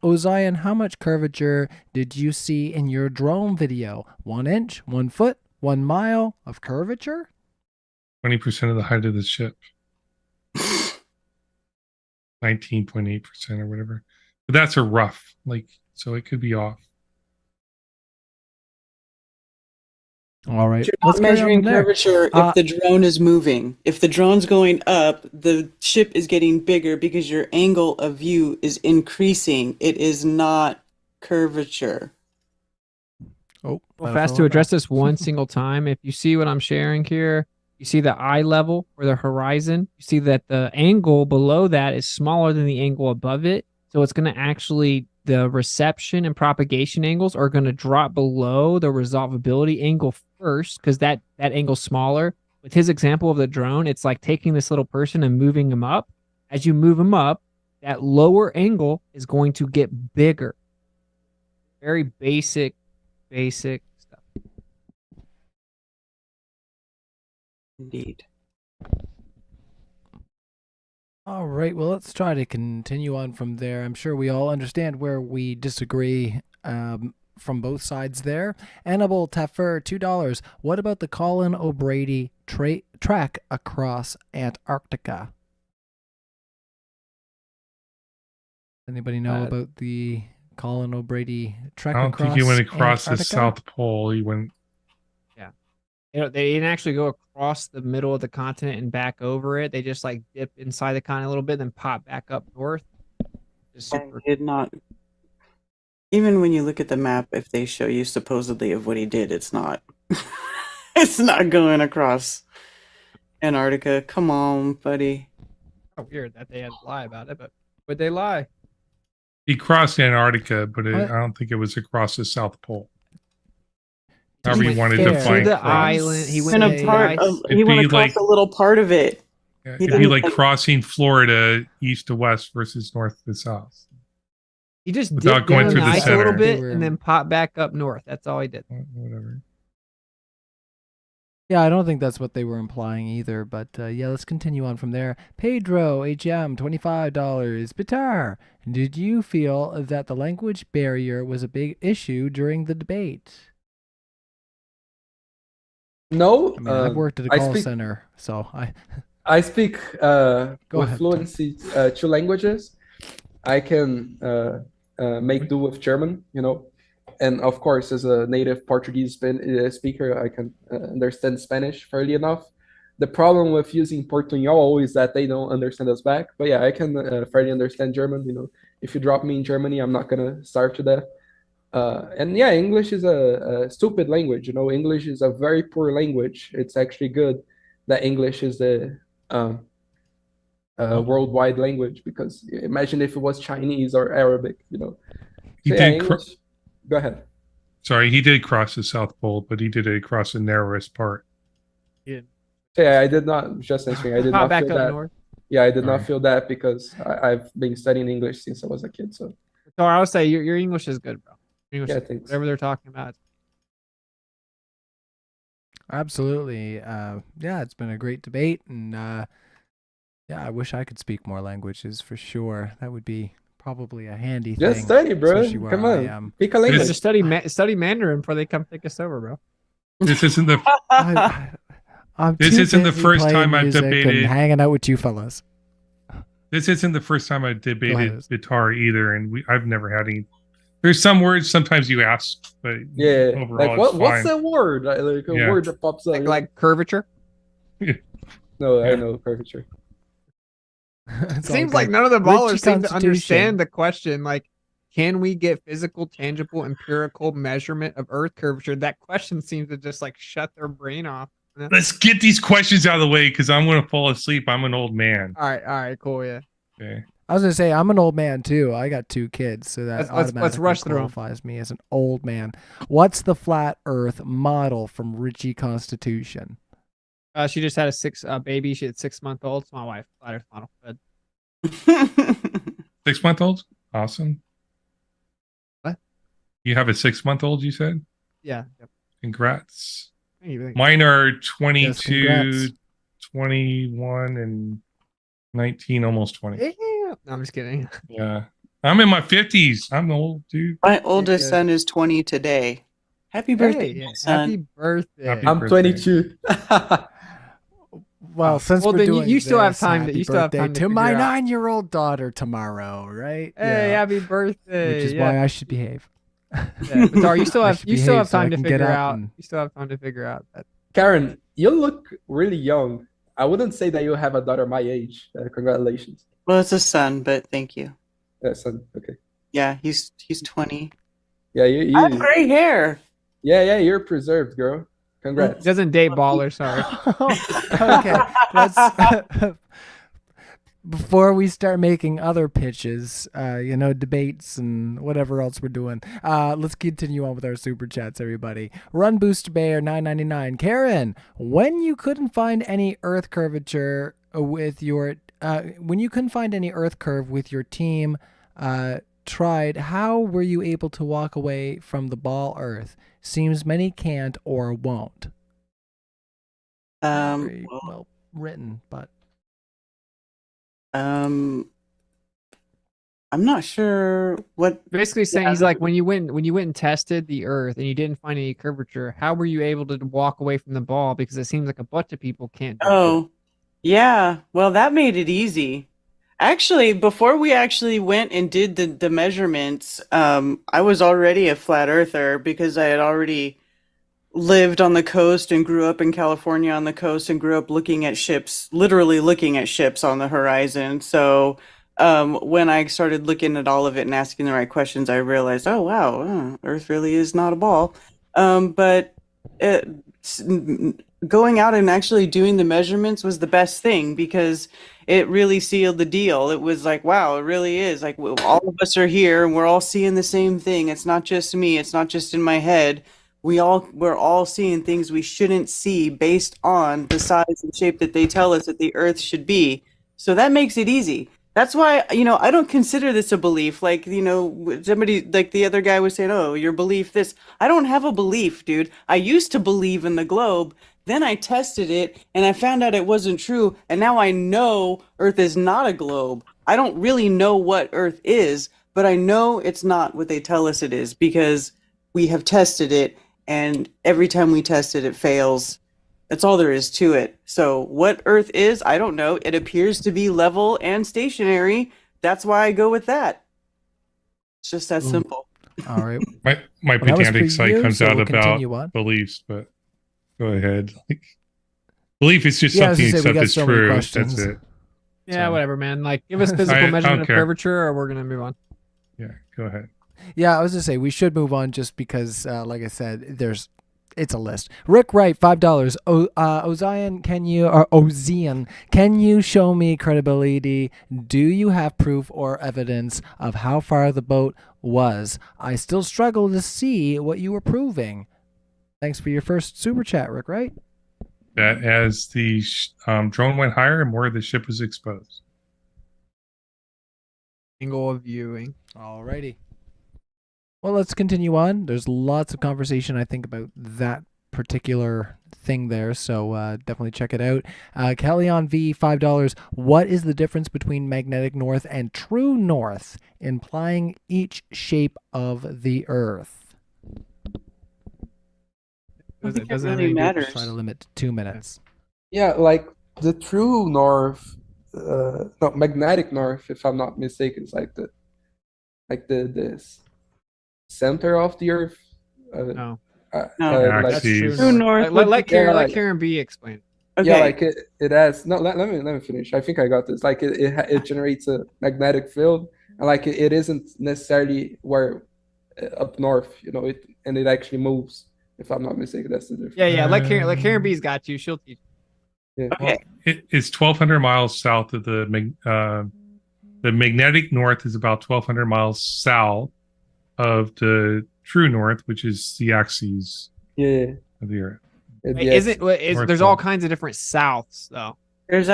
Ozion, how much curvature did you see in your drone video? 1 inch, 1 foot, 1 mile of curvature? 20% of the height of the ship. 19.8% or whatever. But that's a rough, so it could be off. All right. You're not measuring curvature if the drone is moving. If the drone's going up, the ship is getting bigger because your angle of view is increasing. It is not curvature. Oh, Well, fast to address this one single time. If you see what I'm sharing here, you see the eye level or the horizon. You see that the angle below that is smaller than the angle above it. So it's going to actually, the reception and propagation angles are going to drop below the resolvability angle first because that angle's smaller. With his example of the drone, it's like taking this little person and moving him up. As you move him up, that lower angle is going to get bigger. Very basic stuff. Indeed. All right, well, let's try to continue on from there. I'm sure we all understand where we disagree from both sides there. Annabelle Taffer, $2. What about the Colin O'Brady track across Antarctica? Anybody know about the Colin O'Brady trek I don't across think he went across the Antarctica? South Pole. He went. They didn't actually go across the middle of the continent and back over it. They just like dip inside the continent a little bit, then pop back up north. Just super. Did not. Even when you look at the map, if they show you supposedly of what he did, it's not. It's not going across Antarctica. Come on, buddy. Oh, weird that they had to lie about it, but would they lie? He crossed Antarctica, but What? I don't think it was across the South Pole. He However you went wanted to to find the cross. island. He went And into a part the ice. of, he went across a little part of it. Yeah, He it'd be didn't, like crossing Florida east to west versus north to south. He just without dipped going down through the the ice a little center. bit and then pop back up north. That's all he did. Whatever. Yeah, I don't think that's what they were implying either, but yeah, let's continue on from there. Pedro, HM, $25. Bitar, did you feel that the language barrier was a big issue during the debate? No, I mean, I've worked at a I call speak- center, so I speak Go with ahead, fluency 2 languages. I can make do with German, and of course, as a native Portuguese speaker, I can understand Spanish fairly enough. The problem with using Portuñol is that they don't understand us back. But yeah, I can fairly understand German. If you drop me in Germany, I'm not gonna starve to death. And yeah, English is a stupid language. English is a very poor language. It's actually good that English is the worldwide language, because imagine if it was Chinese or Arabic. He So yeah, did English. Go ahead. Sorry, he did cross the South Pole, but he did it across the narrowest part. Yeah, I did not. Just answering. I did Pop not back feel up that. north. Yeah, I did not Alright. feel that because I've been studying English since I was a kid. So So I would say your English is good, bro. Your English Yeah, is good. thanks. Whatever they're talking about. absolutely. Yeah, it's been a great debate, and yeah, I wish I could speak more languages for sure. That would be probably a handy just thing. study, bro. especially where Come I on, am. speak a language. Just study Mandarin before they come take us over, bro. This isn't the I'm This too isn't the busy first playing time I've music and debated. hanging out with you fellas. This isn't the first time I ahead. debated Vitar either, and I've never had any. There's some words sometimes you ask, but Yeah. overall Like it's what's fine. that word? Like a Yeah. word that pops up. Like curvature. No, I know curvature. It It's all seems like good. none of the Richie ballers seem to Constitution. understand the question. Like, can we get physical, tangible, empirical measurement of Earth curvature? That question seems to just like shut their brain off. Let's get these questions out of the way because I'm going to fall asleep. I'm an old man. All right, cool, yeah. Okay. I was gonna say I'm an old man too. I got 2 kids, so that Let's automatically rush through 'em. qualifies me as an old man. What's the flat Earth model from Richie Constitution? She just had a baby. She had 6-month-old. It's my wife. Flat Earth model. Good. 6-month-old? Awesome. What? You have a 6-month-old, you said? Yeah. Yep. Congrats. Thank you. Mine are 22, congrats. 21, and 19, almost 20. Yeah. No, I'm just kidding. Yeah. I'm in my 50s. I'm the old dude. My oldest son is 20 today. Happy birthday, Hey, son. happy birthday. Happy I'm birthday. 22. Well, since Well, we're then doing you still have this, time to- happy you still have birthday time to to my figure out. 9-year-old daughter tomorrow, right? Hey, Yeah. happy birthday. Which is yeah. why I should behave. Yeah, Vitar, you still I have should you still behave have so I time to can get figure up out. and- You still have time to figure out that. Karen, you look really young. I wouldn't say that you have a daughter my age. Congratulations. Well, it's a son, but thank you. Son. Okay. Yeah, he's 20. Yeah, you. I have gray hair. Yeah, you're preserved, girl. He Congrats. doesn't date ballers. Sorry. Okay, let's before we start making other pitches, debates and whatever else we're doing, let's continue on with our super chats, everybody. Run Booster Bear 9.99. Karen, when you couldn't find any Earth curvature with your Earth curve with your team tried, how were you able to walk away from the ball Earth? Seems many can't or won't. Very well written, but I'm not sure what. Basically saying he's like when you went and tested the Earth and you didn't find any curvature, how were you able to walk away from the ball? Because it seems like a bunch of people can't. Do it. Oh, yeah. Well, that made it easy. Actually, before we actually went and did the measurements, I was already a flat earther because I had already lived on the coast and grew up in California on the coast and grew up looking at ships, literally looking at ships on the horizon. So when I started looking at all of it and asking the right questions, I realized, oh, wow, Earth really is not a ball. But going out and actually doing the measurements was the best thing because it really sealed the deal. It was like, wow, it really is. Like all of us are here and we're all seeing the same thing. It's not just me. It's not just in my head. We're all seeing things we shouldn't see based on the size and shape that they tell us that the Earth should be. So that makes it easy. That's why, I don't consider this a belief. Like, somebody, like the other guy was saying, oh, your belief this. I don't have a belief, dude. I used to believe in the globe. Then I tested it and I found out it wasn't true. And now I know Earth is not a globe. I don't really know what Earth is, but I know it's not what they tell us it is because we have tested it. And every time we test it, it fails. That's all there is to it. So what Earth is, I don't know. It appears to be level and stationary. That's why I go with that. It's just that simple. All right. My Well, that was pedantic for side you, comes so out we'll about continue on. beliefs, but go ahead. Like, belief is just Yeah, I was something gonna say, we except got it's so many true. questions. That's it. Yeah, whatever, man. Like, give us I physical don't measurement of care. curvature, or we're gonna move on. Yeah, go ahead. Yeah, I was gonna say we should move on just because, like I said, it's a list. Rick Wright, $5. Ozian, can you show me credibility? Do you have proof or evidence of how far the boat was? I still struggle to see what you were proving. Thanks for your first super chat, Rick Wright. That as the drone went higher, more of the ship was exposed. Angle of viewing. Alrighty. Well, let's continue on. There's lots of conversation, I think, about that particular thing there, so definitely check it out. Kelly on V, $5. What is the difference between magnetic north and true north, implying each shape of the Earth? It doesn't really matter. Try to limit to 2 minutes. Yeah, like the true north no, magnetic north, if I'm not mistaken. It's like the center of the Earth. No. No. Like, That's true. True north would Let be- Karen, yeah, let like- Karen B explain. Okay. Yeah, like it has. No, let me finish. I think I got this. Like it generates a magnetic field, and like it isn't necessarily where up north, you know, it actually moves. If I'm not mistaken, that's the difference. Yeah, let Karen B's got you. She'll teach. Yeah. Okay. It's 1,200 miles south of the magnetic north is about 1,200 miles south of the true north, which is the axis Yeah. of the Earth. There's all kinds of different souths though. There's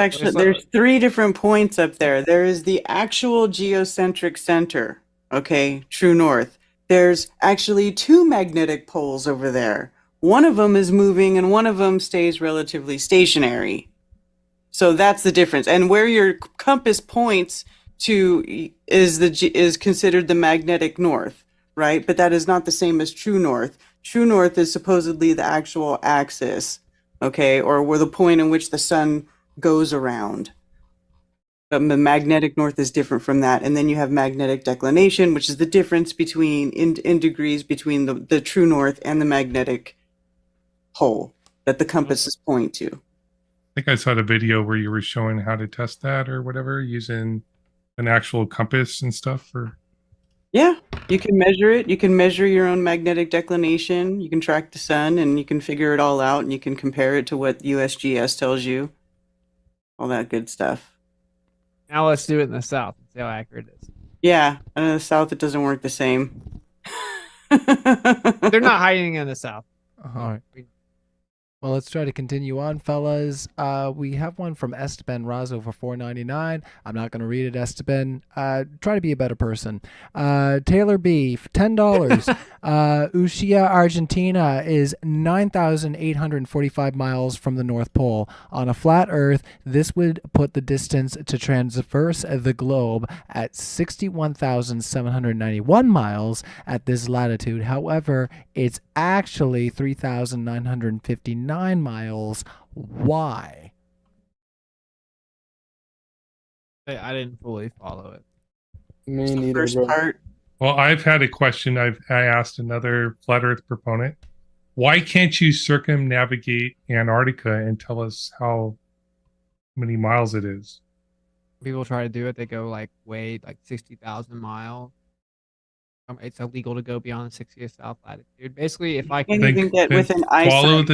3 different points up there. There is the actual geocentric center, okay, true north. There's actually 2 magnetic poles over there. One of them is moving and one of them stays relatively stationary. So that's the difference. And where your compass points to is considered the magnetic north, right? But that is not the same as true north. True north is supposedly the actual axis, okay, or where the point in which the sun goes around. But the magnetic north is different from that. And then you have magnetic declination, which is the difference between in degrees between the true north and the magnetic pole that the compasses point to. I think I saw the video where you were showing how to test that or whatever using an actual compass and stuff. Or Yeah, you can measure it. You can measure your own magnetic declination. You can track the sun and you can figure it all out and you can compare it to what USGS tells you. All that good stuff. Now let's do it in the south and see how accurate it is. Yeah, and in the south it doesn't work the same. They're not hiding in the south. All right. Well, let's try to continue on, fellas. We have one from Esteban Razo for $4.99. I'm not going to read it, Esteban. Try to be a better person. Taylor B, $10. Ushuaia, Argentina is 9,845 miles from the North Pole. On a flat Earth, this would put the distance to traverse the globe at 61,791 miles at this latitude. However, it's actually 3,959 miles. Why? I didn't fully follow it. Me neither, First bro. part. well, I've had a question. I asked another flat Earth proponent. Why can't you circumnavigate Antarctica and tell us how many miles it is? People try to do it. They go like 60,000 miles. It's illegal to go beyond the 60th south latitude. Basically, if I You can can't even get within eyesight.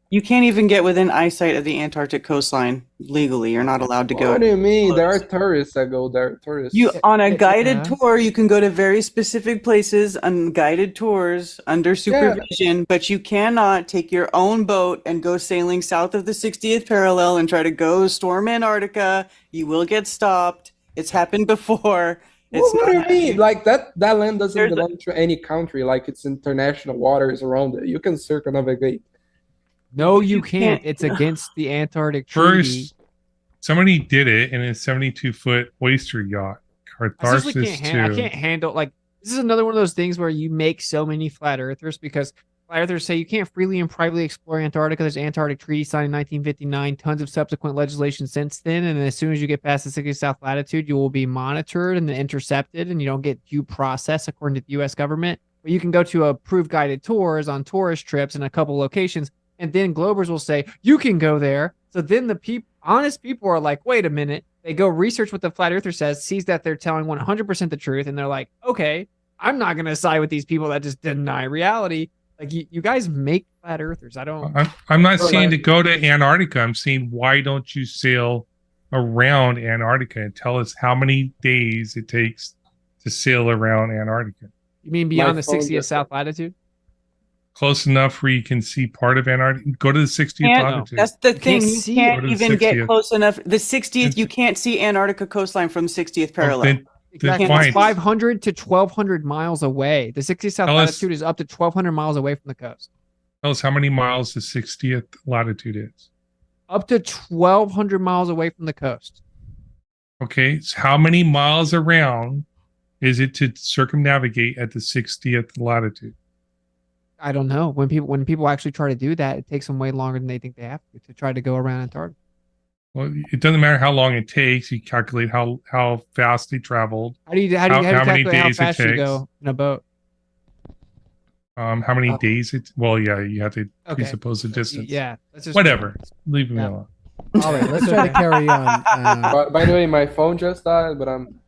You can't even get within eyesight of the Antarctic coastline legally. You're not allowed to go. What do you mean? There are tourists that go there. Tourists. You on a guided tour, you can go to very specific places on guided tours under supervision, but you cannot take your own boat and go sailing south of the 60th parallel and try to go storm Antarctica. You will get stopped. It's happened before. It's What do you not- mean? Like that land doesn't There's a- belong to any country. Like it's international waters around it. You can circumnavigate. No, you can't. It's against the Antarctic Treaty. First, somebody did it in a 72-foot oyster yacht. I Catharsis seriously I can't handle like this is another one of those things where you make so many flat earthers because flat earthers say you can't freely and privately explore Antarctica. There's Antarctic Treaty signed in 1959, tons of subsequent legislation since then, and as soon as you get past the 60 south latitude, you will be monitored and then intercepted, and you don't get due process according to the U.S. government. But you can go to approved guided tours on tourist trips in a couple locations, and then Globers will say you can go there. So then the honest people are like, wait a minute. They go research what the flat earther says, sees that they're telling 100% the truth, and they're like, okay, I'm not going to side with these people that just deny reality. Like you guys make flat earthers. I'm not saying to go to Antarctica. I'm saying why don't you sail around Antarctica and tell us how many days it takes to sail around Antarctica? You mean beyond the 60th south latitude? Close enough where you can see part of Antarctica. Go to the 60th latitude. That's the thing. You can't Go to the even get 60th. close enough. The 60th, you can't see Antarctica coastline from 60th parallel. then Exactly. fine. It's 500 to 1,200 miles away. The 60th south Tell us- latitude is up to 1,200 miles away from the coast. Tell us how many miles the 60th latitude is. Up to 1,200 miles away from the coast. Okay, so how many miles around is it to circumnavigate at the 60th latitude? I don't know. When people actually try to do that, it takes them way longer than they think they have to try to go around Antarctica. Well, it doesn't matter how long it takes. You calculate how fast they traveled. How many days it fast you takes. go in a boat? How many days it? Well, yeah, you have to presuppose the distance. Yeah, let's just Whatever. Leave me alone. All right, let's try to carry on. By the way, my phone just died, but I'm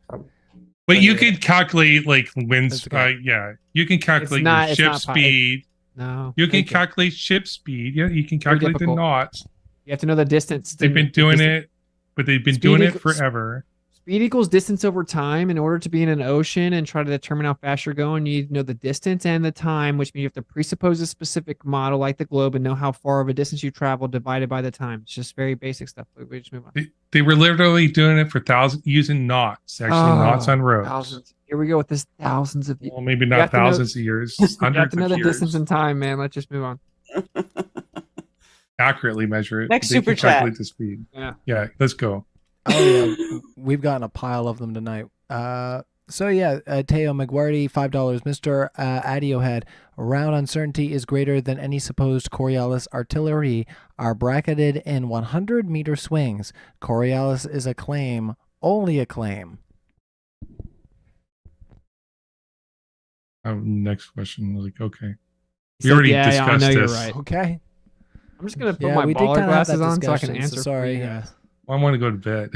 But you can calculate like winds. Yeah, you can calculate your ship speed. No, You can calculate ship speed. Yeah, you can Very calculate the difficult. knots. You have to know the distance. They've been doing it, but they've been Speed doing it equals- forever. Speed equals distance over time. In order to be in an ocean and try to determine how fast you're going, you need to know the distance and the time, which means you have to presuppose a specific model like the globe and know how far of a distance you travel divided by the time. It's just very basic stuff. We just move on. They were literally doing it for thousands, using knots. Actually, knots on roads. Thousands. Here we go with this thousands of years. Well, maybe not thousands of years, You have hundreds to know of the years. distance and time, man. Let's just move on. Accurately measure it. Next They super can chat. calculate the speed. Yeah. Yeah, let's go. Oh yeah, we've gotten a pile of them tonight. So yeah, Teo McGuarty, $5. Mr. Adiohead, round uncertainty is greater than any supposed Coriolis artillery are bracketed in 100-meter swings. Coriolis is a claim, only a claim. Next question. Like, okay. He We said, already yeah, I discussed know you're this. right. Okay. I'm just gonna put Yeah, my we did baller kinda have that glasses on so I can discussion, so answer. for sorry, you yeah. guys. I want to go to bed.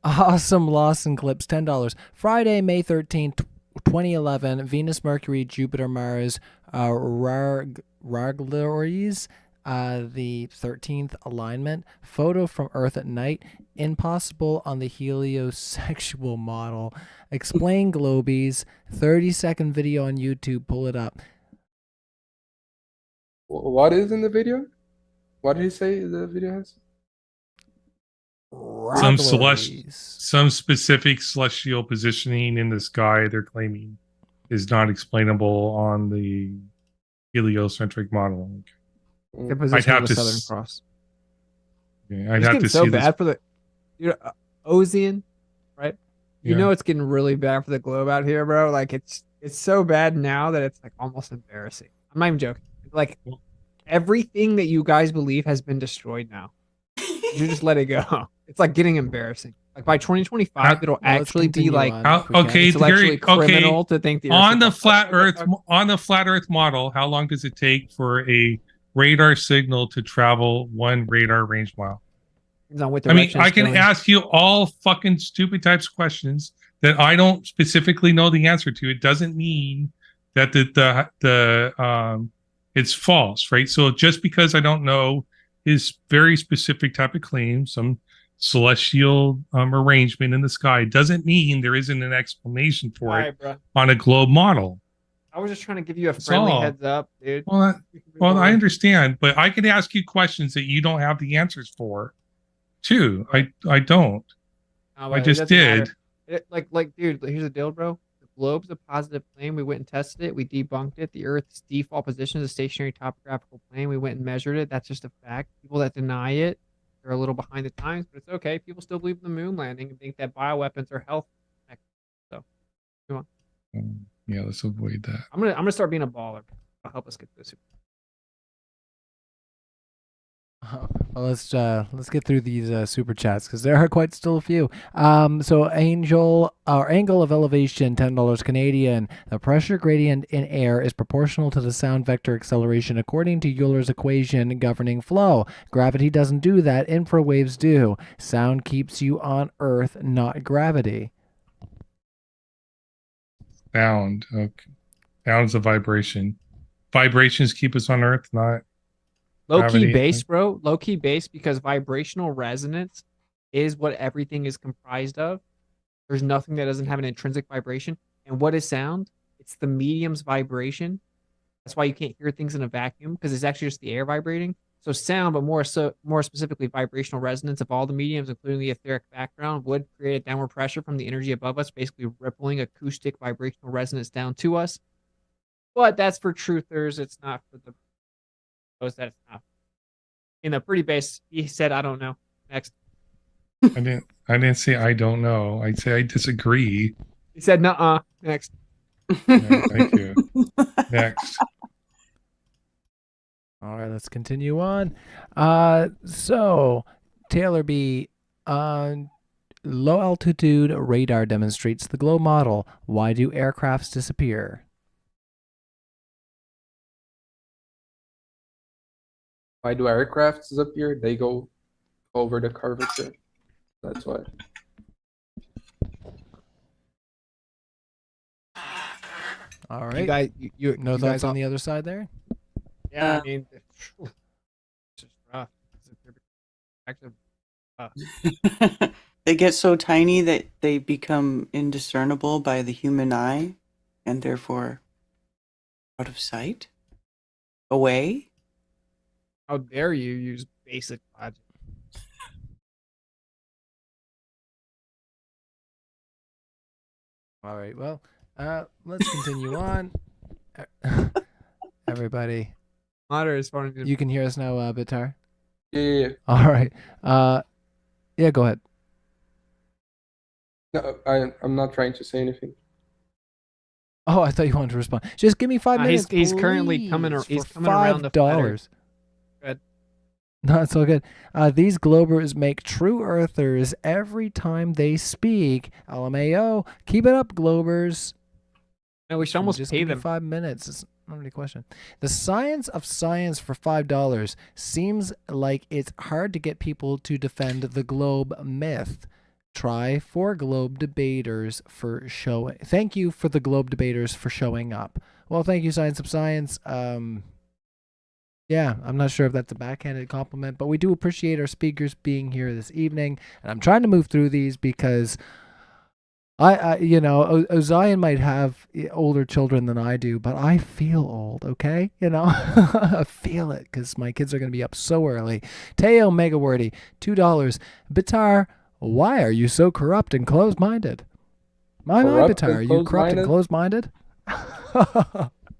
Awesome Lawson Clips, $10. Friday, May 13th, 2011, Venus, Mercury, Jupiter, Mars, Raglaries, the 13th alignment. Photo from Earth at night. Impossible on the heliosexual model. Explain globies. 30-second video on YouTube. Pull it up. What is in the video? What did he say the video has? Some specific celestial positioning in the sky they're claiming is not explainable on the heliocentric model. The position of the Southern Cross. Yeah, I'd It's have getting to so see bad this. for the Ozean, right? You Yeah. know it's getting really bad for the globe out here, bro. Like it's so bad now that it's like almost embarrassing. I'm not even joking. Like everything that you guys believe has been destroyed now. You just let it go. It's like getting embarrassing. Like by 2025, it'll actually be like Okay, intellectually criminal to think the Earth's on the a- flat Earth model, how long does it take for a radar signal to travel 1 radar range mile? Depends on what I mean, direction I it's can going. ask you all fucking stupid types of questions that I don't specifically know the answer to. It doesn't mean that it's false, right? So just because I don't know his very specific type of claim, some celestial arrangement in the sky, doesn't mean there isn't an explanation for All it right, bro. on a globe model. I was just trying to give you a friendly all. heads up, dude. Well, I understand, but I could ask you questions that you don't have the answers for, too. I don't. Oh, I it just doesn't did. matter. Like, dude, here's the deal, bro. The globe's a positive plane. We went and tested it. We debunked it. The Earth's default position is a stationary topographical plane. We went and measured it. That's just a fact. People that deny it, they're a little behind the times, but it's okay. People still believe in the moon landing and think that bioweapons are health. So, come on. Yeah, let's avoid that. I'm gonna start being a baller. I'll help us get this. Well, let's get through these super chats because there are quite still a few. So angle of elevation, $10 Canadian. The pressure gradient in air is proportional to the sound vector acceleration according to Euler's equation governing flow. Gravity doesn't do that. Infrawaves do. Sound keeps you on Earth, not gravity. Sound. Okay. Sound's a vibration. Vibrations keep us on Earth, not Low key gravity. bass, bro. Low key bass because vibrational resonance is what everything is comprised of. There's nothing that doesn't have an intrinsic vibration. And what is sound? It's the medium's vibration. That's why you can't hear things in a vacuum because it's actually just the air vibrating. So sound, but more specifically vibrational resonance of all the mediums, including the etheric background, would create a downward pressure from the energy above us, basically rippling acoustic vibrational resonance down to us. But that's for truthers. It's not for those that it's not. In the pretty base, he said, "I don't know." Next, I didn't say I don't know. I'd say I disagree. he said, "Nuh-uh." Next. Yeah, thank you. Next. All right, let's continue on. So Taylor B. Low altitude radar demonstrates the globe model. Why do aircrafts disappear? Why do aircrafts disappear? They go over the curvature. That's why. All right. You guys, no you thoughts guys on all- the other side there? Yeah, I mean, it's just rough. Actually, They get so tiny that they become indiscernible by the human eye and therefore out of sight? Away? how dare you use basic logic? All right. Well, let's continue on. Everybody, Monitor is funny. you can hear us now, Bitar. Yeah. All right. Yeah, go ahead. No, I'm not trying to say anything. Oh, I thought you wanted to respond. Just give me 5 minutes. He's currently coming. please, He's for coming around the flat Earth. $5. Good. No, it's all good. These Globers make true Earthers every time they speak. LMAO. Keep it up, Globers. No, we should almost Just pay give me them. 5 minutes. It's not really a question. The science of science for $5 seems like it's hard to get people to defend the globe myth. Try for globe debaters for showing. Thank you for the globe debaters for showing up. Well, thank you, Science of Science. Yeah, I'm not sure if that's a backhanded compliment, but we do appreciate our speakers being here this evening. And I'm trying to move through these because Ozion might have older children than I do, but I feel old, okay? I feel it because my kids are going to be up so early. Teo Megawordy, $2. Bitar, why are you so corrupt and closed-minded? My Bitar, are you corrupt and closed-minded?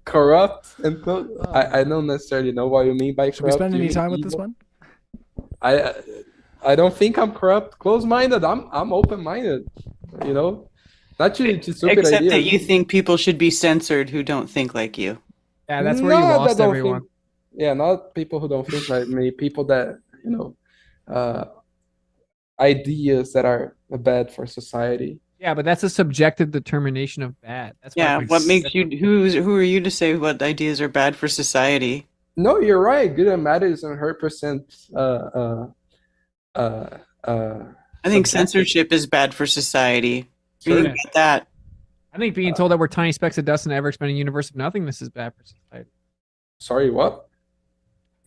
Corrupt and close. I don't necessarily know what you mean by corrupt. Should we spend You any mean time with this evil? one? I don't think I'm corrupt, closed-minded. I'm open-minded. Not to stupid Except ideas. that you think people should be censored who don't think like you. Yeah, that's where you Not that lost don't everyone. think- yeah, not people who don't think like me. People that ideas that are bad for society. Yeah, but that's a subjective determination of bad. That's why Yeah, what makes you who are you to say what ideas are bad for society? No, you're right. Good and bad is 100%. I think censorship is bad for society. Sure. You get that. I think being told that we're tiny specks of dust in an ever-expanding universe of nothingness is bad for society. Sorry, what?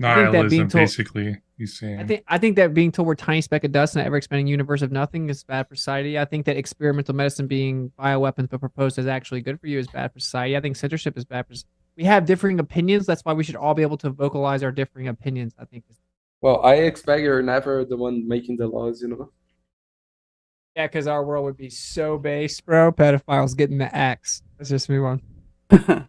I think that being Nihilism, told- basically. He's saying. I think that being told we're tiny speck of dust in an ever-expanding universe of nothing is bad for society. I think that experimental medicine being bioweapons but proposed as actually good for you is bad for society. I think censorship is bad for. We have differing opinions. That's why we should all be able to vocalize our differing opinions. I think. Well, I expect you're never the one making the laws, Yeah, because our world would be so base, bro. Pedophiles getting the axe. Let's just move on.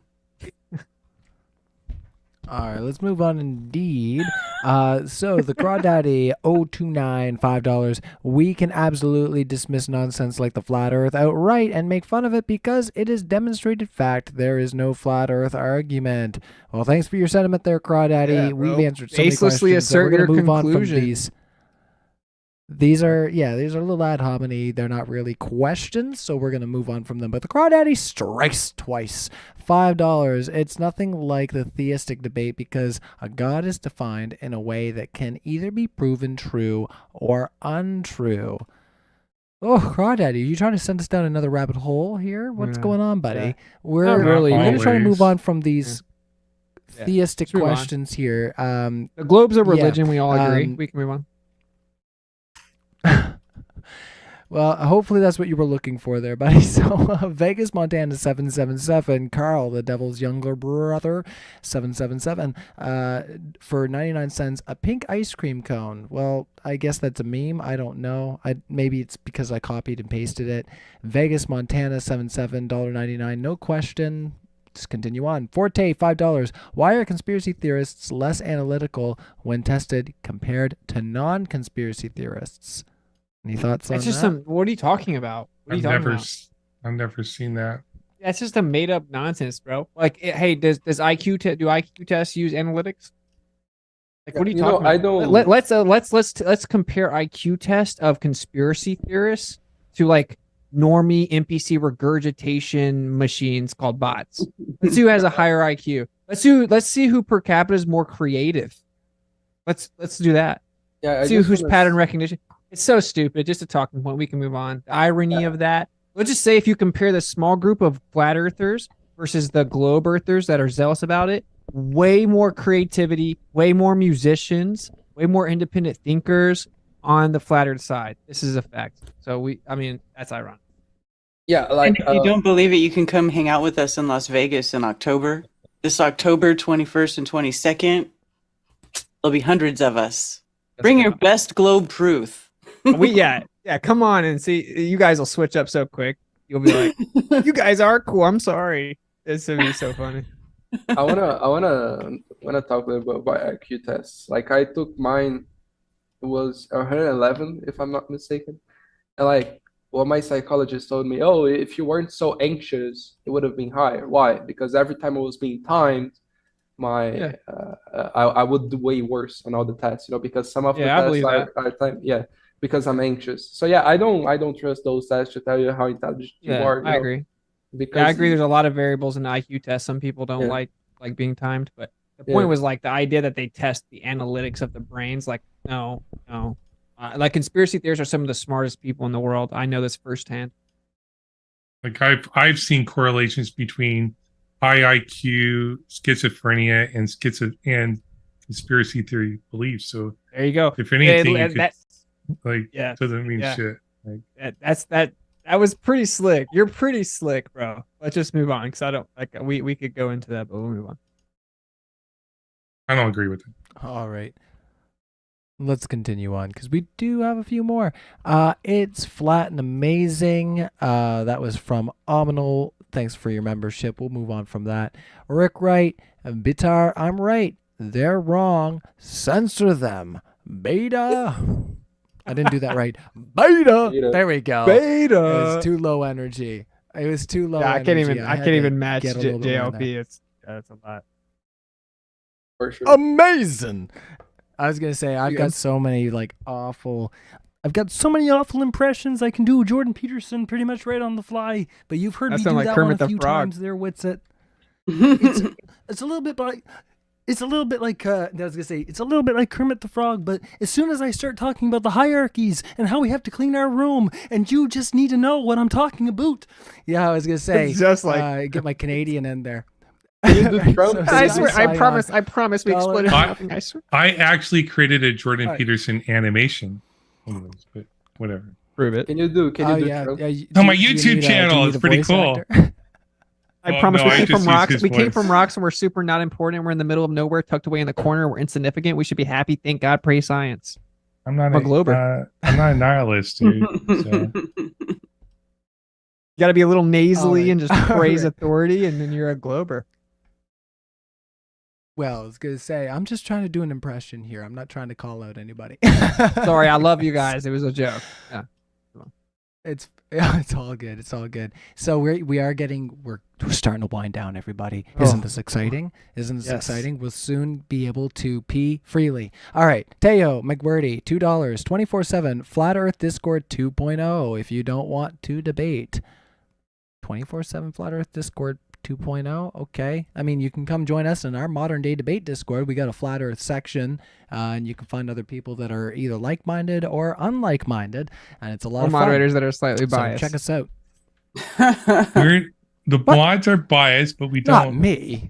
All right, let's move on indeed. So the Crawdaddy 029 $5. We can absolutely dismiss nonsense like the flat earth outright and make fun of it because it is demonstrated fact there is no flat earth argument. Well, thanks for your sentiment there, Crawdaddy. Yeah, We've bro. answered so many Baselessly questions that we're assert going to your move on from conclusion. these. These are little ad hominy. They're not really questions, so we're going to move on from them. But the Crawdaddy strikes twice. $5. It's nothing like the theistic debate because a god is defined in a way that can either be proven true or untrue. Oh, Crawdaddy, are you trying to send us down another rabbit hole here? What's Yeah. going on, buddy? Yeah. We're Not really. going to try to Always. move on from these Yeah. theistic Let's move on. questions here. The globe's a religion. We all agree. um, We can move on. Well, hopefully that's what you were looking for there, buddy. So, Vegas, Montana, 777. Carl, the devil's younger brother, 777. For 99 cents, a pink ice cream cone. Well, I guess that's a meme. I don't know. Maybe it's because I copied and pasted it. Vegas, Montana, 77, $1.99. No question. Just continue on. Forte, $5. Why are conspiracy theorists less analytical when tested compared to non-conspiracy theorists? Any thoughts on It's just that? what are you talking about? What are you I've talking never, about? I've never seen that. That's just a made up nonsense, bro. Like, hey, does IQ do IQ tests use analytics? Like, what are you You know, talking I about? don't. Let's compare IQ test of conspiracy theorists to like normie NPC regurgitation machines called bots. Let's see who has a higher IQ. Let's see who per capita is more creative. Let's do that. Yeah, I See just who's wanna pattern recognition. It's so stupid. Just a talking point. We can move on. The irony of that. Let's just say if you compare the small group of flat earthers versus the globe earthers that are zealous about it, way more creativity, way more musicians, way more independent thinkers on the flat earth side. This is a fact. So I mean, that's ironic. Yeah, And like if you don't believe it, you can come hang out with us in Las Vegas in October. This October 21st and 22nd, there'll be hundreds of us. Bring your best globe proof. Yeah, come on and see. You guys will switch up so quick. You'll be like, you guys are cool. I'm sorry. This would be so funny. I wanna talk a little bit about IQ tests. Like I took mine, it was 111 if I'm not mistaken, and like what my psychologist told me, oh, if you weren't so anxious, it would have been higher. Why? Because every time it was being timed, I would do way worse on all the tests, because some of the Yeah, I tests believe that. are timed, because I'm anxious. So yeah, I don't trust those tests to tell you how intelligent you Yeah, are. you I know, agree. Because Yeah, I agree. There's a lot of variables in the IQ test. Some people don't Yeah. like being timed, but the Yeah. point was like the idea that they test the analytics of the brains. Like, no. Like conspiracy theorists are some of the smartest people in the world. I know this firsthand. Like I've seen correlations between high IQ, schizophrenia, and conspiracy theory beliefs. So There you go. if anything, Yeah, you could, yeah, doesn't mean yeah. shit. Like, that was pretty slick. You're pretty slick, bro. Let's just move on because I don't like we could go into that, but we'll move on. I don't agree with it. All right. Let's continue on because we do have a few more. It's flat and amazing. That was from Ominal. Thanks for your membership. We'll move on from that. Rick Wright and Bitar, I'm right. They're wrong. Censor them. Beta. I didn't do that right. Beta. There we go. Beta. It was too low energy. It was too low. Yeah, I can't energy. even had can't to even match get a little bit more in JLP. there. It's a lot. For sure. Amazing. I was gonna say I've got so many awful impressions I can do Jordan Peterson pretty much right on the fly. But you've heard That me sound do like that Kermit one a the few Frog. times there, Witsit. It's a little bit like I was gonna say it's a little bit like Kermit the Frog, but as soon as I start talking about the hierarchies and how we have to clean our room, and you just need to know what I'm talking about. Yeah, I was gonna say It's just like get my Canadian in there. I swear, I promise we Dollar. exploded nothing. I swear. I actually created a Jordan Alright. Peterson animation. Anyways, but whatever. Prove it. Can you do Oh, Trump? On my YouTube channel, it's pretty cool. I Well, promise no, we I came just from use rocks. his We came voice. from rocks and we're super not important. We're in the middle of nowhere, tucked away in the corner. We're insignificant. We should be happy. Thank God. Praise science. I'm not I'm a glober. I'm not a nihilist, dude. So. You got to be a little nasally Alright. and just praise Alright. authority, and then you're a glober. Well, I was gonna say I'm just trying to do an impression here. I'm not trying to call out anybody. Sorry, I love you guys. It was a joke. Yeah. It's all good. It's all good. So we're starting to wind down, everybody. Isn't this exciting? Isn't this Yes. exciting? We'll soon be able to pee freely. All right, Teo McWordy, $2, 24/7 Flat Earth Discord 2.0. If you don't want to debate, 24/7 Flat Earth Discord 2.0. Okay. I mean, you can come join us in our modern day debate Discord. We got a flat earth section, and you can find other people that are either like-minded or unlike-minded, and it's a lot Or of fun. moderators that are slightly So biased. check us out. The mods are biased, but we Not don't. me.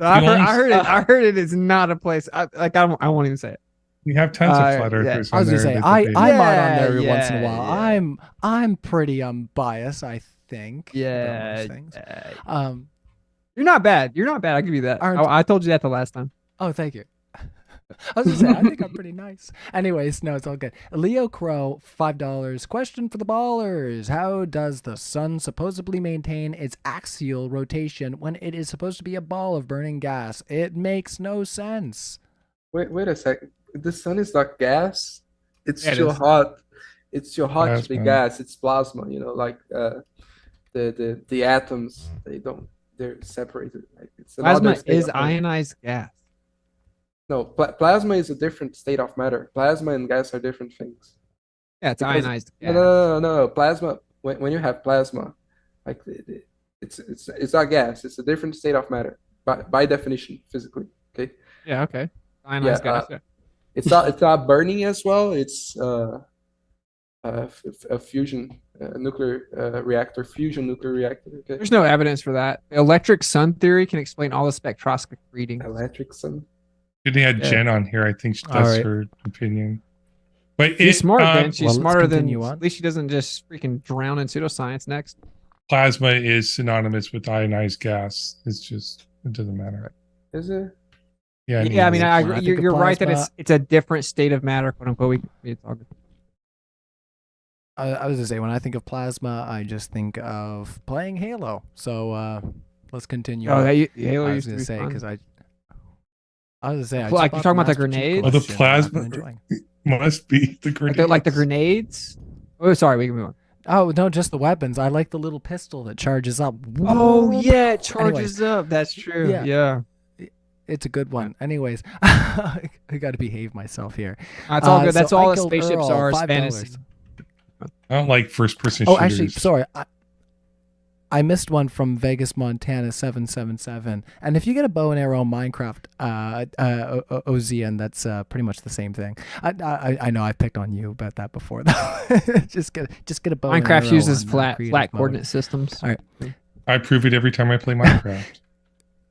I You heard only- I heard it is not a place. I won't even say it. We have tons of flat yeah. earthers. I was on gonna there say that I debate. mod on Yeah, there every once in a yeah, while. yeah. I'm pretty unbiased, I think. about Yeah. most things. yeah. You're not bad. You're not bad. I'll give you that. Aren't- I told you that the last time. Oh, thank you. I was gonna say I think I'm pretty nice. Anyways, no, it's all good. Leo Crow, $5. Question for the ballers: how does the sun supposedly maintain its axial rotation when it is supposed to be a ball of burning gas? It makes no sense. Wait a second. The sun is not gas. It's Yeah, it too is. hot. It's too hot to be Plasma. gas. It's plasma. Like the atoms. They're separated. Like it's Plasma another state is of energy. ionized gas. No, plasma is a different state of matter. Plasma and gas are different things. Yeah, it's Because- ionized No, gas. no. Plasma. When you have plasma, like it's not gas. It's a different state of matter by definition, physically. Okay. Yeah, okay. Ionized gas. Yeah. It's not burning as well. It's a fusion nuclear reactor. Fusion nuclear reactor. Okay. There's no evidence for that. Electric sun theory can explain all the spectroscopic readings. Electric sun. Good they had Yeah. Jen on here. I think All that's right. her opinion. But She's smart, man. She's well, let's smarter than. continue on. At least she doesn't just freaking drown in pseudoscience. Next. plasma is synonymous with ionized gas. It's just it doesn't matter. Is it? Yeah. Yeah, I mean, I When I agree. think of You're right that plasma- it's a different state of matter, quote unquote. It's all good. I was gonna say, when I think of plasma, I just think of playing Halo. So let's continue. Oh, on. Halo I was used to gonna be say fun. because I was gonna say, I Like, just you're bought talking about the Master Chief grenades? Oh, the Collection, and I've plasma been enjoying. must be the grenade. Like the grenades. Oh, sorry, we can move on. Oh no, just the weapons. I like the little pistol that charges up. Oh Whoop. yeah, it Anyways, charges up. That's true. Yeah. Yeah. it's a good one. Anyways, I got to behave myself here. That's all good. So That's all I that killed spaceships Earl, are is $5. fantasy. I don't like first person Oh, shooters. actually, sorry. I missed one from Vegas, Montana 777. And if you get a bow and arrow in Minecraft, Ozean, that's pretty much the same thing. I know I've picked on you about that before, though. just get a bow and arrow. Minecraft uses on, flat creative mode. coordinate systems. All right. I prove it every time I play Minecraft.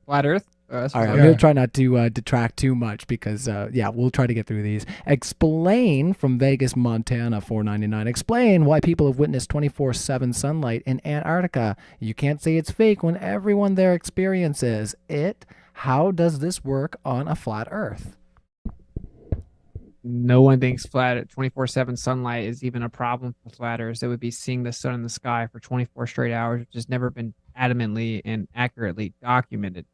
Flat Earth. That's All right, fine. I'm going to try not to detract too much because, we'll try to get through these. Explain from Vegas, Montana, $4.99. Explain why people have witnessed 24/7 sunlight in Antarctica. You can't say it's fake when everyone there experiences it. How does this work on a flat Earth? No one thinks flat 24/7 sunlight is even a problem for flat Earthers. It would be seeing the sun in the sky for 24 straight hours, which has never been adamantly and accurately documented.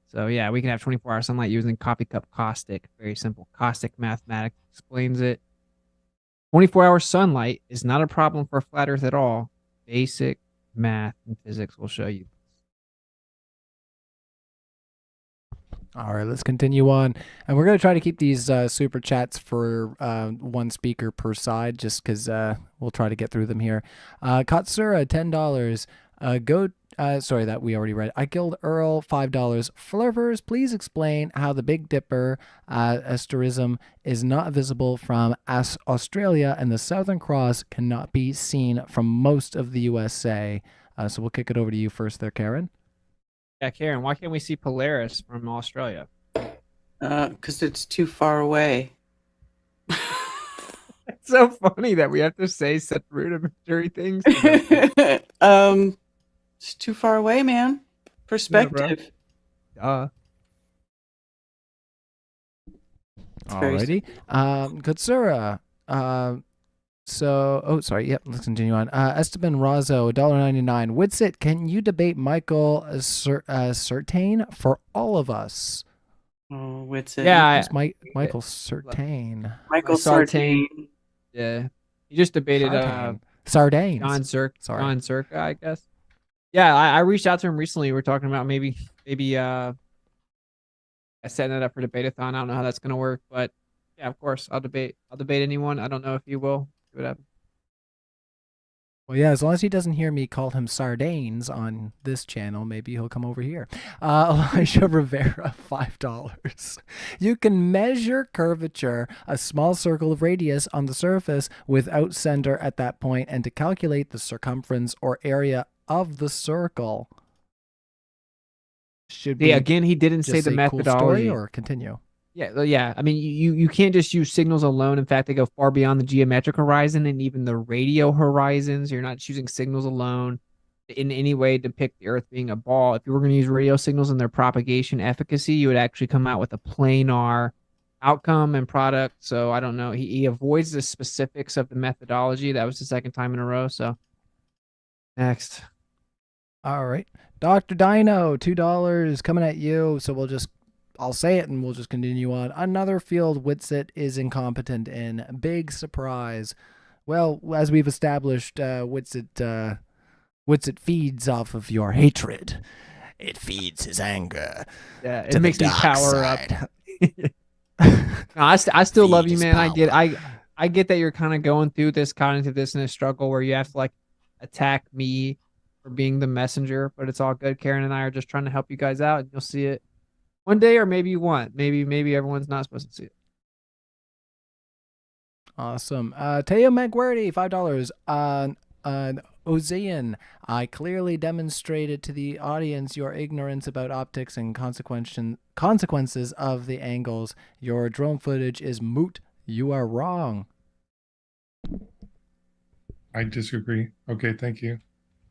So yeah, we can have 24-hour sunlight using coffee cup caustic. Very simple. Caustic mathematics explains it. 24-hour sunlight is not a problem for flat Earth at all. Basic math and physics will show you. All right, let's continue on. And we're going to try to keep these super chats for one speaker per side just because we'll try to get through them here. Katsura, $10. That we already read. I killed Earl, $5. Flurvers, please explain how the Big Dipper asterism is not visible from Australia and the Southern Cross cannot be seen from most of the USA. So we'll kick it over to you first there, Karen. Yeah, Karen, why can't we see Polaris from Australia? Because it's too far away. It's so funny that we have to say such rudimentary things. It's too far away, man. Perspective. Alrighty. Katsura. Let's continue on. Esteban Razo, $1.99. Witsit, can you debate Michael Certain for all of us? Oh, Witsit. Yeah, Who's Michael Certain. Michael Sartain. Yeah, he just debated Sardines. John Circa. Sorry. John Circa, I guess. Yeah, I reached out to him recently. We were talking about maybe setting it up for debateathon. I don't know how that's gonna work, but yeah, of course, I'll debate anyone. I don't know if you will. See what happens. Well, yeah, as long as he doesn't hear me call him sardines on this channel, maybe he'll come over here. Elijah Rivera, $5. You can measure curvature, a small circle of radius on the surface without center at that point, and to calculate the circumference or area of the circle. Should we Again, he didn't say just the cool story methodology. or continue? Yeah. I mean, you can't just use signals alone. In fact, they go far beyond the geometric horizon and even the radio horizons. You're not choosing signals alone in any way to depict the Earth being a ball. If you were going to use radio signals and their propagation efficacy, you would actually come out with a planar outcome and product. So I don't know. He avoids the specifics of the methodology. That was the second time in a row. So next. All right. Dr. Dino, $2 coming at you. So I'll say it and we'll just continue on. Another field Witsit is incompetent in. Big surprise. Well, as we've established, Witsit feeds off of your hatred. It feeds his anger. Yeah, to it makes the me dark power side. up. No, I still love Feed you, is man. power. I get that you're kind of going through this cognitive dissonance struggle where you have to like attack me for being the messenger, but it's all good. Karen and I are just trying to help you guys out, and you'll see it one day, or maybe you won't. Maybe everyone's not supposed to see it. Awesome. Teo Magwerdi, $5. Ozean, I clearly demonstrated to the audience your ignorance about optics and consequences of the angles. Your drone footage is moot. You are wrong. I disagree. Okay, thank you.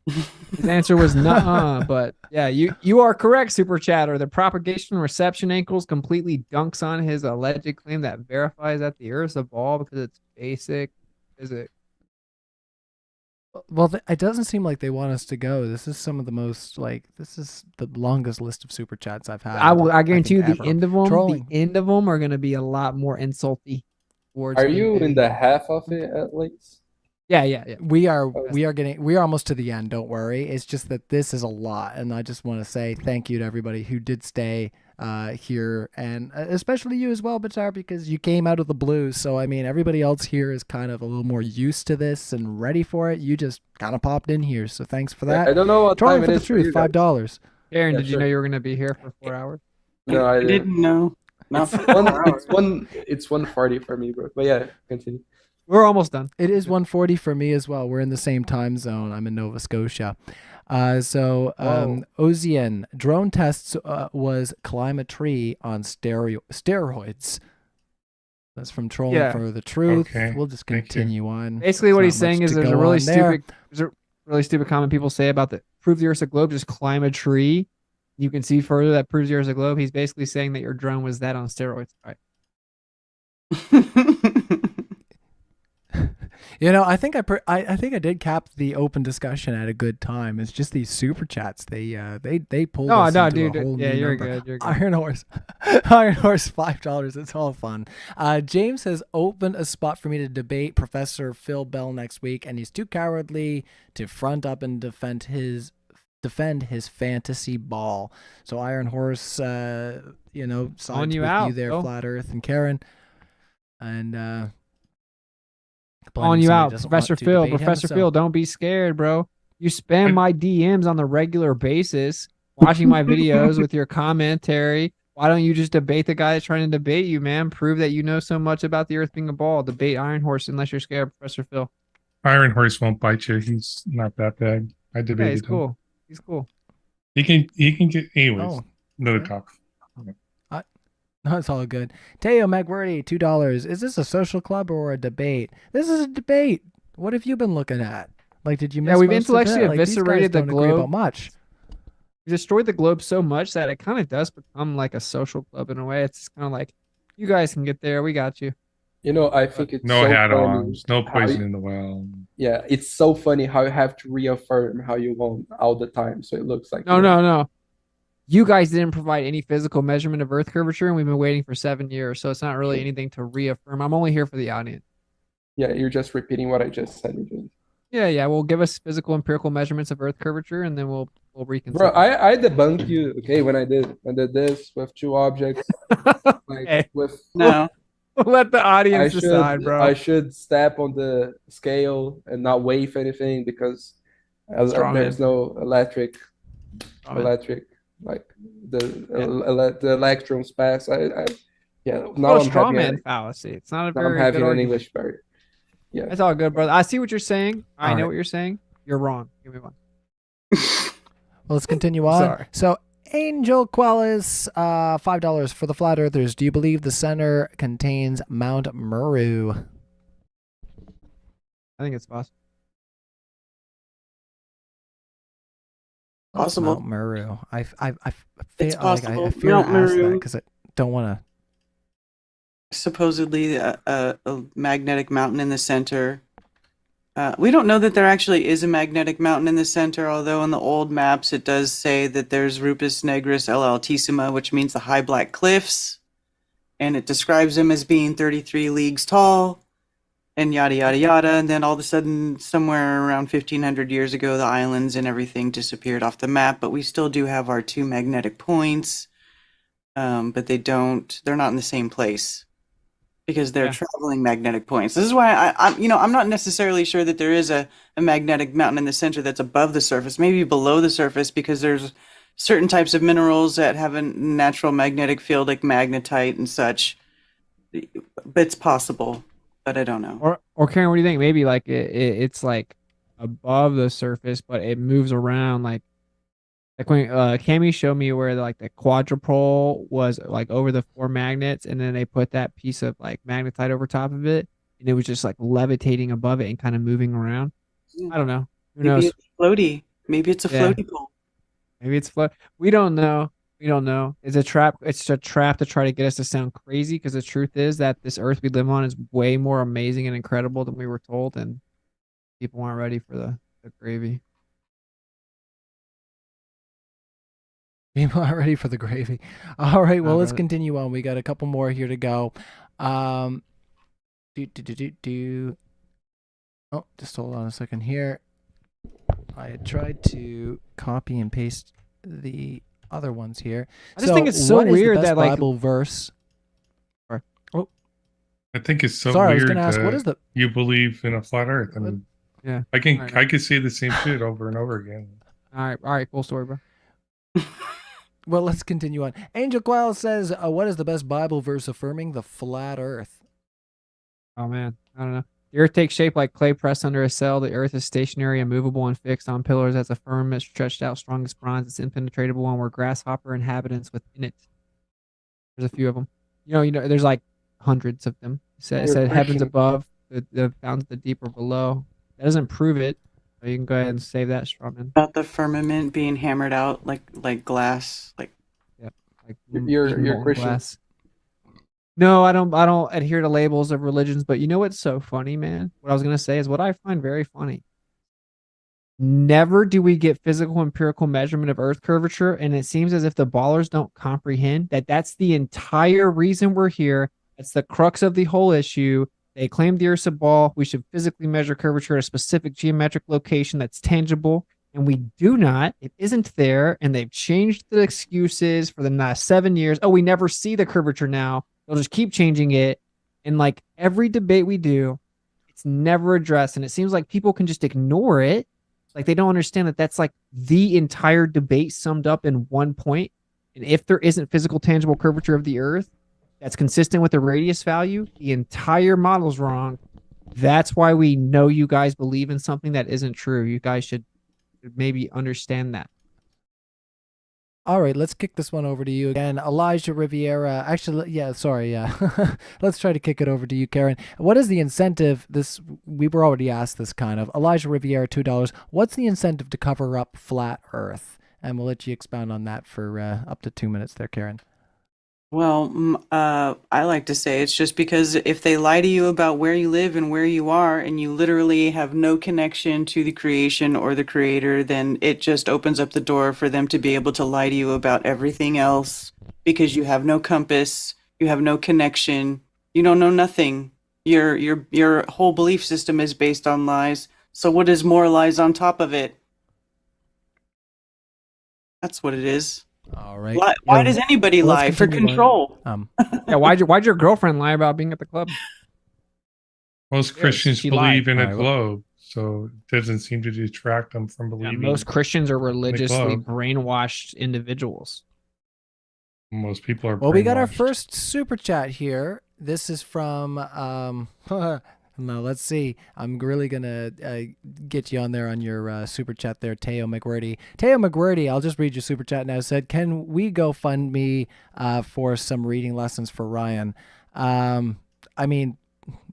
His answer was nuh-uh, but yeah, you are correct, Super Chatter. The propagation reception angles completely dunks on his alleged claim that verifies that the Earth's a ball because it's basic physics. Well, it doesn't seem like they want us to go. This is some of the most this is the longest list of super chats I've had. I guarantee you, think, the ever. end of them, Trolling. the end of them are going to be a lot more insulty. Towards Are me. you in the half of it at least? Yeah. We are almost to the end. Don't worry. It's just that this is a lot, and I just want to say thank you to everybody who did stay here, and especially you as well, Batar, because you came out of the blue. So I mean, everybody else here is kind of a little more used to this and ready for it. You just kind of popped in here, so thanks for that. I don't know what Trolling time for it the is for truth, you guys. $5. Aaron, Yeah, did you sure. know you were going to be here for 4 hours? No, I didn't know. Not for 4 hours. It's 1:40 for me, bro. But yeah, continue. We're almost done. It is 1:40 for me as well. We're in the same time zone. I'm in Nova Scotia. Ozean, drone tests was climb a tree on steroids. That's from Trolling Yeah. for the Truth. Okay, We'll just thank you. continue on. Basically, There's what not he's saying much is to there's a go really on there. stupid comment people say about the prove the Earth's a globe, just climb a tree. You can see further that proves the Earth's a globe. He's basically saying that your drone was that on steroids. All right. You know, I think I think I did cap the open discussion at a good time. It's just these super chats. They pulled No, us no, into dude. a whole Yeah, new you're number. good. You're good. Iron Horse, Iron Horse, $5. It's all fun. James has opened a spot for me to debate Professor Phil Bell next week, and he's too cowardly to front up and defend his fantasy ball. So Iron Horse, sides you with out, you there, Phil. Flat Earth and Karen, and Calling you somebody out, doesn't Professor want to Phil. debate him, Professor so- Phil, don't be scared, bro. You spam my DMs on the regular basis, watching my videos with your commentary. Why don't you just debate the guy that's trying to debate you, man? Prove that you know so much about the Earth being a ball. Debate Iron Horse unless you're scared, Professor Phil. Iron Horse won't bite you. He's not that bad. I debated Yeah, he's him. cool. He's cool. He can get anyways. Oh, Another talk. No, it's all good. Teo Magwerdi, $2. Is this a social club or a debate? This is a debate. What have you been looking at? Like, did you miss Yeah, we've most of intellectually it? Like, these guys eviscerated the don't agree globe. about much. We destroyed the globe so much that it kind of does become like a social club in a way. It's kind of like, you guys can get there. We got you. You know, I think it's No so hat funny ons, no how poison you- in the well. Yeah, it's so funny how you have to reaffirm how you won all the time, so it looks like No. You guys didn't provide any physical measurement of Earth curvature, and we've been waiting for 7 years, so it's not really anything to reaffirm. I'm only here for the audience. Yeah, you're just repeating what I just said. Yeah. Well, give us physical empirical measurements of Earth curvature, and then we'll reconsider. Bro, I debunked you, okay, when I did this with two objects. Like Hey. with No. Let the audience I should, decide, bro. I should step on the scale and not wave anything because Straw there's man. no electric, like the electrons pass. Yeah. Now I'm straw having man a- fallacy. It's not a now I'm very having good an argument. English barrier. Yeah. It's all good, brother. I see what you're saying. I All know right. what you're saying. You're wrong. Give me one. Well, let's continue on. Sorry. So, Angel Quellis, $5 for the Flat Earthers. Do you believe the center contains Mount Meru? I think it's possible. What's Possible. Mount Meru. I It's possible. I fear Mount to ask that Meru. because I don't want to. Supposedly a magnetic mountain in the center. We don't know that there actually is a magnetic mountain in the center, although in the old maps it does say that there's Rupus Negris El Altissima, which means the high black cliffs, and it describes them as being 33 leagues tall, and yada yada yada. And then all of a sudden, somewhere around 1500 years ago, the islands and everything disappeared off the map, but we still do have our two magnetic points, but they're not in the same place. because they're Yeah. traveling magnetic points. This is why I'm not necessarily sure that there is a magnetic mountain in the center that's above the surface, maybe below the surface, because there's certain types of minerals that have a natural magnetic field, like magnetite and such. But it's possible, but I don't know. Or Karen, what do you think? Maybe like it's like above the surface, but it moves around like when Cammy showed me where like the quadrupole was like over the 4 magnets, and then they put that piece of like magnetite over top of it, and it was just like levitating above it and kind of moving around. I don't know. Who Maybe knows? it's floaty. Maybe it's a Yeah. floaty pole. Maybe it's float. We don't know. We don't know. It's a trap. It's a trap to try to get us to sound crazy, because the truth is that this Earth we live on is way more amazing and incredible than we were told, and people aren't ready for the gravy. People aren't ready for the gravy. All right, well, Not let's ready. continue on. We got a couple more here to go. Oh, just hold on a second here. I had tried to copy and paste the other ones here. I just think it's so what is the weird best that, like- Bible verse. Oh, I think it's so Sorry, I was weird gonna ask, that what is the- you believe in a flat Earth. I mean, Yeah. I can Alright. I can say the same shit over and over again. All right, cool story, bro. well, let's continue on. Angel Quail says, what is the best Bible verse affirming the flat Earth? Oh man, I don't know. The Earth takes shape like clay pressed under a cell. The Earth is stationary, immovable, and fixed on pillars as a firmament stretched out, strong as bronze. It's impenetrable, and we're grasshopper inhabitants within it. There's a few of them. You know. There's like hundreds of them. It said Your heavens question- above, the bounds of the deep are below. That doesn't prove it. So you can go ahead and save that, Strawman. About the firmament being hammered out like glass, like You're molten Christian. glass. No, I don't adhere to labels of religions, but you know what's so funny, man? What I was gonna say is what I find very funny. Never do we get physical empirical measurement of Earth curvature, and it seems as if the ballers don't comprehend that that's the entire reason we're here. That's the crux of the whole issue. They claim the Earth's a ball. We should physically measure curvature at a specific geometric location that's tangible, and we do not. It isn't there, and they've changed the excuses for the last 7 years. Oh, we never see the curvature now. They'll just keep changing it. And like every debate we do, it's never addressed. And it seems like people can just ignore it. Like they don't understand that that's like the entire debate summed up in one point. And if there isn't physical tangible curvature of the Earth that's consistent with the radius value, the entire model's wrong. That's why we know you guys believe in something that isn't true. You guys should maybe understand that. All right, let's kick this one over to you again. Elijah Riviera. Actually, yeah, sorry, yeah. Let's try to kick it over to you, Karen. What is the incentive? We were already asked this kind of. Elijah Riviera, $2. What's the incentive to cover up flat Earth? And we'll let you expound on that for up to 2 minutes there, Karen. Well, I like to say it's just because if they lie to you about where you live and where you are, and you literally have no connection to the creation or the creator, then it just opens up the door for them to be able to lie to you about everything else because you have no compass, you have no connection, you don't know nothing. Your whole belief system is based on lies. So what is more lies on top of it? That's what it is. All right. Why does anybody Let's lie? For continue on. control. Yeah, why'd your girlfriend lie about being at the club? Most Christians she believe lied. in a Alright, well- globe, so it doesn't seem to detract them from Yeah, believing. most Christians are in the religiously globe. brainwashed individuals. Most people are. Well, we got our brainwashed. first super chat here. This is from no, let's see. I'm really gonna get you on there on your super chat there, Teo McWherty. Teo McWherty, I'll just read your super chat now. Said, can we go fund me for some reading lessons for Ryan? I mean,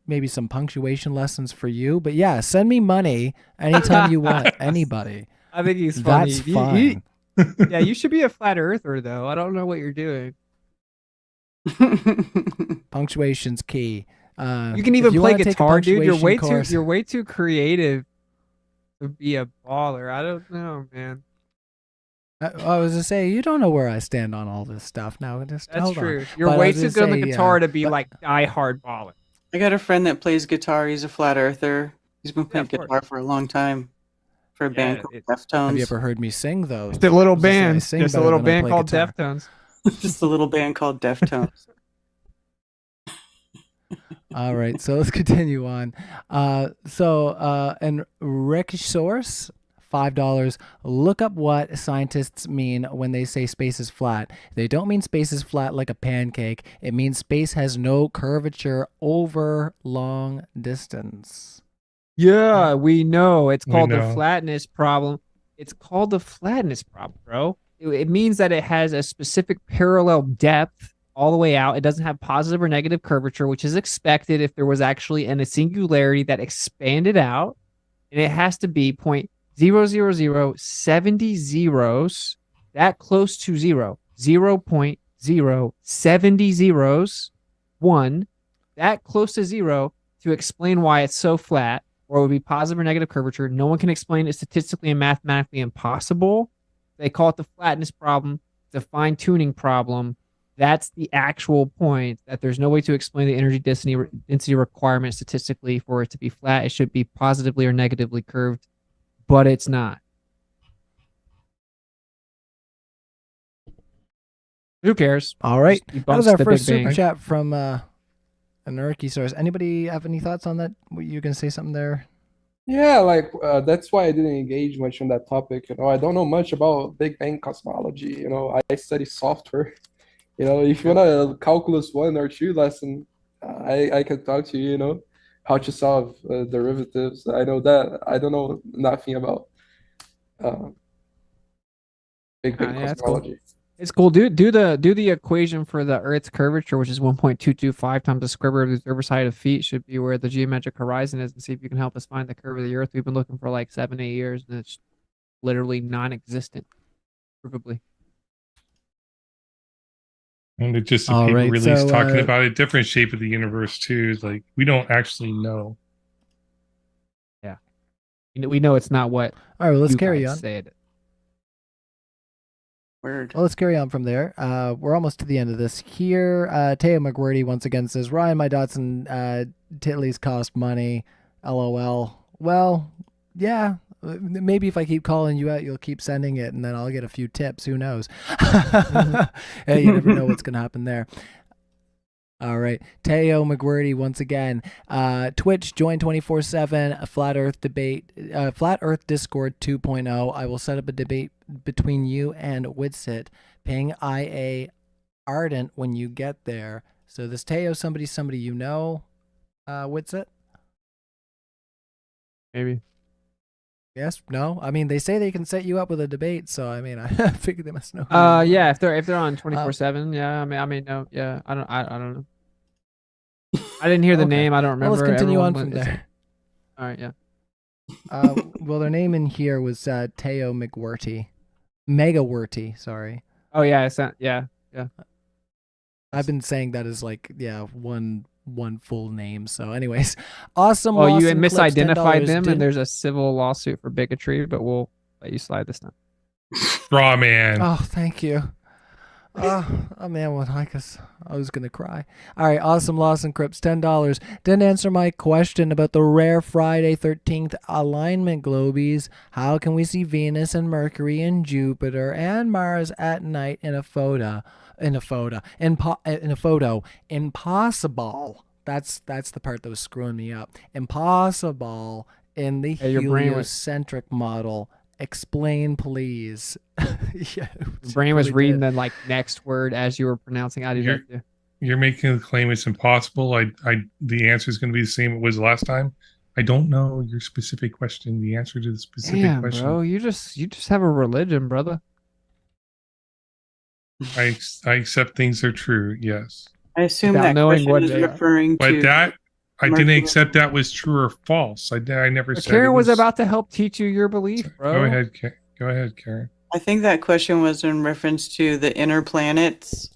maybe some punctuation lessons for you, but yeah, send me money anytime you want. Anybody. I think he's funny. That's fine. Yeah, you should be a flat earther though. I don't know what you're doing. Punctuation's key. You can if even you play wanna take a guitar, dude. punctuation You're course- way too creative to be a baller. I don't know, man. I was to say, you don't know where I stand on all this stuff. Now, just That's hold true. on. You're But I way was too gonna good on the say, guitar to be but- like die-hard baller. I got a friend that plays guitar. He's a flat earther. He's been playing of course. guitar for a long time. For a band called Deftones. Have you ever heard me sing though? Just a little I was gonna say, I band. sing Just a better little than I band play called guitar. Deftones. Just a little band called Deftones. All right, so let's continue on. And Rick Source, $5. Look up what scientists mean when they say space is flat. They don't mean space is flat like a pancake. It means space has no curvature over long distance. Yeah, we know. It's We called the know. flatness problem. It's called the flatness problem, bro. It means that it has a specific parallel depth all the way out. It doesn't have positive or negative curvature, which is expected if there was actually a singularity that expanded out. And it has to be 0.00070 zeros, that close to zero, 0.070 zeros, 1, that close to zero to explain why it's so flat, or it would be positive or negative curvature. No one can explain it statistically and mathematically impossible. They call it the flatness problem, the fine-tuning problem. That's the actual point, that there's no way to explain the energy density requirement statistically for it to be flat. It should be positively or negatively curved, but it's not. Who cares? All right, Just that was debunks our the first Big super Bang. chat from Anarchy Source. Anybody have any thoughts on that? You can say something there. Yeah, like that's why I didn't engage much on that topic. I don't know much about Big Bang cosmology. I study software. If you want a calculus 1 or 2 lesson, I can talk to you. How to solve derivatives. I know that. I don't know nothing about Big Bang Yeah, it's cool. cosmology. It's cool. Do the equation for the Earth's curvature, which is 1.225 times the square root of the observer side of feet, should be where the geometric horizon is, and see if you can help us find the curve of the Earth. We've been looking for like 7-8 years, and it's literally non-existent, provably. And it just All people right, released so, talking about a different shape of the universe too. It's like we don't actually know. Yeah, we know it's not what. All right, well, let's you carry guys on. say it. Word. Well, let's carry on from there. We're almost to the end of this here. Teo McWordy once again says, Ryan, my Datsun Titlys cost money. LOL. Well, yeah. Maybe if I keep calling you out, you'll keep sending it, and then I'll get a few tips. Who knows? Hey, you never know what's going to happen there. All right. Teo McWordy once again. Twitch, join 24/7, Flat Earth debate, Flat Earth Discord 2.0. I will set up a debate between you and Witsit. Ping IA Ardent when you get there. So this Teo, somebody you know, Witsit? Maybe. Yes? No? I mean, they say they can set you up with a debate, so I mean, I figured they must know. who you Yeah. are. If they're on 24/7, yeah. I mean, no, yeah. I don't know. I didn't hear the Okay. name. I don't remember. Well, let's continue everyone, on from but it's- there. All right. Yeah. Well, their name in here was Teo McWorty. Megaworty, sorry. Oh yeah. It's not. Yeah. I've been saying that as like, yeah, one full name. So anyways, awesome. Well, you Lawson Clips, misidentified $10. them, Didn't- and there's a civil lawsuit for bigotry, but we'll let you slide this time. Straw man. Oh, thank you. Oh man, well, I guess I was gonna cry. All right, awesome. Lawson Crips, $10. Didn't answer my question about the rare Friday 13th alignment globies. How can we see Venus and Mercury and Jupiter and Mars at night in a photo? Impossible. That's the part that was screwing me up. Impossible in the Hey, your brain was- heliocentric model. Explain, please. Yeah, Your brain was really reading did. the next word as you were pronouncing out. You're making the claim it's impossible. The answer is going to be the same it was last time. I don't know your specific question. The answer to the specific Damn, question. bro, you just have a religion, brother. I accept things are true. Yes, I assume Without that knowing question what is they are. referring but to. that I didn't Mercury. accept that was true or false. I never But said. Karen it was about to help teach you your belief, bro. Go ahead, go ahead, Karen. I think that question was in reference to the inner planets,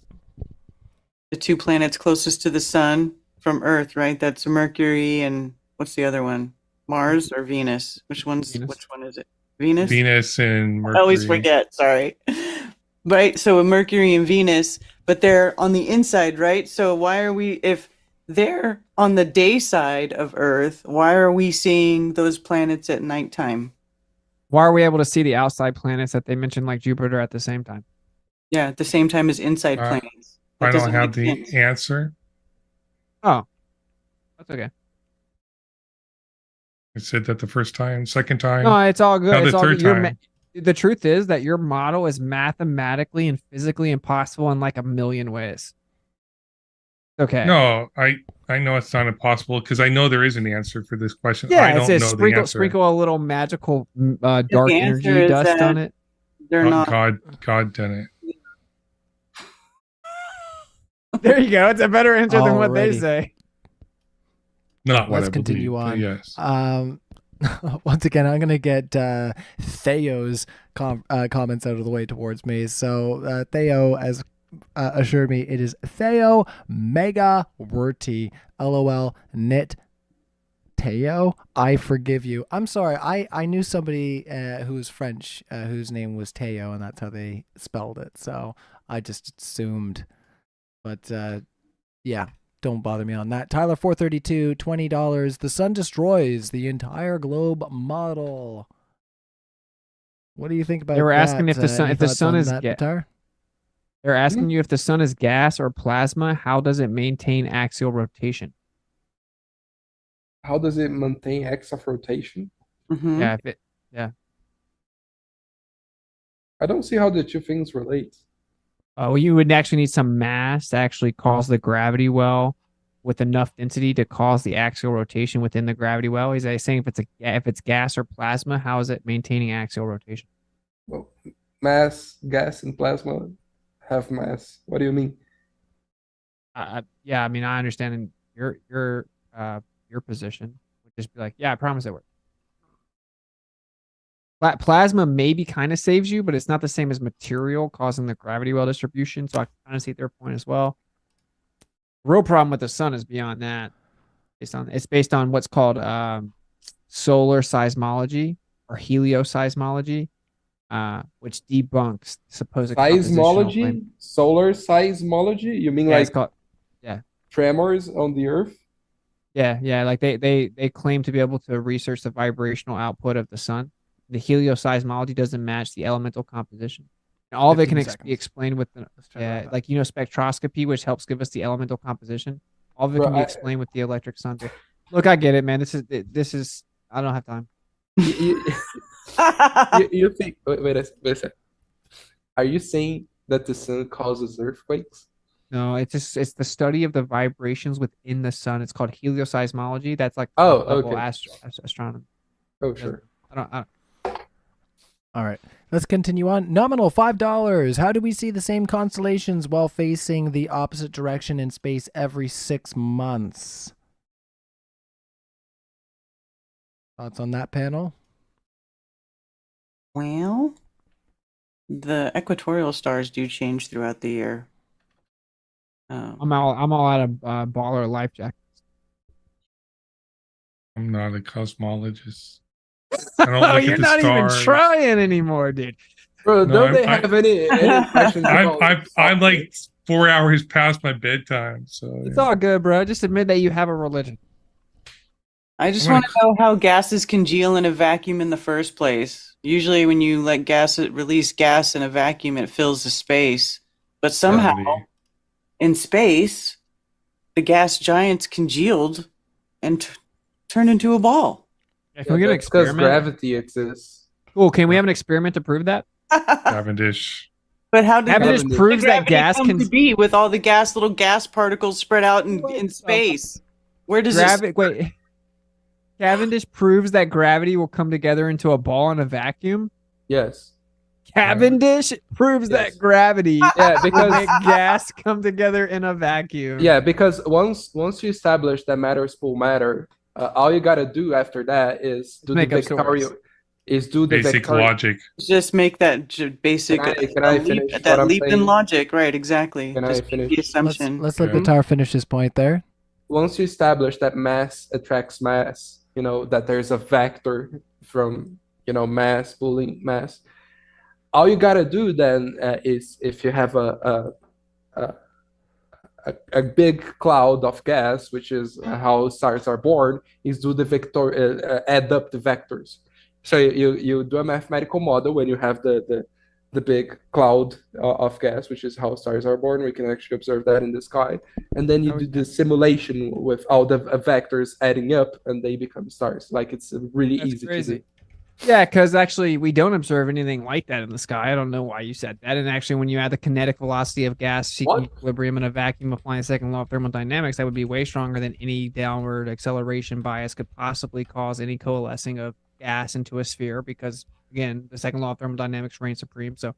the two planets closest to the sun from Earth, right? That's Mercury and what's the other one? Mars or Venus? Which one is it? Venus? Venus and Mercury. I always forget, sorry. Right, so Mercury and Venus, but they're on the inside, right? So why are we, if they're on the day side of Earth, why are we seeing those planets at nighttime? Why are we able to see the outside planets that they mentioned, like Jupiter, at the same time? Yeah, at the same time as inside planets. That I don't doesn't have make the sense. answer. Oh. That's okay. I said that the first time, second time. No, it's all good. Now the It's all third good. Your time. the truth is that your model is mathematically and physically impossible in like a million ways. Okay. No, I know it's not impossible because I know there is an answer for this question. Yeah, I it don't says know the sprinkle answer. sprinkle a little magical dark the energy answer is dust that on it. They're not. God done it. There you go. It's a better answer than what they Alrighty. say. Not what Let's I continue believe, on. but yes. Once again, I'm going to get Theo's comments out of the way towards me. So Theo has assured me it is Theo Mega Werty. LOL. Knit. Theo, I forgive you. I'm sorry. I knew somebody who's French whose name was Theo, and that's how they spelled it. So I just assumed. But yeah, don't bother me on that. Tyler 432, $20. The sun destroys the entire globe model. What do you think about that? They were asking if the sun Any if the thoughts sun on is that, Bitar? They're asking you if the sun is gas or plasma, how does it maintain axial rotation? How does it maintain axis of rotation? Mm-hmm. Yeah. I don't see how the two things relate. Well, you would actually need some mass to actually cause the gravity well with enough density to cause the axial rotation within the gravity well. He's saying if it's gas or plasma, how is it maintaining axial rotation? Well, mass, gas, and plasma have mass. What do you mean? Yeah, I mean, I understand your position. Would just be like, yeah, I promise it works. Plasma maybe kind of saves you, but it's not the same as material causing the gravity well distribution. So I kind of see their point as well. The real problem with the sun is beyond that. It's based on what's called solar seismology or helioseismology, which debunks supposed Seismology? Solar seismology? You mean it's like called, tremors on the Earth? Yeah. Like they claim to be able to research the vibrational output of the sun. The helioseismology doesn't match the elemental composition. And all of it can be explained with like spectroscopy, which helps give us the elemental composition. All of it can be explained with the electric sun. Look, I get it, man. This is I don't have time. You think? Wait a second. Are you saying that the sun causes earthquakes? No, it's the study of the vibrations within the sun. It's called helioseismology. That's like okay. Astronomy. Oh, sure. I don't. All right, let's continue on. Nominal $5. How do we see the same constellations while facing the opposite direction in space every 6 months? Thoughts on that panel? Well, the equatorial stars do change throughout the year. I'm all out of baller life jackets. I'm not a cosmologist. I don't Oh, look you're at the not stars. even trying anymore, dude. Bro, No, don't they have any questions about I'm like 4 hours past my bedtime, so It's all good, bro. Just admit that you have a religion. I just want to know how gases congeal in a vacuum in the first place. Usually when you let release gas in a vacuum, it fills the space. But somehow, in space, the gas giants congealed and turned into a ball. Can we get an because experiment? gravity exists. Cool. Can we have an experiment to prove that? Cavendish. But how did Cavendish the proves that gravity gas come can to be with all the little gas particles spread out in space? Where does Wait. Cavendish proves that gravity will come together into a ball in a vacuum. Yes. Cavendish proves that gravity because will make gas come together in a vacuum. Yeah, because once you establish that matter is full matter, all you gotta do after that is do the vectorial. Basic logic. Just make that basic Can I finish what that I'm leap in saying? logic, right? Exactly. Can I Just make finish? the assumption. Let's let Bitar finish his point there. Once you establish that mass attracts mass, that there's a vector from mass pulling mass. All you gotta do then is if you have a big cloud of gas, which is how stars are born, is do the add up the vectors. So you do a mathematical model when you have the the big cloud of gas, which is how stars are born. We can actually observe that in the sky, and then you do the simulation with all the vectors adding up, and they become stars. Like it's really easy to do. Yeah, because actually we don't observe anything like that in the sky. I don't know why you said that. And actually, when you add the kinetic velocity of gas seeking equilibrium in a vacuum applying the second law of thermodynamics, that would be way stronger than any downward acceleration bias could possibly cause any coalescing of gas into a sphere. Because again, the second law of thermodynamics reigns supreme. So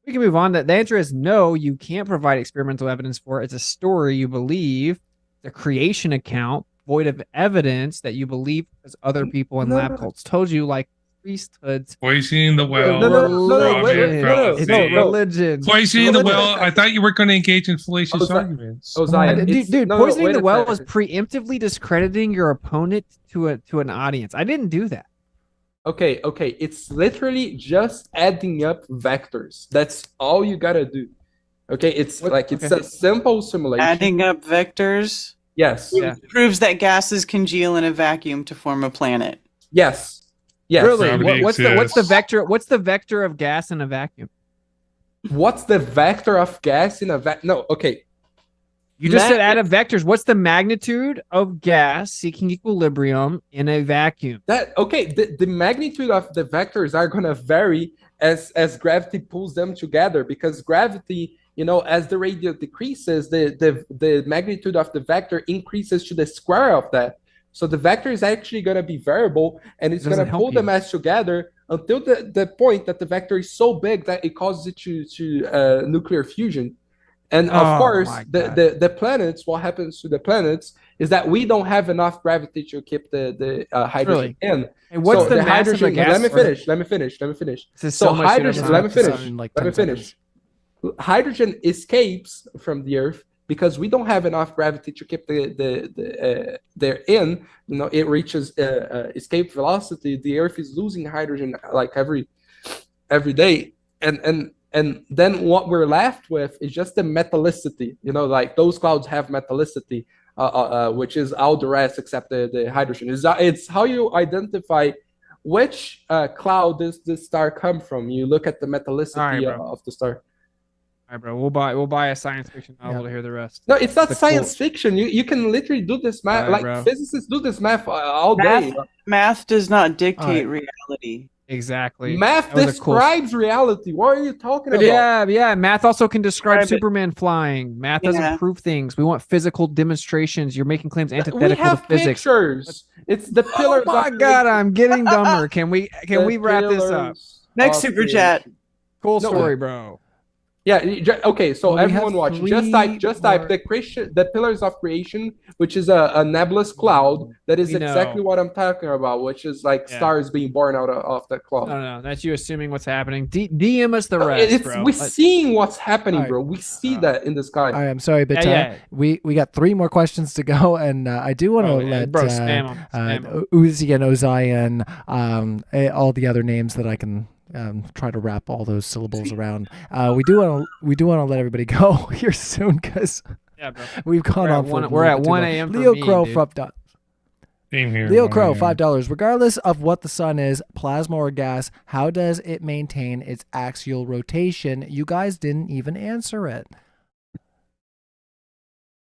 we can move on. The answer is no. You can't provide experimental evidence for it. It's a story you believe, the creation account void of evidence that you believe, as other people in lab cults told you, like priesthoods, poisoning the well. It's religion. Poisoning the well. I thought you were going to engage in fallacious arguments. Dude, poisoning the well was preemptively discrediting your opponent to an audience. I didn't do that. Okay. It's literally just adding up vectors. That's all you gotta do. Okay, it's a simple simulation. Adding up vectors. Yes. Proves that gases congeal in a vacuum to form a planet. Yes. Really? What's the vector? What's the vector of gas in a vacuum? What's the vector of gas in a vacuum? No, okay. You just said add up vectors. What's the magnitude of gas seeking equilibrium in a vacuum? The magnitude of the vectors are gonna vary as gravity pulls them together, because gravity, as the radius decreases, the magnitude of the vector increases to the square of that. So the vector is actually going to be variable, and it's going to pull the mass together until the point that the vector is so big that it causes it to nuclear fusion. And of course, the planets, what happens to the planets is that we don't have enough gravity to keep the hydrogen in. And what's the hydrogen? Let me finish. So hydrogen. Let me finish. Hydrogen escapes from the Earth because we don't have enough gravity to keep there in. It reaches escape velocity. The Earth is losing hydrogen like every day, and then what we're left with is just the metallicity. Like those clouds have metallicity, which is all the rest except the hydrogen. It's how you identify which cloud does this star come from. You look at the metallicity of the star. All right, bro. We'll buy a science fiction novel to hear the rest. No, it's not science fiction. You can literally do this math. Physicists do this math all day. Math does not dictate reality. Exactly. Math describes reality. What are you talking about? Yeah. Math also can describe Superman flying. Math doesn't prove things. We want physical demonstrations. You're making claims antithetical to physics. Pictures. It's the pillars. Oh my God, I'm getting dumber. Can we wrap this up? Next super chat. Cool story, bro. Yeah. Okay. So everyone watching, just type the pillars of creation, which is a nebulous cloud. That is exactly what I'm talking about, which is like stars being born out of that cloud. No, that's you assuming what's happening. DM us the rest, bro. We're seeing what's happening, bro. We see that in the sky. All right, I'm sorry, but we got 3 more questions to go, and I do want to let Uzi and Ozian, all the other names that I can try to wrap all those syllables around. We do want to let everybody go here soon because we've gone on. We're at 1 a.m. Leo Crow from Same here. Leo Crow, $5. Regardless of what the sun is, plasma or gas, how does it maintain its axial rotation? You guys didn't even answer it.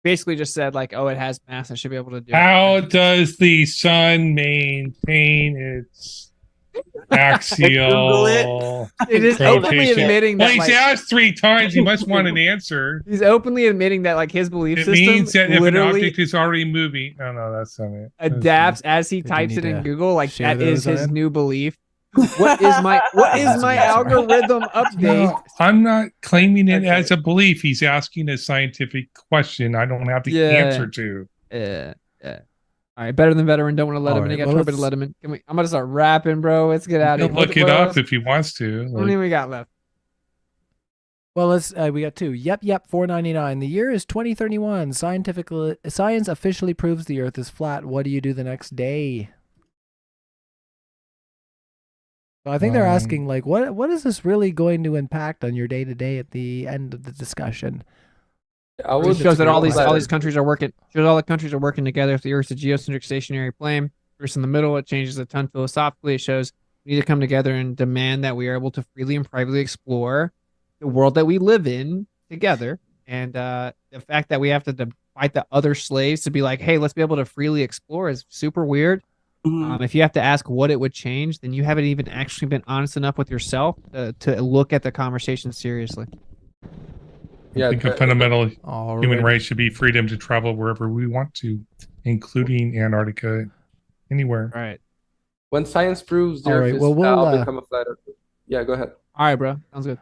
Basically just said it has mass and should be able to do How does the sun maintain its axial? It is openly admitting that. Well, he's asked 3 times. He must want an answer. He's openly admitting that his belief system means that if an object is already moving, no, that's not it. Adapts as he types it in Google. That is his new belief. What is my algorithm update? I'm not claiming it as a belief. He's asking a scientific question. I don't have the answer to. Yeah. All right, better than veteran. Don't want to let him in. You got to let him in. I'm gonna start rapping, bro. Let's get out of here. Look it up if he wants to. How many we got left? Well, we got 2. Yep, $4.99. The year is 2031. Science officially proves the Earth is flat. What do you do the next day? So I think they're asking what is this really going to impact on your day to day at the end of the discussion? It shows that all these countries are working. Shows all the countries are working together. If the Earth's a geocentric stationary plane, Earth's in the middle. It changes a ton philosophically. It shows We need to come together and demand that we are able to freely and privately explore the world that we live in together. And the fact that we have to fight the other slaves to be like, hey, let's be able to freely explore is super weird. If you have to ask what it would change, then you haven't even actually been honest enough with yourself to look at the conversation seriously. I think a fundamental Alright. human right should be freedom to travel wherever we want to, including Antarctica, anywhere. Right. When science proves the All Earth right, is well, flat, we'll, I'll become a flat earther. Yeah, go ahead. All right, bro. Sounds good.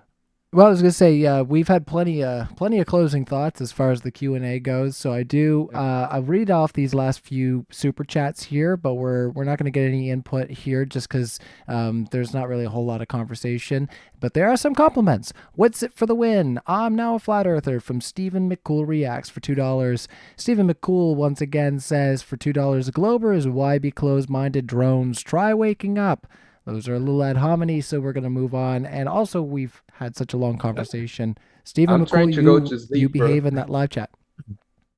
Well, I was gonna say, we've had plenty of closing thoughts as far as the Q&A goes. So I do, I'll read off these last few super chats here, but we're not gonna get any input here just because there's not really a whole lot of conversation. But there are some compliments. What's it for the win? I'm now a flat earther from Stephen McCool reacts for $2. Stephen McCool once again says for $2 a Glober is why be closed-minded drones. Try waking up. Those are a little ad hominem, so we're going to move on. And also, we've had such a long conversation. Stephen I'm trying to go to McCool, sleep, you bro. behave in that live chat.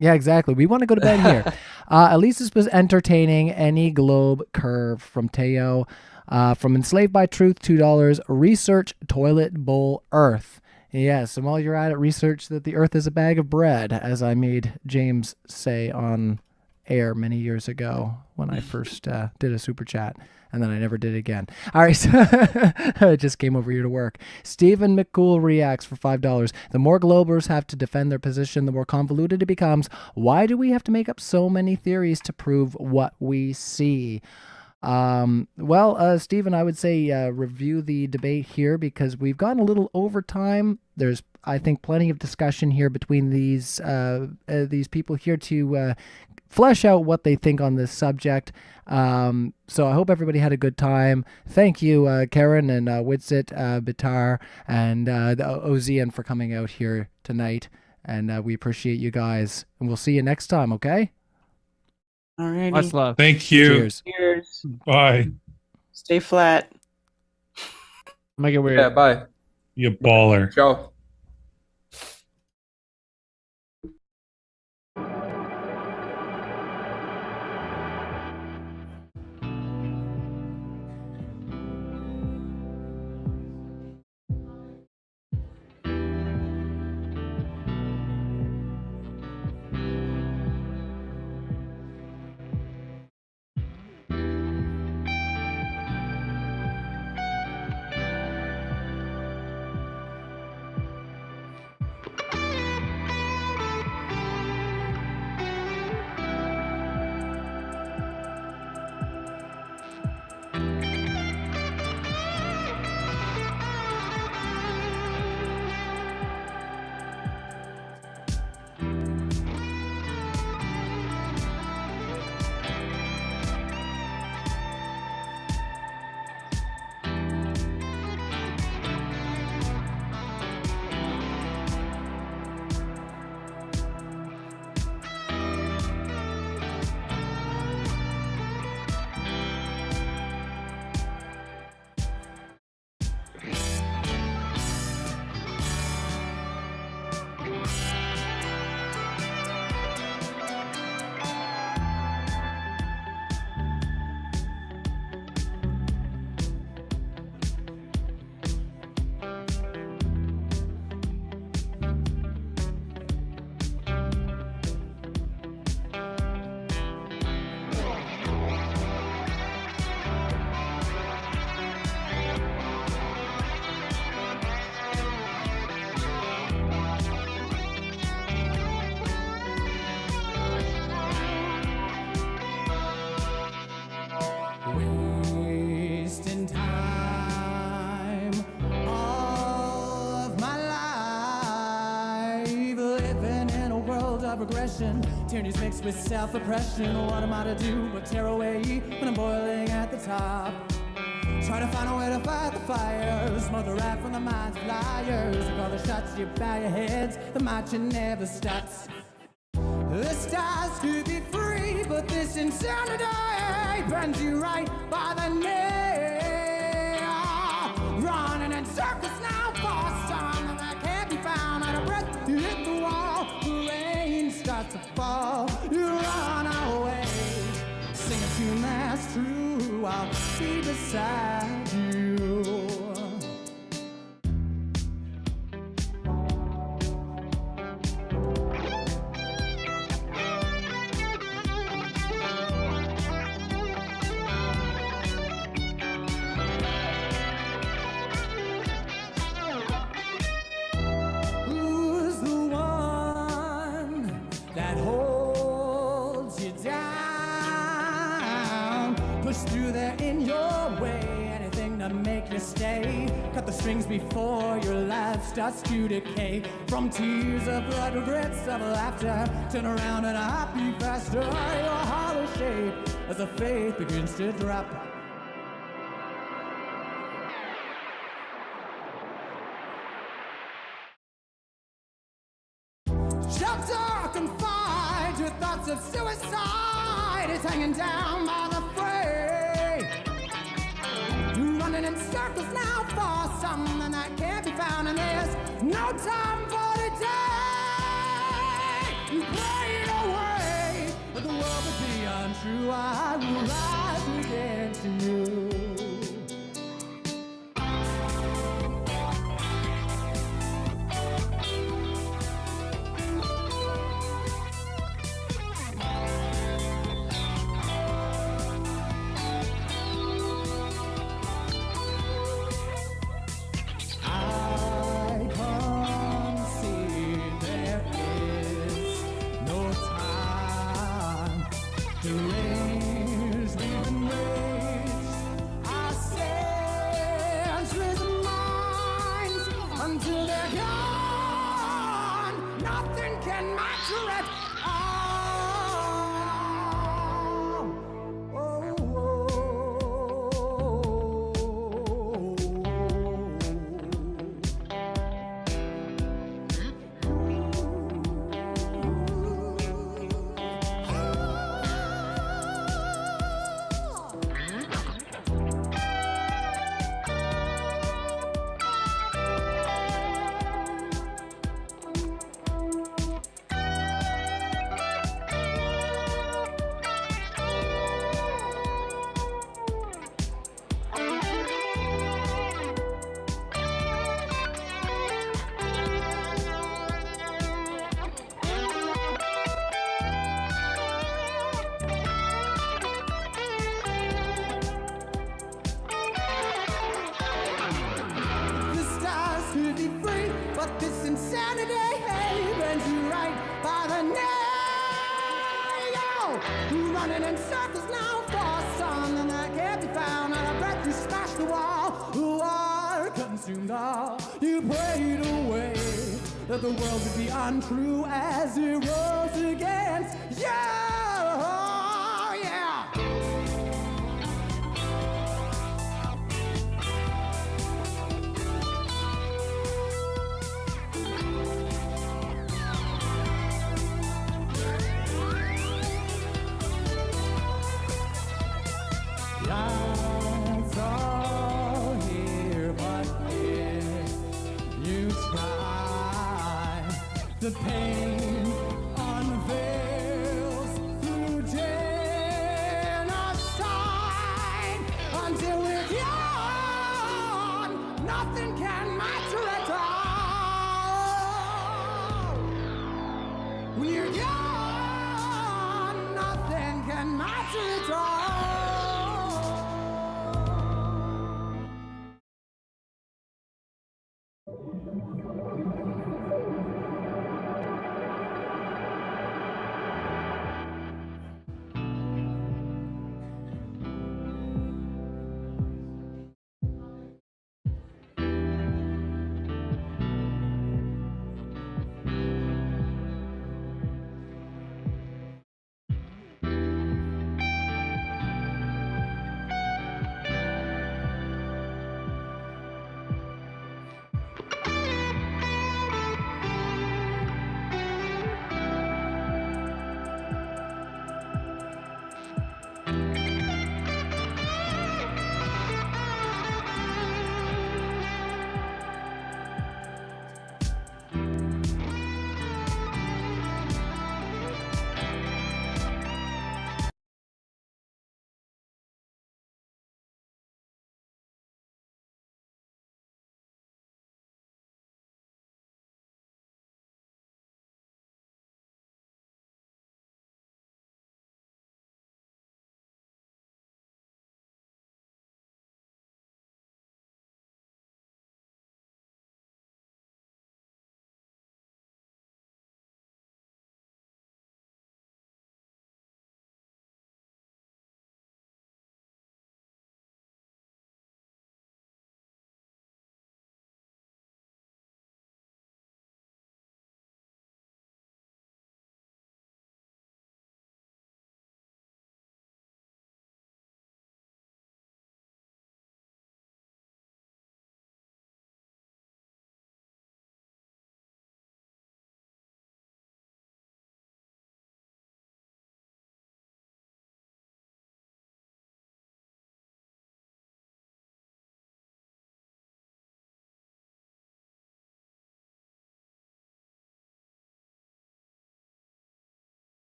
Yeah, exactly. We want to go to bed here. At least this was entertaining. Any globe curve from Teo. From Enslaved by Truth, $2. Research toilet bowl Earth. Yes, and while you're at it, research that the Earth is a bag of bread, as I made James say on air many years ago when I first did a super chat, and then I never did it again. All right, so I just came over here to work. Stephen McCool reacts for $5. The more Globers have to defend their position, the more convoluted it becomes. Why do we have to make up so many theories to prove what we see? Well, Stephen, I would say review the debate here because we've gone a little over time. There's, I think, plenty of discussion here between these people here to flesh out what they think on this subject. So I hope everybody had a good time. Thank you, Karen and Witsit, Bitar, and the Ozean for coming out here tonight. And we appreciate you guys. And we'll see you next time, okay? All right. Much love. Thank you. Cheers. Cheers. Bye. Stay flat. Make it weird. Yeah, bye. You baller. Ciao. Wasting time, all of my life, living in a world of regression, tyranny's mixed with self-oppression. What am I to do but tear away when I'm boiling at the top? Try to find a way to fight the fires, smother right from the mind's flyers. Like all the shots you bow your heads, the marching never stops. The stars could be free, but this insanity bends you right by the neck. Running in circles now for something that can't be found. Out of breath, you hit the wall. The rain starts to fall. You run away. Sing a tune that's true. I'll be beside down. Push through there in your way, anything to make you stay. Cut the strings before your life starts to decay. From tears of blood, regrets of laughter, turn around and happy faster. Your hollow shape as the faith begins to drop. Shelter confined, your thoughts of suicide is hanging down by the fray. You're running in circles now for something that can't be found, and there's no time for today. You pray it away, but the world would be untrue. I will rise against you. You prayed away that the world would be untrue as it rose against you. Yeah. It's all here, but if you try, the pain unveils through genocide. Until we're gone, nothing can matter at all. We're gone, nothing can matter at all.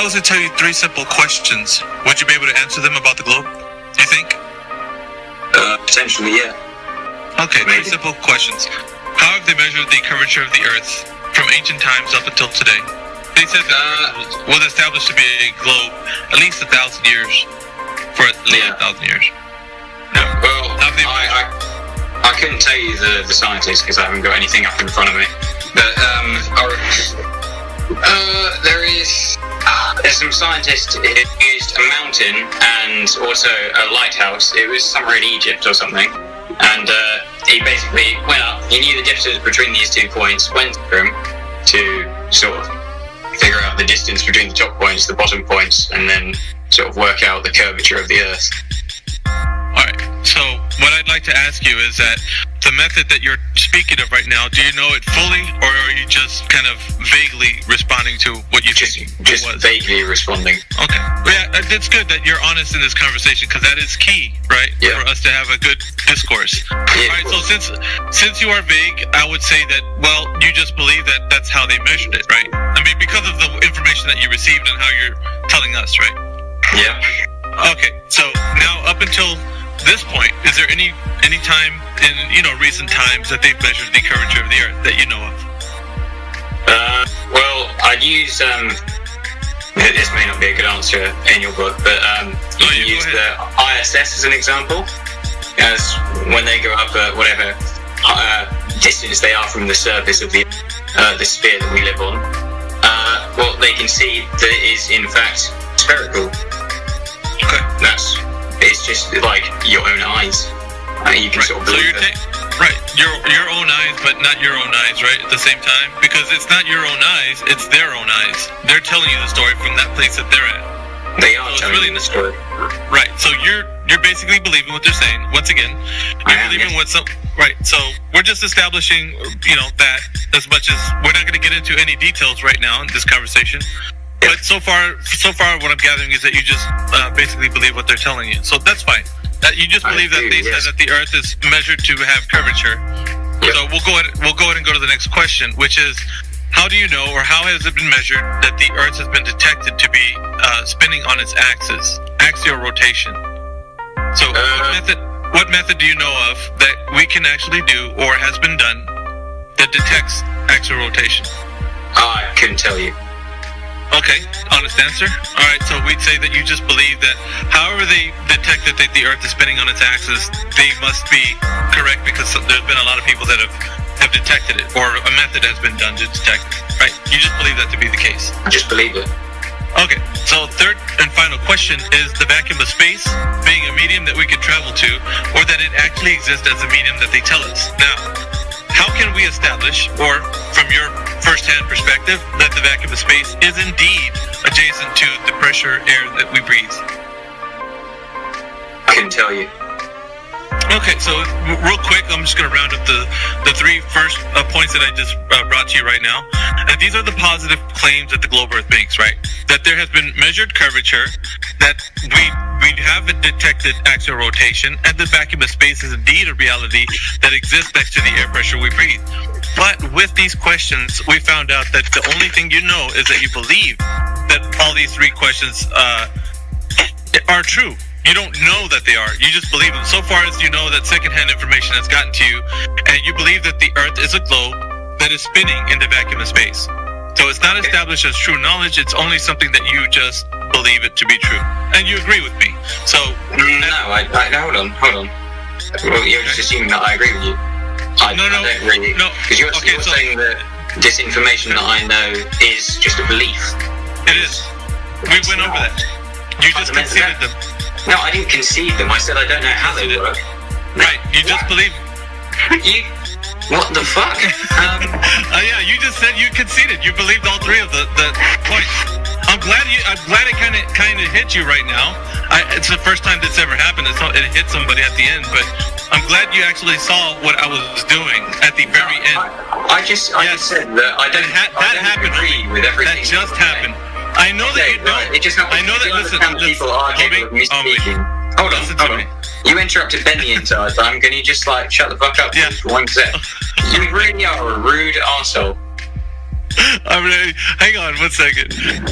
I was to tell you 3 simple questions, would you be able to answer them about the globe? Do you think? Potentially, yeah. Okay, 3 simple questions. How have they measured the curvature of the Earth from ancient times up until today? They said that Earth was established to be a globe at least 1,000 years. For at least 1,000 years. Well, I couldn't tell you the scientists because I haven't got anything up in front of me. But there's some scientists who used a mountain and also a lighthouse. It was somewhere in Egypt or something. And he basically went up. He knew the distance between these 2 points, went through them to sort of figure out the distance between the top points, the bottom points, and then sort of work out the curvature of the Earth. Alright, so what I'd like to ask you is that the method that you're speaking of right now, do you know it fully, or are you just kind of vaguely responding to what you think Just vaguely responding. Okay. Yeah, it's good that you're honest in this conversation because that is key, right? Yeah. For us to have a good discourse. Alright, so since you are vague, I would say that, well, you just believe that that's how they measured it, right? I mean, because of the information that you received and how you're telling us, right? Yeah. Okay, so now up until this point, is there any time in recent times that they've measured the curvature of the Earth that you know of? Well, I'd use this may not be a good answer in your book, but you can use the ISS as an example, as when they go up whatever distance they are from the surface of the sphere that we live on, well, they can see that it is in fact spherical. It's just like your own eyes. You can sort of believe it. Right, your own eyes, but not your own eyes, right? At the same time, because it's not your own eyes; it's their own eyes. They're telling you the story from that place that they're at. They are telling you the story. Right. So you're basically believing what they're saying. Once again, you're believing what some. Right. So we're just establishing, that as much as we're not going to get into any details right now in this conversation. But so far, what I'm gathering is that you just basically believe what they're telling you. So that's fine. You just believe that they said that the Earth is measured to have curvature. Yep. So we'll go ahead and go to the next question, which is, how do you know, or how has it been measured that the Earth has been detected to be spinning on its axis, axial rotation? So what method do you know of that we can actually do, or has been done, that detects axial rotation? I couldn't tell you. Okay, honest answer. All right, so we'd say that you just believe that however they detect that the Earth is spinning on its axis, they must be correct because there's been a lot of people that have detected it, or a method has been done to detect it, right? You just believe that to be the case. I just believe it. Okay, so third and final question is the vacuum of space being a medium that we could travel to, or that it actually exists as a medium that they tell us. Now, how can we establish, or from your first-hand perspective, that the vacuum of space is indeed adjacent to the pressure air that we breathe? I can tell you. Okay, so real quick, I'm just going to round up the 3 first points that I just brought to you right now. And these are the positive claims that the globe Earth makes, right? That there has been measured curvature, that we have detected axial rotation, and the vacuum of space is indeed a reality that exists next to the air pressure we breathe. But with these questions, we found out that the only thing you know is that you believe that all these 3 questions are true. You don't know that they are. You just believe them. So far as you know that secondhand information has gotten to you, and you believe that the Earth is a globe that is spinning in the vacuum of space. So it's not established as true knowledge. It's only something that you just believe it to be true. And you agree with me. So no, hold on. Well, you're just assuming that I agree with you. I don't really. No. Because you're saying that this information that I know is just a belief. It is. We went over that. You just conceded them. No, I didn't concede them. I said I don't know how they work. Right, you just believe. What the fuck? Yeah, you just said you conceded. You believed all 3 of the points. I'm glad it kind of hit you right now. It's the first time this ever happened. It hit somebody at the end, but I'm glad you actually saw what I was doing at the very end. I just said that I don't agree with everything. That just happened. I know that you don't. I know that. Listen, people are capable of me speaking. Hold on. You interrupted Ben the entire time. Can you just shut the fuck up for 1 sec? You really are a rude arsehole. Hang on 1 second. Shut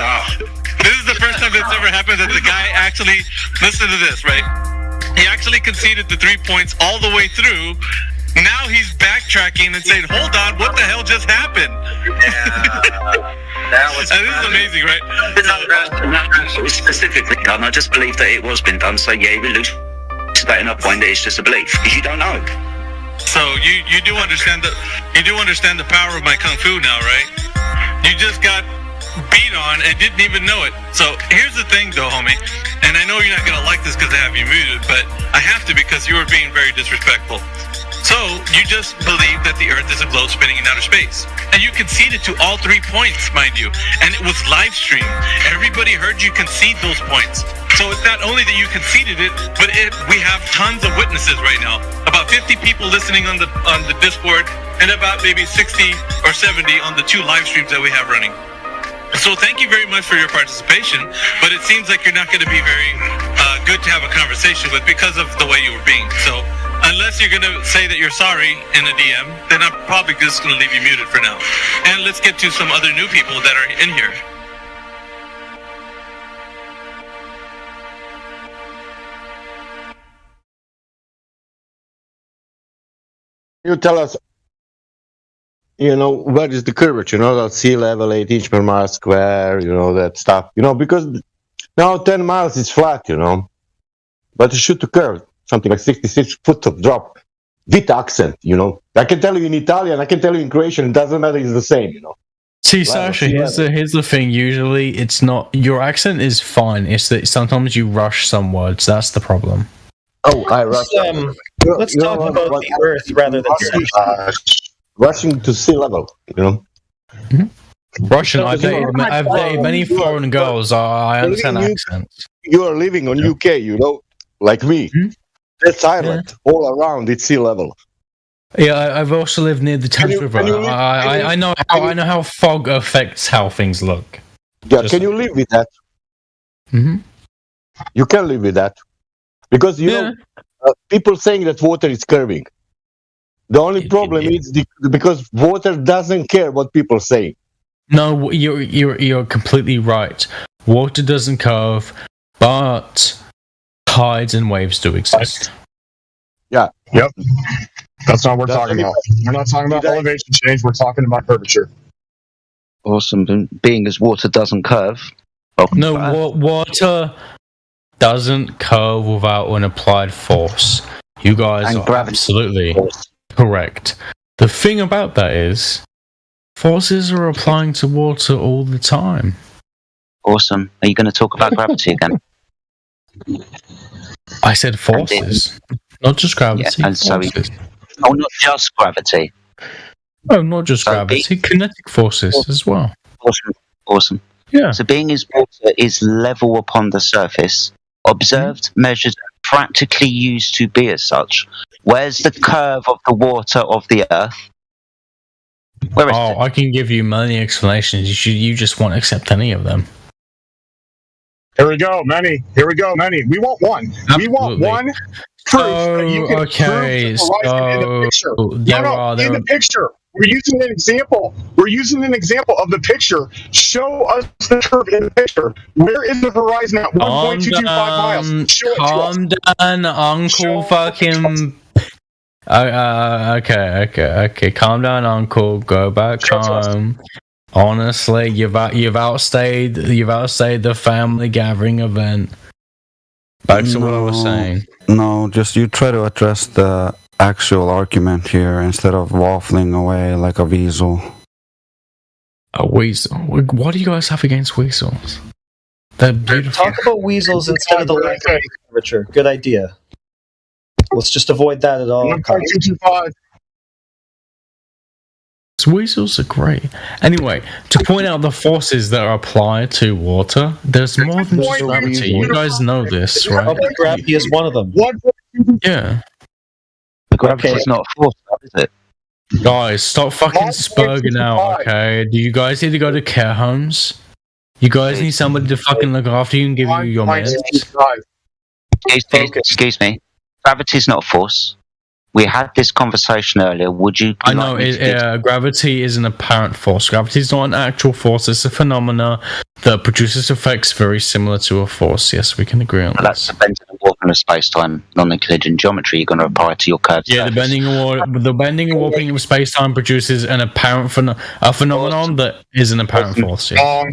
up. This is the first time that's ever happened that the guy actually, listen to this, right? He actually conceded the 3 points all the way through. Now he's backtracking and saying, hold on, what the hell just happened? That was and this is amazing, right? It was specifically done. I just believe that it was been done. So yeah, you're elucidating a point that it's just a belief because you don't know. So you do understand the power of my kung fu now, right? You just got beat on and didn't even know it. So here's the thing, though, homie. And I know you're not gonna like this because I have you muted, but I have to because you were being very disrespectful. So you just believe that the Earth is a globe spinning in outer space, and you conceded to all 3 points, mind you, and it was live streamed. Everybody heard you concede those points. So it's not only that you conceded it, but we have tons of witnesses right now. About 50 people listening on the Discord, and about maybe 60 or 70 on the 2 live streams that we have running. So thank you very much for your participation, but it seems like you're not going to be very good to have a conversation with because of the way you were being. So unless you're going to say that you're sorry in a DM, then I'm probably just going to leave you muted for now. And let's get to some other new people that are in here. You tell us, what is the curvature, that sea level, 8 inch per mile square, that stuff, because now 10 miles is flat, but you shoot to curve, something like 66 foot of drop, with accent, I can tell you in Italian, I can tell you in Croatian, it doesn't matter, it's the same, See, Sasha, here's the thing. Usually, it's not your accent is fine. It's that sometimes you rush some words. That's the problem. Oh, I rush. Let's talk about the Earth rather than rushing to sea level. Russian. I've dated many foreign girls. I understand accents. You are living on UK, like me. That's Ireland. All around, it's sea level. Yeah, I've also lived near the Thames River. I know how fog affects how things look. Yeah, can you live with that? Mm-hmm. You can live with that. Because, people saying that water is curving. The only problem is because water doesn't care what people say. No, you're completely right. Water doesn't curve, but tides and waves do exist. Yeah. Yep. That's not what we're talking about. We're not talking about elevation change. We're talking about curvature. Awesome. Being as water doesn't curve. No, water doesn't curve without an applied force. You guys are absolutely correct. The thing about that is, forces are applying to water all the time. Awesome. Are you going to talk about gravity again? I said forces, not just gravity. Yeah, and forces. Not just gravity. Oh, not just gravity, kinetic forces as well. Awesome. Yeah. So being as water is level upon the surface, observed, measured, practically used to be as such. Where's the curve of the water of the Earth? Where is it? I can give you many explanations. You just won't accept any of them. Here we go, many. We want one. Absolutely. We want one proof that you can prove the horizon in the picture. In the picture. We're using an example. Of the picture. Show us the curve in the picture. Where is the horizon at 1.225 miles? Show it to us. Calm down, Uncle fucking... Okay. Calm down, Uncle. Go back home. Honestly, you've outstayed the family gathering event. Back to what I was saying. No, just you try to address the actual argument here instead of waffling away like a weasel. A weasel? What do you guys have against weasels? They're beautiful. Talk about weasels instead of the lack of curvature. Good idea. Let's just avoid that at all costs. Weasels are great. Anyway, to point out the forces that are applied to water, there's more than just gravity. You guys know this, right? Gravity is one of them. Yeah. Gravity is not a force, is it? Guys, stop fucking spurging out, okay? Do you guys need to go to care homes? You guys need somebody to fucking look after you and give you your meds? Excuse me. Gravity is not a force. We had this conversation earlier. Would you? I know gravity is an apparent force. Gravity is not an actual force. It's a phenomena that produces effects very similar to a force. Yes, we can agree on that. That's the bending and warping of space-time, non-Euclidean geometry. You're going to apply to your curved Yeah, the bending and warping of space-time produces an apparent phenomenon that is an apparent force. Yeah.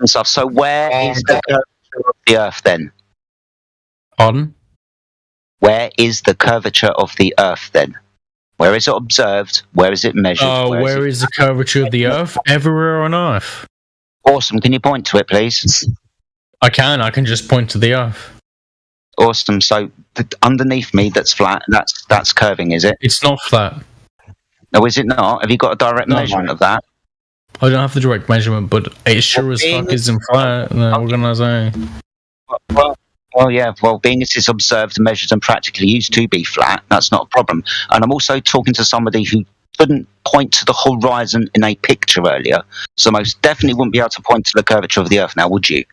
So where is the curvature of the Earth then? Pardon? Where is the curvature of the Earth then? Where is it observed? Where is it measured? Where is the curvature of the Earth? Everywhere on Earth. Awesome. Can you point to it, please? I can just point to the Earth. Awesome. So underneath me, that's flat. That's curving, is it? It's not flat. No, is it not? Have you got a direct measurement of that? I don't have the direct measurement, but it sure as fuck isn't flat. What can I say? Well, yeah. Well, being it is observed, measured, and practically used to be flat, that's not a problem. And I'm also talking to somebody who couldn't point to the horizon in a picture earlier, so most definitely wouldn't be able to point to the curvature of the Earth now, would you?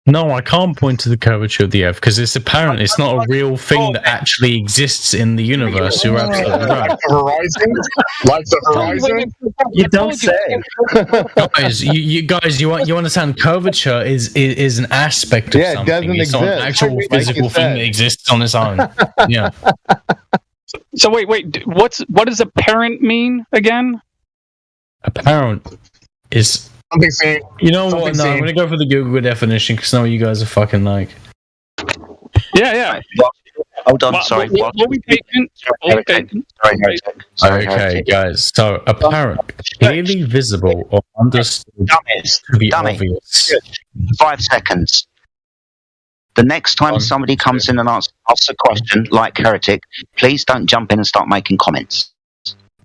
No, I can't point to the curvature of the Earth because it's apparent. It's not a real thing that actually exists in the universe. You're absolutely right. Like the horizon? Like the horizon? You don't say. Guys, you understand? Curvature is an aspect of something. It doesn't it's not an actual physical thing that exists on its own. Yeah. So wait. What does apparent mean again? Apparent is. You know what? No, I'm gonna go for the Google definition because now you guys are fucking like. Yeah. Hold on, sorry. We'll be patient. Okay, guys. So apparent, clearly visible, or understood to be obvious. 5 seconds. The next time somebody comes in and asks a question like Heretic, please don't jump in and start making comments.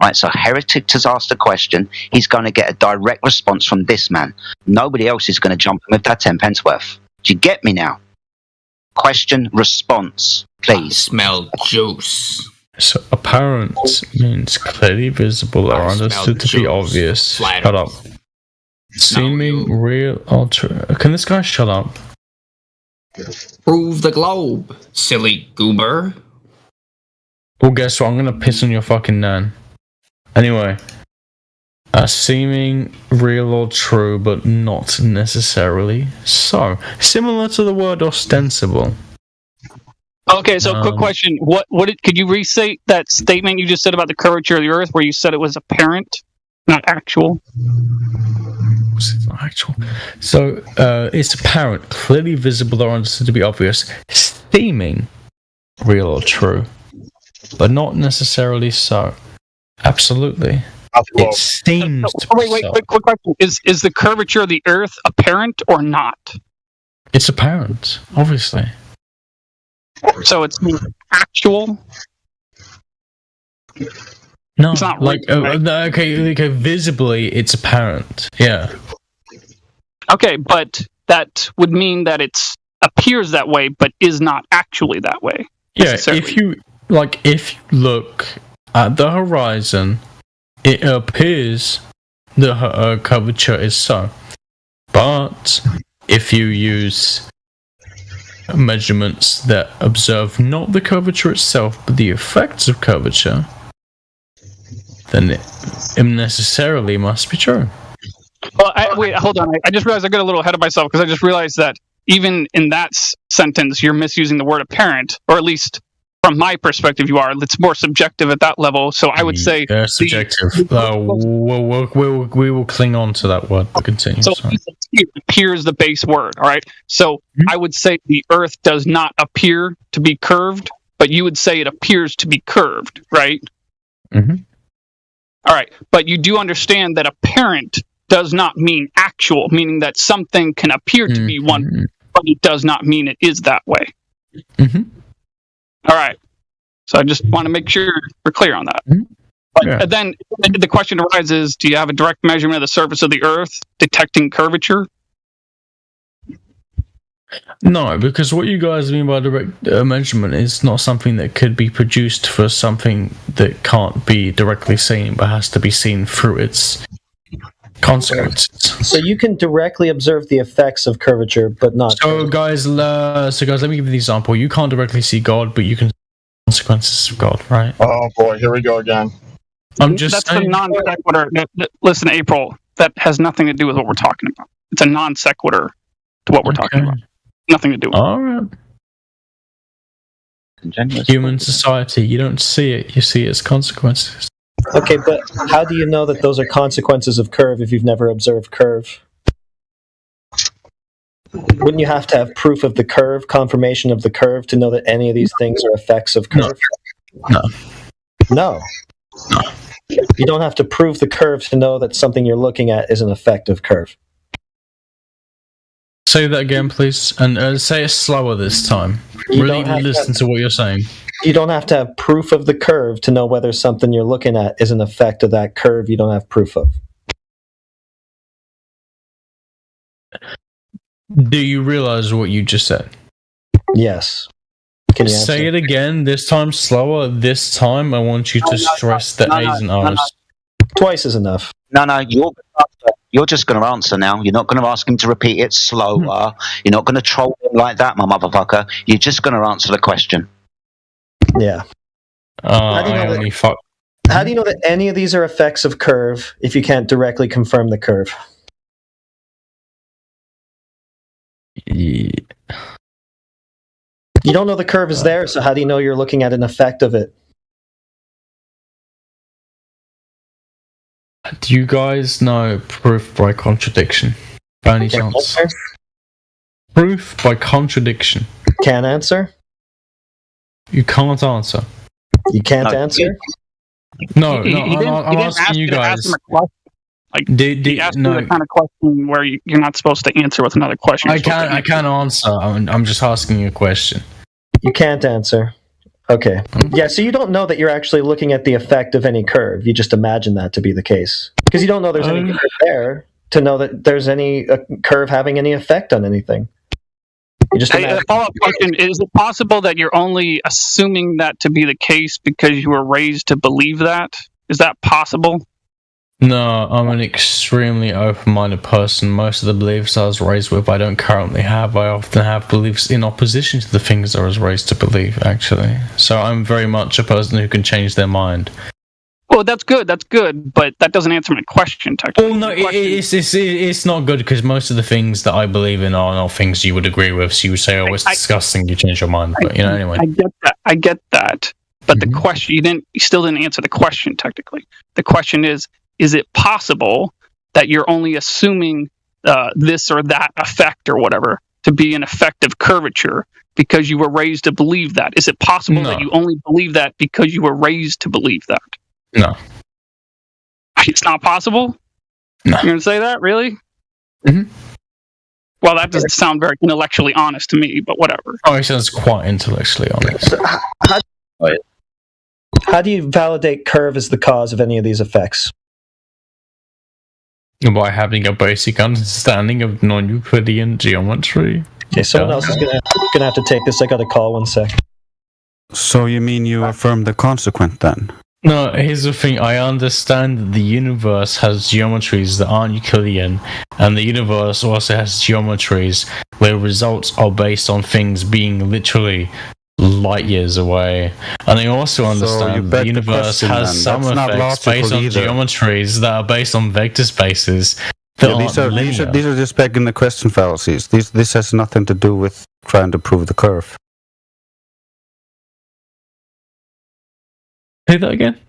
Right, so Heretic has asked a question. He's going to get a direct response from this man. Nobody else is going to jump in with that 10 pence worth. Do you get me now? Question, response, please. Smell juice. So apparent means clearly visible or understood to be obvious. Shut up. Seeming real or true. Can this guy shut up? Prove the globe, silly goober. Well, guess what? I'm going to piss on your fucking nan. Anyway, seeming real or true, but not necessarily so. Similar to the word ostensible. Okay, so quick question: could you restate that statement you just said about the curvature of the Earth, where you said it was apparent, not actual? It's not actual. So it's apparent, clearly visible or understood to be obvious. Seeming real or true, but not necessarily so. Absolutely. It seems to be so. Quick question. Is the curvature of the Earth apparent or not? It's apparent, obviously. So it's actual? No, it's not like real, right? okay, visibly it's apparent. Yeah. Okay, but that would mean that it appears that way, but is not actually that way. Yeah, if you look at the horizon, it appears the curvature is so. But if you use measurements that observe not the curvature itself, but the effects of curvature, then it necessarily must be true. Well, wait, hold on. I just realized I got a little ahead of myself because I just realized that even in that sentence, you're misusing the word apparent, or at least from my perspective, you are. It's more subjective at that level. So I would say subjective. We will cling on to that word. But continue. So it appears the base word. All right. So I would say the Earth does not appear to be curved, but you would say it appears to be curved, right? Mm-hmm. All right. But you do understand that apparent does not mean actual, meaning that something can appear to be one, but it does not mean it is that way. Mm-hmm. All right. So I just want to make sure we're clear on that. But then the question arises, do you have a direct measurement of the surface of the Earth detecting curvature? No, because what you guys mean by direct measurement is not something that could be produced for something that can't be directly seen, but has to be seen through its consequences. So you can directly observe the effects of curvature, but not. So guys, let me give you the example. You can't directly see God, but you can consequences of God, right? Oh boy, here we go again. I'm just That's saying. the non sequitur. Listen, April, that has nothing to do with what we're talking about. It's a non sequitur to what we're talking about. Nothing to do with it. All right. Human society, you don't see it, you see its consequences. Okay, but how do you know that those are consequences of curve if you've never observed curve? Wouldn't you have to have proof of the curve, confirmation of the curve, to know that any of these things are effects of curve? No. No. You don't have to prove the curve to know that something you're looking at is an effect of curve. Say that again, please, and say it slower this time. Really listen to what you're saying. You don't have to have proof of the curve to know whether something you're looking at is an effect of that curve you don't have proof of. Do you realize what you just said? Yes. Can you say it again, this time slower. This time I want you to stress the A's and R's. Twice is enough. No, you're just going to answer now. You're not going to ask him to repeat it slower. You're not going to troll him like that, my motherfucker. You're just going to answer the question. Yeah. How do you know that any of these are effects of curve if you can't directly confirm the curve? Yeah. You don't know the curve is there, so how do you know you're looking at an effect of it? Do you guys know proof by contradiction? By any chance? Proof by contradiction. Can't answer? You can't answer. You can't answer? No, I'm asking you guys. He asked you the kind of question where you're not supposed to answer with another question. I can't answer. I'm just asking you a question. You can't answer. Okay. Yeah, so you don't know that you're actually looking at the effect of any curve. You just imagine that to be the case. Because you don't know there's any curve there to know that there's any curve having any effect on anything. You just a follow-up question: is it possible that you're only assuming that to be the case because you were raised to believe that? Is that possible? No, I'm an extremely open-minded person. Most of the beliefs I was raised with, I don't currently have. I often have beliefs in opposition to the things I was raised to believe, actually. So I'm very much a person who can change their mind. Well, that's good, but that doesn't answer my question, technically. Well, no, it's not good because most of the things that I believe in are not things you would agree with. So you would say, oh, it's disgusting, you change your mind. But, anyway. I get that. But the question, you still didn't answer the question, technically. The question is it possible that you're only assuming this or that effect or whatever to be an effect of curvature because you were raised to believe that? Is it possible that you only believe that because you were raised to believe that? No. It's not possible? No. You're going to say that? Really? Mm-hmm. Well, that doesn't sound very intellectually honest to me, but whatever. Oh, it sounds quite intellectually honest. So how do you validate curve as the cause of any of these effects? By having a basic understanding of non-Euclidean geometry. Okay, someone else is gonna have to take this. I got a call. 1 sec. So you mean you affirm the consequent then? No, here's the thing. I understand that the universe has geometries that aren't Euclidean, and the universe also has geometries where results are based on things being literally light years away. And I also understand the universe has some effects based on geometries that are based on vector spaces. These are just begging the question fallacies. This has nothing to do with trying to prove the curve. Say that again?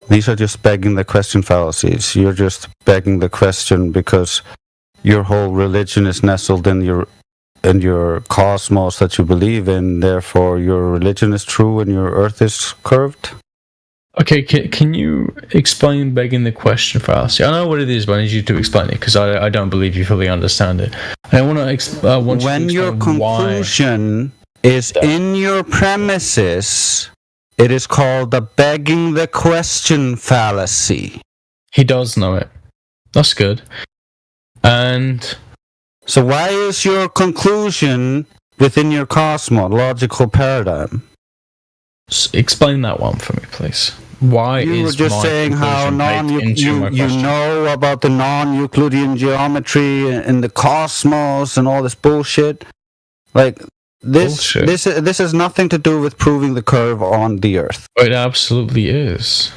These are just begging the question fallacies. You're just begging the question because your whole religion is nestled in your cosmos that you believe in. Therefore, your religion is true and your Earth is curved. Okay, can you explain begging the question fallacy? I know what it is, but I need you to explain it because I don't believe you fully understand it. I want to explain. When your conclusion is in your premises, it is called the begging the question fallacy. He does know it. That's good. And so why is your conclusion within your cosmological paradigm? Explain that one for me, please. Why you is were just my saying how you know about the non-Euclidean geometry and the cosmos and all this bullshit. Like, Bullshit. this has nothing to do with proving the curve on the Earth. It absolutely is.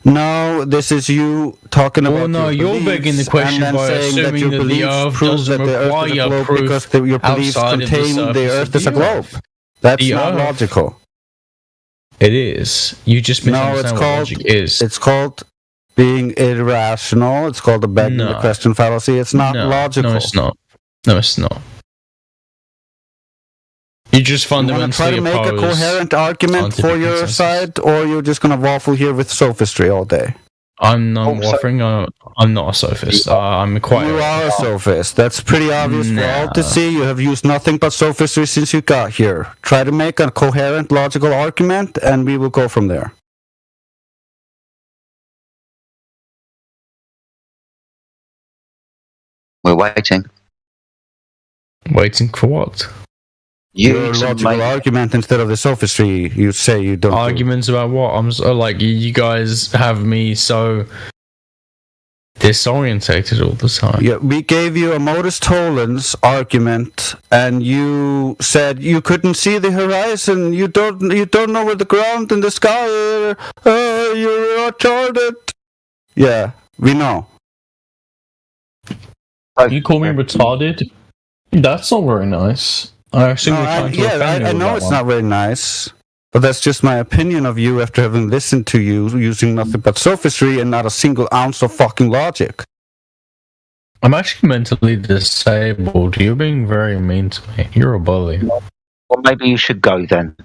No, this is you talking about. Well, no, your you're beliefs begging the question and then by saying that assuming your that the beliefs Earth prove doesn't that the Earth is a require globe proof because your beliefs outside of the contain the surface Earth of is a the globe. Earth. That's The not Earth. logical. It is. You just No, misunderstand it's what called. logic is. It's called being irrational. It's called the begging the No. question fallacy. It's not No, logical. No, it's not. No, it's not. You just You want to fundamentally try to make a oppose coherent argument for scientific your consensus. side, or you're just going to waffle here with sophistry all day. I'm not waffling. I'm not a sophist. I'm quite. You are a sophist. That's pretty obvious for all to see. You have used nothing but sophistry since you got here. Try to make a coherent, logical argument, and we will go from there. We're waiting. Waiting for what? Your logical argument instead of the sophistry you say you don't. Arguments about what? I'm so, like, you guys have me so disorientated all the time. Yeah, we gave you a modus tollens argument, and you said you couldn't see the horizon. You don't know where the ground and the sky are. You're retarded. Yeah, we know. You call me retarded? That's not very nice. I assume you're trying to offend me I with know that it's one. not very nice, but that's just my opinion of you after having listened to you using nothing but sophistry and not a single ounce of fucking logic. I'm actually mentally disabled. You're being very mean to me. You're a bully. Well, maybe you should go then.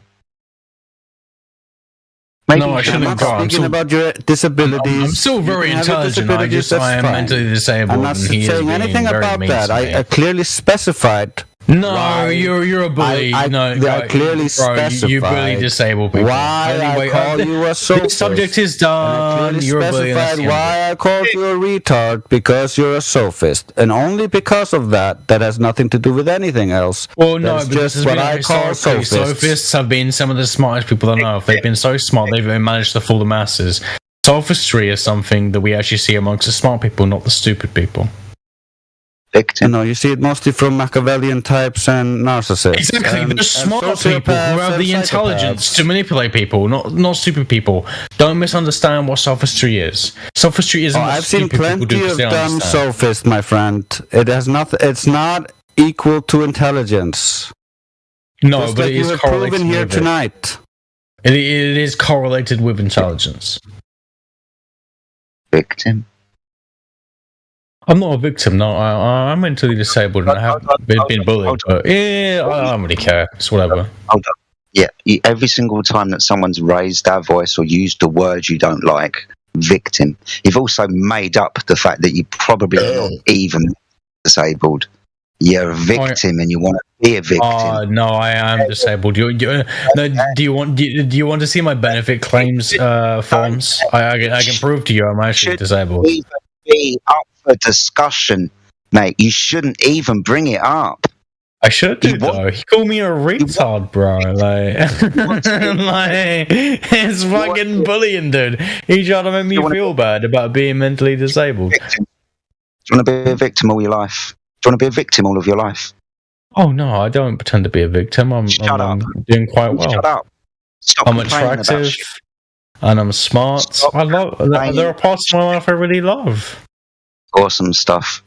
Maybe No, I shouldn't I'm go. not I'm speaking still, about your disabilities. I'm still very You can have your intelligent. I disabilities, just I am that's mentally fine. disabled, I'm not and he is saying being anything very about mean that. to me. I clearly specified. No, why- you're a bully. I clearly bro, you bully specified disabled people. why Anyway, I call you a this sophist. subject is And I done. clearly You're a bully. And that's specified the end of it. why I called you a retard, because you're a sophist, and only because of that. That has nothing to do with anything else. Well, no, That's but this just has what been I call historically. sophists. Sophists have been some of the smartest people I know of. They've been so smart, they've managed to fool the masses. Sophistry is something that we actually see amongst the smart people, not the stupid people. You know, you see it mostly from Machiavellian types and narcissists. Exactly, and, the smart people who sociopaths have and the intelligence psychopaths. to manipulate people, not stupid people. Don't misunderstand what sophistry is. Sophistry isn't what I've seen stupid people do plenty because of they don't dumb understand. sophists, my friend. It has nothing. It's not equal to intelligence. No, Just but like it you is have correlated proven here with it. tonight. It is correlated with intelligence. Victim. I'm not a victim. No, I'm mentally disabled and I have been bullied. But yeah, I don't really care. It's whatever. Hold on. Yeah, every single time that someone's raised their voice or used a word you don't like, victim. You've also made up the fact that you're probably not even disabled. You're a victim and you want to be a victim. No, I am disabled. No, do you want to see my benefit claims forms? I can prove to you I'm actually disabled. Even be up for discussion, mate. You shouldn't even bring it up. I should do though. He called me a retard, bro. Like, it's fucking bullying, dude. He tried to make me feel bad about being mentally disabled. Do you want to be a victim all your life? Do you want to be a victim all of your life? Oh no, I don't pretend to be a victim. I'm doing quite well. Shut up. Stop I'm complaining about attractive shit. and I'm smart. I love. There are parts of my life I really love. Awesome stuff.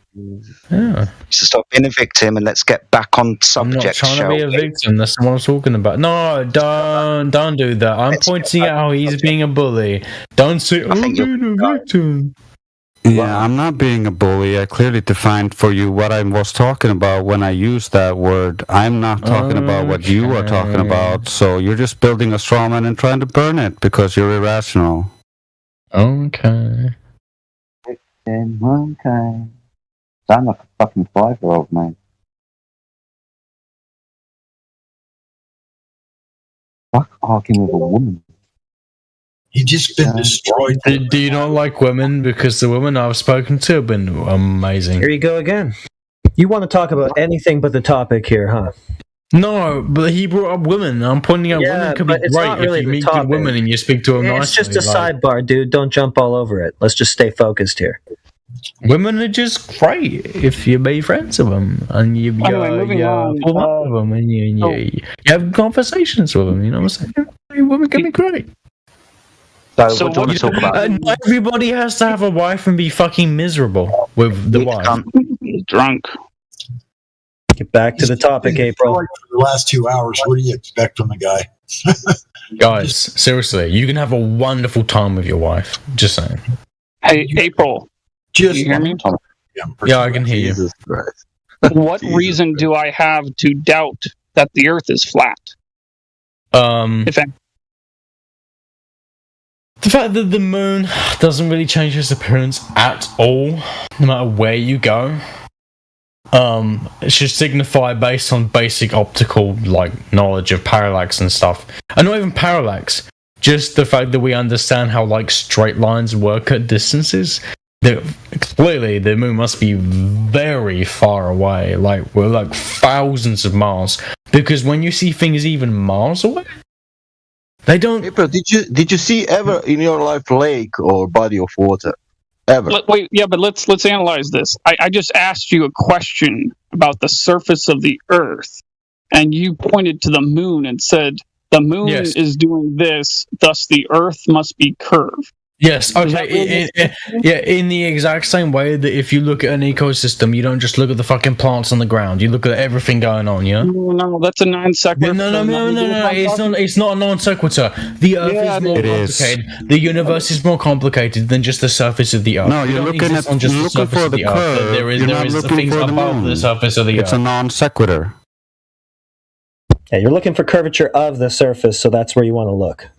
Yeah. So stop being a victim and let's get back on I'm not subject. trying to shall be a we? victim. That's what I'm talking about. No, don't do that. I'm pointing out how he's being a bully. Don't say, I'm being a victim. Yeah, I'm not being a bully. I clearly defined for you what I was talking about when I used that word. I'm not talking about what you are talking about. So you're just building a straw man and trying to burn it because you're irrational. Okay. Okay. Sound like a fucking 5-year-old, mate. Fuck arguing with a woman. You've just been destroyed. Do you not like women? Because the women I've spoken to have been amazing. Here you go again. You want to talk about anything but the topic here, huh? No, but he brought up women. I'm pointing out Yeah, women could be but it's great not really if you the meet topic. good women and you speak to them It's nicely. just a like- sidebar, dude. Don't jump all over it. Let's just stay focused here. Women are just great if you be friends with them and you moving on, pull up with them and you have conversations with them. You know what I'm saying? Women can be great. So what do you want to talk about? Not everybody has to have a wife and be fucking miserable with the wife. Drunk. Get back to the topic, April. For the last 2 hours, what do you expect from the guy? Guys, seriously, you can have a wonderful time with your wife. Just saying. Hey, April. Can you hear me? Yeah, I can hear you. What reason do I have to doubt that the Earth is flat? If any. The fact that the moon doesn't really change its appearance at all, no matter where you go, it should signify based on basic optical knowledge of parallax and stuff. And not even parallax, just the fact that we understand how straight lines work at distances. Clearly, the moon must be very far away. We're thousands of miles. Because when you see things even miles away, they don't. April, did you see ever in your life lake or body of water? Ever? Wait, yeah, but let's analyze this. I just asked you a question about the surface of the Earth, and you pointed to the moon and said the moon is doing this, thus the Earth must be curved. Yes, okay. In the exact same way that if you look at an ecosystem, you don't just look at the fucking plants on the ground. You look at everything going on, yeah? No, that's a non sequitur. No. It's not a non sequitur. The Earth is more complicated. The universe is more complicated than just the surface of the Earth. No, you're looking for the curve. There is things above the surface of the Earth. It's a non sequitur. Yeah, you're looking for curvature of the surface, so that's where you want to look.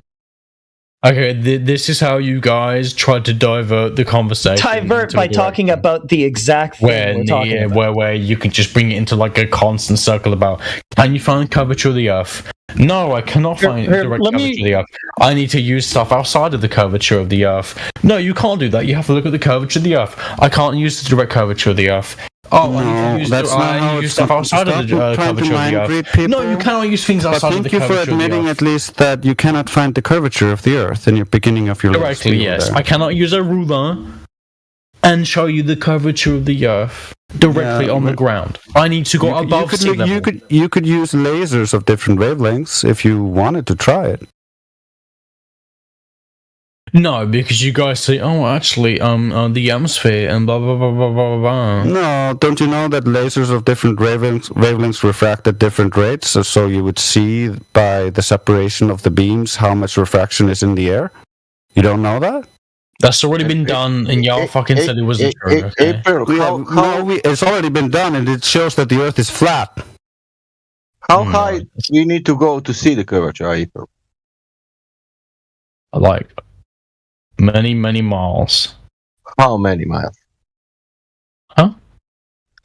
Okay, this is how you guys tried to divert the conversation. Divert by talking about the exact thing we're talking about. Where you can just bring it into a constant circle about, can you find curvature of the Earth? No, I cannot find direct curvature of the Earth. I need to use stuff outside of the curvature of the Earth. No, you can't do that. You have to look at the curvature of the Earth. I can't use the direct curvature of the Earth. Oh, no, I need to use stuff outside of the curvature of the Earth. No, you cannot use things outside of the curvature of the Earth. Thank you for admitting at least that you cannot find the curvature of the Earth in your beginning of your directly, yes. I cannot use a ruler and show you the curvature of the Earth directly on the ground. I need to go above sea level. You could use lasers of different wavelengths if you wanted to try it. No, because you guys say, oh, actually, the atmosphere and blah, blah, blah, blah, blah, blah. No, don't you know that lasers of different wavelengths refract at different rates? So you would see by the separation of the beams how much refraction is in the air? You don't know that? That's already been done, and y'all fucking said it wasn't true. Okay? It's already been done, and it shows that the Earth is flat. How high do you need to go to see the curvature, April? Many, many miles. How many miles? Huh?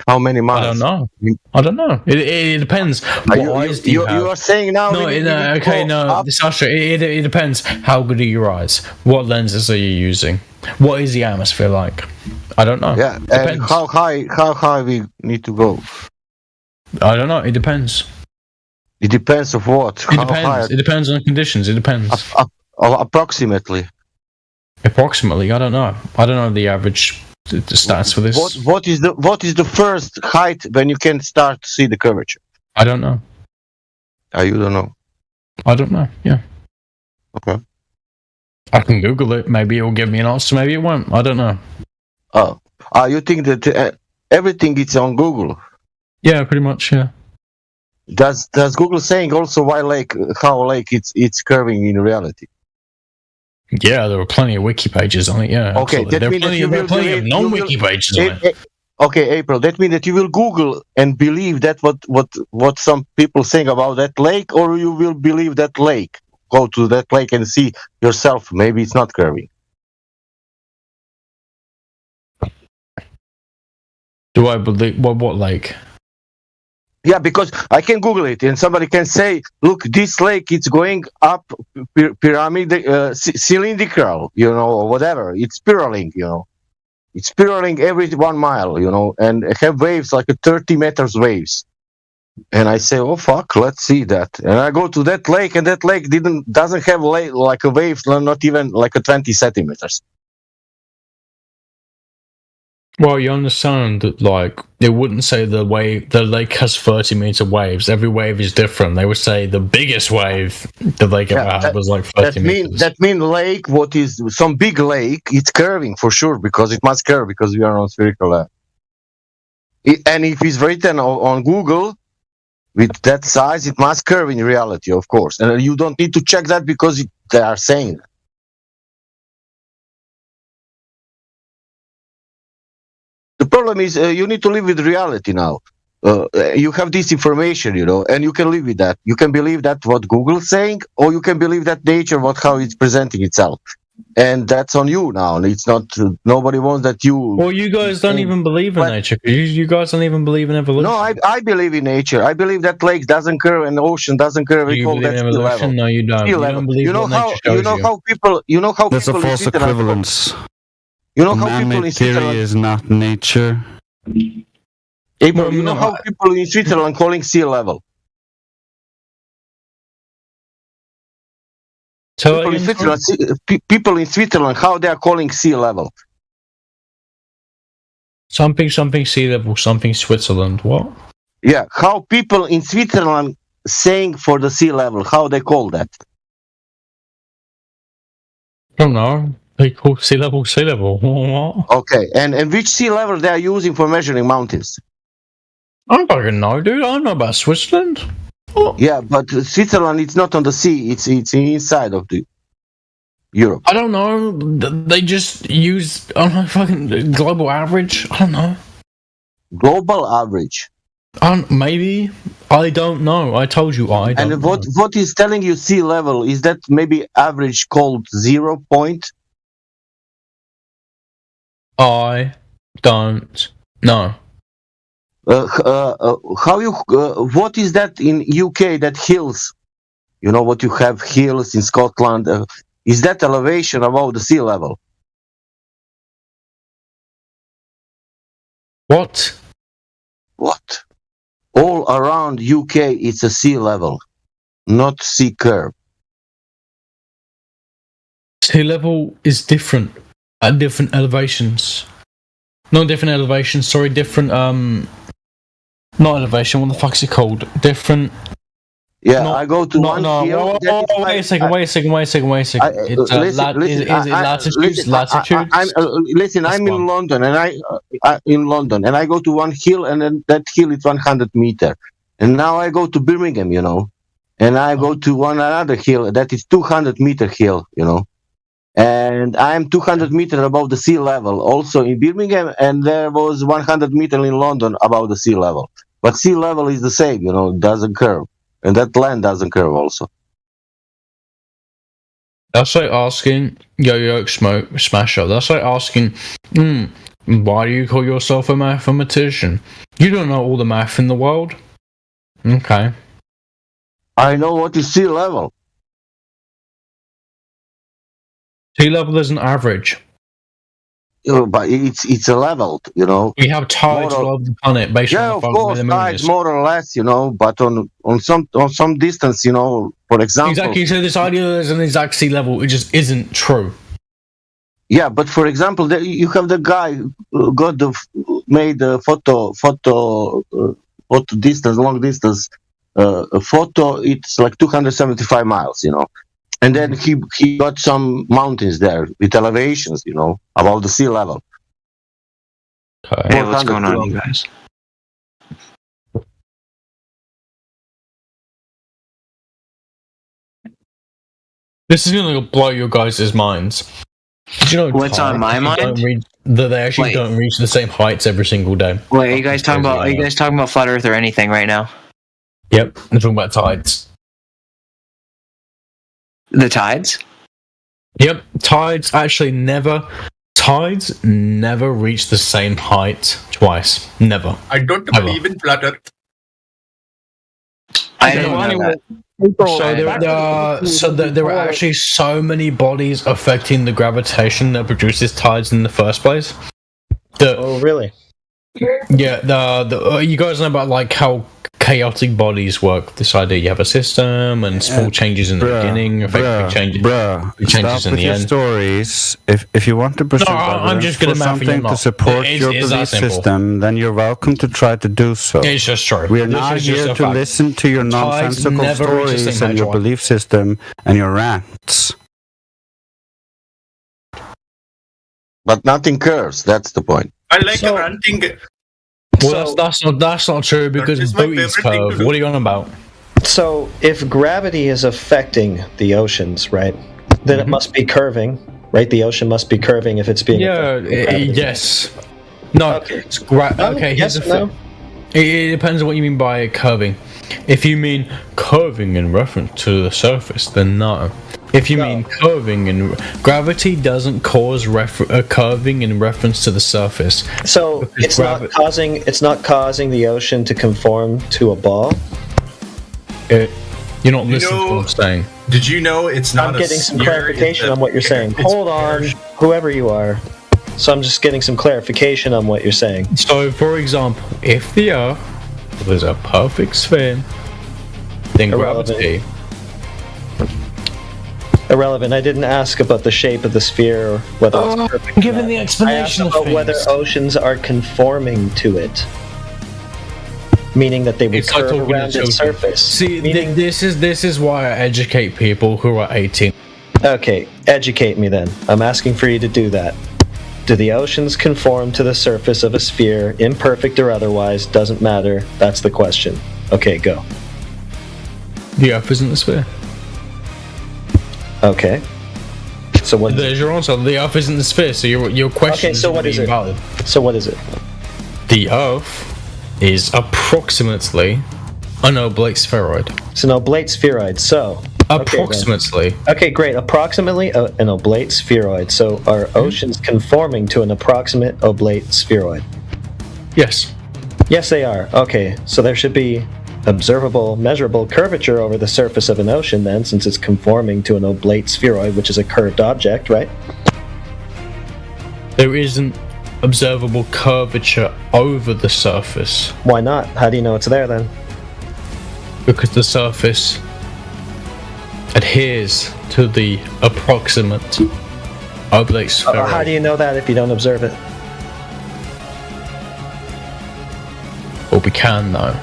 How many miles? I don't know. It depends. What eyes do you have? You are saying now... Sasha, it depends. How good are your eyes? What lenses are you using? What is the atmosphere like? I don't know. Yeah, and how high we need to go? I don't know. It depends. It depends of what? It depends on conditions. It depends. Approximately. Approximately, I don't know. I don't know the average stats for this. What is the first height when you can start to see the curvature? I don't know. You don't know? I don't know. Yeah. Okay. I can Google it. Maybe it will give me an answer. Maybe it won't. I don't know. Oh, you think that everything is on Google? Yeah, pretty much. Yeah. Does Google saying also how lake it's curving in reality? Yeah, there were plenty of wiki pages on it. Yeah. Okay, there are plenty of non-wiki pages on it. Okay, April. That means that you will Google and believe that what some people think about that lake, or you will believe that lake. Go to that lake and see yourself. Maybe it's not curving. Do I believe what lake? Yeah, because I can Google it and somebody can say, look, this lake, it's going up pyramid, cylindrical, or whatever. It's spiraling, It's spiraling every 1 mile, and have waves like 30 meters waves. And I say, oh, fuck, let's see that. And I go to that lake, and that lake doesn't have like a wave, not even like 20 centimeters. Well, you understand that, like, they wouldn't say the lake has 30-meter waves. Every wave is different. They would say the biggest wave the lake ever had was like 30 meters. That mean lake, what is some big lake, it's curving for sure, because it must curve, because we are on spherical lab. And if it's written on Google with that size, it must curve in reality, of course. And you don't need to check that because they are saying that. The problem is you need to live with reality now. You have this information, and you can live with that. You can believe that what Google's saying, or you can believe that nature, how it's presenting itself. And that's on you now. It's not, nobody wants that you... Well, you guys don't even believe in nature. You guys don't even believe in evolution. No, I believe in nature. I believe that lake doesn't curve and the ocean doesn't curve. Do you believe in evolution? No, you don't. You don't believe what nature shows you. That's a false equivalence. Man-made theory is not nature. April, you know how people in Switzerland calling sea level? People in Switzerland, how they are calling sea level? Something sea level, something Switzerland. What? Yeah, how people in Switzerland saying for the sea level, how they call that? I don't know. They call sea level. What? Okay, and which sea level they are using for measuring mountains? I don't fucking know, dude. I don't know about Switzerland. Oh. Yeah, but Switzerland, it's not on the sea. It's inside of the Europe. I don't know. They just use fucking global average. I don't know. Global average. Maybe. I don't know. I told you I don't. And what is telling you sea level? Is that maybe average called 0 point? I don't know. What is that in UK? That hills, what you have hills in Scotland. Is that elevation above the sea level? What? All around UK, it's a sea level, not sea curve. Sea level is different at different elevations. Not different elevations. Sorry, different. Not elevation. What the fuck's it called? Different. Yeah, I go to one hill. Wait a second. It's latitudes. Listen, I'm in London, and I go to one hill, and then that hill is 100 meter. And now I go to Birmingham, and I go to another hill that is 200 meter hill, and I'm 200 meter above the sea level, also in Birmingham, and there was 100 meter in London above the sea level. But sea level is the same, it doesn't curve. And that land doesn't curve also. That's like asking Yo-Yo Smasher. That's like asking, why do you call yourself a mathematician? You don't know all the math in the world. Okay. I know what is sea level. Sea level is an average. But it's a level, We have tides all over the planet based on the of course, tides more or less, but on some distance, for example. Exactly. So this idea that there's an exact sea level, it just isn't true. Yeah, but for example, you have the guy who made the photo distance, long distance photo. It's like 275 miles, And then he got some mountains there with elevations, above the sea level. Okay. Hey, what's going on, you guys? This is going to blow your guys' minds. Did you know what's on my mind? That they actually don't reach the same heights every single day. Wait, are you guys talking about flat Earth or anything right now? Yep, I'm talking about tides. The tides? Yep, tides never reach the same height twice. Never. I don't believe in flat Earth. I don't know that. So there were actually so many bodies affecting the gravitation that produces tides in the first place. Oh, really? Yeah, you guys know about like how chaotic bodies work. This idea you have a system and small changes in the beginning affect big changes in with the your end. stories. If you want to present I'm just for gonna math you something to not. support It's- your it's that belief simple. system, then you're welcome to try to do so. It's just true. We are This not is just here a to fact. listen to your Tides nonsensical never reach the stories same and your height. belief system and your rants. But nothing curves. That's the point. I like ranting. Well, that's not true because is my booties favorite thing to curve. do. What are you on about? So if gravity is affecting the oceans, right, then it must be curving, right? The ocean must be curving if it's being affected by gravity. Yes. No. It's okay. Here's yes, the thing. It depends on what you mean by curving. If you mean curving in reference to the surface, then no. If you mean curving in gravity doesn't cause curving in reference to the surface. So it's not causing the ocean to conform to a ball. You're not listening to what I'm saying. Did you know it's not I'm a getting some sphere, clarification it's a- on what you're saying. it's Hold on, whoever you are. So I'm just getting some clarification on what you're saying. So, for example, if the Earth was a perfect sphere, then gravity. Irrelevant. I didn't ask about the shape of the sphere or whether it's perfect. or given not. the I asked explanation of about whether things. oceans are conforming to it, meaning that they would It's like curve talking to around its children. surface. See, this is why I educate people who are 18. Okay, educate me then. I'm asking for you to do that. Do the oceans conform to the surface of a sphere, imperfect or otherwise? Doesn't matter. That's the question. Okay, go. The Earth isn't a sphere. Okay. So what? There's your answer. The Earth isn't a sphere, so your question Okay, so what is it? invalid. So what is it? The Earth is approximately an oblate spheroid. It's an oblate spheroid. So approximately. Okay, great. Approximately an oblate spheroid. So are oceans conforming to an approximate oblate spheroid? Yes. Yes, they are. Okay, so there should be observable, measurable curvature over the surface of an ocean then, since it's conforming to an oblate spheroid, which is a curved object, right? There isn't observable curvature over the surface. Why not? How do you know it's there then? Because the surface adheres to the approximate oblate spheroid. How do you know that if you don't observe it? Well, we can though.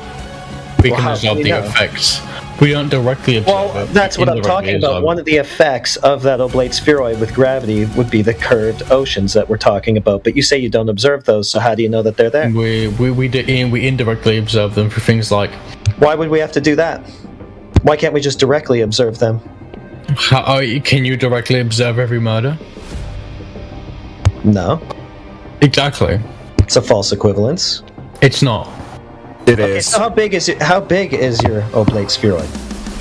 We Well, can how observe do we the know? effects. We don't directly observe Well, it. that's we what I'm indirectly talking about. observe One of the effects of that oblate spheroid with gravity would be the curved oceans that we're talking about. But you say you don't observe those, so how do you know that they're there? We indirectly observe them for things like. Why would we have to do that? Why can't we just directly observe them? Can you directly observe every murder? No. Exactly. It's a false equivalence. It's not. It Okay, so how big is it? How big is your oblate spheroid?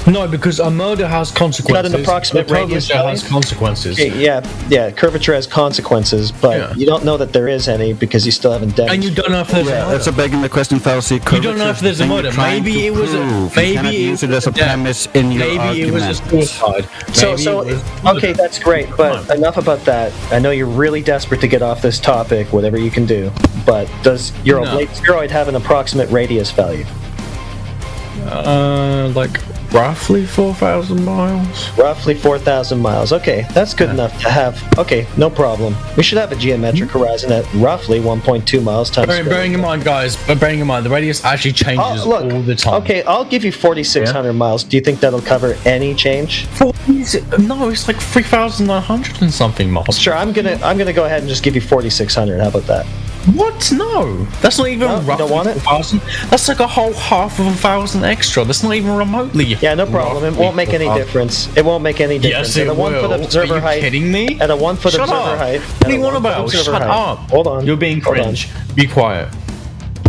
No, because a murder has consequences. Not an approximate the radius curvature value? has consequences. Okay, yeah. Curvature has consequences, but you don't know that there is any because you still haven't demonstrated. And you don't know if there's a murder. That's a begging the question fallacy. You don't know if there's a murder. Maybe it was use it as a premise in your maybe argument. it was a suicide. Okay, that's great, but enough about that. I know you're really desperate to get off this topic, whatever you can do, but does your No. oblate spheroid have an approximate radius value? Like roughly 4,000 miles. Roughly 4,000 miles. Okay, that's good enough to have. Okay, no problem. We should have a geometric horizon at roughly 1.2 miles times square. Bearing in mind, guys, but bearing in mind, the radius actually changes Look, all the time. okay, I'll give you 4,600 miles. Do you think that'll cover any change? No, it's like 3,900 and something miles. Sure, I'm gonna go ahead and just give you 4,600. How about that? What? No, that's not even roughly don't want it? 4,000. That's like a whole half of 1,000 extra. That's not even remotely. Yeah, no problem. It won't make any difference. It won't make any difference. Yes, it at a 1 foot will. observer Are you height. kidding me? At a 1 foot Shut observer up. height. What do you want about? Shut up. Hold on. You're being Hold on. cringe. Be quiet.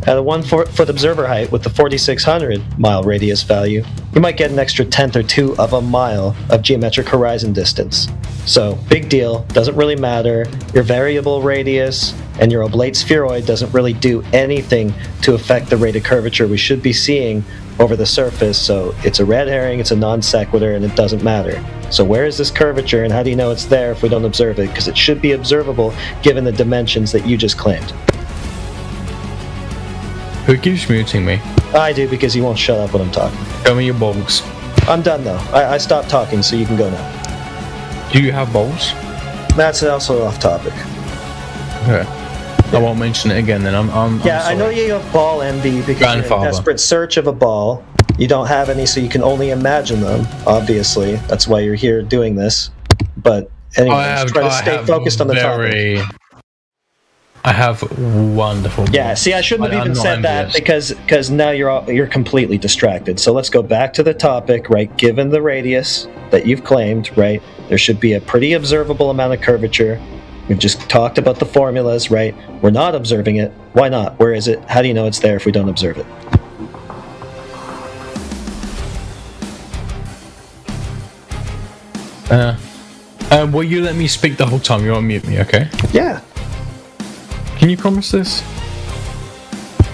At a 1 foot observer height with the 4,600 mile radius value, you might get an extra tenth or two of a mile of geometric horizon distance. So, big deal, doesn't really matter. Your variable radius and your oblate spheroid doesn't really do anything to affect the rate of curvature we should be seeing over the surface, so it's a red herring, it's a non sequitur, and it doesn't matter. So where is this curvature, and how do you know it's there if we don't observe it? Because it should be observable given the dimensions that you just claimed. Who keeps muting me? I do, because you won't shut up when I'm talking. Show me your balls. I'm done though. I stopped talking, so you can go now. Do you have balls? That's also off topic. Okay. I won't mention it again then. I'm I know you have ball envy because you're in Grandfather. desperate search of a ball. You don't have any, so you can only imagine them, obviously. That's why you're here doing this. But anyways, try to stay focused on the topic. I have wonderful balls. Yeah, see, I shouldn't have I'm even not said that envious. because now you're completely distracted. So let's go back to the topic, right? Given the radius that you've claimed, right, there should be a pretty observable amount of curvature. We've just talked about the formulas, right? We're not observing it. Why not? Where is it? How do you know it's there if we don't observe it? Will you let me speak the whole time? You won't mute me, okay? Yeah. Can you promise this?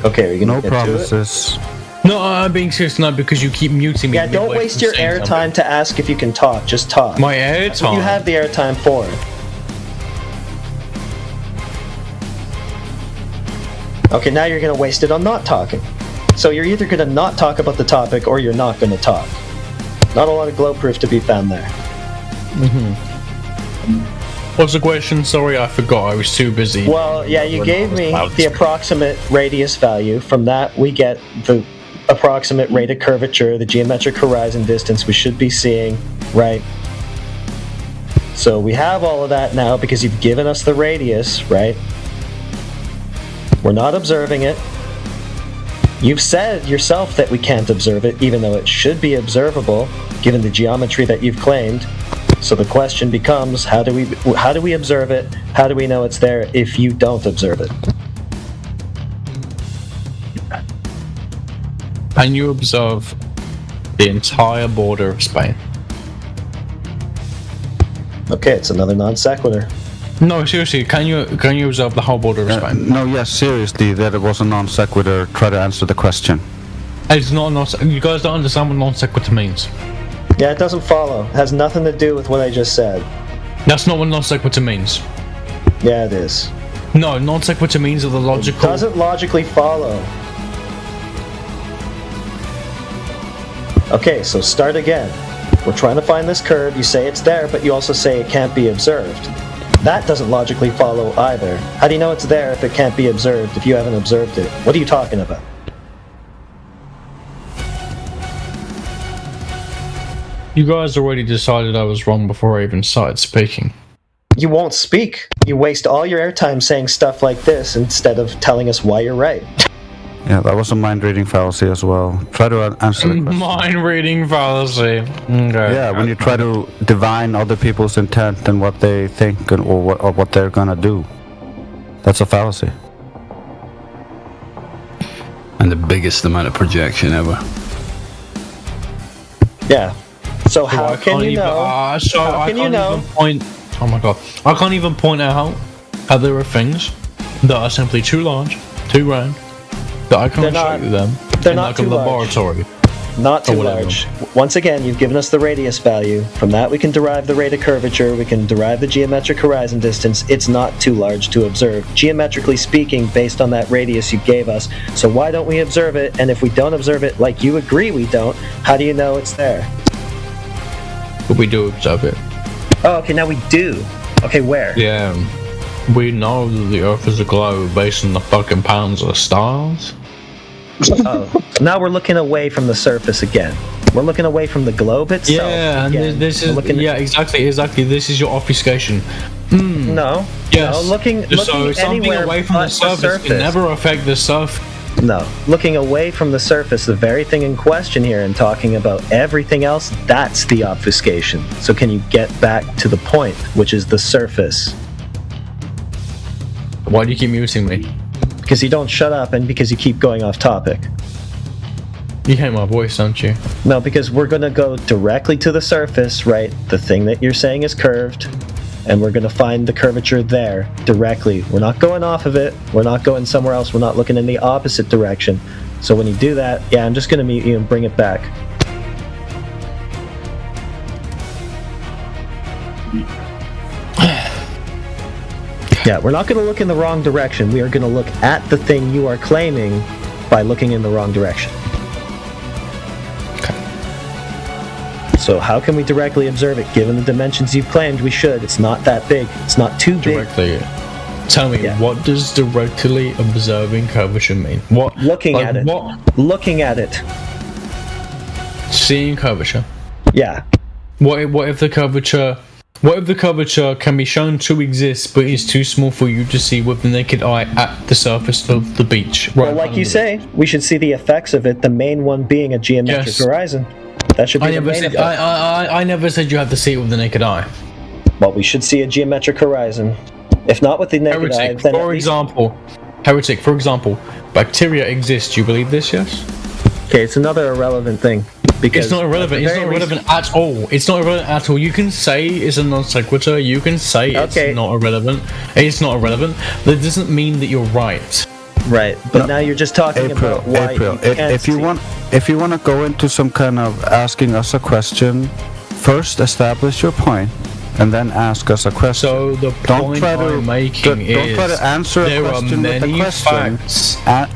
Okay, are you gonna No get promises. No, I'm being serious now because you keep muting me. Yeah, don't midway waste from your saying airtime to ask if you can talk. Just talk. My That's what airtime? you have the airtime for. Okay, now you're going to waste it on not talking. So you're either going to not talk about the topic or you're not going to talk. Not a lot of glow proof to be found there. What's the question? Sorry, I forgot. I was too busy. Well, yeah, you gave me the approximate radius value. From that, we get the approximate rate of curvature, the geometric horizon distance we should be seeing, right? So we have all of that now because you've given us the radius, right? We're not observing it. You've said yourself that we can't observe it, even though it should be observable, given the geometry that you've claimed. So the question becomes, how do we observe it? How do we know it's there if you don't observe it? Can you observe the entire border of Spain? Okay, it's another non sequitur. No, seriously, can you observe the whole border of Spain? No, yes, seriously, that it was a non sequitur. Try to answer the question. It's not you guys don't understand what non sequitur means. Yeah, it doesn't follow. It has nothing to do with what I just said. That's not what non sequitur means. Yeah, it is. No, non sequitur means that the logical. It doesn't logically follow. Okay, so start again. We're trying to find this curve. You say it's there, but you also say it can't be observed. That doesn't logically follow either. How do you know it's there if it can't be observed if you haven't observed it? What are you talking about? You guys already decided I was wrong before I even started speaking. You won't speak. You waste all your airtime saying stuff like this instead of telling us why you're right. Yeah, that was a mind reading fallacy as well. Try to answer the question. Mind reading fallacy. Okay. Yeah, when you try to divine other people's intent and what they think or what they're gonna do, that's a fallacy. And the biggest amount of projection ever. Yeah. So how can you know? How can you know? Oh my god! I can't even point out how there are things that are simply too large, too round, that I can't show you them. They're in not like too a laboratory. Not Or too whatever. large. Once again, you've given us the radius value. From that, we can derive the rate of curvature. We can derive the geometric horizon distance. It's not too large to observe, geometrically speaking, based on that radius you gave us. So why don't we observe it? And if we don't observe it, like you agree we don't, how do you know it's there? But we do observe it. Oh, okay, now we do. Okay, where? Yeah. We know that the Earth is a globe based on the fucking patterns of the stars. Oh, now we're looking away from the surface again. We're looking away from the globe itself. Yeah, and again. this is exactly. This is your obfuscation. No. Yes. No, looking so something anywhere away from the but surface can never affect the surface. No, looking away from the surface, the very thing in question here, and talking about everything else, that's the obfuscation. So can you get back to the point, which is the surface? Why do you keep muting me? Because you don't shut up and because you keep going off topic. You hate my voice, don't you? No, because we're going to go directly to the surface, right? The thing that you're saying is curved, and we're going to find the curvature there directly. We're not going off of it. We're not going somewhere else. We're not looking in the opposite direction. So when you do that, yeah, I'm just going to mute you and bring it back. Yeah, we're not going to look in the wrong direction. We are going to look at the thing you are claiming by looking in the wrong direction. So how can we directly observe it? Given the dimensions you've claimed we should, it's not that big. It's not too big. Directly. Tell me, what does directly observing curvature mean? What? Looking at it. What? Looking at it. Seeing curvature. Yeah. What if the curvature can be shown to exist, but is too small for you to see with the naked eye at the surface of the beach? Right. Well, like you say, we should see the effects of it. The main one being a geometric horizon. That should be the main effect. I never said you have to see it with the naked eye. Well, we should see a geometric horizon. If not with the naked eye, then for example, bacteria exist. You believe this? Yes. Okay, it's another irrelevant thing. Because it's not irrelevant. It's not irrelevant at all. It's not irrelevant at all. You can say it's a non sequitur. You can say it's not irrelevant. It's not irrelevant. That doesn't mean that you're right. Right, but now you're just talking about why April. If you want to go into some kind of asking us a question, first establish your point, and then ask us a question. So the point I'm making is don't try to answer a question with a question.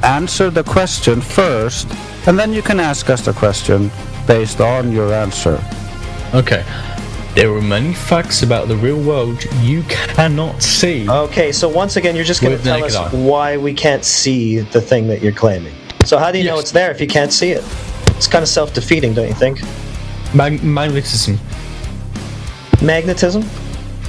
Answer the question first, and then you can ask us the question based on your answer. Okay. There are many facts about the real world you cannot see. Okay, so once again, you're just going to tell us why we can't see the thing that you're claiming. So how do you know it's there if you can't see it? It's kind of self-defeating, don't you think? Magnetism. Magnetism?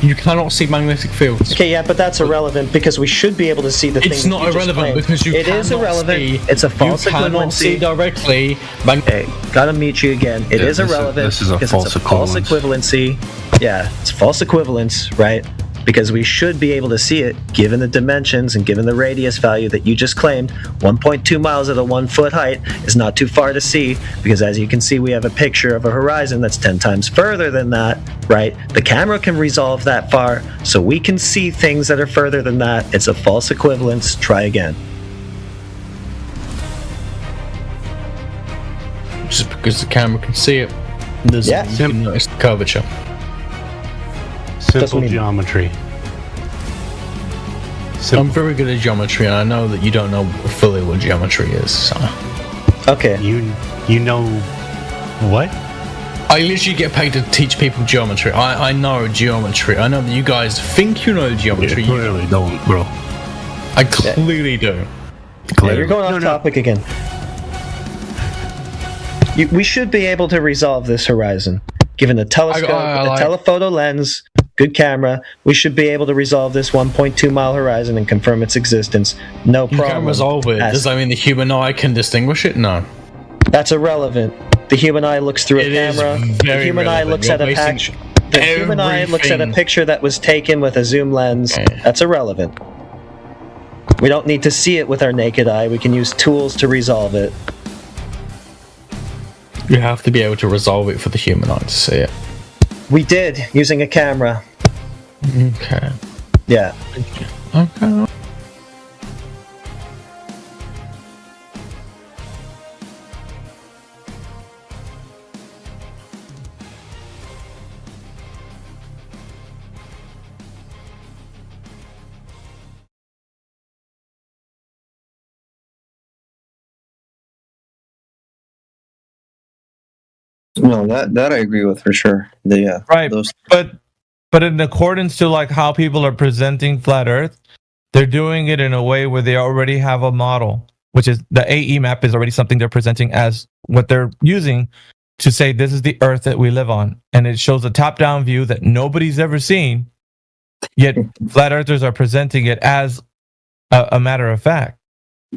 You cannot see magnetic fields. Okay, yeah, but that's irrelevant because we should be able to see the thing. It's not irrelevant because you cannot see. It is irrelevant. It's a false equivalency. You cannot see directly. Okay, gotta meet you again. It is irrelevant. This is a false equivalency. Yeah, it's false equivalence, right? Because we should be able to see it given the dimensions and given the radius value that you just claimed. 1.2 miles at a 1 foot height is not too far to see because as you can see we have a picture of a horizon that's 10 times further than that, right? The camera can resolve that far so we can see things that are further than that. It's a false equivalence. Try again. Just because the camera can see it doesn't mean you can notice the curvature. Simple geometry. I'm very good at geometry, and I know that you don't know fully what geometry is. So. Okay. You know what? I literally get paid to teach people geometry. I know geometry. I know that you guys think you know geometry. You clearly don't, bro. I clearly do. Yeah, you're going off topic again. We should be able to resolve this horizon. Given the telescope, the telephoto lens, good camera, we should be able to resolve this 1.2 mile horizon and confirm its existence. No problem. You can resolve it. Does that mean the human eye can distinguish it? No. That's irrelevant. The human eye looks through a camera. The human eye looks at a picture. The human eye looks at a picture that was taken with a zoom lens. That's irrelevant. We don't need to see it with our naked eye. We can use tools to resolve it. You have to be able to resolve it for the human eye to see it. We did, using a camera. Okay. Yeah. Okay. No, that I agree with for sure. Right, but in accordance to like how people are presenting flat Earth, they're doing it in a way where they already have a model, which is the AE map is already something they're presenting as what they're using to say this is the Earth that we live on, and it shows a top-down view that nobody's ever seen. Yet flat Earthers are presenting it as a matter of fact,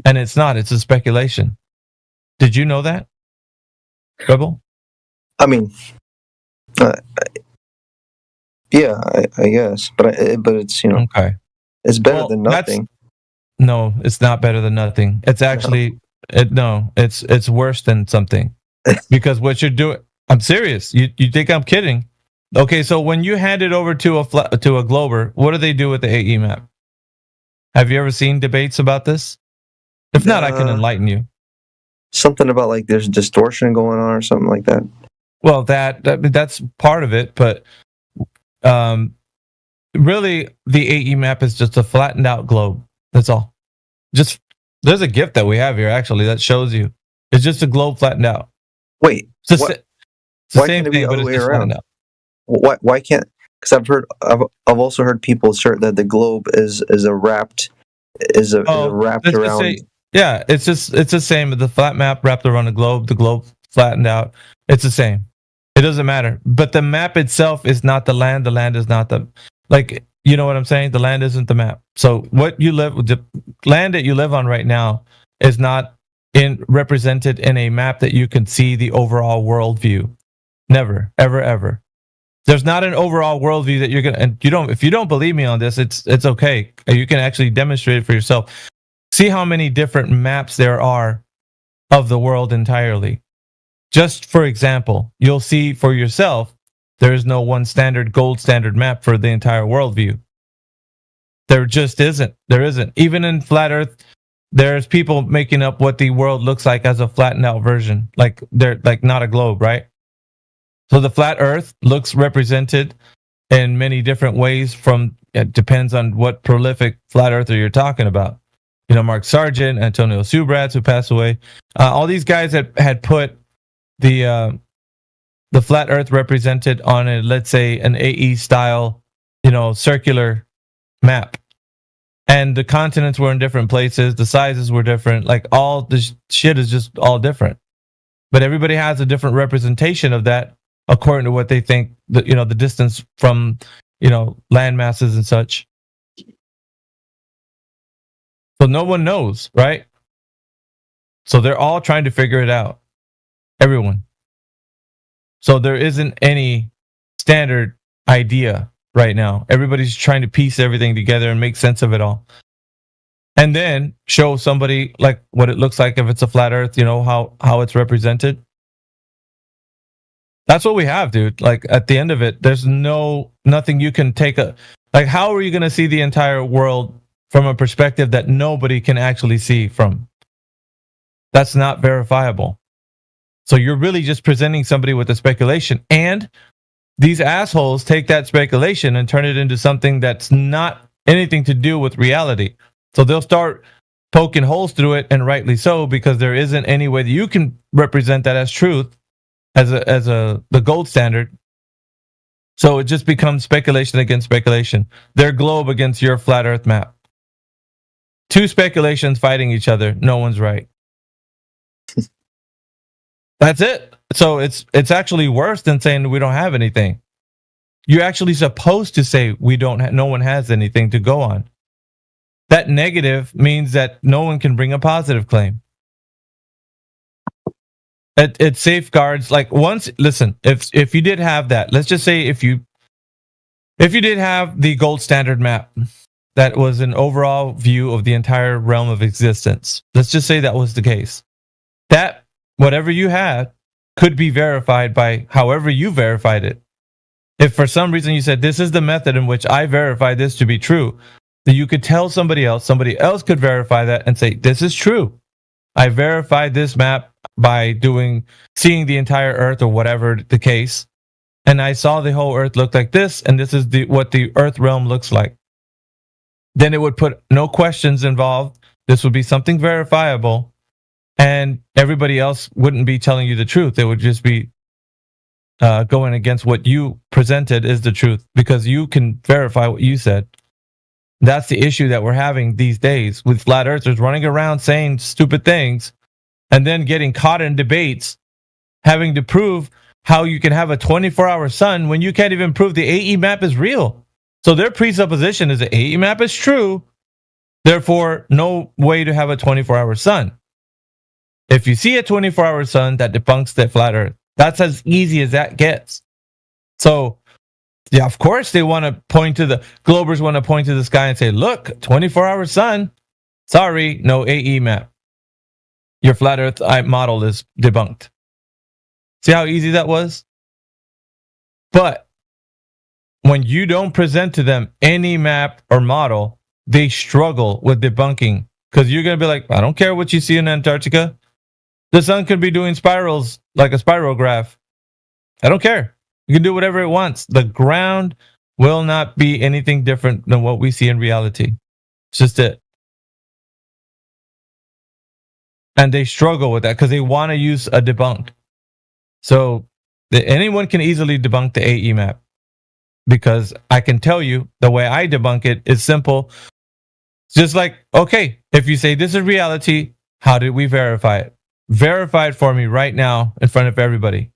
and it's not. It's a speculation. Did you know that, Rebel? I mean, yeah, I guess, but it's okay. It's better than nothing. No, it's not better than nothing. It's actually it's worse than something because what you're doing. I'm serious. You think I'm kidding? Okay, so when you hand it over to a glober, what do they do with the AE map? Have you ever seen debates about this? If not, I can enlighten you. Something about like there's distortion going on or something like that. Well, that's part of it, but really, the AE map is just a flattened out globe. That's all. Just there's a GIF that we have here actually that shows you. It's just a globe flattened out. Wait, it's It's the Why same can't it be thing, the but other it's way just around? flattened out. Why can't? Because I've also heard people assert that the globe is wrapped let's just around. say, yeah, it's the same. The flat map wrapped around the globe flattened out. It's the same. It doesn't matter. But the map itself is not the land. The land is not the, like, you know what I'm saying? The land isn't the map. So the land that you live on right now is not represented in a map that you can see the overall world view. Never, ever, ever. There's not an overall worldview that you're gonna, and if you don't believe me on this, it's okay. You can actually demonstrate it for yourself. See how many different maps there are of the world entirely. Just for example, you'll see for yourself there is no one gold standard map for the entire worldview. There just isn't. There isn't. Even in flat Earth, there's people making up what the world looks like as a flattened out version, like they're like not a globe, right? So the flat Earth looks represented in many different ways. It depends on what prolific flat earther you're talking about. You know, Mark Sargent, Antonio Subratz, who passed away. All these guys that had put the flat Earth represented on let's say an AE style, circular map, and the continents were in different places. The sizes were different. Like all the shit is just all different. But everybody has a different representation of that, according to what they think, the distance from, land masses and such. So no one knows, right? So they're all trying to figure it out. Everyone. So there isn't any standard idea right now. Everybody's trying to piece everything together and make sense of it all. And then show somebody like what it looks like if it's a flat earth, how it's represented. That's what we have, dude. Like at the end of it, there's nothing you can take how are you going to see the entire world from a perspective that nobody can actually see from? That's not verifiable. So you're really just presenting somebody with a speculation, and these assholes take that speculation and turn it into something that's not anything to do with reality. So they'll start poking holes through it, and rightly so, because there isn't any way that you can represent that as truth, as the gold standard. So it just becomes speculation against speculation. Their globe against your flat earth map. Two speculations fighting each other. No one's right. That's it. So it's actually worse than saying we don't have anything. You're actually supposed to say no one has anything to go on. That negative means that no one can bring a positive claim. It safeguards, if you did have that, let's just say if you did have the gold standard map that was an overall view of the entire realm of existence, let's just say that was the case, that whatever you had could be verified by however you verified it. If for some reason you said, this is the method in which I verify this to be true, then you could tell somebody else could verify that and say, this is true. I verified this map by seeing the entire Earth or whatever the case, and I saw the whole Earth look like this, and this is what the Earth realm looks like. Then it would put no questions involved. This would be something verifiable, and everybody else wouldn't be telling you the truth. It would just be going against what you presented is the truth, because you can verify what you said. That's the issue that we're having these days with flat earthers running around saying stupid things and then getting caught in debates, having to prove how you can have a 24-hour sun when you can't even prove the AE map is real. So their presupposition is the AE map is true, therefore no way to have a 24-hour sun. If you see a 24-hour sun, that debunks the flat earth. That's as easy as that gets. So yeah, of course they want to Globers want to point to the sky and say, look, 24-hour sun. Sorry, no AE map. Your flat earth model is debunked. See how easy that was? But when you don't present to them any map or model, they struggle with debunking, because you're going to be like, I don't care what you see in Antarctica. The sun could be doing spirals like a spirograph. I don't care. You can do whatever it wants. The ground will not be anything different than what we see in reality. It's just it. And they struggle with that because they want to use a debunk. So Anyone can easily debunk the AE map, because I can tell you the way I debunk it is simple. It's just like, okay, if you say this is reality, how did we verify it? Verify it for me right now in front of everybody.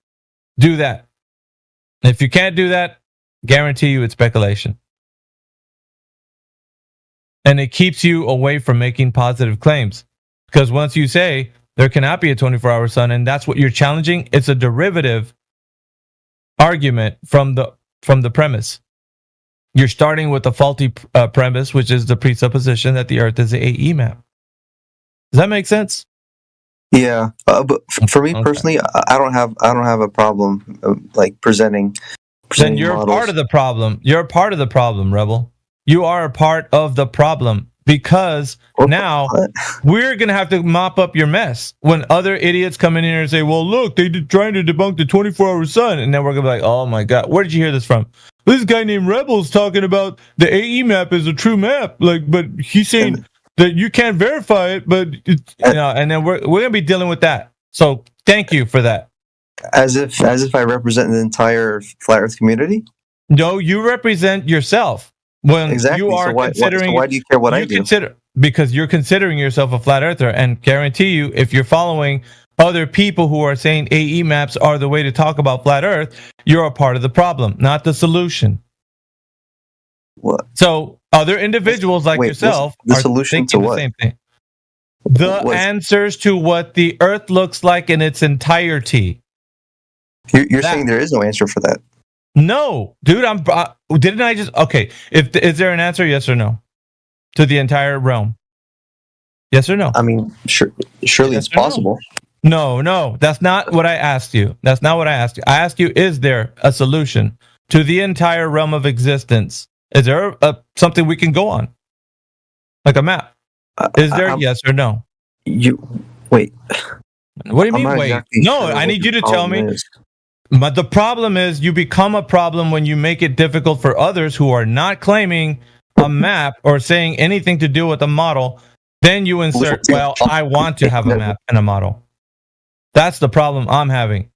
Do that. If you can't do that, guarantee you it's speculation. And it keeps you away from making positive claims. Because once you say there cannot be a 24-hour sun, and that's what you're challenging, it's a derivative argument from the premise. You're starting with a faulty premise, which is the presupposition that the Earth is an AE map. Does that make sense? Yeah, but for me personally, I don't have a problem like presenting. Then you're models. part of the problem. You're a part of the problem, Rebel. You are a part of the problem, because now we're going to have to mop up your mess when other idiots come in here and say, well, look, they're trying to debunk the 24-hour sun. And then we're going to be like, oh my God, where did you hear this from? This guy named Rebel's talking about the AE map is a true map. Like, but he's saying that you can't verify it, but and then we're going to be dealing with that. So thank you for that. As if I represent the entire flat Earth community. No, you represent yourself. When exactly. you are considering, why do you care what I do? Because you're considering yourself a flat earther, and guarantee you, if you're following other people who are saying AE maps are the way to talk about flat Earth, you're a part of the problem, not the solution. What? So other individuals like yourself the are solution thinking to the what? same thing. The answers to what the Earth looks like in its entirety. You're saying there is no answer for that. No, dude, didn't I just okay? Is there an answer? Yes or no to the entire realm? Yes or no? I mean, surely yes it's possible. No, that's not what I asked you. That's not what I asked you. I asked you, is there a solution to the entire realm of existence? Is there something we can go on, like a map? Is there yes or no? Wait. What do you mean? Wait. Exactly No, sure I need you to tell me. Is. But the problem is you become a problem when you make it difficult for others who are not claiming a map or saying anything to do with a model. Then you insert, well, I want to have a map and a model. That's the problem I'm having.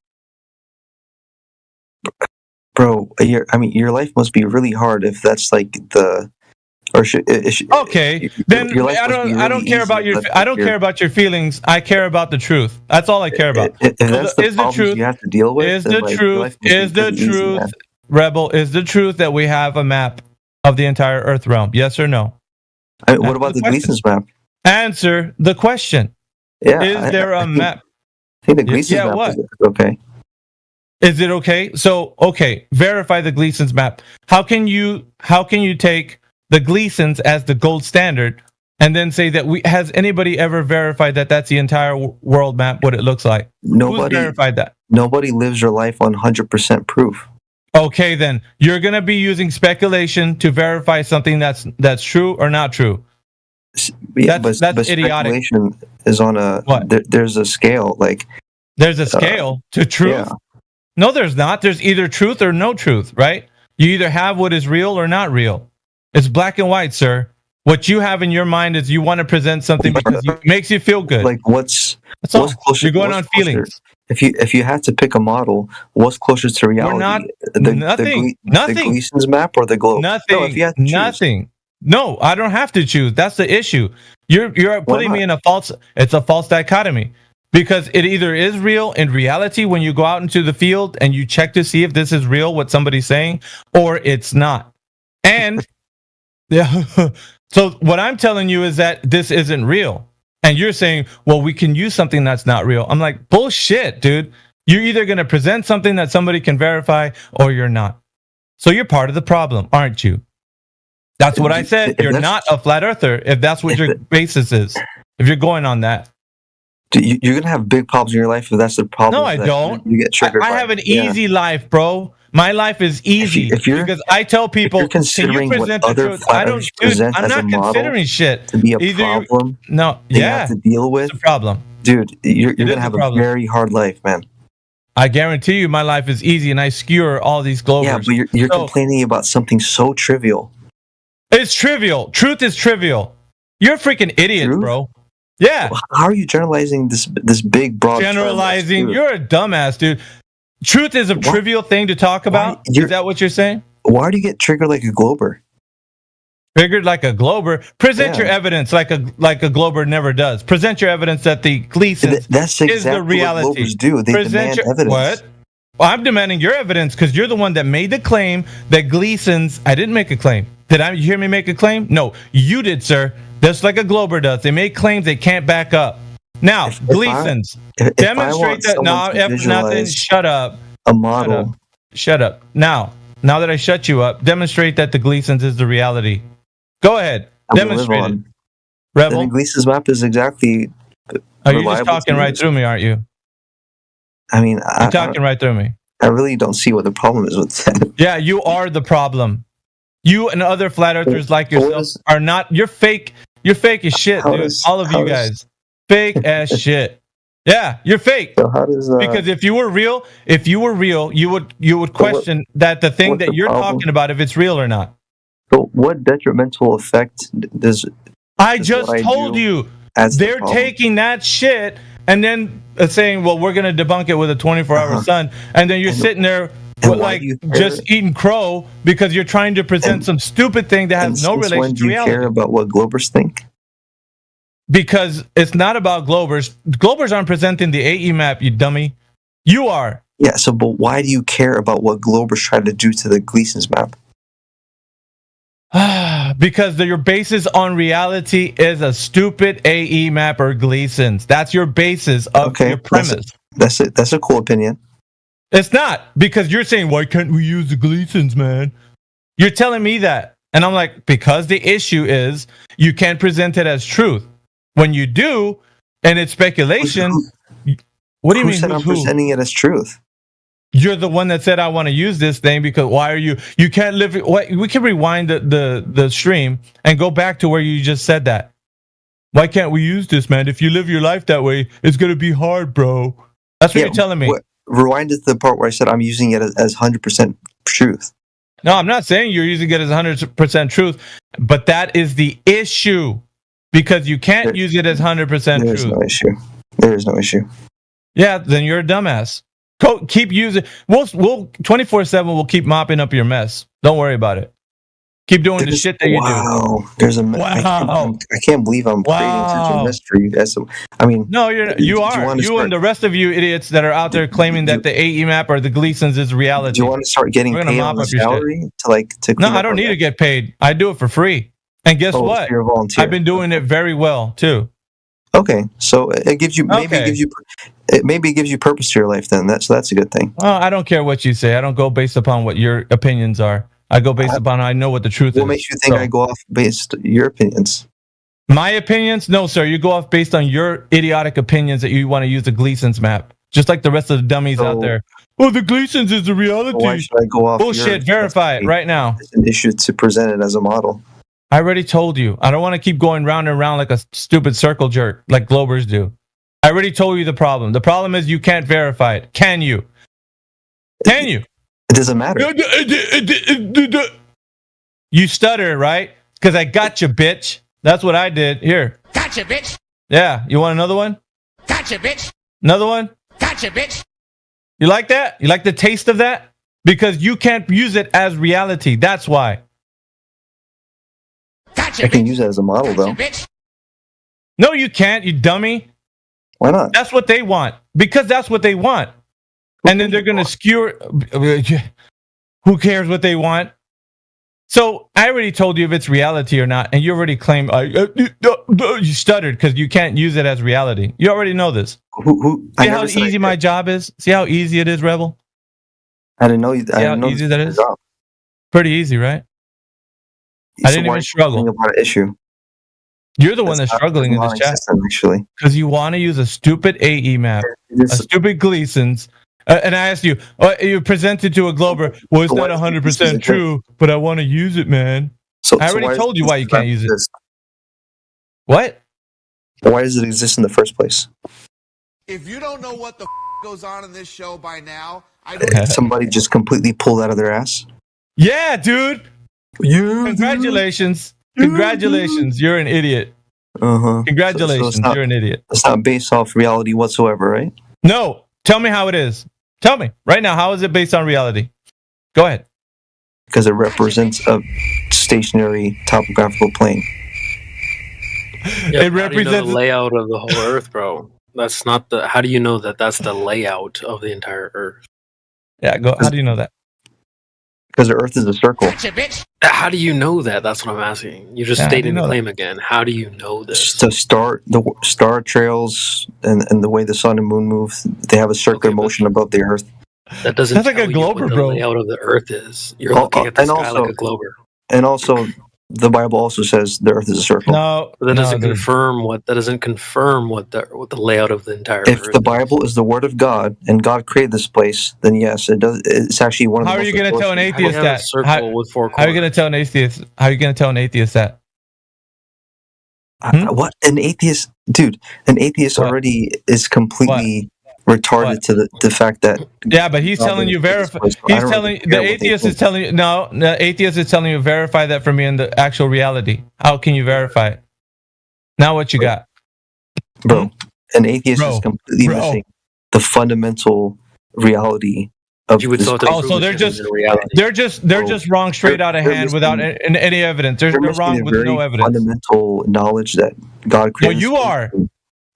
Bro, your life must be really hard if that's like the... Okay, then I don't care about your feelings. I care about the truth. That's all I care about. If that's the problems you have to deal with, is the truth, Rebel, is the truth that we have a map of the entire Earth realm? Yes or no? What about the Gleason's map? Answer the question. Yeah, is there a map? I think the Gleason's map is okay. Is it okay? So verify the Gleason's map. How can you take the Gleasons as the gold standard and then say that has anybody ever verified that that's the entire world map, what it looks like? Who's verified that? Nobody lives their life on 100% proof. Okay, then you're going to be using speculation to verify something that's true or not true. Yeah, that's idiotic. Speculation is on a there's a scale, like there's a scale to truth. Yeah. No, there's not. There's either truth or no truth, right? You either have what is real or not real. It's black and white, sir. What you have in your mind is you want to present something because it makes you feel good. Like what's closer? You're going on feelings. If you had to pick a model, what's closer to reality? Nothing. The Gleason's map or the globe? Nothing. No, I don't have to choose. That's the issue. You're putting me in a false dichotomy. Because it either is real in reality when you go out into the field and you check to see if this is real, what somebody's saying, or it's not. And so what I'm telling you is that this isn't real. And you're saying, well, we can use something that's not real. I'm like, bullshit, dude. You're either going to present something that somebody can verify or you're not. So you're part of the problem, aren't you? That's what I said. You're not a flat earther if that's what your basis is. If you're going on that. You're going to have big problems in your life if that's the problem. No, I don't. You get triggered. I have an easy life, bro. My life is easy because I tell people, can you present the truth? I'm not considering shit. To be a problem, you have to deal with. It's a problem. Dude, you're going to have a very hard life, man. I guarantee you my life is easy and I skewer all these globers. Yeah, but you're complaining about something so trivial. It's trivial. Truth is trivial. You're a freaking idiot, bro. Yeah. How are you generalizing this big broad generalizing? You're a dumbass, dude. truth is a trivial thing to talk about. Is that what you're saying? Why do you get triggered like a glober? Triggered like a glober. Present your evidence like a glober never does. Present your evidence that the Gleasons That's is the exactly what reality. globers do. They Present demand evidence. What? Well, I'm demanding your evidence because you're the one that made the claim that Gleasons. I didn't make a claim. Did you hear me make a claim? No, you did, sir. Just like a glober does. They make claims they can't back up. Now, Gleasons, demonstrate that. No, if nothing, shut up. A model. Shut up. Now that I shut you up, demonstrate that the Gleasons is the reality. Go ahead. Demonstrate it. Rebel. The Gleason's map is exactly. Oh, you're just talking right through me, aren't you? I mean, you're talking right through me. I really don't see what the problem is with that. Yeah, you are the problem. You and other flat earthers like yourself are not. You're fake. You're fake as shit, dude. All of you guys, fake as shit. Yeah, you're fake. So how does because if you were real, you would question that the thing that you're talking about if it's real or not. So what detrimental effect does? I just told you they're taking that shit and then saying, "Well, we're going to debunk it with a 24-hour sun," and then you're sitting there like just eating crow because you're trying to present some stupid thing that has no relation to reality. Do you care about what globers think? Because it's not about globers. Globers aren't presenting the AE map, you dummy. You are. Yeah. So, but why do you care about what globers try to do to the Gleason's map? Because your basis on reality is a stupid AE map or Gleason's. That's your basis of your premise. That's it. That's a cool opinion. It's not, because you're saying, why can't we use the Gleason's, man? You're telling me that. And I'm like, because the issue is you can't present it as truth. When you do, and it's speculation, what do you mean? Who said I'm presenting it as truth? You're the one that said I want to use this thing because why are you can't live. We can rewind the stream and go back to where you just said that. Why can't we use this, man? If you live your life that way, it's gonna be hard, bro. That's what you're telling me. Rewind to the part where I said I'm using it as 100% truth. No, I'm not saying you're using it as 100% truth, but that is the issue because you can't use it as 100% truth. There is no issue. There is no issue. Yeah, then you're a dumbass. Keep using. We'll 24/7. We'll keep mopping up your mess. Don't worry about it. Keep doing the shit that you do. Wow, there's a. Wow. I can't believe I'm creating such a mystery. I mean, no, you are. You and the rest of you idiots that are out there claiming that the AE map or the Gleason's is reality. Do you want to start getting paid on the salary to? No, I don't need to get paid. I do it for free. And guess what? You're a volunteer. I've been doing it very well too. Okay, so it gives you maybe it gives you purpose to your life. Then that's a good thing. Well, I don't care what you say. I don't go based upon what your opinions are. I go based upon I know what the truth is. What makes you think I go off based your opinions? My opinions? No, sir. You go off based on your idiotic opinions that you want to use the Gleason's map, just like the rest of the dummies out there. Oh, the Gleason's is the reality. Why should I go off? Bullshit. Verify it right now. It's an issue to present it as a model. I already told you. I don't want to keep going round and round like a stupid circle jerk like Globers do. I already told you the problem. The problem is you can't verify it. Can you? Can you? It doesn't matter. You stutter, right? Because I got you, bitch. That's what I did. Here. Gotcha, bitch. Yeah. You want another one? Gotcha, bitch. Another one? Gotcha, bitch. You like that? You like the taste of that? Because you can't use it as reality. That's why. I can use it as a model, though. No, you can't, you dummy. Why not? That's what they want. Because that's what they want. And then they're going to skewer. Who cares what they want? So I already told you if it's reality or not. And you already claimed you stuttered because you can't use it as reality. You already know this. See how easy my job is? See how easy it is, Rebel? I didn't know. See how easy that is? Pretty easy, right? I didn't even struggle. About an issue. You're the one that's struggling in this chat. Actually, because you want to use a stupid AE map, a stupid Gleason's, and I asked you, you presented to a Glober. Well, it's not 100% true, but I want to use it, man. I already told you why you can't use it. What? Why does it exist in the first place? If you don't know what the goes on in this show by now, Somebody just completely pulled out of their ass. Yeah, dude. Congratulations. Congratulations. You're an idiot. Congratulations. You're an idiot. It's not based off reality whatsoever, right? No. Tell me how it is. Tell me right now, how is it based on reality? Go ahead. Because it represents a stationary topographical plane. Yeah, It how do you know represents the layout of the whole Earth, bro. That's not the. How do you know that that's the layout of the entire Earth? Yeah, go. How do you know that? Because the Earth is a circle. How do you know that? That's what I'm asking. You just Yeah, how do stated you the know claim again. How do you know this? The star trails and the way the sun and moon move, they have a circular motion above the Earth. That doesn't That's like tell a you glober, what the bro. layout of the Earth is. You're Oh, looking at the and sky also- like a glober. And also, the Bible also says the Earth is a circle. No, But that no, doesn't dude. confirm what. That doesn't confirm what the layout of the entire If Earth. the Bible is the Word of God and God created this place, then yes, it does. It's actually one of the. How are you going to tell an How do you atheist have a that? circle with four How are you going to tell an atheist? How are you going to tell an atheist that? What an atheist, dude! An atheist already is completely retarded to the fact that. Yeah, but he's telling you verify. He's telling the atheist is telling you no. The atheist is telling you verify that for me in the actual reality. How can you verify it? Now what you got, bro? An atheist is completely missing the fundamental reality of. You would this thought Oh, so they're just they're just wrong straight out of they're hand without any evidence. They're missing wrong the with no very evidence. fundamental knowledge that God No, created. you are.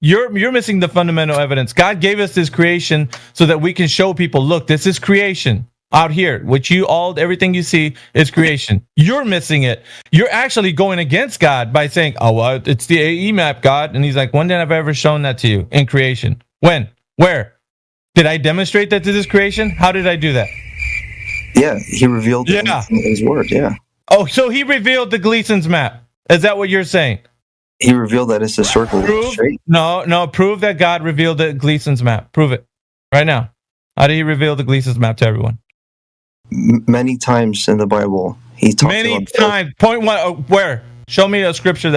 You're missing the fundamental evidence. God gave us this creation so that we can show people, look, this is creation out here. Which everything you see is creation. You're missing it. You're actually going against God by saying, oh, well, it's the AE map, God. And he's like, when did I ever shown that to you in creation? When? Where? Did I demonstrate that to this creation? How did I do that? Yeah, he revealed it in his word. Yeah. Oh, so he revealed the Gleason's map. Is that what you're saying? He revealed that it's a circle. Straight. No. Prove that God revealed the Gleason's map. Prove it right now. How did he reveal the Gleason's map to everyone? Many times in the Bible, he talks Many about times. Point one. Where? Show me a scripture that